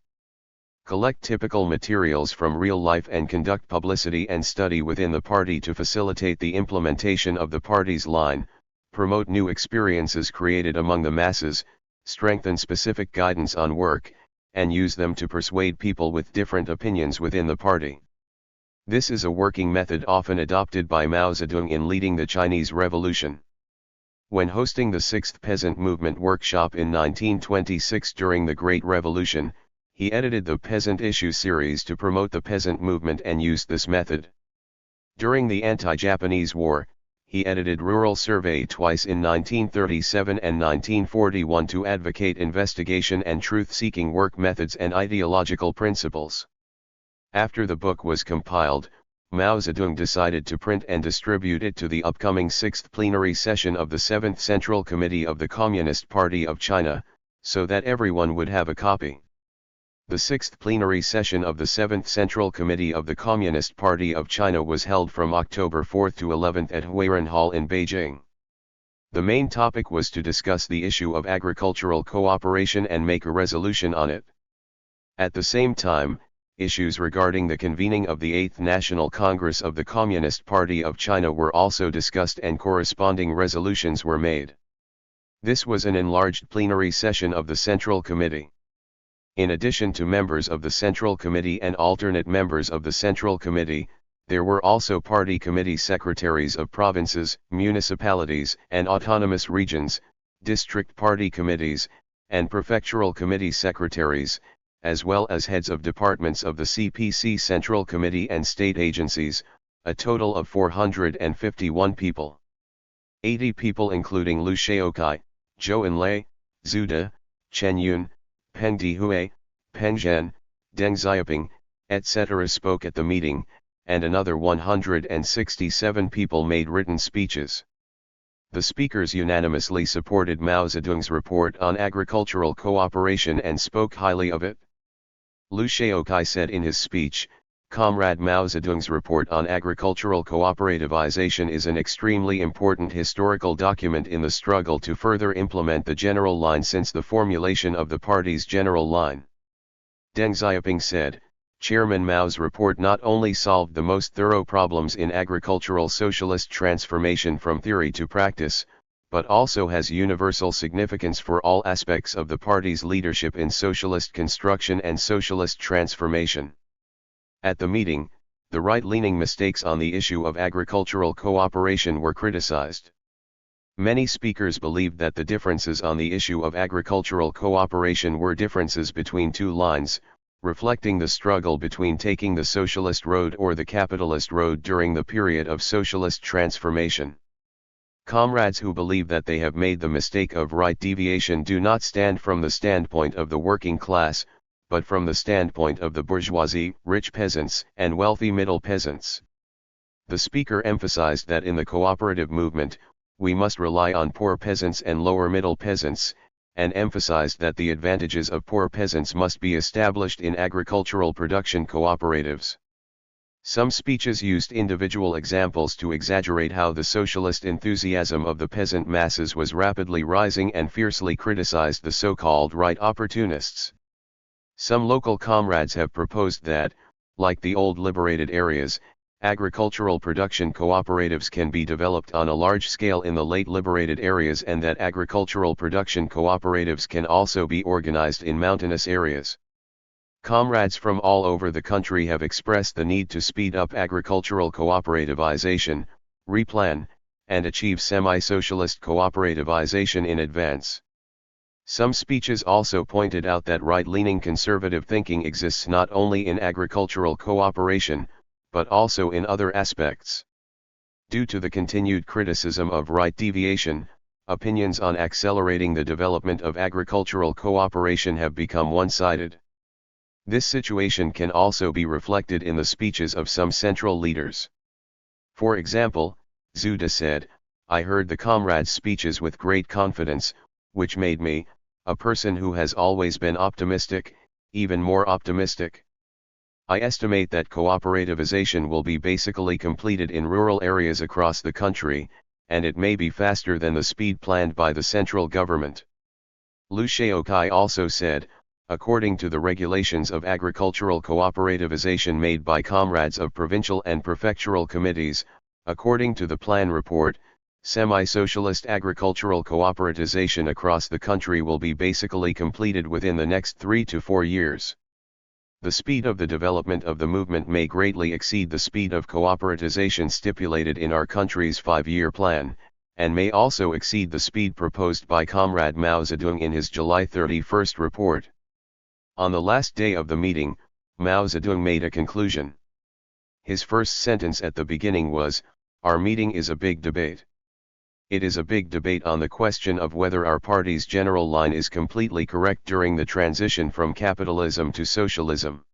Collect typical materials from real life and conduct publicity and study within the party to facilitate the implementation of the party's line, promote new experiences created among the masses, strengthen specific guidance on work, and use them to persuade people with different opinions within the party. This is a working method often adopted by Mao Zedong in leading the Chinese Revolution. When hosting the 6th Peasant Movement Workshop in 1926 during the Great Revolution, he edited the Peasant Issue series to promote the peasant movement and used this method. During the anti-Japanese War, he edited Rural Survey twice in 1937 and 1941 to advocate investigation and truth-seeking work methods and ideological principles. After the book was compiled, Mao Zedong decided to print and distribute it to the upcoming 6th plenary session of the 7th Central Committee of the Communist Party of China, so that everyone would have a copy. The 6th plenary session of the 7th Central Committee of the Communist Party of China was held from October 4 to 11 at Huiran Hall in Beijing. The main topic was to discuss the issue of agricultural cooperation and make a resolution on it. At the same time, issues regarding the convening of the 8th National Congress of the Communist Party of China were also discussed and corresponding resolutions were made. This was an enlarged plenary session of the Central Committee. In addition to members of the Central Committee and alternate members of the Central Committee, there were also party committee secretaries of provinces, municipalities, and autonomous regions, district party committees, and prefectural committee secretaries, as well as heads of departments of the CPC Central Committee and state agencies, a total of 451 people. 80 people including Liu Shaokai, Zhou Enlai, Zhu De, Chen Yun, Peng Dihui, Peng Zhen, Deng Xiaoping, etc. spoke at the meeting, and another 167 people made written speeches. The speakers unanimously supported Mao Zedong's report on agricultural cooperation and spoke highly of it. Liu Shaokai said in his speech, "Comrade Mao Zedong's report on agricultural cooperativization is an extremely important historical document in the struggle to further implement the general line since the formulation of the party's general line." Deng Xiaoping said, "Chairman Mao's report not only solved the most thorough problems in agricultural socialist transformation from theory to practice, but also has universal significance for all aspects of the party's leadership in socialist construction and socialist transformation." At the meeting, the right-leaning mistakes on the issue of agricultural cooperation were criticized. Many speakers believed that the differences on the issue of agricultural cooperation were differences between two lines, reflecting the struggle between taking the socialist road or the capitalist road during the period of socialist transformation. Comrades who believe that they have made the mistake of right deviation do not stand from the standpoint of the working class, but from the standpoint of the bourgeoisie, rich peasants, and wealthy middle peasants. The speaker emphasized that in the cooperative movement, we must rely on poor peasants and lower middle peasants, and emphasized that the advantages of poor peasants must be established in agricultural production cooperatives. Some speeches used individual examples to exaggerate how the socialist enthusiasm of the peasant masses was rapidly rising and fiercely criticized the so-called right opportunists. Some local comrades have proposed that, like the old liberated areas, agricultural production cooperatives can be developed on a large scale in the late liberated areas and that agricultural production cooperatives can also be organized in mountainous areas. Comrades from all over the country have expressed the need to speed up agricultural cooperativization, replan, and achieve semi-socialist cooperativization in advance. Some speeches also pointed out that right-leaning conservative thinking exists not only in agricultural cooperation, but also in other aspects. Due to the continued criticism of right deviation, opinions on accelerating the development of agricultural cooperation have become one-sided. This situation can also be reflected in the speeches of some central leaders. For example, Zuda said, "I heard the comrades' speeches with great confidence, which made me, a person who has always been optimistic, even more optimistic. I estimate that cooperativization will be basically completed in rural areas across the country, and it may be faster than the speed planned by the central government." Liu Shaokai also said, "According to the regulations of agricultural cooperativization made by comrades of provincial and prefectural committees, according to the plan report, semi-socialist agricultural cooperativization across the country will be basically completed within the next 3 to 4 years. The speed of the development of the movement may greatly exceed the speed of cooperativization stipulated in our country's 5-year plan, and may also exceed the speed proposed by Comrade Mao Zedong in his July 31 report." On the last day of the meeting, Mao Zedong made a conclusion. His first sentence at the beginning was, "Our meeting is a big debate. It is a big debate on the question of whether our party's general line is completely correct during the transition from capitalism to socialism."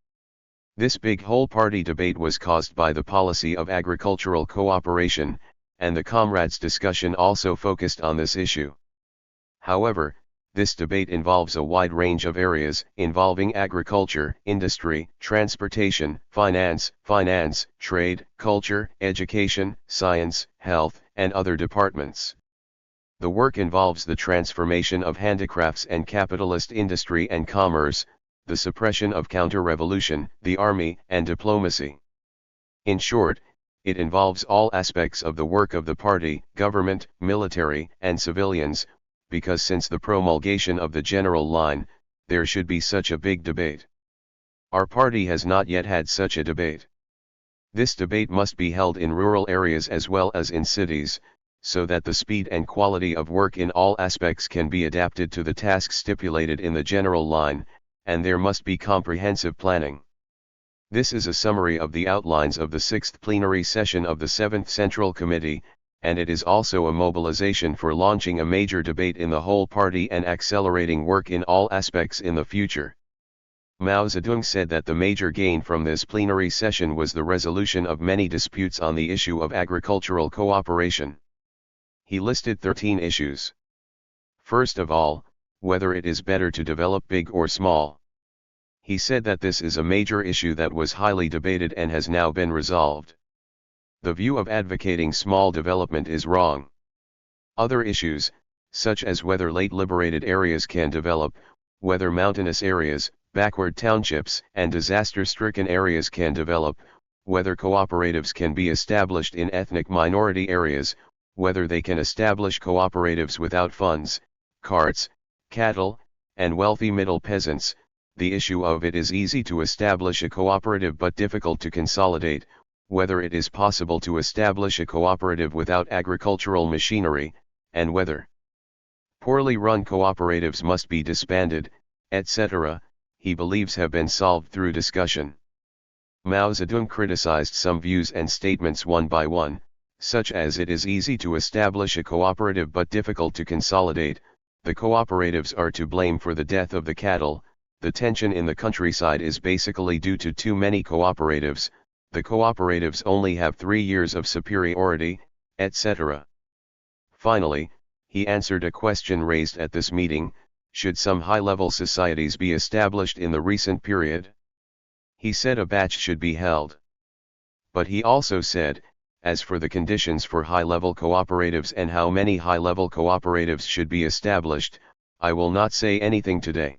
This big whole-party debate was caused by the policy of agricultural cooperation, and the comrades' discussion also focused on this issue. However, this debate involves a wide range of areas involving agriculture, industry, transportation, finance, trade, culture, education, science, health, and other departments. The work involves the transformation of handicrafts and capitalist industry and commerce, the suppression of counter-revolution, the army, and diplomacy. In short, it involves all aspects of the work of the party, government, military, and civilians, because since the promulgation of the general line, there should be such a big debate. Our party has not yet had such a debate. This debate must be held in rural areas as well as in cities, so that the speed and quality of work in all aspects can be adapted to the tasks stipulated in the general line, and there must be comprehensive planning. This is a summary of the outlines of the 6th plenary session of the 7th Central Committee, and it is also a mobilization for launching a major debate in the whole party and accelerating work in all aspects in the future. Mao Zedong said that the major gain from this plenary session was the resolution of many disputes on the issue of agricultural cooperation. He listed 13 issues. First of all, whether it is better to develop big or small. He said that this is a major issue that was highly debated and has now been resolved. The view of advocating small development is wrong. Other issues, such as whether late liberated areas can develop, whether mountainous areas, backward townships, and disaster-stricken areas can develop, whether cooperatives can be established in ethnic minority areas, whether they can establish cooperatives without funds, carts, cattle, and wealthy middle peasants, the issue of it is easy to establish a cooperative but difficult to consolidate, whether it is possible to establish a cooperative without agricultural machinery, and whether poorly run cooperatives must be disbanded, etc., he believes have been solved through discussion. Mao Zedong criticized some views and statements one by one, such as it is easy to establish a cooperative but difficult to consolidate, the cooperatives are to blame for the death of the cattle, the tension in the countryside is basically due to too many cooperatives, the cooperatives only have 3 years of superiority, etc. Finally, he answered a question raised at this meeting: should some high-level societies be established in the recent period? He said a batch should be held. But he also said, as for the conditions for high-level cooperatives and how many high-level cooperatives should be established, I will not say anything today.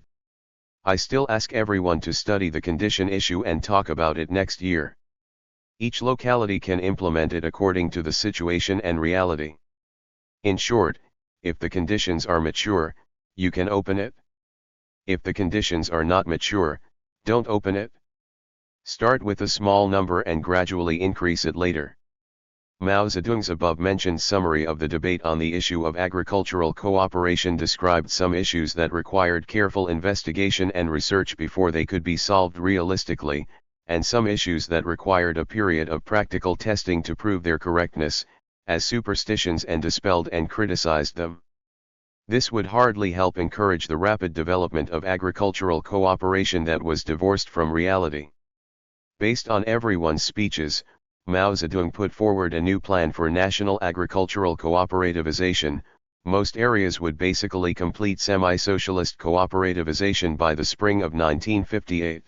I still ask everyone to study the condition issue and talk about it next year. Each locality can implement it according to the situation and reality. In short, if the conditions are mature, you can open it. If the conditions are not mature, don't open it. Start with a small number and gradually increase it later. Mao Zedong's above-mentioned summary of the debate on the issue of agricultural cooperation described some issues that required careful investigation and research before they could be solved realistically, and some issues that required a period of practical testing to prove their correctness, as superstitions, and dispelled and criticized them. This would hardly help encourage the rapid development of agricultural cooperation that was divorced from reality. Based on everyone's speeches, Mao Zedong put forward a new plan for national agricultural cooperativization. Most areas would basically complete semi-socialist cooperativization by the spring of 1958.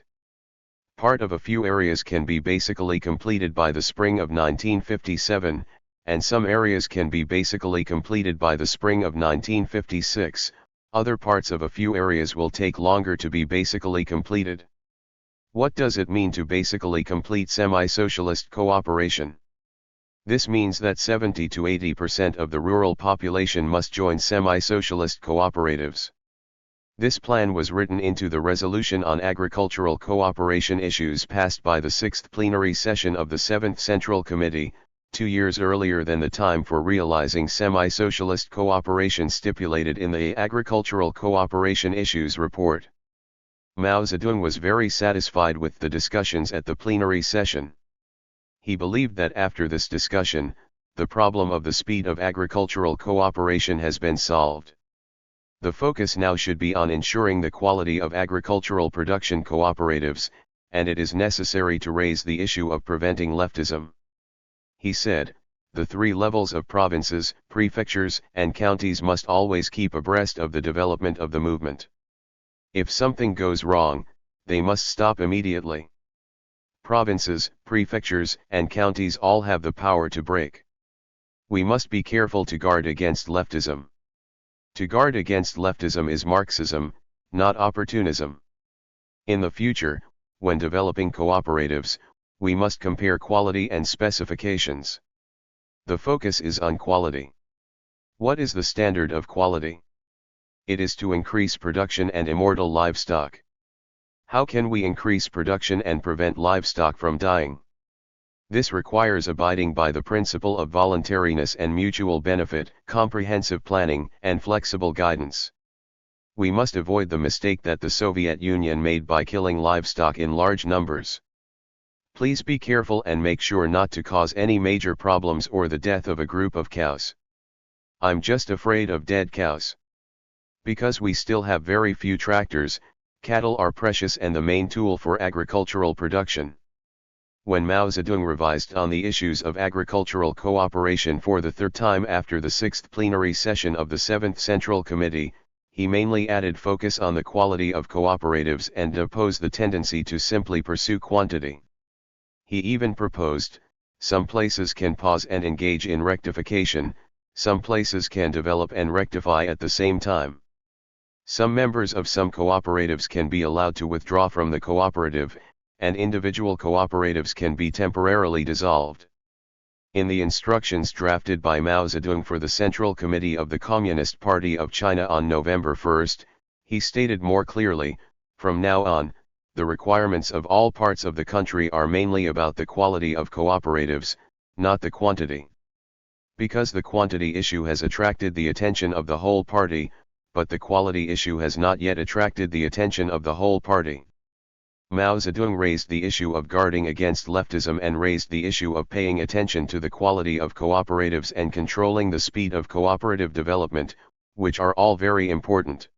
Part of a few areas can be basically completed by the spring of 1957, and some areas can be basically completed by the spring of 1956, other parts of a few areas will take longer to be basically completed. What does it mean to basically complete semi-socialist cooperation? This means that 70 to 80% of the rural population must join semi-socialist cooperatives. This plan was written into the resolution on agricultural cooperation issues passed by the 6th plenary session of the 7th Central Committee, 2 years earlier than the time for realizing semi-socialist cooperation stipulated in the Agricultural Cooperation Issues Report. Mao Zedong was very satisfied with the discussions at the plenary session. He believed that after this discussion, the problem of the speed of agricultural cooperation has been solved. The focus now should be on ensuring the quality of agricultural production cooperatives, and it is necessary to raise the issue of preventing leftism. He said, the 3 levels of provinces, prefectures, and counties must always keep abreast of the development of the movement. If something goes wrong, they must stop immediately. Provinces, prefectures, and counties all have the power to break. We must be careful to guard against leftism. To guard against leftism is Marxism, not opportunism. In the future, when developing cooperatives, we must compare quality and specifications. The focus is on quality. What is the standard of quality? It is to increase production and immortal livestock. How can we increase production and prevent livestock from dying? This requires abiding by the principle of voluntariness and mutual benefit, comprehensive planning, and flexible guidance. We must avoid the mistake that the Soviet Union made by killing livestock in large numbers. Please be careful and make sure not to cause any major problems or the death of a group of cows. I'm just afraid of dead cows. Because we still have very few tractors, cattle are precious and the main tool for agricultural production. When Mao Zedong revised on the issues of agricultural cooperation for the 3rd time after the 6th plenary session of the 7th Central Committee, he mainly added focus on the quality of cooperatives and opposed the tendency to simply pursue quantity. He even proposed, some places can pause and engage in rectification, some places can develop and rectify at the same time. Some members of some cooperatives can be allowed to withdraw from the cooperative, and individual cooperatives can be temporarily dissolved. In the instructions drafted by Mao Zedong for the Central Committee of the Communist Party of China on November 1, he stated more clearly, From now on, the requirements of all parts of the country are mainly about the quality of cooperatives, not the quantity. Because the quantity issue has attracted the attention of the whole party, but the quality issue has not yet attracted the attention of the whole party. Mao Zedong raised the issue of guarding against leftism and raised the issue of paying attention to the quality of cooperatives and controlling the speed of cooperative development, which are all very important.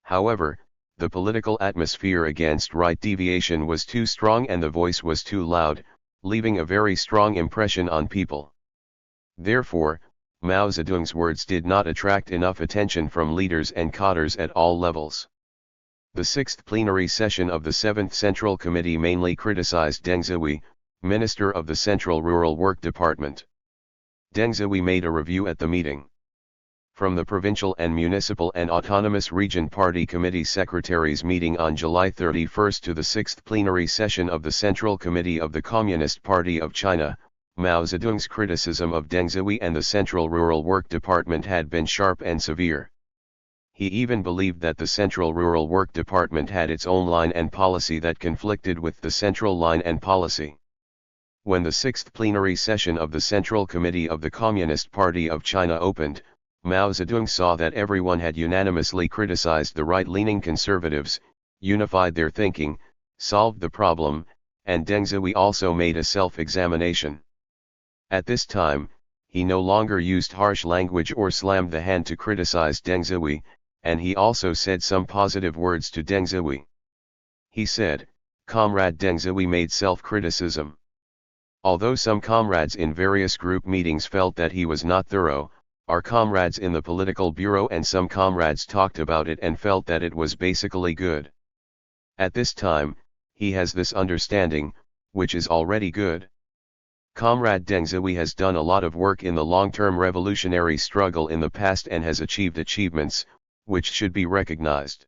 However, the political atmosphere against right deviation was too strong and the voice was too loud, leaving a very strong impression on people. Therefore, Mao Zedong's words did not attract enough attention from leaders and cadres at all levels. The sixth plenary session of the 7th Central Committee mainly criticized Deng Zhihui, Minister of the Central Rural Work Department. Deng Zhihui made a review at the meeting. From the Provincial and Municipal and Autonomous Region Party Committee Secretaries meeting on July 31 to the 6th plenary session of the Central Committee of the Communist Party of China, Mao Zedong's criticism of Deng Zhihui and the Central Rural Work Department had been sharp and severe. He even believed that the Central Rural Work Department had its own line and policy that conflicted with the central line and policy. When the 6th plenary session of the Central Committee of the Communist Party of China opened, Mao Zedong saw that everyone had unanimously criticized the right-leaning conservatives, unified their thinking, solved the problem, and Deng Zhihui also made a self-examination. At this time, he no longer used harsh language or slammed the hand to criticize Deng Zhihui, and he also said some positive words to Deng Zhihui. He said, "Comrade Deng Zhihui made self-criticism. Although some comrades in various group meetings felt that he was not thorough, our comrades in the political bureau and some comrades talked about it and felt that it was basically good. At this time, he has this understanding, which is already good. Comrade Deng Zhihui has done a lot of work in the long-term revolutionary struggle in the past and has achieved achievements, which should be recognized."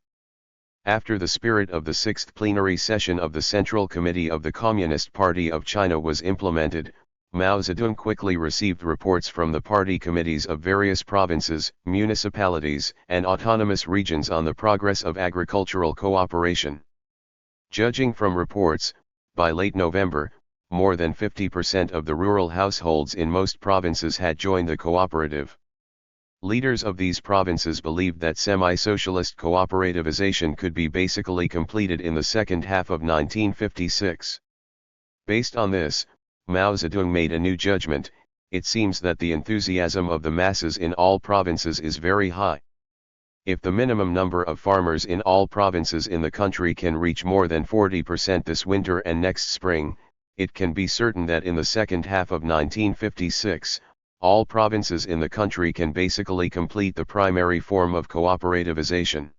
After the spirit of the 6th plenary session of the Central Committee of the Communist Party of China was implemented, Mao Zedong quickly received reports from the party committees of various provinces, municipalities, and autonomous regions on the progress of agricultural cooperation. Judging from reports, by late November, more than 50% of the rural households in most provinces had joined the cooperative. Leaders of these provinces believed that semi-socialist cooperativization could be basically completed in the second half of 1956. Based on this, Mao Zedong made a new judgment. It seems that the enthusiasm of the masses in all provinces is very high. If the minimum number of farmers in all provinces in the country can reach more than 40% this winter and next spring, it can be certain that in the second half of 1956, all provinces in the country can basically complete the primary form of cooperativization.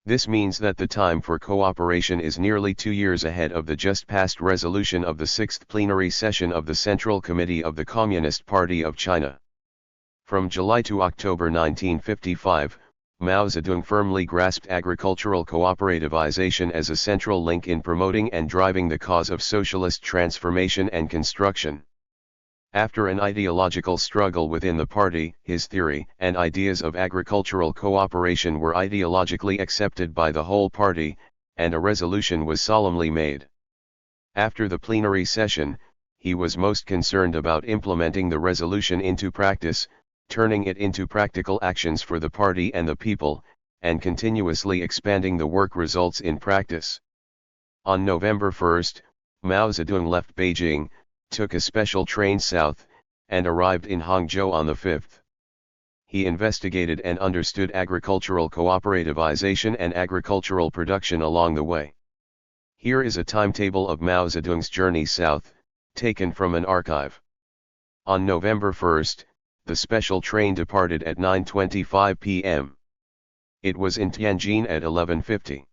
This means that the time for cooperation is nearly 2 years ahead of the just passed resolution of the 6th plenary session of the Central Committee of the Communist Party of China. From July to October 1955, Mao Zedong firmly grasped agricultural cooperativization as a central link in promoting and driving the cause of socialist transformation and construction. After an ideological struggle within the party, his theory and ideas of agricultural cooperation were ideologically accepted by the whole party, and a resolution was solemnly made. After the plenary session, he was most concerned about implementing the resolution into practice, turning it into practical actions for the party and the people, and continuously expanding the work results in practice. On November 1, Mao Zedong left Beijing, took a special train south, and arrived in Hangzhou on the 5th. He investigated and understood agricultural cooperativization and agricultural production along the way. Here is a timetable of Mao Zedong's journey south, taken from an archive. On November 1, the special train departed at 9:25 p.m. It was in Tianjin at 11:50.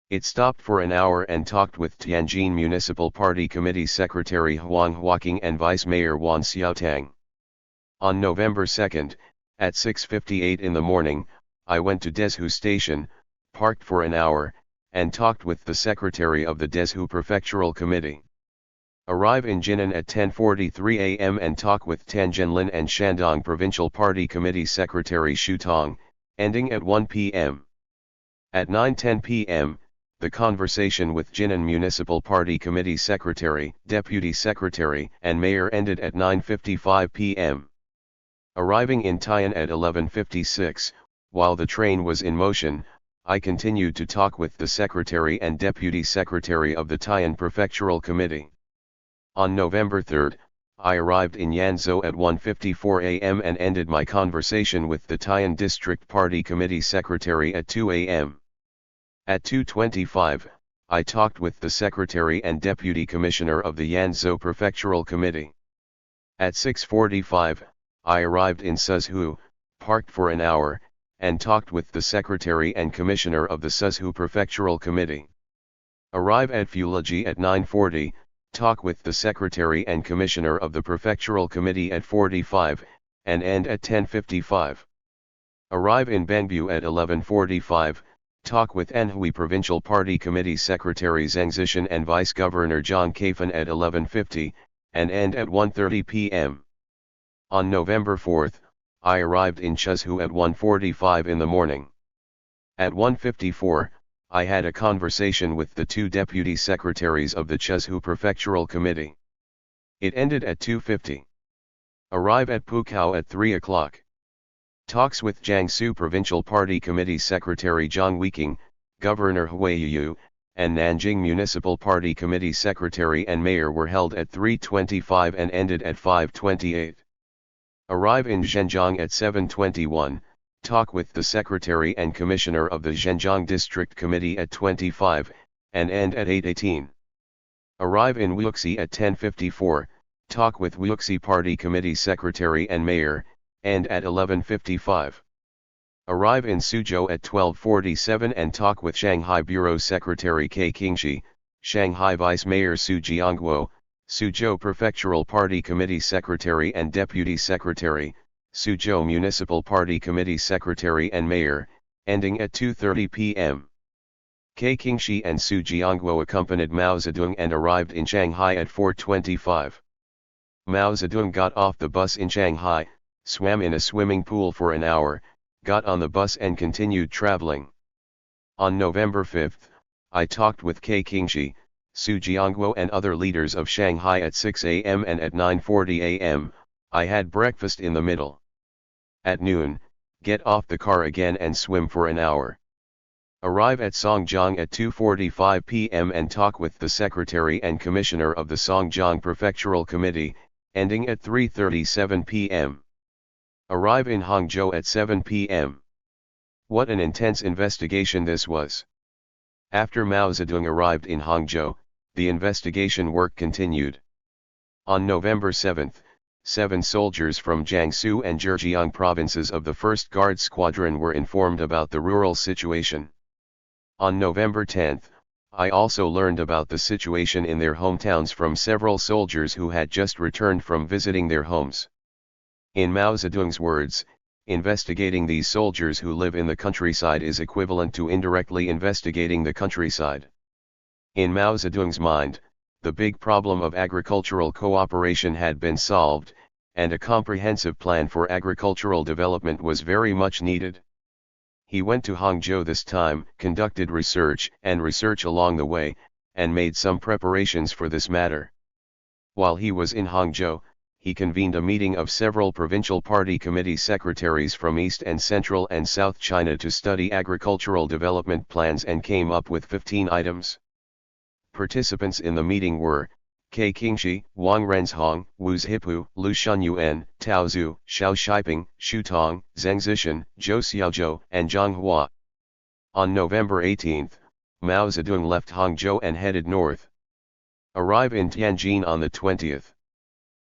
It stopped for an hour and talked with Tianjin Municipal Party Committee Secretary Huang Huaqing and Vice Mayor Wan Xiaotang. On November 2, at 6:58 in the morning, I went to Dezhou Station, parked for an hour, and talked with the Secretary of the Dezhou Prefectural Committee. Arrive in Jinan at 10:43 a.m. and talk with Tianjinlin and Shandong Provincial Party Committee Secretary Xu Tong, ending at 1 p.m. At 9:10 p.m., the conversation with Jinan Municipal Party Committee Secretary, Deputy Secretary, and Mayor ended at 9:55 p.m. Arriving in Tian at 11:56, while the train was in motion, I continued to talk with the Secretary and Deputy Secretary of the Tian Prefectural Committee. On November 3, I arrived in Yanzhou at 1:54 a.m. and ended my conversation with the Tian District Party Committee Secretary at 2 a.m. At 2:25, I talked with the Secretary and Deputy Commissioner of the Yanzhou Prefectural Committee. At 6:45, I arrived in Suzhou, parked for an hour, and talked with the Secretary and Commissioner of the Suzhou Prefectural Committee. Arrive at Fuliji at 9:40, talk with the Secretary and Commissioner of the Prefectural Committee at 45, and end at 10:55. Arrive in Bangbu at 11:45, talk with Anhui Provincial Party Committee Secretary Zhang Zishan and Vice Governor Zhang Kaifan at 11:50, and end at 1:30 p.m. On November 4, I arrived in Chuzhou at 1:45 in the morning. At 1:54, I had a conversation with the two deputy secretaries of the Chuzhou Prefectural Committee. It ended at 2:50. Arrive at Pukou at 3 o'clock. Talks with Jiangsu Provincial Party Committee Secretary Zhang Weiqing, Governor Hui Yu, and Nanjing Municipal Party Committee Secretary and Mayor were held at 3:25 and ended at 5:28. Arrive in Zhenjiang at 7:21, talk with the Secretary and Commissioner of the Zhenjiang District Committee at 25, and end at 8:18. Arrive in Wuxi at 10:54, talk with Wuxi Party Committee Secretary and Mayor, end at 11:55. Arrive in Suzhou at 12:47 and talk with Shanghai Bureau Secretary K. Qingxi, Shanghai Vice Mayor Su Jiangguo, Suzhou Prefectural Party Committee Secretary and Deputy Secretary, Suzhou Municipal Party Committee Secretary and Mayor, ending at 2:30 p.m. K. Qingxi and Su Jiangguo accompanied Mao Zedong and arrived in Shanghai at 4:25. Mao Zedong got off the bus in Shanghai, swam in a swimming pool for an hour, got on the bus and continued traveling. On November 5, I talked with K. Qingxi, Su Jiangguo and other leaders of Shanghai at 6 a.m. and at 9:40 a.m., I had breakfast in the middle. At noon, get off the car again and swim for an hour. Arrive at Songjiang at 2:45 p.m. and talk with the Secretary and Commissioner of the Songjiang Prefectural Committee, ending at 3:37 p.m. Arrive in Hangzhou at 7 p.m. What an intense investigation this was. After Mao Zedong arrived in Hangzhou, the investigation work continued. On November 7, 7 soldiers from Jiangsu and Zhejiang provinces of the 1st Guard Squadron were informed about the rural situation. On November 10, I also learned about the situation in their hometowns from several soldiers who had just returned from visiting their homes. In Mao Zedong's words, investigating these soldiers who live in the countryside is equivalent to indirectly investigating the countryside. In Mao Zedong's mind, the big problem of agricultural cooperation had been solved, and a comprehensive plan for agricultural development was very much needed. He went to Hangzhou this time, conducted research along the way, and made some preparations for this matter. While he was in Hangzhou, he convened a meeting of several provincial party committee secretaries from East and Central and South China to study agricultural development plans and came up with 15 items. Participants in the meeting were K. Qingxi, Wang Renzhong, Wu Zhipu, Lu Shunyuan, Tao Zhu, Xiao Shiping, Xu Tong, Zhang Zishan, Zhou Xiaozhou, and Zhang Hua. On November 18, Mao Zedong left Hangzhou and headed north. Arrive in Tianjin on the 20th.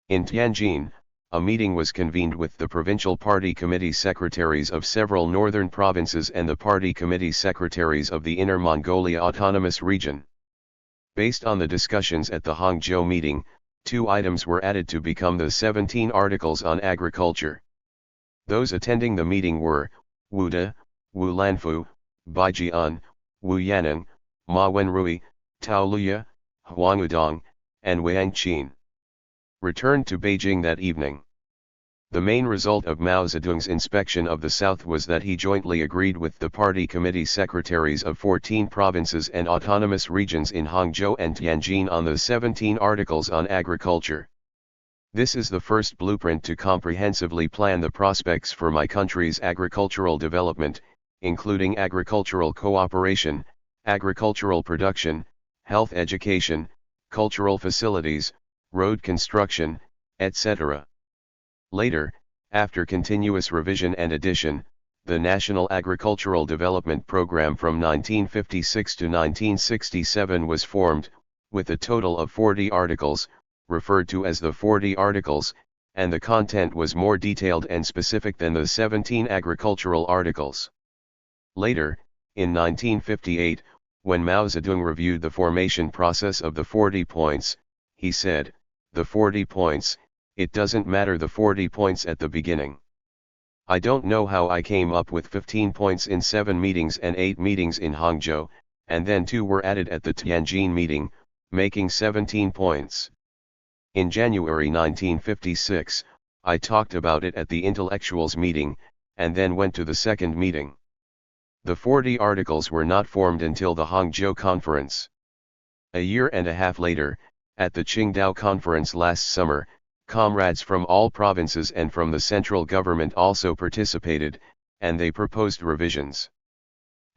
In Tianjin, a meeting was convened with the provincial party committee secretaries of several northern provinces and the party committee secretaries of the Inner Mongolia Autonomous Region. Based on the discussions at the Hangzhou meeting, 2 items were added to become the 17 articles on agriculture. Those attending the meeting were Wu De, Wu Lanfu, Bai Jian, Wu Yaneng, Ma Wenrui, Tao Luya, Huang Udong, and Wang Qin. Returned to Beijing that evening. The main result of Mao Zedong's inspection of the South was that he jointly agreed with the party committee secretaries of 14 provinces and autonomous regions in Hangzhou and Tianjin on the 17 articles on agriculture. This is the first blueprint to comprehensively plan the prospects for my country's agricultural development, including agricultural cooperation, agricultural production, health education, cultural facilities, road construction, etc. Later, after continuous revision and addition, the National Agricultural Development Program from 1956 to 1967 was formed, with a total of 40 articles, referred to as the 40 articles, and the content was more detailed and specific than the 17 agricultural articles. Later, in 1958, when Mao Zedong reviewed the formation process of the 40 points, he said, "The 40 points, it doesn't matter the 40 points at the beginning. I don't know how I came up with 15 points in 7 meetings and 8 meetings in Hangzhou, and then 2 were added at the Tianjin meeting, making 17 points. In January 1956, I talked about it at the intellectuals meeting, and then went to the second meeting. The 40 articles were not formed until the Hangzhou conference. A year and a half later, at the Qingdao conference last summer, comrades from all provinces and from the central government also participated, and they proposed revisions.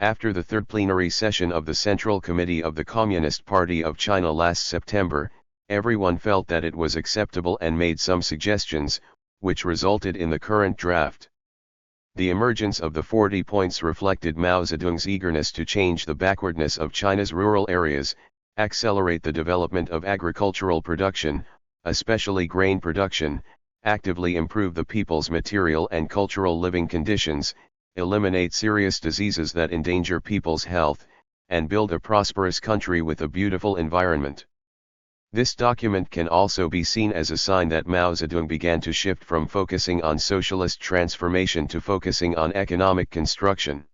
After the third plenary session of the Central Committee of the Communist Party of China last September, everyone felt that it was acceptable and made some suggestions, which resulted in the current draft. The emergence of the 40 points reflected Mao Zedong's eagerness to change the backwardness of China's rural areas, accelerate the development of agricultural production, especially grain production, actively improve the people's material and cultural living conditions, eliminate serious diseases that endanger people's health, and build a prosperous country with a beautiful environment. This document can also be seen as a sign that Mao Zedong began to shift from focusing on socialist transformation to focusing on economic construction.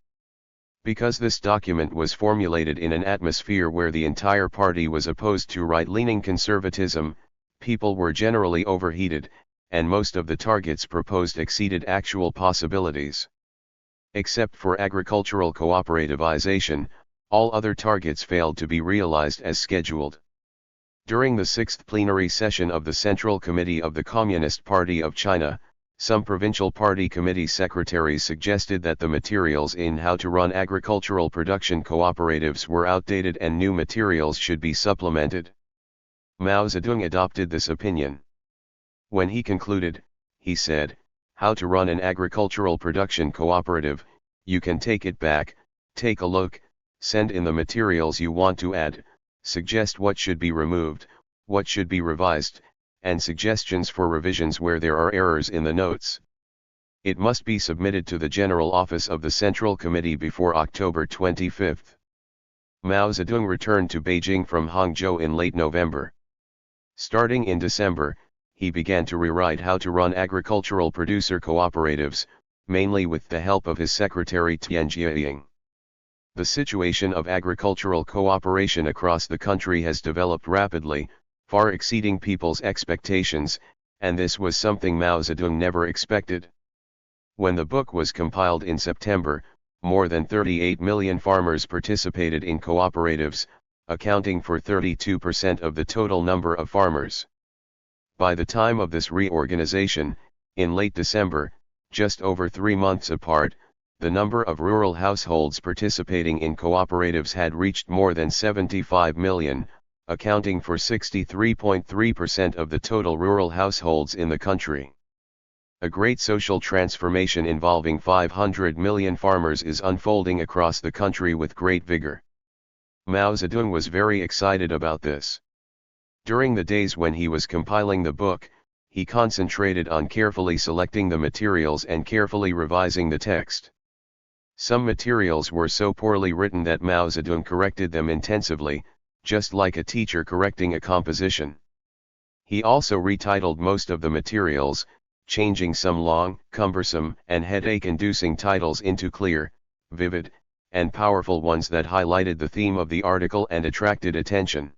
Because this document was formulated in an atmosphere where the entire party was opposed to right-leaning conservatism, people were generally overheated, and most of the targets proposed exceeded actual possibilities. Except for agricultural cooperativization, all other targets failed to be realized as scheduled. During the 6th plenary session of the Central Committee of the Communist Party of China, some provincial party committee secretaries suggested that the materials in how to run agricultural production cooperatives were outdated and new materials should be supplemented. Mao Zedong adopted this opinion. When he concluded, he said, "How to run an agricultural production cooperative, you can take it back, take a look, send in the materials you want to add, suggest what should be removed, what should be revised, and suggestions for revisions where there are errors in the notes. It must be submitted to the General Office of the Central Committee before October 25. Mao Zedong returned to Beijing from Hangzhou in late November. Starting in December, he began to rewrite how to run agricultural producer cooperatives, mainly with the help of his secretary Tian Jiaying. The situation of agricultural cooperation across the country has developed rapidly, far exceeding people's expectations, and this was something Mao Zedong never expected. When the book was compiled in September, more than 38 million farmers participated in cooperatives, accounting for 32% of the total number of farmers. By the time of this reorganization, in late December, just over 3 months apart, the number of rural households participating in cooperatives had reached more than 75 million, accounting for 63.3% of the total rural households in the country. A great social transformation involving 500 million farmers is unfolding across the country with great vigor. Mao Zedong was very excited about this. During the days when he was compiling the book, he concentrated on carefully selecting the materials and carefully revising the text. Some materials were so poorly written that Mao Zedong corrected them intensively, just like a teacher correcting a composition. He also retitled most of the materials, changing some long, cumbersome, and headache-inducing titles into clear, vivid, and powerful ones that highlighted the theme of the article and attracted attention.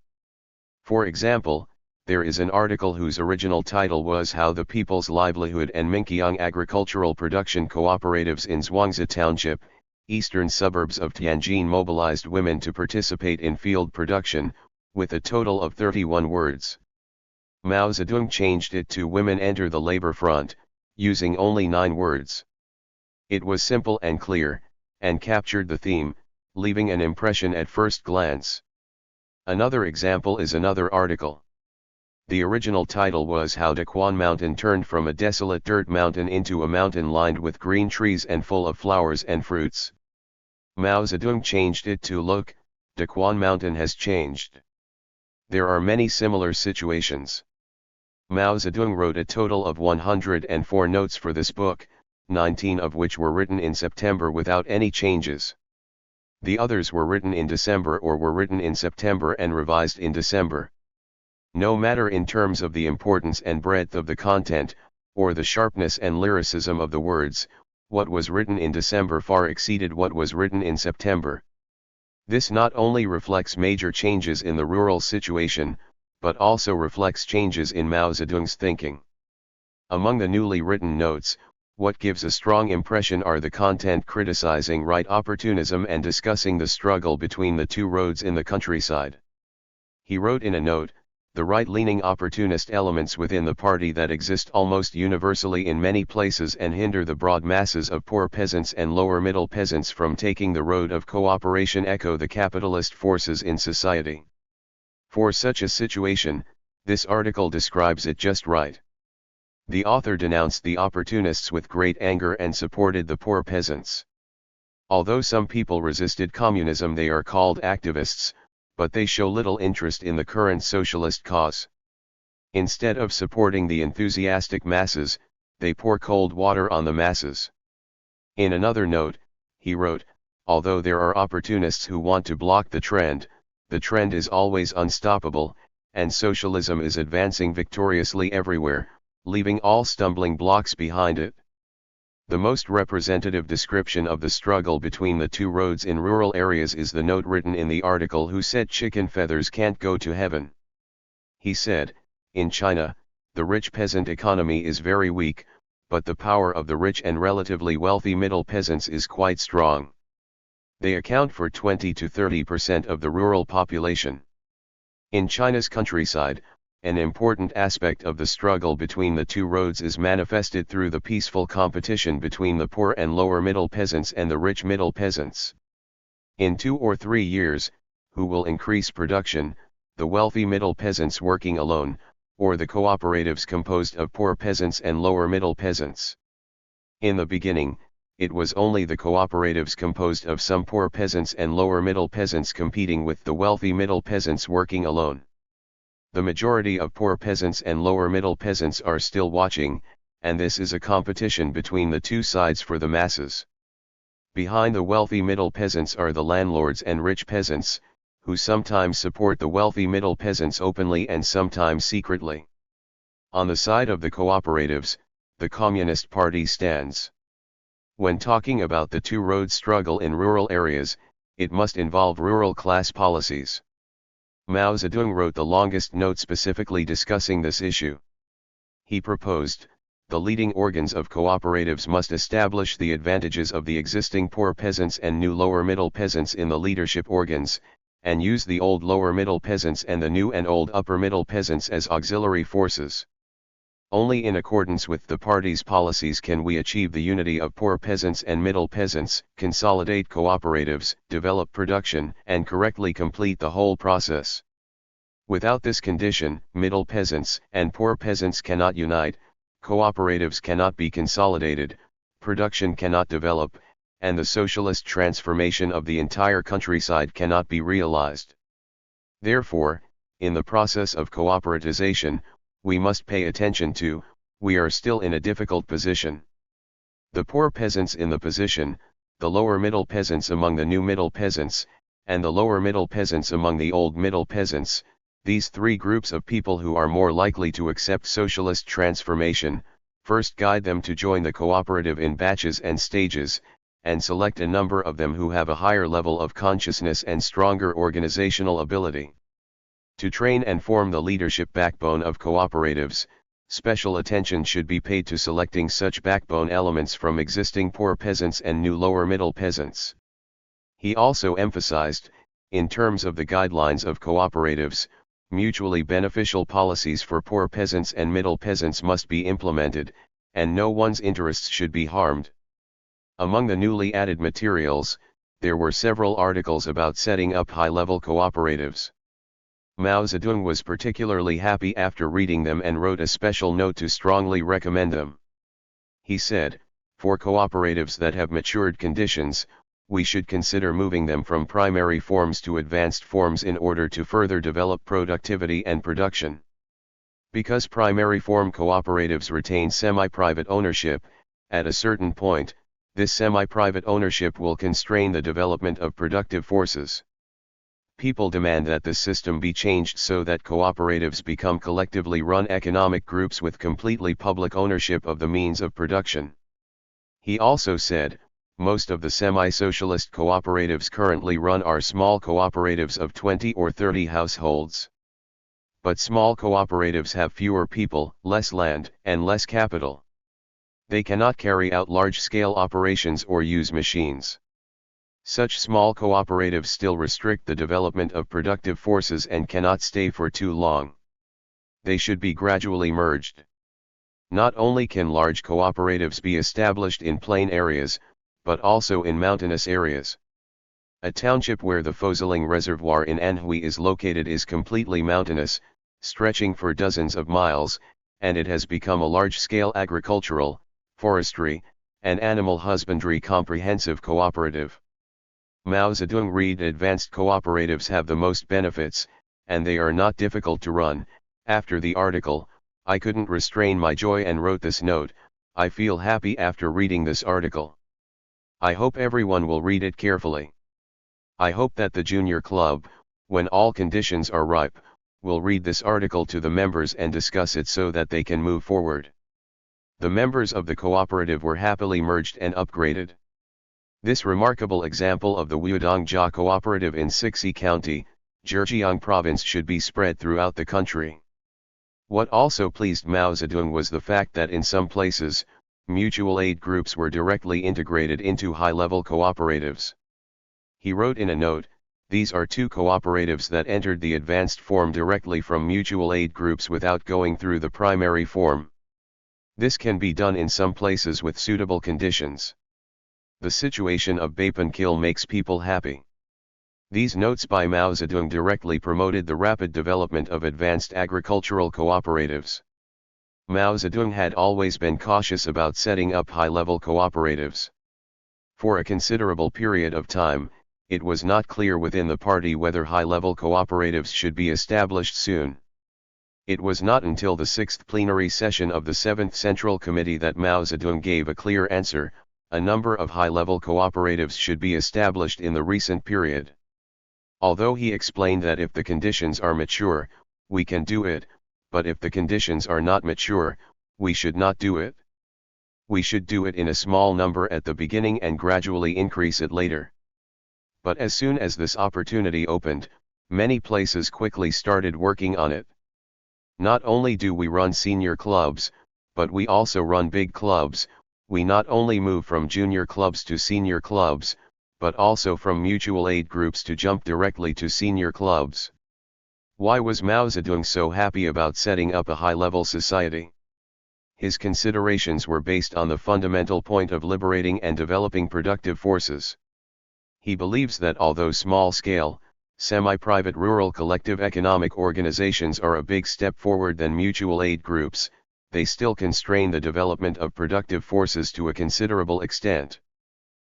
For example, there is an article whose original title was How the People's Livelihood and Minqiang Agricultural Production Cooperatives in Zhuangzi Township, eastern suburbs of Tianjin mobilized women to participate in field production, with a total of 31 words. Mao Zedong changed it to Women Enter the Labor Front, using only 9 words. It was simple and clear, and captured the theme, leaving an impression at first glance. Another example is another article. The original title was How Daquan Mountain Turned from a Desolate Dirt Mountain into a Mountain Lined with Green Trees and Full of Flowers and Fruits. Mao Zedong changed it to Look, Daquan Mountain Has Changed. There are many similar situations. Mao Zedong wrote a total of 104 notes for this book, 19 of which were written in September without any changes. The others were written in December or were written in September and revised in December. No matter in terms of the importance and breadth of the content, or the sharpness and lyricism of the words, what was written in December far exceeded what was written in September. This not only reflects major changes in the rural situation, but also reflects changes in Mao Zedong's thinking. Among the newly written notes, what gives a strong impression are the content criticizing right opportunism and discussing the struggle between the two roads in the countryside. He wrote in a note, the right-leaning opportunist elements within the party that exist almost universally in many places and hinder the broad masses of poor peasants and lower-middle peasants from taking the road of cooperation echo the capitalist forces in society. For such a situation, this article describes it just right. The author denounced the opportunists with great anger and supported the poor peasants. Although some people resisted communism, they are called activists, but they show little interest in the current socialist cause. Instead of supporting the enthusiastic masses, they pour cold water on the masses. In another note, he wrote, although there are opportunists who want to block the trend is always unstoppable, and socialism is advancing victoriously everywhere, leaving all stumbling blocks behind it. The most representative description of the struggle between the two roads in rural areas is the note written in the article Who Said Chicken Feathers Can't Go to Heaven. He said, in China, the rich peasant economy is very weak, but the power of the rich and relatively wealthy middle peasants is quite strong. They account for 20 to 30% of the rural population. In China's countryside, an important aspect of the struggle between the two roads is manifested through the peaceful competition between the poor and lower middle peasants and the rich middle peasants. In 2 or 3 years, who will increase production, the wealthy middle peasants working alone, or the cooperatives composed of poor peasants and lower middle peasants? In the beginning, it was only the cooperatives composed of some poor peasants and lower middle peasants competing with the wealthy middle peasants working alone. The majority of poor peasants and lower middle peasants are still watching, and this is a competition between the two sides for the masses. Behind the wealthy middle peasants are the landlords and rich peasants, who sometimes support the wealthy middle peasants openly and sometimes secretly. On the side of the cooperatives, the Communist Party stands. When talking about the two-road struggle in rural areas, it must involve rural class policies. Mao Zedong wrote the longest note specifically discussing this issue. He proposed, the leading organs of cooperatives must establish the advantages of the existing poor peasants and new lower middle peasants in the leadership organs, and use the old lower middle peasants and the new and old upper middle peasants as auxiliary forces. Only in accordance with the party's policies can we achieve the unity of poor peasants and middle peasants, consolidate cooperatives, develop production, and correctly complete the whole process. Without this condition, middle peasants and poor peasants cannot unite, cooperatives cannot be consolidated, production cannot develop, and the socialist transformation of the entire countryside cannot be realized. Therefore, in the process of cooperativization, we must pay attention to, we are still in a difficult position. The poor peasants in the position, the lower middle peasants among the new middle peasants, and the lower middle peasants among the old middle peasants, these three groups of people who are more likely to accept socialist transformation, first guide them to join the cooperative in batches and stages, and select a number of them who have a higher level of consciousness and stronger organizational ability. To train and form the leadership backbone of cooperatives, special attention should be paid to selecting such backbone elements from existing poor peasants and new lower middle peasants. He also emphasized, in terms of the guidelines of cooperatives, mutually beneficial policies for poor peasants and middle peasants must be implemented, and no one's interests should be harmed. Among the newly added materials, there were several articles about setting up high-level cooperatives. Mao Zedong was particularly happy after reading them and wrote a special note to strongly recommend them. He said, for cooperatives that have matured conditions, we should consider moving them from primary forms to advanced forms in order to further develop productivity and production. Because primary form cooperatives retain semi-private ownership, at a certain point, this semi-private ownership will constrain the development of productive forces. People demand that the system be changed so that cooperatives become collectively run economic groups with completely public ownership of the means of production. He also said, most of the semi-socialist cooperatives currently run are small cooperatives of 20 or 30 households. But small cooperatives have fewer people, less land, and less capital. They cannot carry out large-scale operations or use machines. Such small cooperatives still restrict the development of productive forces and cannot stay for too long. They should be gradually merged. Not only can large cooperatives be established in plain areas, but also in mountainous areas. A township where the Foseling Reservoir in Anhui is located is completely mountainous, stretching for dozens of miles, and it has become a large-scale agricultural, forestry, and animal husbandry comprehensive cooperative. Mao Zedong read advanced cooperatives have the most benefits, and they are not difficult to run. After the article, I couldn't restrain my joy and wrote this note. I feel happy after reading this article. I hope everyone will read it carefully. I hope that the junior club, when all conditions are ripe, will read this article to the members and discuss it so that they can move forward. The members of the cooperative were happily merged and upgraded. This remarkable example of the Wudongjia cooperative in Sixi County, Zhejiang Province should be spread throughout the country. What also pleased Mao Zedong was the fact that in some places, mutual aid groups were directly integrated into high-level cooperatives. He wrote in a note, these are two cooperatives that entered the advanced form directly from mutual aid groups without going through the primary form. This can be done in some places with suitable conditions. The situation of Bapenkil makes people happy. These notes by Mao Zedong directly promoted the rapid development of advanced agricultural cooperatives. Mao Zedong had always been cautious about setting up high-level cooperatives. For a considerable period of time, it was not clear within the party whether high-level cooperatives should be established soon. It was not until the 6th plenary session of the 7th Central Committee that Mao Zedong gave a clear answer: a number of high-level cooperatives should be established in the recent period. Although he explained that if the conditions are mature, we can do it, but if the conditions are not mature, we should not do it. We should do it in a small number at the beginning and gradually increase it later. But as soon as this opportunity opened, many places quickly started working on it. Not only do we run senior clubs, but we also run big clubs. We not only move from junior clubs to senior clubs, but also from mutual aid groups to jump directly to senior clubs. Why was Mao Zedong so happy about setting up a high-level society? His considerations were based on the fundamental point of liberating and developing productive forces. He believes that although small-scale, semi-private rural collective economic organizations are a big step forward than mutual aid groups, they still constrain the development of productive forces to a considerable extent.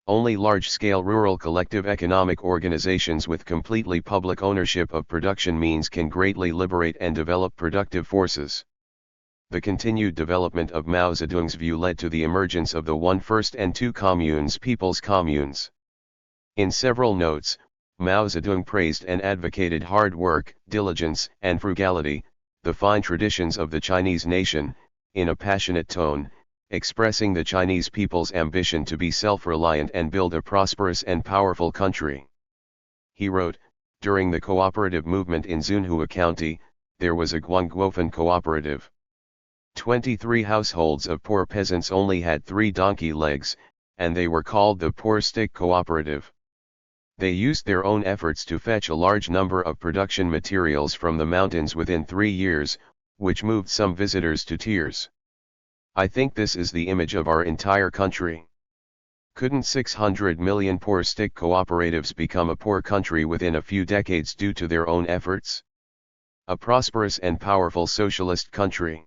Only large-scale rural collective economic organizations with completely public ownership of production means can greatly liberate and develop productive forces. The continued development of Mao Zedong's view led to the emergence of the One First and Two Communes People's Communes. In several notes, Mao Zedong praised and advocated hard work, diligence, and frugality, the fine traditions of the Chinese nation, in a passionate tone, expressing the Chinese people's ambition to be self-reliant and build a prosperous and powerful country. He wrote, During the cooperative movement in Zunhua County, there was a Guangguofan cooperative. 23 households of poor peasants only had 3 donkey legs, and they were called the Poor Stick Cooperative. They used their own efforts to fetch a large number of production materials from the mountains within 3 years, which moved some visitors to tears. I think this is the image of our entire country. Couldn't 600 million poor stick cooperatives become a poor country within a few decades due to their own efforts? A prosperous and powerful socialist country.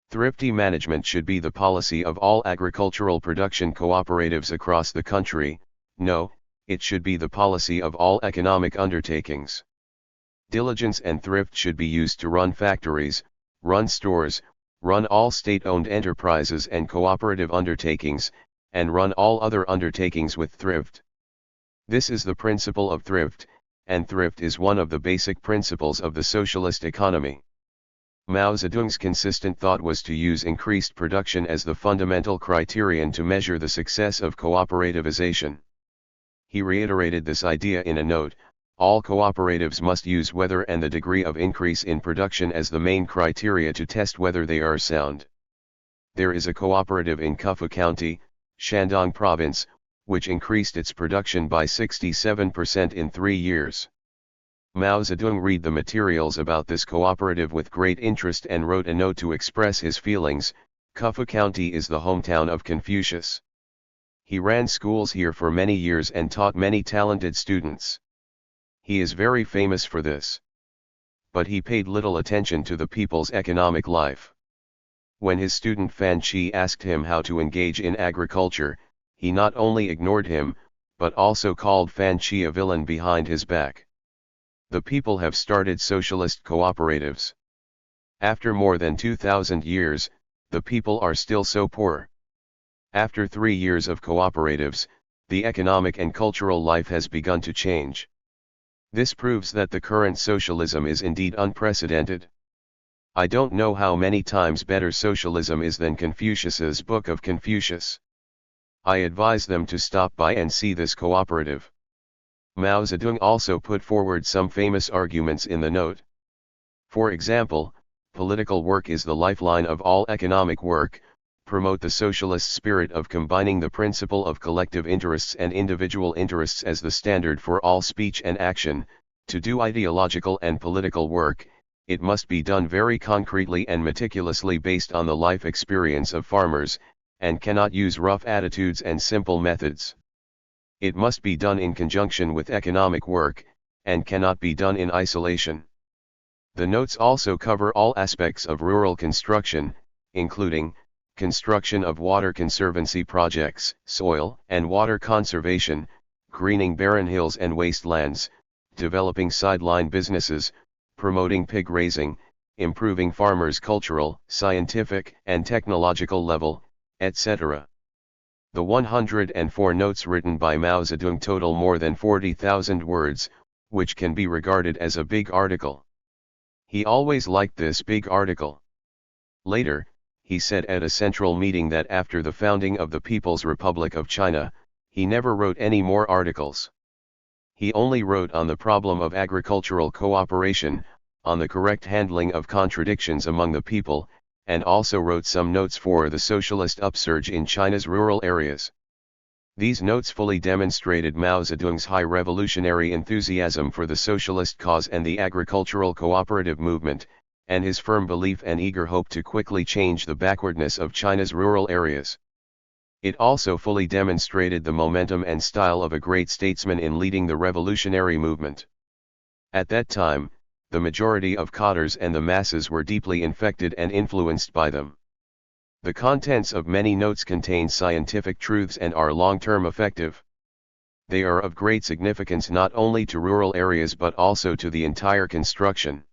Thrifty management should be the policy of all agricultural production cooperatives across the country. No, it should be the policy of all economic undertakings. Diligence and thrift should be used to run factories, run stores, run all state-owned enterprises and cooperative undertakings, and run all other undertakings with thrift. This is the principle of thrift, and thrift is one of the basic principles of the socialist economy. Mao Zedong's consistent thought was to use increased production as the fundamental criterion to measure the success of cooperativization. He reiterated this idea in a note: all cooperatives must use weather and the degree of increase in production as the main criteria to test whether they are sound. There is a cooperative in Kufu County, Shandong Province, which increased its production by 67% in 3 years. Mao Zedong read the materials about this cooperative with great interest and wrote a note to express his feelings. Kufu County is the hometown of Confucius. He ran schools here for many years and taught many talented students. He is very famous for this. But he paid little attention to the people's economic life. When his student Fan Chi asked him how to engage in agriculture, he not only ignored him, but also called Fan Chi a villain behind his back. The people have started socialist cooperatives. After more than 2,000 years, the people are still so poor. After 3 years of cooperatives, the economic and cultural life has begun to change. This proves that the current socialism is indeed unprecedented. I don't know how many times better socialism is than Confucius's Book of Confucius. I advise them to stop by and see this cooperative. Mao Zedong also put forward some famous arguments in the note. For example, political work is the lifeline of all economic work. Promote the socialist spirit of combining the principle of collective interests and individual interests as the standard for all speech and action. To do ideological and political work, it must be done very concretely and meticulously based on the life experience of farmers, and cannot use rough attitudes and simple methods. It must be done in conjunction with economic work, and cannot be done in isolation. The notes also cover all aspects of rural construction, including construction of water conservancy projects, soil and water conservation, greening barren hills and wastelands, developing sideline businesses, promoting pig raising, improving farmers' cultural, scientific and technological level, etc. The 104 notes written by Mao Zedong total more than 40,000 words, which can be regarded as a big article. He always liked this big article. Later, he said at a central meeting that after the founding of the People's Republic of China, he never wrote any more articles. He only wrote on the problem of agricultural cooperation, on the correct handling of contradictions among the people, and also wrote some notes for the socialist upsurge in China's rural areas. These notes fully demonstrated Mao Zedong's high revolutionary enthusiasm for the socialist cause and the agricultural cooperative movement, and his firm belief and eager hope to quickly change the backwardness of China's rural areas. It also fully demonstrated the momentum and style of a great statesman in leading the revolutionary movement. At that time, the majority of cadres and the masses were deeply infected and influenced by them. The contents of many notes contain scientific truths and are long-term effective. They are of great significance not only to rural areas but also to the entire construction.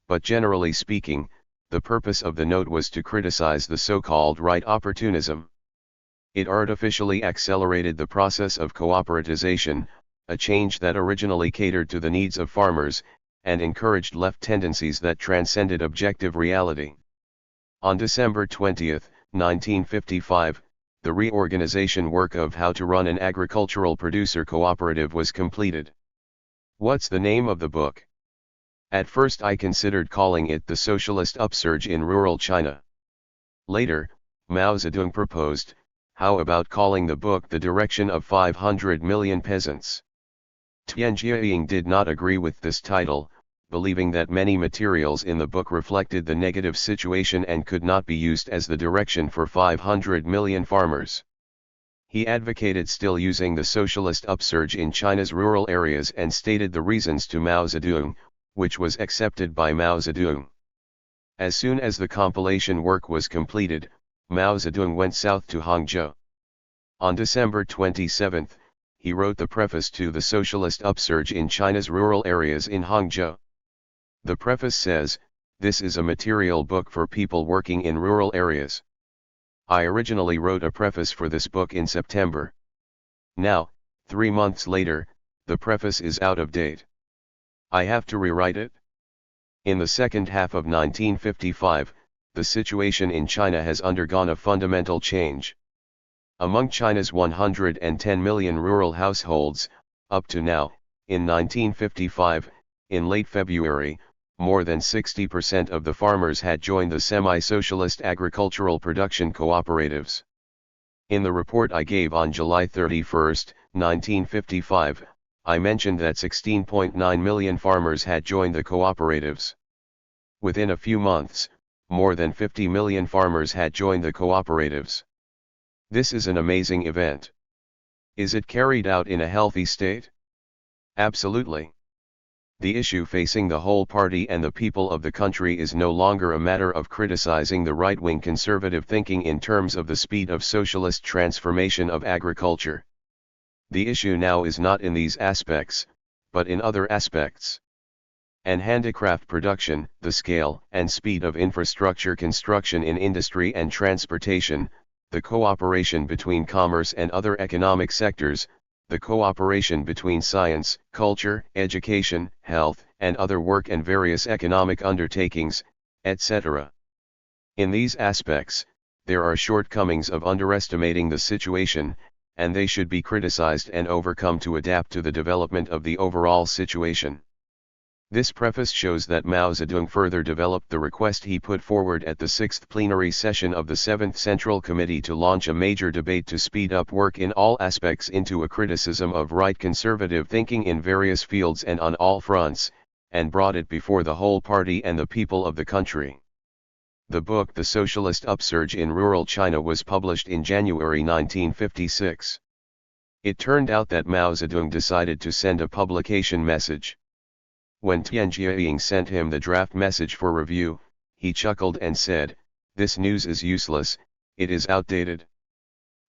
But generally speaking, the purpose of the note was to criticize the so-called right opportunism. It artificially accelerated the process of cooperativization, a change that originally catered to the needs of farmers, and encouraged left tendencies that transcended objective reality. On December 20, 1955, the reorganization work of how to run an agricultural producer cooperative was completed. What's the name of the book? At first I considered calling it The Socialist Upsurge in Rural China. Later, Mao Zedong proposed, how about calling the book The Direction of 500 Million Peasants? Tian Jiaying did not agree with this title, believing that many materials in the book reflected the negative situation and could not be used as the direction for 500 million farmers. He advocated still using the socialist upsurge in China's rural areas and stated the reasons to Mao Zedong, which was accepted by Mao Zedong. As soon as the compilation work was completed, Mao Zedong went south to Hangzhou. On December 27, he wrote the preface to the Socialist Upsurge in China's Rural Areas in Hangzhou. The preface says, "This is a material book for people working in rural areas." I originally wrote a preface for this book in September. Now, 3 months later, the preface is out of date. I have to rewrite it. In the second half of 1955, the situation in China has undergone a fundamental change. Among China's 110 million rural households, up to now, in 1955, in late February, more than 60% of the farmers had joined the semi-socialist agricultural production cooperatives. In the report I gave on July 31, 1955, I mentioned that 16.9 million farmers had joined the cooperatives. Within a few months, more than 50 million farmers had joined the cooperatives. This is an amazing event. Is it carried out in a healthy state? Absolutely. The issue facing the whole party and the people of the country is no longer a matter of criticizing the right-wing conservative thinking in terms of the speed of socialist transformation of agriculture. The issue now is not in these aspects, but in other aspects. And handicraft production, the scale and speed of infrastructure construction in industry and transportation, the cooperation between commerce and other economic sectors, the cooperation between science, culture, education, health, and other work and various economic undertakings, etc. In these aspects, there are shortcomings of underestimating the situation, and they should be criticized and overcome to adapt to the development of the overall situation. This preface shows that Mao Zedong further developed the request he put forward at the 6th plenary session of the 7th Central Committee to launch a major debate to speed up work in all aspects into a criticism of right conservative thinking in various fields and on all fronts, and brought it before the whole party and the people of the country. The book The Socialist Upsurge in Rural China was published in January 1956. It turned out that Mao Zedong decided to send a publication message. When Tian Jiaying sent him the draft message for review, he chuckled and said, "This news is useless, it is outdated."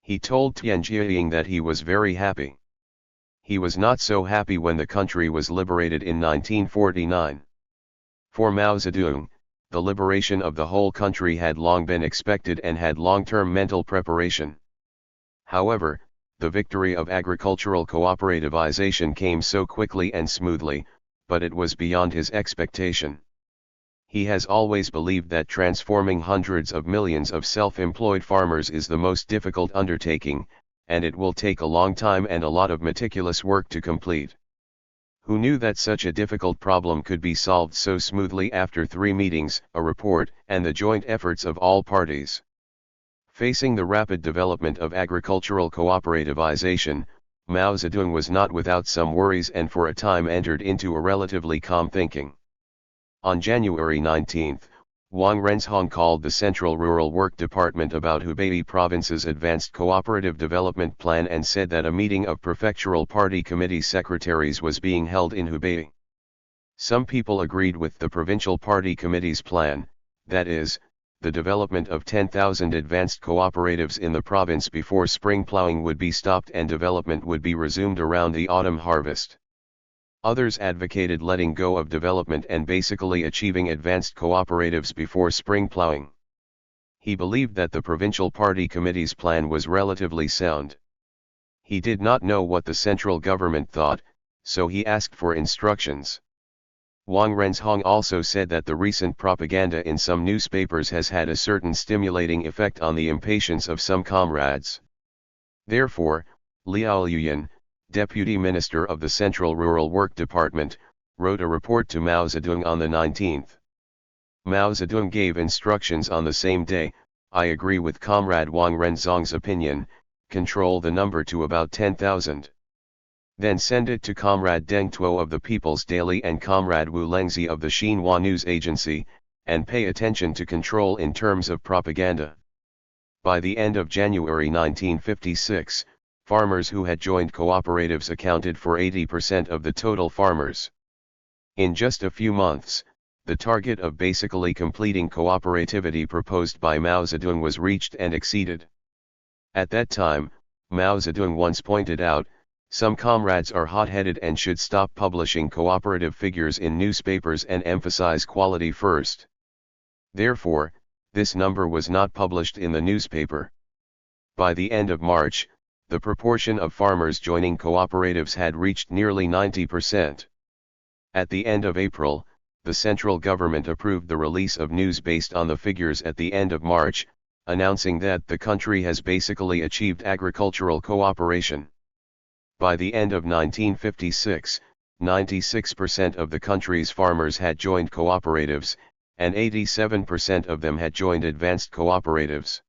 He told Tian Jiaying that he was very happy. He was not so happy when the country was liberated in 1949. For Mao Zedong, the liberation of the whole country had long been expected and had long-term mental preparation. However, the victory of agricultural cooperativization came so quickly and smoothly, but it was beyond his expectation. He has always believed that transforming hundreds of millions of self-employed farmers is the most difficult undertaking, and it will take a long time and a lot of meticulous work to complete. Who knew that such a difficult problem could be solved so smoothly after 3 meetings, a report, and the joint efforts of all parties? Facing the rapid development of agricultural cooperativization, Mao Zedong was not without some worries and for a time entered into a relatively calm thinking. On January 19, Wang Renzhong called the Central Rural Work Department about Hubei Province's Advanced Cooperative Development Plan and said that a meeting of prefectural party committee secretaries was being held in Hubei. Some people agreed with the provincial party committee's plan, that is, the development of 10,000 advanced cooperatives in the province before spring plowing would be stopped and development would be resumed around the autumn harvest. Others advocated letting go of development and basically achieving advanced cooperatives before spring plowing. He believed that the provincial party committee's plan was relatively sound. He did not know what the central government thought, so he asked for instructions. Wang Renzhong also said that the recent propaganda in some newspapers has had a certain stimulating effect on the impatience of some comrades. Therefore, Liao Yuyan, Deputy Minister of the Central Rural Work Department, wrote a report to Mao Zedong on the 19th. Mao Zedong gave instructions on the same day. I agree with Comrade Wang Renzong's opinion, control the number to about 10,000. Then send it to Comrade Deng Tuo of the People's Daily and Comrade Wu Lengzi of the Xinhua News Agency, and pay attention to control in terms of propaganda. By the end of January 1956, farmers who had joined cooperatives accounted for 80% of the total farmers. In just a few months, the target of basically completing cooperativity proposed by Mao Zedong was reached and exceeded. At that time, Mao Zedong once pointed out, some comrades are hot-headed and should stop publishing cooperative figures in newspapers and emphasize quality first. Therefore, this number was not published in the newspaper. By the end of March, the proportion of farmers joining cooperatives had reached nearly 90%. At the end of April, the central government approved the release of news based on the figures at the end of March, announcing that the country has basically achieved agricultural cooperation. By the end of 1956, 96% of the country's farmers had joined cooperatives, and 87% of them had joined advanced cooperatives.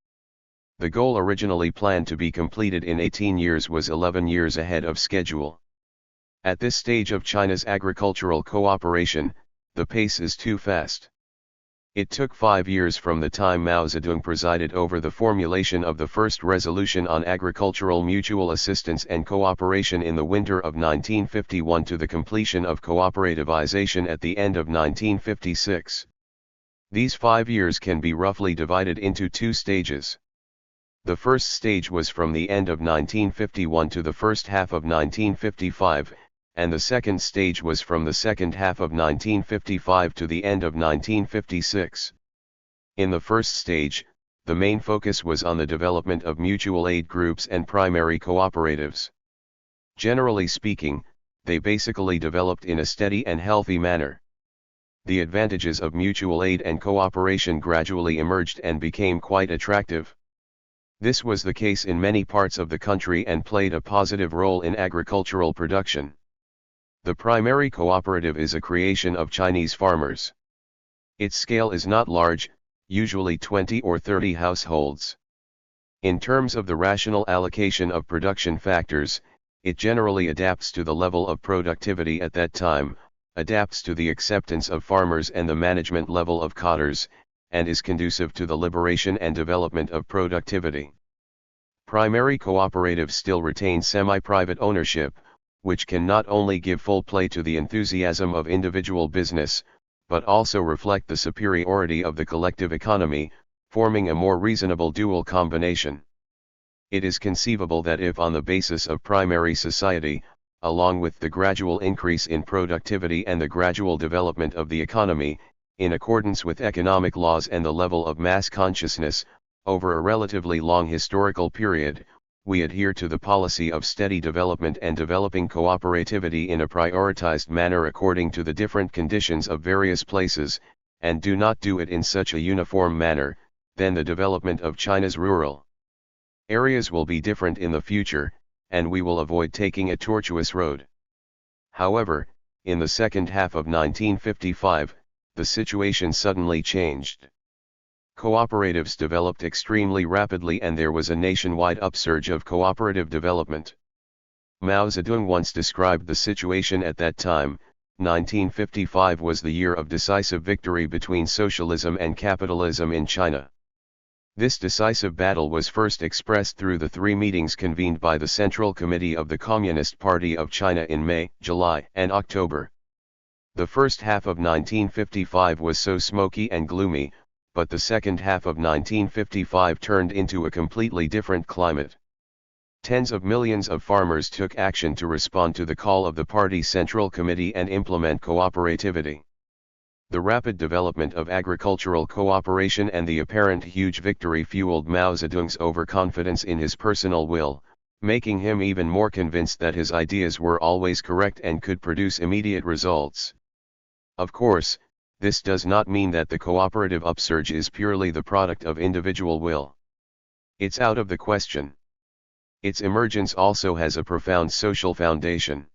The goal originally planned to be completed in 18 years was 11 years ahead of schedule. At this stage of China's agricultural cooperation, the pace is too fast. It took 5 years from the time Mao Zedong presided over the formulation of the first resolution on agricultural mutual assistance and cooperation in the winter of 1951 to the completion of cooperativization at the end of 1956. These 5 years can be roughly divided into 2 stages. The first stage was from the end of 1951 to the first half of 1955, and the second stage was from the second half of 1955 to the end of 1956. In the first stage, the main focus was on the development of mutual aid groups and primary cooperatives. Generally speaking, they basically developed in a steady and healthy manner. The advantages of mutual aid and cooperation gradually emerged and became quite attractive. This was the case in many parts of the country and played a positive role in agricultural production. The primary cooperative is a creation of Chinese farmers. Its scale is not large, usually 20 or 30 households. In terms of the rational allocation of production factors, it generally adapts to the level of productivity at that time, adapts to the acceptance of farmers and the management level of cadres, and is conducive to the liberation and development of productivity. Primary cooperatives still retain semi-private ownership, which can not only give full play to the enthusiasm of individual business, but also reflect the superiority of the collective economy, forming a more reasonable dual combination. It is conceivable that if on the basis of primary society, along with the gradual increase in productivity and the gradual development of the economy, in accordance with economic laws and the level of mass consciousness, over a relatively long historical period, we adhere to the policy of steady development and developing cooperativity in a prioritized manner according to the different conditions of various places, and do not do it in such a uniform manner, then the development of China's rural areas will be different in the future, and we will avoid taking a tortuous road. However, in the second half of 1955, the situation suddenly changed. Cooperatives developed extremely rapidly and there was a nationwide upsurge of cooperative development. Mao Zedong once described the situation at that time. 1955 was the year of decisive victory between socialism and capitalism in China. This decisive battle was first expressed through the 3 meetings convened by the Central Committee of the Communist Party of China in May, July, and October. The first half of 1955 was so smoky and gloomy, but the second half of 1955 turned into a completely different climate. Tens of millions of farmers took action to respond to the call of the party Central Committee and implement cooperativity. The rapid development of agricultural cooperation and the apparent huge victory fueled Mao Zedong's overconfidence in his personal will, making him even more convinced that his ideas were always correct and could produce immediate results. Of course, this does not mean that the cooperative upsurge is purely the product of individual will. It's out of the question. Its emergence also has a profound social foundation.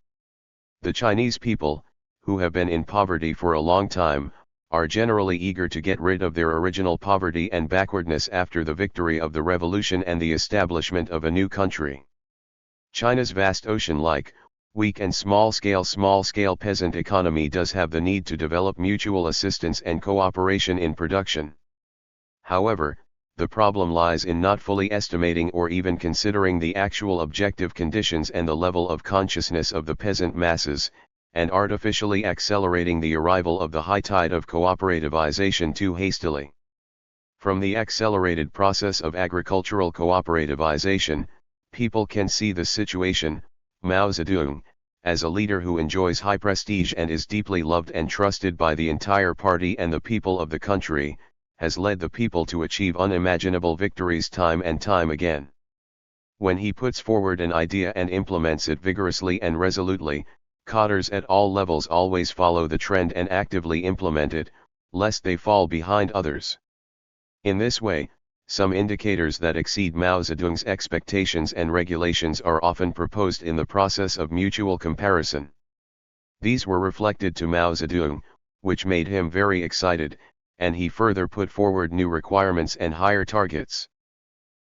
The Chinese people, who have been in poverty for a long time, are generally eager to get rid of their original poverty and backwardness after the victory of the revolution and the establishment of a new country. China's vast ocean-like, weak and small-scale peasant economy does have the need to develop mutual assistance and cooperation in production. However, the problem lies in not fully estimating or even considering the actual objective conditions and the level of consciousness of the peasant masses, and artificially accelerating the arrival of the high tide of cooperativization too hastily. From the accelerated process of agricultural cooperativization, people can see the situation. Mao Zedong, as a leader who enjoys high prestige and is deeply loved and trusted by the entire party and the people of the country, has led the people to achieve unimaginable victories time and time again. When he puts forward an idea and implements it vigorously and resolutely, cadres at all levels always follow the trend and actively implement it, lest they fall behind others. In this way, some indicators that exceed Mao Zedong's expectations and regulations are often proposed in the process of mutual comparison. These were reflected to Mao Zedong, which made him very excited, and he further put forward new requirements and higher targets.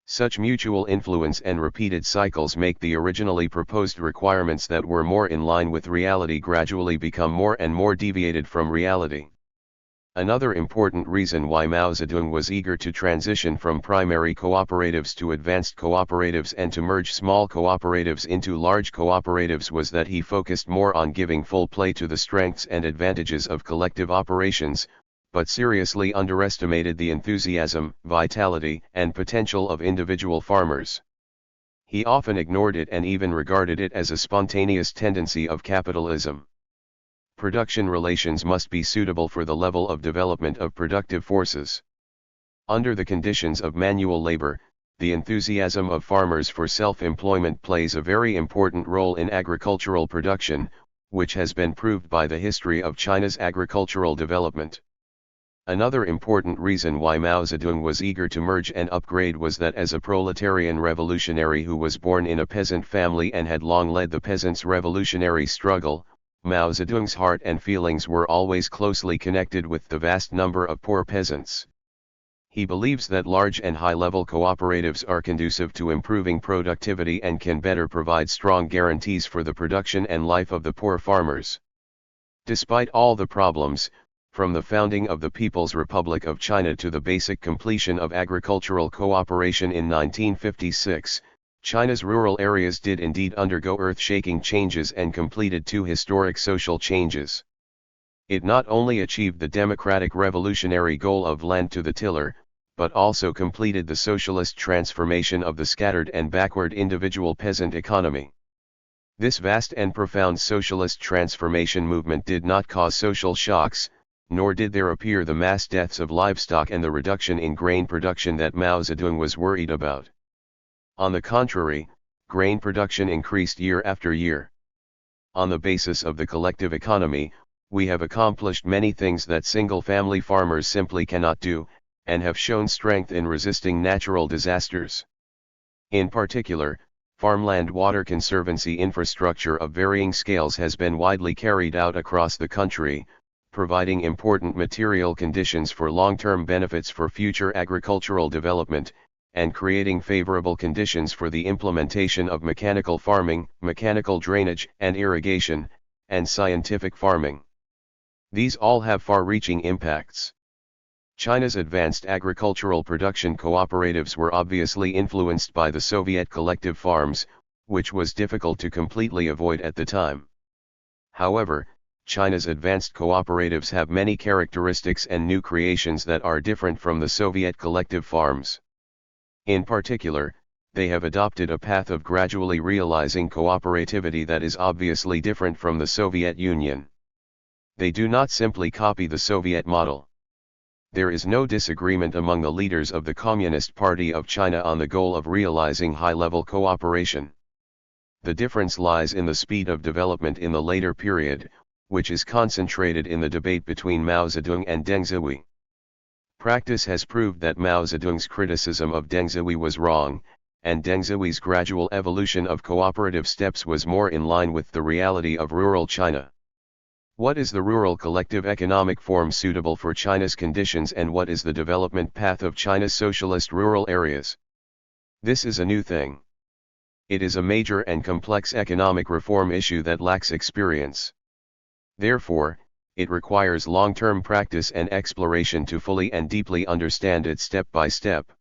Such mutual influence and repeated cycles make the originally proposed requirements that were more in line with reality gradually become more and more deviated from reality. Another important reason why Mao Zedong was eager to transition from primary cooperatives to advanced cooperatives and to merge small cooperatives into large cooperatives was that he focused more on giving full play to the strengths and advantages of collective operations, but seriously underestimated the enthusiasm, vitality, and potential of individual farmers. He often ignored it and even regarded it as a spontaneous tendency of capitalism. Production relations must be suitable for the level of development of productive forces. Under the conditions of manual labor, the enthusiasm of farmers for self-employment plays a very important role in agricultural production, which has been proved by the history of China's agricultural development. Another important reason why Mao Zedong was eager to merge and upgrade was that as a proletarian revolutionary who was born in a peasant family and had long led the peasants' revolutionary struggle, Mao Zedong's heart and feelings were always closely connected with the vast number of poor peasants. He believes that large and high-level cooperatives are conducive to improving productivity and can better provide strong guarantees for the production and life of the poor farmers. Despite all the problems, from the founding of the People's Republic of China to the basic completion of agricultural cooperation in 1956, China's rural areas did indeed undergo earth-shaking changes and completed two historic social changes. It not only achieved the democratic revolutionary goal of land to the tiller, but also completed the socialist transformation of the scattered and backward individual peasant economy. This vast and profound socialist transformation movement did not cause social shocks, nor did there appear the mass deaths of livestock and the reduction in grain production that Mao Zedong was worried about. On the contrary, grain production increased year after year. On the basis of the collective economy, we have accomplished many things that single-family farmers simply cannot do, and have shown strength in resisting natural disasters. In particular, farmland water conservancy infrastructure of varying scales has been widely carried out across the country, providing important material conditions for long-term benefits for future agricultural development, and creating favorable conditions for the implementation of mechanical farming, mechanical drainage and irrigation, and scientific farming. These all have far-reaching impacts. China's advanced agricultural production cooperatives were obviously influenced by the Soviet collective farms, which was difficult to completely avoid at the time. However, China's advanced cooperatives have many characteristics and new creations that are different from the Soviet collective farms. In particular, they have adopted a path of gradually realizing cooperativity that is obviously different from the Soviet Union. They do not simply copy the Soviet model. There is no disagreement among the leaders of the Communist Party of China on the goal of realizing high-level cooperation. The difference lies in the speed of development in the later period, which is concentrated in the debate between Mao Zedong and Deng Zhihui. Practice has proved that Mao Zedong's criticism of Deng Zhihui was wrong, and Deng Xiaoy's gradual evolution of cooperative steps was more in line with the reality of rural China. What is the rural collective economic form suitable for China's conditions, and what is the development path of China's socialist rural areas? This is a new thing. It is a major and complex economic reform issue that lacks experience. Therefore, it requires long-term practice and exploration to fully and deeply understand it step by step.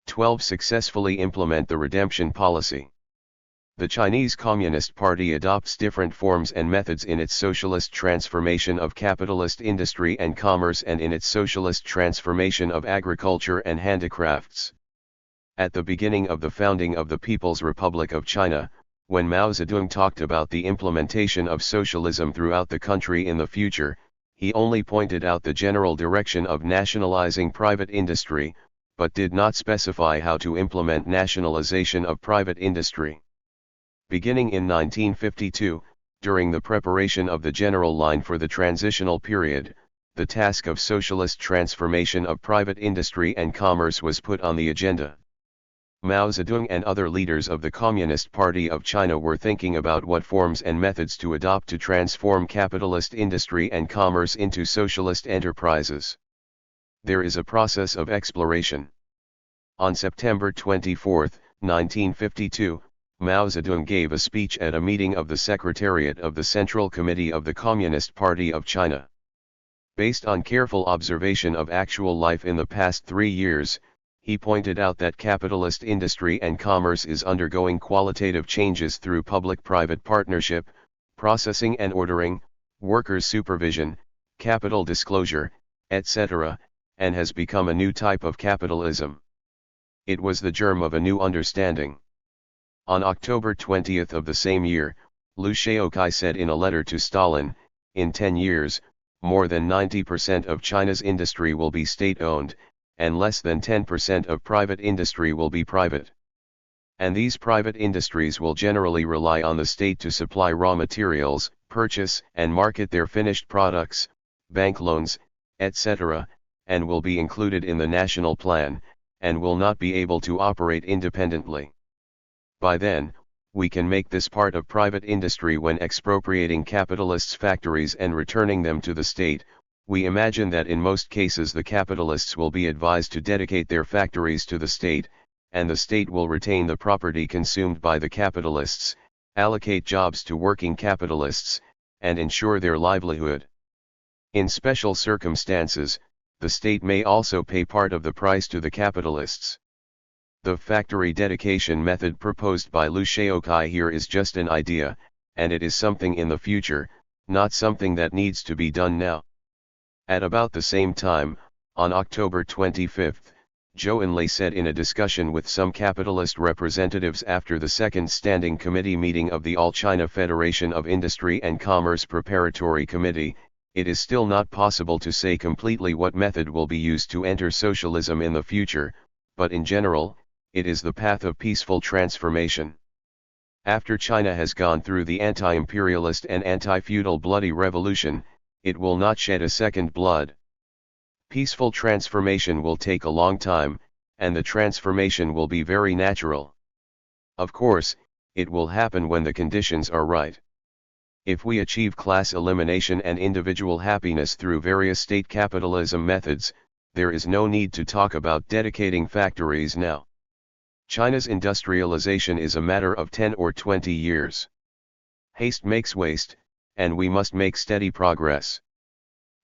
12. Successfully implement the redemption policy. The Chinese Communist Party adopts different forms and methods in its socialist transformation of capitalist industry and commerce and in its socialist transformation of agriculture and handicrafts. At the beginning of the founding of the People's Republic of China, when Mao Zedong talked about the implementation of socialism throughout the country in the future, he only pointed out the general direction of nationalizing private industry, but did not specify how to implement nationalization of private industry. Beginning in 1952, during the preparation of the general line for the transitional period, the task of socialist transformation of private industry and commerce was put on the agenda. Mao Zedong and other leaders of the Communist Party of China were thinking about what forms and methods to adopt to transform capitalist industry and commerce into socialist enterprises. There is a process of exploration. On September 24, 1952, Mao Zedong gave a speech at a meeting of the Secretariat of the Central Committee of the Communist Party of China. Based on careful observation of actual life in the past 3 years, he pointed out that capitalist industry and commerce is undergoing qualitative changes through public-private partnership, processing and ordering, workers' supervision, capital disclosure, etc., and has become a new type of capitalism. It was the germ of a new understanding. On October 20 of the same year, Liu Shaoqai said in a letter to Stalin, "In 10 years, more than 90% of China's industry will be state-owned, and less than 10% of private industry will be private. And these private industries will generally rely on the state to supply raw materials, purchase and market their finished products, bank loans, etc., and will be included in the national plan, and will not be able to operate independently. By then, we can make this part of private industry when expropriating capitalists' factories and returning them to the state. We imagine that in most cases the capitalists will be advised to dedicate their factories to the state, and the state will retain the property consumed by the capitalists, allocate jobs to working capitalists, and ensure their livelihood. In special circumstances, the state may also pay part of the price to the capitalists. The factory dedication method proposed by Liu Shaoqai here is just an idea, and it is something in the future, not something that needs to be done now." At about the same time, on October 25, Zhou Enlai said in a discussion with some capitalist representatives after the second Standing Committee meeting of the All-China Federation of Industry and Commerce Preparatory Committee, "It is still not possible to say completely what method will be used to enter socialism in the future, but in general, it is the path of peaceful transformation. After China has gone through the anti-imperialist and anti-feudal bloody revolution, it will not shed a second blood. Peaceful transformation will take a long time, and the transformation will be very natural. Of course, it will happen when the conditions are right. If we achieve class elimination and individual happiness through various state capitalism methods, there is no need to talk about dedicating factories now. China's industrialization is a matter of 10 or 20 years. Haste makes waste, and we must make steady progress.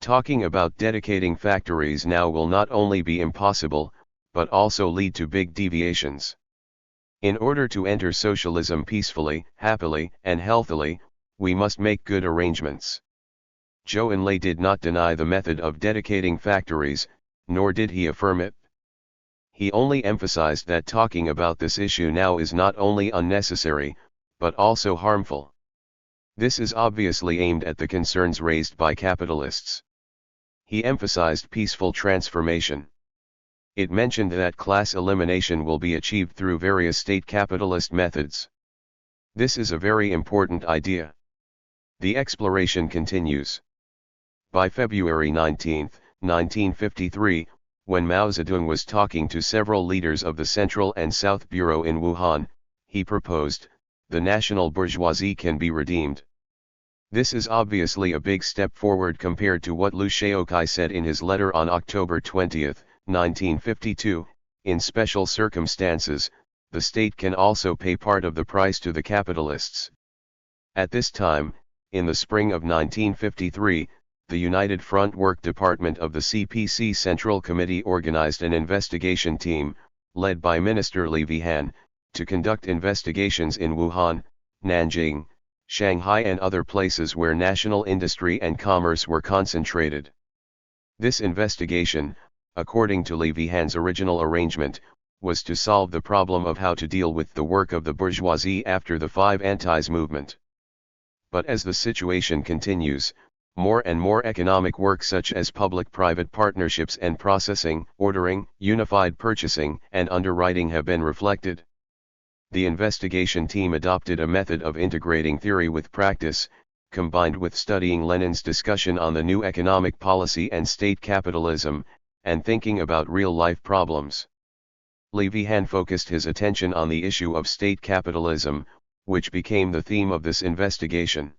Talking about dedicating factories now will not only be impossible, but also lead to big deviations. In order to enter socialism peacefully, happily, and healthily, we must make good arrangements." Zhou Enlai did not deny the method of dedicating factories, nor did he affirm it. He only emphasized that talking about this issue now is not only unnecessary, but also harmful. This is obviously aimed at the concerns raised by capitalists. He emphasized peaceful transformation. It mentioned that class elimination will be achieved through various state capitalist methods. This is a very important idea. The exploration continues. By February 19, 1953, when Mao Zedong was talking to several leaders of the Central and South Bureau in Wuhan, he proposed, the national bourgeoisie can be redeemed. This is obviously a big step forward compared to what Liu Shaoqi said in his letter on October 20, 1952, in special circumstances, the state can also pay part of the price to the capitalists. At this time, in the spring of 1953, the United Front Work Department of the CPC Central Committee organized an investigation team, led by Minister Li Vihan, to conduct investigations in Wuhan, Nanjing, Shanghai and other places where national industry and commerce were concentrated. This investigation, according to Li Vihan's original arrangement, was to solve the problem of how to deal with the work of the bourgeoisie after the Five Antis movement. But as the situation continues, more and more economic work such as public-private partnerships and processing, ordering, unified purchasing, and underwriting have been reflected. The investigation team adopted a method of integrating theory with practice, combined with studying Lenin's discussion on the new economic policy and state capitalism, and thinking about real-life problems. Li Vihan focused his attention on the issue of state capitalism, which became the theme of this investigation.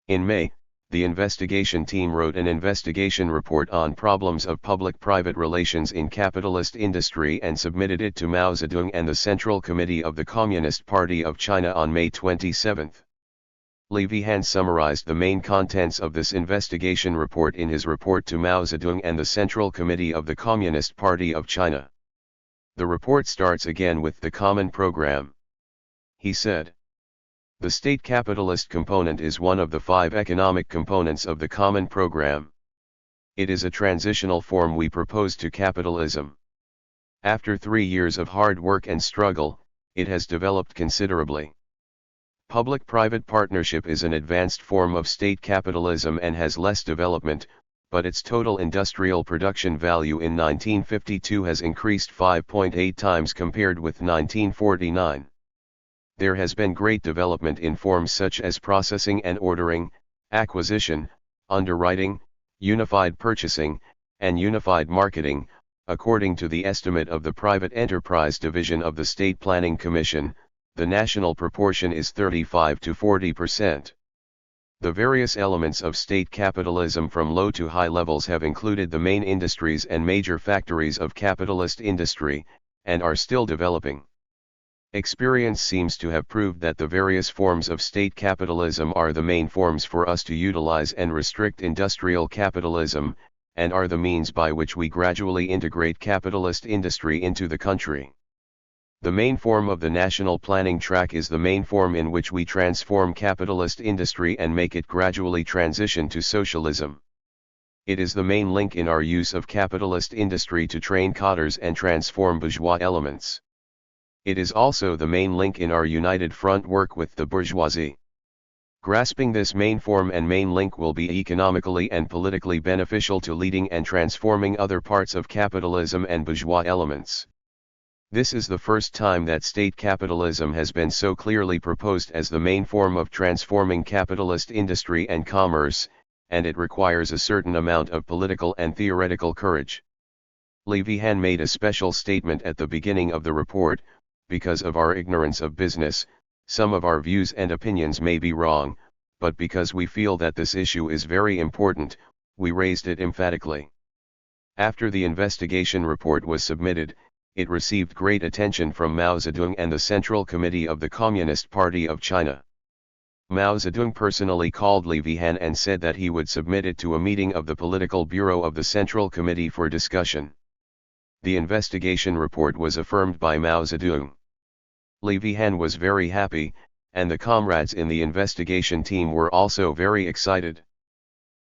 In May, the investigation team wrote an investigation report on problems of public-private relations in capitalist industry and submitted it to Mao Zedong and the Central Committee of the Communist Party of China on May 27. Li Vihan summarized the main contents of this investigation report in his report to Mao Zedong and the Central Committee of the Communist Party of China. The report starts again with the common program. He said, the state capitalist component is one of the 5 economic components of the common program. It is a transitional form we propose to capitalism. After 3 years of hard work and struggle, it has developed considerably. Public-private partnership is an advanced form of state capitalism and has less development, but its total industrial production value in 1952 has increased 5.8 times compared with 1949. There has been great development in forms such as processing and ordering, acquisition, underwriting, unified purchasing, and unified marketing. According to the estimate of the Private Enterprise Division of the State Planning Commission, the national proportion is 35 to 40%. The various elements of state capitalism from low to high levels have included the main industries and major factories of capitalist industry, and are still developing. Experience seems to have proved that the various forms of state capitalism are the main forms for us to utilize and restrict industrial capitalism, and are the means by which we gradually integrate capitalist industry into the country. The main form of the national planning track is the main form in which we transform capitalist industry and make it gradually transition to socialism. It is the main link in our use of capitalist industry to train cadres and transform bourgeois elements. It is also the main link in our united front work with the bourgeoisie. Grasping this main form and main link will be economically and politically beneficial to leading and transforming other parts of capitalism and bourgeois elements. This is the first time that state capitalism has been so clearly proposed as the main form of transforming capitalist industry and commerce, and it requires a certain amount of political and theoretical courage. Li Vihan made a special statement at the beginning of the report. Because of our ignorance of business, some of our views and opinions may be wrong, but because we feel that this issue is very important, we raised it emphatically. After the investigation report was submitted, it received great attention from Mao Zedong and the Central Committee of the Communist Party of China. Mao Zedong personally called Li Vihan and said that he would submit it to a meeting of the Political Bureau of the Central Committee for discussion. The investigation report was affirmed by Mao Zedong. Li Vihan was very happy, and the comrades in the investigation team were also very excited.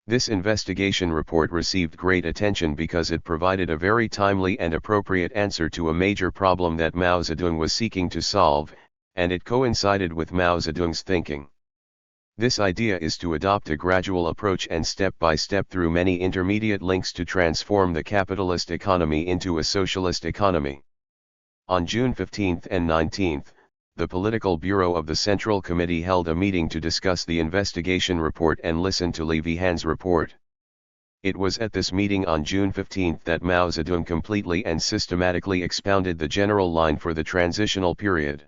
This investigation report received great attention because it provided a very timely and appropriate answer to a major problem that Mao Zedong was seeking to solve, and it coincided with Mao Zedong's thinking. This idea is to adopt a gradual approach and step by step through many intermediate links to transform the capitalist economy into a socialist economy. On June 15 and 19, the Political Bureau of the Central Committee held a meeting to discuss the investigation report and listen to Li Vihan's report. It was at this meeting on June 15 that Mao Zedong completely and systematically expounded the general line for the transitional period.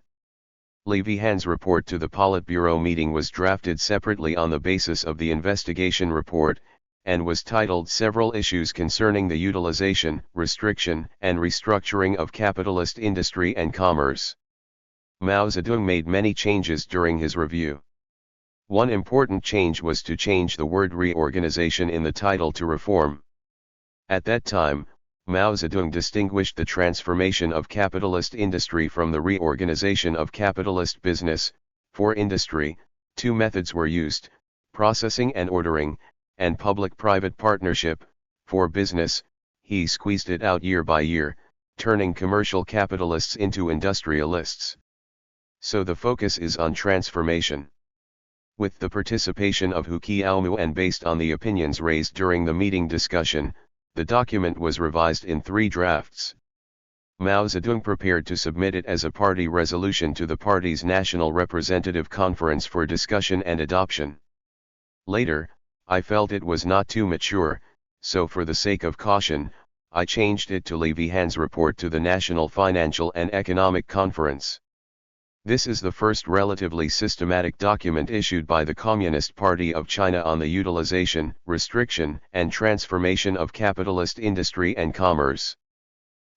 Li Vihan's report to the Politburo meeting was drafted separately on the basis of the investigation report, and was titled Several Issues Concerning the Utilization, Restriction, and Restructuring of Capitalist Industry and Commerce. Mao Zedong made many changes during his review. One important change was to change the word reorganization in the title to reform. At that time, Mao Zedong distinguished the transformation of capitalist industry from the reorganization of capitalist business. For industry, two methods were used, processing and ordering, and public-private partnership. For business, he squeezed it out year by year, turning commercial capitalists into industrialists. So the focus is on transformation. With the participation of Hu Qiaomu and based on the opinions raised during the meeting discussion, the document was revised in 3 drafts. Mao Zedong prepared to submit it as a party resolution to the party's National Representative Conference for discussion and adoption. Later, I felt it was not too mature, so for the sake of caution, I changed it to Li Vihan's report to the National Financial and Economic Conference. This is the first relatively systematic document issued by the Communist Party of China on the utilization, restriction, and transformation of capitalist industry and commerce.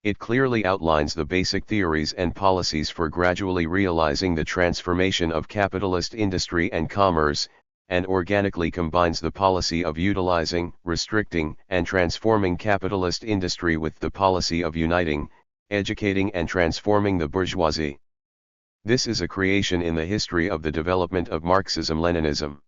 It clearly outlines the basic theories and policies for gradually realizing the transformation of capitalist industry and commerce, and organically combines the policy of utilizing, restricting, and transforming capitalist industry with the policy of uniting, educating and transforming the bourgeoisie. This is a creation in the history of the development of Marxism-Leninism.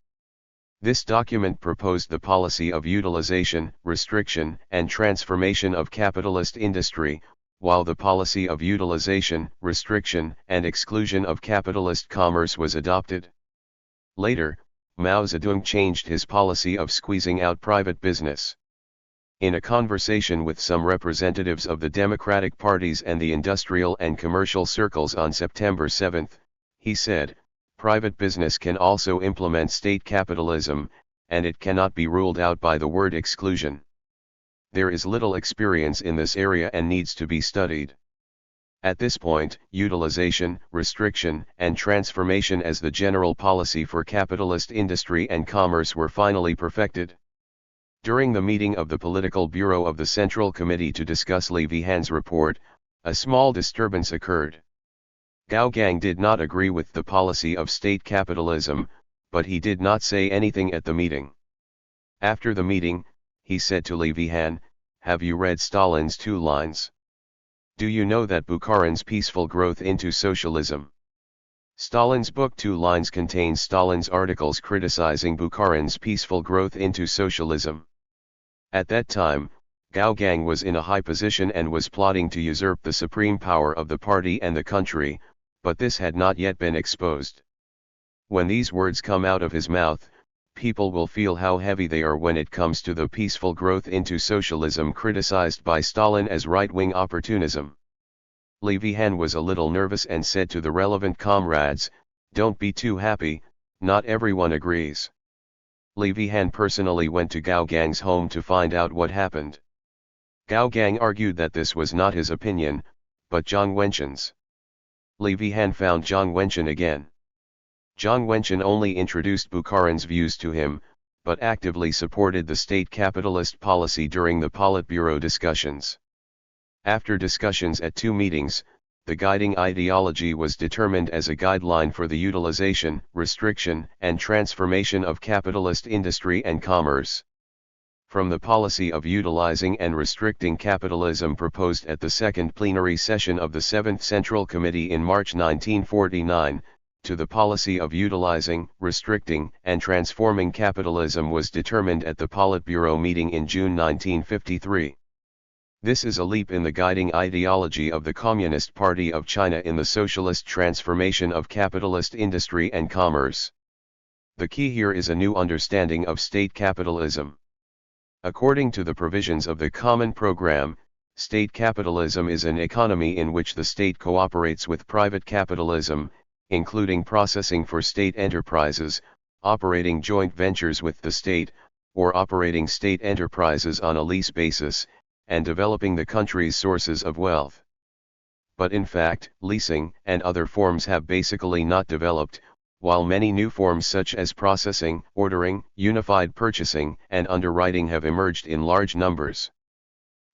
This document proposed the policy of utilization, restriction, and transformation of capitalist industry, while the policy of utilization, restriction, and exclusion of capitalist commerce was adopted. Later, Mao Zedong changed his policy of squeezing out private business. In a conversation with some representatives of the democratic parties and the industrial and commercial circles on September 7, he said, "Private business can also implement state capitalism, and it cannot be ruled out by the word exclusion. There is little experience in this area and needs to be studied." At this point, utilization, restriction, and transformation as the general policy for capitalist industry and commerce were finally perfected. During the meeting of the Political Bureau of the Central Committee to discuss Li Vihan's report, a small disturbance occurred. Gao Gang did not agree with the policy of state capitalism, but he did not say anything at the meeting. After the meeting, he said to Li Vihan, "Have you read Stalin's 2 lines? Do you know that Bukharin's peaceful growth into socialism?" Stalin's book 2 lines contains Stalin's articles criticizing Bukharin's peaceful growth into socialism. At that time, Gao Gang was in a high position and was plotting to usurp the supreme power of the party and the country, but this had not yet been exposed. When these words come out of his mouth, people will feel how heavy they are when it comes to the peaceful growth into socialism criticized by Stalin as right-wing opportunism. Li Vihan was a little nervous and said to the relevant comrades, "Don't be too happy, not everyone agrees." Li Vihan personally went to Gao Gang's home to find out what happened. Gao Gang argued that this was not his opinion, but Zhang Wenqin's. Li Vihan found Zhang Wenqin again. Zhang Wenqin only introduced Bukharin's views to him, but actively supported the state capitalist policy during the Politburo discussions. After discussions at 2 meetings, the guiding ideology was determined as a guideline for the utilization, restriction, and transformation of capitalist industry and commerce. From the policy of utilizing and restricting capitalism proposed at the 2nd plenary session of the 7th Central Committee in March 1949, to the policy of utilizing, restricting, and transforming capitalism was determined at the Politburo meeting in June 1953. This is a leap in the guiding ideology of the Communist Party of China in the socialist transformation of capitalist industry and commerce. The key here is a new understanding of state capitalism. According to the provisions of the Common Program, state capitalism is an economy in which the state cooperates with private capitalism, including processing for state enterprises, operating joint ventures with the state, or operating state enterprises on a lease basis, and developing the country's sources of wealth. But in fact, leasing and other forms have basically not developed, while many new forms such as processing, ordering, unified purchasing, and underwriting have emerged in large numbers.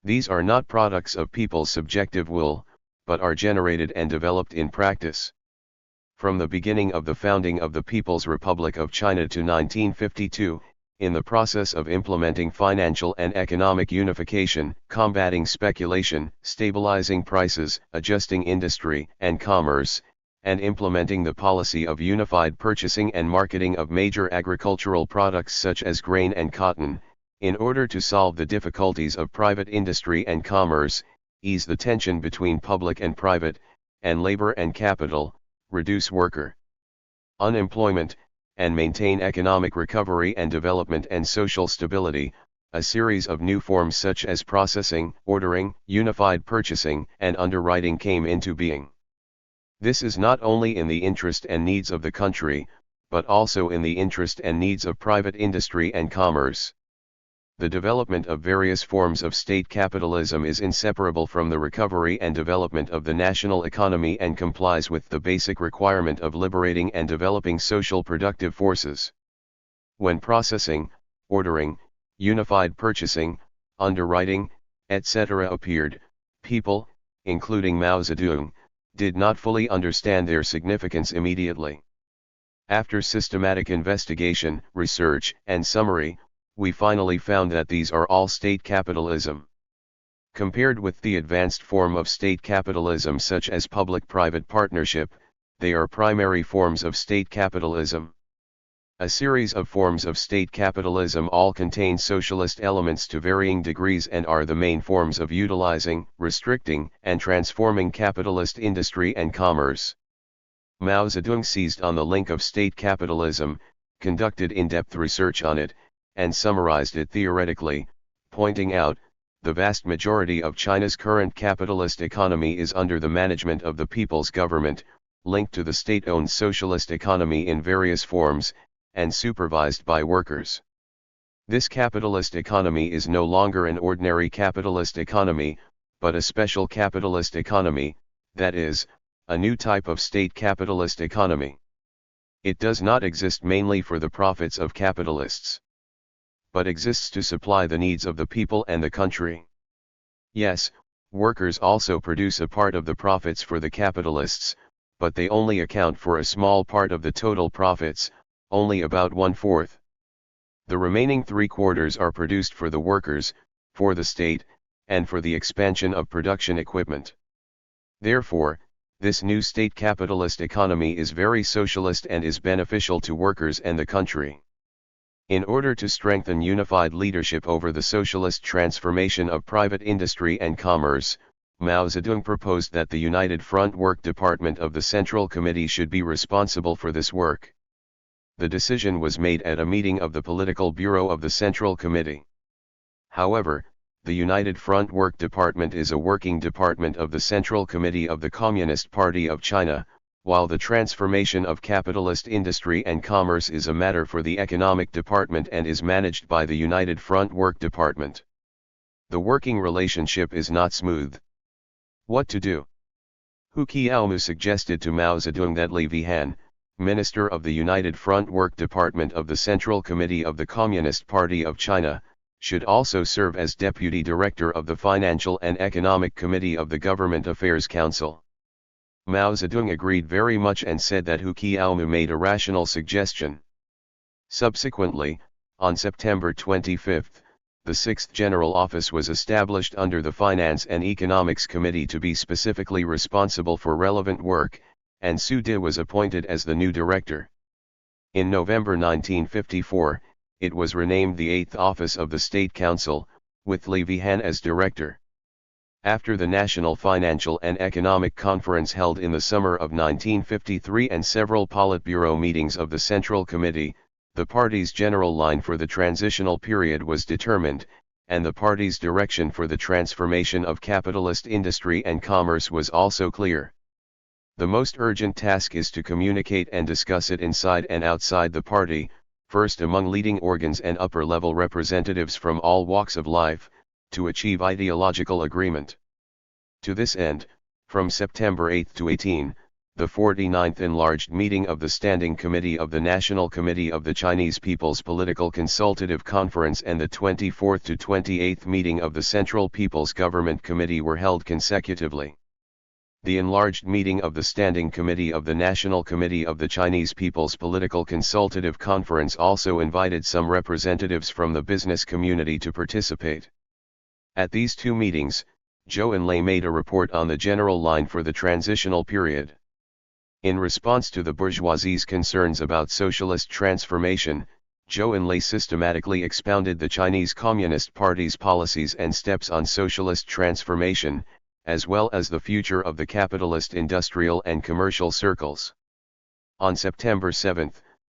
These are not products of people's subjective will, but are generated and developed in practice. From the beginning of the founding of the People's Republic of China to 1952, in the process of implementing financial and economic unification, combating speculation, stabilizing prices, adjusting industry and commerce, and implementing the policy of unified purchasing and marketing of major agricultural products such as grain and cotton, in order to solve the difficulties of private industry and commerce, ease the tension between public and private, and labor and capital, reduce worker unemployment, and maintain economic recovery and development and social stability, a series of new forms such as processing, ordering, unified purchasing, and underwriting came into being. This is not only in the interest and needs of the country, but also in the interest and needs of private industry and commerce. The development of various forms of state capitalism is inseparable from the recovery and development of the national economy and complies with the basic requirement of liberating and developing social productive forces. When processing, ordering, unified purchasing, underwriting, etc. appeared, people, including Mao Zedong, did not fully understand their significance immediately. After systematic investigation, research, and summary, we finally found that these are all state capitalism. Compared with the advanced form of state capitalism such as public-private partnership, they are primary forms of state capitalism. A series of forms of state capitalism all contain socialist elements to varying degrees and are the main forms of utilizing, restricting, and transforming capitalist industry and commerce. Mao Zedong seized on the link of state capitalism, conducted in-depth research on it, and summarized it theoretically, pointing out, the vast majority of China's current capitalist economy is under the management of the people's government, linked to the state-owned socialist economy in various forms, and supervised by workers. This capitalist economy is no longer an ordinary capitalist economy, but a special capitalist economy, that is, a new type of state capitalist economy. It does not exist mainly for the profits of capitalists, but exists to supply the needs of the people and the country. Yes, workers also produce a part of the profits for the capitalists, but they only account for a small part of the total profits, only about 1/4. The remaining 3/4 are produced for the workers, for the state, and for the expansion of production equipment. Therefore, this new state capitalist economy is very socialist and is beneficial to workers and the country. In order to strengthen unified leadership over the socialist transformation of private industry and commerce, Mao Zedong proposed that the United Front Work Department of the Central Committee should be responsible for this work. The decision was made at a meeting of the Political Bureau of the Central Committee. However, the United Front Work Department is a working department of the Central Committee of the Communist Party of China, while the transformation of capitalist industry and commerce is a matter for the Economic Department and is managed by the United Front Work Department. The working relationship is not smooth. What to do? Hu Qiaomu suggested to Mao Zedong that Li Vihan, Minister of the United Front Work Department of the Central Committee of the Communist Party of China, should also serve as Deputy Director of the Financial and Economic Committee of the Government Affairs Council. Mao Zedong agreed very much and said that Hu Qiaomu made a rational suggestion. Subsequently, on September 25, the 6th General Office was established under the Finance and Economics Committee to be specifically responsible for relevant work, and Su De was appointed as the new director. In November 1954, it was renamed the 8th Office of the State Council, with Li Vihan as director. After the National Financial and Economic Conference held in the summer of 1953 and several Politburo meetings of the Central Committee, the party's general line for the transitional period was determined, and the party's direction for the transformation of capitalist industry and commerce was also clear. The most urgent task is to communicate and discuss it inside and outside the party, first among leading organs and upper-level representatives from all walks of life, to achieve ideological agreement. To this end, from September 8 to 18, the 49th enlarged meeting of the Standing Committee of the National Committee of the Chinese People's Political Consultative Conference and the 24th to 28th meeting of the Central People's Government Committee were held consecutively. The enlarged meeting of the Standing Committee of the National Committee of the Chinese People's Political Consultative Conference also invited some representatives from the business community to participate. At these two meetings, Zhou Enlai made a report on the general line for the transitional period. In response to the bourgeoisie's concerns about socialist transformation, Zhou Enlai systematically expounded the Chinese Communist Party's policies and steps on socialist transformation, as well as the future of the capitalist industrial and commercial circles. On September 7,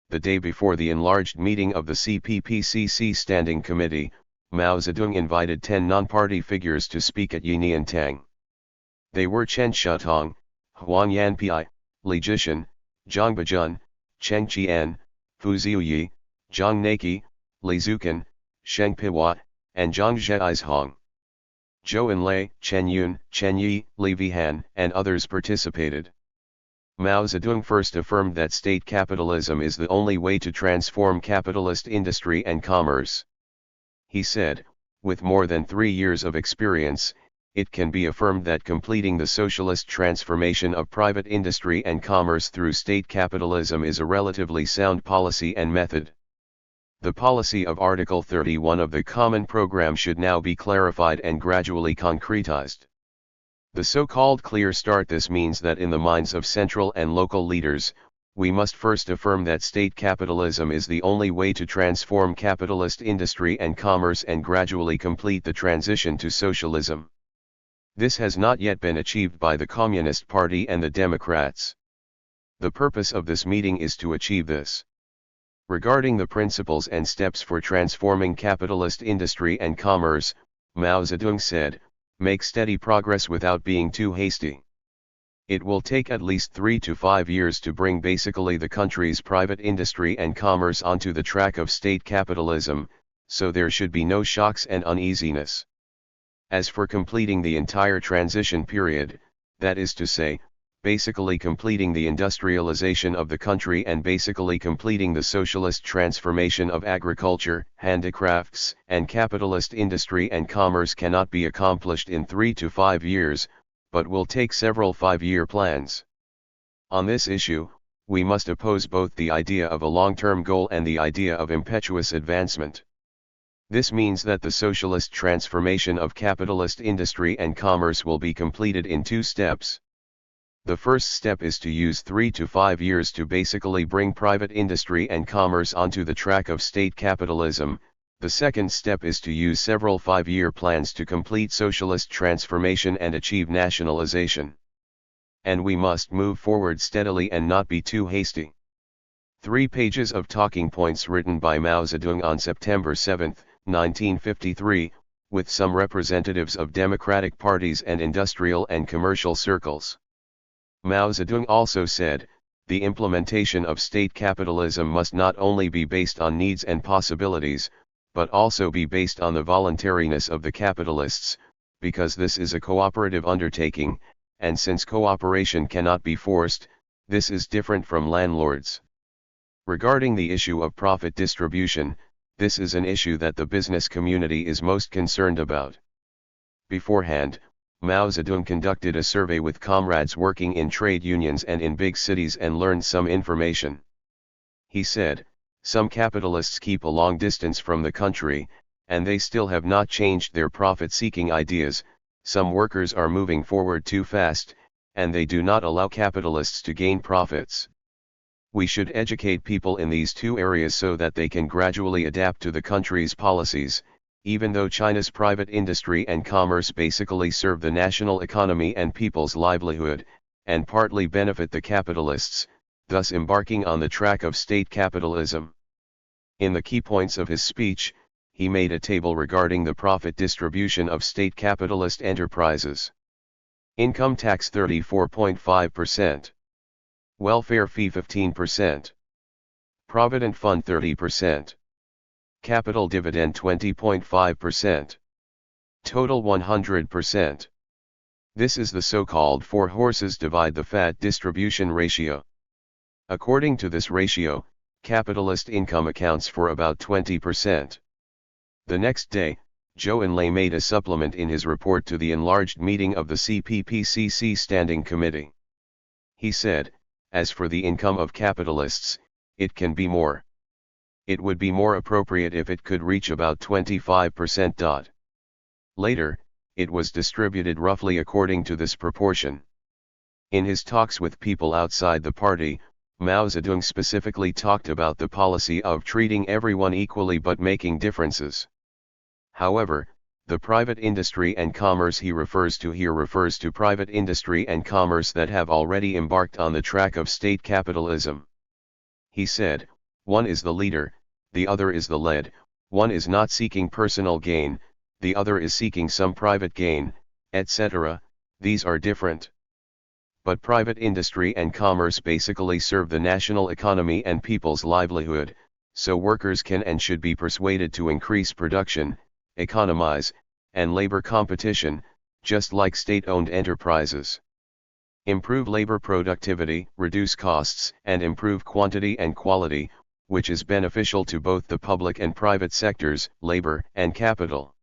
the day before the enlarged meeting of the CPPCC Standing Committee, Mao Zedong invited 10 non-party figures to speak at Yiniantang. They were Chen Shutong, Huang Yanpi, Li Jishan, Zhang Bajun, Cheng Qian, Fu Ziuyi, Zhang Naki, Li Zukan, Sheng Piwa, and Zhang Zheizhong. Zhou Enlai, Chen Yun, Chen Yi, Li Vihan, and others participated. Mao Zedong first affirmed that state capitalism is the only way to transform capitalist industry and commerce. He said, with more than 3 years of experience, it can be affirmed that completing the socialist transformation of private industry and commerce through state capitalism is a relatively sound policy and method. The policy of Article 31 of the Common Program should now be clarified and gradually concretized. The so-called clear start. This means that in the minds of central and local leaders, we must first affirm that state capitalism is the only way to transform capitalist industry and commerce and gradually complete the transition to socialism. This has not yet been achieved by the Communist Party and the Democrats. The purpose of this meeting is to achieve this. Regarding the principles and steps for transforming capitalist industry and commerce, Mao Zedong said, make steady progress without being too hasty. It will take at least 3 to 5 years to bring basically the country's private industry and commerce onto the track of state capitalism, so there should be no shocks and uneasiness. As for completing the entire transition period, that is to say, basically completing the industrialization of the country and basically completing the socialist transformation of agriculture, handicrafts, and capitalist industry and commerce cannot be accomplished in 3 to 5 years, but will take several 5-year plans. On this issue, we must oppose both the idea of a long-term goal and the idea of impetuous advancement. This means that the socialist transformation of capitalist industry and commerce will be completed in 2 steps. The first step is to use 3 to 5 years to basically bring private industry and commerce onto the track of state capitalism. The second step is to use several 5-year plans to complete socialist transformation and achieve nationalization. And we must move forward steadily and not be too hasty. 3 pages of talking points written by Mao Zedong on September 7, 1953, with some representatives of democratic parties and industrial and commercial circles. Mao Zedong also said, the implementation of state capitalism must not only be based on needs and possibilities, but also be based on the voluntariness of the capitalists, because this is a cooperative undertaking, and since cooperation cannot be forced, this is different from landlords. Regarding the issue of profit distribution, this is an issue that the business community is most concerned about. Beforehand, Mao Zedong conducted a survey with comrades working in trade unions and in big cities and learned some information. He said, some capitalists keep a long distance from the country, and they still have not changed their profit-seeking ideas. Some workers are moving forward too fast, and they do not allow capitalists to gain profits. We should educate people in these 2 areas so that they can gradually adapt to the country's policies, even though China's private industry and commerce basically serve the national economy and people's livelihood, and partly benefit the capitalists, thus embarking on the track of state capitalism. In the key points of his speech, he made a table regarding the profit distribution of state capitalist enterprises. Income tax 34.5%. Welfare fee 15%. Provident Fund 30%. Capital Dividend 20.5%. Total 100%. This is the so-called four horses divide the fat distribution ratio. According to this ratio, capitalist income accounts for about 20%. The next day, Zhou Enlai made a supplement in his report to the enlarged meeting of the CPPCC Standing Committee. He said, as for the income of capitalists, it can be more. It would be more appropriate if it could reach about 25%. Later, it was distributed roughly according to this proportion. In his talks with people outside the party, Mao Zedong specifically talked about the policy of treating everyone equally but making differences. However, the private industry and commerce he refers to here refers to private industry and commerce that have already embarked on the track of state capitalism. He said, one is the leader, the other is the led, one is not seeking personal gain, the other is seeking some private gain, etc., these are different. But private industry and commerce basically serve the national economy and people's livelihood, so workers can and should be persuaded to increase production, economize, and labor competition, just like state-owned enterprises. Improve labor productivity, reduce costs, and improve quantity and quality, which is beneficial to both the public and private sectors, labor and capital.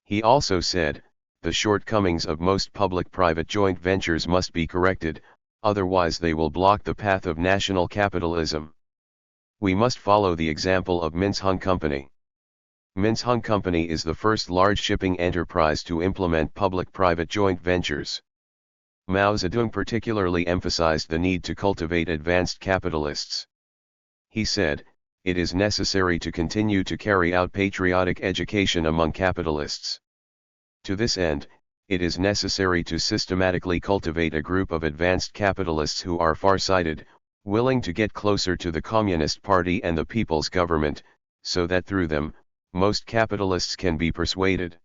He also said, the shortcomings of most public-private joint ventures must be corrected, otherwise they will block the path of national capitalism. We must follow the example of Minsheng Company. Minsheng Company is the first large shipping enterprise to implement public-private joint ventures. Mao Zedong particularly emphasized the need to cultivate advanced capitalists. He said, it is necessary to continue to carry out patriotic education among capitalists. To this end, it is necessary to systematically cultivate a group of advanced capitalists who are far-sighted, willing to get closer to the Communist Party and the People's Government, so that through them, most capitalists can be persuaded.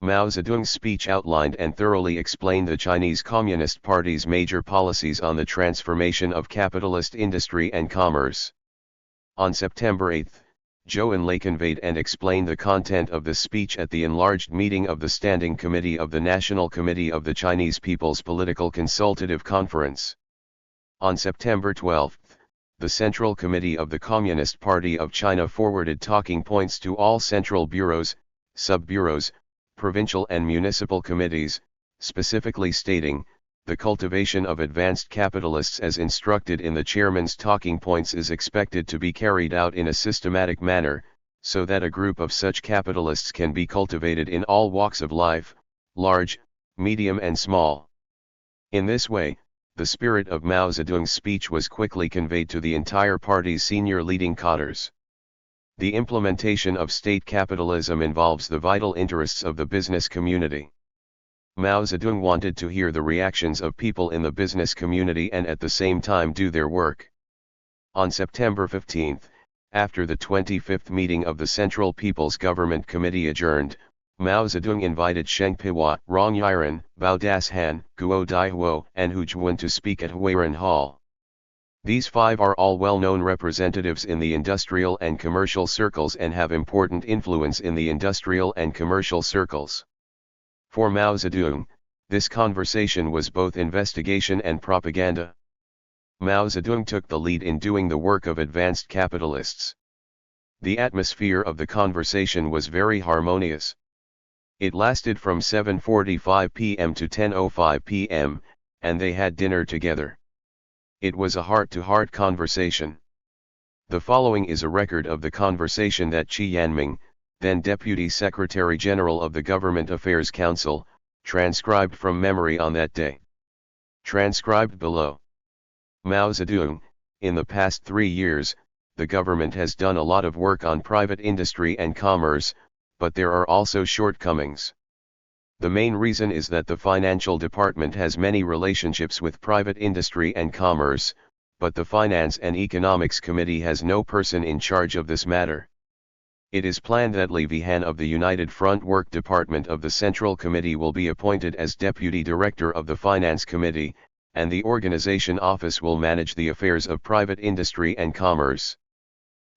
Mao Zedong's speech outlined and thoroughly explained the Chinese Communist Party's major policies on the transformation of capitalist industry and commerce. On September 8, Zhou Enlai conveyed and explained the content of the speech at the enlarged meeting of the Standing Committee of the National Committee of the Chinese People's Political Consultative Conference. On September 12, the Central Committee of the Communist Party of China forwarded talking points to all central bureaus, sub-bureaus, provincial and municipal committees, specifically stating, the cultivation of advanced capitalists as instructed in the chairman's talking points is expected to be carried out in a systematic manner, so that a group of such capitalists can be cultivated in all walks of life, large, medium and small. In this way, the spirit of Mao Zedong's speech was quickly conveyed to the entire party's senior leading cadres. The implementation of state capitalism involves the vital interests of the business community. Mao Zedong wanted to hear the reactions of people in the business community and at the same time do their work. On September 15, after the 25th meeting of the Central People's Government Committee adjourned, Mao Zedong invited Sheng Piwa, Rong Yiren, Bao Das-han, Guo Daihuo, and Hu Zhuan to speak at Huiran Hall. These five are all well-known representatives in the industrial and commercial circles and have important influence in the industrial and commercial circles. For Mao Zedong, this conversation was both investigation and propaganda. Mao Zedong took the lead in doing the work of advanced capitalists. The atmosphere of the conversation was very harmonious. It lasted from 7:45 p.m. to 10:05 p.m., and they had dinner together. It was a heart-to-heart conversation. The following is a record of the conversation that Qi Yanming, then Deputy Secretary General of the Government Affairs Council, transcribed from memory on that day. Transcribed below. Mao Zedong, in the past 3 years, the government has done a lot of work on private industry and commerce, but there are also shortcomings. The main reason is that the financial department has many relationships with private industry and commerce, but the Finance and Economics Committee has no person in charge of this matter. It is planned that Li Vihan of the United Front Work Department of the Central Committee will be appointed as Deputy Director of the Finance Committee, and the organization office will manage the affairs of private industry and commerce.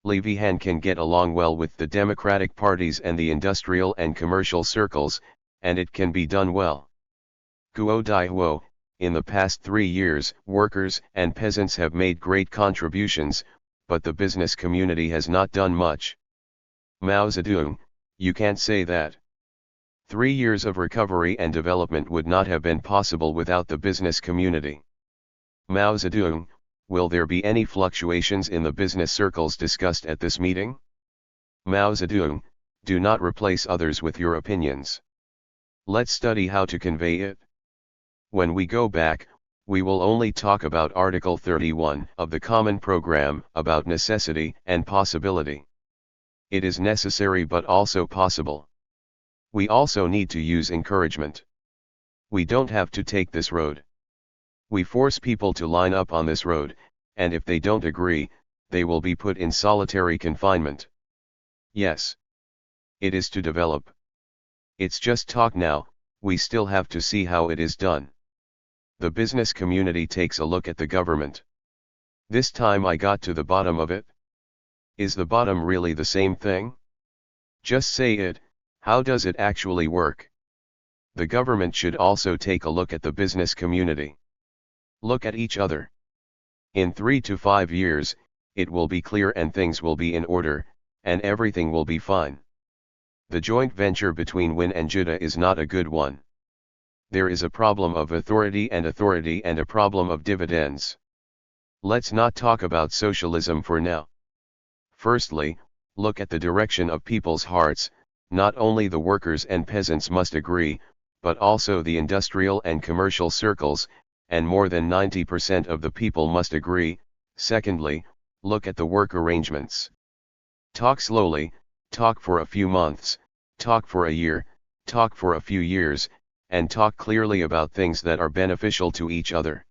Li Vihan can get along well with the democratic parties and the industrial and commercial circles, and it can be done well. Guo Daihuo, in the past 3 years, workers and peasants have made great contributions, but the business community has not done much. Mao Zedong, you can't say that. 3 years of recovery and development would not have been possible without the business community. Mao Zedong, will there be any fluctuations in the business circles discussed at this meeting? Mao Zedong, do not replace others with your opinions. Let's study how to convey it. When we go back, we will only talk about Article 31 of the Common Program about necessity and possibility. It is necessary but also possible. We also need to use encouragement. We don't have to take this road. We force people to line up on this road, and if they don't agree, they will be put in solitary confinement. Yes. It is to develop. It's just talk now, we still have to see how it is done. The business community takes a look at the government. This time I got to the bottom of it. Is the bottom really the same thing? Just say it, how does it actually work? The government should also take a look at the business community. Look at each other. In 3 to 5 years, it will be clear and things will be in order, and everything will be fine. The joint venture between Win and Judah is not a good one. There is a problem of authority and a problem of dividends. Let's not talk about socialism for now. Firstly, look at the direction of people's hearts. Not only the workers and peasants must agree, but also the industrial and commercial circles, and more than 90% of the people must agree. Secondly, look at the work arrangements. Talk slowly, talk for a few months, talk for a year, talk for a few years, and talk clearly about things that are beneficial to each other.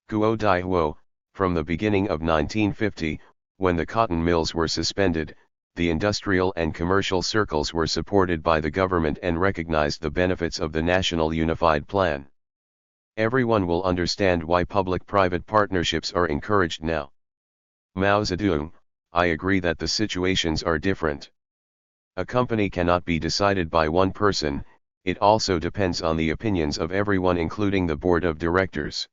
Guo Daihuo, from the beginning of 1950, when the cotton mills were suspended, the industrial and commercial circles were supported by the government and recognized the benefits of the National Unified Plan. Everyone will understand why public-private partnerships are encouraged now. Mao Zedong, I agree that the situations are different. A company cannot be decided by one person, it also depends on the opinions of everyone including the board of directors.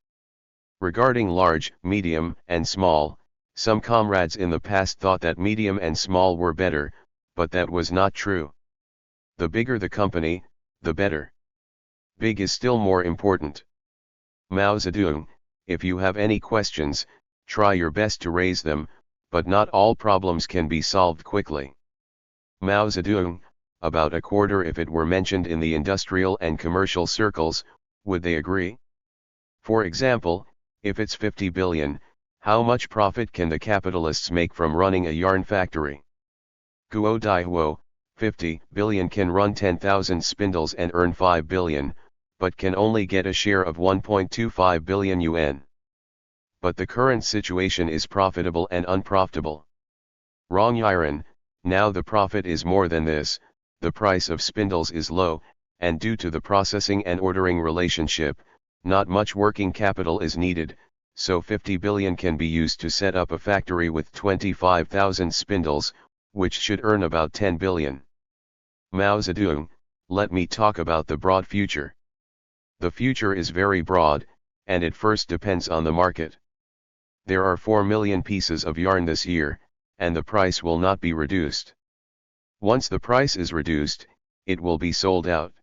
Regarding large, medium, and small, some comrades in the past thought that medium and small were better, but that was not true. The bigger the company, the better. Big is still more important. Mao Zedong, if you have any questions, try your best to raise them, but not all problems can be solved quickly. Mao Zedong, about a quarter if it were mentioned in the industrial and commercial circles, would they agree? For example, if it's 50 billion, how much profit can the capitalists make from running a yarn factory? Guo Daihuo, 50 billion can run 10,000 spindles and earn 5 billion, but can only get a share of 1.25 billion yuan. But the current situation is profitable and unprofitable. Wrong Yiren, now the profit is more than this, the price of spindles is low, and due to the processing and ordering relationship, not much working capital is needed, so 50 billion can be used to set up a factory with 25,000 spindles, which should earn about 10 billion. Mao Zedong, let me talk about the broad future. The future is very broad, and it first depends on the market. There are 4 million pieces of yarn this year, and the price will not be reduced. Once the price is reduced, it will be sold out.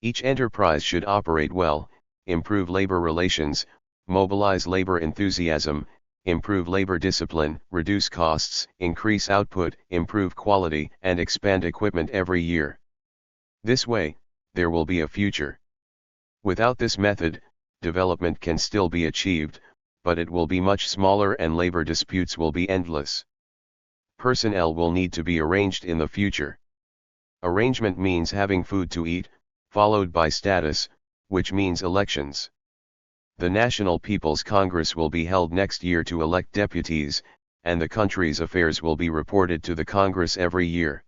Each enterprise should operate well, improve labor relations, mobilize labor enthusiasm, improve labor discipline, reduce costs, increase output, improve quality, and expand equipment every year. This way, there will be a future. Without this method, development can still be achieved, but it will be much smaller and labor disputes will be endless. Personnel will need to be arranged in the future. Arrangement means having food to eat, followed by status, which means elections. The National People's Congress will be held next year to elect deputies, and the country's affairs will be reported to the Congress every year.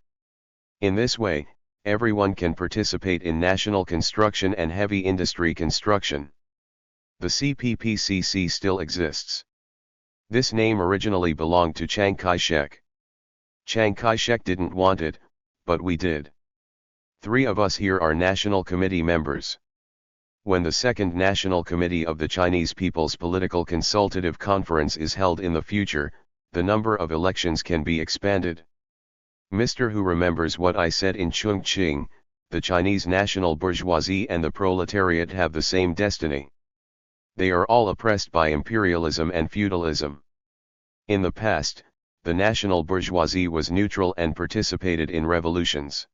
In this way, everyone can participate in national construction and heavy industry construction. The CPPCC still exists. This name originally belonged to Chiang Kai-shek. Chiang Kai-shek didn't want it, but we did. 3 of us here are National Committee members. When the Second National Committee of the Chinese People's Political Consultative Conference is held in the future, the number of elections can be expanded. Mr. Hu remembers what I said in Chongqing, the Chinese national bourgeoisie and the proletariat have the same destiny. They are all oppressed by imperialism and feudalism. In the past, the national bourgeoisie was neutral and participated in revolutions.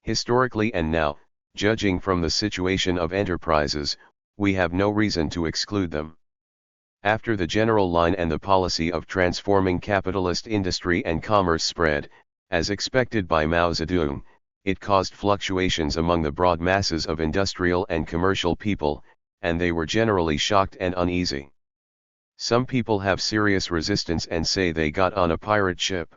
Historically and now, judging from the situation of enterprises, we have no reason to exclude them. After the general line and the policy of transforming capitalist industry and commerce spread, as expected by Mao Zedong, it caused fluctuations among the broad masses of industrial and commercial people, and they were generally shocked and uneasy. Some people have serious resistance and say they got on a pirate ship.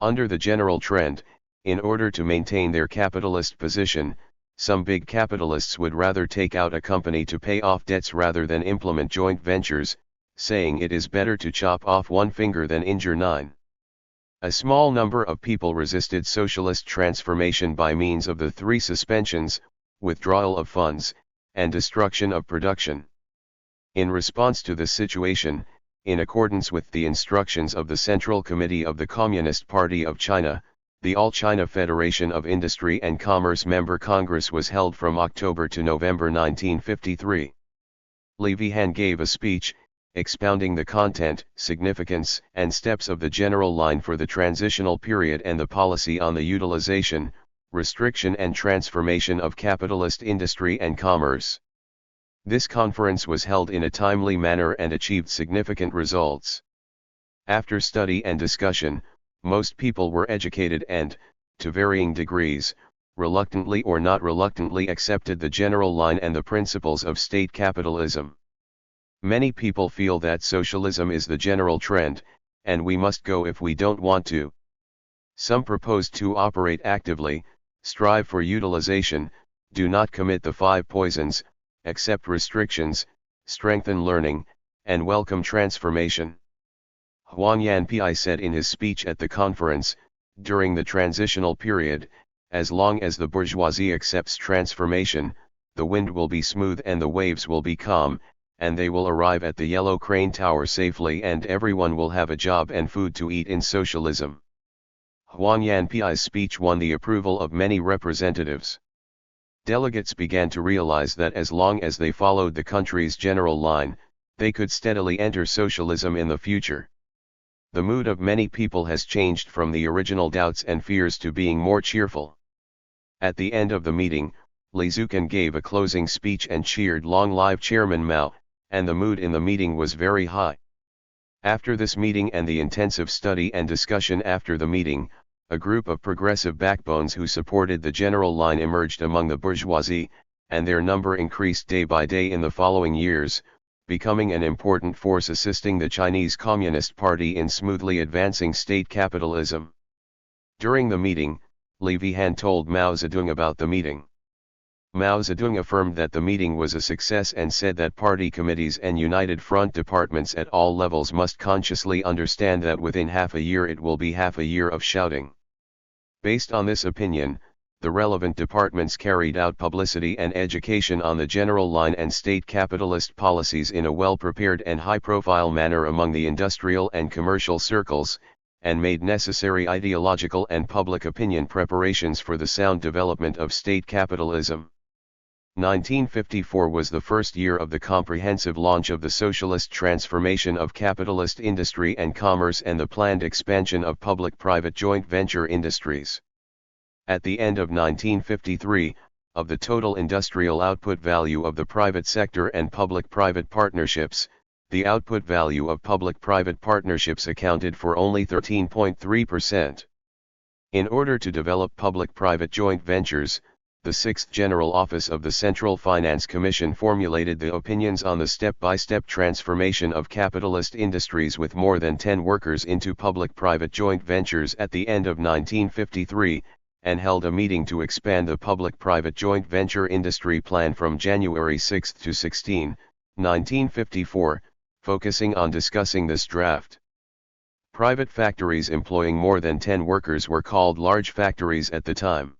Under the general trend, in order to maintain their capitalist position, some big capitalists would rather take out a company to pay off debts rather than implement joint ventures, saying it is better to chop off one finger than injure 9. A small number of people resisted socialist transformation by means of the 3 suspensions, withdrawal of funds, and destruction of production. In response to this situation, in accordance with the instructions of the Central Committee of the Communist Party of China, the All China Federation of Industry and Commerce Member Congress was held from October to November 1953. Li Vihan gave a speech, expounding the content, significance, and steps of the general line for the transitional period and the policy on the utilization, restriction and transformation of capitalist industry and commerce. This conference was held in a timely manner and achieved significant results. After study and discussion, most people were educated and, to varying degrees, reluctantly or not reluctantly accepted the general line and the principles of state capitalism. Many people feel that socialism is the general trend, and we must go if we don't want to. Some propose to operate actively, strive for utilization, do not commit the 5 poisons, accept restrictions, strengthen learning, and welcome transformation. Huang Yanpi said in his speech at the conference, during the transitional period, as long as the bourgeoisie accepts transformation, the wind will be smooth and the waves will be calm, and they will arrive at the Yellow Crane Tower safely and everyone will have a job and food to eat in socialism. Huang Yanpi's speech won the approval of many representatives. Delegates began to realize that as long as they followed the country's general line, they could steadily enter socialism in the future. The mood of many people has changed from the original doubts and fears to being more cheerful. At the end of the meeting, Li Zucan gave a closing speech and cheered "Long live Chairman Mao," and the mood in the meeting was very high. After this meeting and the intensive study and discussion after the meeting, a group of progressive backbones who supported the general line emerged among the bourgeoisie, and their number increased day by day in the following years, becoming an important force assisting the Chinese Communist Party in smoothly advancing state capitalism. During the meeting, Li Vihan told Mao Zedong about the meeting. Mao Zedong affirmed that the meeting was a success and said that party committees and United Front departments at all levels must consciously understand that within half a year it will be half a year of shouting. Based on this opinion, the relevant departments carried out publicity and education on the general line and state capitalist policies in a well-prepared and high-profile manner among the industrial and commercial circles, and made necessary ideological and public opinion preparations for the sound development of state capitalism. 1954 was the first year of the comprehensive launch of the socialist transformation of capitalist industry and commerce and the planned expansion of public-private joint venture industries. At the end of 1953, of the total industrial output value of the private sector and public-private partnerships, the output value of public-private partnerships accounted for only 13.3%. In order to develop public-private joint ventures, the 6th General Office of the Central Finance Commission formulated the opinions on the step-by-step transformation of capitalist industries with more than 10 workers into public-private joint ventures at the end of 1953, and held a meeting to expand the public-private joint venture industry plan from January 6 to 16, 1954, focusing on discussing this draft. Private factories employing more than 10 workers were called large factories at the time.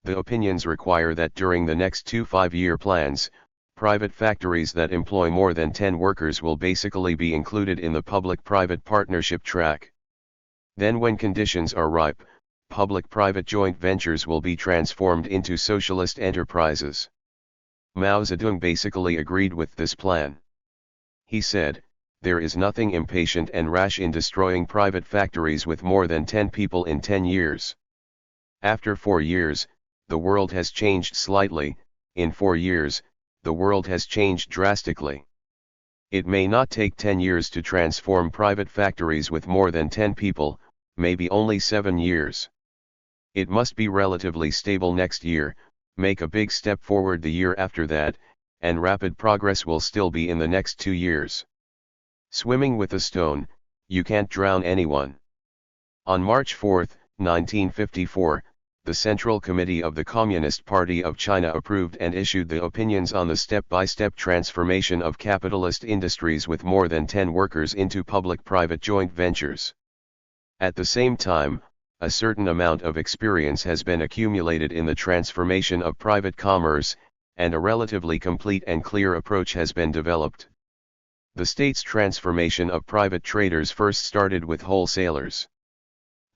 The opinions require that during the next 2 5-year plans, private factories that employ more than 10 workers will basically be included in the public-private partnership track. Then when conditions are ripe, public-private joint ventures will be transformed into socialist enterprises. Mao Zedong basically agreed with this plan. He said, "There is nothing impatient and rash in destroying private factories with more than 10 people in 10 years. After 4 years, the world has changed slightly, in 4 years, the world has changed drastically. It may not take 10 years to transform private factories with more than 10 people, maybe only 7 years. It must be relatively stable next year, make a big step forward the year after that, and rapid progress will still be in the next 2 years. Swimming with a stone, you can't drown anyone." On March 4, 1954, the Central Committee of the Communist Party of China approved and issued the opinions on the step-by-step transformation of capitalist industries with more than 10 workers into public-private joint ventures. At the same time, a certain amount of experience has been accumulated in the transformation of private commerce, and a relatively complete and clear approach has been developed. The state's transformation of private traders first started with wholesalers.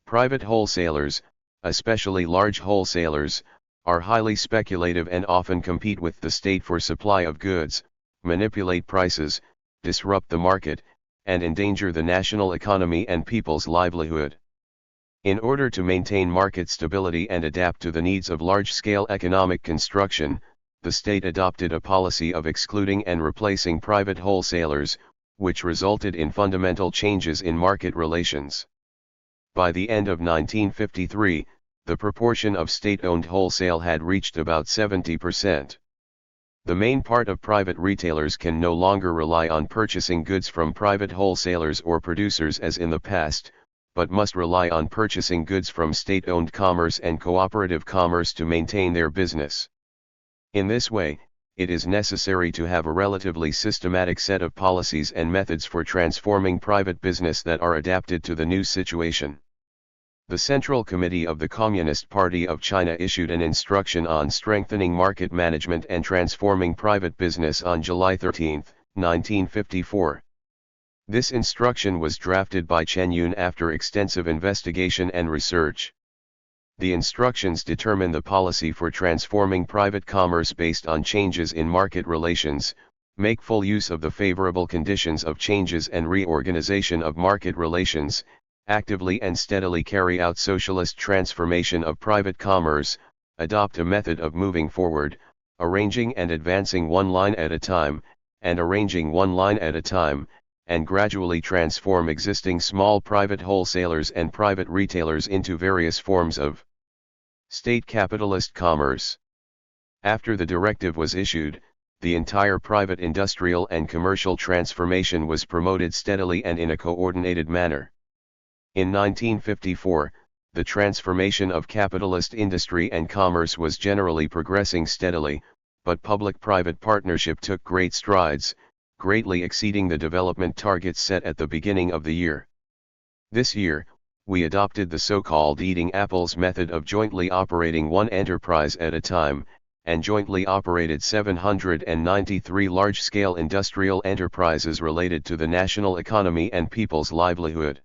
Private wholesalers, especially large wholesalers, are highly speculative and often compete with the state for supply of goods, manipulate prices, disrupt the market, and endanger the national economy and people's livelihood. In order to maintain market stability and adapt to the needs of large-scale economic construction, the state adopted a policy of excluding and replacing private wholesalers, which resulted in fundamental changes in market relations. By the end of 1953, the proportion of state-owned wholesale had reached about 70%. The main part of private retailers can no longer rely on purchasing goods from private wholesalers or producers as in the past, but must rely on purchasing goods from state-owned commerce and cooperative commerce to maintain their business. In this way, it is necessary to have a relatively systematic set of policies and methods for transforming private business that are adapted to the new situation. The Central Committee of the Communist Party of China issued an instruction on strengthening market management and transforming private business on July 13, 1954. This instruction was drafted by Chen Yun after extensive investigation and research. The instructions determine the policy for transforming private commerce based on changes in market relations, make full use of the favorable conditions of changes and reorganization of market relations, actively and steadily carry out socialist transformation of private commerce, adopt a method of moving forward, arranging and advancing one line at a time, and arranging one line at a time, and gradually transform existing small private wholesalers and private retailers into various forms of state capitalist commerce. After the directive was issued, the entire private industrial and commercial transformation was promoted steadily and in a coordinated manner. In 1954, the transformation of capitalist industry and commerce was generally progressing steadily, but public-private partnership took great strides, greatly exceeding the development targets set at the beginning of the year. This year, we adopted the so-called eating apples method of jointly operating one enterprise at a time, and jointly operated 793 large-scale industrial enterprises related to the national economy and people's livelihood.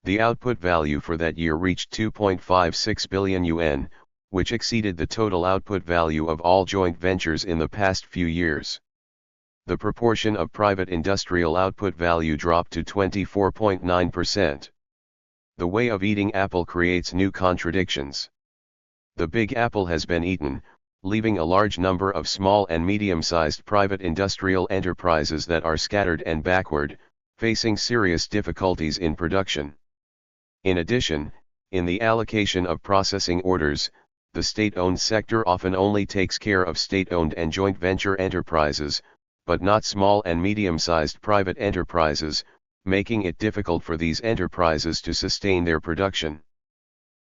The output value for that year reached 2.56 billion yuan, which exceeded the total output value of all joint ventures in the past few years. The proportion of private industrial output value dropped to 24.9%. The way of eating apple creates new contradictions. The big apple has been eaten, leaving a large number of small and medium-sized private industrial enterprises that are scattered and backward, facing serious difficulties in production. In addition, in the allocation of processing orders, the state-owned sector often only takes care of state-owned and joint venture enterprises, but not small and medium-sized private enterprises, making it difficult for these enterprises to sustain their production.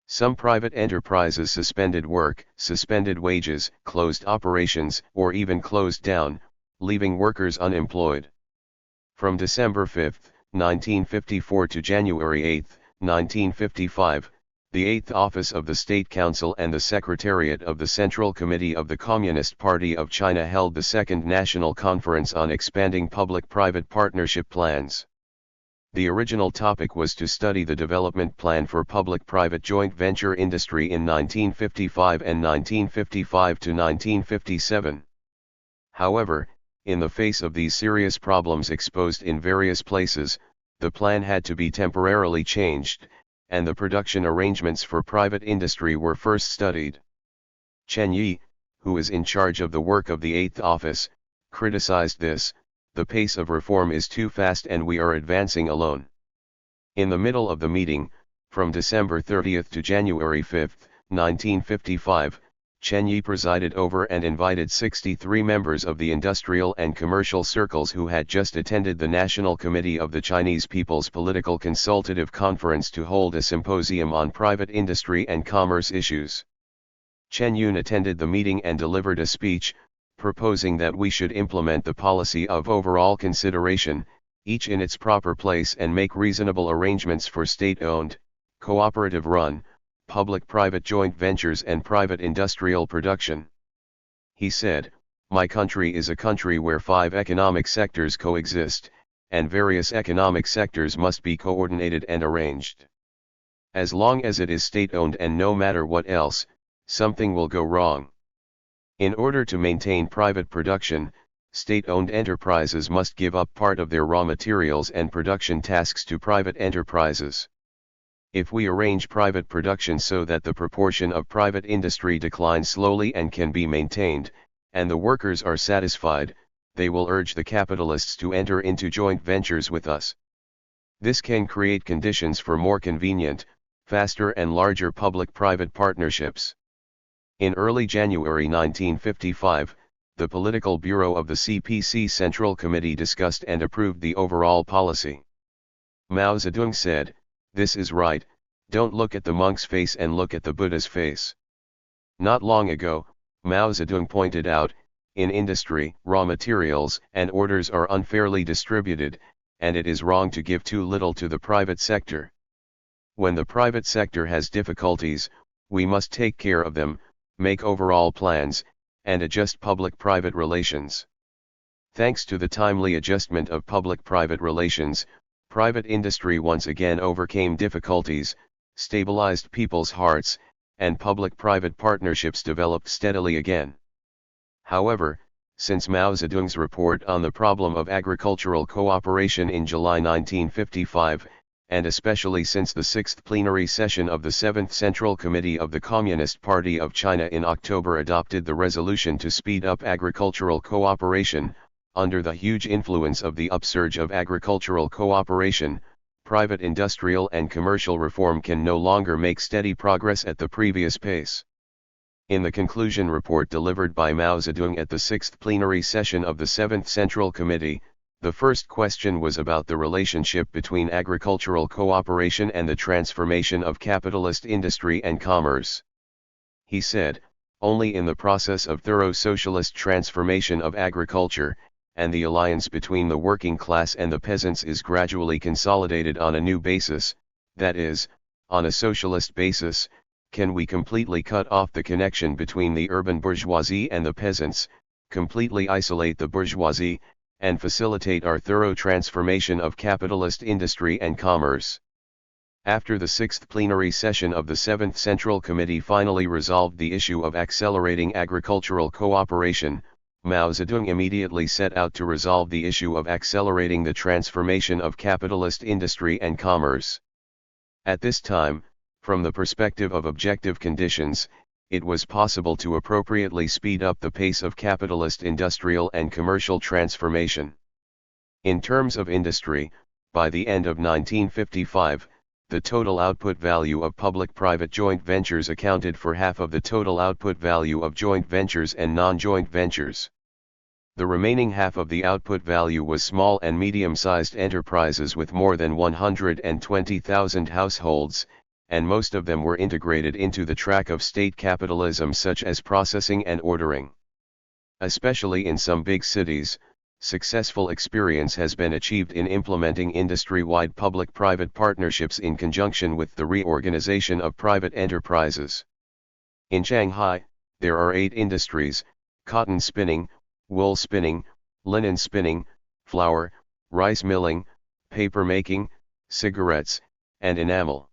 Some private enterprises suspended work, suspended wages, closed operations, or even closed down, leaving workers unemployed. From December 5, 1954 to January 8, 1955, the 8th Office of the State Council and the Secretariat of the Central Committee of the Communist Party of China held the Second National Conference on Expanding Public-Private Partnership Plans. The original topic was to study the development plan for public-private joint venture industry in 1955 and 1955 to 1957. However, in the face of these serious problems exposed in various places, the plan had to be temporarily changed, and the production arrangements for private industry were first studied. Chen Yi, who is in charge of the work of the 8th Office, criticized this: "The pace of reform is too fast and we are advancing alone." In the middle of the meeting, from December 30 to January 5, 1955, Chen Yi presided over and invited 63 members of the industrial and commercial circles who had just attended the National Committee of the Chinese People's Political Consultative Conference to hold a symposium on private industry and commerce issues. Chen Yun attended the meeting and delivered a speech, proposing that we should implement the policy of overall consideration, each in its proper place, and make reasonable arrangements for state-owned, cooperative-run, public-private joint ventures and private industrial production. He said, "My country is a country where 5 economic sectors coexist, and various economic sectors must be coordinated and arranged. As long as it is state-owned and no matter what else, something will go wrong. In order to maintain private production, state-owned enterprises must give up part of their raw materials and production tasks to private enterprises. If we arrange private production so that the proportion of private industry declines slowly and can be maintained, and the workers are satisfied, they will urge the capitalists to enter into joint ventures with us. This can create conditions for more convenient, faster and larger public-private partnerships." In early January 1955, the Political Bureau of the CPC Central Committee discussed and approved the overall policy. Mao Zedong said, "This is right, don't look at the monk's face and look at the Buddha's face." Not long ago, Mao Zedong pointed out, in industry, raw materials and orders are unfairly distributed, and it is wrong to give too little to the private sector. When the private sector has difficulties, we must take care of them, make overall plans, and adjust public-private relations. Thanks to the timely adjustment of public-private relations, private industry once again overcame difficulties, stabilized people's hearts, and public-private partnerships developed steadily again. However, since Mao Zedong's report on the problem of agricultural cooperation in July 1955, and especially since the 6th plenary session of the 7th Central Committee of the Communist Party of China in October adopted the resolution to speed up agricultural cooperation, under the huge influence of the upsurge of agricultural cooperation, private industrial and commercial reform can no longer make steady progress at the previous pace. In the conclusion report delivered by Mao Zedong at the 6th plenary session of the 7th Central Committee, the first question was about the relationship between agricultural cooperation and the transformation of capitalist industry and commerce. He said, "Only in the process of thorough socialist transformation of agriculture, and the alliance between the working class and the peasants is gradually consolidated on a new basis, that is, on a socialist basis, can we completely cut off the connection between the urban bourgeoisie and the peasants, completely isolate the bourgeoisie, and facilitate our thorough transformation of capitalist industry and commerce." After the 6th plenary session of the 7th Central Committee finally resolved the issue of accelerating agricultural cooperation, Mao Zedong immediately set out to resolve the issue of accelerating the transformation of capitalist industry and commerce. At this time, from the perspective of objective conditions, it was possible to appropriately speed up the pace of capitalist industrial and commercial transformation. In terms of industry, by the end of 1955, the total output value of public-private joint ventures accounted for half of the total output value of joint ventures and non-joint ventures. The remaining half of the output value was small and medium-sized enterprises with more than 120,000 households, and most of them were integrated into the track of state capitalism such as processing and ordering. Especially in some big cities, Successful experience has been achieved in implementing industry-wide public-private partnerships in conjunction with the reorganization of private enterprises. In Shanghai, there are 8 industries: cotton spinning, wool spinning, linen spinning, flour, rice milling, paper making, cigarettes, and enamel.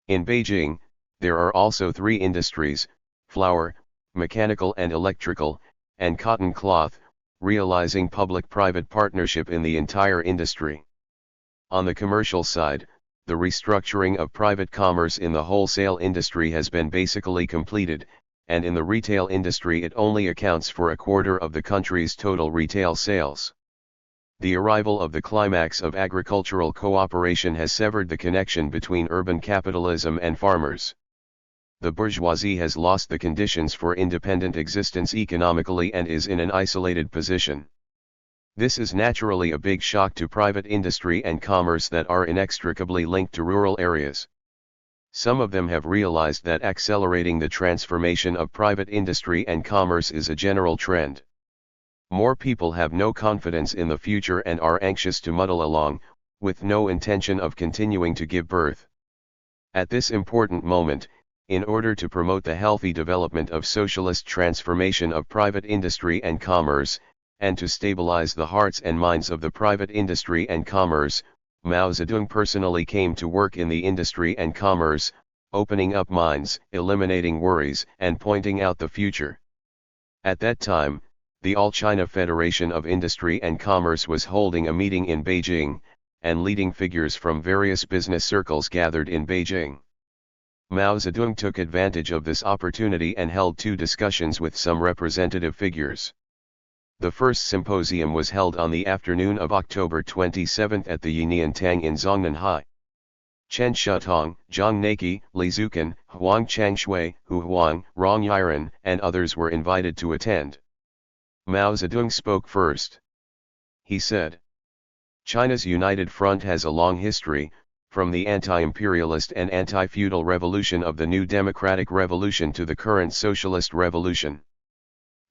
In Beijing, there are also 3 industries: flour, mechanical and electrical, and cotton cloth, realizing public-private partnership in the entire industry. On the commercial side, the restructuring of private commerce in the wholesale industry has been basically completed, and in the retail industry it only accounts for a quarter of the country's total retail sales. The arrival of the climax of agricultural cooperation has severed the connection between urban capitalism and farmers. The bourgeoisie has lost the conditions for independent existence economically and is in an isolated position. This is naturally a big shock to private industry and commerce that are inextricably linked to rural areas. Some of them have realized that accelerating the transformation of private industry and commerce is a general trend. More people have no confidence in the future and are anxious to muddle along, with no intention of continuing to give birth. At this important moment, in order to promote the healthy development of socialist transformation of private industry and commerce, and to stabilize the hearts and minds of the private industry and commerce, Mao Zedong personally came to work in the industry and commerce, opening up minds, eliminating worries, and pointing out the future. At that time, the All China Federation of Industry and Commerce was holding a meeting in Beijing, and leading figures from various business circles gathered in Beijing. Mao Zedong took advantage of this opportunity and held 2 discussions with some representative figures. The first symposium was held on the afternoon of October 27 at the Yiniantang in Zongnanhai. Chen Shutong, Zhang Naki, Li Zukan, Huang Changshui, Hu Huang, Rong Yiren, and others were invited to attend. Mao Zedong spoke first. He said, "China's United Front has a long history, from the anti-imperialist and anti-feudal revolution of the New Democratic Revolution to the current Socialist Revolution.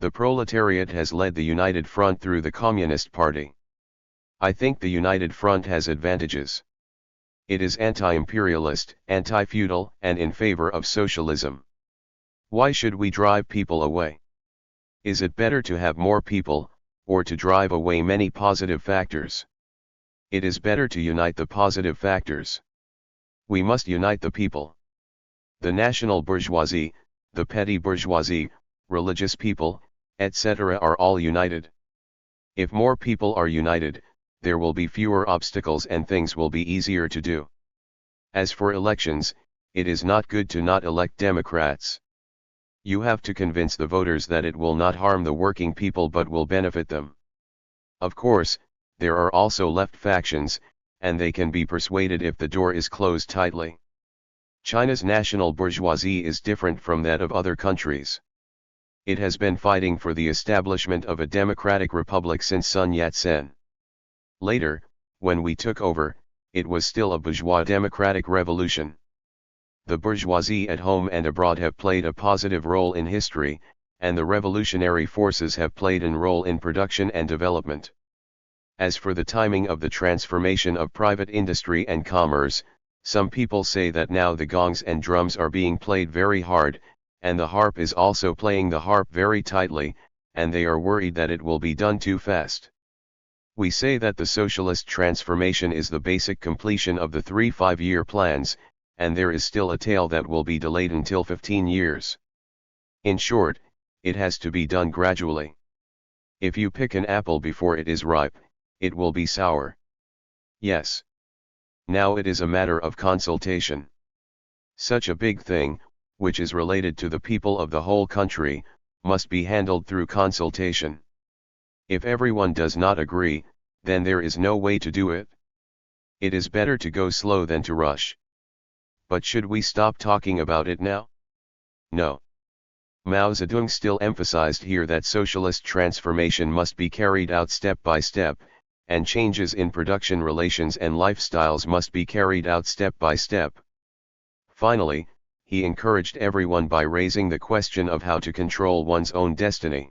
The proletariat has led the United Front through the Communist Party. I think the United Front has advantages. It is anti-imperialist, anti-feudal, and in favor of socialism. Why should we drive people away? Is it better to have more people, or to drive away many positive factors? It is better to unite the positive factors. We must unite the people. The national bourgeoisie, the petty bourgeoisie, religious people, etc. are all united. If more people are united, there will be fewer obstacles and things will be easier to do. As for elections, it is not good to not elect Democrats. You have to convince the voters that it will not harm the working people but will benefit them. Of course, there are also left factions, and they can be persuaded if the door is closed tightly. China's national bourgeoisie is different from that of other countries. It has been fighting for the establishment of a democratic republic since Sun Yat-sen. Later, when we took over, it was still a bourgeois democratic revolution. The bourgeoisie at home and abroad have played a positive role in history, and the revolutionary forces have played a role in production and development. As for the timing of the transformation of private industry and commerce, some people say that now the gongs and drums are being played very hard, and the harp is also playing the harp very tightly, and they are worried that it will be done too fast. We say that the socialist transformation is the basic completion of the 3 5-year plans, and there is still a tail that will be delayed until 15 years. In short, it has to be done gradually. If you pick an apple before it is ripe, it will be sour. Yes. Now it is a matter of consultation. Such a big thing, which is related to the people of the whole country, must be handled through consultation. If everyone does not agree, then there is no way to do it. It is better to go slow than to rush. But should we stop talking about it now? No. Mao Zedong still emphasized here that socialist transformation must be carried out step by step, and changes in production relations and lifestyles must be carried out step by step. Finally, he encouraged everyone by raising the question of how to control one's own destiny.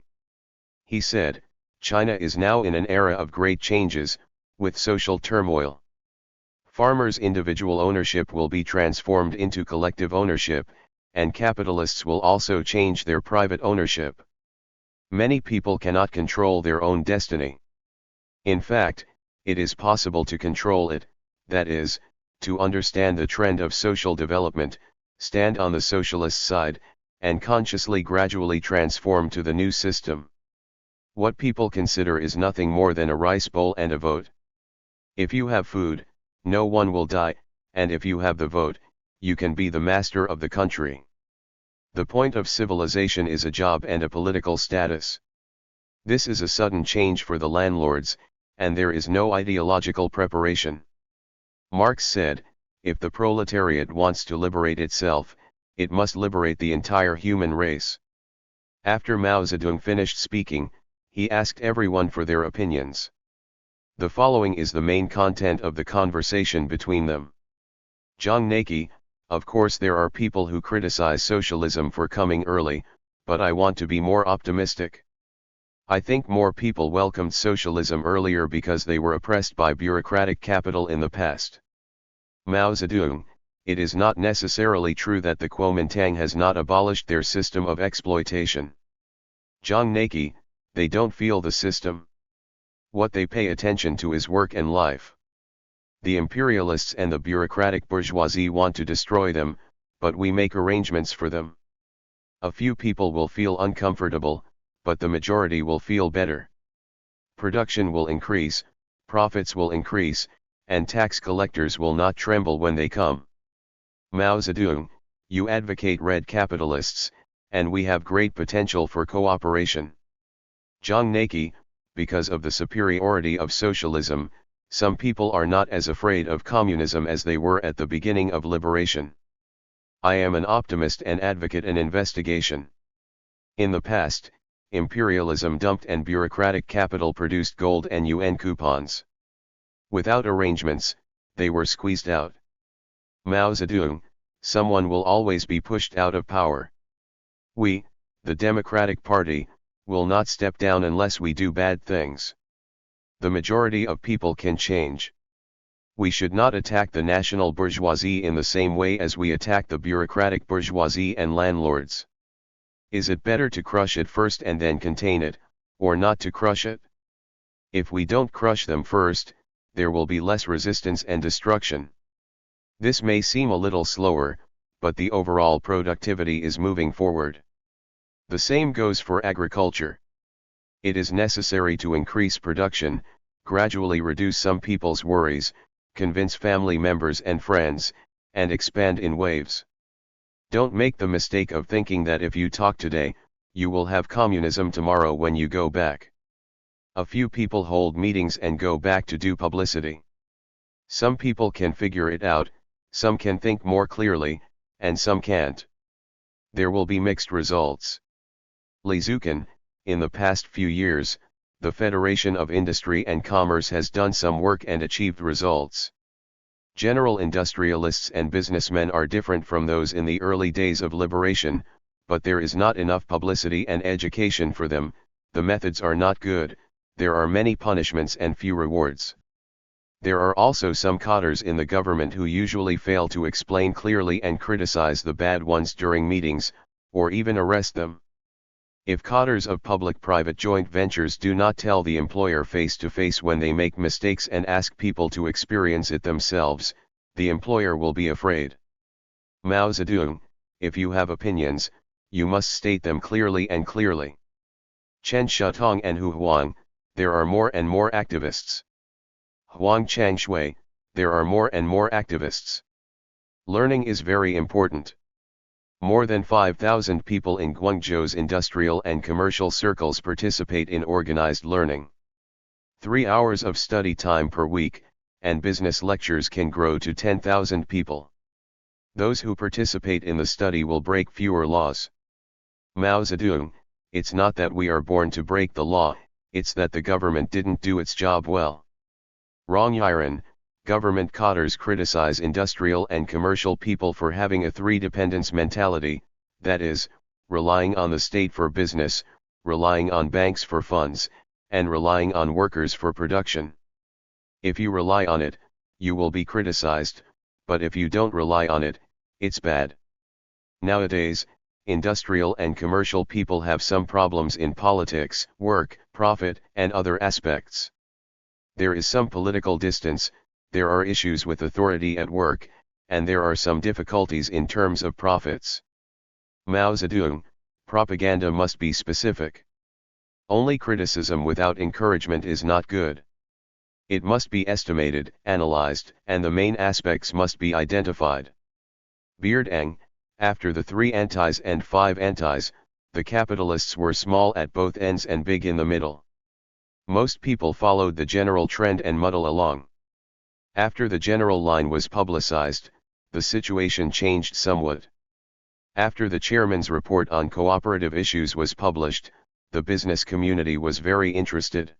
He said, China is now in an era of great changes, with social turmoil. Farmers' individual ownership will be transformed into collective ownership, and capitalists will also change their private ownership. Many people cannot control their own destiny. In fact, it is possible to control it, that is, to understand the trend of social development, stand on the socialist side, and consciously gradually transform to the new system. What people consider is nothing more than a rice bowl and a vote. If you have food, no one will die, and if you have the vote, you can be the master of the country. The point of civilization is a job and a political status. This is a sudden change for the landlords, and there is no ideological preparation. Marx said, if the proletariat wants to liberate itself, it must liberate the entire human race. After Mao Zedong finished speaking, he asked everyone for their opinions. The following is the main content of the conversation between them. Zhang Naki, of course there are people who criticize socialism for coming early, but I want to be more optimistic. I think more people welcomed socialism earlier because they were oppressed by bureaucratic capital in the past. Mao Zedong, it is not necessarily true that the Kuomintang has not abolished their system of exploitation. Zhang Naki, they don't feel the system. What they pay attention to is work and life. The imperialists and the bureaucratic bourgeoisie want to destroy them, but we make arrangements for them. A few people will feel uncomfortable, but the majority will feel better. Production will increase, profits will increase, and tax collectors will not tremble when they come. Mao Zedong, you advocate red capitalists, and we have great potential for cooperation. Zhang Naki, because of the superiority of socialism, some people are not as afraid of communism as they were at the beginning of liberation. I am an optimist and advocate an investigation. In the past, imperialism dumped and bureaucratic capital produced gold and yuan coupons. Without arrangements, they were squeezed out. Mao Zedong, someone will always be pushed out of power. We, the Democratic Party, will not step down unless we do bad things. The majority of people can change. We should not attack the national bourgeoisie in the same way as we attack the bureaucratic bourgeoisie and landlords. Is it better to crush it first and then contain it, or not to crush it? If we don't crush them first, there will be less resistance and destruction. This may seem a little slower, but the overall productivity is moving forward. The same goes for agriculture. It is necessary to increase production, gradually reduce some people's worries, convince family members and friends, and expand in waves. Don't make the mistake of thinking that if you talk today, you will have communism tomorrow when you go back. A few people hold meetings and go back to do publicity. Some people can figure it out, some can think more clearly, and some can't. There will be mixed results. Li Zucan, in the past few years, the Federation of Industry and Commerce has done some work and achieved results. General industrialists and businessmen are different from those in the early days of liberation, but there is not enough publicity and education for them, the methods are not good, there are many punishments and few rewards. There are also some cadres in the government who usually fail to explain clearly and criticize the bad ones during meetings, or even arrest them. If cadres of public-private joint ventures do not tell the employer face-to-face when they make mistakes and ask people to experience it themselves, the employer will be afraid. Mao Zedong, if you have opinions, you must state them clearly and clearly. Chen Shutong and Hu Huang, there are more and more activists. Huang Changshui, there are more and more activists. Learning is very important. More than 5,000 people in Guangzhou's industrial and commercial circles participate in organized learning. 3 hours of study time per week, and business lectures can grow to 10,000 people. Those who participate in the study will break fewer laws. Mao Zedong, it's not that we are born to break the law, it's that the government didn't do its job well. Rong Yiren, government cadres criticize industrial and commercial people for having a three-dependence mentality, that is, relying on the state for business, relying on banks for funds, and relying on workers for production. If you rely on it, you will be criticized, but if you don't rely on it, it's bad. Nowadays, industrial and commercial people have some problems in politics, work, profit, and other aspects. There is some political distance, there are issues with authority at work, and there are some difficulties in terms of profits. Mao Zedong, propaganda must be specific. Only criticism without encouragement is not good. It must be estimated, analyzed, and the main aspects must be identified. Beardang, after the 3 antis and 5 antis, the capitalists were small at both ends and big in the middle. Most people followed the general trend and muddle along. After the general line was publicized, the situation changed somewhat. After the chairman's report on cooperative issues was published, the business community was very interested.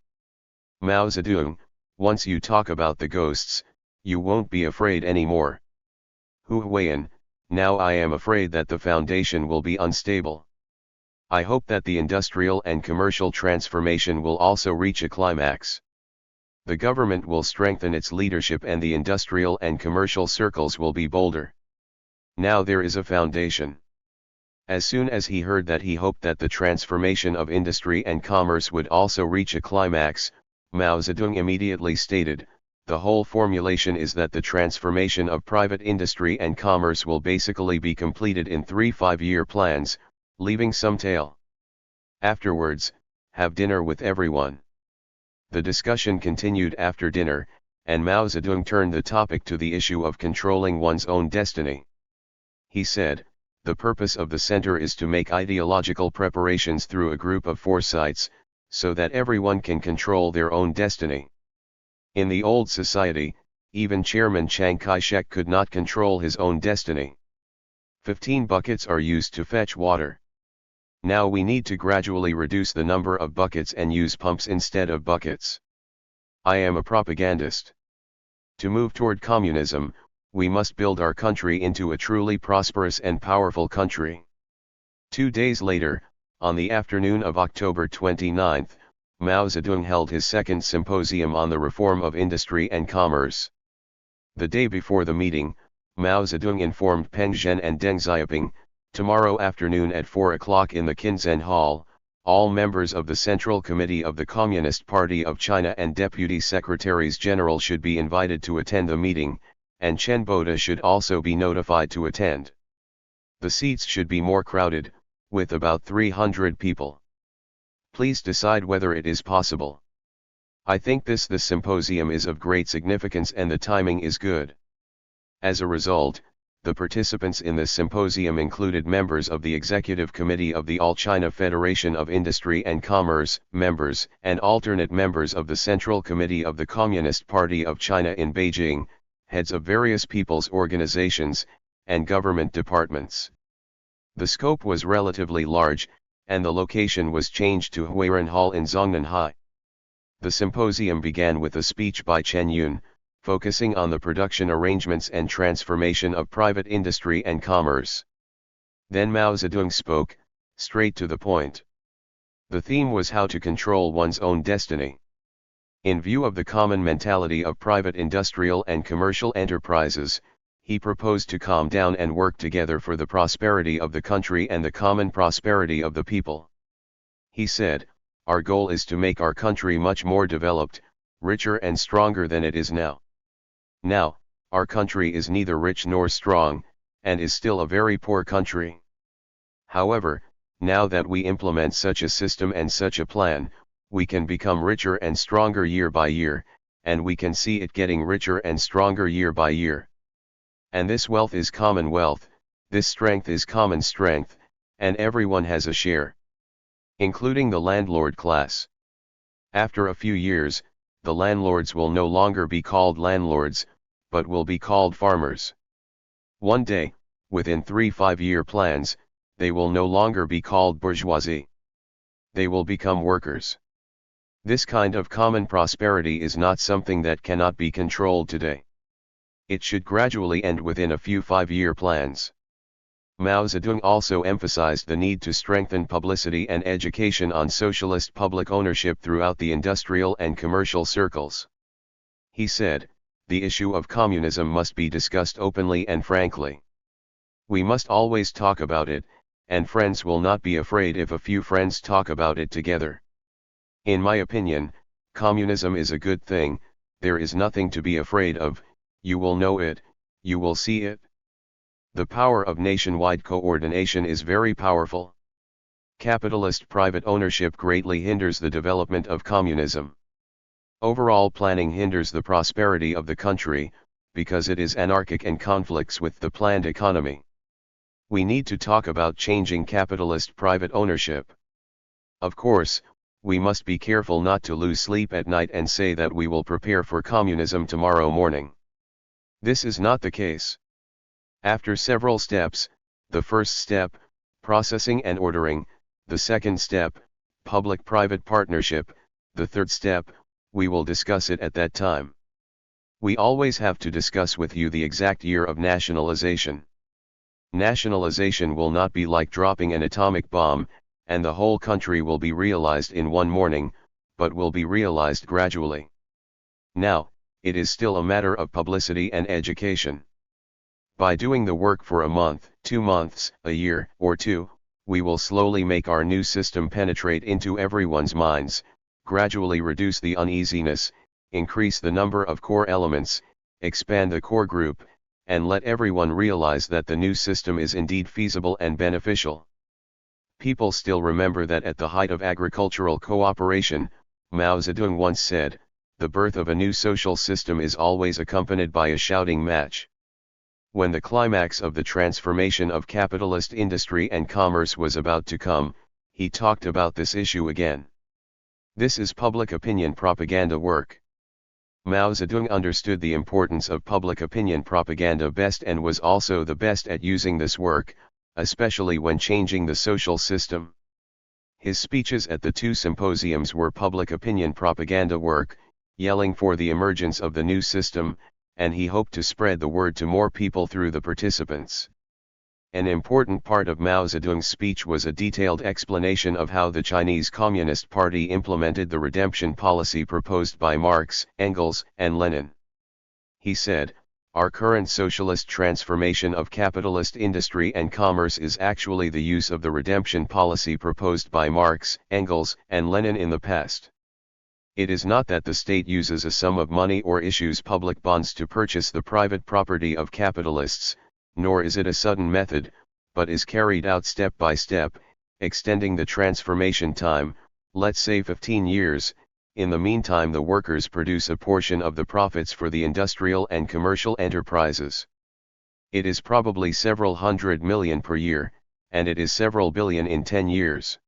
Mao Zedong, once you talk about the ghosts, you won't be afraid anymore. Hu Huiyan, now I am afraid that the foundation will be unstable. I hope that the industrial and commercial transformation will also reach a climax. The government will strengthen its leadership and the industrial and commercial circles will be bolder. Now there is a foundation. As soon as he heard that, he hoped that the transformation of industry and commerce would also reach a climax. Mao Zedong immediately stated, the whole formulation is that the transformation of private industry and commerce will basically be completed in 3 5-year plans, leaving some tail. Afterwards, have dinner with everyone. The discussion continued after dinner, and Mao Zedong turned the topic to the issue of controlling one's own destiny. He said, the purpose of the center is to make ideological preparations through a group of foresights, so that everyone can control their own destiny. In the old society, even Chairman Chiang Kai-shek could not control his own destiny. 15 buckets are used to fetch water. Now we need to gradually reduce the number of buckets and use pumps instead of buckets. I am a propagandist. To move toward communism, we must build our country into a truly prosperous and powerful country. 2 days later, on the afternoon of October 29, Mao Zedong held his second symposium on the reform of industry and commerce. The day before the meeting, Mao Zedong informed Peng Zhen and Deng Xiaoping, tomorrow afternoon at 4 o'clock in the Qinzhen Hall, all members of the Central Committee of the Communist Party of China and Deputy Secretaries General should be invited to attend the meeting, and Chen Boda should also be notified to attend. The seats should be more crowded, with about 300 people. Please decide whether it is possible. I think this symposium is of great significance and the timing is good. As a result, the participants in this symposium included members of the Executive Committee of the All China Federation of Industry and Commerce, members and alternate members of the Central Committee of the Communist Party of China in Beijing, heads of various people's organizations, and government departments. The scope was relatively large, and the location was changed to Huiran Hall in Zhongnanhai. The symposium began with a speech by Chen Yun, focusing on the production arrangements and transformation of private industry and commerce. Then Mao Zedong spoke, straight to the point. The theme was how to control one's own destiny. In view of the common mentality of private industrial and commercial enterprises, he proposed to calm down and work together for the prosperity of the country and the common prosperity of the people. He said, our goal is to make our country much more developed, richer and stronger than it is now. Now, our country is neither rich nor strong, and is still a very poor country. However, now that we implement such a system and such a plan, we can become richer and stronger year by year, and we can see it getting richer and stronger year by year. And this wealth is common wealth, this strength is common strength, and everyone has a share, including the landlord class. After a few years, the landlords will no longer be called landlords, but will be called farmers. One day, within 3 5-year plans, they will no longer be called bourgeoisie. They will become workers. This kind of common prosperity is not something that cannot be controlled today. It should gradually end within a few 5-year plans. Mao Zedong also emphasized the need to strengthen publicity and education on socialist public ownership throughout the industrial and commercial circles. He said, "The issue of communism must be discussed openly and frankly. We must always talk about it, and friends will not be afraid if a few friends talk about it together. In my opinion, communism is a good thing, there is nothing to be afraid of, you will know it, you will see it. The power of nationwide coordination is very powerful. Capitalist private ownership greatly hinders the development of communism. Overall planning hinders the prosperity of the country, because it is anarchic and conflicts with the planned economy. We need to talk about changing capitalist private ownership. Of course, we must be careful not to lose sleep at night and say that we will prepare for communism tomorrow morning. This is not the case. After several steps, the first step, processing and ordering, the second step, public-private partnership, the third step, we will discuss it at that time. We always have to discuss with you the exact year of nationalization. Nationalization will not be like dropping an atomic bomb, and the whole country will be realized in one morning, but will be realized gradually. Now, it is still a matter of publicity and education. By doing the work for a month, 2 months, a year, or two, we will slowly make our new system penetrate into everyone's minds, gradually reduce the uneasiness, increase the number of core elements, expand the core group, and let everyone realize that the new system is indeed feasible and beneficial. People still remember that at the height of agricultural cooperation, Mao Zedong once said, "The birth of a new social system is always accompanied by a shouting match." When the climax of the transformation of capitalist industry and commerce was about to come, he talked about this issue again. This is public opinion propaganda work. Mao Zedong understood the importance of public opinion propaganda best and was also the best at using this work, especially when changing the social system. His speeches at the 2 symposiums were public opinion propaganda work, yelling for the emergence of the new system, and he hoped to spread the word to more people through the participants. An important part of Mao Zedong's speech was a detailed explanation of how the Chinese Communist Party implemented the redemption policy proposed by Marx, Engels, and Lenin. He said, "Our current socialist transformation of capitalist industry and commerce is actually the use of the redemption policy proposed by Marx, Engels, and Lenin in the past. It is not that the state uses a sum of money or issues public bonds to purchase the private property of capitalists, nor is it a sudden method, but is carried out step by step, extending the transformation time, let's say 15 years, in the meantime the workers produce a portion of the profits for the industrial and commercial enterprises. It is probably several hundred million per year, and it is several billion in 10 years.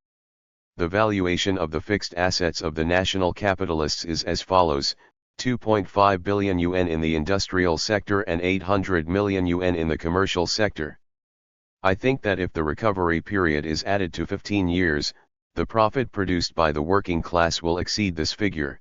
The valuation of the fixed assets of the national capitalists is as follows, 2.5 billion yuan in the industrial sector and 800 million yuan in the commercial sector. I think that if the recovery period is added to 15 years, the profit produced by the working class will exceed this figure."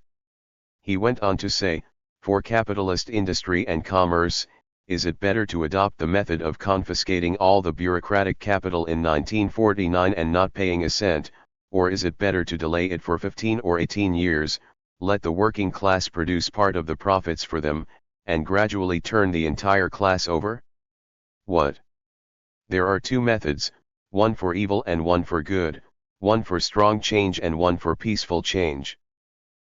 He went on to say, "For capitalist industry and commerce, is it better to adopt the method of confiscating all the bureaucratic capital in 1949 and not paying a cent, or is it better to delay it for 15 or 18 years, let the working class produce part of the profits for them, and gradually turn the entire class over? What? There are 2 methods, one for evil and one for good, one for strong change and one for peaceful change.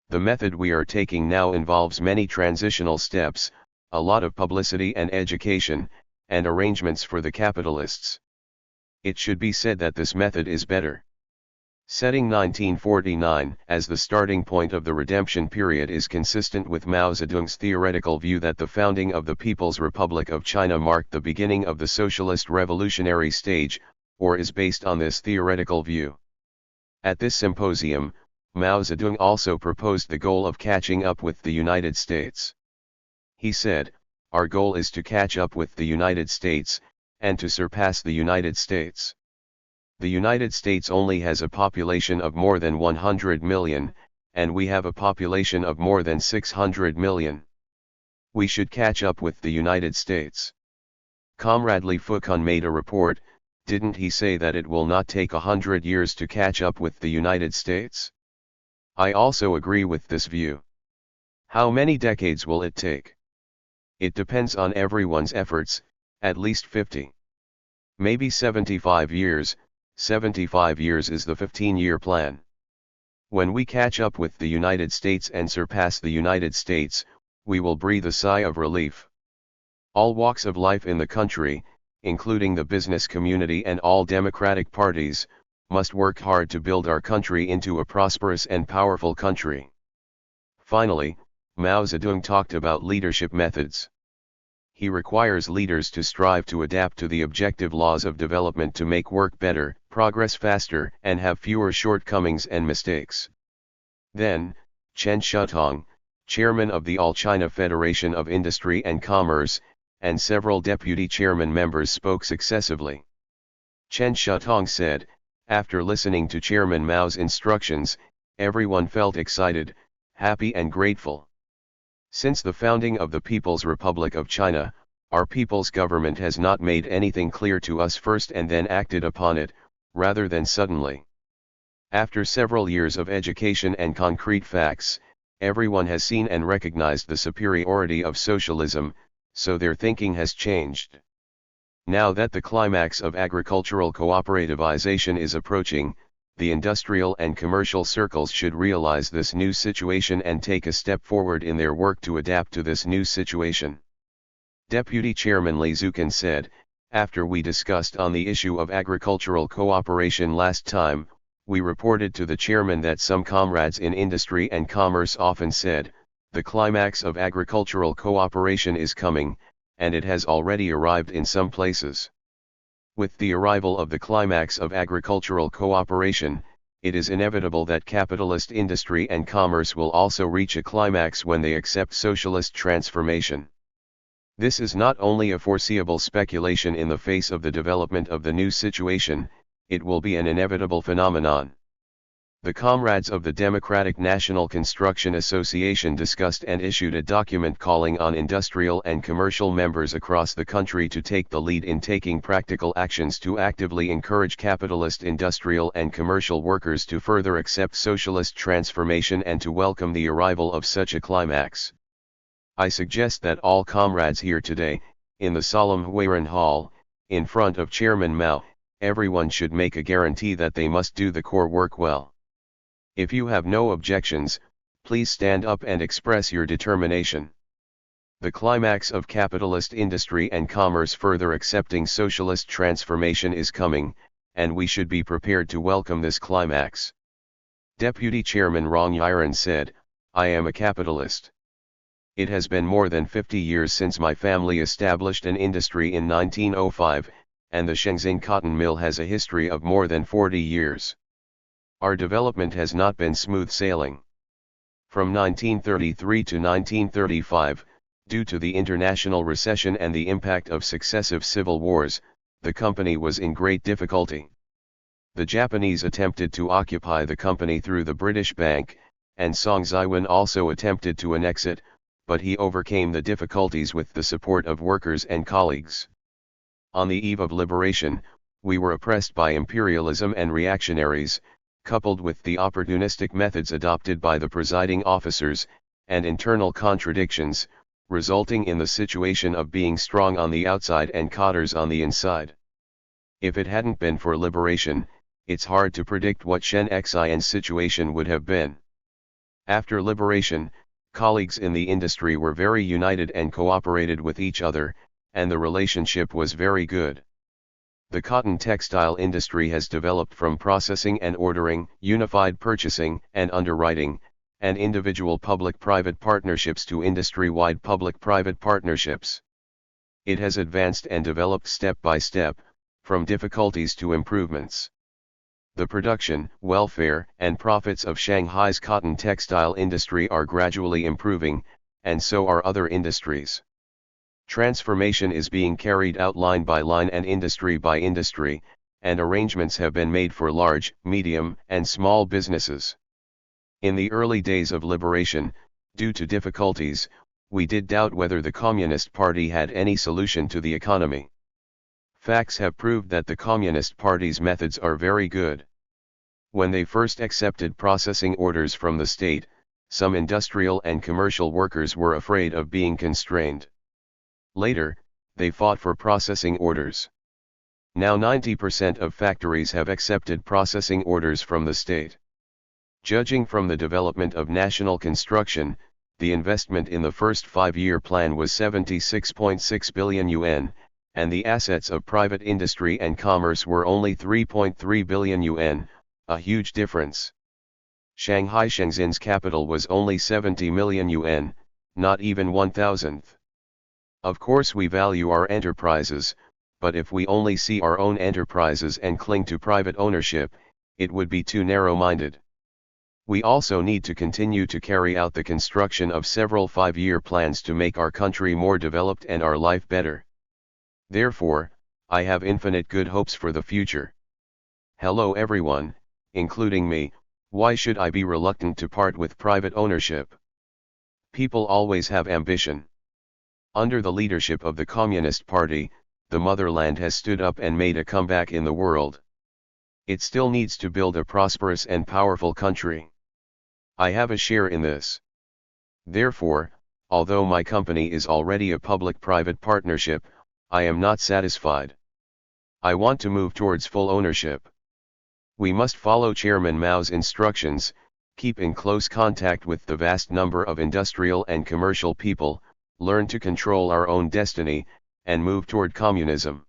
The method we are taking now involves many transitional steps, a lot of publicity and education, and arrangements for the capitalists. It should be said that this method is better. Setting 1949 as the starting point of the redemption period is consistent with Mao Zedong's theoretical view that the founding of the People's Republic of China marked the beginning of the socialist revolutionary stage, or is based on this theoretical view. At this symposium, Mao Zedong also proposed the goal of catching up with the United States. He said, "Our goal is to catch up with the United States, and to surpass the United States. The United States only has a population of more than 100 million, and we have a population of more than 600 million. We should catch up with the United States." Comrade Li Fucun made a report, Didn't he say that it will not take 100 years to catch up with the United States? I also agree with this view. How many decades will it take? It depends on everyone's efforts, at least 50. Maybe 75 years. 75 years is the 15-year plan. When we catch up with the United States and surpass the United States, we will breathe a sigh of relief. All walks of life in the country, including the business community and all democratic parties, must work hard to build our country into a prosperous and powerful country. Finally, Mao Zedong talked about leadership methods. He requires leaders to strive to adapt to the objective laws of development to make work better, progress faster, and have fewer shortcomings and mistakes. Then, Chen Shutong, chairman of the All China Federation of Industry and Commerce, and several deputy chairman members spoke successively. Chen Shutong said, after listening to Chairman Mao's instructions, everyone felt excited, happy and grateful. Since the founding of the People's Republic of China, our people's government has not made anything clear to us first and then acted upon it, rather than suddenly. After several years of education and concrete facts, everyone has seen and recognized the superiority of socialism, so their thinking has changed. Now that the climax of agricultural cooperativization is approaching, the industrial and commercial circles should realize this new situation and take a step forward in their work to adapt to this new situation. Deputy Chairman Li Zucan said, after we discussed on the issue of agricultural cooperation last time, we reported to the chairman that some comrades in industry and commerce often said, the climax of agricultural cooperation is coming, and it has already arrived in some places. With the arrival of the climax of agricultural cooperation, it is inevitable that capitalist industry and commerce will also reach a climax when they accept socialist transformation. This is not only a foreseeable speculation in the face of the development of the new situation, it will be an inevitable phenomenon. The comrades of the Democratic National Construction Association discussed and issued a document calling on industrial and commercial members across the country to take the lead in taking practical actions to actively encourage capitalist industrial and commercial workers to further accept socialist transformation and to welcome the arrival of such a climax. I suggest that all comrades here today, in the solemn Huiran Hall, in front of Chairman Mao, everyone should make a guarantee that they must do the core work well. If you have no objections, please stand up and express your determination. The climax of capitalist industry and commerce further accepting socialist transformation is coming, and we should be prepared to welcome this climax. Deputy Chairman Rong Yiran said, I am a capitalist. It has been more than 50 years since my family established an industry in 1905, and the Shenzhen cotton mill has a history of more than 40 years. Our development has not been smooth sailing. From 1933 to 1935, due to the international recession and the impact of successive civil wars, the company was in great difficulty. The Japanese attempted to occupy the company through the British Bank, and Song Ziwen also attempted to annex it, but he overcame the difficulties with the support of workers and colleagues. On the eve of liberation, we were oppressed by imperialism and reactionaries, coupled with the opportunistic methods adopted by the presiding officers, and internal contradictions, resulting in the situation of being strong on the outside and cotters on the inside. If it hadn't been for liberation, it's hard to predict what Shenzhen's situation would have been. After liberation, colleagues in the industry were very united and cooperated with each other, and the relationship was very good. The cotton textile industry has developed from processing and ordering, unified purchasing and underwriting, and individual public-private partnerships to industry-wide public-private partnerships. It has advanced and developed step by step, from difficulties to improvements. The production, welfare, and profits of Shanghai's cotton textile industry are gradually improving, and so are other industries. Transformation is being carried out line by line and industry by industry, and arrangements have been made for large, medium, and small businesses. In the early days of liberation, due to difficulties, we did doubt whether the Communist Party had any solution to the economy. Facts have proved that the Communist Party's methods are very good. When they first accepted processing orders from the state, some industrial and commercial workers were afraid of being constrained. Later, they fought for processing orders. Now 90% of factories have accepted processing orders from the state. Judging from the development of national construction, the investment in the first 5-year plan was 76.6 billion yuan, and the assets of private industry and commerce were only 3.3 billion yuan, a huge difference. Shanghai Shenzhen's capital was only 70 million yuan, not even 1,000th. Of course we value our enterprises, but if we only see our own enterprises and cling to private ownership, it would be too narrow-minded. We also need to continue to carry out the construction of several 5-year plans to make our country more developed and our life better. Therefore, I have infinite good hopes for the future. Hello everyone, including me, why should I be reluctant to part with private ownership? People always have ambition. Under the leadership of the Communist Party, the motherland has stood up and made a comeback in the world. It still needs to build a prosperous and powerful country. I have a share in this. Therefore, although my company is already a public-private partnership, I am not satisfied. I want to move towards full ownership. We must follow Chairman Mao's instructions, keep in close contact with the vast number of industrial and commercial people, learn to control our own destiny, and move toward communism.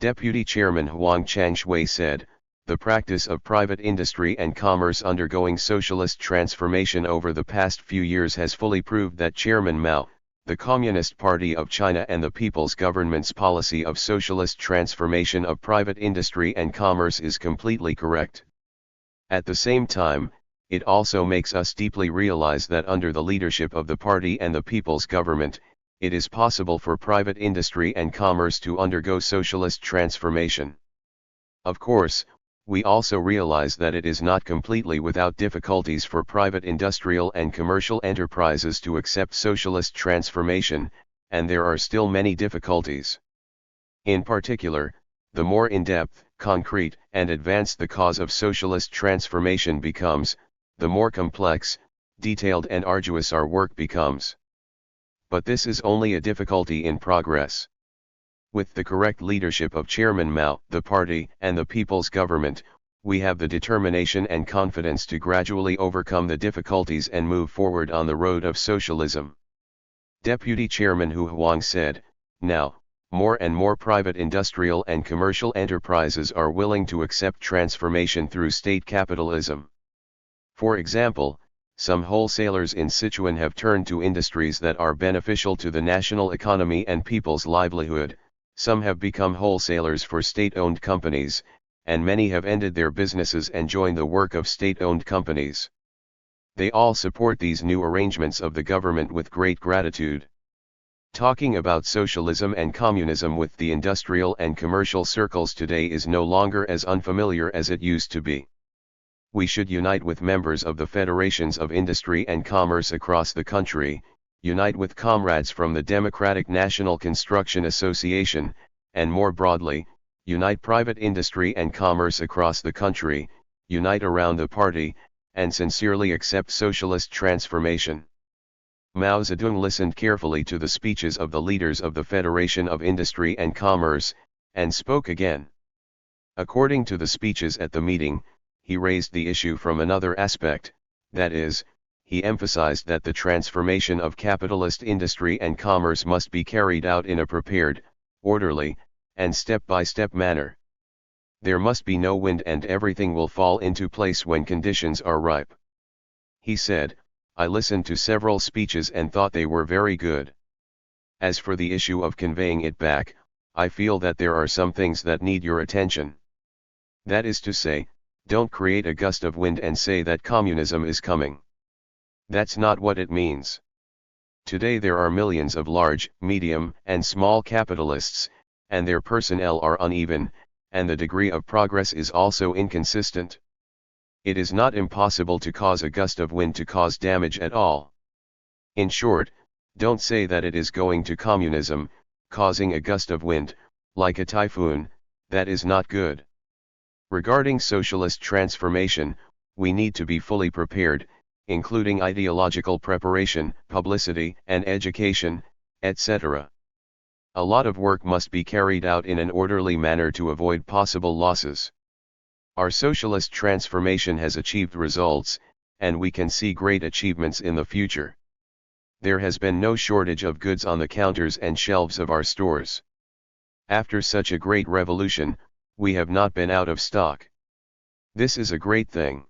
Deputy Chairman Huang Changshui said, "The practice of private industry and commerce undergoing socialist transformation over the past few years has fully proved that Chairman Mao, the Communist Party of China and the People's Government's policy of socialist transformation of private industry and commerce is completely correct. At the same time, it also makes us deeply realize that under the leadership of the party and the People's Government, it is possible for private industry and commerce to undergo socialist transformation. Of course, we also realize that it is not completely without difficulties for private industrial and commercial enterprises to accept socialist transformation, and there are still many difficulties. In particular, the more in-depth, concrete, and advanced the cause of socialist transformation becomes, the more complex, detailed and arduous our work becomes. But this is only a difficulty in progress. With the correct leadership of Chairman Mao, the party, and the People's Government, we have the determination and confidence to gradually overcome the difficulties and move forward on the road of socialism." Deputy Chairman Hu Huang said, "Now, more and more private industrial and commercial enterprises are willing to accept transformation through state capitalism. For example, some wholesalers in Sichuan have turned to industries that are beneficial to the national economy and people's livelihood. Some have become wholesalers for state-owned companies, and many have ended their businesses and joined the work of state-owned companies. They all support these new arrangements of the government with great gratitude. Talking about socialism and communism with the industrial and commercial circles today is no longer as unfamiliar as it used to be. We should unite with members of the federations of industry and commerce across the country, unite with comrades from the Democratic National Construction Association, and more broadly, unite private industry and commerce across the country, unite around the party, and sincerely accept socialist transformation." Mao Zedong listened carefully to the speeches of the leaders of the Federation of Industry and Commerce, and spoke again. According to the speeches at the meeting, he raised the issue from another aspect, that is, he emphasized that the transformation of capitalist industry and commerce must be carried out in a prepared, orderly, and step-by-step manner. There must be no wind and everything will fall into place when conditions are ripe. He said, "I listened to several speeches and thought they were very good. As for the issue of conveying it back, I feel that there are some things that need your attention. That is to say, don't create a gust of wind and say that communism is coming. That's not what it means. Today there are millions of large, medium, and small capitalists, and their personnel are uneven, and the degree of progress is also inconsistent. It is not impossible to cause a gust of wind to cause damage at all. In short, don't say that it is going to communism, causing a gust of wind, Like a typhoon, that is not good. Regarding socialist transformation, we need to be fully prepared, including ideological preparation, publicity and education, etc. A lot of work must be carried out in an orderly manner to avoid possible losses. Our socialist transformation has achieved results, and we can see great achievements in the future. There has been no shortage of goods on the counters and shelves of our stores. After such a great revolution, we have not been out of stock. This is a great thing.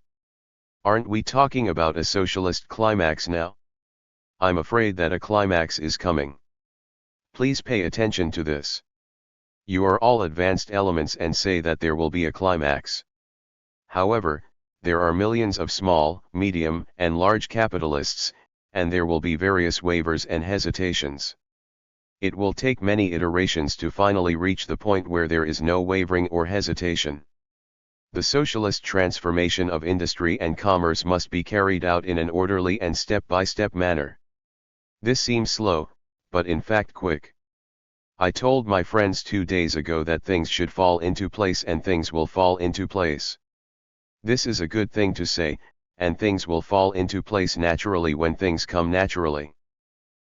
Aren't we talking about a socialist climax now? I'm afraid that a climax is coming. Please pay attention to this. You are all advanced elements and say that there will be a climax. However, there are millions of small, medium, and large capitalists, and there will be various wavers and hesitations. It will take many iterations to finally reach the point where there is no wavering or hesitation. The socialist transformation of industry and commerce must be carried out in an orderly and step-by-step manner. This seems slow, but in fact quick. I told my friends 2 days ago that things should fall into place and things will fall into place. This is a good thing to say, and things will fall into place naturally when things come naturally.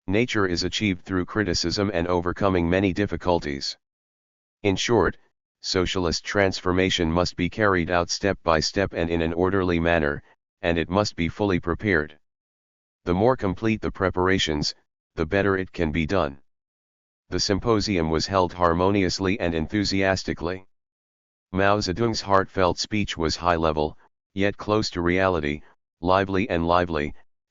Nature is achieved through criticism and overcoming many difficulties. In short, socialist transformation must be carried out step by step and in an orderly manner, and it must be fully prepared. The more complete the preparations, the better it can be done. The symposium was held harmoniously and enthusiastically. Mao Zedong's heartfelt speech was high-level, yet close to reality, lively,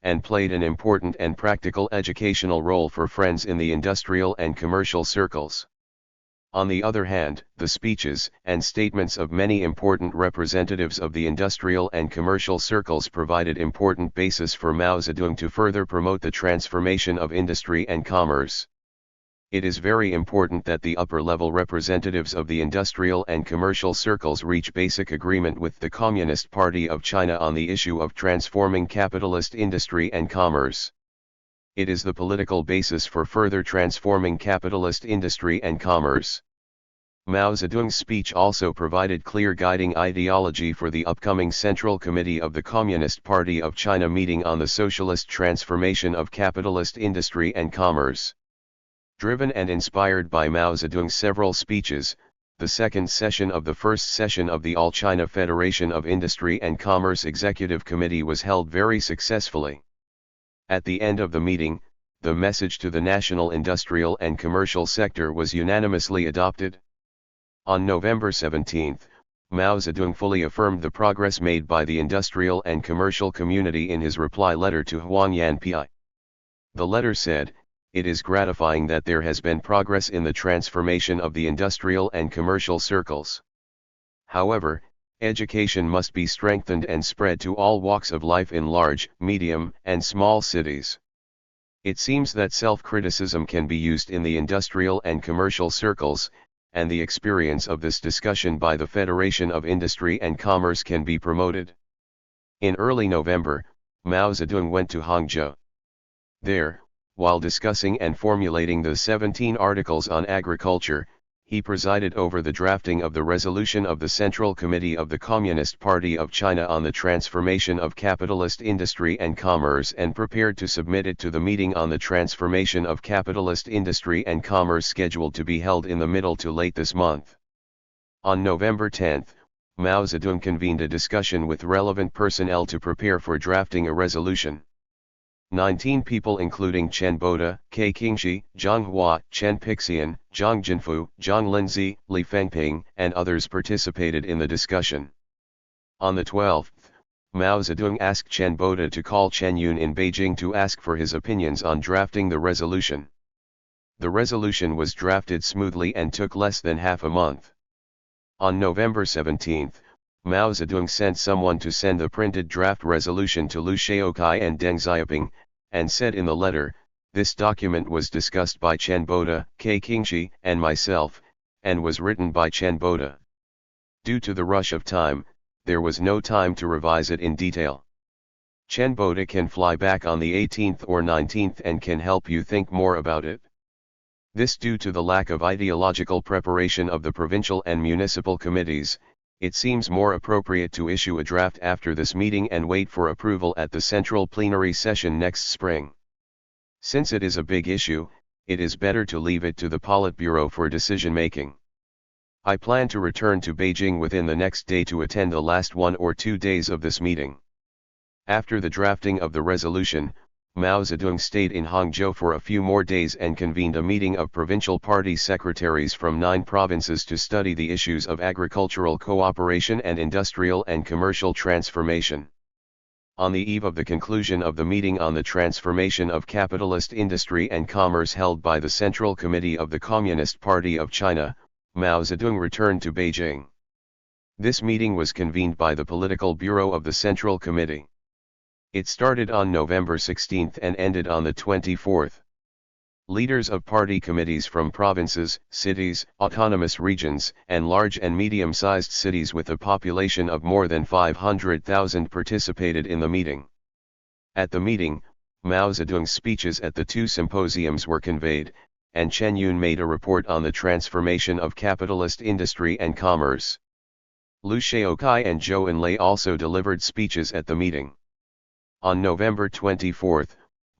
and played an important and practical educational role for friends in the industrial and commercial circles. On the other hand, the speeches and statements of many important representatives of the industrial and commercial circles provided important basis for Mao Zedong to further promote the transformation of industry and commerce. It is very important that the upper-level representatives of the industrial and commercial circles reach basic agreement with the Communist Party of China on the issue of transforming capitalist industry and commerce. It is the political basis for further transforming capitalist industry and commerce. Mao Zedong's speech also provided clear guiding ideology for the upcoming Central Committee of the Communist Party of China meeting on the socialist transformation of capitalist industry and commerce. Driven and inspired by Mao Zedong's several speeches, the second session of the first session of the All China Federation of Industry and Commerce Executive Committee was held very successfully. At the end of the meeting, the message to the national industrial and commercial sector was unanimously adopted. On November 17, Mao Zedong fully affirmed the progress made by the industrial and commercial community in his reply letter to Huang Yanpi. The letter said, "It is gratifying that there has been progress in the transformation of the industrial and commercial circles. However, education must be strengthened and spread to all walks of life in large, medium, and small cities. It seems that self-criticism can be used in the industrial and commercial circles, and the experience of this discussion by the Federation of Industry and Commerce can be promoted." In early November, Mao Zedong went to Hangzhou. There, while discussing and formulating the 17 articles on agriculture, he presided over the drafting of the resolution of the Central Committee of the Communist Party of China on the transformation of capitalist industry and commerce and prepared to submit it to the meeting on the transformation of capitalist industry and commerce scheduled to be held in the middle to late this month. On November 10, Mao Zedong convened a discussion with relevant personnel to prepare for drafting a resolution. 19 people including Chen Boda, Ke Qingxi, Zhang Hua, Chen Pixian, Zhang Jinfu, Zhang Linzi, Li Fengping, and others participated in the discussion. On the 12th, Mao Zedong asked Chen Boda to call Chen Yun in Beijing to ask for his opinions on drafting the resolution. The resolution was drafted smoothly and took less than half a month. On November 17, Mao Zedong sent someone to send the printed draft resolution to Liu Shaokai and Deng Xiaoping, and said in the letter, "This document was discussed by Chen Boda, Ke Qingxi, and myself, and was written by Chen Boda. Due to the rush of time, there was no time to revise it in detail. Chen Boda can fly back on the 18th or 19th and can help you think more about it." This due to the lack of ideological preparation of the provincial and municipal committees. It seems more appropriate to issue a draft after this meeting and wait for approval at the central plenary session next spring. Since it is a big issue, it is better to leave it to the Politburo for decision-making. I plan to return to Beijing within the next day to attend the last 1 or 2 days of this meeting. After the drafting of the resolution, Mao Zedong stayed in Hangzhou for a few more days and convened a meeting of provincial party secretaries from 9 provinces to study the issues of agricultural cooperation and industrial and commercial transformation. On the eve of the conclusion of the meeting on the transformation of capitalist industry and commerce held by the Central Committee of the Communist Party of China, Mao Zedong returned to Beijing. This meeting was convened by the Political Bureau of the Central Committee. It started on November 16 and ended on the 24th. Leaders of party committees from provinces, cities, autonomous regions, and large and medium-sized cities with a population of more than 500,000 participated in the meeting. At the meeting, Mao Zedong's speeches at the 2 symposiums were conveyed, and Chen Yun made a report on the transformation of capitalist industry and commerce. Liu Shaokai and Zhou Enlai also delivered speeches at the meeting. On November 24,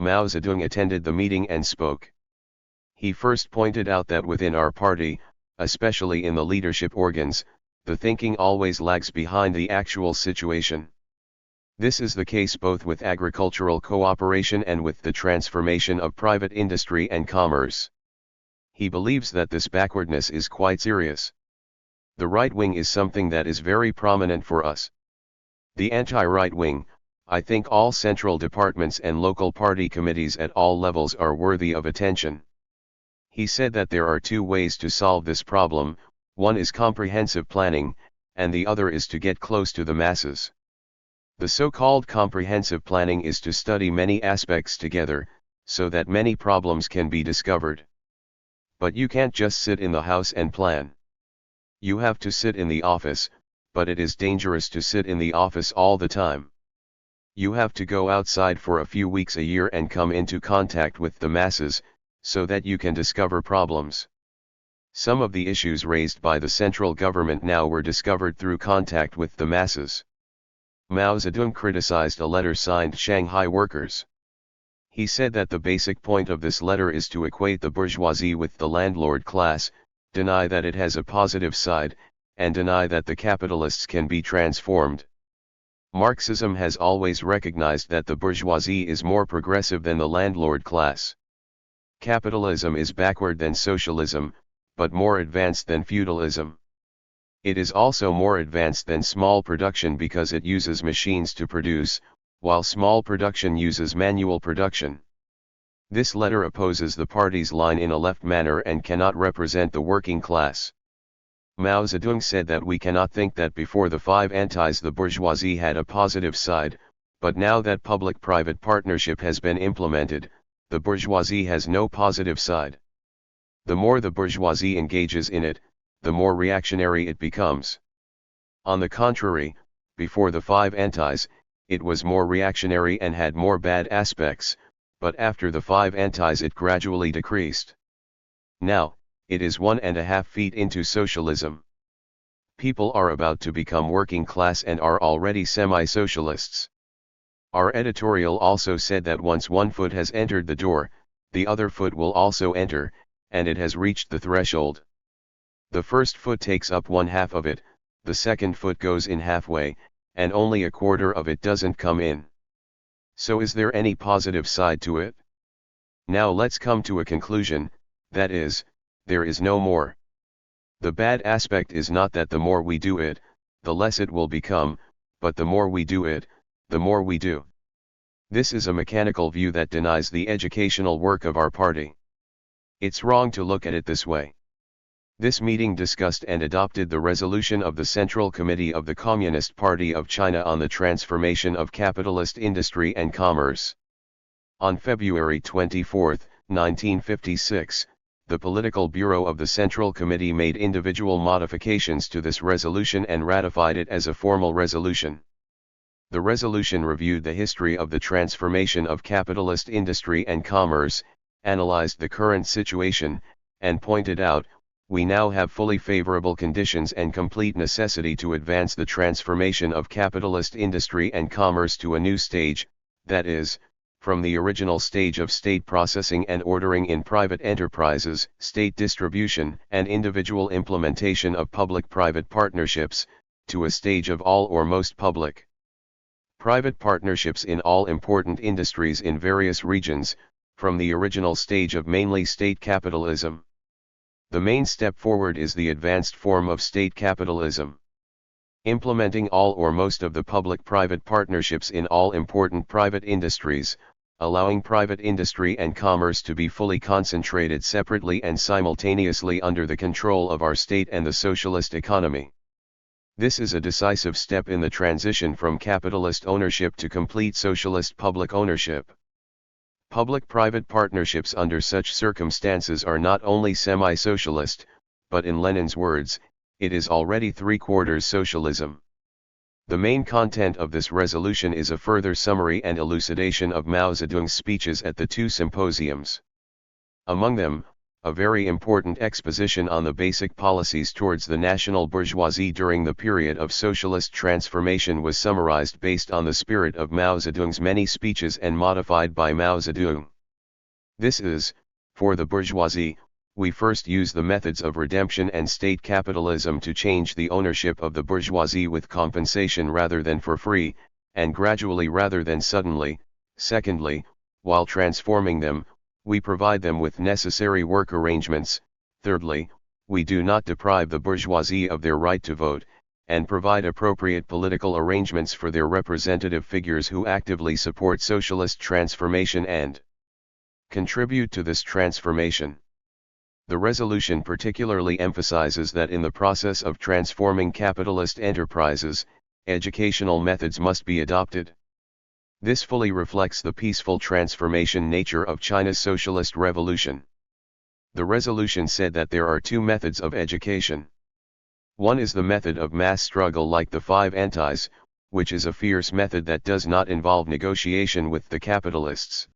Mao Zedong attended the meeting and spoke. He first pointed out that within our party, especially in the leadership organs, the thinking always lags behind the actual situation. This is the case both with agricultural cooperation and with the transformation of private industry and commerce. He believes that this backwardness is quite serious. The right wing is something that is very prominent for us. The anti-right wing, I think all central departments and local party committees at all levels are worthy of attention. He said that there are 2 ways to solve this problem, one is comprehensive planning, and the other is to get close to the masses. The so-called comprehensive planning is to study many aspects together, so that many problems can be discovered. But you can't just sit in the house and plan. You have to sit in the office, but it is dangerous to sit in the office all the time. You have to go outside for a few weeks a year and come into contact with the masses, so that you can discover problems. Some of the issues raised by the central government now were discovered through contact with the masses. Mao Zedong criticized a letter signed Shanghai workers. He said that the basic point of this letter is to equate the bourgeoisie with the landlord class, deny that it has a positive side, and deny that the capitalists can be transformed. Marxism has always recognized that the bourgeoisie is more progressive than the landlord class. Capitalism is backward than socialism, but more advanced than feudalism. It is also more advanced than small production because it uses machines to produce, while small production uses manual production. This letter opposes the party's line in a left manner and cannot represent the working class. Mao Zedong said that we cannot think that before the 5 antis the bourgeoisie had a positive side, but now that public-private partnership has been implemented, the bourgeoisie has no positive side. The more the bourgeoisie engages in it, the more reactionary it becomes. On the contrary, before the 5 antis, it was more reactionary and had more bad aspects, but after the 5 antis it gradually decreased. Now, it is 1.5 feet into socialism. People are about to become working class and are already semi-socialists. Our editorial also said that once one foot has entered the door, the other foot will also enter, and it has reached the threshold. The first foot takes up 1/2 of it, the second foot goes in halfway, and only 1/4 of it doesn't come in. So is there any positive side to it? Now let's come to a conclusion, that is, there is no more. The bad aspect is not that the more we do it, the less it will become, but the more we do it, the more we do. This is a mechanical view that denies the educational work of our party. It's wrong to look at it this way. This meeting discussed and adopted the resolution of the Central Committee of the Communist Party of China on the transformation of capitalist industry and commerce. On February 24, 1956, the Political Bureau of the Central Committee made individual modifications to this resolution and ratified it as a formal resolution. The resolution reviewed the history of the transformation of capitalist industry and commerce, analyzed the current situation, and pointed out, we now have fully favorable conditions and complete necessity to advance the transformation of capitalist industry and commerce to a new stage, that is, from the original stage of state processing and ordering in private enterprises, state distribution and individual implementation of public-private partnerships, to a stage of all or most public private partnerships in all important industries in various regions, from the original stage of mainly state capitalism. The main step forward is the advanced form of state capitalism. Implementing all or most of the public-private partnerships in all important private industries, allowing private industry and commerce to be fully concentrated separately and simultaneously under the control of our state and the socialist economy. This is a decisive step in the transition from capitalist ownership to complete socialist public ownership. Public-private partnerships under such circumstances are not only semi-socialist, but in Lenin's words, it is already three-quarters socialism. The main content of this resolution is a further summary and elucidation of Mao Zedong's speeches at the two symposiums. Among them, a very important exposition on the basic policies towards the national bourgeoisie during the period of socialist transformation was summarized based on the spirit of Mao Zedong's many speeches and modified by Mao Zedong. This is, for the bourgeoisie, we first use the methods of redemption and state capitalism to change the ownership of the bourgeoisie with compensation rather than for free, and gradually rather than suddenly. Secondly, while transforming them, we provide them with necessary work arrangements. Thirdly, we do not deprive the bourgeoisie of their right to vote, and provide appropriate political arrangements for their representative figures who actively support socialist transformation and contribute to this transformation. The resolution particularly emphasizes that in the process of transforming capitalist enterprises, educational methods must be adopted. This fully reflects the peaceful transformation nature of China's socialist revolution. The resolution said that there are two methods of education. One is the method of mass struggle like the Five Antis, which is a fierce method that does not involve negotiation with the capitalists.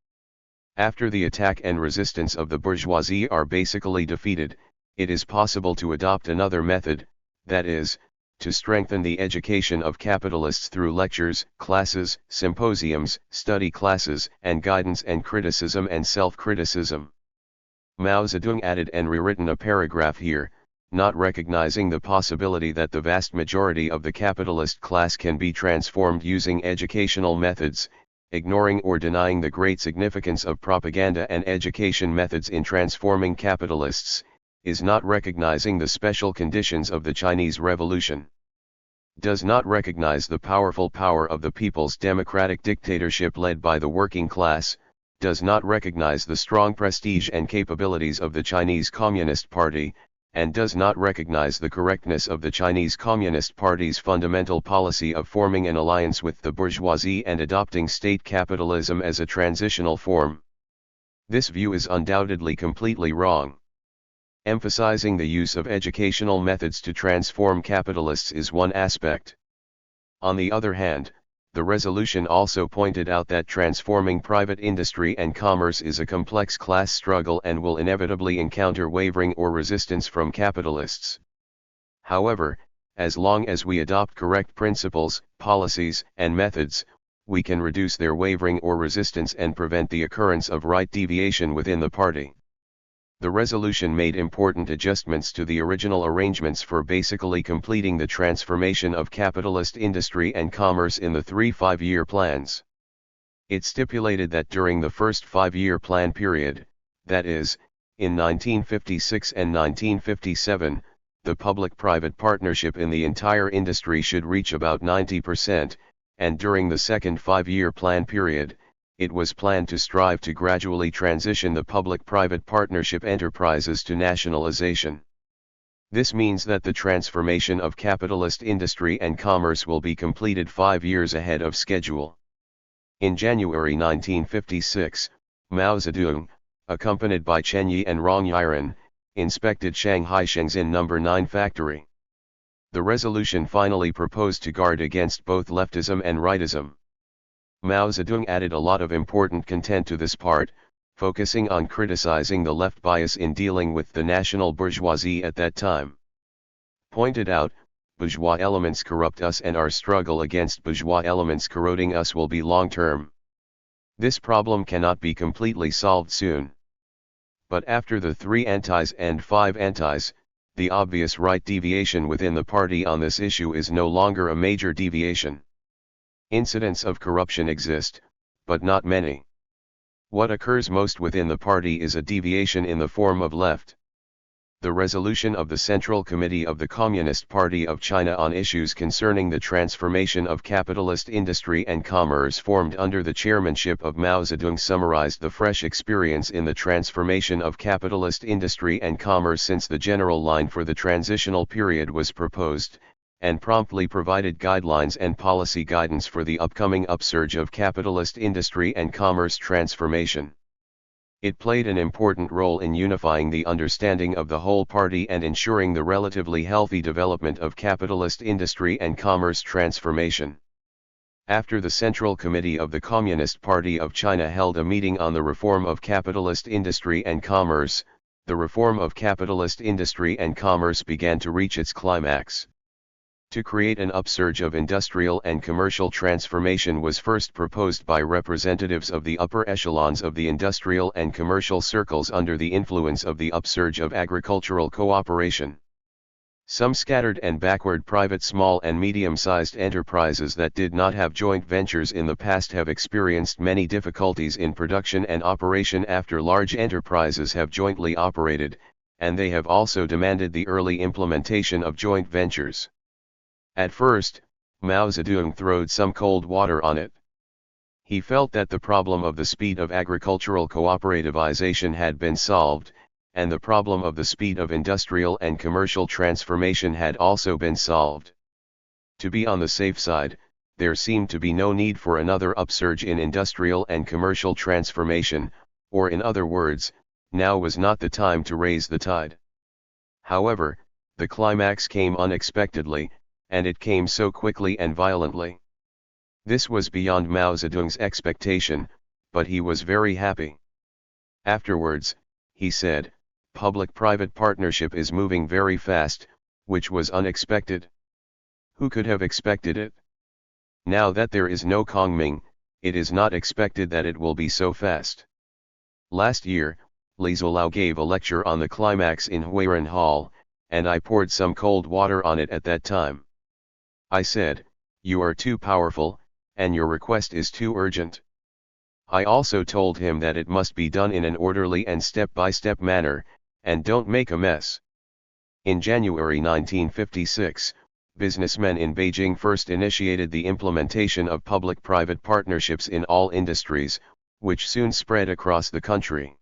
After the attack and resistance of the bourgeoisie are basically defeated, it is possible to adopt another method, that is, to strengthen the education of capitalists through lectures, classes, symposiums, study classes, and guidance and criticism and self-criticism. Mao Zedong added and rewritten a paragraph here, not recognizing the possibility that the vast majority of the capitalist class can be transformed using educational methods, ignoring or denying the great significance of propaganda and education methods in transforming capitalists, is not recognizing the special conditions of the Chinese Revolution. Does not recognize the powerful power of the people's democratic dictatorship led by the working class, does not recognize the strong prestige and capabilities of the Chinese Communist Party, and does not recognize the correctness of the Chinese Communist Party's fundamental policy of forming an alliance with the bourgeoisie and adopting state capitalism as a transitional form. This view is undoubtedly completely wrong. Emphasizing the use of educational methods to transform capitalists is one aspect. On the other hand, the resolution also pointed out that transforming private industry and commerce is a complex class struggle and will inevitably encounter wavering or resistance from capitalists. However, as long as we adopt correct principles, policies, and methods, we can reduce their wavering or resistance and prevent the occurrence of right deviation within the party. The resolution made important adjustments to the original arrangements for basically completing the transformation of capitalist industry and commerce in the 3 5-year plans. It stipulated that during the first 5-year plan period, that is, in 1956 and 1957, the public-private partnership in the entire industry should reach about 90%, and during the second 5-year plan period, it was planned to strive to gradually transition the public-private partnership enterprises to nationalization. This means that the transformation of capitalist industry and commerce will be completed 5 years ahead of schedule. In January 1956, Mao Zedong, accompanied by Chen Yi and Rong Yiren, inspected Shanghai Shenzhen No. 9 factory. The resolution finally proposed to guard against both leftism and rightism. Mao Zedong added a lot of important content to this part, focusing on criticizing the left bias in dealing with the national bourgeoisie at that time. Pointed out, bourgeois elements corrupt us and our struggle against bourgeois elements corroding us will be long-term. This problem cannot be completely solved soon. But after the 3 antis and 5 antis, the obvious right deviation within the party on this issue is no longer a major deviation. Incidents of corruption exist, but not many. What occurs most within the party is a deviation in the form of left. The resolution of the Central Committee of the Communist Party of China on issues concerning the transformation of capitalist industry and commerce formed under the chairmanship of Mao Zedong summarized the fresh experience in the transformation of capitalist industry and commerce since the general line for the transitional period was proposed, and promptly provided guidelines and policy guidance for the upcoming upsurge of capitalist industry and commerce transformation. It played an important role in unifying the understanding of the whole party and ensuring the relatively healthy development of capitalist industry and commerce transformation. After the Central Committee of the Communist Party of China held a meeting on the reform of capitalist industry and commerce, the reform of capitalist industry and commerce began to reach its climax. To create an upsurge of industrial and commercial transformation was first proposed by representatives of the upper echelons of the industrial and commercial circles under the influence of the upsurge of agricultural cooperation. Some scattered and backward private small and medium-sized enterprises that did not have joint ventures in the past have experienced many difficulties in production and operation after large enterprises have jointly operated, and they have also demanded the early implementation of joint ventures. At first, Mao Zedong throwed some cold water on it. He felt that the problem of the speed of agricultural cooperativization had been solved, and the problem of the speed of industrial and commercial transformation had also been solved. To be on the safe side, there seemed to be no need for another upsurge in industrial and commercial transformation, or in other words, now was not the time to raise the tide. However, the climax came unexpectedly, and it came so quickly and violently. This was beyond Mao Zedong's expectation, but he was very happy. Afterwards, he said, "Public-private partnership is moving very fast, which was unexpected. Who could have expected it? Now that there is no Kongming, it is not expected that it will be so fast." Last year, Li Zolao gave a lecture on the climax in Huiran Hall, and I poured some cold water on it at that time. I said, "You are too powerful, and your request is too urgent." I also told him that it must be done in an orderly and step-by-step manner, and don't make a mess. In January 1956, businessmen in Beijing first initiated the implementation of public-private partnerships in all industries, which soon spread across the country.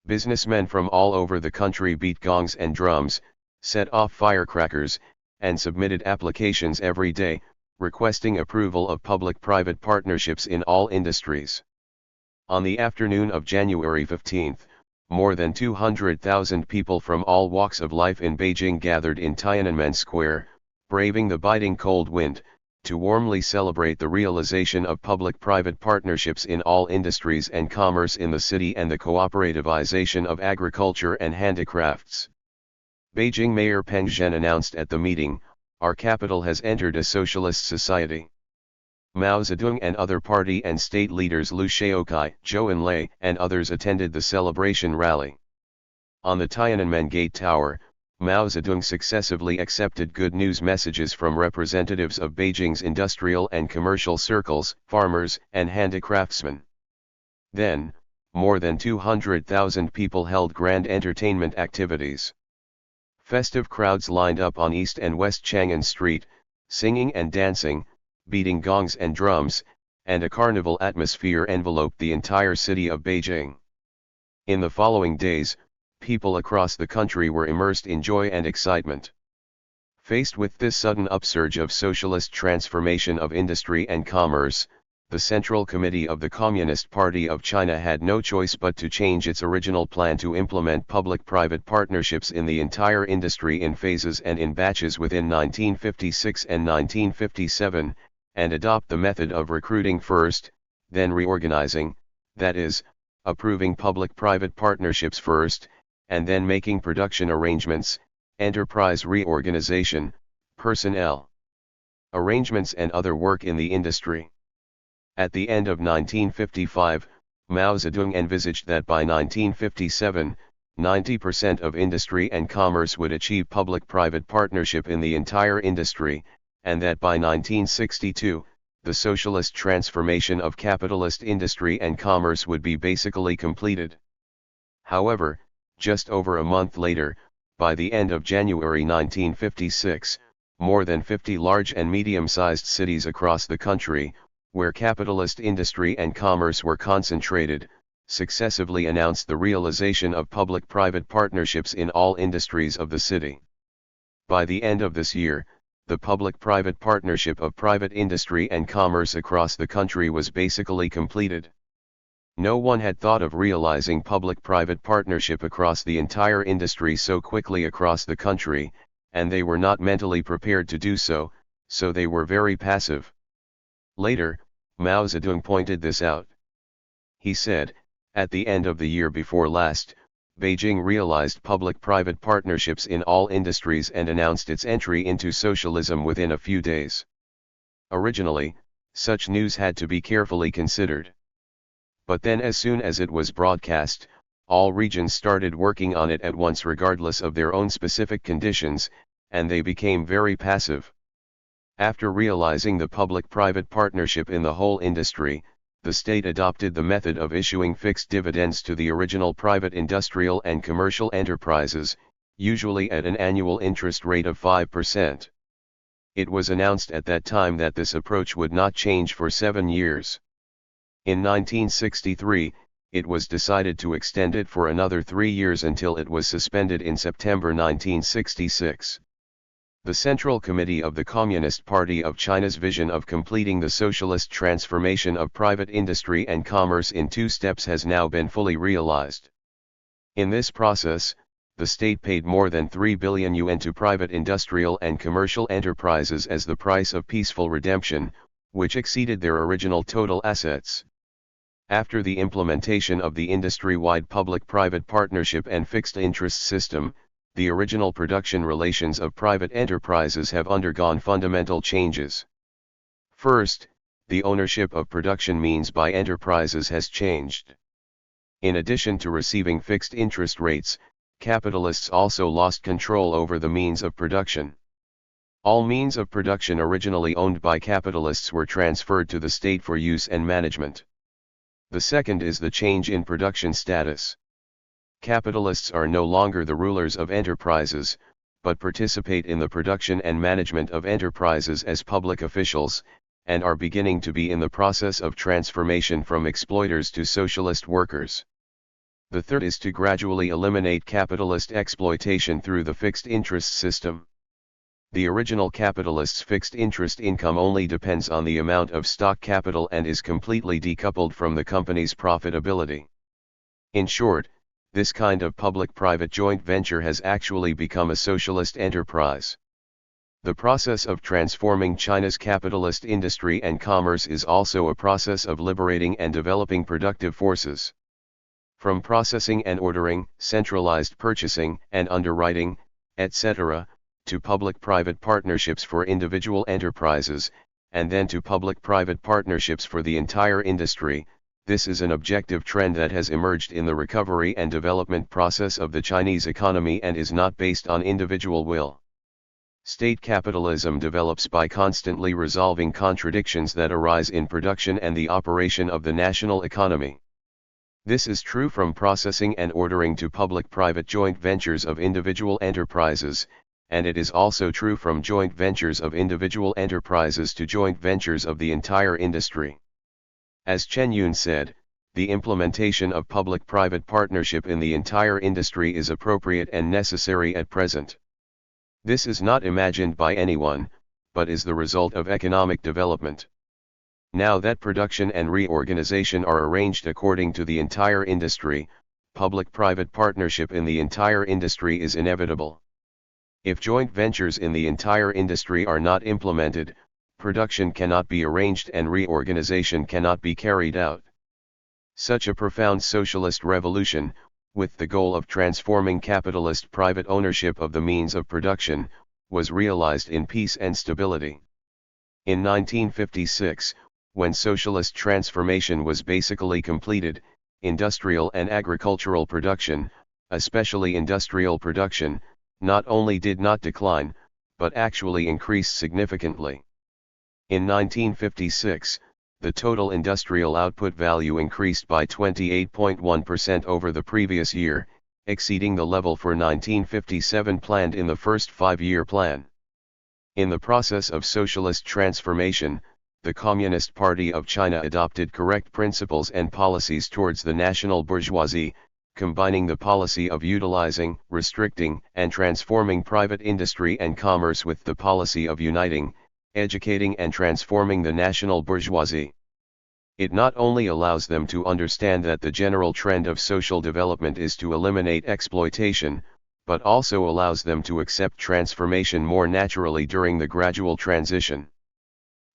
Businessmen from all over the country beat gongs and drums, set off firecrackers, and submitted applications every day, requesting approval of public-private partnerships in all industries. On the afternoon of January 15, more than 200,000 people from all walks of life in Beijing gathered in Tiananmen Square, braving the biting cold wind, to warmly celebrate the realization of public-private partnerships in all industries and commerce in the city and the cooperativization of agriculture and handicrafts. Beijing Mayor Peng Zhen announced at the meeting, "Our capital has entered a socialist society." Mao Zedong and other party and state leaders Liu Shaokai, Zhou Enlai, and others attended the celebration rally. On the Tiananmen Gate Tower, Mao Zedong successively accepted good news messages from representatives of Beijing's industrial and commercial circles, farmers, and handicraftsmen. Then, more than 200,000 people held grand entertainment activities. Festive crowds lined up on East and West Chang'an Street, singing and dancing, beating gongs and drums, and a carnival atmosphere enveloped the entire city of Beijing. In the following days, people across the country were immersed in joy and excitement. Faced with this sudden upsurge of socialist transformation of industry and commerce, the Central Committee of the Communist Party of China had no choice but to change its original plan to implement public-private partnerships in the entire industry in phases and in batches within 1956 and 1957, and adopt the method of recruiting first, then reorganizing, that is, approving public-private partnerships first, and then making production arrangements, enterprise reorganization, personnel arrangements and other work in the industry. At the end of 1955, Mao Zedong envisaged that by 1957, 90% of industry and commerce would achieve public-private partnership in the entire industry, and that by 1962, the socialist transformation of capitalist industry and commerce would be basically completed. However, just over a month later, by the end of January 1956, more than 50 large and medium-sized cities across the country, where capitalist industry and commerce were concentrated, successively announced the realization of public-private partnerships in all industries of the city. By the end of this year, the public-private partnership of private industry and commerce across the country was basically completed. No one had thought of realizing public-private partnership across the entire industry so quickly across the country, and they were not mentally prepared to do so, so they were very passive. Later, Mao Zedong pointed this out. He said, at the end of the year before last, Beijing realized public-private partnerships in all industries and announced its entry into socialism within a few days. Originally, such news had to be carefully considered. But then as soon as it was broadcast, all regions started working on it at once regardless of their own specific conditions, and they became very passive. After realizing the public-private partnership in the whole industry, the state adopted the method of issuing fixed dividends to the original private industrial and commercial enterprises, usually at an annual interest rate of 5%. It was announced at that time that this approach would not change for 7 years. In 1963, it was decided to extend it for another 3 years until it was suspended in September 1966. The Central Committee of the Communist Party of China's vision of completing the socialist transformation of private industry and commerce in 2 steps has now been fully realized. In this process, the state paid more than 3 billion yuan to private industrial and commercial enterprises as the price of peaceful redemption, which exceeded their original total assets. After the implementation of the industry-wide public-private partnership and fixed interest system, the original production relations of private enterprises have undergone fundamental changes. First, the ownership of production means by enterprises has changed. In addition to receiving fixed interest rates, capitalists also lost control over the means of production. All means of production originally owned by capitalists were transferred to the state for use and management. The second is the change in production status. Capitalists are no longer the rulers of enterprises, but participate in the production and management of enterprises as public officials, and are beginning to be in the process of transformation from exploiters to socialist workers. The third is to gradually eliminate capitalist exploitation through the fixed interest system. The original capitalist's fixed interest income only depends on the amount of stock capital and is completely decoupled from the company's profitability. In short, this kind of public-private joint venture has actually become a socialist enterprise. The process of transforming China's capitalist industry and commerce is also a process of liberating and developing productive forces. From processing and ordering, centralized purchasing and underwriting, etc., to public-private partnerships for individual enterprises, and then to public-private partnerships for the entire industry, this is an objective trend that has emerged in the recovery and development process of the Chinese economy and is not based on individual will. State capitalism develops by constantly resolving contradictions that arise in production and the operation of the national economy. This is true from processing and ordering to public-private joint ventures of individual enterprises, and it is also true from joint ventures of individual enterprises to joint ventures of the entire industry. As Chen Yun said, the implementation of public-private partnership in the entire industry is appropriate and necessary at present. This is not imagined by anyone, but is the result of economic development. Now that production and reorganization are arranged according to the entire industry, public-private partnership in the entire industry is inevitable. If joint ventures in the entire industry are not implemented, production cannot be arranged and reorganization cannot be carried out. Such a profound socialist revolution, with the goal of transforming capitalist private ownership of the means of production, was realized in peace and stability. In 1956, when socialist transformation was basically completed, industrial and agricultural production, especially industrial production, not only did not decline, but actually increased significantly. In 1956, the total industrial output value increased by 28.1% over the previous year, exceeding the level for 1957 planned in the first five-year plan. In the process of socialist transformation, the Communist Party of China adopted correct principles and policies towards the national bourgeoisie, combining the policy of utilizing, restricting, and transforming private industry and commerce with the policy of uniting, educating and transforming the national bourgeoisie. It not only allows them to understand that the general trend of social development is to eliminate exploitation, but also allows them to accept transformation more naturally during the gradual transition.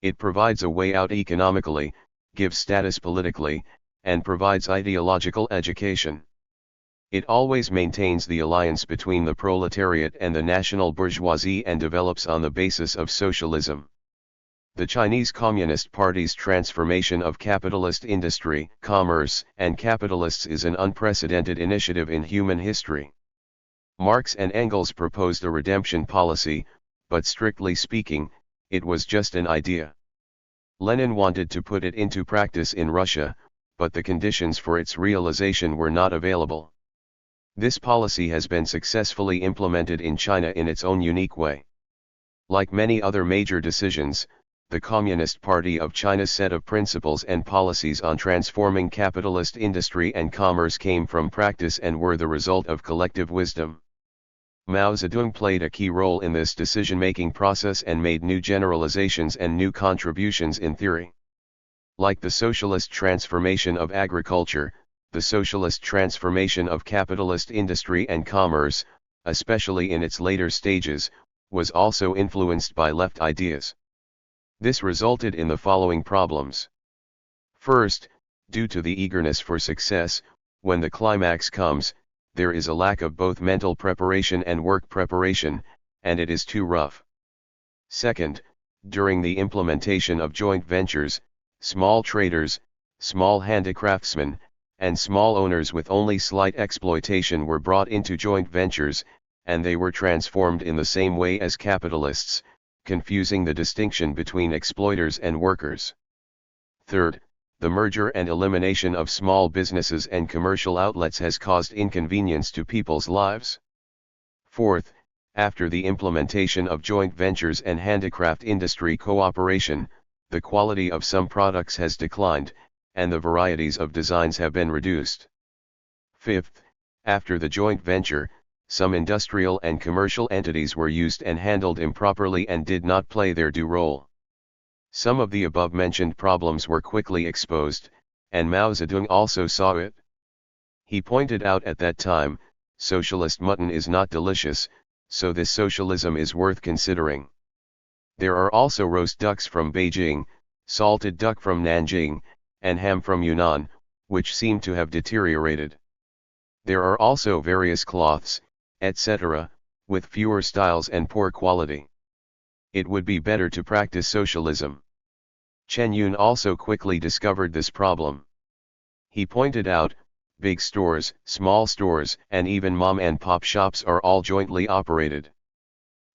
It provides a way out economically, gives status politically, and provides ideological education. It always maintains the alliance between the proletariat and the national bourgeoisie and develops on the basis of socialism. The Chinese Communist Party's transformation of capitalist industry, commerce, and capitalists is an unprecedented initiative in human history. Marx and Engels proposed a redemption policy, but strictly speaking, it was just an idea. Lenin wanted to put it into practice in Russia, but the conditions for its realization were not available. This policy has been successfully implemented in China in its own unique way. Like many other major decisions, the Communist Party of China's set of principles and policies on transforming capitalist industry and commerce came from practice and were the result of collective wisdom. Mao Zedong played a key role in this decision-making process and made new generalizations and new contributions in theory. Like the socialist transformation of agriculture, the socialist transformation of capitalist industry and commerce, especially in its later stages, was also influenced by left ideas. This resulted in the following problems. First, due to the eagerness for success, when the climax comes, there is a lack of both mental preparation and work preparation, and it is too rough. Second, during the implementation of joint ventures, small traders, small handicraftsmen, and small owners with only slight exploitation were brought into joint ventures, and they were transformed in the same way as capitalists, confusing the distinction between exploiters and workers. Third, the merger and elimination of small businesses and commercial outlets has caused inconvenience to people's lives. Fourth, after the implementation of joint ventures and handicraft industry cooperation, the quality of some products has declined, and the varieties of designs have been reduced. Fifth, after the joint venture, some industrial and commercial entities were used and handled improperly and did not play their due role. Some of the above-mentioned problems were quickly exposed, and Mao Zedong also saw it. He pointed out at that time, socialist mutton is not delicious, so this socialism is worth considering. There are also roast ducks from Beijing, salted duck from Nanjing, and ham from Yunnan, which seem to have deteriorated. There are also various cloths, etc., with fewer styles and poor quality. It would be better to practice socialism. Chen Yun also quickly discovered this problem. He pointed out, big stores, small stores, and even mom-and-pop shops are all jointly operated.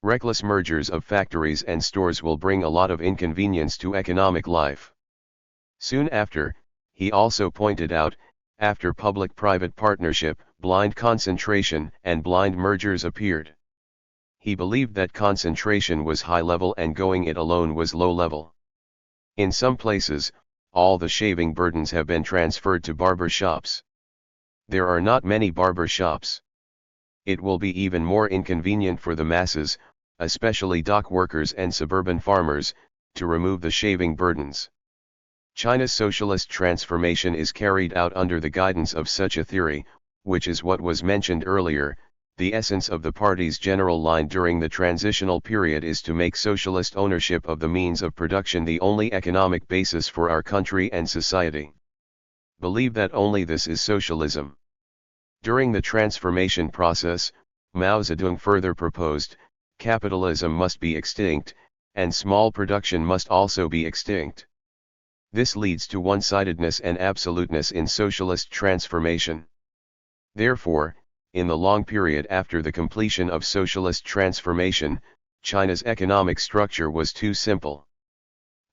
Reckless mergers of factories and stores will bring a lot of inconvenience to economic life. Soon after, he also pointed out, after public-private partnership, blind concentration and blind mergers appeared. He believed that concentration was high level and going it alone was low level. In some places, all the shaving burdens have been transferred to barber shops. There are not many barber shops. It will be even more inconvenient for the masses, especially dock workers and suburban farmers, to remove the shaving burdens. China's socialist transformation is carried out under the guidance of such a theory, which is what was mentioned earlier. The essence of the party's general line during the transitional period is to make socialist ownership of the means of production the only economic basis for our country and society. believe that only this is socialism. During the transformation process, Mao Zedong further proposed, capitalism must be extinct, and small production must also be extinct. This leads to one-sidedness and absoluteness in socialist transformation. Therefore, in the long period after the completion of socialist transformation, China's economic structure was too simple.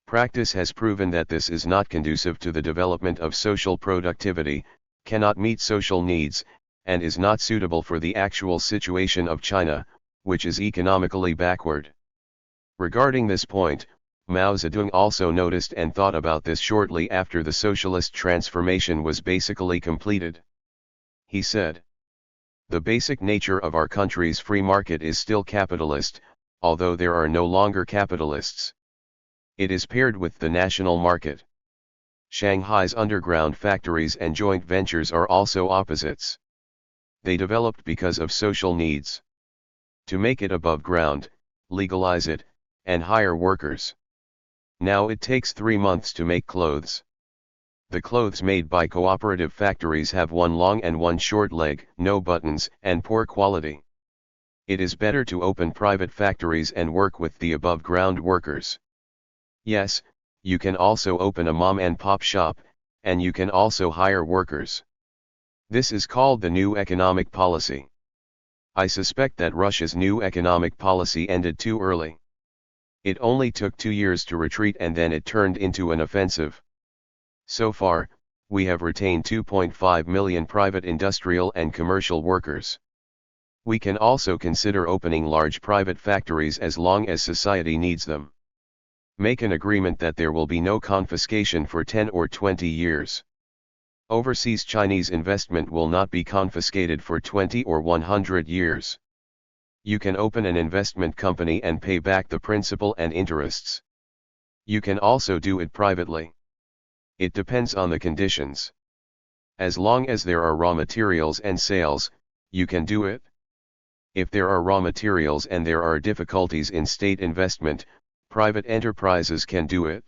Practice has proven that this is not conducive to the development of social productivity, cannot meet social needs, and is not suitable for the actual situation of China, which is economically backward. Regarding this point, Mao Zedong also noticed and thought about this shortly after the socialist transformation was basically completed. He said, "The basic nature of our country's free market is still capitalist, although there are no longer capitalists. It is paired with the national market. Shanghai's underground factories and joint ventures are also opposites. They developed because of social needs. To make it above ground, legalize it, and hire workers. Now it takes 3 months to make clothes. The clothes made by cooperative factories have one long and one short leg, no buttons, and poor quality. It is better to open private factories and work with the above-ground workers. Yes, you can also open a mom-and-pop shop, and you can also hire workers. This is called the new economic policy. I suspect that Russia's new economic policy ended too early. It only took 2 years to retreat and then it turned into an offensive. So far, we have retained 2.5 million private industrial and commercial workers. We can also consider opening large private factories as long as society needs them. Make an agreement that there will be no confiscation for 10 or 20 years. Overseas Chinese investment will not be confiscated for 20 or 100 years. You can open an investment company and pay back the principal and interests. You can also do it privately. It depends on the conditions. As long as there are raw materials and sales, you can do it. If there are raw materials and there are difficulties in state investment, private enterprises can do it.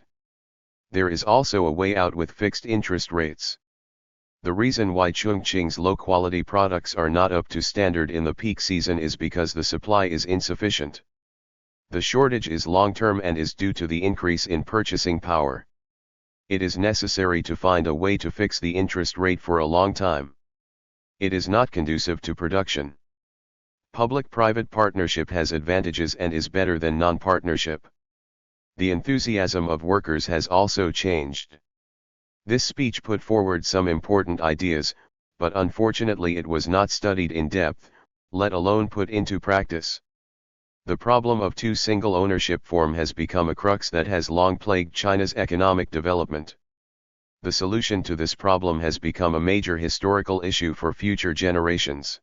There is also a way out with fixed interest rates. The reason why Chongqing's low-quality products are not up to standard in the peak season is because the supply is insufficient. The shortage is long-term and is due to the increase in purchasing power. It is necessary to find a way to fix the interest rate for a long time. It is not conducive to production. Public-private partnership has advantages and is better than non-partnership. The enthusiasm of workers has also changed. This speech put forward some important ideas, but unfortunately it was not studied in depth, let alone put into practice. The problem of two-single ownership form has become a crux that has long plagued China's economic development. The solution to this problem has become a major historical issue for future generations.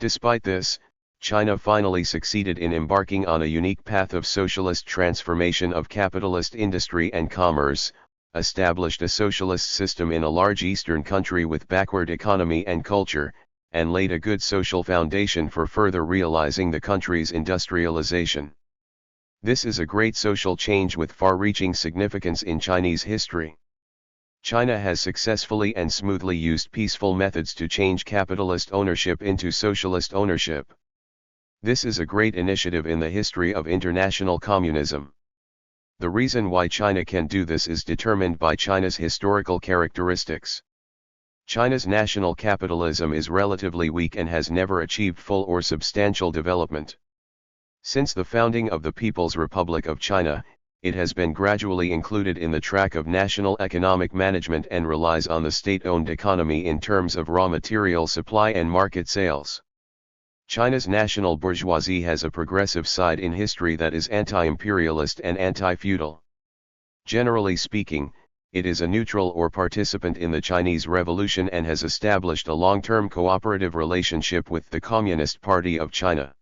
Despite this, China finally succeeded in embarking on a unique path of socialist transformation of capitalist industry and commerce, established a socialist system in a large eastern country with backward economy and culture, and laid a good social foundation for further realizing the country's industrialization. This is a great social change with far-reaching significance in Chinese history. China has successfully and smoothly used peaceful methods to change capitalist ownership into socialist ownership. This is a great initiative in the history of international communism. The reason why China can do this is determined by China's historical characteristics. China's national capitalism is relatively weak and has never achieved full or substantial development. Since the founding of the People's Republic of China, it has been gradually included in the track of national economic management and relies on the state-owned economy in terms of raw material supply and market sales. China's national bourgeoisie has a progressive side in history that is anti-imperialist and anti-feudal. Generally speaking, it is a neutral or participant in the Chinese Revolution and has established a long-term cooperative relationship with the Communist Party of China.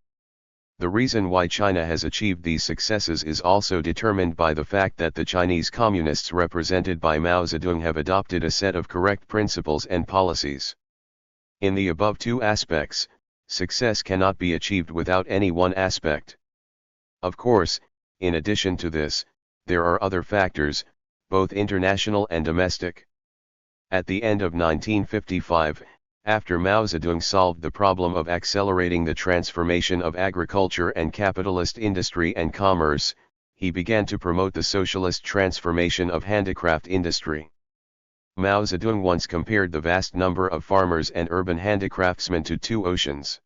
The reason why China has achieved these successes is also determined by the fact that the Chinese Communists represented by Mao Zedong have adopted a set of correct principles and policies. In the above two aspects, success cannot be achieved without any one aspect. Of course, in addition to this, there are other factors, both international and domestic. At the end of 1955, after Mao Zedong solved the problem of accelerating the transformation of agriculture and capitalist industry and commerce, he began to promote the socialist transformation of handicraft industry. Mao Zedong once compared the vast number of farmers and urban handicraftsmen to two oceans.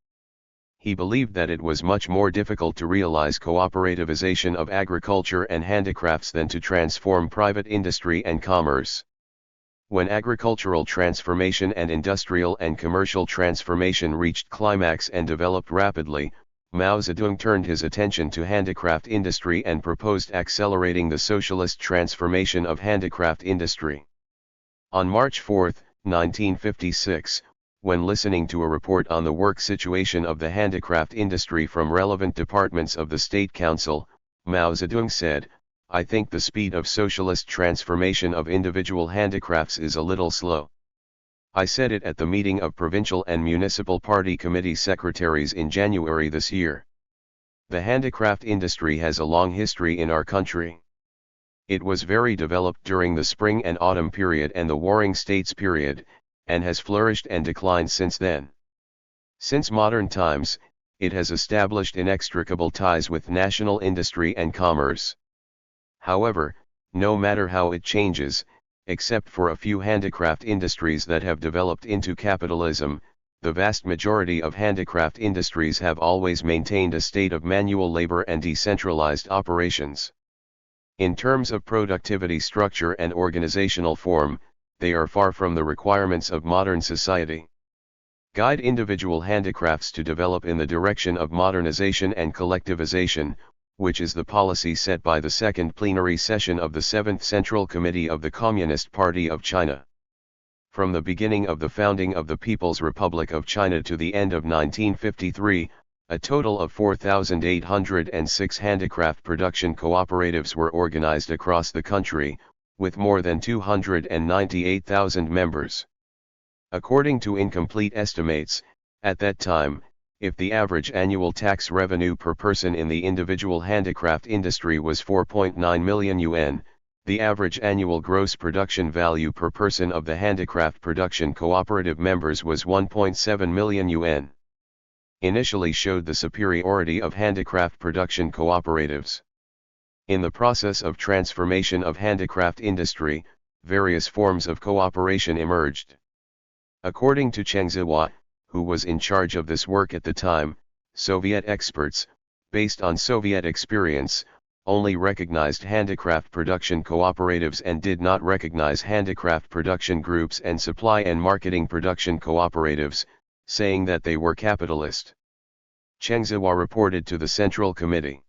He believed that it was much more difficult to realize cooperativization of agriculture and handicrafts than to transform private industry and commerce. When agricultural transformation and industrial and commercial transformation reached climax and developed rapidly, Mao Zedong turned his attention to handicraft industry and proposed accelerating the socialist transformation of handicraft industry. On March 4, 1956, when listening to a report on the work situation of the handicraft industry from relevant departments of the State Council, Mao Zedong said, "I think the speed of socialist transformation of individual handicrafts is a little slow." I said it at the meeting of provincial and municipal party committee secretaries in January this year. The handicraft industry has a long history in our country. It was very developed during the spring and autumn period and the Warring States period, and has flourished and declined since then. Since modern times, it has established inextricable ties with national industry and commerce. However, no matter how it changes, except for a few handicraft industries that have developed into capitalism, the vast majority of handicraft industries have always maintained a state of manual labor and decentralized operations. In terms of productivity structure and organizational form, they are far from the requirements of modern society. Guide individual handicrafts to develop in the direction of modernization and collectivization, which is the policy set by the Second Plenary Session of the 7th Central Committee of the Communist Party of China. From the beginning of the founding of the People's Republic of China to the end of 1953, a total of 4,806 handicraft production cooperatives were organized across the country, with more than 298,000 members. According to incomplete estimates, at that time, if the average annual tax revenue per person in the individual handicraft industry was 4.9 million yuan, the average annual gross production value per person of the handicraft production cooperative members was 1.7 million yuan. Initially showed the superiority of handicraft production cooperatives. In the process of transformation of handicraft industry, various forms of cooperation emerged. According to Chongji, who was in charge of this work at the time, Soviet experts, based on Soviet experience, only recognized handicraft production cooperatives and did not recognize handicraft production groups and supply and marketing production cooperatives, saying that they were capitalist. Chongji reported to the Central Committee.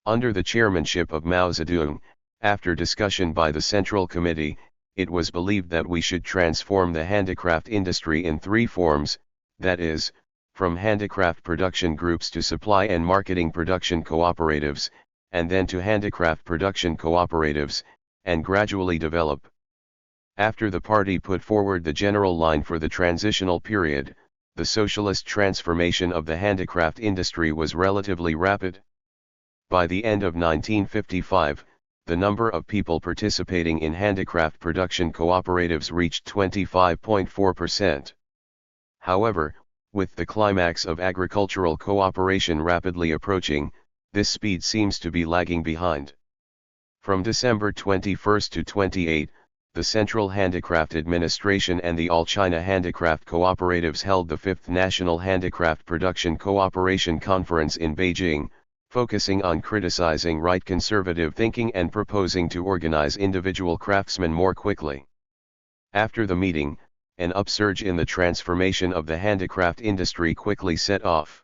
Under the chairmanship of Mao Zedong, after discussion by the Central Committee, it was believed that we should transform the handicraft industry in three forms, that is, from handicraft production groups to supply and marketing production cooperatives, and then to handicraft production cooperatives, and gradually develop. After the party put forward the general line for the transitional period, the socialist transformation of the handicraft industry was relatively rapid. By the end of 1955, the number of people participating in handicraft production cooperatives reached 25.4%. However, with the climax of agricultural cooperation rapidly approaching, this speed seems to be lagging behind. From December 21 to 28, the Central Handicraft Administration and the All China Handicraft Cooperatives held the 5th National Handicraft Production Cooperation Conference in Beijing, focusing on criticizing right conservative thinking and proposing to organize individual craftsmen more quickly. After the meeting, an upsurge in the transformation of the handicraft industry quickly set off.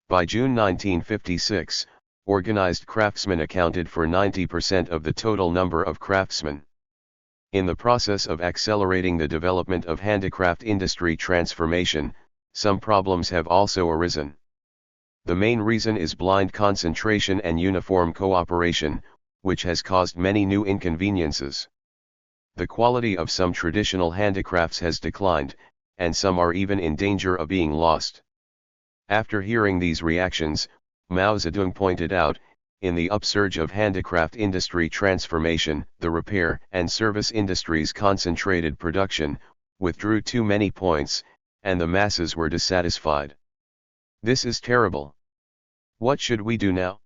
By June 1956, organized craftsmen accounted for 90% of the total number of craftsmen. In the process of accelerating the development of handicraft industry transformation, some problems have also arisen. The main reason is blind concentration and uniform cooperation, which has caused many new inconveniences. The quality of some traditional handicrafts has declined, and some are even in danger of being lost. After hearing these reactions, Mao Zedong pointed out, in the upsurge of handicraft industry transformation, the repair and service industries concentrated production, withdrew too many points, and the masses were dissatisfied. This is terrible. What should we do now?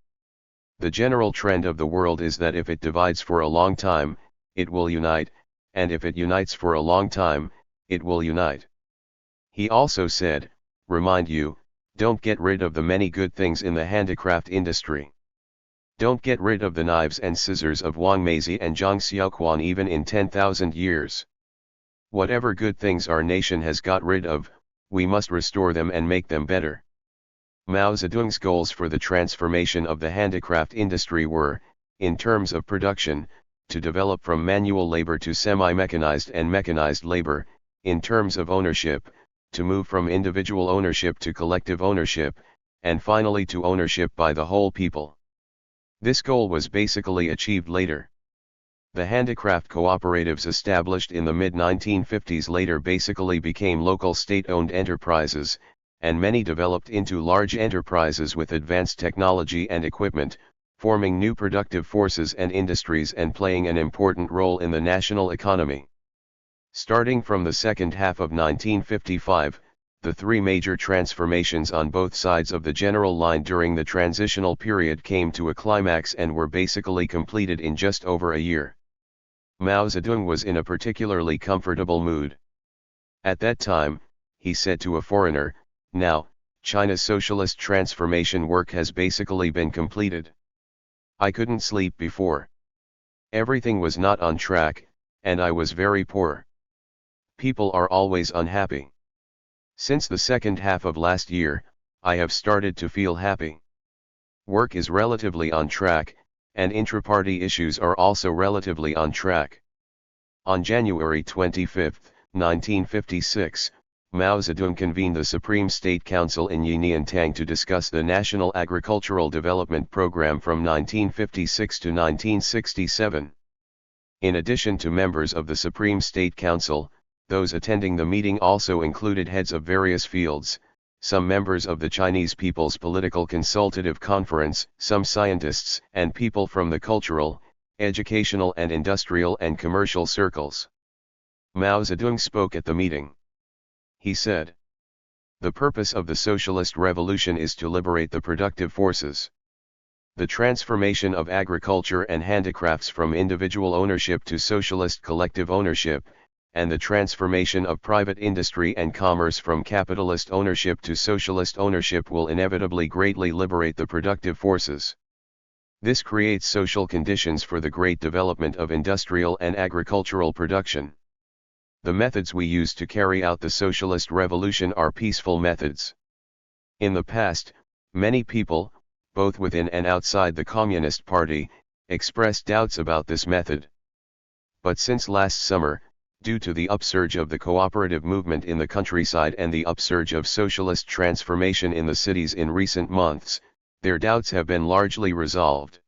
The general trend of the world is that if it divides for a long time, it will unite, and if it unites for a long time, it will unite. He also said, remind you, don't get rid of the many good things in the handicraft industry. Don't get rid of the knives and scissors of Wang Meizi and Zhang Xiaoquan even in 10,000 years. Whatever good things our nation has got rid of, we must restore them and make them better. Mao Zedong's goals for the transformation of the handicraft industry were, in terms of production, to develop from manual labor to semi-mechanized and mechanized labor, in terms of ownership, to move from individual ownership to collective ownership, and finally to ownership by the whole people. This goal was basically achieved later. The handicraft cooperatives established in the mid-1950s later basically became local state-owned enterprises, and many developed into large enterprises with advanced technology and equipment, forming new productive forces and industries and playing an important role in the national economy. Starting from the second half of 1955, the three major transformations on both sides of the general line during the transitional period came to a climax and were basically completed in just over a year. Mao Zedong was in a particularly comfortable mood. At that time, he said to a foreigner, "Now, China's socialist transformation work has basically been completed. I couldn't sleep before. Everything was not on track, and I was very poor. People are always unhappy. Since the second half of last year, I have started to feel happy. Work is relatively on track, and intra-party issues are also relatively on track." On January 25, 1956, Mao Zedong convened the Supreme State Council in Yinniantang to discuss the National Agricultural Development Program from 1956 to 1967. In addition to members of the Supreme State Council, those attending the meeting also included heads of various fields, some members of the Chinese People's Political Consultative Conference, some scientists and people from the cultural, educational and industrial and commercial circles. Mao Zedong spoke at the meeting. He said, "The purpose of the socialist revolution is to liberate the productive forces. The transformation of agriculture and handicrafts from individual ownership to socialist collective ownership, and the transformation of private industry and commerce from capitalist ownership to socialist ownership will inevitably greatly liberate the productive forces. This creates social conditions for the great development of industrial and agricultural production. The methods we use to carry out the socialist revolution are peaceful methods. In the past, many people, both within and outside the Communist Party, expressed doubts about this method. But since last summer, due to the upsurge of the cooperative movement in the countryside and the upsurge of socialist transformation in the cities in recent months, their doubts have been largely resolved.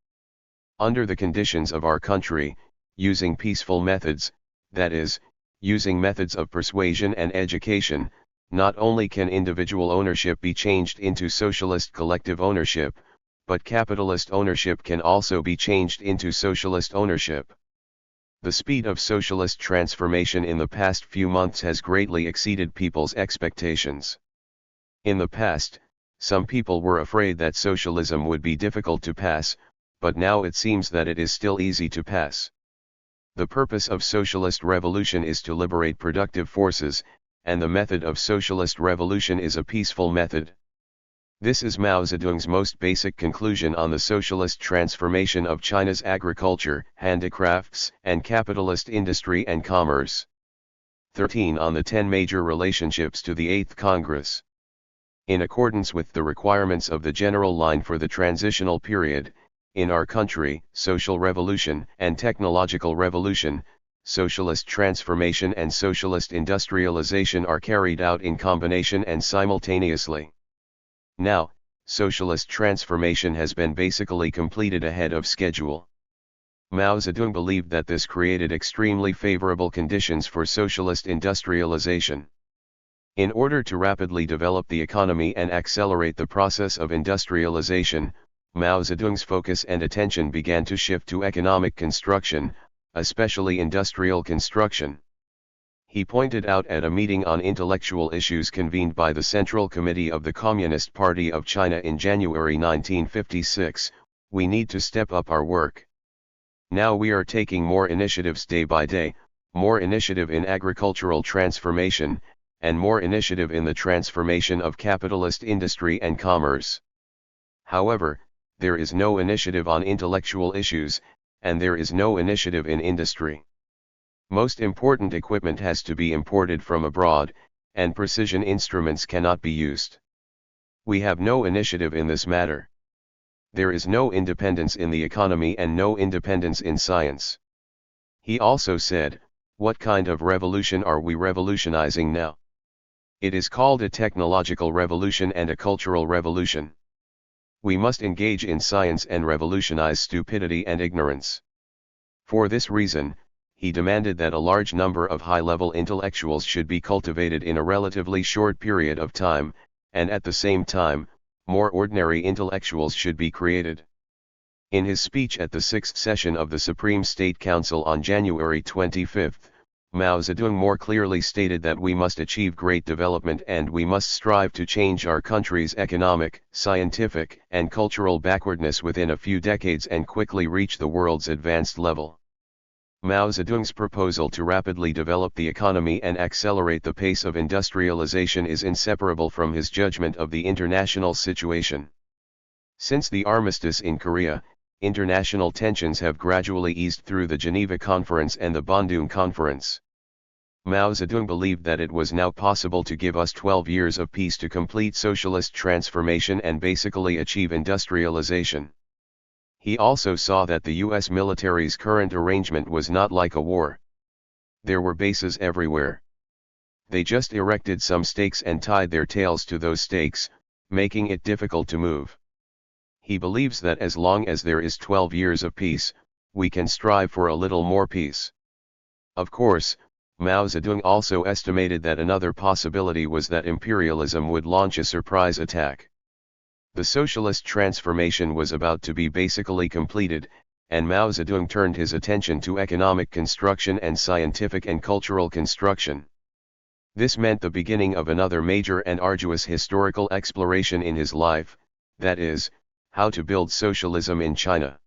Under the conditions of our country, using peaceful methods, that is, using methods of persuasion and education, not only can individual ownership be changed into socialist collective ownership, but capitalist ownership can also be changed into socialist ownership. The speed of socialist transformation in the past few months has greatly exceeded people's expectations. In the past, some people were afraid that socialism would be difficult to pass, but now it seems that it is still easy to pass. The purpose of socialist revolution is to liberate productive forces, and the method of socialist revolution is a peaceful method. This is Mao Zedong's most basic conclusion on the socialist transformation of China's agriculture, handicrafts, and capitalist industry and commerce. 13 On the 10 major relationships to the 8th Congress. In accordance with the requirements of the general line for the transitional period, in our country, social revolution and technological revolution, socialist transformation and socialist industrialization are carried out in combination and simultaneously. Now, socialist transformation has been basically completed ahead of schedule. Mao Zedong believed that this created extremely favorable conditions for socialist industrialization. In order to rapidly develop the economy and accelerate the process of industrialization, Mao Zedong's focus and attention began to shift to economic construction, especially industrial construction. He pointed out at a meeting on intellectual issues convened by the Central Committee of the Communist Party of China in January 1956, we need to step up our work. Now we are taking more initiatives day by day, more initiative in agricultural transformation, and more initiative in the transformation of capitalist industry and commerce. However, there is no initiative on intellectual issues, and there is no initiative in industry. Most important equipment has to be imported from abroad, and precision instruments cannot be used. We have no initiative in this matter. There is no independence in the economy and no independence in science. He also said, what kind of revolution are we revolutionizing now? It is called a technological revolution and a cultural revolution. We must engage in science and revolutionize stupidity and ignorance. For this reason, he demanded that a large number of high-level intellectuals should be cultivated in a relatively short period of time, and at the same time, more ordinary intellectuals should be created. In his speech at the 6th session of the Supreme State Council on January 25, Mao Zedong more clearly stated that we must achieve great development and we must strive to change our country's economic, scientific, and cultural backwardness within a few decades and quickly reach the world's advanced level. Mao Zedong's proposal to rapidly develop the economy and accelerate the pace of industrialization is inseparable from his judgment of the international situation. Since the armistice in Korea, international tensions have gradually eased through the Geneva Conference and the Bandung Conference. Mao Zedong believed that it was now possible to give us 12 years of peace to complete socialist transformation and basically achieve industrialization. He also saw that the US military's current arrangement was not like a war. There were bases everywhere. They just erected some stakes and tied their tails to those stakes, making it difficult to move. He believes that as long as there is 12 years of peace, we can strive for a little more peace. Of course, Mao Zedong also estimated that another possibility was that imperialism would launch a surprise attack. The socialist transformation was about to be basically completed, and Mao Zedong turned his attention to economic construction and scientific and cultural construction. This meant the beginning of another major and arduous historical exploration in his life, that is, how to build socialism in China.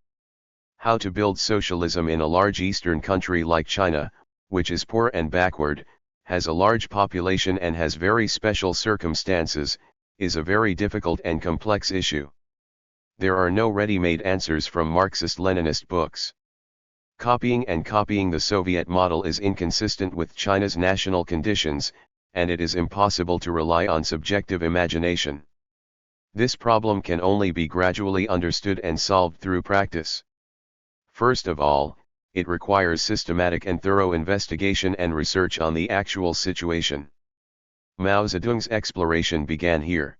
How to build socialism in a large eastern country like China, which is poor and backward, has a large population and has very special circumstances, is a very difficult and complex issue. There are no ready-made answers from Marxist-Leninist books. Copying the Soviet model is inconsistent with China's national conditions, and it is impossible to rely on subjective imagination. This problem can only be gradually understood and solved through practice. First of all, it requires systematic and thorough investigation and research on the actual situation. Mao Zedong's exploration began here.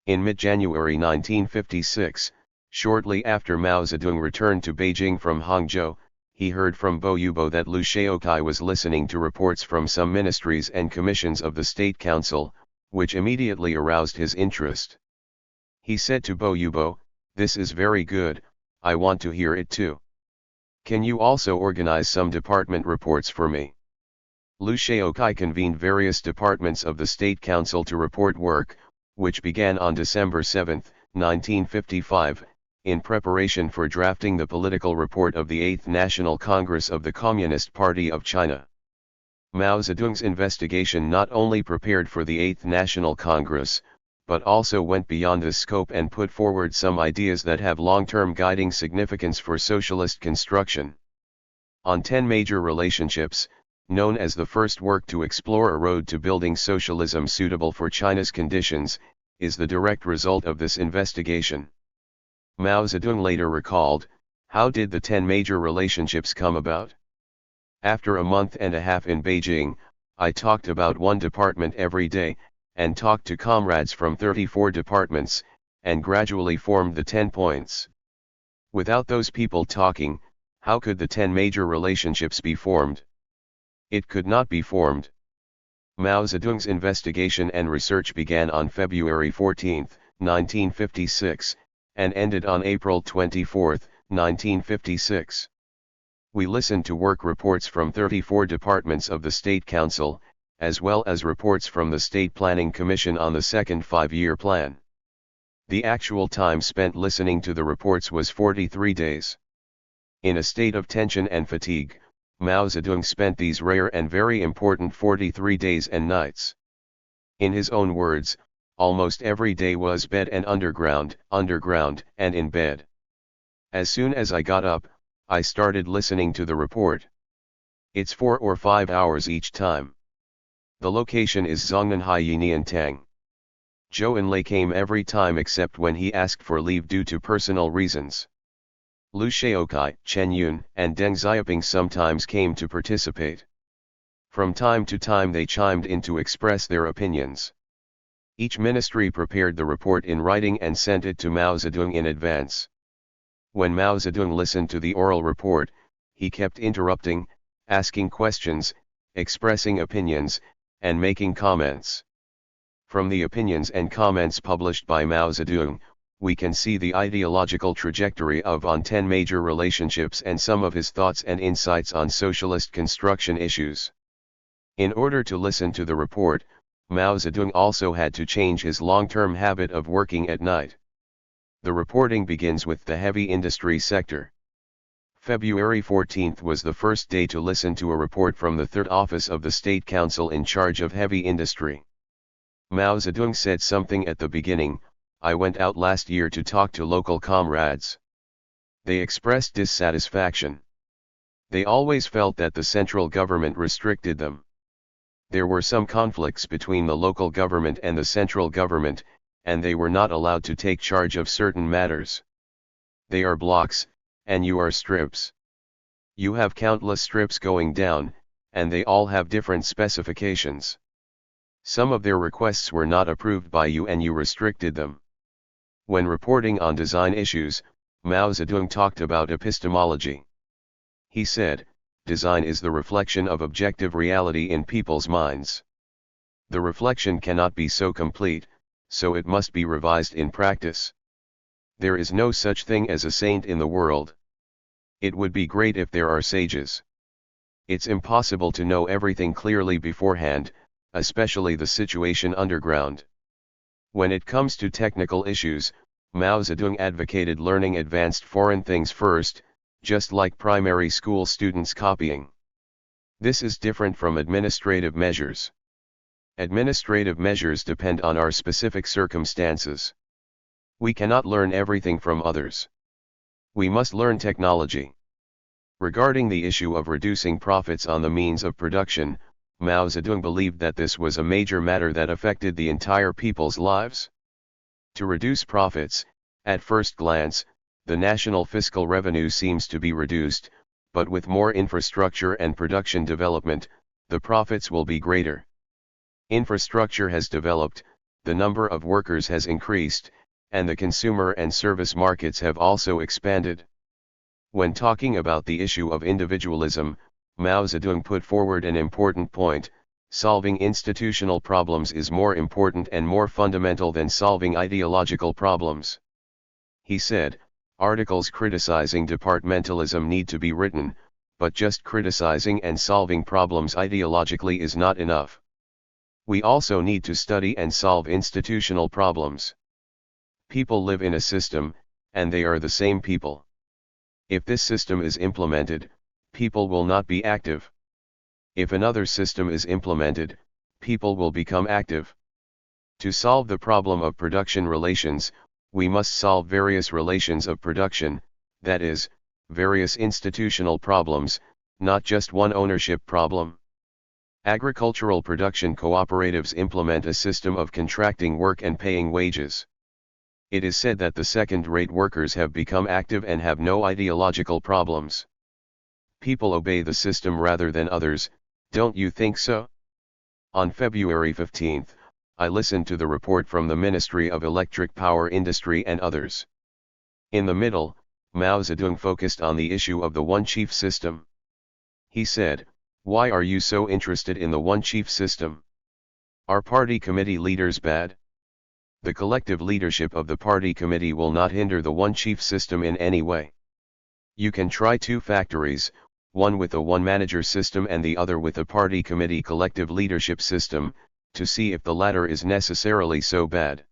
In mid-January 1956, shortly after Mao Zedong returned to Beijing from Hangzhou, he heard from Bo Yubo that Liu Shaokai was listening to reports from some ministries and commissions of the State Council, which immediately aroused his interest. He said to Bo Yubo, "This is very good, I want to hear it too. Can you also organize some department reports for me?" Liu Shaokai convened various departments of the State Council to report work, which began on December 7, 1955, in preparation for drafting the political report of the 8th National Congress of the Communist Party of China. Mao Zedong's investigation not only prepared for the 8th National Congress, but also went beyond this scope and put forward some ideas that have long-term guiding significance for socialist construction. On 10 major relationships, known as the first work to explore a road to building socialism suitable for China's conditions, is the direct result of this investigation. Mao Zedong later recalled, "How did the 10 major relationships come about? After a month and a half in Beijing, I talked about one department every day, and talked to comrades from 34 departments, and gradually formed the 10 points. Without those people talking, how could the 10 major relationships be formed? It could not be formed." Mao Zedong's investigation and research began on February 14, 1956, and ended on April 24, 1956. We listened to work reports from 34 departments of the State Council, as well as reports from the State Planning Commission on the second five-year plan. The actual time spent listening to the reports was 43 days. In a state of tension and fatigue, Mao Zedong spent these rare and very important 43 days and nights. In his own words, almost every day was bed and underground, and in bed. As soon as I got up, I started listening to the report. It's 4 or 5 hours each time. The location is Zongnanhai Yiniantang. Zhou Enlai came every time except when he asked for leave due to personal reasons. Liu Shaokai, Chen Yun, and Deng Xiaoping sometimes came to participate. From time to time they chimed in to express their opinions. Each ministry prepared the report in writing and sent it to Mao Zedong in advance. When Mao Zedong listened to the oral report, he kept interrupting, asking questions, expressing opinions, and making comments. From the opinions and comments published by Mao Zedong, we can see the ideological trajectory on 10 major relationships and some of his thoughts and insights on socialist construction issues. In order to listen to the report, Mao Zedong also had to change his long-term habit of working at night. The reporting begins with the heavy industry sector. February 14 was the first day to listen to a report from the Third Office of the State Council in charge of heavy industry. Mao Zedong said something at the beginning. I went out last year to talk to local comrades. They expressed dissatisfaction. They always felt that the central government restricted them. There were some conflicts between the local government and the central government, and they were not allowed to take charge of certain matters. They are blocks, and you are strips. You have countless strips going down, and they all have different specifications. Some of their requests were not approved by you and you restricted them. When reporting on design issues, Mao Zedong talked about epistemology. He said, design is the reflection of objective reality in people's minds. The reflection cannot be so complete, so it must be revised in practice. There is no such thing as a saint in the world. It would be great if there are sages. It's impossible to know everything clearly beforehand, especially the situation underground. When it comes to technical issues, Mao Zedong advocated learning advanced foreign things first, just like primary school students copying. This is different from administrative measures. Administrative measures depend on our specific circumstances. We cannot learn everything from others. We must learn technology. Regarding the issue of reducing profits on the means of production, Mao Zedong believed that this was a major matter that affected the entire people's lives. To reduce profits, at first glance, the national fiscal revenue seems to be reduced, but with more infrastructure and production development, the profits will be greater. Infrastructure has developed, the number of workers has increased, and the consumer and service markets have also expanded. When talking about the issue of individualism, Mao Zedong put forward an important point: solving institutional problems is more important and more fundamental than solving ideological problems. He said, articles criticizing departmentalism need to be written, but just criticizing and solving problems ideologically is not enough. We also need to study and solve institutional problems. People live in a system, and they are the same people. If this system is implemented, people will not be active. If another system is implemented, people will become active. To solve the problem of production relations, we must solve various relations of production, that is, various institutional problems, not just one ownership problem. Agricultural production cooperatives implement a system of contracting work and paying wages. It is said that the second-rate workers have become active and have no ideological problems. People obey the system rather than others, don't you think so? On February 15, I listened to the report from the Ministry of Electric Power Industry and others. In the middle, Mao Zedong focused on the issue of the one-chief system. He said, "Why are you so interested in the one-chief system? Are party committee leaders bad? The collective leadership of the party committee will not hinder the one chief system in any way. You can try two factories, one with a one-manager system and the other with a party committee collective leadership system, to see if the latter is necessarily so bad.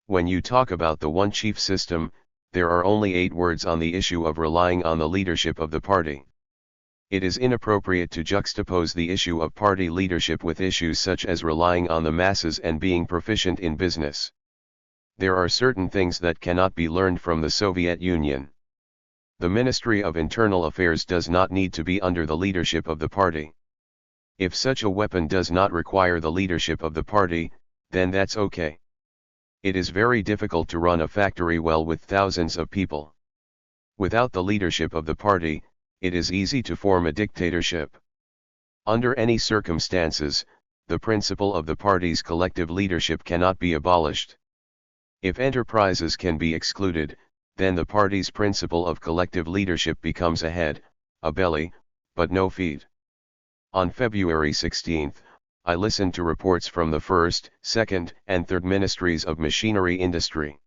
When you talk about the one chief system, there are only 8 words on the issue of relying on the leadership of the party. It is inappropriate to juxtapose the issue of party leadership with issues such as relying on the masses and being proficient in business. There are certain things that cannot be learned from the Soviet Union. The Ministry of Internal Affairs does not need to be under the leadership of the party. If such a weapon does not require the leadership of the party, then that's okay. It is very difficult to run a factory well with thousands of people. Without the leadership of the party, it is easy to form a dictatorship. Under any circumstances, the principle of the party's collective leadership cannot be abolished. If enterprises can be excluded, then the party's principle of collective leadership becomes a head, a belly, but no feet. On February 16, I listened to reports from the first, second, and third ministries of machinery industry.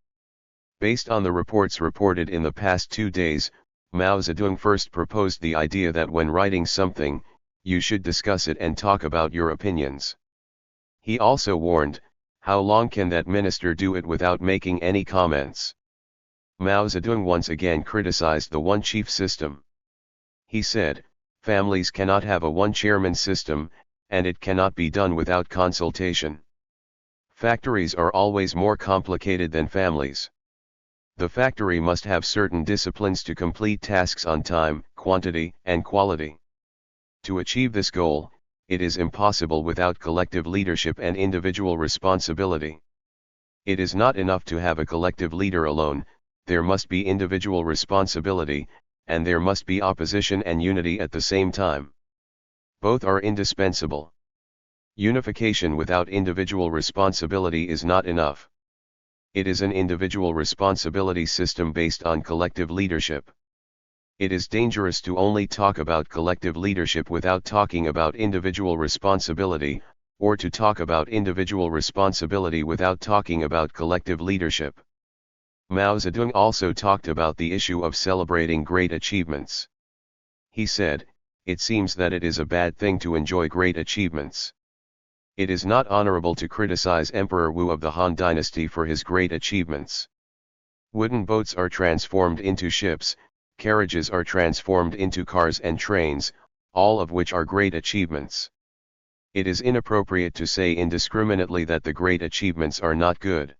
Based on the reports reported in the past 2 days, Mao Zedong first proposed the idea that when writing something, you should discuss it and talk about your opinions. He also warned, how long can that minister do it without making any comments? Mao Zedong once again criticized the one chief system. He said, families cannot have a one chairman system, and it cannot be done without consultation. Factories are always more complicated than families. The factory must have certain disciplines to complete tasks on time, quantity, and quality. To achieve this goal, it is impossible without collective leadership and individual responsibility. It is not enough to have a collective leader alone, there must be individual responsibility, and there must be opposition and unity at the same time. Both are indispensable. Unification without individual responsibility is not enough. It is an individual responsibility system based on collective leadership. It is dangerous to only talk about collective leadership without talking about individual responsibility, or to talk about individual responsibility without talking about collective leadership. Mao Zedong also talked about the issue of celebrating great achievements. He said, it seems that it is a bad thing to enjoy great achievements. It is not honorable to criticize Emperor Wu of the Han Dynasty for his great achievements. Wooden boats are transformed into ships, carriages are transformed into cars and trains, all of which are great achievements. It is inappropriate to say indiscriminately that the great achievements are not good.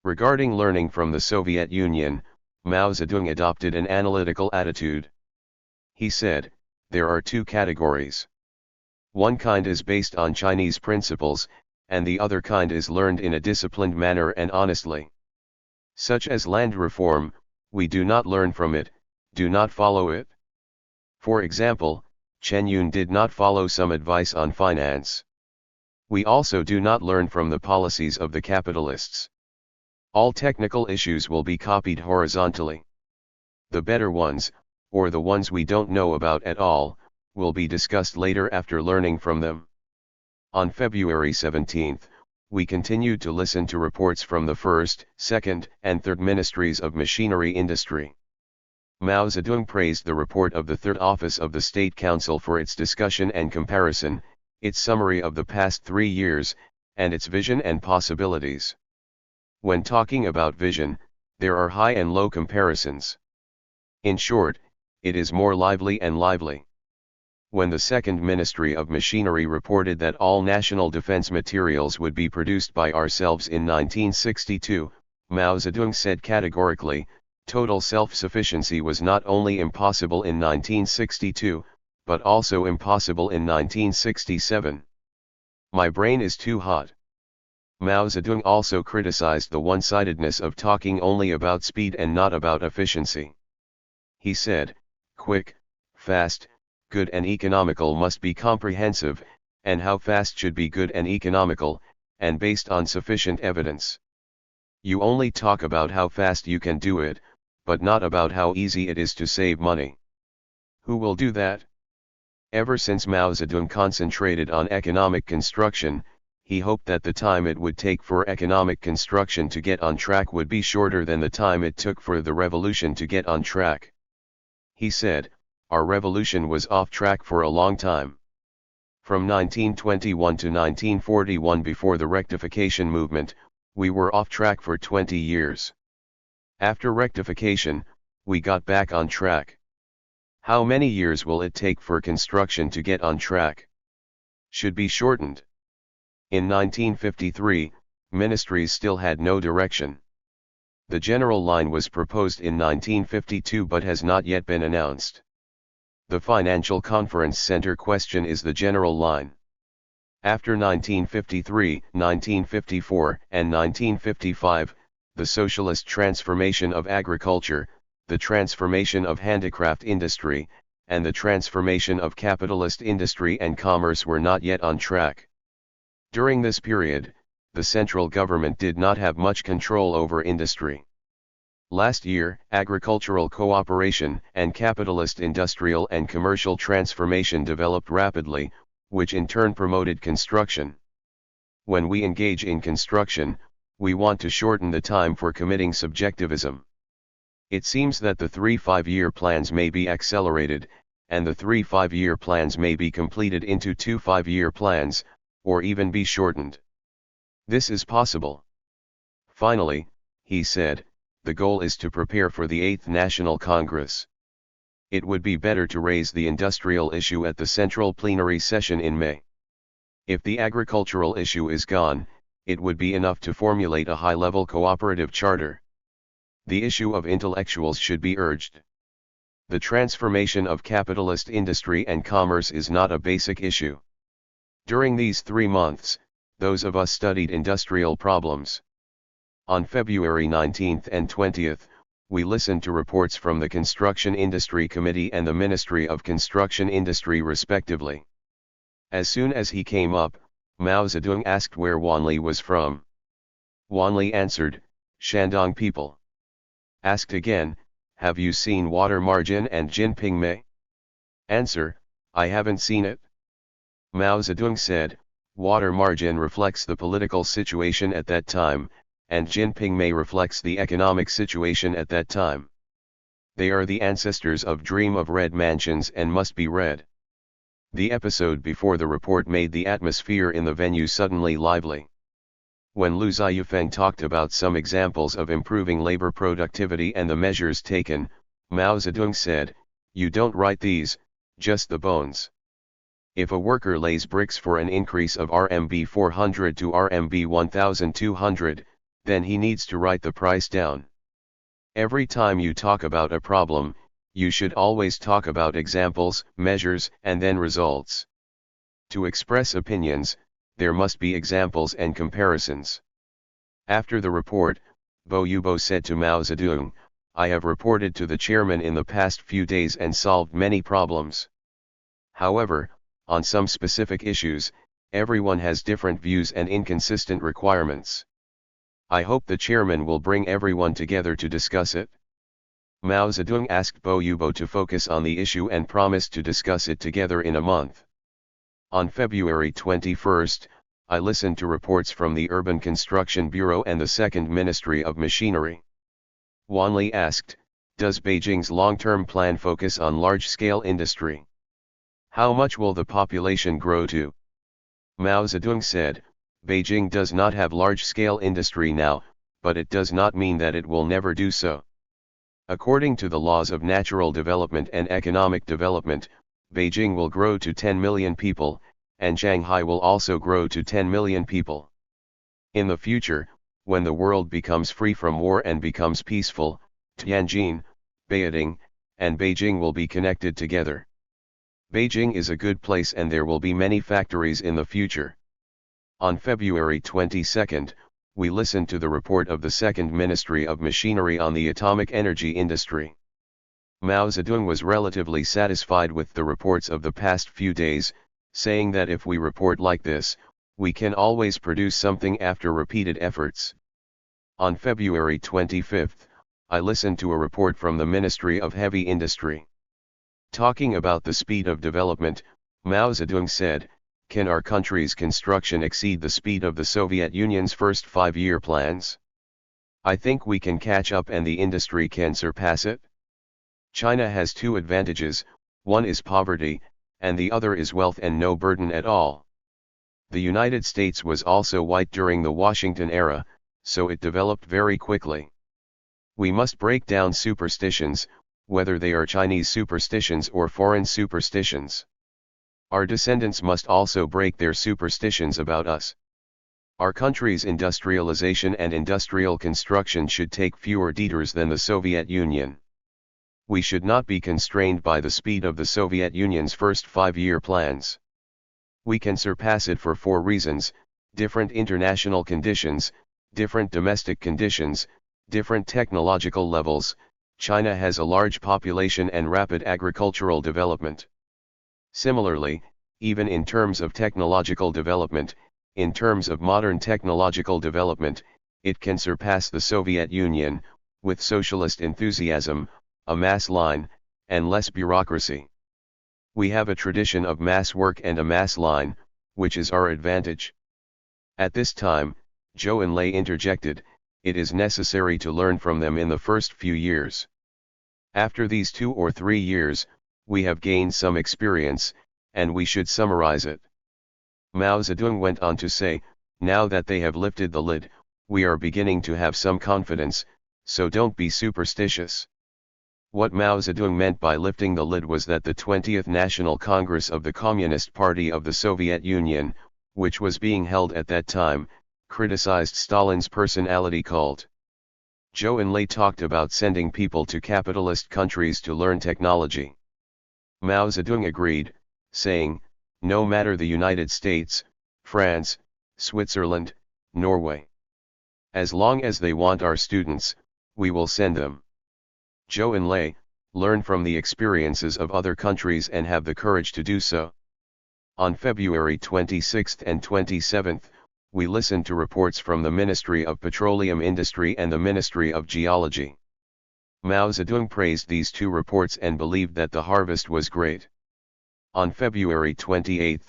Regarding learning from the Soviet Union, Mao Zedong adopted an analytical attitude. He said, there are 2 categories. One kind is based on Chinese principles, and the other kind is learned in a disciplined manner and honestly. Such as land reform, we do not learn from it, do not follow it. For example, Chen Yun did not follow some advice on finance. We also do not learn from the policies of the capitalists. All technical issues will be copied horizontally. The better ones, or the ones we don't know about at all, will be discussed later after learning from them. On February 17, we continued to listen to reports from the first, second, and third ministries of machinery industry. Mao Zedong praised the report of the Third Office of the State Council for its discussion and comparison, its summary of the past 3 years, and its vision and possibilities. When talking about vision, there are high and low comparisons. In short, it is more lively and lively. When the Second Ministry of Machinery reported that all national defense materials would be produced by ourselves in 1962, Mao Zedong said categorically, total self-sufficiency was not only impossible in 1962, but also impossible in 1967. My brain is too hot. Mao Zedong also criticized the one-sidedness of talking only about speed and not about efficiency. He said, quick, fast, good and economical must be comprehensive, and how fast should be good and economical, and based on sufficient evidence. You only talk about how fast you can do it, but not about how easy it is to save money. Who will do that? Ever since Mao Zedong concentrated on economic construction, he hoped that the time it would take for economic construction to get on track would be shorter than the time it took for the revolution to get on track. He said, "Our revolution was off track for a long time. From 1921 to 1941, before the rectification movement, we were off track for 20 years. After rectification, we got back on track. How many years will it take for construction to get on track? Should be shortened." In 1953, ministries still had no direction. The general line was proposed in 1952 but has not yet been announced. The Financial Conference Center question is the general line. After 1953, 1954, and 1955, the socialist transformation of agriculture, the transformation of handicraft industry, and the transformation of capitalist industry and commerce were not yet on track. During this period, the central government did not have much control over industry. Last year, agricultural cooperation and capitalist industrial and commercial transformation developed rapidly, which in turn promoted construction. When we engage in construction, we want to shorten the time for committing subjectivism. It seems that the 3 5-year plans may be accelerated, and the 3 5-year plans may be completed into 2 5-year plans, or even be shortened. This is possible. Finally, he said, the goal is to prepare for the 8th National Congress. It would be better to raise the industrial issue at the Central Plenary Session in May. If the agricultural issue is gone, it would be enough to formulate a high-level cooperative charter. The issue of intellectuals should be urged. The transformation of capitalist industry and commerce is not a basic issue. During these 3 months, those of us studied industrial problems. On February 19th and 20th, we listened to reports from the Construction Industry Committee and the Ministry of Construction Industry respectively. As soon as he came up, Mao Zedong asked where Wanli was from. Wanli answered, "Shandong people." Asked again, "Have you seen Water Margin and Jinping Mei?" Answer, "I haven't seen it." Mao Zedong said, "Water Margin reflects the political situation at that time, and Jinping Mei reflects the economic situation at that time. They are the ancestors of Dream of Red Mansions and must be read." The episode before the report made the atmosphere in the venue suddenly lively. When Lu Ziyufeng talked about some examples of improving labor productivity and the measures taken, Mao Zedong said, "You don't write these, just the bones. If a worker lays bricks for an increase of RMB 400 to RMB 1200, then he needs to write the price down. Every time you talk about a problem, you should always talk about examples, measures, and then results. To express opinions, there must be examples and comparisons." After the report, Bo Yubo said to Mao Zedong, "I have reported to the chairman in the past few days and solved many problems. However, on some specific issues, everyone has different views and inconsistent requirements. I hope the chairman will bring everyone together to discuss it." Mao Zedong asked Bo Yubo to focus on the issue and promised to discuss it together in a month. On February 21st, I listened to reports from the Urban Construction Bureau and the Second Ministry of Machinery. Wanli asked, "Does Beijing's long-term plan focus on large-scale industry? How much will the population grow to?" Mao Zedong said, "Beijing does not have large-scale industry now, but it does not mean that it will never do so. According to the laws of natural development and economic development, Beijing will grow to 10 million people, and Shanghai will also grow to 10 million people. In the future, when the world becomes free from war and becomes peaceful, Tianjin, Beijing, and Beijing will be connected together. Beijing is a good place and there will be many factories in the future." On February 22nd, we listened to the report of the Second Ministry of Machinery on the atomic energy industry. Mao Zedong was relatively satisfied with the reports of the past few days, saying that if we report like this, we can always produce something after repeated efforts. On February 25th, I listened to a report from the Ministry of Heavy Industry. Talking about the speed of development, Mao Zedong said, Can our country's construction exceed the speed of the Soviet Union's first 5-year plans? I think we can catch up and the industry can surpass it. China has two advantages, one is poverty, and the other is wealth and no burden at all. The United States was also white during the Washington era, so it developed very quickly. We must break down superstitions, whether they are Chinese superstitions or foreign superstitions. Our descendants must also break their superstitions about us. Our country's industrialization and industrial construction should take fewer detours than the Soviet Union. We should not be constrained by the speed of the Soviet Union's first 5-year plans. We can surpass it for 4 reasons: different international conditions, different domestic conditions, different technological levels. China has a large population and rapid agricultural development. Similarly, even in terms of technological development, in terms of modern technological development, it can surpass the Soviet Union, with socialist enthusiasm, a mass line, and less bureaucracy. We have a tradition of mass work and a mass line, which is our advantage. At this time, Zhou Enlai interjected, it is necessary to learn from them in the first few years. After these 2 or 3 years, we have gained some experience, and we should summarize it. Mao Zedong went on to say, now that they have lifted the lid, we are beginning to have some confidence, so don't be superstitious. What Mao Zedong meant by lifting the lid was that the 20th National Congress of the Communist Party of the Soviet Union, which was being held at that time, criticized Stalin's personality cult. Zhou Enlai talked about sending people to capitalist countries to learn technology. Mao Zedong agreed, saying, no matter the United States, France, Switzerland, Norway. As long as they want our students, we will send them. Zhou Enlai, learn from the experiences of other countries and have the courage to do so. On February 26 and 27, we listened to reports from the Ministry of Petroleum Industry and the Ministry of Geology. Mao Zedong praised these 2 reports and believed that the harvest was great. On February 28,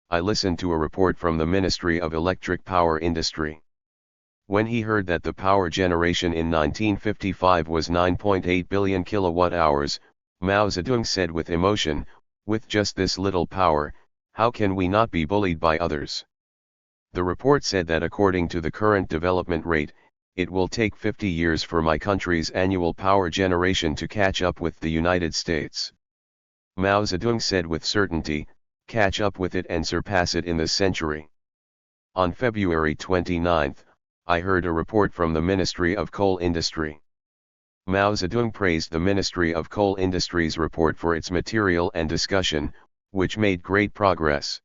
I listened to a report from the Ministry of Electric Power Industry. When he heard that the power generation in 1955 was 9.8 billion kilowatt-hours, Mao Zedong said with emotion, with just this little power, how can we not be bullied by others? The report said that according to the current development rate, it will take 50 years for my country's annual power generation to catch up with the United States. Mao Zedong said with certainty, catch up with it and surpass it in this century. On February 29, I heard a report from the Ministry of Coal Industry. Mao Zedong praised the Ministry of Coal Industry's report for its material and discussion, which made great progress.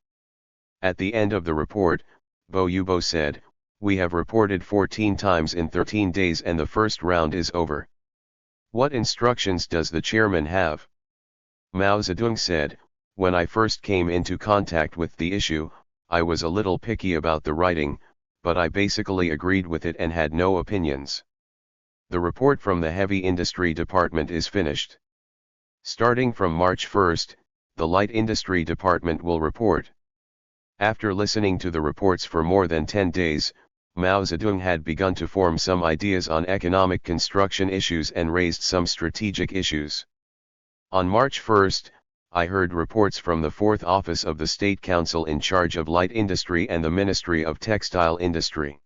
At the end of the report, Bo Yubo said, we have reported 14 times in 13 days and the first round is over. What instructions does the chairman have? Mao Zedong said, when I first came into contact with the issue, I was a little picky about the writing, but I basically agreed with it and had no opinions. The report from the Heavy Industry Department is finished. Starting from March 1st, the Light Industry Department will report. After listening to the reports for more than 10 days, Mao Zedong had begun to form some ideas on economic construction issues and raised some strategic issues. On March 1st, I heard reports from the 4th Office of the State Council in charge of light industry and the Ministry of Textile Industry.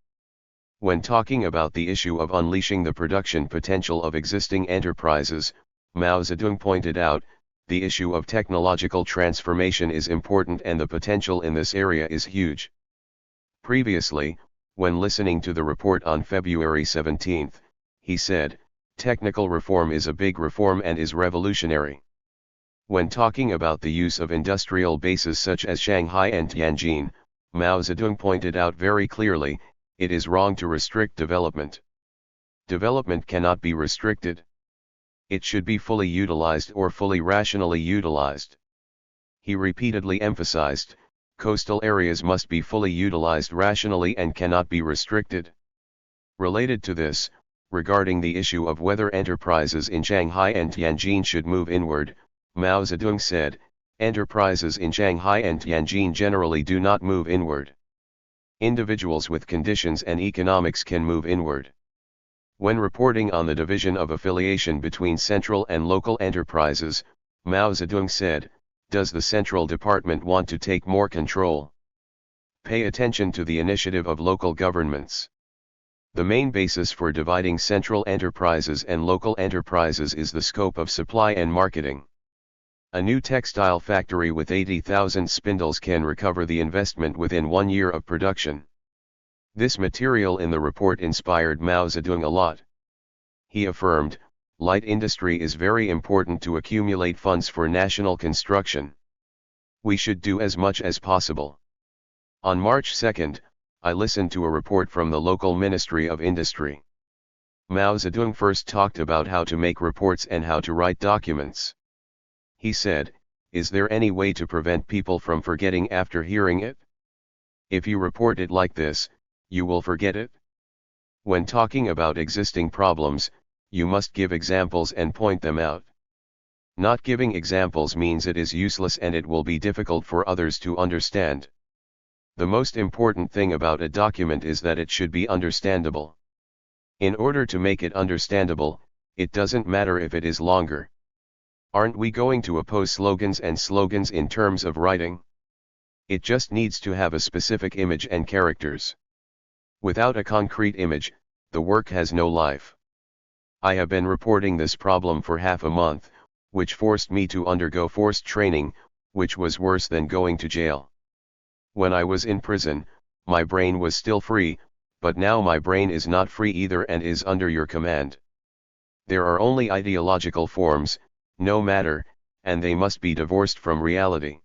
When talking about the issue of unleashing the production potential of existing enterprises, Mao Zedong pointed out, the issue of technological transformation is important and the potential in this area is huge. Previously, when listening to the report on February 17, he said, technical reform is a big reform and is revolutionary. When talking about the use of industrial bases such as Shanghai and Tianjin, Mao Zedong pointed out very clearly, it is wrong to restrict development. Development cannot be restricted. It should be fully utilized or fully rationally utilized. He repeatedly emphasized, coastal areas must be fully utilized rationally and cannot be restricted. Related to this, regarding the issue of whether enterprises in Shanghai and Tianjin should move inward, Mao Zedong said, Enterprises in Shanghai and Tianjin generally do not move inward. Individuals with conditions and economics can move inward. When reporting on the division of affiliation between central and local enterprises, Mao Zedong said, "Does the central department want to take more control? Pay attention to the initiative of local governments. The main basis for dividing central enterprises and local enterprises is the scope of supply and marketing. A new textile factory with 80,000 spindles can recover the investment within 1 year of production." This material in the report inspired Mao Zedong a lot. He affirmed, "Light industry is very important to accumulate funds for national construction. We should do as much as possible." On March 2, I listened to a report from the local Ministry of Industry. Mao Zedong first talked about how to make reports and how to write documents. He said, "Is there any way to prevent people from forgetting after hearing it? If you report it like this, you will forget it. When talking about existing problems, you must give examples and point them out. Not giving examples means it is useless and it will be difficult for others to understand. The most important thing about a document is that it should be understandable. In order to make it understandable, it doesn't matter if it is longer. Aren't we going to oppose slogans and slogans in terms of writing? It just needs to have a specific image and characters. Without a concrete image, the work has no life." I have been reporting this problem for half a month, which forced me to undergo forced training, which was worse than going to jail. When I was in prison, my brain was still free, but now my brain is not free either and is under your command. There are only ideological forms, no matter, and they must be divorced from reality.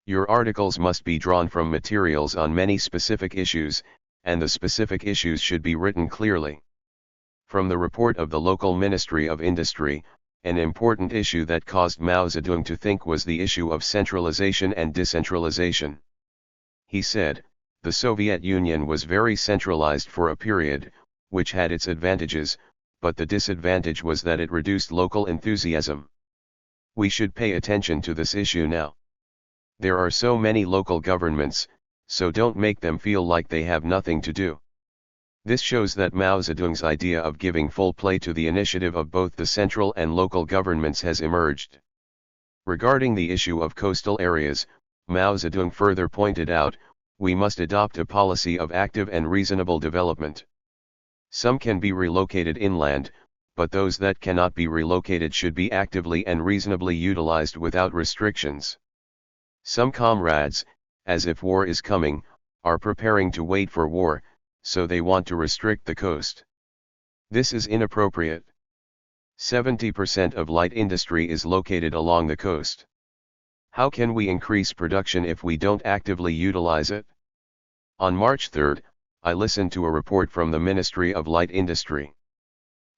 Your articles must be drawn from materials on many specific issues, and the specific issues should be written clearly. From the report of the local Ministry of Industry, an important issue that caused Mao Zedong to think was the issue of centralization and decentralization. He said, "The Soviet Union was very centralized for a period, which had its advantages, but the disadvantage was that it reduced local enthusiasm. We should pay attention to this issue now. There are so many local governments, so don't make them feel like they have nothing to do." This shows that Mao Zedong's idea of giving full play to the initiative of both the central and local governments has emerged. Regarding the issue of coastal areas, Mao Zedong further pointed out, "We must adopt a policy of active and reasonable development. Some can be relocated inland, but those that cannot be relocated should be actively and reasonably utilized without restrictions. Some comrades, as if war is coming, are preparing to wait for war, so they want to restrict the coast. This is inappropriate. 70% of light industry is located along the coast. How can we increase production if we don't actively utilize it?" On March 3, I listened to a report from the Ministry of Light Industry.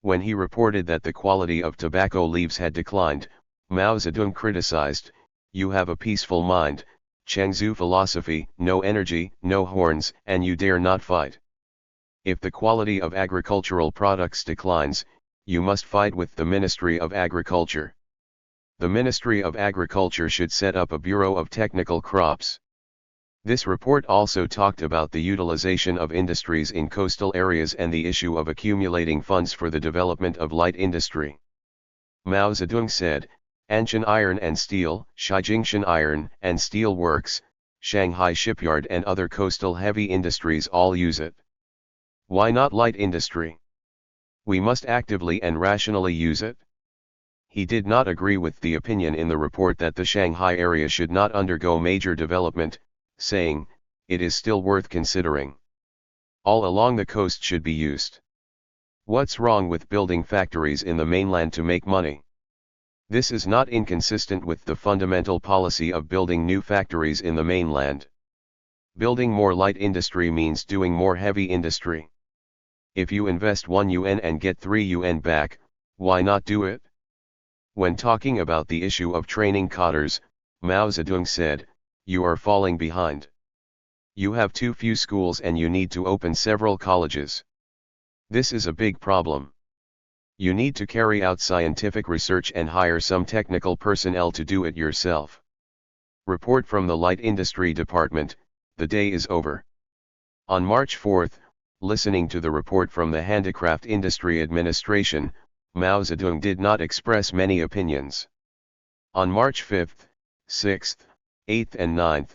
When he reported that the quality of tobacco leaves had declined, Mao Zedong criticized, "You have a peaceful mind, chongji philosophy, no energy, no horns, and you dare not fight. If the quality of agricultural products declines, you must fight with the Ministry of Agriculture. The Ministry of Agriculture should set up a Bureau of Technical Crops." This report also talked about the utilization of industries in coastal areas and the issue of accumulating funds for the development of light industry. Mao Zedong said, "Anshan Iron and Steel, Shijingshan Iron and Steel Works, Shanghai Shipyard and other coastal heavy industries all use it. Why not light industry? We must actively and rationally use it." He did not agree with the opinion in the report that the Shanghai area should not undergo major development, saying, "It is still worth considering. All along the coast should be used. What's wrong with building factories in the mainland to make money? This is not inconsistent with the fundamental policy of building new factories in the mainland. Building more light industry means doing more heavy industry. If you invest 1 yuan and get 3 yuan back, why not do it?" When talking about the issue of training cadres, Mao Zedong said, "You are falling behind. You have too few schools and you need to open several colleges. This is a big problem. You need to carry out scientific research and hire some technical personnel to do it yourself. Report from the Light Industry Department, the day is over. On March 4, listening to the report from the Handicraft Industry Administration, Mao Zedong did not express many opinions. On March 5, 6, 8 and 9,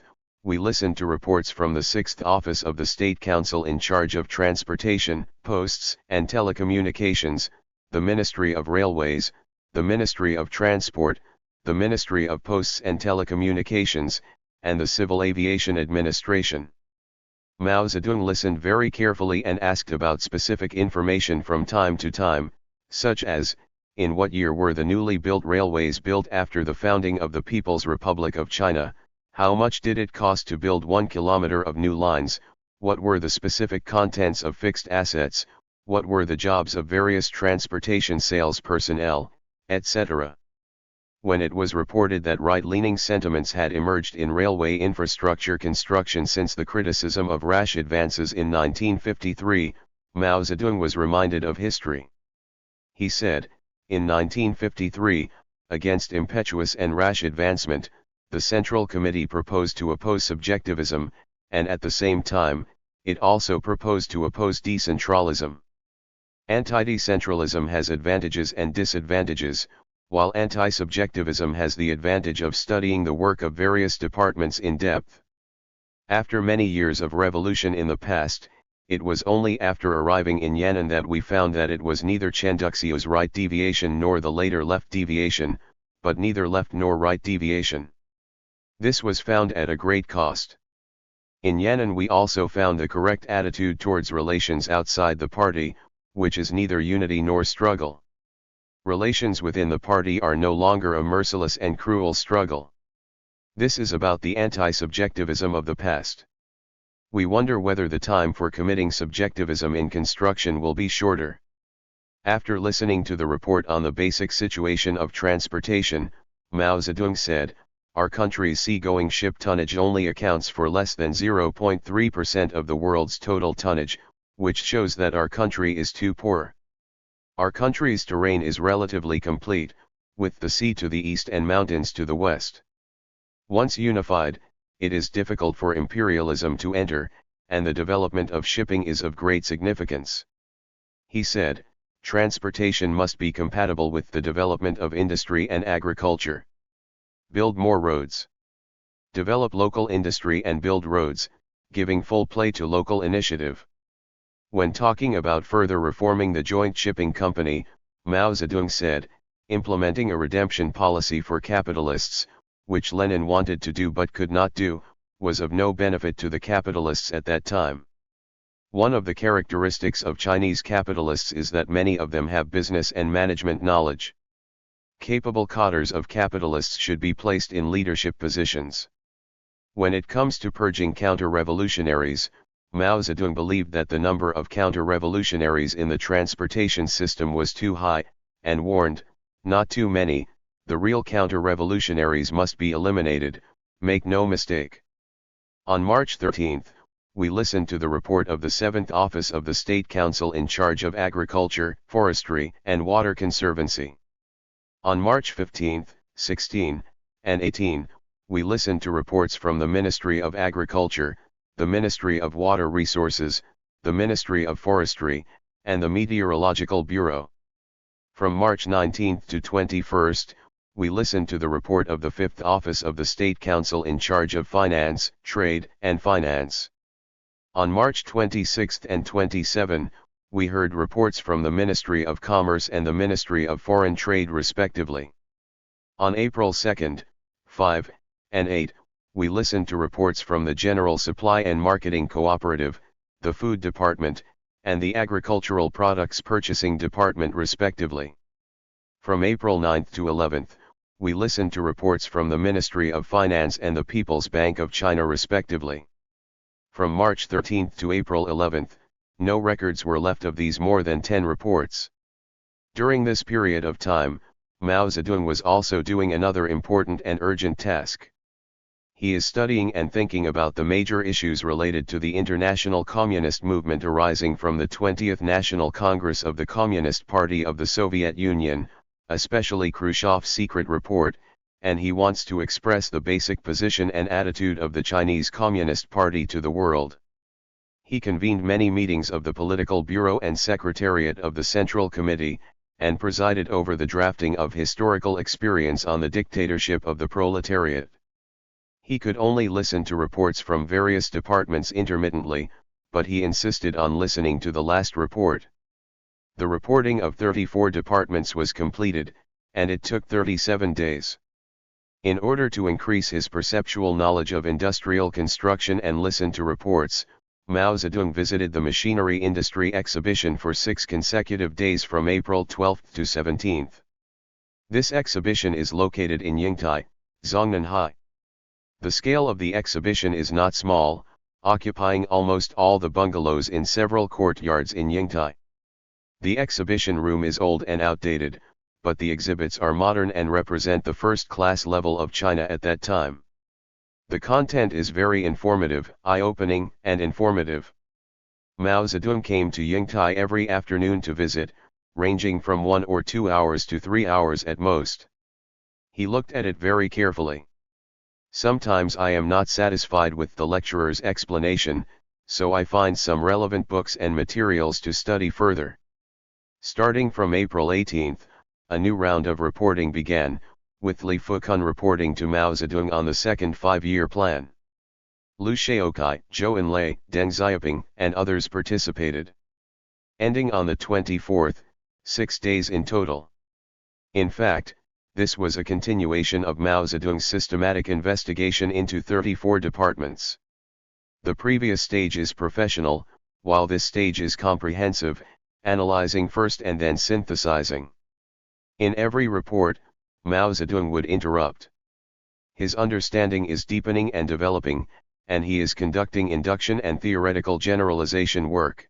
we listened to reports from the 6th Office of the State Council in charge of Transportation, Posts and Telecommunications, the Ministry of Railways, the Ministry of Transport, the Ministry of Posts and Telecommunications, and the Civil Aviation Administration. Mao Zedong listened very carefully and asked about specific information from time to time, such as, in what year were the newly built railways built after the founding of the People's Republic of China, how much did it cost to build 1 kilometer of new lines, what were the specific contents of fixed assets, what were the jobs of various transportation sales personnel, etc. When it was reported that right-leaning sentiments had emerged in railway infrastructure construction since the criticism of rash advances in 1953, Mao Zedong was reminded of history. He said, in 1953, against impetuous and rash advancement, the Central Committee proposed to oppose subjectivism, and at the same time, it also proposed to oppose decentralism. Anti-decentralism has advantages and disadvantages, while anti-subjectivism has the advantage of studying the work of various departments in depth. After many years of revolution in the past, it was only after arriving in Yan'an that we found that it was neither Chen Duxiu's right deviation nor the later left deviation, but neither left nor right deviation. This was found at a great cost. In Yan'an we also found the correct attitude towards relations outside the party, which is neither unity nor struggle. Relations within the party are no longer a merciless and cruel struggle. This is about the anti-subjectivism of the past. We wonder whether the time for committing subjectivism in construction will be shorter. After listening to the report on the basic situation of transportation, Mao Zedong said, our country's seagoing ship tonnage only accounts for less than 0.3% of the world's total tonnage, which shows that our country is too poor. Our country's terrain is relatively complete, with the sea to the east and mountains to the west. Once unified, it is difficult for imperialism to enter, and the development of shipping is of great significance. He said, transportation must be compatible with the development of industry and agriculture. Build more roads. Develop local industry and build roads, giving full play to local initiative. When talking about further reforming the joint shipping company, Mao Zedong said, implementing a redemption policy for capitalists, which Lenin wanted to do but could not do, was of no benefit to the capitalists at that time. One of the characteristics of Chinese capitalists is that many of them have business and management knowledge. Capable cadres of capitalists should be placed in leadership positions. When it comes to purging counter-revolutionaries, Mao Zedong believed that the number of counter-revolutionaries in the transportation system was too high, and warned, not too many, the real counter-revolutionaries must be eliminated, make no mistake. On March 13, we listened to the report of the 7th Office of the State Council in charge of Agriculture, Forestry, and Water Conservancy. On March 15, 16, and 18, we listened to reports from the Ministry of Agriculture, the Ministry of Water Resources, the Ministry of Forestry, and the Meteorological Bureau. From March 19 to 21, we listened to the report of the 5th Office of the State Council in charge of Finance, Trade, and Finance. On March 26 and 27, we heard reports from the Ministry of Commerce and the Ministry of Foreign Trade respectively. On April 2, 5, and 8, we listened to reports from the General Supply and Marketing Cooperative, the Food Department, and the Agricultural Products Purchasing Department respectively. From April 9 to 11, we listened to reports from the Ministry of Finance and the People's Bank of China respectively. From March 13 to April 11, no records were left of these more than 10 reports. During this period of time, Mao Zedong was also doing another important and urgent task. He is studying and thinking about the major issues related to the international communist movement arising from the 20th National Congress of the Communist Party of the Soviet Union, especially Khrushchev's secret report, and he wants to express the basic position and attitude of the Chinese Communist Party to the world. He convened many meetings of the Political Bureau and Secretariat of the Central Committee, and presided over the drafting of historical experience on the dictatorship of the proletariat. He could only listen to reports from various departments intermittently, but he insisted on listening to the last report. The reporting of 34 departments was completed, and it took 37 days. In order to increase his perceptual knowledge of industrial construction and listen to reports, Mao Zedong visited the machinery industry exhibition for 6 consecutive days from April 12 to 17. This exhibition is located in Yingtai, Zhongnanhai. The scale of the exhibition is not small, occupying almost all the bungalows in several courtyards in Yingtai. The exhibition room is old and outdated, but the exhibits are modern and represent the first-class level of China at that time. The content is very informative, eye-opening, and informative. Mao Zedong came to Yingtai every afternoon to visit, ranging from 1 or 2 hours to 3 hours at most. He looked at it very carefully. Sometimes I am not satisfied with the lecturer's explanation, so I find some relevant books and materials to study further. Starting from April 18, a new round of reporting began, with Li Fukun reporting to Mao Zedong on the second 5-year plan. Liu Shaokai, Zhou Enlai, Deng Xiaoping, and others participated. Ending on the 24th, 6 days in total. In fact, this was a continuation of Mao Zedong's systematic investigation into 34 departments. The previous stage is professional, while this stage is comprehensive, analyzing first and then synthesizing. In every report, Mao Zedong would interrupt. His understanding is deepening and developing, and he is conducting induction and theoretical generalization work.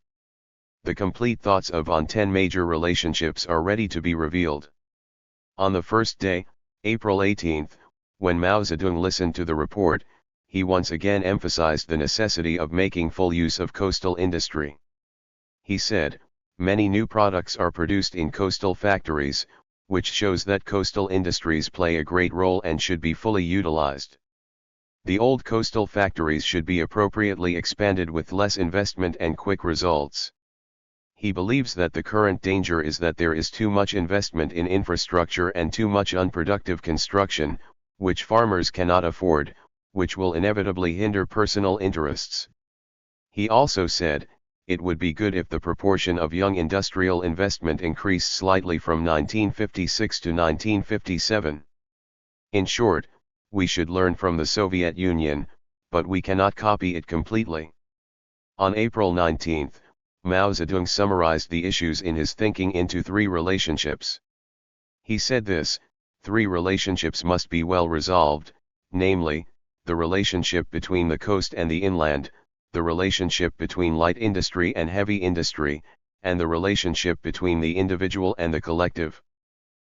The complete thoughts of on 10 major relationships are ready to be revealed. On the first day, April 18, when Mao Zedong listened to the report, he once again emphasized the necessity of making full use of coastal industry. He said, "Many new products are produced in coastal factories, which shows that coastal industries play a great role and should be fully utilized. The old coastal factories should be appropriately expanded with less investment and quick results." He believes that the current danger is that there is too much investment in infrastructure and too much unproductive construction, which farmers cannot afford, which will inevitably hinder personal interests. He also said, it would be good if the proportion of young industrial investment increased slightly from 1956 to 1957. In short, we should learn from the Soviet Union, but we cannot copy it completely. On April 19, Mao Zedong summarized the issues in his thinking into 3 relationships. He said this: 3 relationships must be well resolved, namely, the relationship between the coast and the inland, the relationship between light industry and heavy industry, and the relationship between the individual and the collective.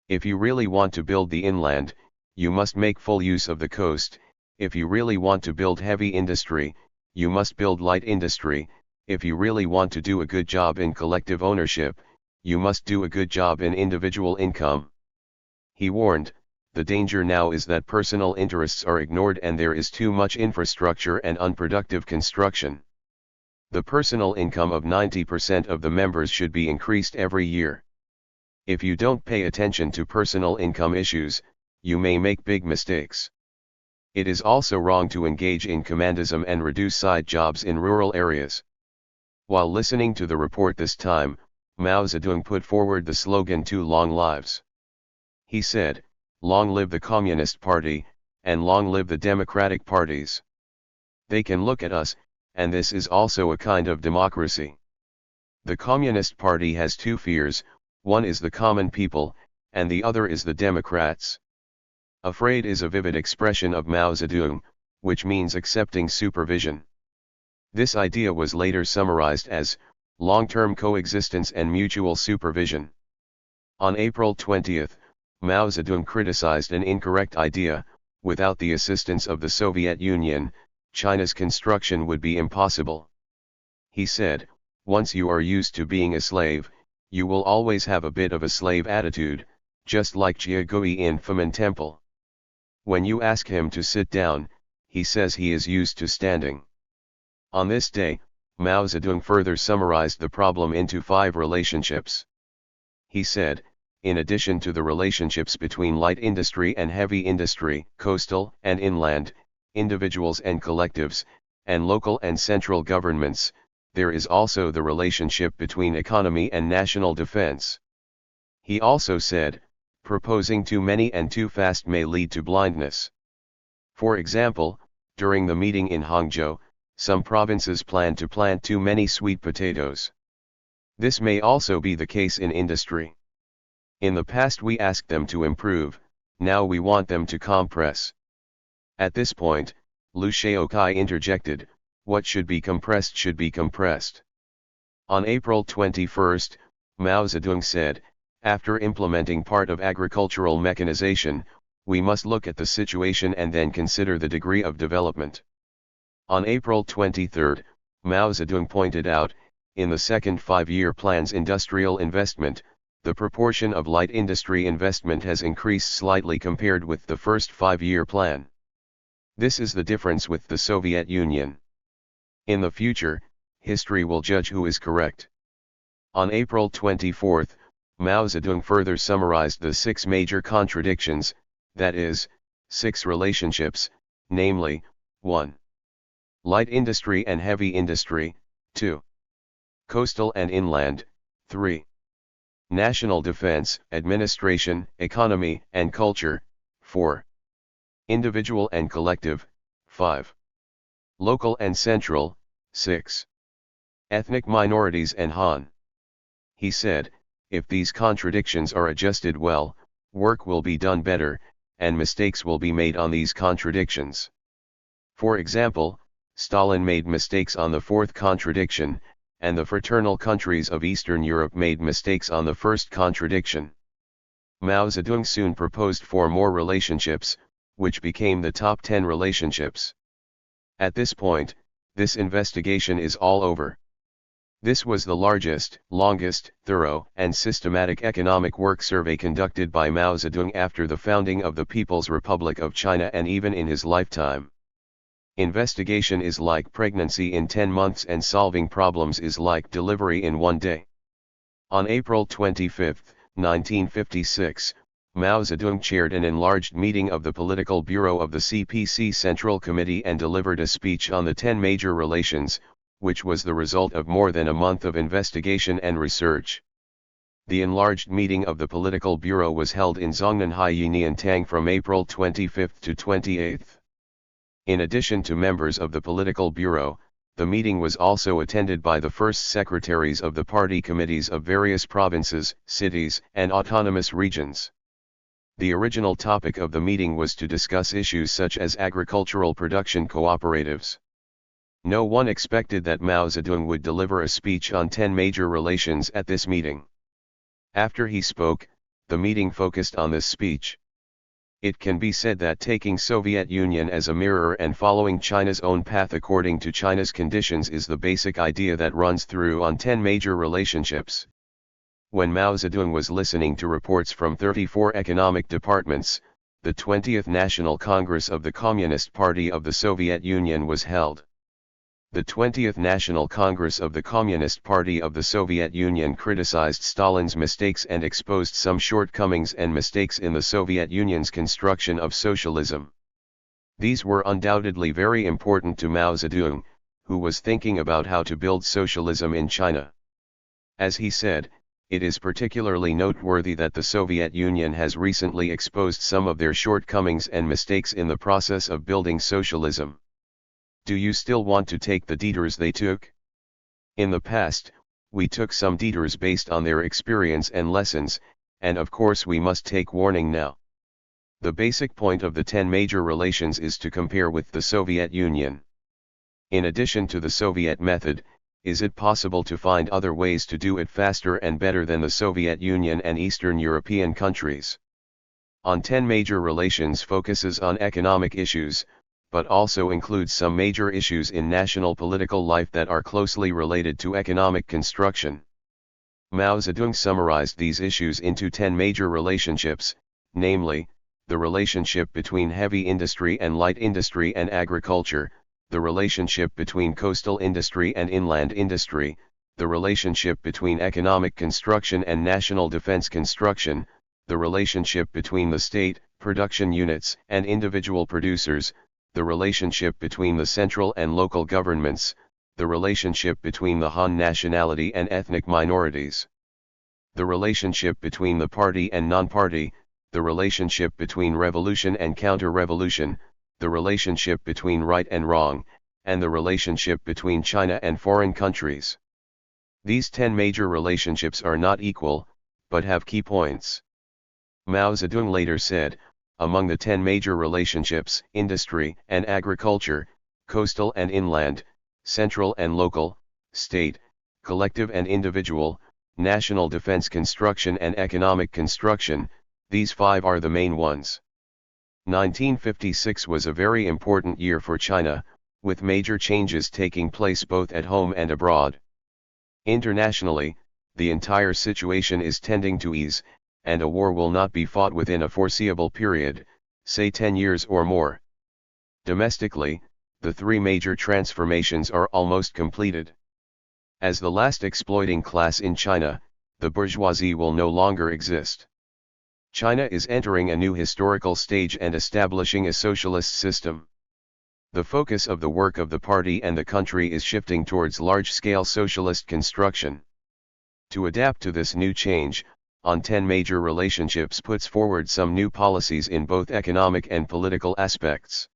If you really want to build the inland, you must make full use of the coast. If you really want to build heavy industry, you must build light industry. If you really want to do a good job in collective ownership, you must do a good job in individual income. He warned, the danger now is that personal interests are ignored and there is too much infrastructure and unproductive construction. The personal income of 90% of the members should be increased every year. If you don't pay attention to personal income issues, you may make big mistakes. It is also wrong to engage in commandism and reduce side jobs in rural areas. While listening to the report this time, Mao Zedong put forward the slogan 2 long lives. He said, "Long live the Communist Party, and long live the democratic parties. They can look at us, and this is also a kind of democracy." The Communist Party has 2 fears, one is the common people, and the other is the Democrats. Afraid is a vivid expression of Mao Zedong, which means accepting supervision. This idea was later summarized as long-term coexistence and mutual supervision. On April 20, Mao Zedong criticized an incorrect idea: without the assistance of the Soviet Union, China's construction would be impossible. He said, once you are used to being a slave, you will always have a bit of a slave attitude, just like Jiagui in Famen Temple. When you ask him to sit down, he says he is used to standing. On this day, Mao Zedong further summarized the problem into 5 relationships. He said, in addition to the relationships between light industry and heavy industry, coastal and inland, individuals and collectives, and local and central governments, there is also the relationship between economy and national defense. He also said, proposing too many and too fast may lead to blindness. For example, during the meeting in Hangzhou, some provinces plan to plant too many sweet potatoes. This may also be the case in industry. In the past we asked them to improve, now we want them to compress. At this point, Liu Shaokai interjected, what should be compressed should be compressed. On April 21, Mao Zedong said, after implementing part of agricultural mechanization, we must look at the situation and then consider the degree of development. On April 23, Mao Zedong pointed out, in the second 5-year plan's industrial investment, the proportion of light industry investment has increased slightly compared with the first 5-year plan. This is the difference with the Soviet Union. In the future, history will judge who is correct. On April 24, Mao Zedong further summarized the 6 major contradictions, that is, 6 relationships, namely, 1. Light industry and heavy industry, 2. Coastal and inland, 3. National defense, administration, economy, and culture, 4. Individual and collective, 5. Local and central, 6. Ethnic minorities and Han. He said, if these contradictions are adjusted well, work will be done better, and mistakes will be made on these contradictions. For example, Stalin made mistakes on the 4th contradiction, and the fraternal countries of Eastern Europe made mistakes on the 1st contradiction. Mao Zedong soon proposed 4 more relationships, which became the top 10 relationships. At this point, this investigation is all over. This was the largest, longest, thorough, and systematic economic work survey conducted by Mao Zedong after the founding of the People's Republic of China and even in his lifetime. Investigation is like pregnancy in 10 months and solving problems is like delivery in 1 day. On April 25, 1956, Mao Zedong chaired an enlarged meeting of the Political Bureau of the CPC Central Committee and delivered a speech on the 10 major relations, which was the result of more than a month of investigation and research. The enlarged meeting of the Political Bureau was held in Zhongnanhai Yuniantang from April 25 to 28. In addition to members of the Political Bureau, the meeting was also attended by the first secretaries of the party committees of various provinces, cities, and autonomous regions. The original topic of the meeting was to discuss issues such as agricultural production cooperatives. No one expected that Mao Zedong would deliver a speech on 10 major relations at this meeting. After he spoke, the meeting focused on this speech. It can be said that taking Soviet Union as a mirror and following China's own path according to China's conditions is the basic idea that runs through on 10 major relationships. When Mao Zedong was listening to reports from 34 economic departments, the 20th National Congress of the Communist Party of the Soviet Union was held. The 20th National Congress of the Communist Party of the Soviet Union criticized Stalin's mistakes and exposed some shortcomings and mistakes in the Soviet Union's construction of socialism. These were undoubtedly very important to Mao Zedong, who was thinking about how to build socialism in China. As he said, it is particularly noteworthy that the Soviet Union has recently exposed some of their shortcomings and mistakes in the process of building socialism. Do you still want to take the detours they took? In the past, we took some detours based on their experience and lessons, and of course we must take warning now. The basic point of the 10 major relations is to compare with the Soviet Union. In addition to the Soviet method, is it possible to find other ways to do it faster and better than the Soviet Union and Eastern European countries? On 10 major relations focuses on economic issues, but also includes some major issues in national political life that are closely related to economic construction. Mao Zedong summarized these issues into 10 major relationships, namely, the relationship between heavy industry and light industry and agriculture, the relationship between coastal industry and inland industry, the relationship between economic construction and national defense construction, the relationship between the state, production units, and individual producers, the relationship between the central and local governments, the relationship between the Han nationality and ethnic minorities, the relationship between the party and non-party, the relationship between revolution and counter-revolution, the relationship between right and wrong, and the relationship between China and foreign countries. These 10 major relationships are not equal, but have key points. Mao Zedong later said, among the 10 major relationships, industry and agriculture, coastal and inland, central and local, state, collective and individual, national defense construction and economic construction, these 5 are the main ones. 1956 was a very important year for China, with major changes taking place both at home and abroad. Internationally, the entire situation is tending to ease, and a war will not be fought within a foreseeable period, say 10 years or more. Domestically, the 3 major transformations are almost completed. As the last exploiting class in China, the bourgeoisie will no longer exist. China is entering a new historical stage and establishing a socialist system. The focus of the work of the party and the country is shifting towards large-scale socialist construction. To adapt to this new change, On 10 Major Relationships puts forward some new policies in both economic and political aspects.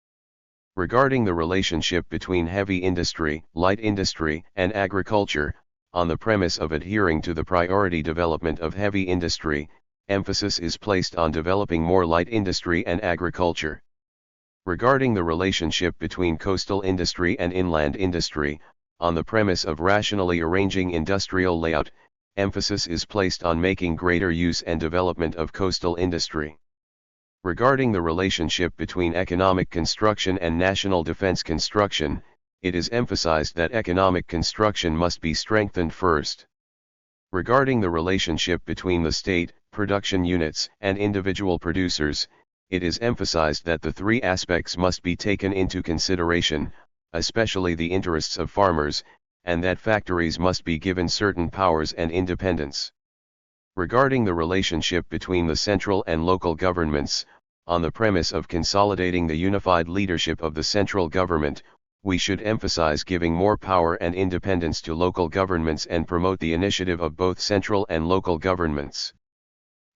Regarding the relationship between heavy industry, light industry, and agriculture, on the premise of adhering to the priority development of heavy industry, emphasis is placed on developing more light industry and agriculture. Regarding the relationship between coastal industry and inland industry, on the premise of rationally arranging industrial layout, emphasis is placed on making greater use and development of coastal industry. Regarding the relationship between economic construction and national defense construction, it is emphasized that economic construction must be strengthened first. Regarding the relationship between the state, production units, and individual producers, it is emphasized that the 3 aspects must be taken into consideration, especially the interests of farmers, and that factories must be given certain powers and independence. Regarding the relationship between the central and local governments, on the premise of consolidating the unified leadership of the central government, we should emphasize giving more power and independence to local governments and promote the initiative of both central and local governments.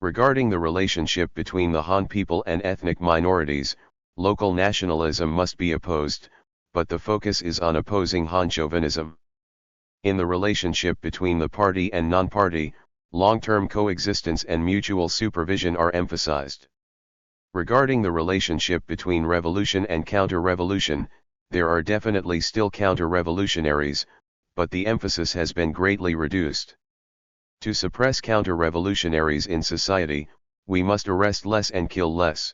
Regarding the relationship between the Han people and ethnic minorities, local nationalism must be opposed, but the focus is on opposing Han chauvinism. In the relationship between the party and non-party, long-term coexistence and mutual supervision are emphasized. Regarding the relationship between revolution and counter-revolution, there are definitely still counter-revolutionaries, but the emphasis has been greatly reduced. To suppress counter-revolutionaries in society, we must arrest less and kill less.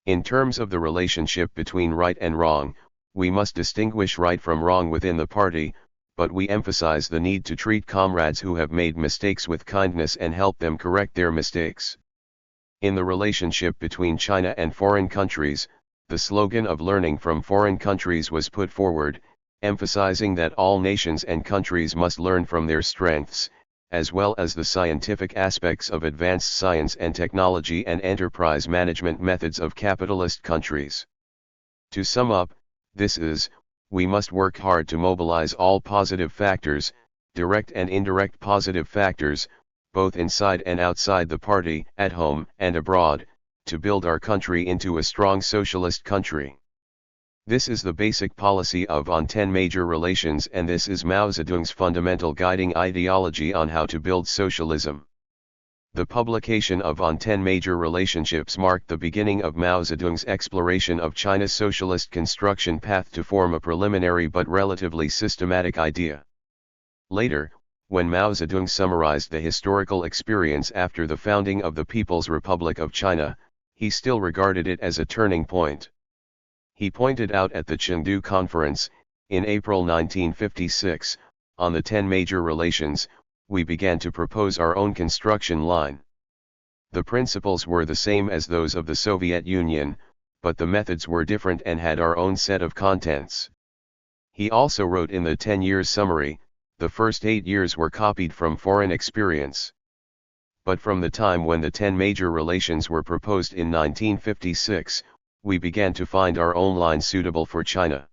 In terms of the relationship between right and wrong, we must distinguish right from wrong within the party, but we emphasize the need to treat comrades who have made mistakes with kindness and help them correct their mistakes. In the relationship between China and foreign countries, the slogan of learning from foreign countries was put forward, emphasizing that all nations and countries must learn from their strengths, as well as the scientific aspects of advanced science and technology and enterprise management methods of capitalist countries. To sum up, this is, we must work hard to mobilize all positive factors, direct and indirect positive factors, both inside and outside the party, at home and abroad, to build our country into a strong socialist country. This is the basic policy of On 10 Major Relations, and this is Mao Zedong's fundamental guiding ideology on how to build socialism. The publication of On 10 Major Relationships marked the beginning of Mao Zedong's exploration of China's socialist construction path to form a preliminary but relatively systematic idea. Later, when Mao Zedong summarized the historical experience after the founding of the People's Republic of China, he still regarded it as a turning point. He pointed out at the Chengdu Conference, in April 1956, on the 10 Major Relations, we began to propose our own construction line. The principles were the same as those of the Soviet Union, but the methods were different and had our own set of contents. He also wrote in the 10 years summary, the first 8 years were copied from foreign experience. But from the time when the 10 major relations were proposed in 1956, we began to find our own line suitable for China.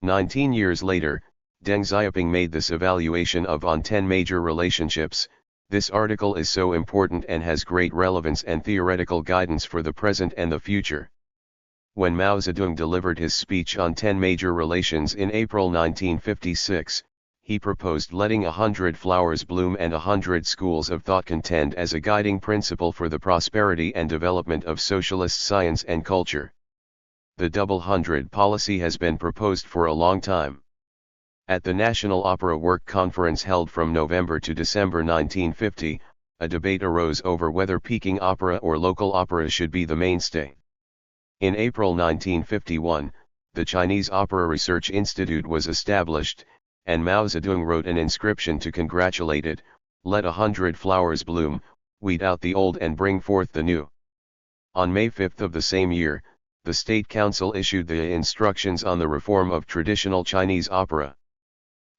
19 years later, Deng Xiaoping made this evaluation of on 10 major relationships. This article is so important and has great relevance and theoretical guidance for the present and the future. When Mao Zedong delivered his speech on 10 major relations in April 1956, he proposed letting 100 flowers bloom and 100 schools of thought contend as a guiding principle for the prosperity and development of socialist science and culture. The double 100 policy has been proposed for a long time. At the National Opera Work Conference held from November to December 1950, a debate arose over whether Peking opera or local opera should be the mainstay. In April 1951, the Chinese Opera Research Institute was established, and Mao Zedong wrote an inscription to congratulate it, "Let 100 flowers bloom, weed out the old and bring forth the new." On May 5 of the same year, the State Council issued the instructions on the reform of traditional Chinese opera.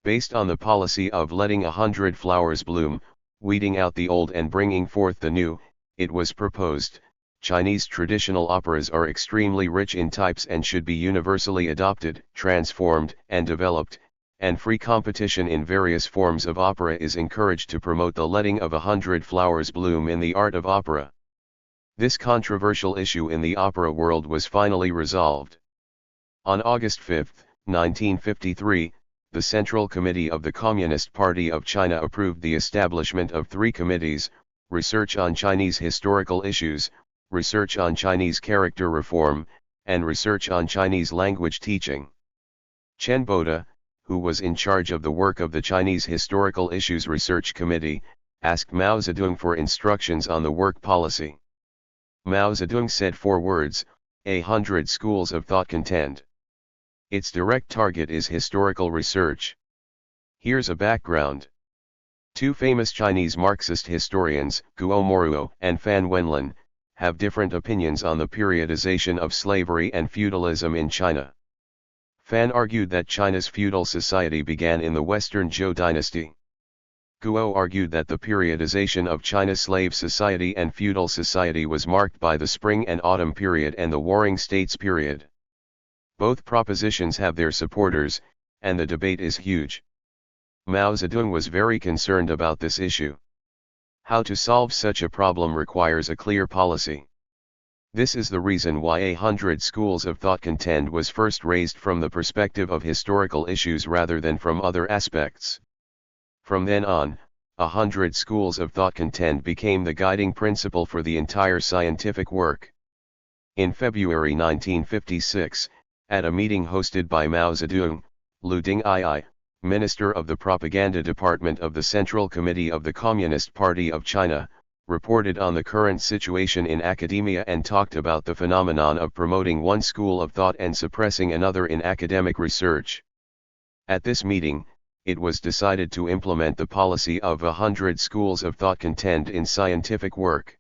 Based on the policy of letting 100 flowers bloom, weeding out the old and bringing forth the new, it was proposed, Chinese traditional operas are extremely rich in types and should be universally adopted, transformed, and developed, and free competition in various forms of opera is encouraged to promote the letting of 100 flowers bloom in the art of opera. This controversial issue in the opera world was finally resolved. On August 5, 1953, the Central Committee of the Communist Party of China approved the establishment of 3 committees: Research on Chinese Historical Issues, Research on Chinese Character Reform, and Research on Chinese Language Teaching. Chen Boda, who was in charge of the work of the Chinese Historical Issues Research Committee, asked Mao Zedong for instructions on the work policy. Mao Zedong said 4 words, 100 schools of thought contend. Its direct target is historical research. Here's a background. 2 famous Chinese Marxist historians, Guo Moruo and Fan Wenlin, have different opinions on the periodization of slavery and feudalism in China. Fan argued that China's feudal society began in the Western Zhou dynasty. Guo argued that the periodization of China's slave society and feudal society was marked by the Spring and Autumn period and the Warring States period. Both propositions have their supporters, and the debate is huge. Mao Zedong was very concerned about this issue. How to solve such a problem requires a clear policy. This is the reason why 100 schools of thought contend was first raised from the perspective of historical issues rather than from other aspects. From then on, 100 schools of thought contend became the guiding principle for the entire scientific work. In February 1956, at a meeting hosted by Mao Zedong, Lu Dingyi, Minister of the Propaganda Department of the Central Committee of the Communist Party of China, reported on the current situation in academia and talked about the phenomenon of promoting one school of thought and suppressing another in academic research. At this meeting, it was decided to implement the policy of 100 schools of thought contend in scientific work.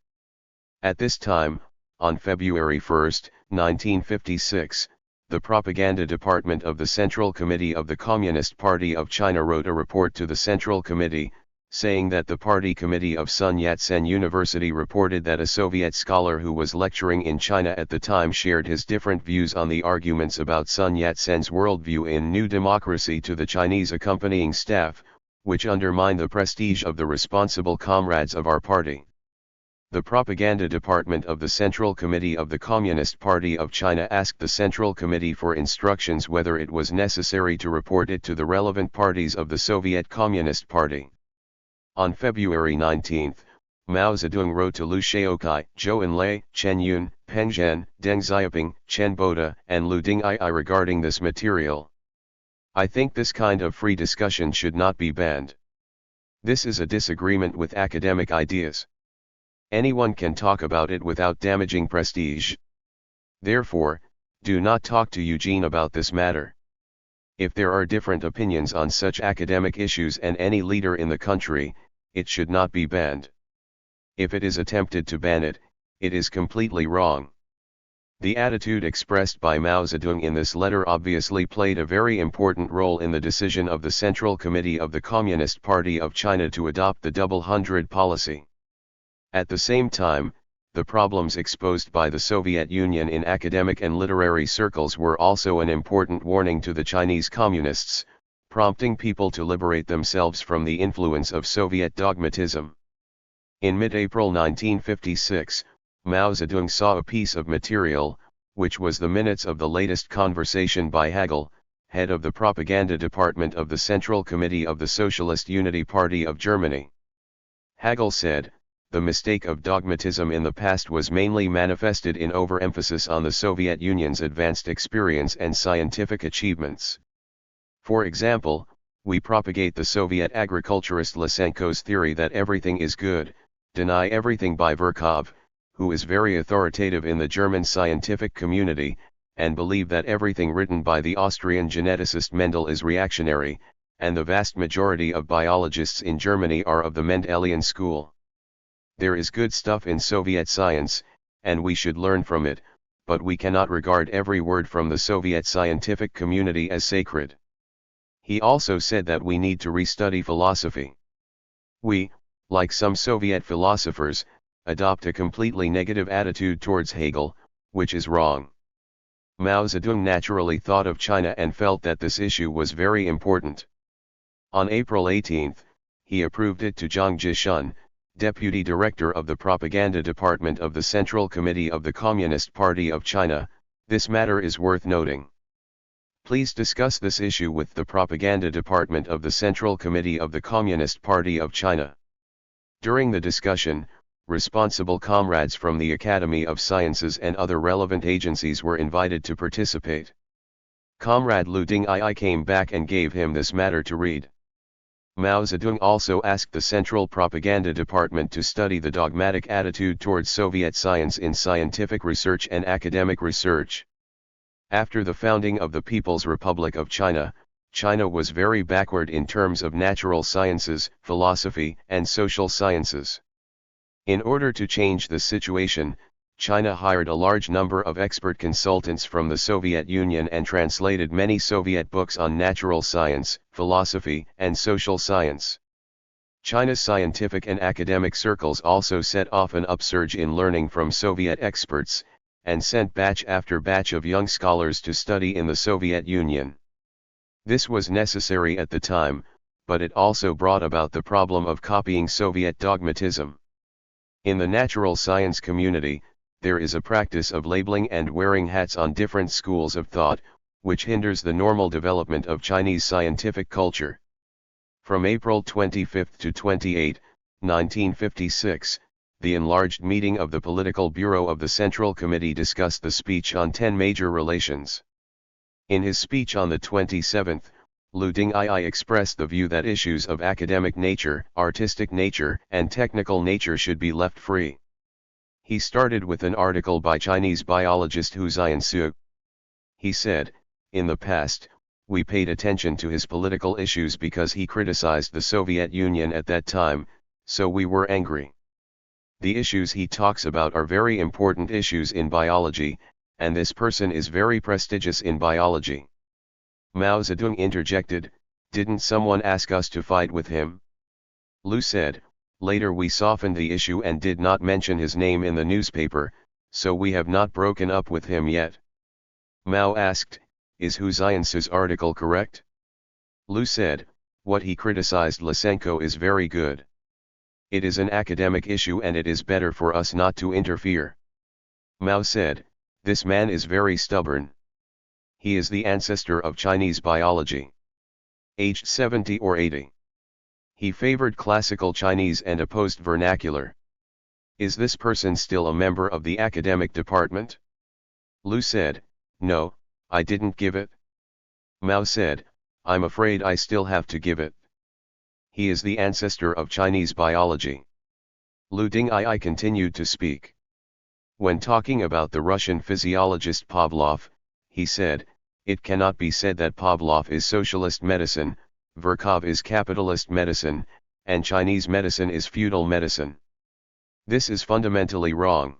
At this time, on February 1, 1956, the Propaganda Department of the Central Committee of the Communist Party of China wrote a report to the Central Committee, saying that the Party Committee of Sun Yat-sen University reported that a Soviet scholar who was lecturing in China at the time shared his different views on the arguments about Sun Yat-sen's worldview in New Democracy to the Chinese accompanying staff, which undermined the prestige of the responsible comrades of our party. The Propaganda Department of the Central Committee of the Communist Party of China asked the Central Committee for instructions whether it was necessary to report it to the relevant parties of the Soviet Communist Party. On February 19, Mao Zedong wrote to Liu Shaokai, Zhou Enlai, Chen Yun, Peng Zhen, Deng Xiaoping, Chen Boda, and Lu Dingyi regarding this material. I think this kind of free discussion should not be banned. This is a disagreement with academic ideas. Anyone can talk about it without damaging prestige. Therefore, do not talk to Eugene about this matter. If there are different opinions on such academic issues and any leader in the country, it should not be banned. If it is attempted to ban it, it is completely wrong. The attitude expressed by Mao Zedong in this letter obviously played a very important role in the decision of the Central Committee of the Communist Party of China to adopt the Double Hundred policy. At the same time, the problems exposed by the Soviet Union in academic and literary circles were also an important warning to the Chinese Communists, prompting people to liberate themselves from the influence of Soviet dogmatism. In mid-April 1956, Mao Zedong saw a piece of material, which was the minutes of the latest conversation by Hegel, head of the propaganda department of the Central Committee of the Socialist Unity Party of Germany. Hegel said, "The mistake of dogmatism in the past was mainly manifested in overemphasis on the Soviet Union's advanced experience and scientific achievements. For example, we propagate the Soviet agriculturist Lysenko's theory that everything is good, deny everything by Virchow, who is very authoritative in the German scientific community, and believe that everything written by the Austrian geneticist Mendel is reactionary, and the vast majority of biologists in Germany are of the Mendelian school. There is good stuff in Soviet science, and we should learn from it, but we cannot regard every word from the Soviet scientific community as sacred." He also said that we need to restudy philosophy. We, like some Soviet philosophers, adopt a completely negative attitude towards Hegel, which is wrong. Mao Zedong naturally thought of China and felt that this issue was very important. On April 18, he approved it to Zhang Jishun, Deputy Director of the Propaganda Department of the Central Committee of the Communist Party of China. This matter is worth noting. Please discuss this issue with the Propaganda Department of the Central Committee of the Communist Party of China. During the discussion, responsible comrades from the Academy of Sciences and other relevant agencies were invited to participate. Comrade Liu Dingyi came back and gave him this matter to read. Mao Zedong also asked the Central Propaganda Department to study the dogmatic attitude towards Soviet science in scientific research and academic research. After the founding of the People's Republic of China, China was very backward in terms of natural sciences, philosophy, and social sciences. In order to change the situation, China hired a large number of expert consultants from the Soviet Union and translated many Soviet books on natural science, philosophy, and social science. China's scientific and academic circles also set off an upsurge in learning from Soviet experts, and sent batch after batch of young scholars to study in the Soviet Union. This was necessary at the time, but it also brought about the problem of copying Soviet dogmatism. In the natural science community, there is a practice of labeling and wearing hats on different schools of thought, which hinders the normal development of Chinese scientific culture. From April 25 to 28, 1956, the enlarged meeting of the Political Bureau of the Central Committee discussed the speech on 10 major relations. In his speech on the 27th, Liu Dingyi expressed the view that issues of academic nature, artistic nature, and technical nature should be left free. He started with an article by Chinese biologist Hu Xianzhi. He said, "In the past, we paid attention to his political issues because he criticized the Soviet Union at that time, so we were angry. The issues he talks about are very important issues in biology, and this person is very prestigious in biology." Mao Zedong interjected, "Didn't someone ask us to fight with him?" Liu said, "Later we softened the issue and did not mention his name in the newspaper, so we have not broken up with him yet." Mao asked, "Is Hu Xianzhi's article correct?" Liu said, "What he criticized Lysenko is very good. It is an academic issue and it is better for us not to interfere." Mao said, "This man is very stubborn. He is the ancestor of Chinese biology. Aged 70 or 80. He favored classical Chinese and opposed vernacular. Is this person still a member of the academic department?" Liu said, "No, I didn't give it." Mao said, "I'm afraid I still have to give it. He is the ancestor of Chinese biology." Liu Dingyi continued to speak. When talking about the Russian physiologist Pavlov, he said, "It cannot be said that Pavlov is socialist medicine, Virchow is capitalist medicine, and Chinese medicine is feudal medicine. This is fundamentally wrong.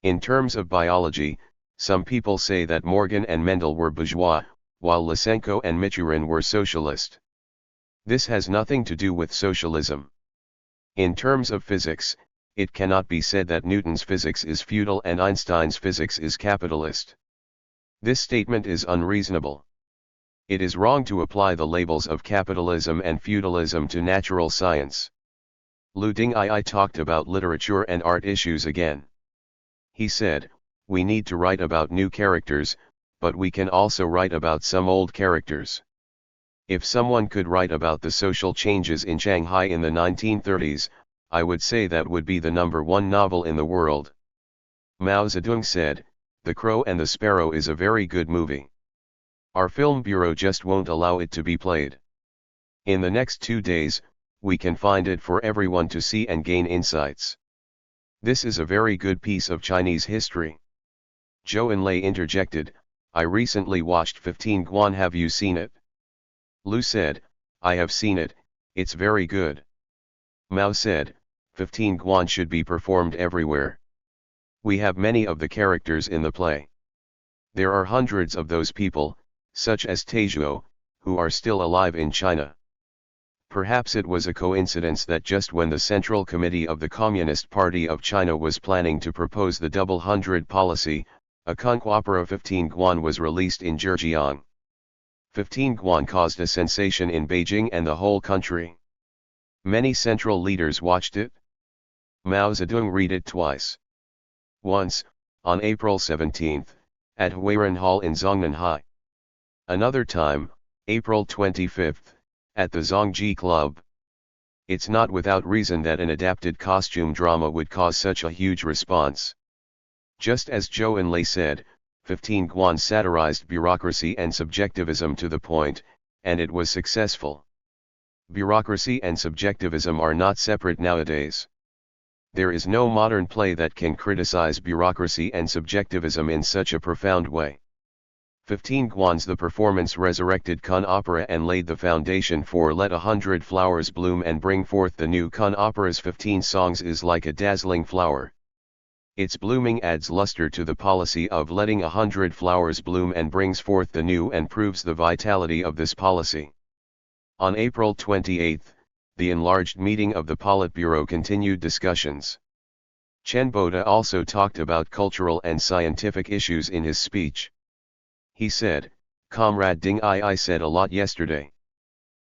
In terms of biology, some people say that Morgan and Mendel were bourgeois, while Lysenko and Michurin were socialist. This has nothing to do with socialism. In terms of physics, it cannot be said that Newton's physics is feudal and Einstein's physics is capitalist. This statement is unreasonable. It is wrong to apply the labels of capitalism and feudalism to natural science. Lu Dingyi talked about literature and art issues again. He said, "We need to write about new characters, but we can also write about some old characters. If someone could write about the social changes in Shanghai in the 1930s, I would say that would be the #1 novel in the world." Mao Zedong said, "The Crow and the Sparrow is a very good movie. Our film bureau just won't allow it to be played. In the next 2 days, we can find it for everyone to see and gain insights. This is a very good piece of Chinese history." Zhou Enlai interjected, "I recently watched 15 Guan. Have you seen it?" Lu said, "I have seen it, it's very good." Mao said, 15 Guan should be performed everywhere. We have many of the characters in the play. There are hundreds of those people, such as Teizhuo, who are still alive in China. Perhaps it was a coincidence that just when the Central Committee of the Communist Party of China was planning to propose the Double Hundred policy, a conque opera 15 Guan was released in Zhejiang. 15 Guan caused a sensation in Beijing and the whole country. Many central leaders watched it. Mao Zedong read it twice. Once, on April 17, at Huiran Hall in Zongnanhai. Another time, April 25, at the Zongji Club. It's not without reason that an adapted costume drama would cause such a huge response. Just as Zhou Enlai said, 15 Guan satirized bureaucracy and subjectivism to the point, and it was successful. Bureaucracy and subjectivism are not separate nowadays. There is no modern play that can criticize bureaucracy and subjectivism in such a profound way. 15 Guan's The performance resurrected Kun opera and laid the foundation for Let 100 Flowers Bloom and Bring Forth the New. Kun opera's 15 songs is like a dazzling flower. Its blooming adds luster to the policy of letting 100 flowers bloom and brings forth the new and proves the vitality of this policy. On April 28, the enlarged meeting of the Politburo continued discussions. Chen Boda also talked about cultural and scientific issues in his speech. He said, "Comrade Ding I said a lot yesterday.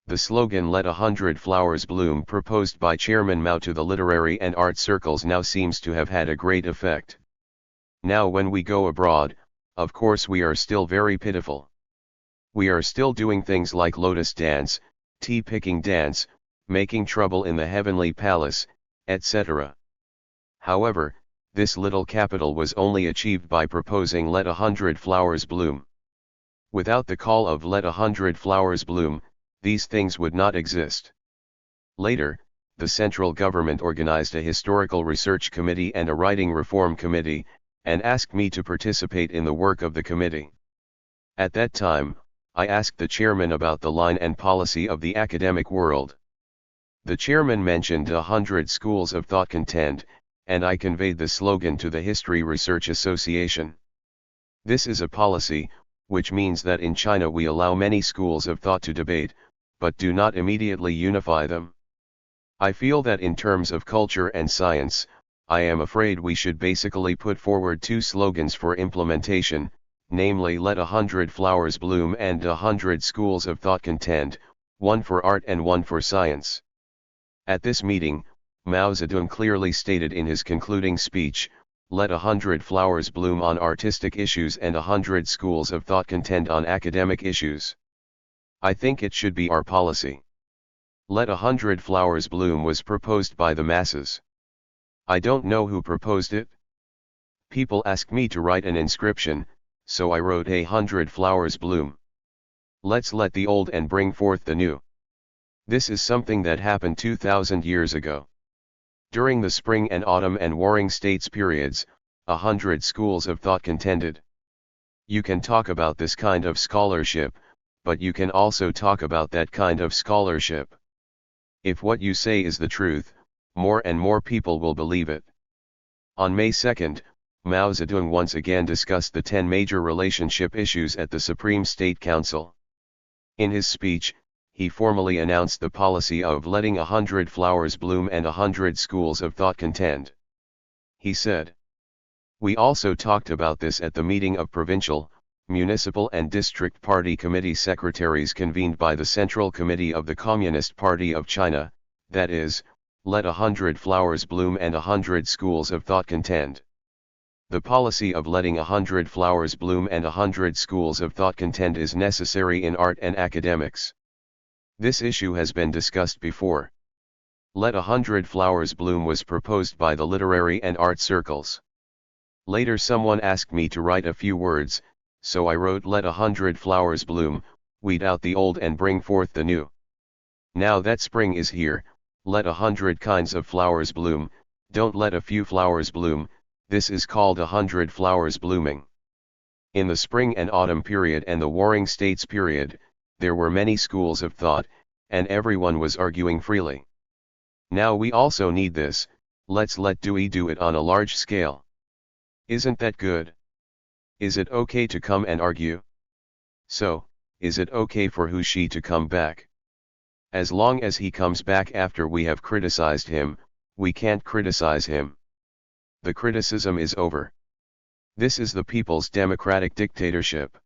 The slogan Let 100 Flowers Bloom proposed by Chairman Mao to the literary and art circles now seems to have had a great effect. Now when we go abroad, of course we are still very pitiful. We are still doing things like lotus dance, tea-picking dance, making trouble in the heavenly palace, etc. However, this little capital was only achieved by proposing Let 100 Flowers Bloom. Without the call of Let 100 Flowers Bloom, these things would not exist." Later, the central government organized a historical research committee and a writing reform committee, and asked me to participate in the work of the committee. At that time, I asked the chairman about the line and policy of the academic world. The chairman mentioned 100 schools of thought contend, and I conveyed the slogan to the History Research Association. This is a policy, which means that in China we allow many schools of thought to debate, but do not immediately unify them. I feel that in terms of culture and science, I am afraid we should basically put forward 2 slogans for implementation, namely Let 100 Flowers Bloom and 100 Schools of Thought Contend, one for art and one for science. At this meeting, Mao Zedong clearly stated in his concluding speech, Let 100 flowers bloom on artistic issues and 100 schools of thought contend on academic issues. I think it should be our policy. Let 100 flowers bloom was proposed by the masses. I don't know who proposed it. People asked me to write an inscription, so I wrote 100 flowers bloom. Let's let the old and bring forth the new. This is something that happened 2,000 years ago. During the spring and autumn and warring states periods, 100 schools of thought contended. You can talk about this kind of scholarship, but you can also talk about that kind of scholarship. If what you say is the truth, more and more people will believe it. On May 2, Mao Zedong once again discussed the 10 major relationship issues at the Supreme State Council. In his speech, he formally announced the policy of letting 100 flowers bloom and 100 schools of thought contend. He said, "We also talked about this at the meeting of provincial, municipal and district party committee secretaries convened by the Central Committee of the Communist Party of China, that is, let 100 flowers bloom and 100 schools of thought contend. The policy of letting 100 flowers bloom and 100 schools of thought contend is necessary in art and academics. This issue has been discussed before. Let 100 flowers bloom was proposed by the literary and art circles. Later someone asked me to write a few words, so I wrote let 100 flowers bloom, weed out the old and bring forth the new. Now that spring is here, let 100 kinds of flowers bloom, don't let a few flowers bloom, this is called 100 flowers blooming." In the spring and autumn period and the Warring States period, there were many schools of thought, and everyone was arguing freely. Now we also need this, let's let Dewey do it on a large scale. Isn't that good? Is it okay to come and argue? So, is it okay for Hu Shi to come back? As long as he comes back after we have criticized him, we can't criticize him. The criticism is over. This is the people's democratic dictatorship.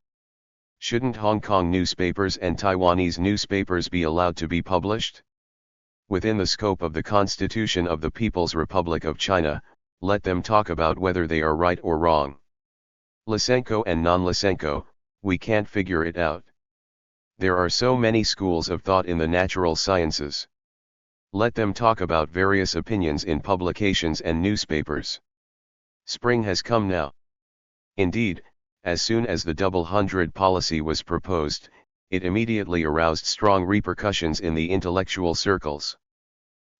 Shouldn't Hong Kong newspapers and Taiwanese newspapers be allowed to be published? Within the scope of the Constitution of the People's Republic of China, let them talk about whether they are right or wrong. Lysenko and non-Lysenko, we can't figure it out. There are so many schools of thought in the natural sciences. Let them talk about various opinions in publications and newspapers. Spring has come now. Indeed, as soon as the 100 policy was proposed, it immediately aroused strong repercussions in the intellectual circles.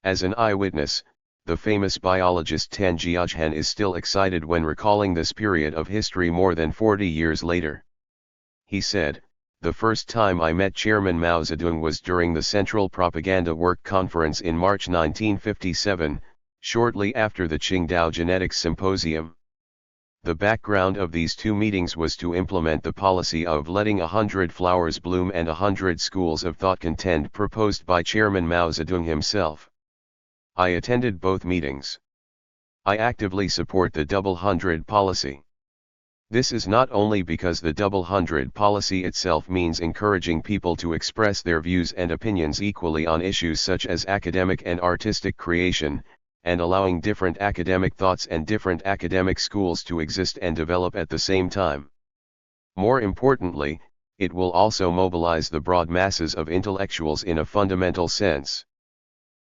As an eyewitness, the famous biologist Tan Jiachen is still excited when recalling this period of history more than 40 years later. He said, "The first time I met Chairman Mao Zedong was during the Central Propaganda Work Conference in March 1957, shortly after the Qingdao Genetics Symposium. The background of these two meetings was to implement the policy of letting 100 flowers bloom and 100 schools of thought contend proposed by Chairman Mao Zedong himself. I attended both meetings. I actively support the 100 policy. This is not only because the 100 policy itself means encouraging people to express their views and opinions equally on issues such as academic and artistic creation, and allowing different academic thoughts and different academic schools to exist and develop at the same time. More importantly, it will also mobilize the broad masses of intellectuals in a fundamental sense.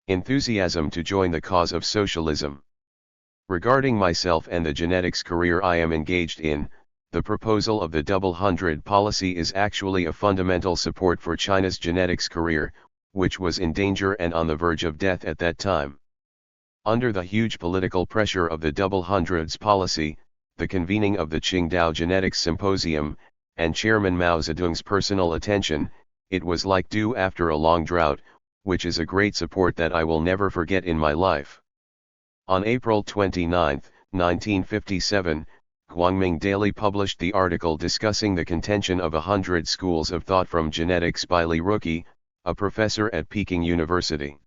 Enthusiasm to join the cause of socialism. Regarding myself and the genetics career I am engaged in, the proposal of the 100 policy is actually a fundamental support for China's genetics career, which was in danger and on the verge of death at that time. Under the huge political pressure of the 100's policy, the convening of the Qingdao Genetics Symposium, and Chairman Mao Zedong's personal attention, it was like dew after a long drought, which is a great support that I will never forget in my life. On April 29, 1957, Guangming Daily published the article discussing the contention of 100 schools of thought from genetics by Li Ruqi, a professor at Peking University.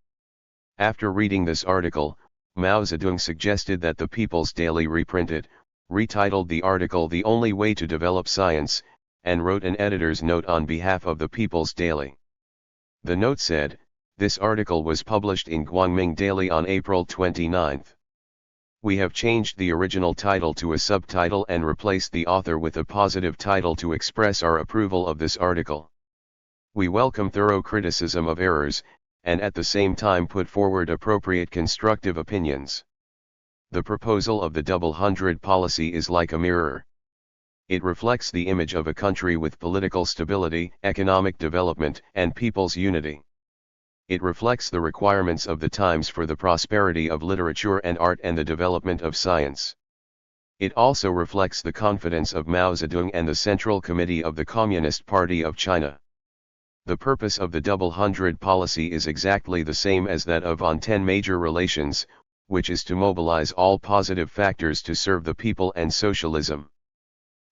After reading this article, Mao Zedong suggested that the People's Daily reprint it, retitled the article The Only Way to Develop Science, and wrote an editor's note on behalf of the People's Daily. The note said, "This article was published in Guangming Daily on April 29. We have changed the original title to a subtitle and replaced the author with a positive title to express our approval of this article. We welcome thorough criticism of errors, and at the same time put forward appropriate constructive opinions. The proposal of the 100 policy is like a mirror. It reflects the image of a country with political stability, economic development, and people's unity. It reflects the requirements of the times for the prosperity of literature and art and the development of science. It also reflects the confidence of Mao Zedong and the Central Committee of the Communist Party of China. The purpose of the double hundred policy is exactly the same as that of on 10 major relations, which is to mobilize all positive factors to serve the people and socialism.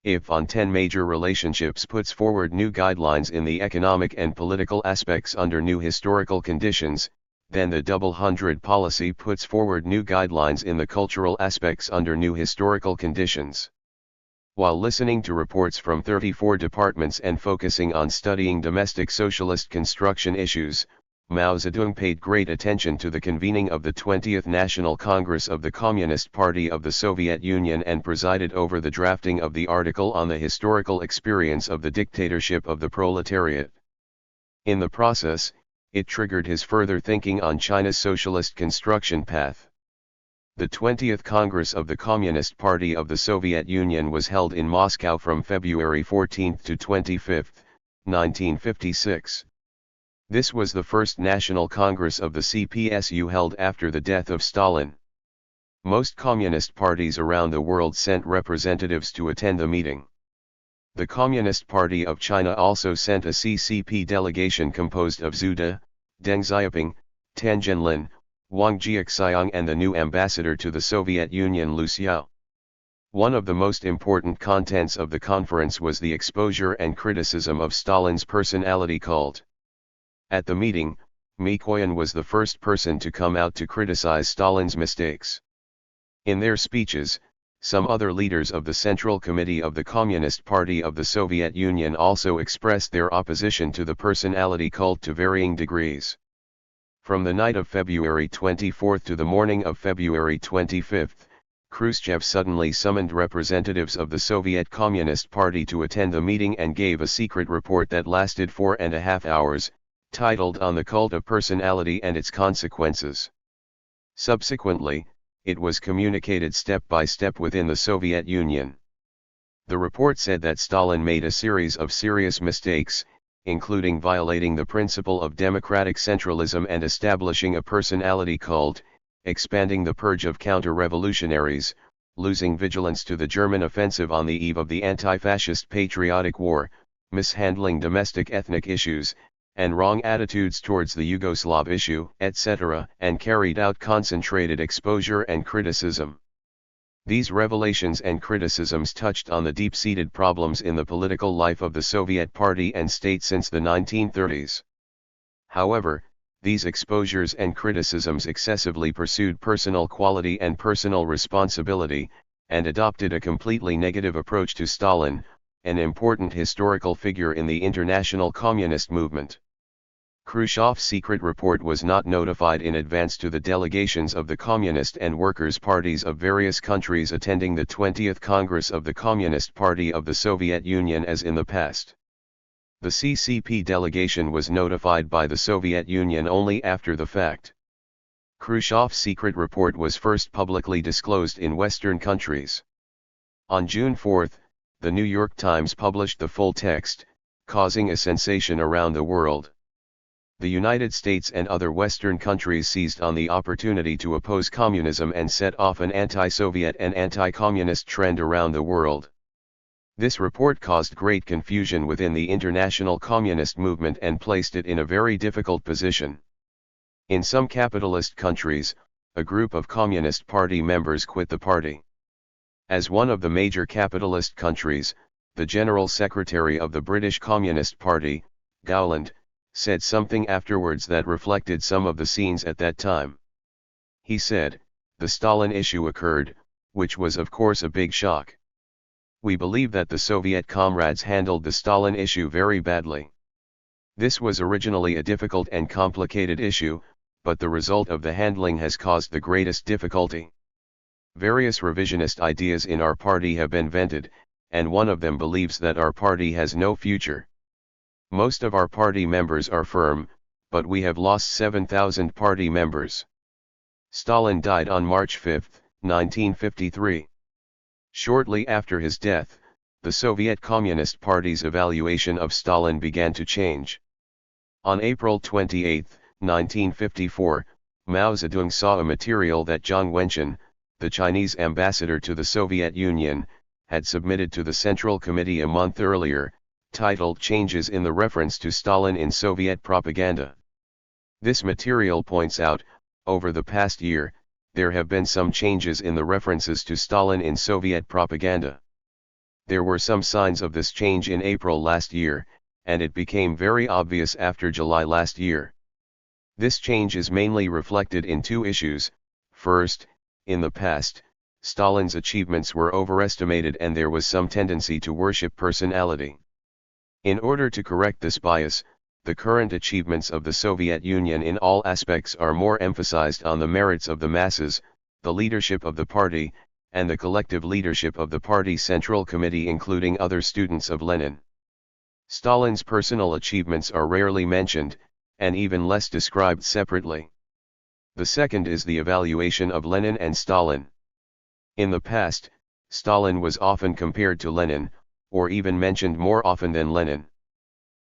If on 10 major relationships puts forward new guidelines in the economic and political aspects under new historical conditions, then the double hundred policy puts forward new guidelines in the cultural aspects under new historical conditions. While listening to reports from 34 departments and focusing on studying domestic socialist construction issues, Mao Zedong paid great attention to the convening of the 20th National Congress of the Communist Party of the Soviet Union and presided over the drafting of the article on the historical experience of the dictatorship of the proletariat. In the process, it triggered his further thinking on China's socialist construction path. The 20th Congress of the Communist Party of the Soviet Union was held in Moscow from February 14 to 25, 1956. This was the first national congress of the CPSU held after the death of Stalin. Most communist parties around the world sent representatives to attend the meeting. The Communist Party of China also sent a CCP delegation composed of Zhu De, Deng Xiaoping, Tan Zhenlin, Wang Jiaxiang and the new ambassador to the Soviet Union Liu Xiao. One of the most important contents of the conference was the exposure and criticism of Stalin's personality cult. At the meeting, Mikoyan was the first person to come out to criticize Stalin's mistakes. In their speeches, some other leaders of the Central Committee of the Communist Party of the Soviet Union also expressed their opposition to the personality cult to varying degrees. From the night of February 24 to the morning of February 25, Khrushchev suddenly summoned representatives of the Soviet Communist Party to attend the meeting and gave a secret report that lasted 4.5 hours, titled On the Cult of Personality and Its Consequences. Subsequently, it was communicated step by step within the Soviet Union. The report said that Stalin made a series of serious mistakes, including violating the principle of democratic centralism and establishing a personality cult, expanding the purge of counter-revolutionaries, losing vigilance to the German offensive on the eve of the anti-fascist patriotic war, mishandling domestic ethnic issues, and wrong attitudes towards the Yugoslav issue, etc., and carried out concentrated exposure and criticism. These revelations and criticisms touched on the deep-seated problems in the political life of the Soviet Party and state since the 1930s. However, these exposures and criticisms excessively pursued personal quality and personal responsibility, and adopted a completely negative approach to Stalin, an important historical figure in the international communist movement. Khrushchev's secret report was not notified in advance to the delegations of the Communist and Workers' Parties of various countries attending the 20th Congress of the Communist Party of the Soviet Union as in the past. The CCP delegation was notified by the Soviet Union only after the fact. Khrushchev's secret report was first publicly disclosed in Western countries. On June 4, the New York Times published the full text, causing a sensation around the world. The United States and other Western countries seized on the opportunity to oppose communism and set off an anti-Soviet and anti-communist trend around the world. This report caused great confusion within the international communist movement and placed it in a very difficult position. In some capitalist countries, a group of Communist Party members quit the party. As one of the major capitalist countries, the General Secretary of the British Communist Party, Gowland, said something afterwards that reflected some of the scenes at that time. He said, "The Stalin issue occurred, which was of course a big shock. We believe that the Soviet comrades handled the Stalin issue very badly. This was originally a difficult and complicated issue, but the result of the handling has caused the greatest difficulty. Various revisionist ideas in our party have been vented, and one of them believes that our party has no future. Most of our party members are firm, but we have lost 7,000 party members." Stalin died on March 5, 1953. Shortly after his death, the Soviet Communist Party's evaluation of Stalin began to change. On April 28, 1954, Mao Zedong saw a material that Zhang Wenquan, the Chinese ambassador to the Soviet Union, had submitted to the Central Committee a month earlier, titled Changes in the Reference to Stalin in Soviet Propaganda. This material points out, over the past year, there have been some changes in the references to Stalin in Soviet propaganda. There were some signs of this change in April last year, and it became very obvious after July last year. This change is mainly reflected in two issues. First, in the past, Stalin's achievements were overestimated and there was some tendency to worship personality. In order to correct this bias, the current achievements of the Soviet Union in all aspects are more emphasized on the merits of the masses, the leadership of the party, and the collective leadership of the party Central Committee including other students of Lenin. Stalin's personal achievements are rarely mentioned, and even less described separately. The second is the evaluation of Lenin and Stalin. In the past, Stalin was often compared to Lenin, or even mentioned more often than Lenin.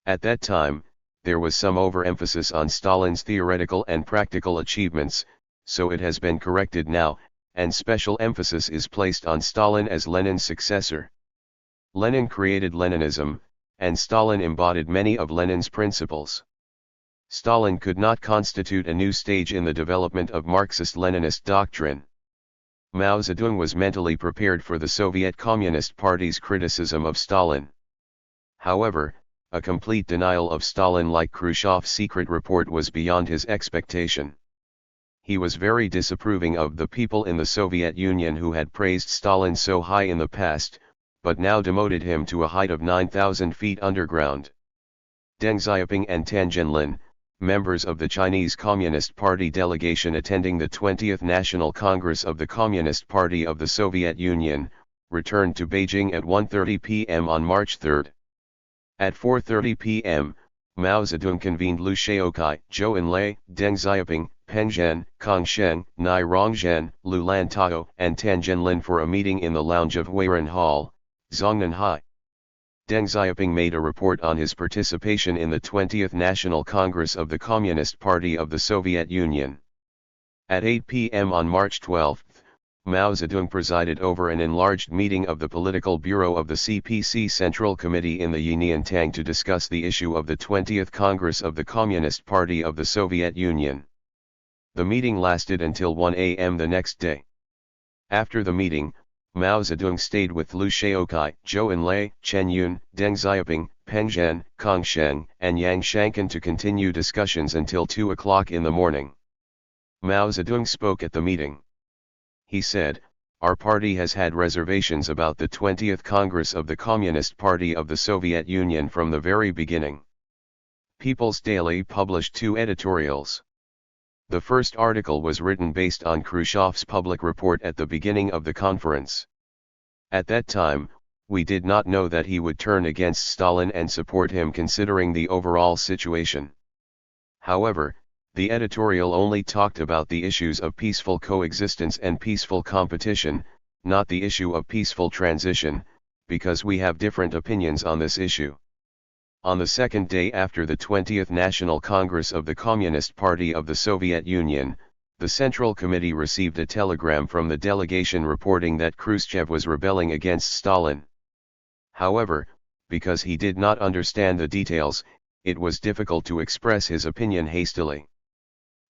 At that time, there was some overemphasis on Stalin's theoretical and practical achievements, so it has been corrected now, and special emphasis is placed on Stalin as Lenin's successor. Lenin created Leninism, and Stalin embodied many of Lenin's principles. Stalin could not constitute a new stage in the development of Marxist-Leninist doctrine. Mao Zedong was mentally prepared for the Soviet Communist Party's criticism of Stalin. However, a complete denial of Stalin like Khrushchev's secret report was beyond his expectation. He was very disapproving of the people in the Soviet Union who had praised Stalin so high in the past, but now demoted him to a height of 9,000 feet underground. Deng Xiaoping and Tan Zhenlin, members of the Chinese Communist Party delegation attending the 20th National Congress of the Communist Party of the Soviet Union, returned to Beijing at 1:30 p.m. on March 3. At 4:30 p.m., Mao Zedong convened Liu Shaokai, Zhou Enlai, Deng Xiaoping, Peng Zhen, Kang Sheng, Nai Rongzhen, Lu Lantao, and Tan Zhenlin for a meeting in the lounge of Huiran Hall, Zhongnanhai. Deng Xiaoping made a report on his participation in the 20th National Congress of the Communist Party of the Soviet Union. At 8 p.m. on March 12, Mao Zedong presided over an enlarged meeting of the Political Bureau of the CPC Central Committee in the Yiniantang to discuss the issue of the 20th Congress of the Communist Party of the Soviet Union. The meeting lasted until 1 a.m. the next day. After the meeting, Mao Zedong stayed with Liu Shaokai, Zhou Enlai, Chen Yun, Deng Xiaoping, Peng Zhen, Kang Sheng, and Yang Shankan to continue discussions until 2 o'clock in the morning. Mao Zedong spoke at the meeting. He said, "Our party has had reservations about the 20th Congress of the Communist Party of the Soviet Union from the very beginning." People's Daily published two editorials. The first article was written based on Khrushchev's public report at the beginning of the conference. At that time, we did not know that he would turn against Stalin and support him considering the overall situation. However, the editorial only talked about the issues of peaceful coexistence and peaceful competition, not the issue of peaceful transition, because we have different opinions on this issue. On the second day after the 20th National Congress of the Communist Party of the Soviet Union, the Central Committee received a telegram from the delegation reporting that Khrushchev was rebelling against Stalin. However, because he did not understand the details, it was difficult to express his opinion hastily.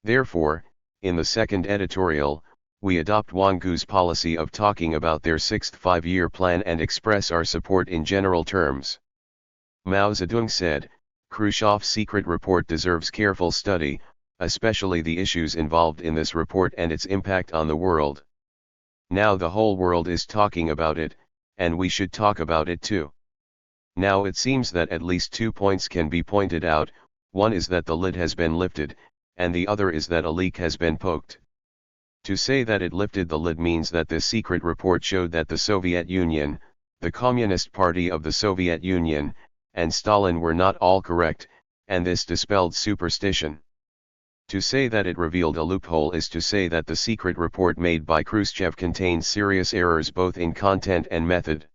Therefore, in the second editorial, we adopt Wang Gu's policy of talking about their sixth five-year plan and express our support in general terms. Mao Zedong said, "Khrushchev's secret report deserves careful study, especially the issues involved in this report and its impact on the world. Now the whole world is talking about it, and we should talk about it too. Now it seems that at least 2 points can be pointed out, one is that the lid has been lifted, and the other is that a leak has been poked. To say that it lifted the lid means that this secret report showed that the Soviet Union, the Communist Party of the Soviet Union, and Stalin were not all correct, and this dispelled superstition. To say that it revealed a loophole is to say that the secret report made by Khrushchev contained serious errors both in content and method.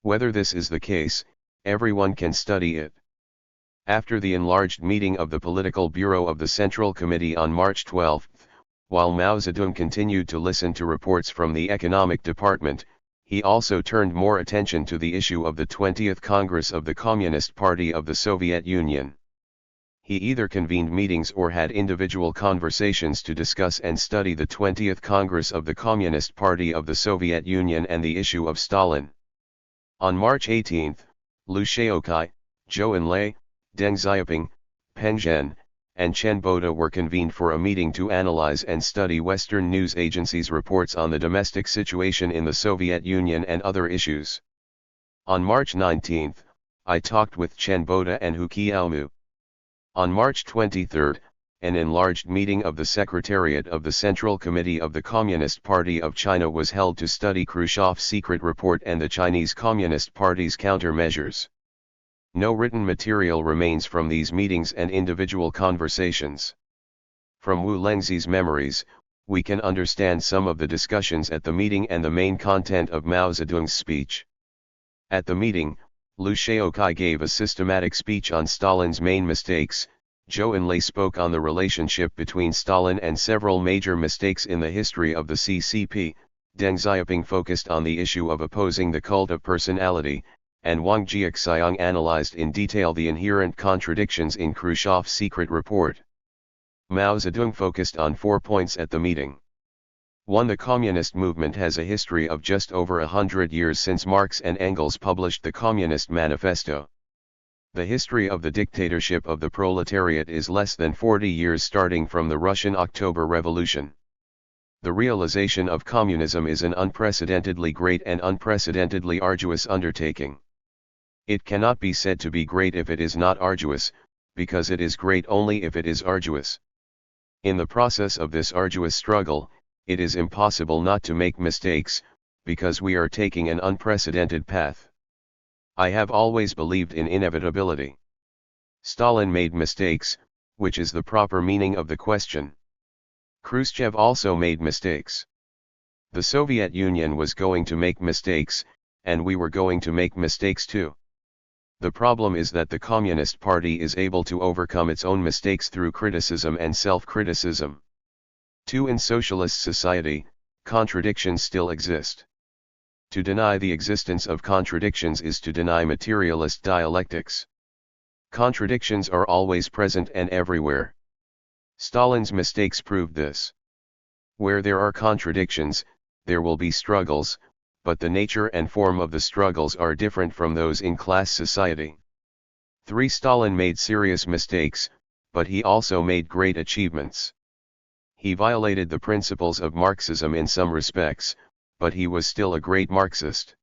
Whether this is the case, everyone can study it." After the enlarged meeting of the Political Bureau of the Central Committee on March 12, while Mao Zedong continued to listen to reports from the Economic Department, He also turned more attention to the issue of the 20th Congress of the Communist Party of the Soviet Union. He either convened meetings or had individual conversations to discuss and study the 20th Congress of the Communist Party of the Soviet Union and the issue of Stalin. On March 18, Liu Shaoqai, Zhou Enlai, Deng Xiaoping, Peng Zhen, and Chen Boda were convened for a meeting to analyze and study Western news agencies' reports on the domestic situation in the Soviet Union and other issues. On March 19, I talked with Chen Boda and Hu Qiaomu. On March 23, an enlarged meeting of the Secretariat of the Central Committee of the Communist Party of China was held to study Khrushchev's secret report and the Chinese Communist Party's countermeasures. No written material remains from these meetings and individual conversations. From Wu Lengzi's memories, we can understand some of the discussions at the meeting and the main content of Mao Zedong's speech. At the meeting, Liu Shaoqai gave a systematic speech on Stalin's main mistakes. Zhou Enlai spoke on the relationship between Stalin and several major mistakes in the history of the CCP. Deng Xiaoping focused on the issue of opposing the cult of personality, and Wang Jiaxiang analyzed in detail the inherent contradictions in Khrushchev's secret report. Mao Zedong focused on 4 points at the meeting. 1. The communist movement has a history of just over 100 years since Marx and Engels published the Communist Manifesto. The history of the dictatorship of the proletariat is less than 40 years, starting from the Russian October Revolution. The realization of communism is an unprecedentedly great and unprecedentedly arduous undertaking. It cannot be said to be great if it is not arduous, because it is great only if it is arduous. In the process of this arduous struggle, it is impossible not to make mistakes, because we are taking an unprecedented path. I have always believed in inevitability. Stalin made mistakes, which is the proper meaning of the question. Khrushchev also made mistakes. The Soviet Union was going to make mistakes, and we were going to make mistakes too. The problem is that the Communist Party is able to overcome its own mistakes through criticism and self-criticism. 2. In socialist society, contradictions still exist. To deny the existence of contradictions is to deny materialist dialectics. Contradictions are always present and everywhere. Stalin's mistakes proved this. Where there are contradictions, there will be struggles, but the nature and form of the struggles are different from those in class society. 3. Stalin made serious mistakes, but he also made great achievements. He violated the principles of Marxism in some respects, but he was still a great Marxist.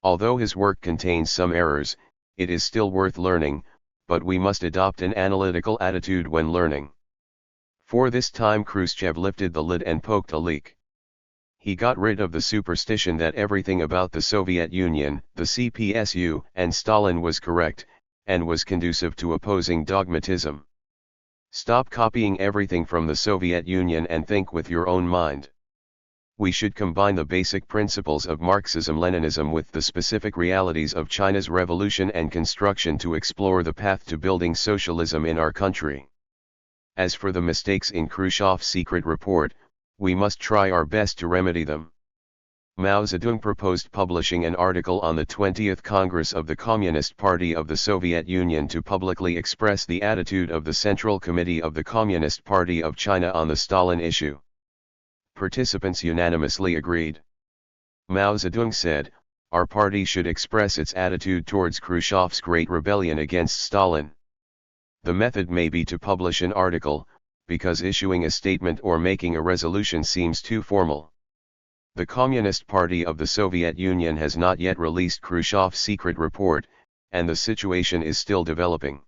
Although his work contains some errors, it is still worth learning, but we must adopt an analytical attitude when learning. 4. This time Khrushchev lifted the lid and poked a leak. He got rid of the superstition that everything about the Soviet Union, the CPSU, and Stalin was correct, and was conducive to opposing dogmatism. Stop copying everything from the Soviet Union and think with your own mind. We should combine the basic principles of Marxism-Leninism with the specific realities of China's revolution and construction to explore the path to building socialism in our country. As for the mistakes in Khrushchev's secret report, we must try our best to remedy them. Mao Zedong proposed publishing an article on the 20th Congress of the Communist Party of the Soviet Union to publicly express the attitude of the Central Committee of the Communist Party of China on the Stalin issue. Participants unanimously agreed. Mao Zedong said, "Our party should express its attitude towards Khrushchev's great rebellion against Stalin. The method may be to publish an article, because issuing a statement or making a resolution seems too formal. The Communist Party of the Soviet Union has not yet released Khrushchev's secret report, and the situation is still developing."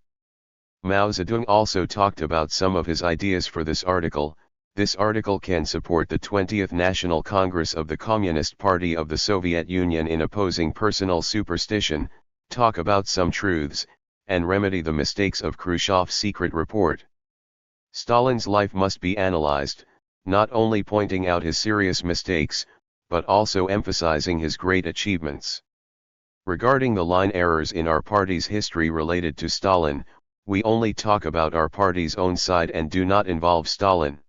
Mao Zedong also talked about some of his ideas for this article. This article can support the 20th National Congress of the Communist Party of the Soviet Union in opposing personal superstition, talk about some truths, and remedy the mistakes of Khrushchev's secret report. Stalin's life must be analyzed, not only pointing out his serious mistakes, but also emphasizing his great achievements. Regarding the line errors in our party's history related to Stalin, we only talk about our party's own side and do not involve Stalin.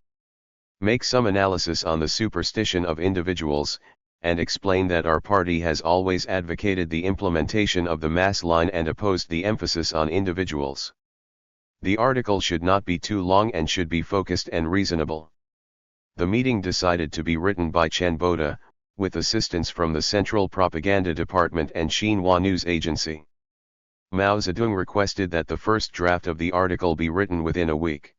Make some analysis on the superstition of individuals, and explained that our party has always advocated the implementation of the mass line and opposed the emphasis on individuals. The article should not be too long and should be focused and reasonable. The meeting decided to be written by Chen Boda, with assistance from the Central Propaganda Department and Xinhua News Agency. Mao Zedong requested that the first draft of the article be written within a week.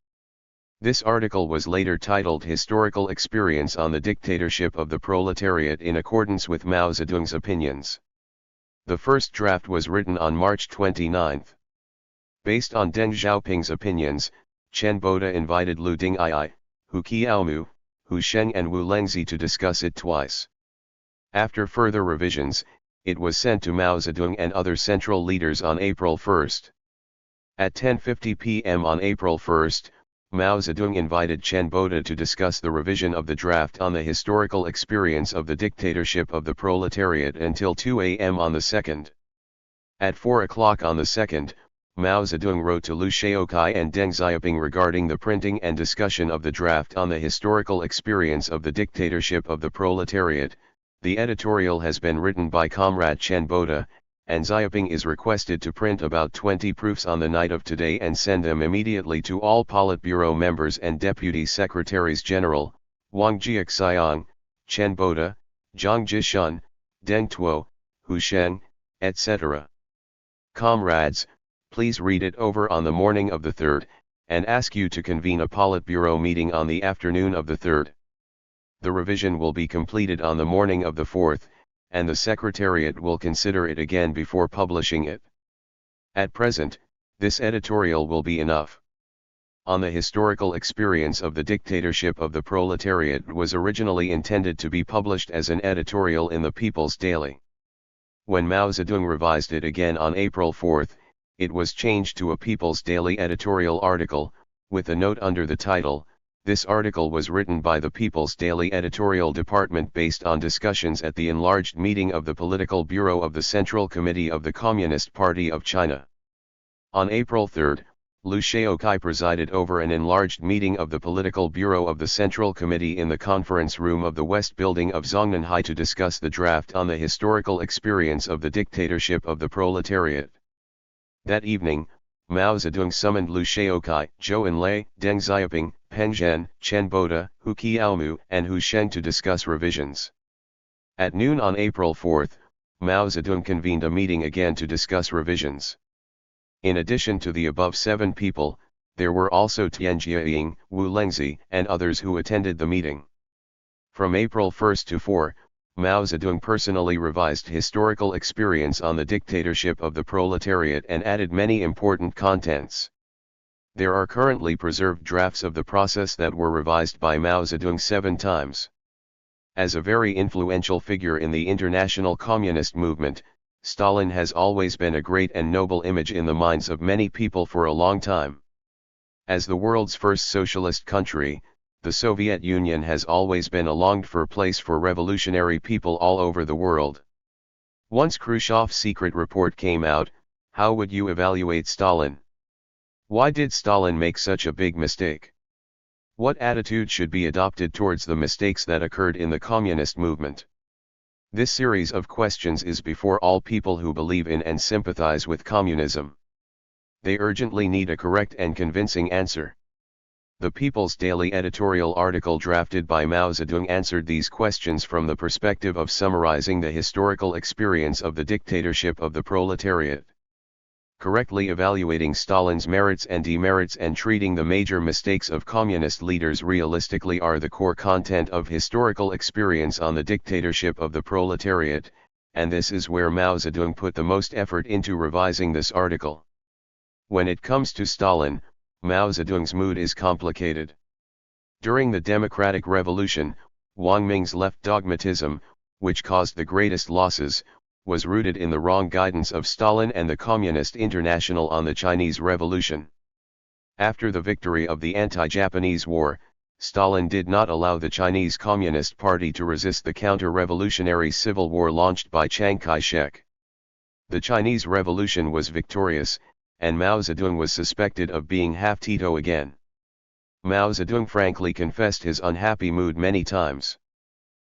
This article was later titled Historical Experience on the Dictatorship of the Proletariat in accordance with Mao Zedong's opinions. The first draft was written on March 29. Based on Deng Xiaoping's opinions, Chen Boda invited Liu Dingyi, Hu Qiaomu, Hu Sheng and Wu Lengzi to discuss it twice. After further revisions, it was sent to Mao Zedong and other central leaders on April 1. At 10:50 p.m. on April 1, Mao Zedong invited Chen Boda to discuss the revision of the draft on the historical experience of the dictatorship of the proletariat until 2 a.m. on the 2nd. At 4 o'clock on the 2nd, Mao Zedong wrote to Liu Shaokai and Deng Xiaoping regarding the printing and discussion of the draft on the historical experience of the dictatorship of the proletariat. The editorial has been written by Comrade Chen Boda, and Xiaoping is requested to print about 20 proofs on the night of today and send them immediately to all Politburo members and Deputy Secretaries General, Wang Jiaxiang, Chen Boda, Zhang Jishun, Deng Tuo, Hu Sheng, etc. Comrades, please read it over on the morning of the 3rd, and ask you to convene a Politburo meeting on the afternoon of the 3rd. The revision will be completed on the morning of the 4th, and the Secretariat will consider it again before publishing it. At present, this editorial will be enough. On the historical experience of the dictatorship of the proletariat was originally intended to be published as an editorial in the People's Daily. When Mao Zedong revised it again on April 4, it was changed to a People's Daily editorial article, with a note under the title. This article was written by the People's Daily editorial department based on discussions at the enlarged meeting of the Political Bureau of the Central Committee of the Communist Party of China. On April 3, Liu Shaokai presided over an enlarged meeting of the Political Bureau of the Central Committee in the conference room of the West Building of Zongnanhai to discuss the draft on the historical experience of the dictatorship of the proletariat. That evening, Mao Zedong summoned Liu Shaokai, Zhou Enlai, Deng Xiaoping, Peng Zhen, Chen Boda, Hu Qiaomu and Hu Sheng to discuss revisions. At noon on April 4, Mao Zedong convened a meeting again to discuss revisions. In addition to the above 7 people, there were also Tian Jiaying, Wu Lengzi and others who attended the meeting. From April 1 to 4, Mao Zedong personally revised historical experience on the dictatorship of the proletariat and added many important contents. There are currently preserved drafts of the process that were revised by Mao Zedong 7 times. As a very influential figure in the international communist movement, Stalin has always been a great and noble image in the minds of many people for a long time. As the world's first socialist country, the Soviet Union has always been a longed-for place for revolutionary people all over the world. Once Khrushchev's secret report came out, how would you evaluate Stalin? Why did Stalin make such a big mistake? What attitude should be adopted towards the mistakes that occurred in the communist movement? This series of questions is before all people who believe in and sympathize with communism. They urgently need a correct and convincing answer. The People's Daily editorial article drafted by Mao Zedong answered these questions from the perspective of summarizing the historical experience of the dictatorship of the proletariat. Correctly evaluating Stalin's merits and demerits and treating the major mistakes of communist leaders realistically are the core content of historical experience on the dictatorship of the proletariat, and this is where Mao Zedong put the most effort into revising this article. When it comes to Stalin, Mao Zedong's mood is complicated. During the Democratic Revolution, Wang Ming's left dogmatism, which caused the greatest losses, was rooted in the wrong guidance of Stalin and the Communist International on the Chinese Revolution. After the victory of the anti-Japanese war, Stalin did not allow the Chinese Communist Party to resist the counter-revolutionary civil war launched by Chiang Kai-shek. The Chinese Revolution was victorious, and Mao Zedong was suspected of being half-Tito again. Mao Zedong frankly confessed his unhappy mood many times.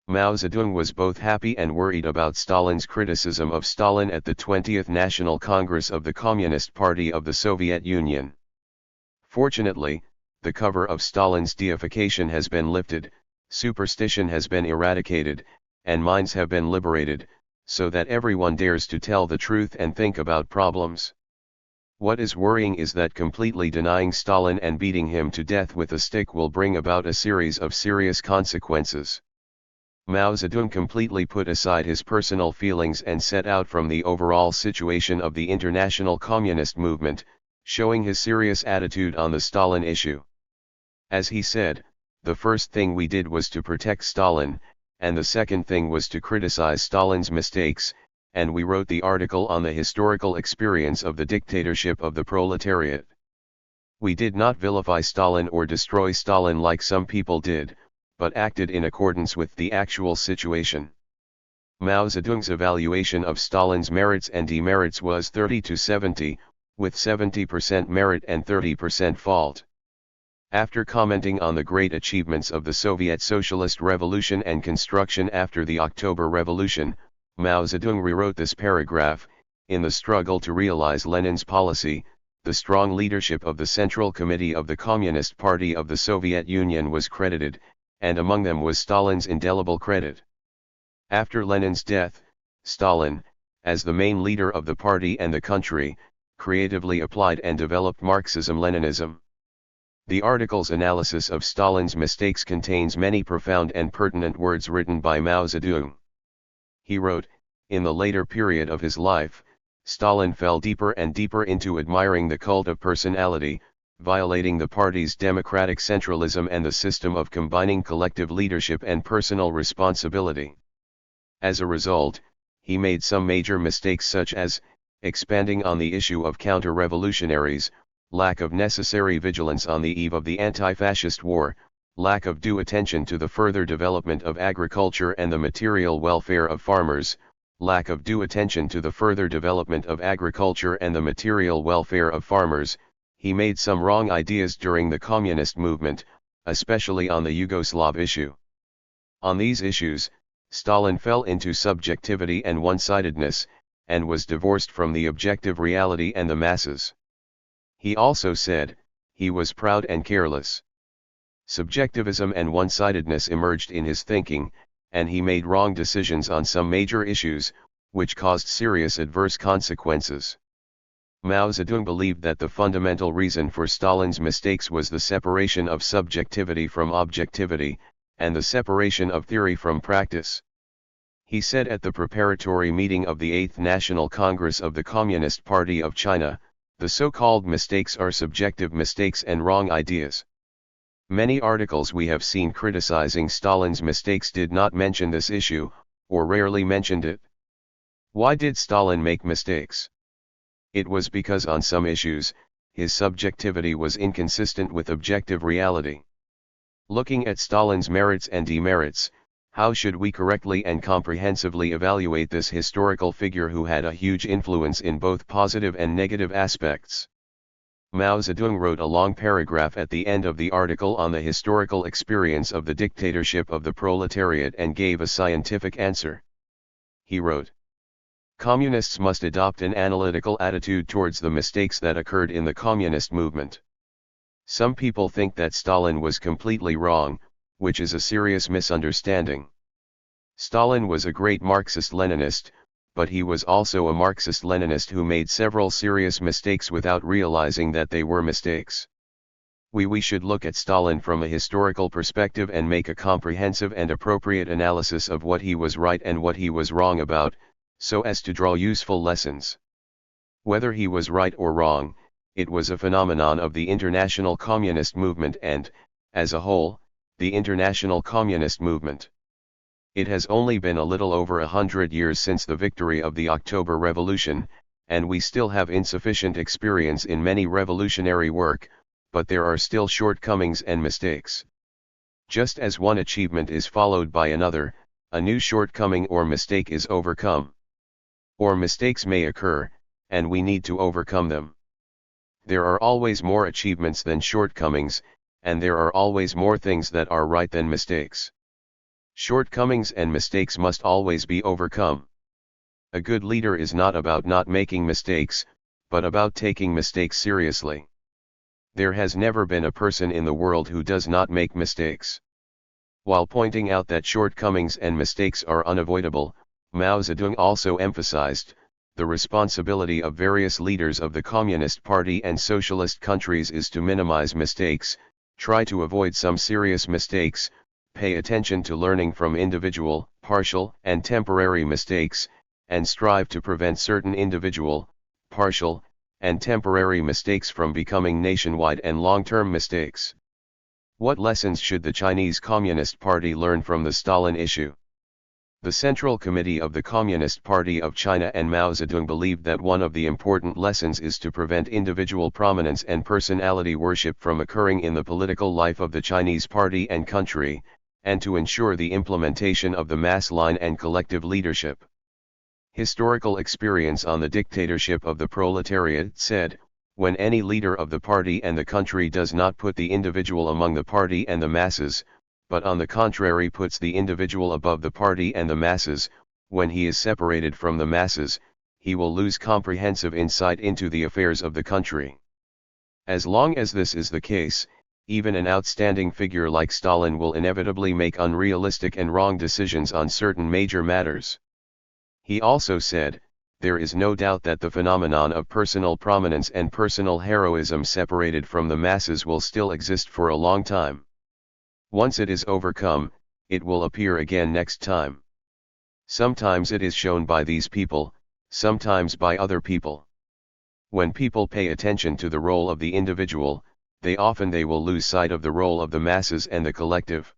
Mao Zedong was both happy and worried about Stalin's criticism of Stalin at the 20th National Congress of the Communist Party of the Soviet Union. Fortunately, the cover of Stalin's deification has been lifted, superstition has been eradicated, and minds have been liberated, so that everyone dares to tell the truth and think about problems. What is worrying is that completely denying Stalin and beating him to death with a stick will bring about a series of serious consequences. Mao Zedong completely put aside his personal feelings and set out from the overall situation of the international communist movement, showing his serious attitude on the Stalin issue. As he said, the first thing we did was to protect Stalin, and the second thing was to criticize Stalin's mistakes, and we wrote the article on the historical experience of the dictatorship of the proletariat. We did not vilify Stalin or destroy Stalin like some people did, but acted in accordance with the actual situation. Mao Zedong's evaluation of Stalin's merits and demerits was 30-70, with 70% merit and 30% fault. After commenting on the great achievements of the Soviet Socialist Revolution and construction after the October Revolution, Mao Zedong rewrote this paragraph: in the struggle to realize Lenin's policy, the strong leadership of the Central Committee of the Communist Party of the Soviet Union was credited, and among them was Stalin's indelible credit. After Lenin's death, Stalin, as the main leader of the party and the country, creatively applied and developed Marxism-Leninism. The article's analysis of Stalin's mistakes contains many profound and pertinent words written by Mao Zedong. He wrote, in the later period of his life, Stalin fell deeper and deeper into admiring the cult of personality, violating the party's democratic centralism and the system of combining collective leadership and personal responsibility. As a result, he made some major mistakes such as, expanding on the issue of counter-revolutionaries, lack of necessary vigilance on the eve of the anti-fascist war, lack of due attention to the further development of agriculture and the material welfare of farmers, lack of due attention to the further development of agriculture and the material welfare of farmers. He made some wrong ideas during the communist movement, especially on the Yugoslav issue. On these issues, Stalin fell into subjectivity and one-sidedness, and was divorced from the objective reality and the masses. He also said, he was proud and careless. Subjectivism and one-sidedness emerged in his thinking, and he made wrong decisions on some major issues, which caused serious adverse consequences. Mao Zedong believed that the fundamental reason for Stalin's mistakes was the separation of subjectivity from objectivity, and the separation of theory from practice. He said at the preparatory meeting of the 8th National Congress of the Communist Party of China, the so-called mistakes are subjective mistakes and wrong ideas. Many articles we have seen criticizing Stalin's mistakes did not mention this issue, or rarely mentioned it. Why did Stalin make mistakes? It was because on some issues, his subjectivity was inconsistent with objective reality. Looking at Stalin's merits and demerits, how should we correctly and comprehensively evaluate this historical figure who had a huge influence in both positive and negative aspects? Mao Zedong wrote a long paragraph at the end of the article on the historical experience of the dictatorship of the proletariat and gave a scientific answer. He wrote, communists must adopt an analytical attitude towards the mistakes that occurred in the communist movement. Some people think that Stalin was completely wrong, which is a serious misunderstanding. Stalin was a great Marxist-Leninist, but he was also a Marxist-Leninist who made several serious mistakes without realizing that they were mistakes. We should look at Stalin from a historical perspective and make a comprehensive and appropriate analysis of what he was right and what he was wrong about, so as to draw useful lessons. Whether he was right or wrong, it was a phenomenon of the international communist movement and, as a whole, the international communist movement. It has only been a little over 100 years since the victory of the October Revolution, and we still have insufficient experience in many revolutionary work, but there are still shortcomings and mistakes. Just as one achievement is followed by another, a new shortcoming or mistake is overcome. Or mistakes may occur, and we need to overcome them. There are always more achievements than shortcomings, and there are always more things that are right than mistakes. Shortcomings and mistakes must always be overcome. A good leader is not about not making mistakes, but about taking mistakes seriously. There has never been a person in the world who does not make mistakes. While pointing out that shortcomings and mistakes are unavoidable, Mao Zedong also emphasized the responsibility of various leaders of the Communist Party and socialist countries is to minimize mistakes, try to avoid some serious mistakes, pay attention to learning from individual, partial, and temporary mistakes, and strive to prevent certain individual, partial, and temporary mistakes from becoming nationwide and long-term mistakes. What lessons should the Chinese Communist Party learn from the Stalin issue? The Central Committee of the Communist Party of China and Mao Zedong believed that one of the important lessons is to prevent individual prominence and personality worship from occurring in the political life of the Chinese party and country, and to ensure the implementation of the mass line and collective leadership. Historical experience on the dictatorship of the proletariat said, when any leader of the party and the country does not put the individual among the party and the masses, but on the contrary puts the individual above the party and the masses, when he is separated from the masses, he will lose comprehensive insight into the affairs of the country. As long as this is the case, even an outstanding figure like Stalin will inevitably make unrealistic and wrong decisions on certain major matters. He also said, there is no doubt that the phenomenon of personal prominence and personal heroism separated from the masses will still exist for a long time. Once it is overcome, it will appear again next time. Sometimes it is shown by these people, sometimes by other people. When people pay attention to the role of the individual, they will lose sight of the role of the masses and the collective.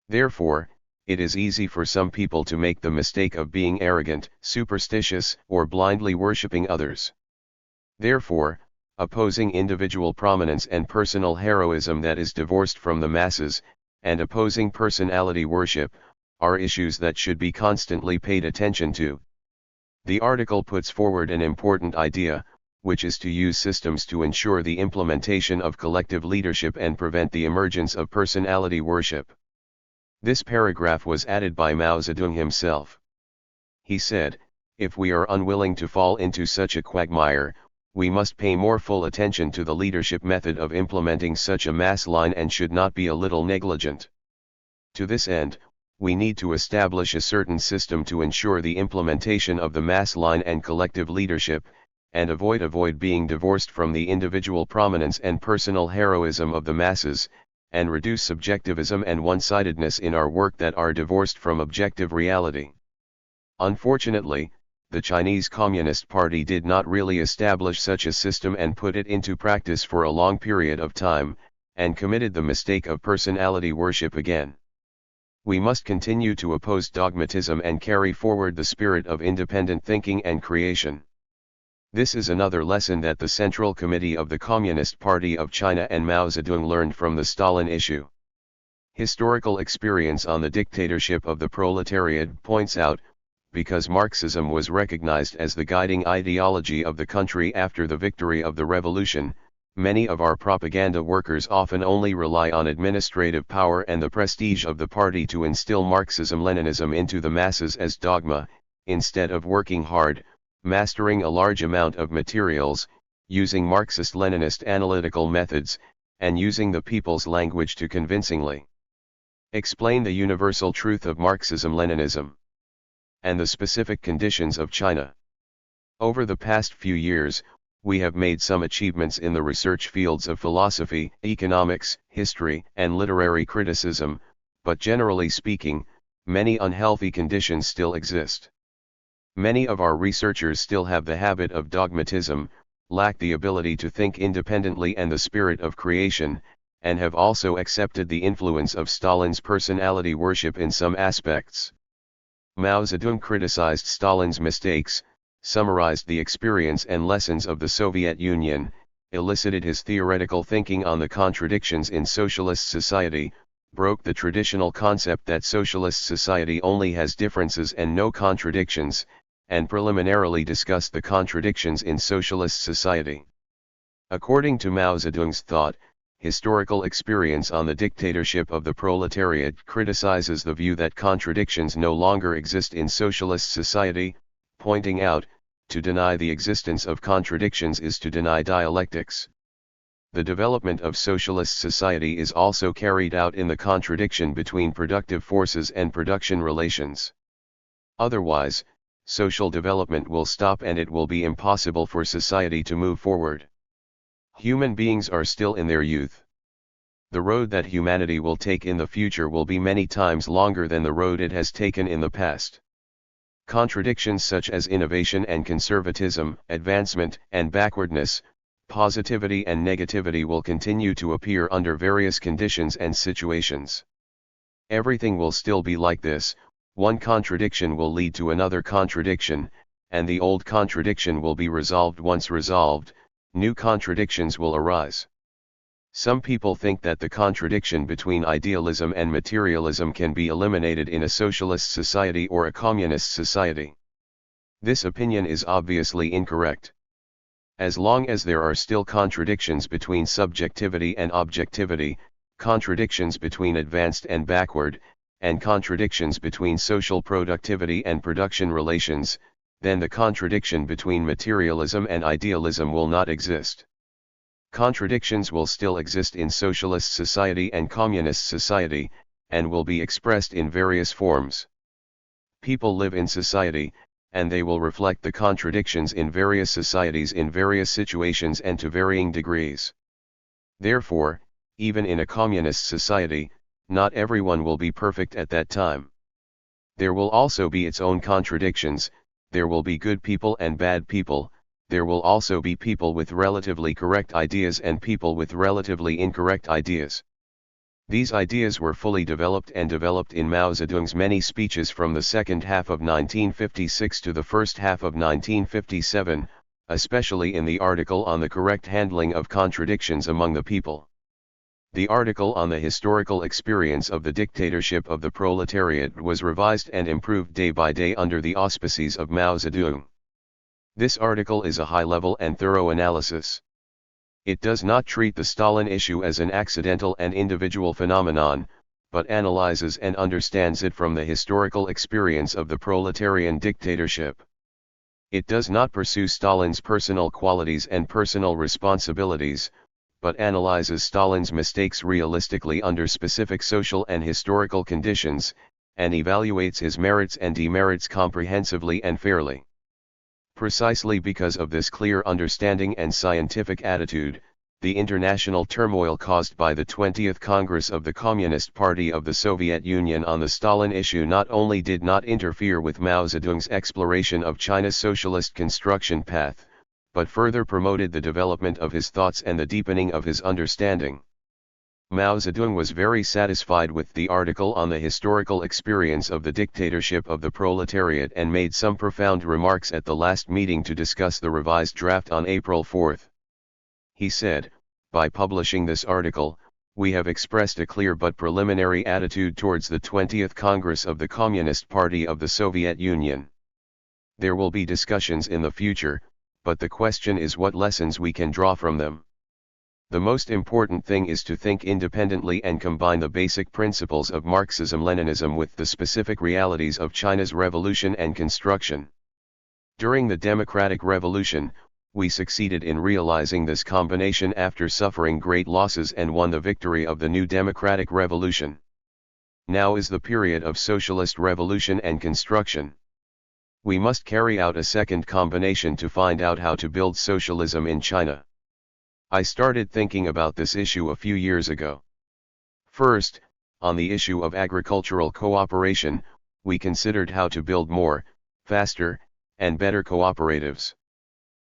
Therefore, it is easy for some people to make the mistake of being arrogant, superstitious, or blindly worshipping others. Therefore, opposing individual prominence and personal heroism that is divorced from the masses, and opposing personality worship, are issues that should be constantly paid attention to. The article puts forward an important idea, which is to use systems to ensure the implementation of collective leadership and prevent the emergence of personality worship. This paragraph was added by Mao Zedong himself. He said, if we are unwilling to fall into such a quagmire, we must pay more full attention to the leadership method of implementing such a mass line and should not be a little negligent. To this end, we need to establish a certain system to ensure the implementation of the mass line and collective leadership, and avoid being divorced from the individual prominence and personal heroism of the masses, and reduce subjectivism and one-sidedness in our work that are divorced from objective reality. Unfortunately, the Chinese Communist Party did not really establish such a system and put it into practice for a long period of time, and committed the mistake of personality worship again. We must continue to oppose dogmatism and carry forward the spirit of independent thinking and creation. This is another lesson that the Central Committee of the Communist Party of China and Mao Zedong learned from the Stalin issue. Historical experience on the dictatorship of the proletariat points out, because Marxism was recognized as the guiding ideology of the country after the victory of the revolution, many of our propaganda workers often only rely on administrative power and the prestige of the party to instill Marxism-Leninism into the masses as dogma, instead of working hard, mastering a large amount of materials, using Marxist-Leninist analytical methods, and using the people's language to convincingly explain the universal truth of Marxism-Leninism and the specific conditions of China. Over the past few years, we have made some achievements in the research fields of philosophy, economics, history, and literary criticism, but generally speaking, many unhealthy conditions still exist. Many of our researchers still have the habit of dogmatism, lack the ability to think independently and the spirit of creation, and have also accepted the influence of Stalin's personality worship in some aspects. Mao Zedong criticized Stalin's mistakes, summarized the experience and lessons of the Soviet Union, elicited his theoretical thinking on the contradictions in socialist society, broke the traditional concept that socialist society only has differences and no contradictions, and preliminarily discussed the contradictions in socialist society. According to Mao Zedong's thought, Historical Experience on the Dictatorship of the Proletariat criticizes the view that contradictions no longer exist in socialist society, pointing out, to deny the existence of contradictions is to deny dialectics. The development of socialist society is also carried out in the contradiction between productive forces and production relations. Otherwise, social development will stop and it will be impossible for society to move forward. Human beings are still in their youth. The road that humanity will take in the future will be many times longer than the road it has taken in the past. Contradictions such as innovation and conservatism, advancement and backwardness, positivity and negativity will continue to appear under various conditions and situations. Everything will still be like this. One contradiction will lead to another contradiction, and the old contradiction will be resolved. Once resolved, new contradictions will arise. Some people think that the contradiction between idealism and materialism can be eliminated in a socialist society or a communist society. This opinion is obviously incorrect. As long as there are still contradictions between subjectivity and objectivity, contradictions between advanced and backward, and contradictions between social productivity and production relations, then the contradiction between materialism and idealism will not exist. Contradictions will still exist in socialist society and communist society, and will be expressed in various forms. People live in society, and they will reflect the contradictions in various societies in various situations and to varying degrees. Therefore, even in a communist society, not everyone will be perfect at that time. There will also be its own contradictions. There will be good people and bad people. There will also be people with relatively correct ideas and people with relatively incorrect ideas. These ideas were fully developed in Mao Zedong's many speeches from the second half of 1956 to the first half of 1957, especially in the article on the correct handling of contradictions among the people. The article on the historical experience of the dictatorship of the proletariat was revised and improved day by day under the auspices of Mao Zedong. This article is a high-level and thorough analysis. It does not treat the Stalin issue as an accidental and individual phenomenon, but analyzes and understands it from the historical experience of the proletarian dictatorship. It does not pursue Stalin's personal qualities and personal responsibilities, but analyzes Stalin's mistakes realistically under specific social and historical conditions, and evaluates his merits and demerits comprehensively and fairly. Precisely because of this clear understanding and scientific attitude, the international turmoil caused by the 20th Congress of the Communist Party of the Soviet Union on the Stalin issue not only did not interfere with Mao Zedong's exploration of China's socialist construction path, but further promoted the development of his thoughts and the deepening of his understanding. Mao Zedong was very satisfied with the article on the historical experience of the dictatorship of the proletariat and made some profound remarks at the last meeting to discuss the revised draft on April 4. He said, "By publishing this article, we have expressed a clear but preliminary attitude towards the 20th Congress of the Communist Party of the Soviet Union. There will be discussions in the future, but the question is what lessons we can draw from them. The most important thing is to think independently and combine the basic principles of Marxism-Leninism with the specific realities of China's revolution and construction. During the democratic revolution, we succeeded in realizing this combination after suffering great losses and won the victory of the new democratic revolution. Now is the period of socialist revolution and construction. We must carry out a second combination to find out how to build socialism in China. I started thinking about this issue a few years ago. First, on the issue of agricultural cooperation, we considered how to build more, faster, and better cooperatives.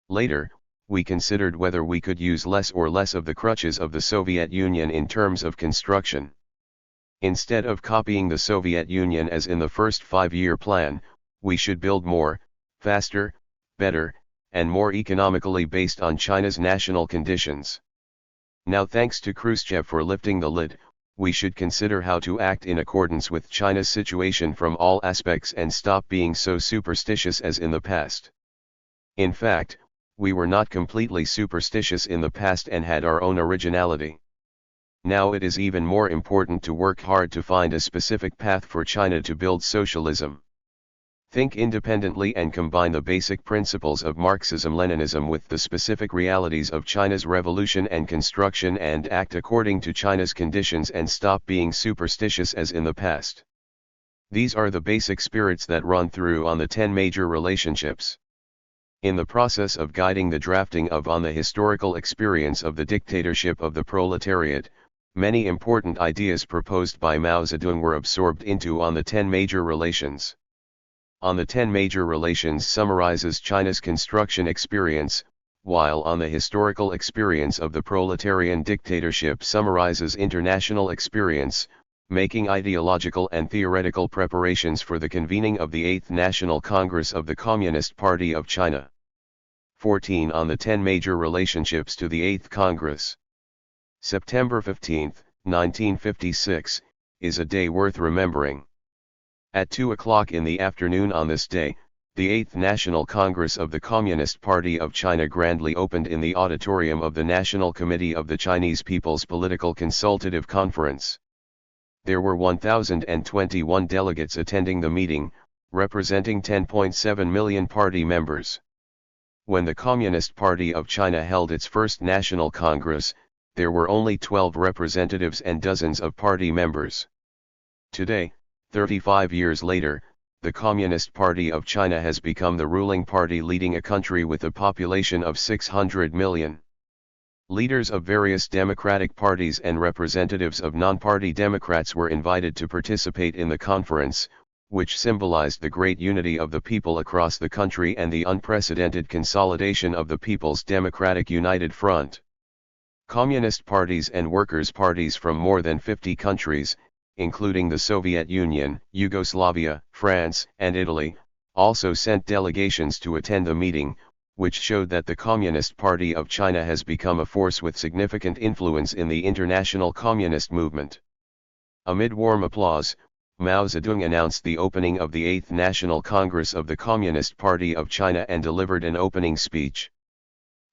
Later, we considered whether we could use less of the crutches of the Soviet Union in terms of construction. Instead of copying the Soviet Union as in the first 5-year plan, we should build more, faster, better, and more economically based on China's national conditions. Now, thanks to Khrushchev for lifting the lid, we should consider how to act in accordance with China's situation from all aspects and stop being so superstitious as in the past. In fact, we were not completely superstitious in the past and had our own originality. Now it is even more important to work hard to find a specific path for China to build socialism. Think independently and combine the basic principles of Marxism-Leninism with the specific realities of China's revolution and construction, and act according to China's conditions and stop being superstitious as in the past. These are the basic spirits that run through on the 10 major relationships. In the process of guiding the drafting of On the Historical Experience of the Dictatorship of the Proletariat, many important ideas proposed by Mao Zedong were absorbed into On the 10 Major Relations. On the 10 Major Relations summarizes China's construction experience, while On the Historical Experience of the Proletarian Dictatorship summarizes international experience, making ideological and theoretical preparations for the convening of the 8th National Congress of the Communist Party of China. 14 On the 10 Major Relationships to the 8th Congress. September 15, 1956, is a day worth remembering. At 2 o'clock in the afternoon on this day, the 8th National Congress of the Communist Party of China grandly opened in the auditorium of the National Committee of the Chinese People's Political Consultative Conference. There were 1,021 delegates attending the meeting, representing 10.7 million party members. When the Communist Party of China held its first National Congress, there were only 12 representatives and dozens of party members. Today, 35 years later, the Communist Party of China has become the ruling party leading a country with a population of 600 million. Leaders of various democratic parties and representatives of non-party Democrats were invited to participate in the conference, which symbolized the great unity of the people across the country and the unprecedented consolidation of the People's Democratic United Front. Communist parties and workers' parties from more than 50 countries, including the Soviet Union, Yugoslavia, France, and Italy, also sent delegations to attend the meeting, which showed that the Communist Party of China has become a force with significant influence in the international communist movement. Amid warm applause, Mao Zedong announced the opening of the 8th National Congress of the Communist Party of China and delivered an opening speech.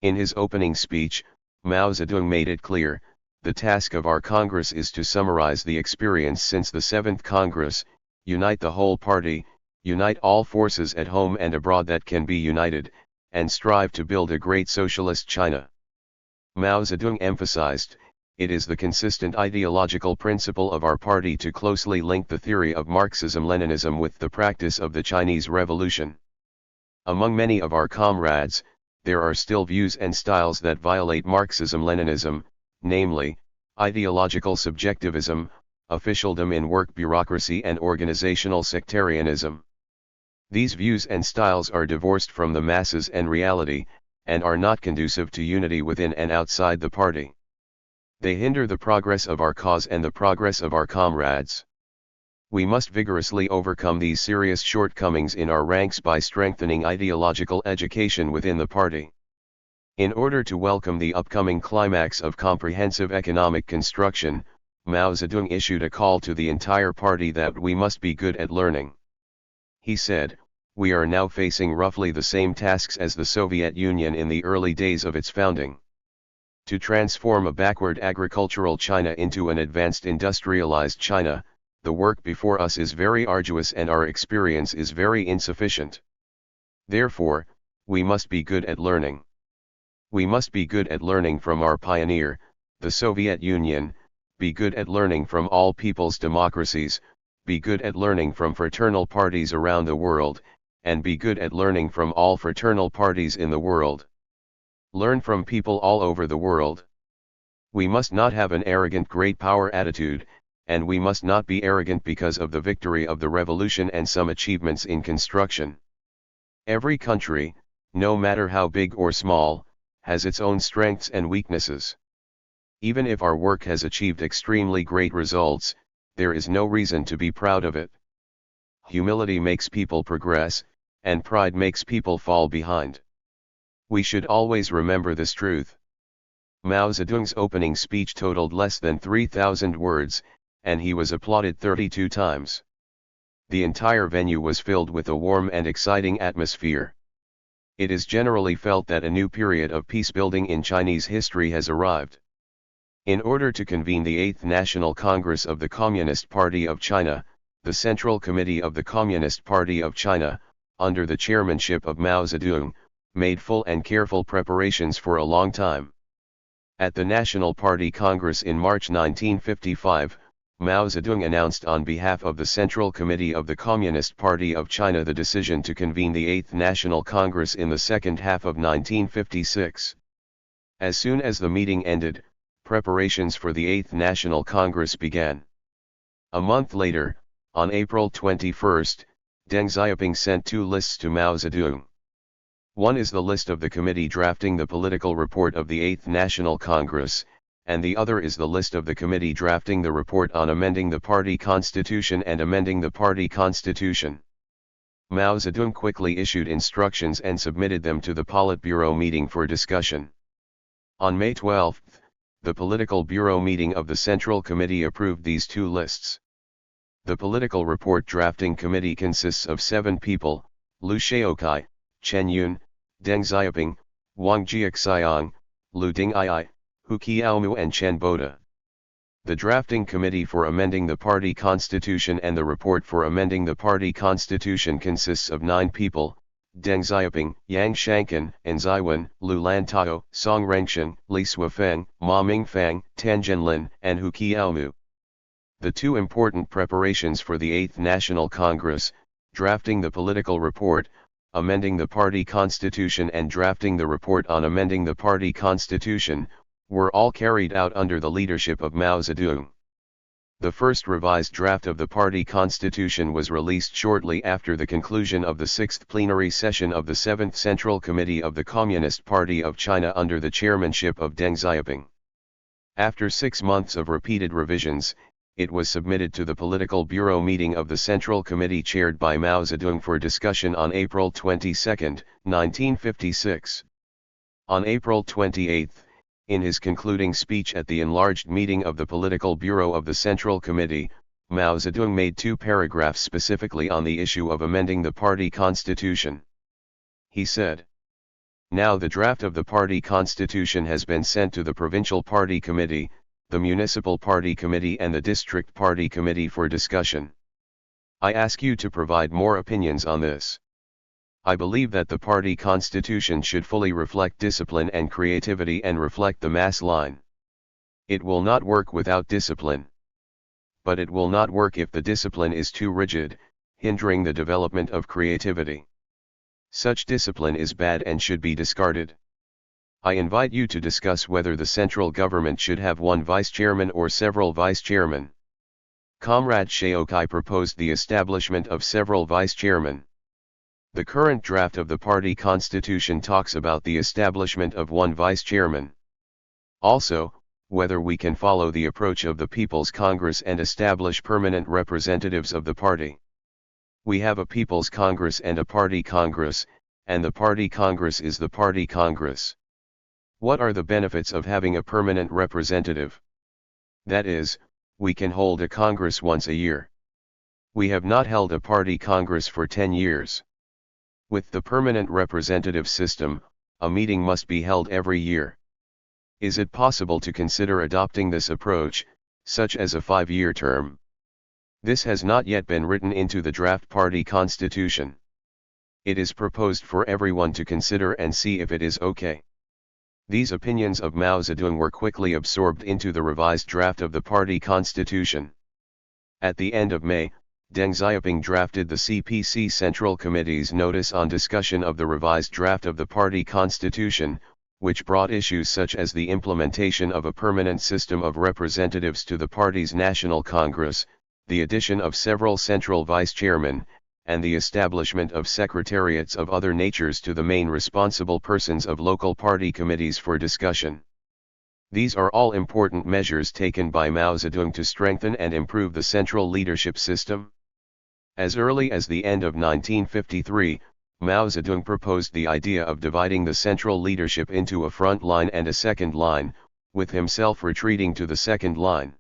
In his opening speech, Mao Zedong made it clear, the task of our Congress is to summarize the experience since the 7th Congress, unite the whole party, unite all forces at home and abroad that can be united, and strive to build a great socialist China. Mao Zedong emphasized, it is the consistent ideological principle of our party to closely link the theory of Marxism-Leninism with the practice of the Chinese Revolution. Among many of our comrades, there are still views and styles that violate Marxism-Leninism, namely, ideological subjectivism, officialdom in work bureaucracy and organizational sectarianism. These views and styles are divorced from the masses and reality, and are not conducive to unity within and outside the party. They hinder the progress of our cause and the progress of our comrades. We must vigorously overcome these serious shortcomings in our ranks by strengthening ideological education within the party. In order to welcome the upcoming climax of comprehensive economic construction, Mao Zedong issued a call to the entire party that we must be good at learning. He said, we are now facing roughly the same tasks as the Soviet Union in the early days of its founding. To transform a backward agricultural China into an advanced industrialized China, the work before us is very arduous and our experience is very insufficient. Therefore, we must be good at learning. We must be good at learning from our pioneer, the Soviet Union, be good at learning from all people's democracies, be good at learning from fraternal parties around the world, and be good at learning from all fraternal parties in the world. Learn from people all over the world. We must not have an arrogant great power attitude, and we must not be arrogant because of the victory of the revolution and some achievements in construction. Every country, no matter how big or small, has its own strengths and weaknesses. Even if our work has achieved extremely great results, there is no reason to be proud of it. Humility makes people progress, and pride makes people fall behind. We should always remember this truth. Mao Zedong's opening speech totaled less than 3,000 words, and he was applauded 32 times. The entire venue was filled with a warm and exciting atmosphere. It is generally felt that a new period of peace building in Chinese history has arrived. In order to convene the 8th National Congress of the Communist Party of China, the Central Committee of the Communist Party of China, under the chairmanship of Mao Zedong, made full and careful preparations for a long time. At the National Party Congress in March 1955, Mao Zedong announced on behalf of the Central Committee of the Communist Party of China the decision to convene the 8th National Congress in the second half of 1956. As soon as the meeting ended, preparations for the 8th National Congress began. A month later, on April 21, Deng Xiaoping sent two lists to Mao Zedong. One is the list of the committee drafting the political report of the 8th National Congress, and the other is the list of the committee drafting the report on amending the party constitution and amending the party constitution. Mao Zedong quickly issued instructions and submitted them to the Politburo meeting for discussion. On May 12, the Political Bureau meeting of the Central Committee approved these two lists. The political report drafting committee consists of 7 people: Liu Shaokai, Chen Yun, Deng Xiaoping, Wang Jiaxiang, Lu Ding'ai, Hu Qiaomu and Chen Boda. The drafting committee for amending the party constitution and the report for amending the party constitution consists of 9 people: Deng Xiaoping, Yang Shankan, Enzi Wen, Lu Lantao, Song Rengshan, Li Suifeng, Ma Mingfang, Tan Zhenlin, and Hu Qiaomu. The two important preparations for the 8th National Congress, drafting the political report, amending the party constitution and drafting the report on amending the party constitution, were all carried out under the leadership of Mao Zedong. The first revised draft of the party constitution was released shortly after the conclusion of the 6th plenary session of the 7th Central Committee of the Communist Party of China under the chairmanship of Deng Xiaoping. After 6 months of repeated revisions, it was submitted to the Political Bureau meeting of the Central Committee chaired by Mao Zedong for discussion on April 22, 1956. On April 28, in his concluding speech at the enlarged meeting of the Political Bureau of the Central Committee, Mao Zedong made 2 paragraphs specifically on the issue of amending the party constitution. He said, "Now the draft of the party constitution has been sent to the Provincial Party Committee, the Municipal Party Committee and the District Party Committee for discussion. I ask you to provide more opinions on this. I believe that the party constitution should fully reflect discipline and creativity and reflect the mass line. It will not work without discipline. But it will not work if the discipline is too rigid, hindering the development of creativity. Such discipline is bad and should be discarded. I invite you to discuss whether the central government should have one vice-chairman or several vice-chairmen. Comrade Shaokai proposed the establishment of several vice-chairmen. The current draft of the party constitution talks about the establishment of one vice-chairman. Also, whether we can follow the approach of the People's Congress and establish permanent representatives of the party. We have a People's Congress and a Party Congress, and the Party Congress is the Party Congress. What are the benefits of having a permanent representative? That is, we can hold a Congress once a year. We have not held a Party Congress for 10 years. With the permanent representative system, a meeting must be held every year. Is it possible to consider adopting this approach, such as a 5-year term? This has not yet been written into the draft party constitution. It is proposed for everyone to consider and see if it is okay. These opinions of Mao Zedong were quickly absorbed into the revised draft of the party constitution. At the end of May, Deng Xiaoping drafted the CPC Central Committee's notice on discussion of the revised draft of the party constitution, which brought issues such as the implementation of a permanent system of representatives to the party's National Congress, the addition of several central vice-chairmen, and the establishment of secretariats of other natures to the main responsible persons of local party committees for discussion. These are all important measures taken by Mao Zedong to strengthen and improve the central leadership system. As early as the end of 1953, Mao Zedong proposed the idea of dividing the central leadership into a front line and a second line, with himself retreating to the second line.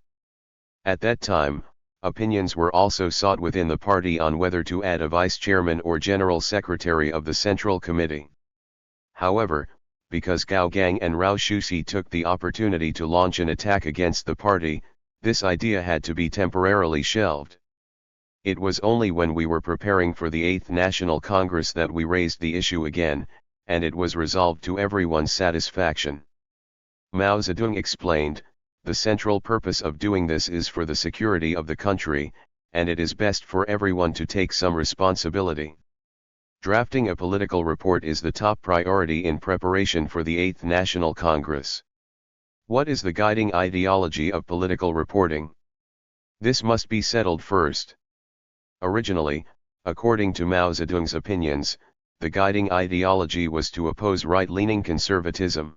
At that time, opinions were also sought within the party on whether to add a vice-chairman or general secretary of the Central Committee. However, because Gao Gang and Rao Shusi took the opportunity to launch an attack against the party, this idea had to be temporarily shelved. It was only when we were preparing for the 8th National Congress that we raised the issue again, and it was resolved to everyone's satisfaction. Mao Zedong explained, the central purpose of doing this is for the security of the country, and it is best for everyone to take some responsibility. Drafting a political report is the top priority in preparation for the 8th National Congress. What is the guiding ideology of political reporting? This must be settled first. Originally, according to Mao Zedong's opinions, the guiding ideology was to oppose right-leaning conservatism.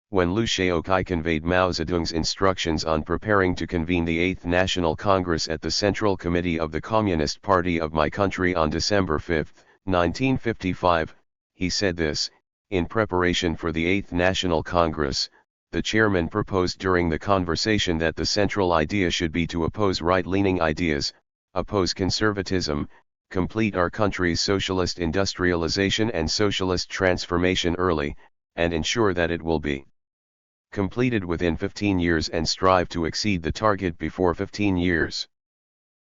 When Liu Shaoqi conveyed Mao Zedong's instructions on preparing to convene the 8th National Congress at the Central Committee of the Communist Party of my country on December 5, 1955, he said this: in preparation for the 8th National Congress, the chairman proposed during the conversation that the central idea should be to oppose right-leaning ideas, oppose conservatism, complete our country's socialist industrialization and socialist transformation early, and ensure that it will be completed within 15 years and strive to exceed the target before 15 years.